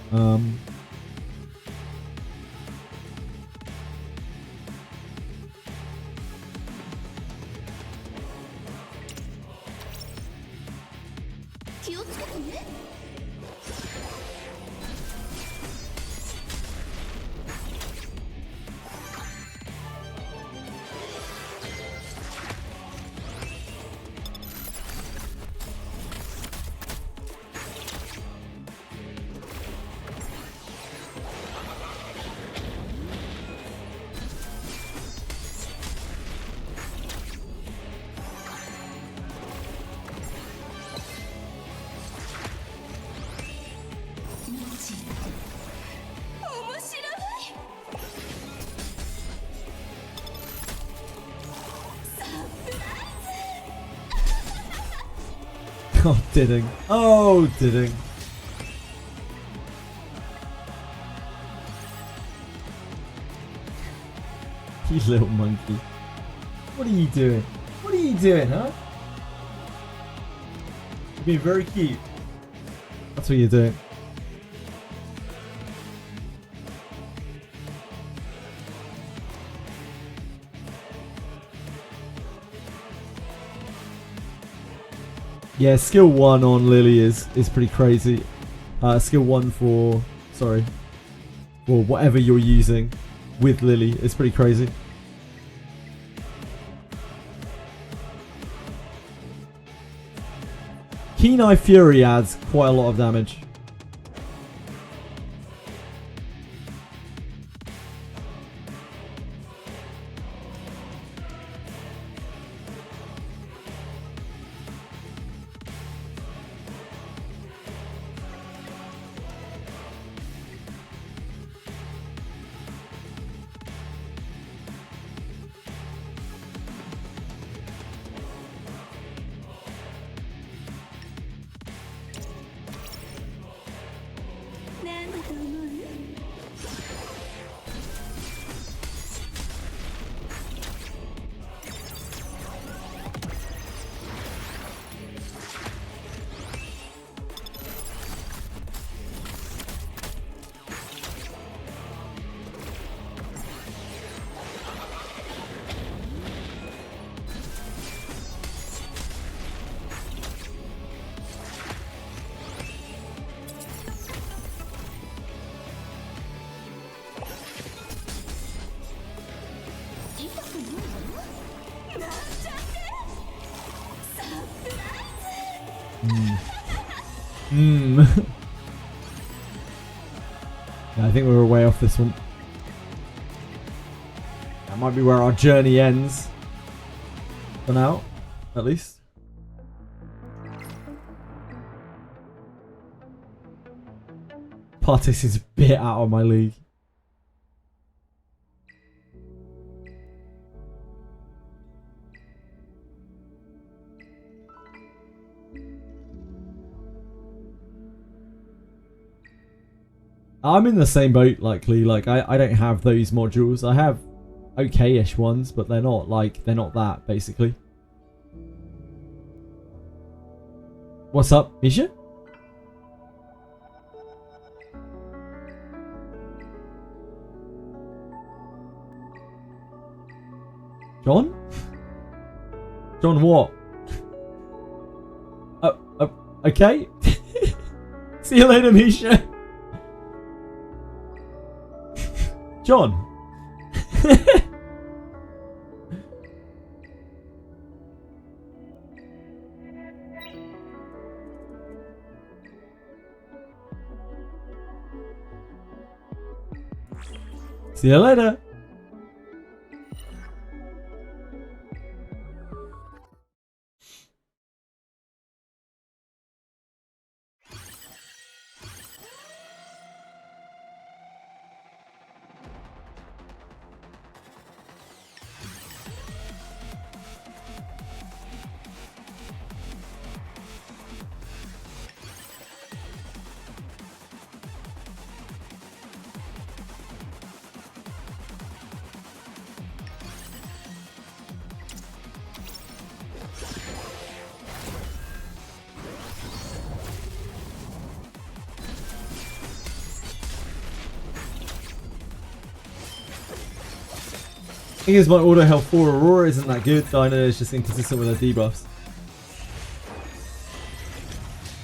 Oh, didn't. Oh, didn't. You little monkey. What are you doing? What are you doing, huh? You're being very cute. That's what you're doing. Yeah, skill 1 on Lily is pretty crazy. Skill 1 for whatever you're using with Lily is pretty crazy. Keen Eye Fury adds quite a lot of damage. Yeah, I think we were way off this one. That might be where our journey ends. For now, at least. Partis is a bit out of my league. I'm in the same boat, likely. Like, I don't have those modules. I have okay-ish ones, but they're not that, basically. What's up, Misha? John? John what? Okay. See you later, Misha. John. See you later. I think it's my auto health for Aurora isn't that good. Dinah is just inconsistent with her debuffs.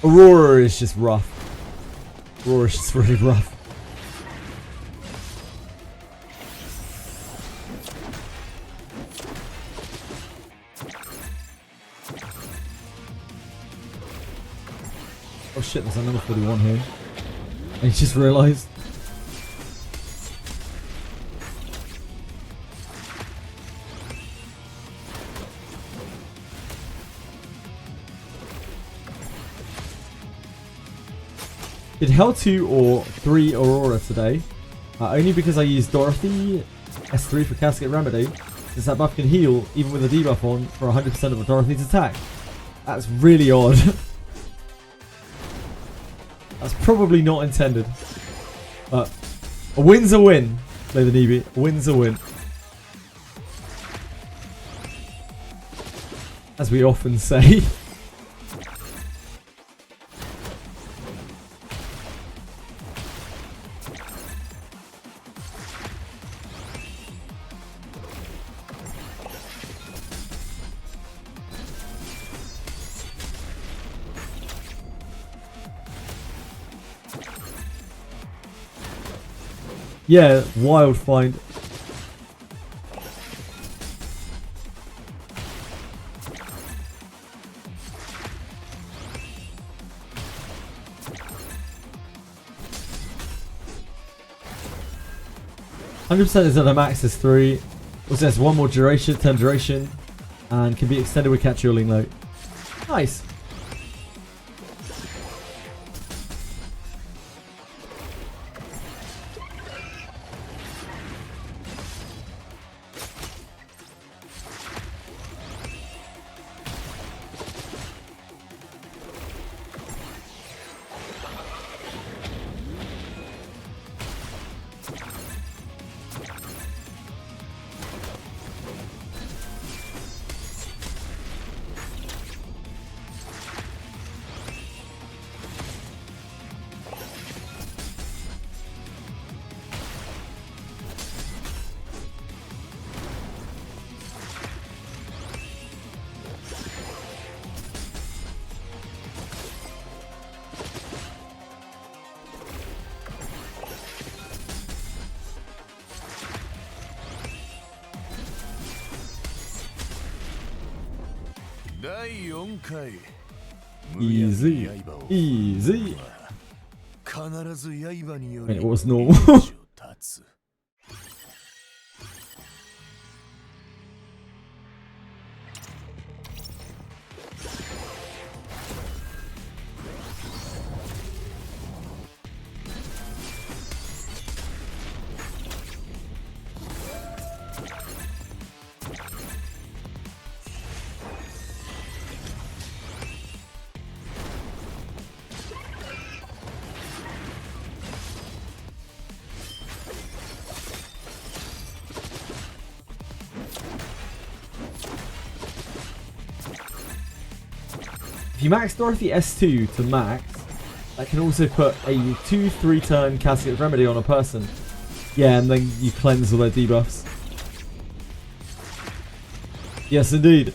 Aurora is just rough. Aurora is just really rough. Oh shit, there's another 41 here. I just realised. Did hell 2 or 3 Aurora today, only because I used Dorothy S3 for Casket Remedy, since that buff can heal even with a debuff on for 100% of Dorothy's attack. That's really odd. That's probably not intended. But a win's a win, Lady Neeby. A win's a win. As we often say. Yeah, wild find. %% is at a max is 3. Also has one more duration, turn duration, and can be extended with catch your low. Nice.第4回 Easy. Easy. 必ず刃によ Wait, り what was normal? 命を絶つ If you max Dorothy S2 to max, that can also put a 2-3 turn Casket of Remedy on a person. Yeah, and then you cleanse all their debuffs. Yes, indeed.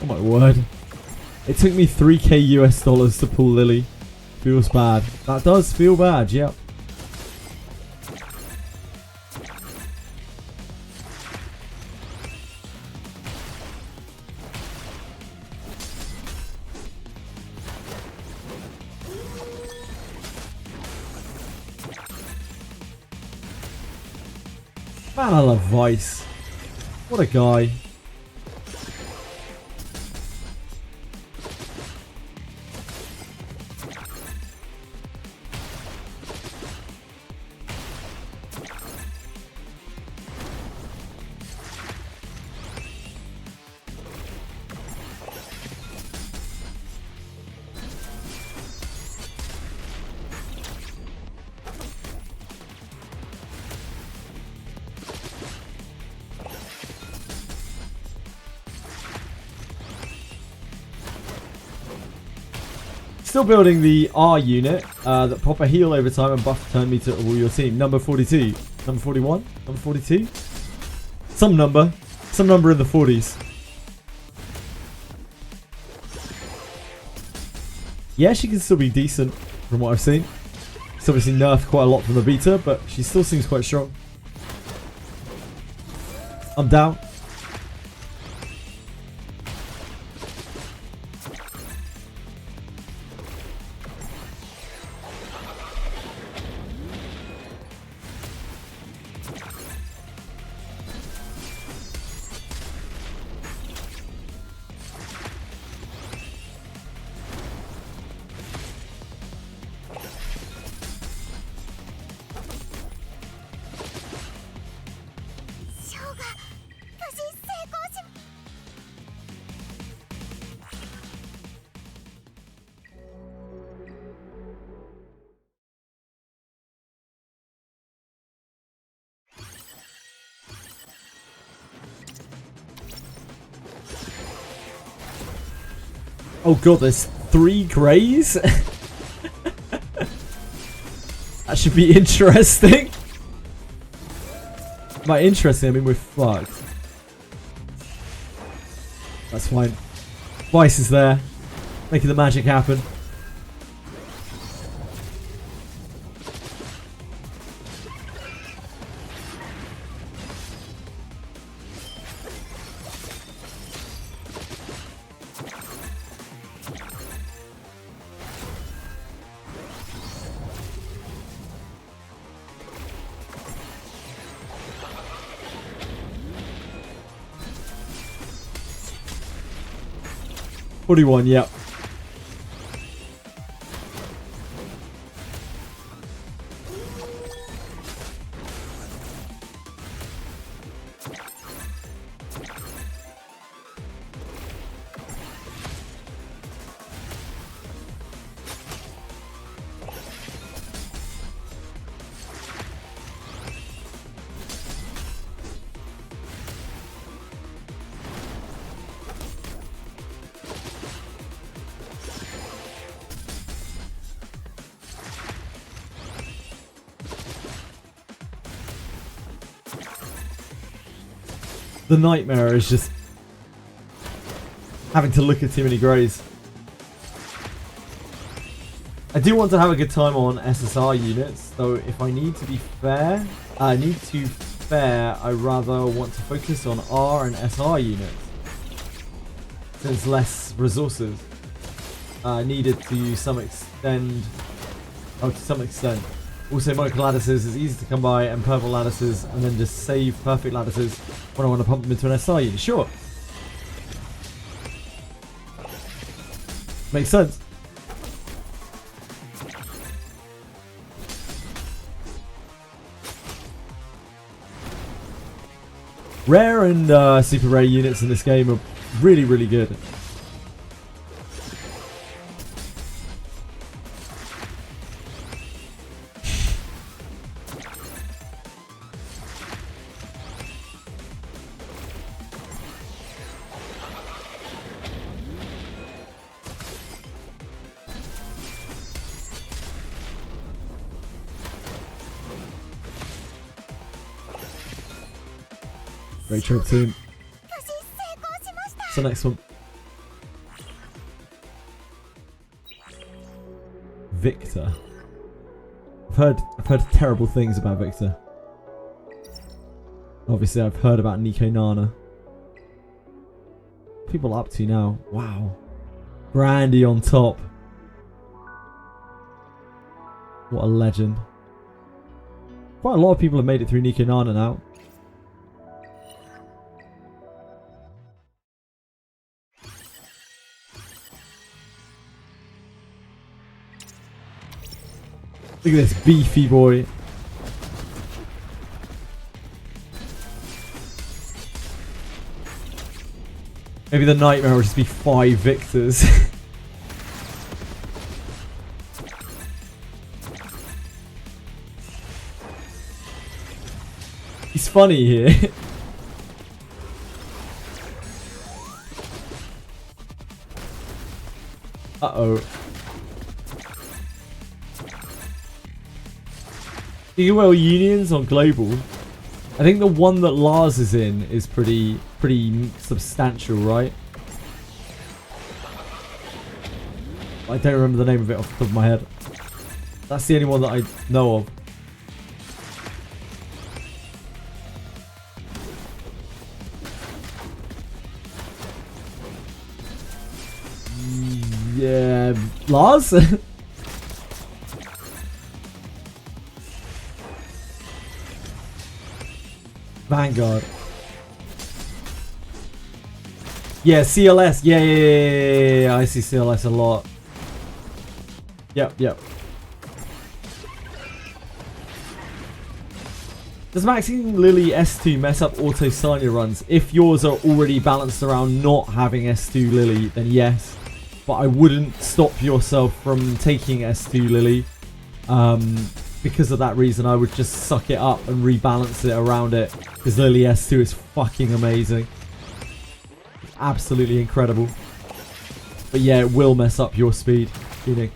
Oh my word. It took me 3k US dollars to pull Lily. Feels bad. That does feel bad, yep. Man, I love Vice. What a guy. Still building the R unit that pop a heal over time and buff turn me to all your team. Number 42. Number 41? Number 42? Some number. Some number in the 40s. Yeah, she can still be decent from what I've seen. She's obviously nerfed quite a lot from the beta, but she still seems quite strong. I'm down. Oh god, there's 3 greys? That should be interesting. By interesting, I mean we're fucked. That's fine. Vice is there, making the magic happen. One, yep. The nightmare is just having to look at too many greys. I do want to have a good time on SSR units, though if I need to be fair, I rather want to focus on R and SR units. since less resources needed to some extent. Oh, to some extent. Also, monocle lattices is easy to come by, and purple lattices, and then just save perfect lattices when I want to pump them into an SR unit. Sure. Makes sense. Rare and super rare units in this game are really, really good. Great job, team. What's the next one? Victor. I've heard terrible things about Victor. Obviously, I've heard about Nico Nana. People up to now. Wow. Brandy on top. What a legend. Quite a lot of people have made it through Nico Nana now. Look at this beefy boy. Maybe the nightmare will just be 5 victors. He's funny here. Uh-oh. Well, unions on global. I think the one that Lars is in is pretty substantial, right? I don't remember the name of it off the top of my head. That's the only one that I know of. Yeah, Lars? Vanguard. Yeah, CLS. Yeah. I see CLS a lot. Yep. Does maxing Lily S2 mess up auto Sanya runs? If yours are already balanced around not having S2 Lily, then yes. But I wouldn't stop yourself from taking S2 Lily. Because of that reason, I would just suck it up and rebalance it around it. Because Lily S2 is fucking amazing. It's absolutely incredible. But yeah, it will mess up your speed. Feeling.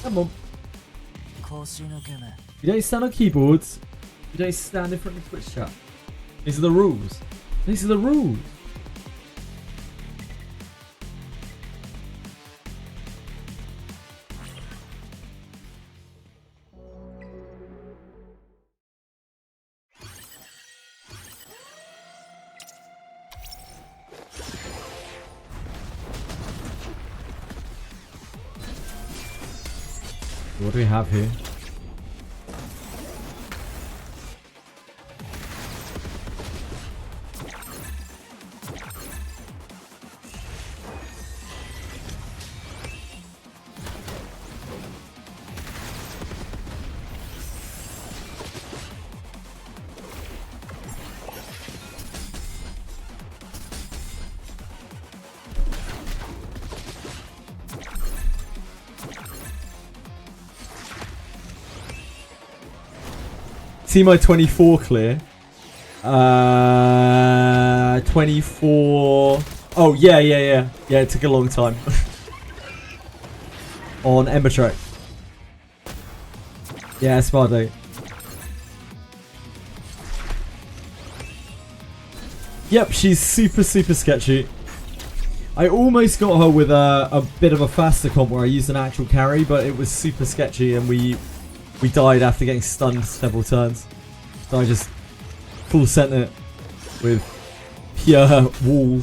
Come on. You don't stand on keyboards. You don't stand in front of Twitch chat. These are the rules. These are the rules. What do we have here? See my 24 clear. 24. Oh, yeah. Yeah, it took a long time. On Ember track. Yeah, Spardo. Yep, she's super sketchy. I almost got her with a bit of a faster comp where I used an actual carry, but it was super sketchy and we died after getting stunned several turns. So I just full sent it with pure wall.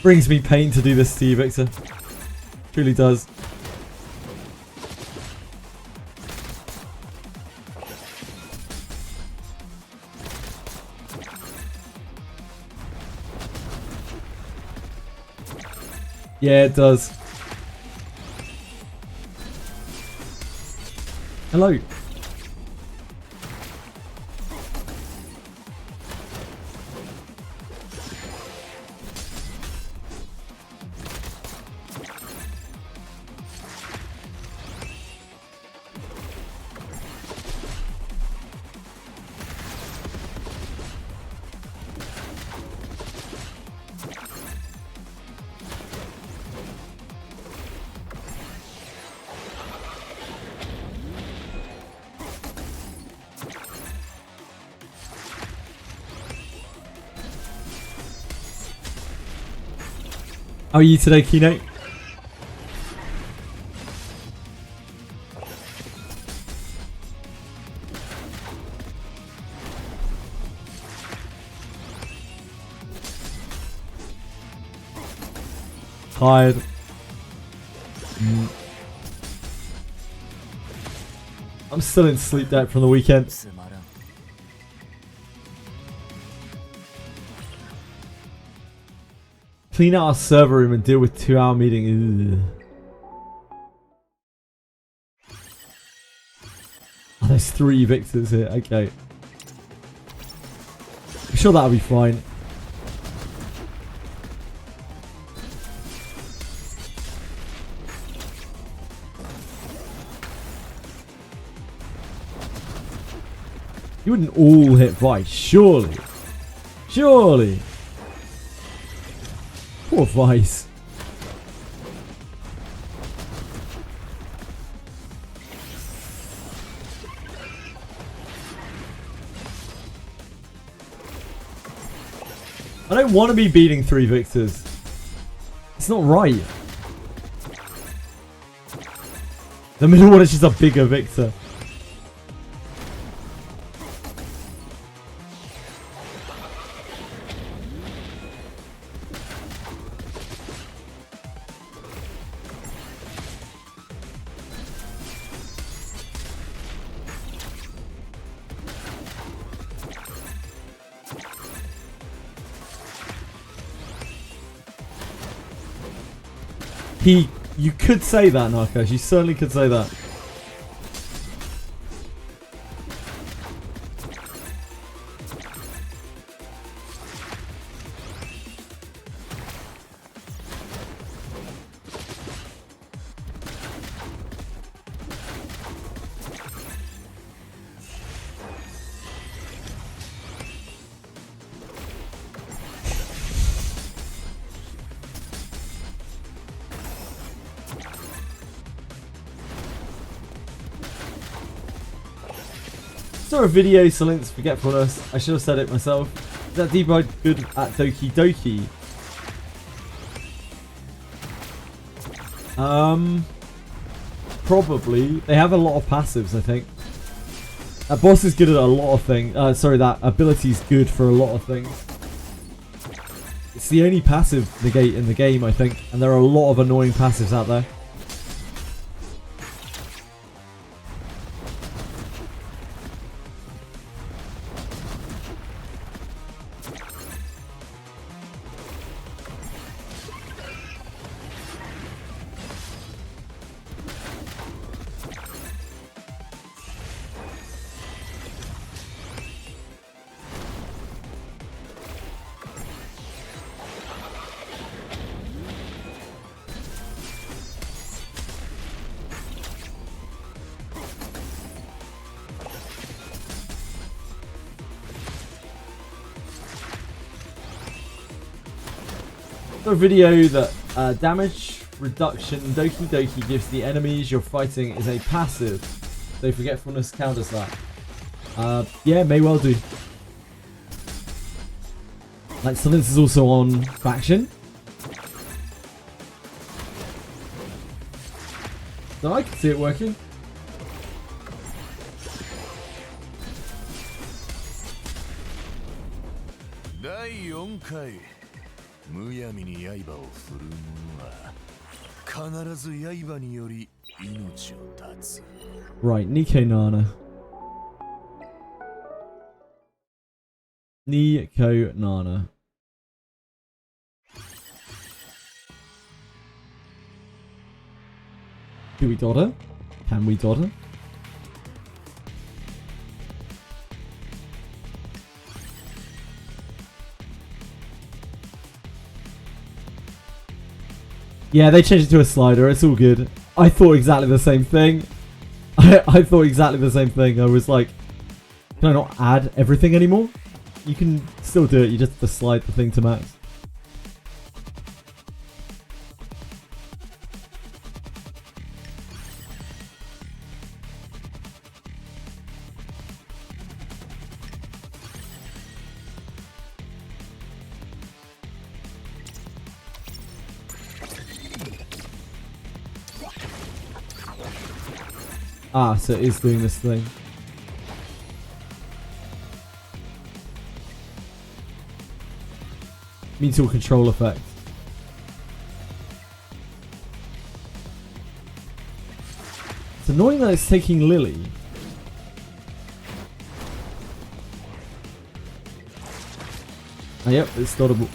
Brings me pain to do this to you, Victor. Truly does. Yeah, it does. Hello. How are you today, Keynote? Tired. I'm still in sleep debt from the weekend. Clean out our server room and deal with 2-hour meeting. Ugh. Oh, there's 3 victors here. Okay. I'm sure that'll be fine. You wouldn't all hit Vice, surely. Surely. Poor Vice. I don't want to be beating 3 victors. It's not right. The middle one is just a bigger victor. You could say that, Narcos. You certainly could say that. I saw a video, Silence Forgetfulness. I should have said it myself. Is that D-Bard good at Doki Doki? Probably. They have a lot of passives, I think. That boss is good at a lot of things. Sorry, that ability is good for a lot of things. It's the only passive negate in the game, I think. And there are a lot of annoying passives out there. A video that damage reduction Doki Doki gives the enemies you're fighting is a passive, so forgetfulness counters that. Yeah, may well do. Like, so this is also on faction. So I can see it working. Right, Nico Nana. Nico Nana. Do we dodder? Can we dodder? Yeah, they changed it to a slider. It's all good. I thought exactly the same thing. I thought exactly the same thing. I was like, can I not add everything anymore? You can still do it. You just have to slide the thing to max. Ah, so it is doing this thing. Mental control effect. It's annoying that it's taking Lily. Ah, yep, it's dodable.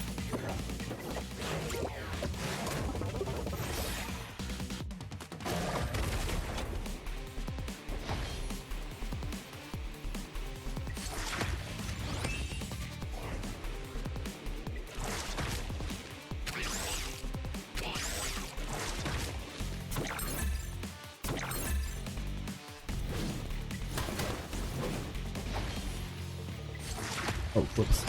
Oh, whoops.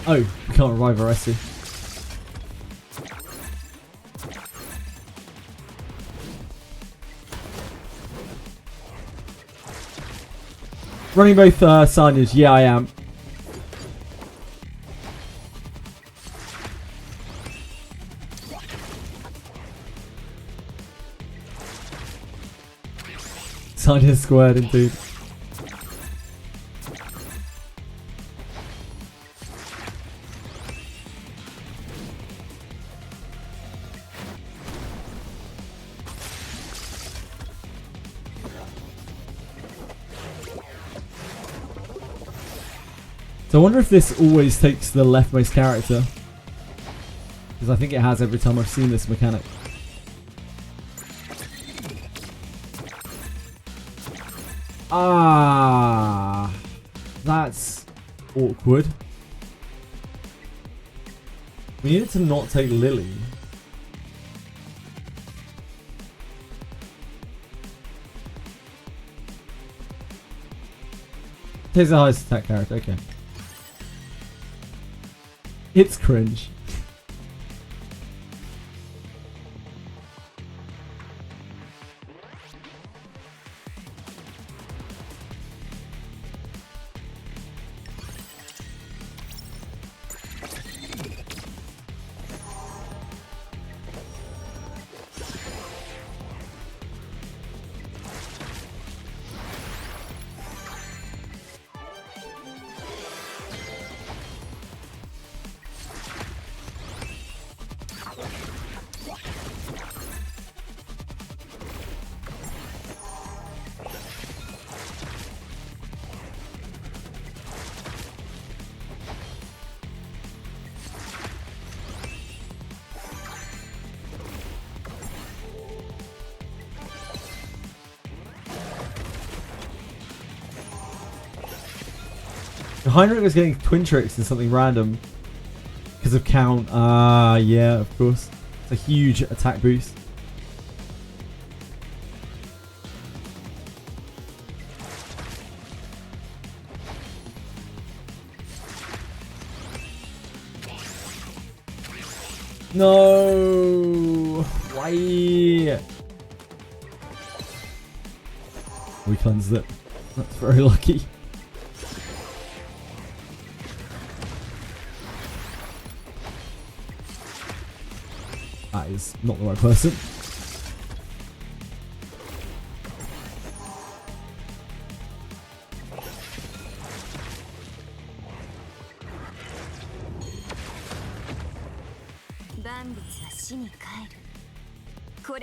Oh, we can't revive her, I see. Running both signage, yeah I am. Signage squared indeed. So I wonder if this always takes the leftmost character. Because I think it has every time I've seen this mechanic. Ah, that's awkward. We needed to not take Lily. Takes the highest attack character, okay. It's cringe. Heinrich was getting twin tricks in something random because of count. Ah, yeah, of course. It's a huge attack boost. No! Why? We cleansed it. That's very lucky. That is not the right person.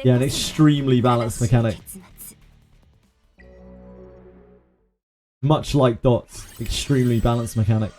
Yeah, an extremely balanced mechanic. Much like Dots, extremely balanced mechanic.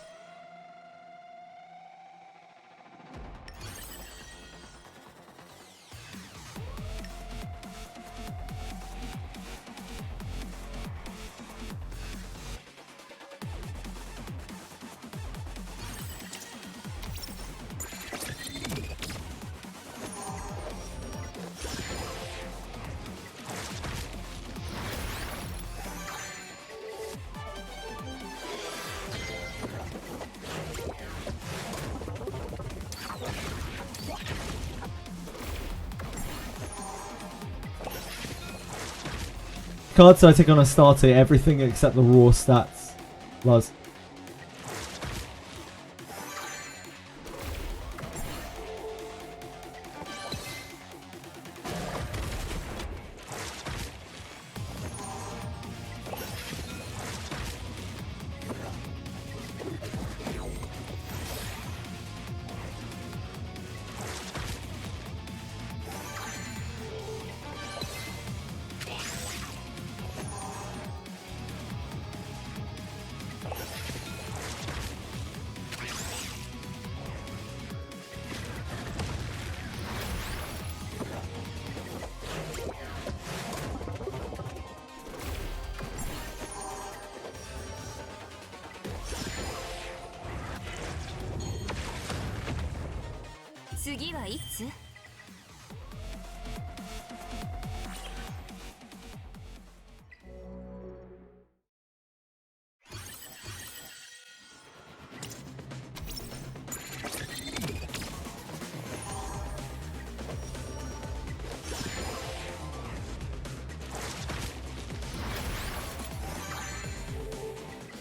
Cards I take on a starter, everything except the raw stats. Luz.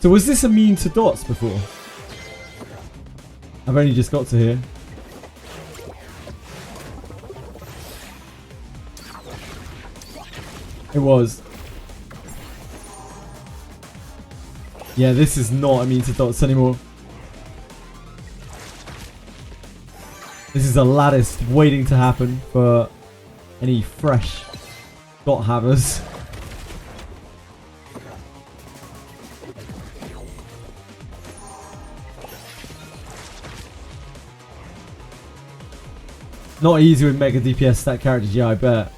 So was this immune to dots before? I've only just got to here. It was. Yeah, this is not immune to dots anymore. This is a lattice waiting to happen for any fresh dot havers. Not easy with mega DPS stat characters, yeah, I bet.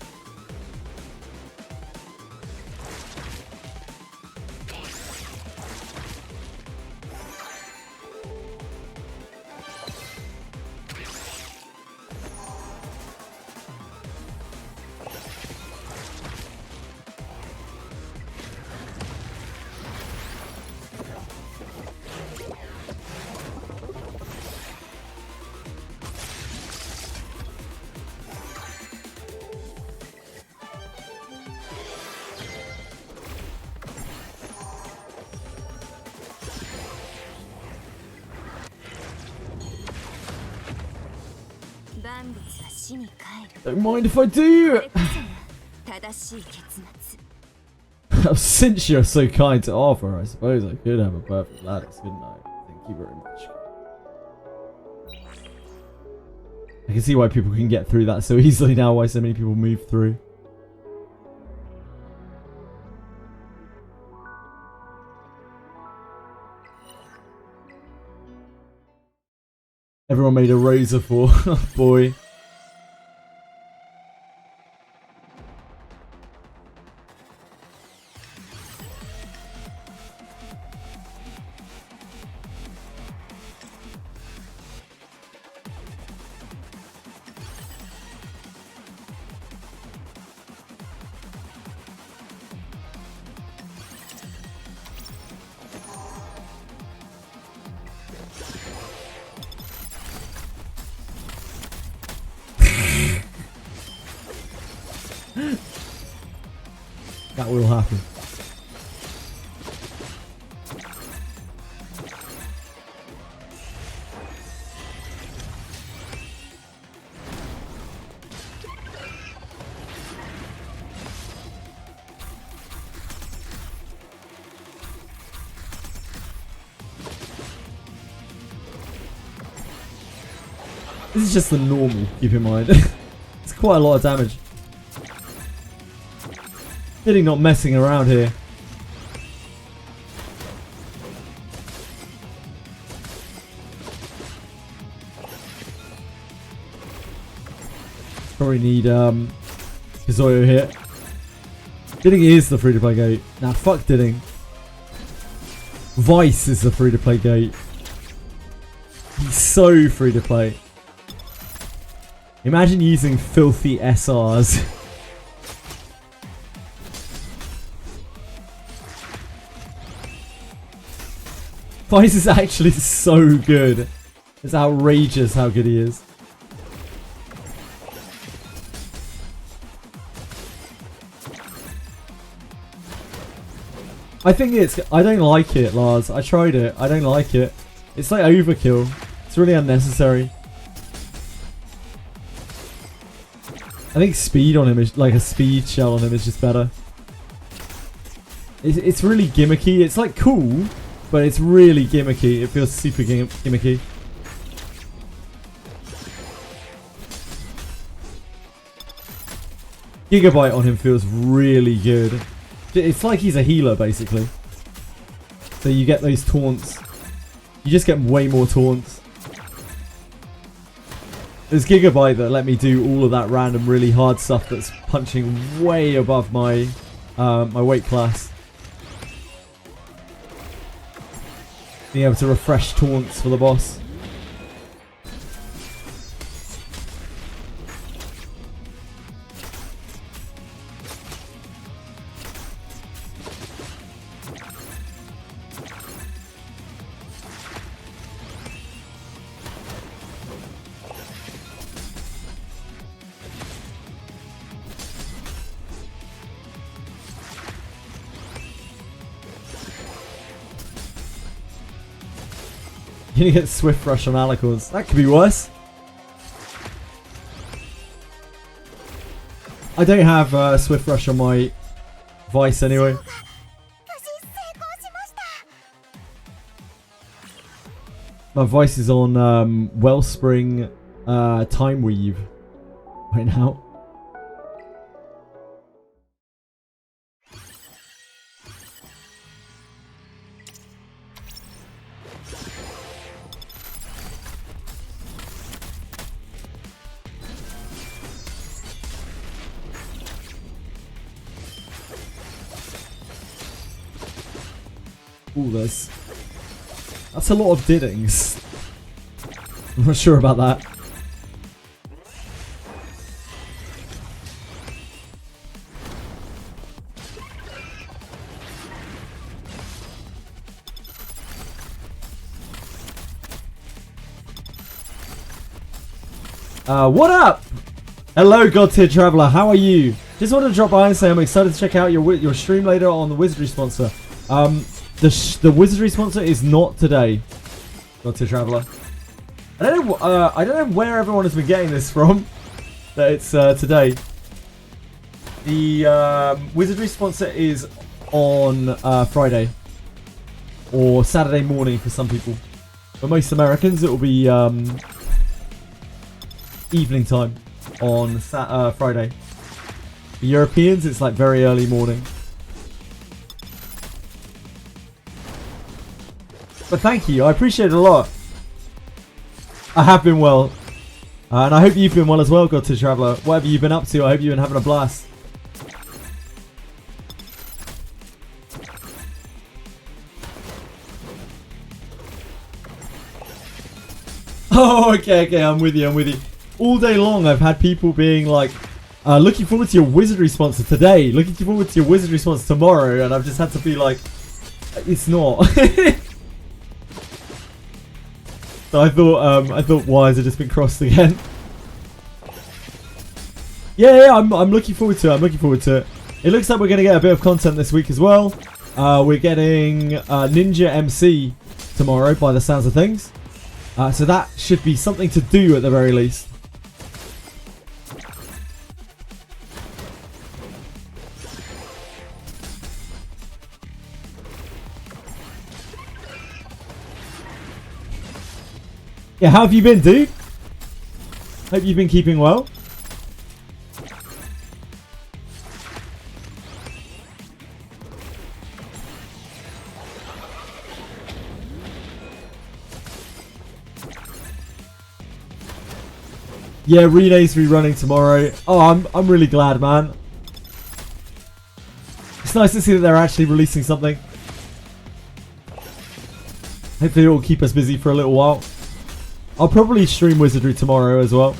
Don't mind if I do. Since you're so kind to offer, I suppose I could have a perfect lattice, couldn't I? Thank you very much. I can see why people can get through that so easily now, why so many people move through. Everyone made a Rosa for. Oh boy. That will happen. This is just the normal, keep in mind. It's quite a lot of damage. Really not messing around here. Probably need Kazuyo here. Didding is the free-to-play gate. Nah, fuck Didding. Vice is the free-to-play gate. He's so free-to-play. Imagine using filthy SRs. Vice is actually so good. It's outrageous how good he is. I think I don't like it, Lars. I tried it. I don't like it. It's like overkill. It's really unnecessary. I think speed on him is like a speed shell on him is just better. It's really gimmicky. It's like cool, but it's really gimmicky. It feels super gimmicky. Gigabyte on him feels really good. It's like he's a healer basically. So you get those taunts. You just get way more taunts. There's Gigabyte that let me do all of that random really hard stuff that's punching way above my my weight class. Being able to refresh taunts for the boss. You're gonna get Swift Rush on Alicorns. That could be worse. I don't have Swift Rush on my Vice anyway. My Vice is on Wellspring Time Weave right now. Ooh, that's a lot of diddings. I'm not sure about that. What up? Hello, God Tier Traveler. How are you? Just wanted to drop by and say I'm excited to check out your stream later on the Wizardry sponsor. The Wizardry sponsor is not today, God Tier Traveler. I don't know where everyone has been getting this from. That it's today. The Wizardry sponsor is on Friday or Saturday morning for some people. For most Americans, it will be evening time on Friday. For Europeans, it's like very early morning. But thank you, I appreciate it a lot. I have been well. And I hope you've been well as well, God to Traveller. Whatever you've been up to, I hope you've been having a blast. Oh, okay, I'm with you. All day long, I've had people being like, looking forward to your Wizardry sponsor today, looking forward to your Wizardry sponsor tomorrow, and I've just had to be like, it's not. So I thought wires had just been crossed again. Yeah, I'm looking forward to it. It looks like we're going to get a bit of content this week as well. We're getting Ninja MC tomorrow by the sounds of things. So that should be something to do at the very least. Yeah, how have you been, dude? Hope you've been keeping well. Yeah, Relay's rerunning tomorrow. Oh, I'm really glad, man. It's nice to see that they're actually releasing something. Hopefully it will keep us busy for a little while. I'll probably stream Wizardry tomorrow as well.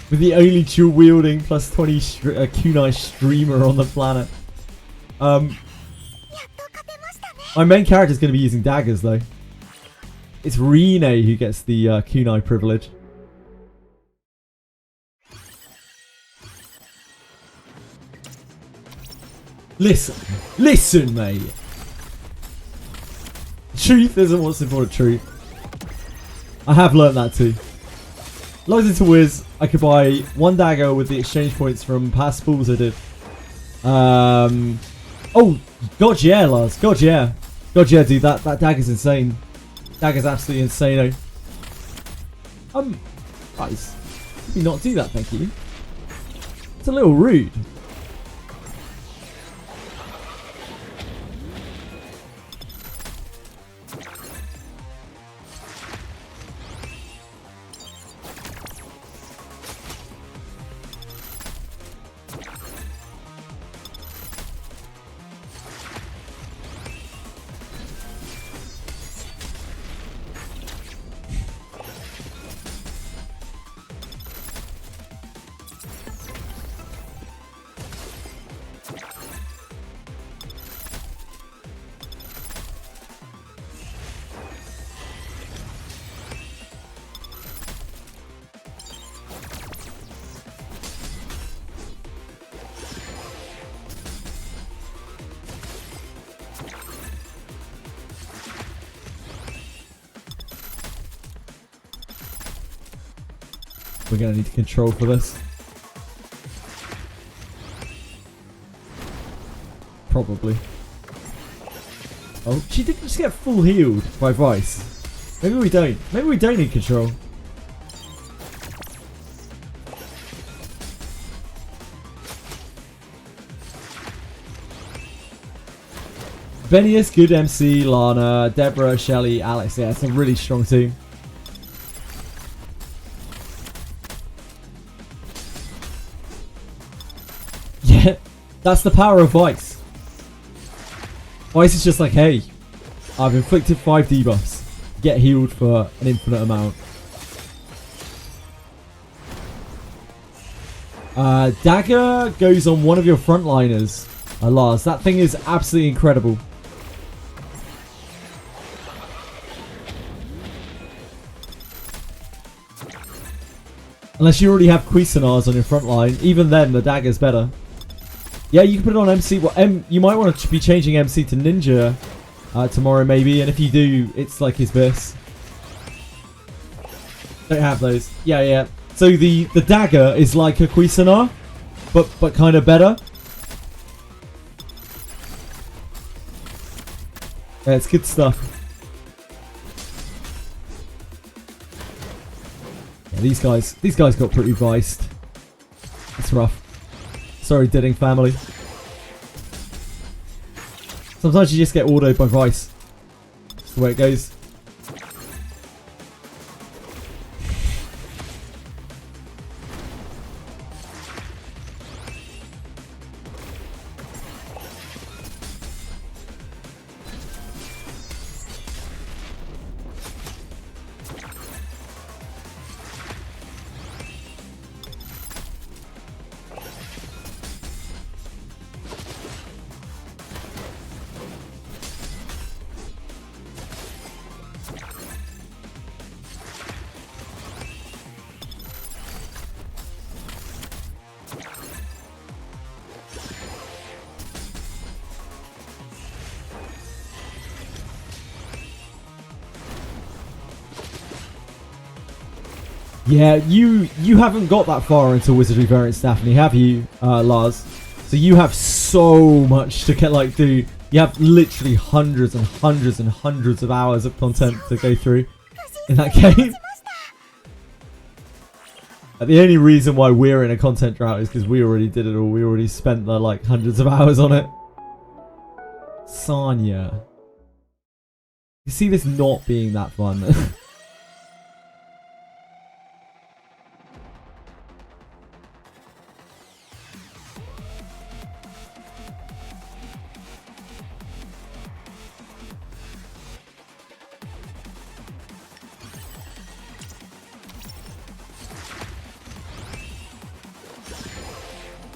With the only dual wielding plus 20 kunai streamer on the planet. My main character is going to be using daggers though. It's Rene who gets the kunai privilege. Listen, mate. Truth isn't what's important. Truth. I have learnt that too. Logged into Wiz, I could buy one dagger with the exchange points from past spools I did. Oh, God yeah, Lars. God yeah, dude. That dagger's insane. Dagger's absolutely insane. Guys, let me not do that, thank you. It's a little rude. We're gonna need to control for this. Probably. Oh, she did just get full healed by Vice. Maybe we don't. Maybe we don't need control. Benius, good MC, Lana, Deborah, Shelly, Alex. Yeah, it's a really strong team. Yeah, that's the power of Vice. Vice is just like, hey, I've inflicted 5 debuffs. Get healed for an infinite amount. Dagger goes on one of your frontliners, Lars. That thing is absolutely incredible. Unless you already have Cuisinarts on your front line. Even then, the dagger's better. Yeah, you can put it on MC. Well, you might want to be changing MC to Ninja tomorrow, maybe. And if you do, it's like his best. Don't have those. Yeah. So the dagger is like a Cuisinart, but kind of better. Yeah, it's good stuff. Yeah, these guys got pretty viced. That's rough. Sorry, Didding family. Sometimes you just get autoed by vice. That's the way it goes. Yeah, you haven't got that far into Wizardry variants, Daphne, have you, Lars? So you have so much to get, do. You have literally hundreds and hundreds and hundreds of hours of content to go through in that game. The only reason why we're in a content drought is because we already did it all. We already spent the hundreds of hours on it. Sanya. You see this not being that fun.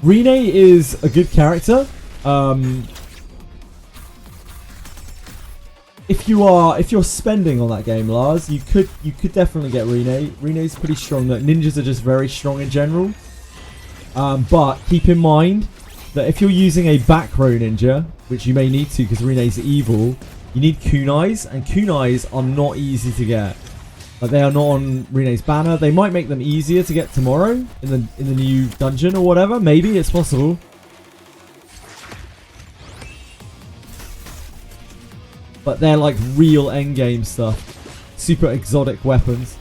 Rene is a good character. If you're spending on that game, Lars, you could definitely get Rene. Rene's pretty strong. Ninjas are just very strong in general. But keep in mind that if you're using a back row ninja, which you may need to because Rene's evil, you need kunais, and kunais are not easy to get. They are not on Rene's banner. They might make them easier to get tomorrow in the new dungeon or whatever. Maybe it's possible. But they're real endgame stuff. Super exotic weapons.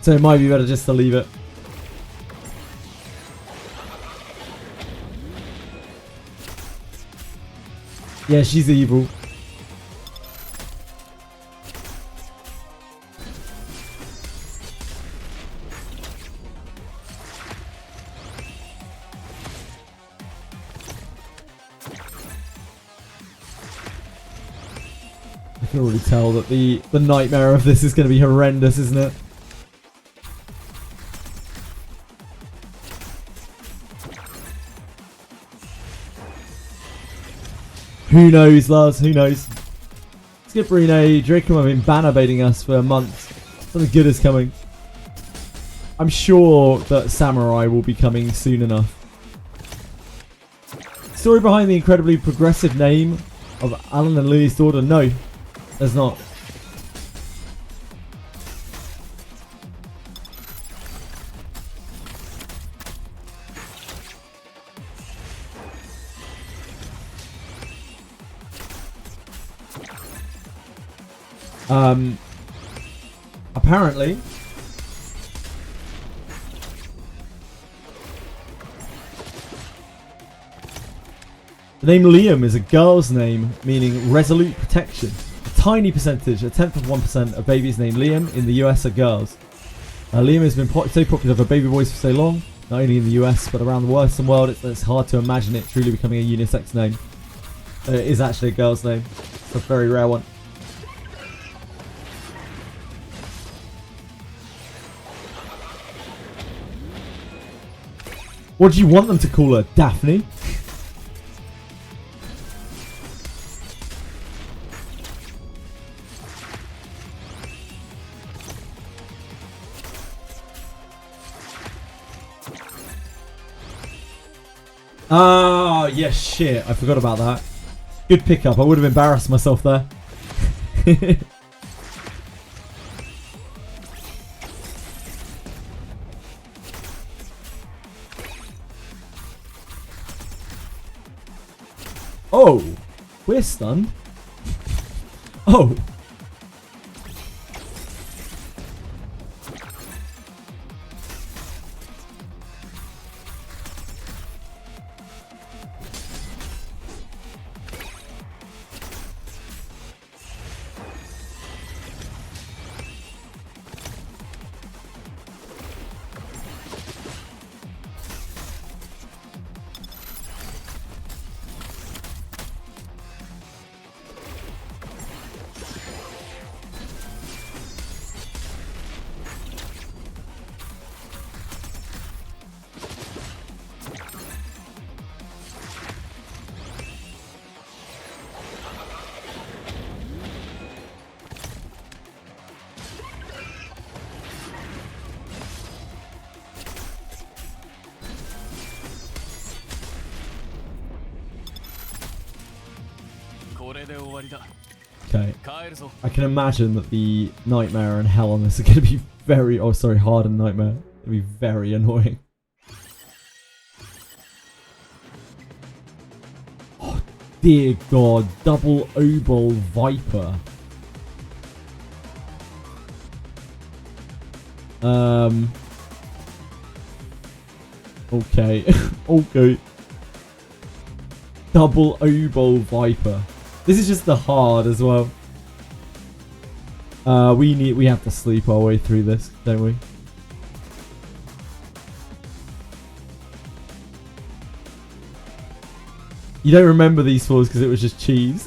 So it might be better just to leave it. Yeah, she's evil. I can already tell that the nightmare of this is going to be horrendous, isn't it? Who knows, Lars? Who knows? Skip Rene. Draco have been banner baiting us for months. Something good is coming. I'm sure that Samurai will be coming soon enough. Story behind the incredibly progressive name of Alan and Lily's daughter? No, there's not. Apparently, the name Liam is a girl's name, meaning resolute protection. A tiny percentage, a tenth of 1% of babies named Liam in the US are girls. Liam has been so popular for baby boys for so long, not only in the US but around the Western world, it's hard to imagine it truly becoming a unisex name. It is actually a girl's name. It's a very rare one. What do you want them to call her? Daphne? Oh, yes, shit. I forgot about that. Good pickup. I would have embarrassed myself there. Oh, we're stunned. Oh. Okay. I can imagine that the Nightmare and Hell on this are going to be very... Oh, sorry, Hard and Nightmare. It'll be very annoying. Oh, dear God. Double Obol Viper. Okay. Okay. Double Obol Viper. This is just the hard as well. We have to sleep our way through this, don't we? You don't remember these falls because it was just cheese.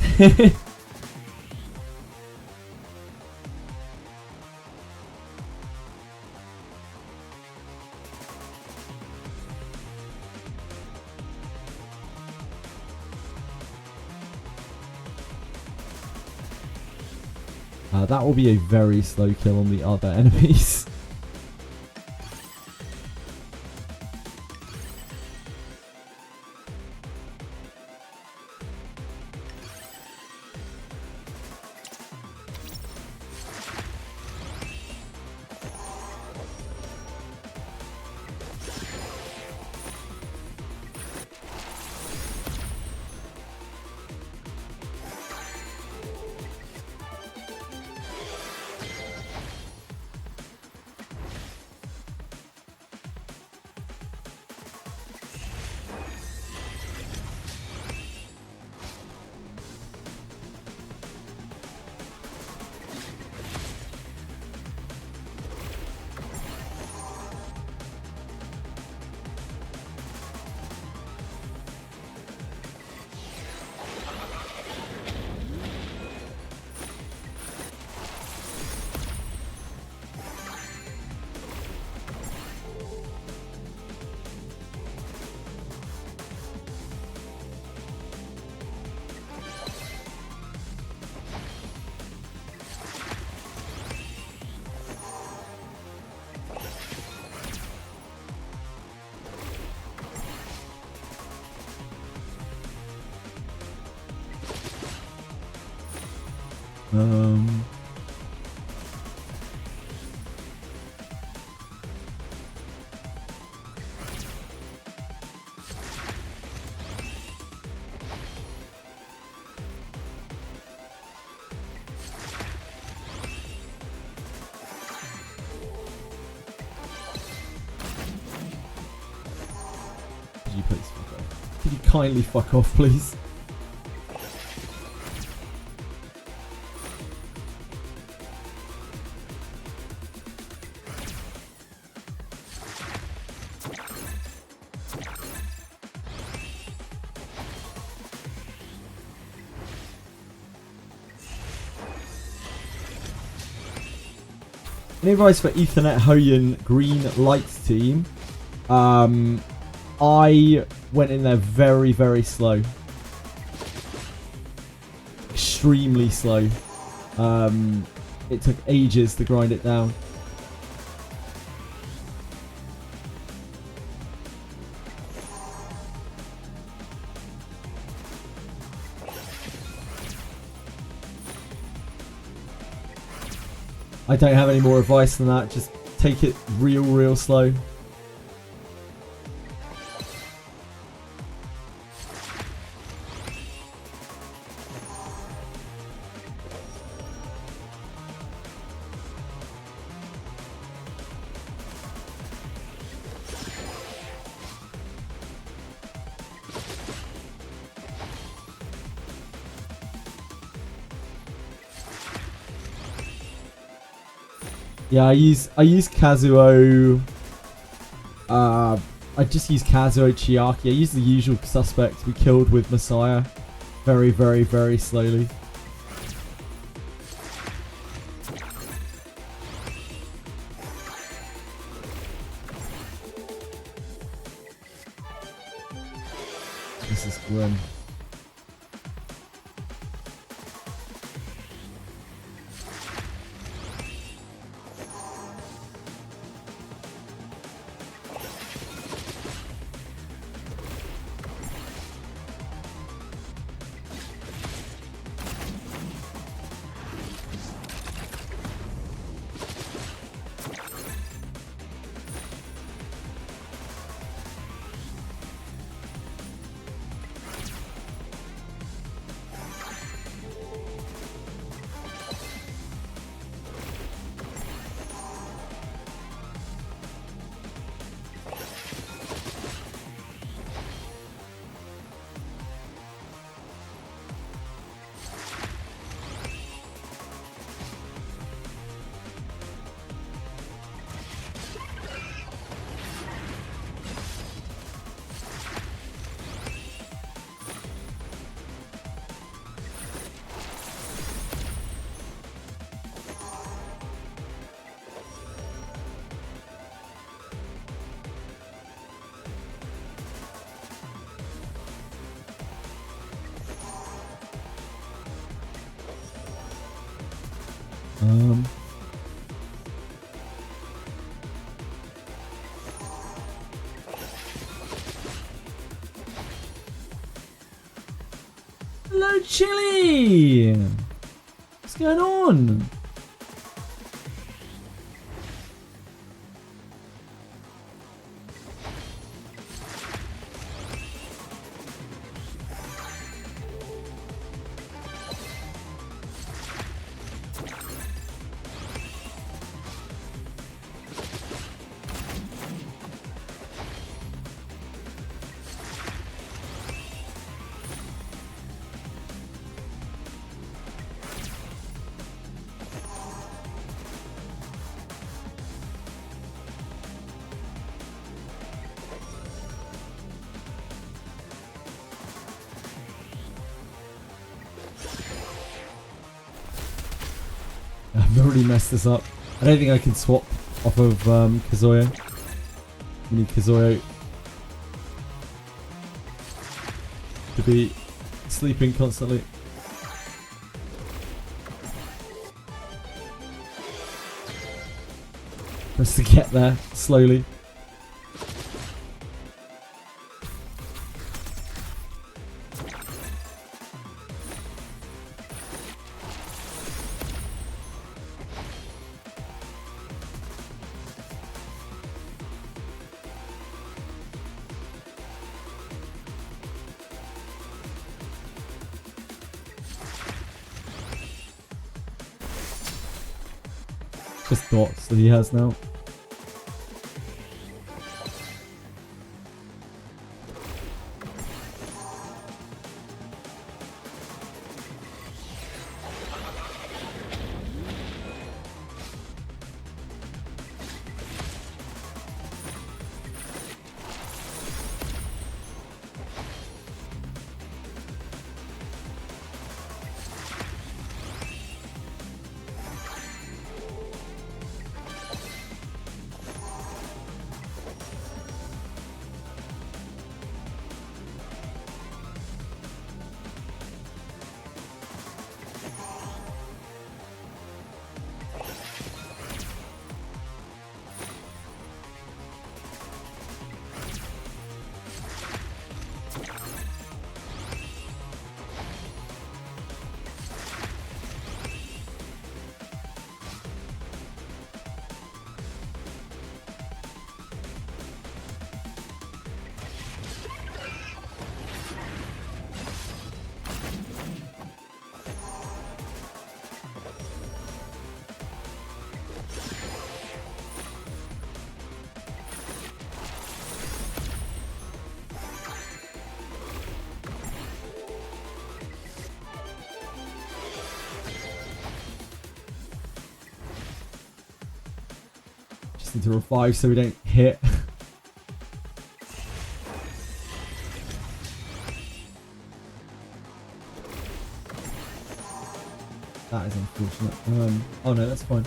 That will be a very slow kill on the other enemies. Could you please fuck off? Could you kindly fuck off, please? Any advice for Ethernet Hoyan Green Lights team? I went in there very, very slow. Extremely slow. It took ages to grind it down. I don't have any more advice than that. Just take it real slow. Yeah, I use Kazuo. I just use Kazuo Chiaki. I use the usual suspects we killed with Messiah. Very slowly. This is grim. Hello, Chili! What's going on? I've already messed this up. I don't think I can swap off of Kazuya. We need Kazuya to be sleeping constantly. For us to get there slowly. Just dots that he has now. Just need to revive so we don't hit. That is unfortunate. Oh no, that's fine.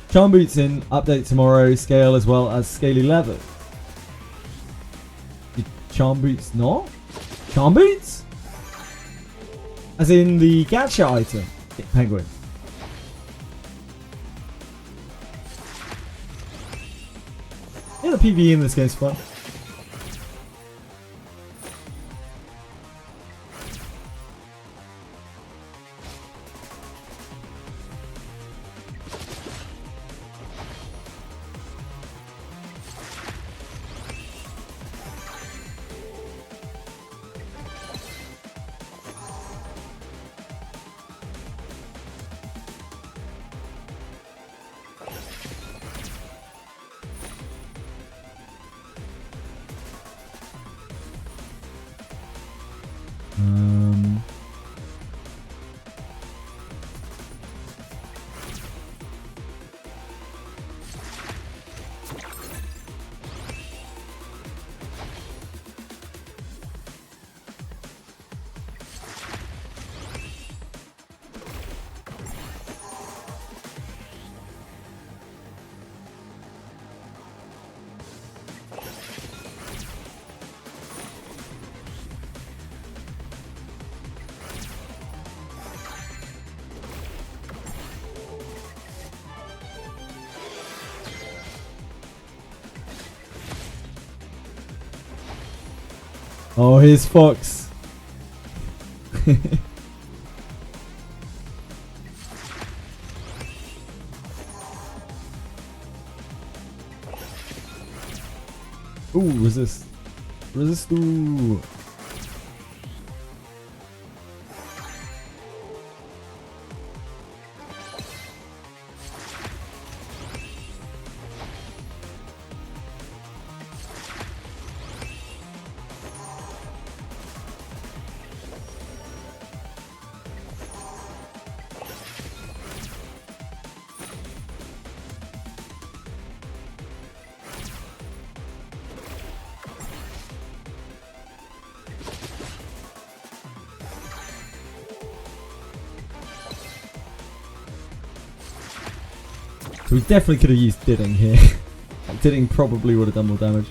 Charm Boots in update tomorrow, scale as well as scaly leather. Did Charm Boots not? Charm Boots? As in the gacha item, penguin. Yeah, the PvE in this game's fun. Oh, here's Fox. Ooh, resist. Resist. Ooh. So we definitely could have used Didding here. Didding probably would have done more damage.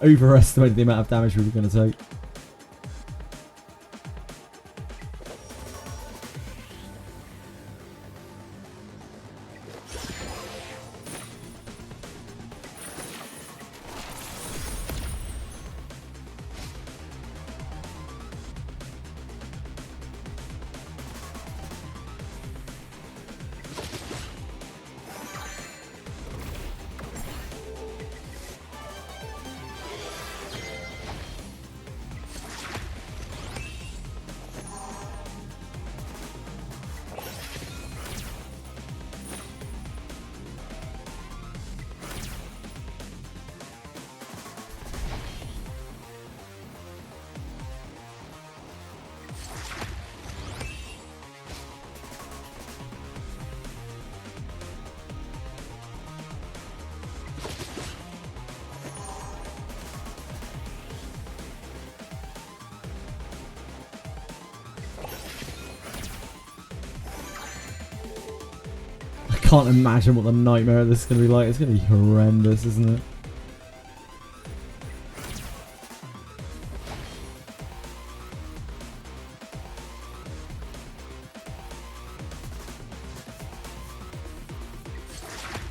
Overestimated the amount of damage we were going to take. I can't imagine what the nightmare of this is going to be like. It's going to be horrendous, isn't it?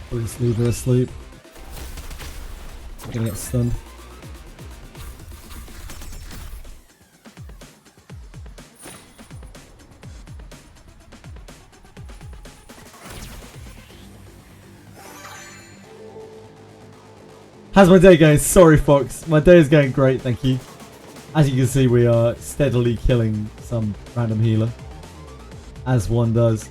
Please leave her asleep. I'm going to get stunned. How's my day going? Sorry, Fox. My day is going great, thank you. As you can see, we are steadily killing some random healer. As one does.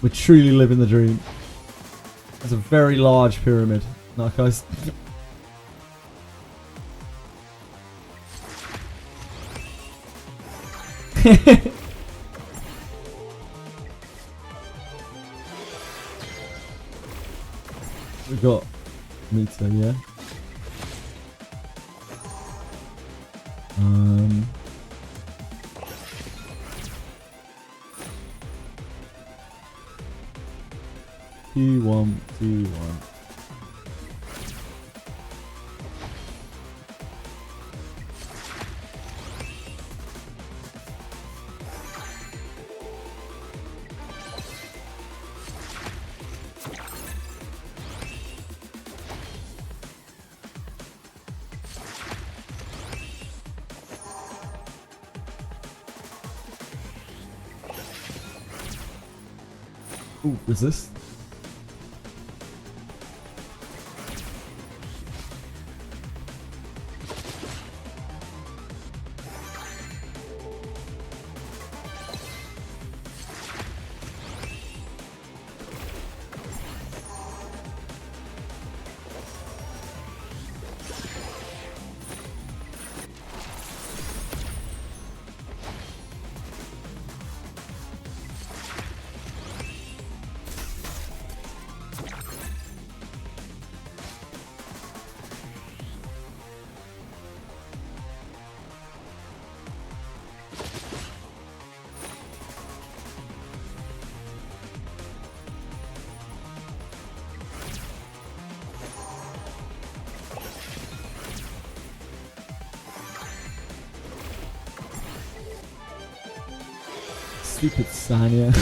We're truly living the dream. It's a very large pyramid. Narcos. We got meter, yeah. Q1, Q1. Ooh, resist. Stupid Sanya.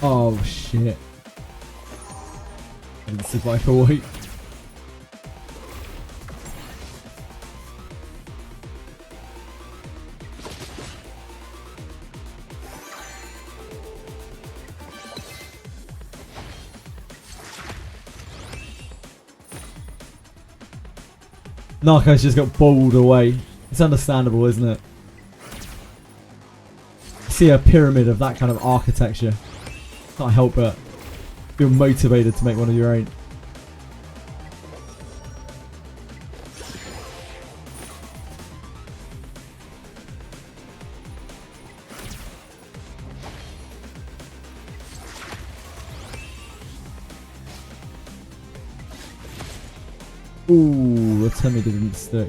Oh shit. I didn't survive a wait. Narcos just got bowled away. It's understandable, isn't it? See a pyramid of that kind of architecture. Can't help but feel motivated to make one of your own. Ooh, the tummy didn't stick.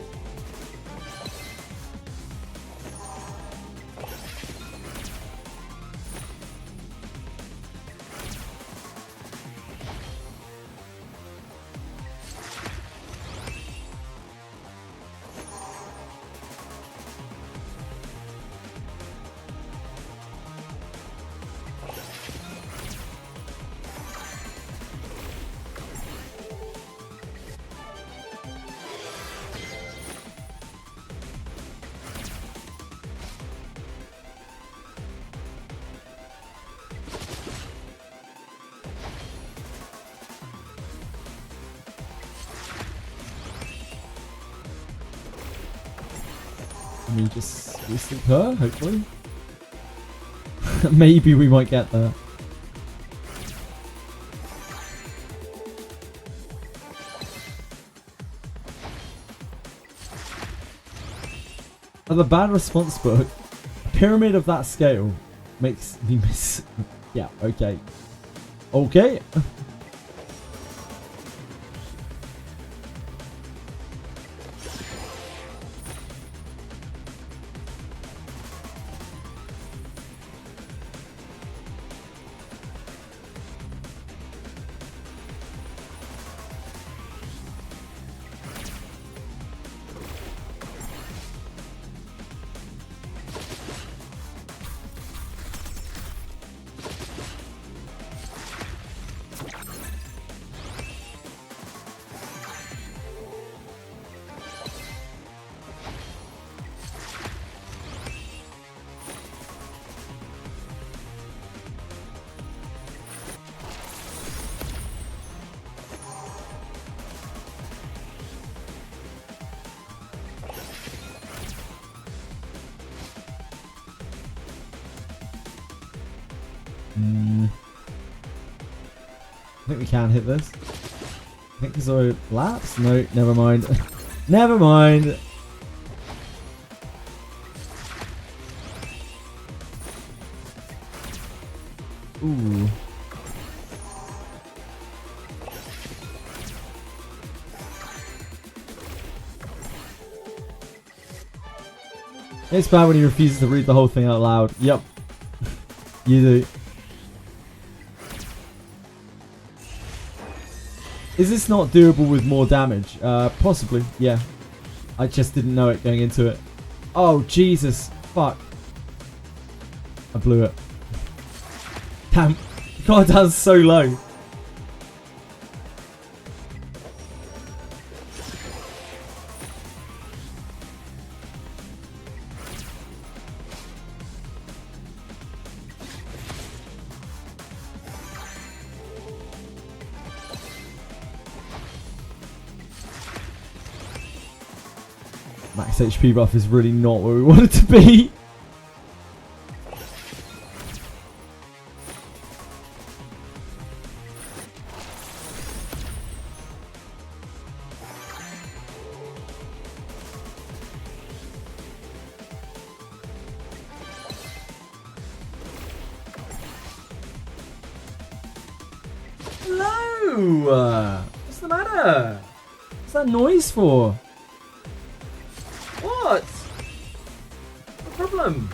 Let me just resleep her, hopefully. Maybe we might get there. The bad response book, a pyramid of that scale makes me miss. Yeah, okay. Okay. I think we can hit this. I think there's a lapse. No, never mind. Never mind. Ooh. It's bad when he refuses to read the whole thing out loud. Yep. You do. Is this not doable with more damage? Possibly, yeah. I just didn't know it going into it. Oh, Jesus. Fuck. I blew it. Damn. God, that was so low. Max HP buff is really not where we want it to be. Hello! What's the matter? What's that noise for? What? No problem.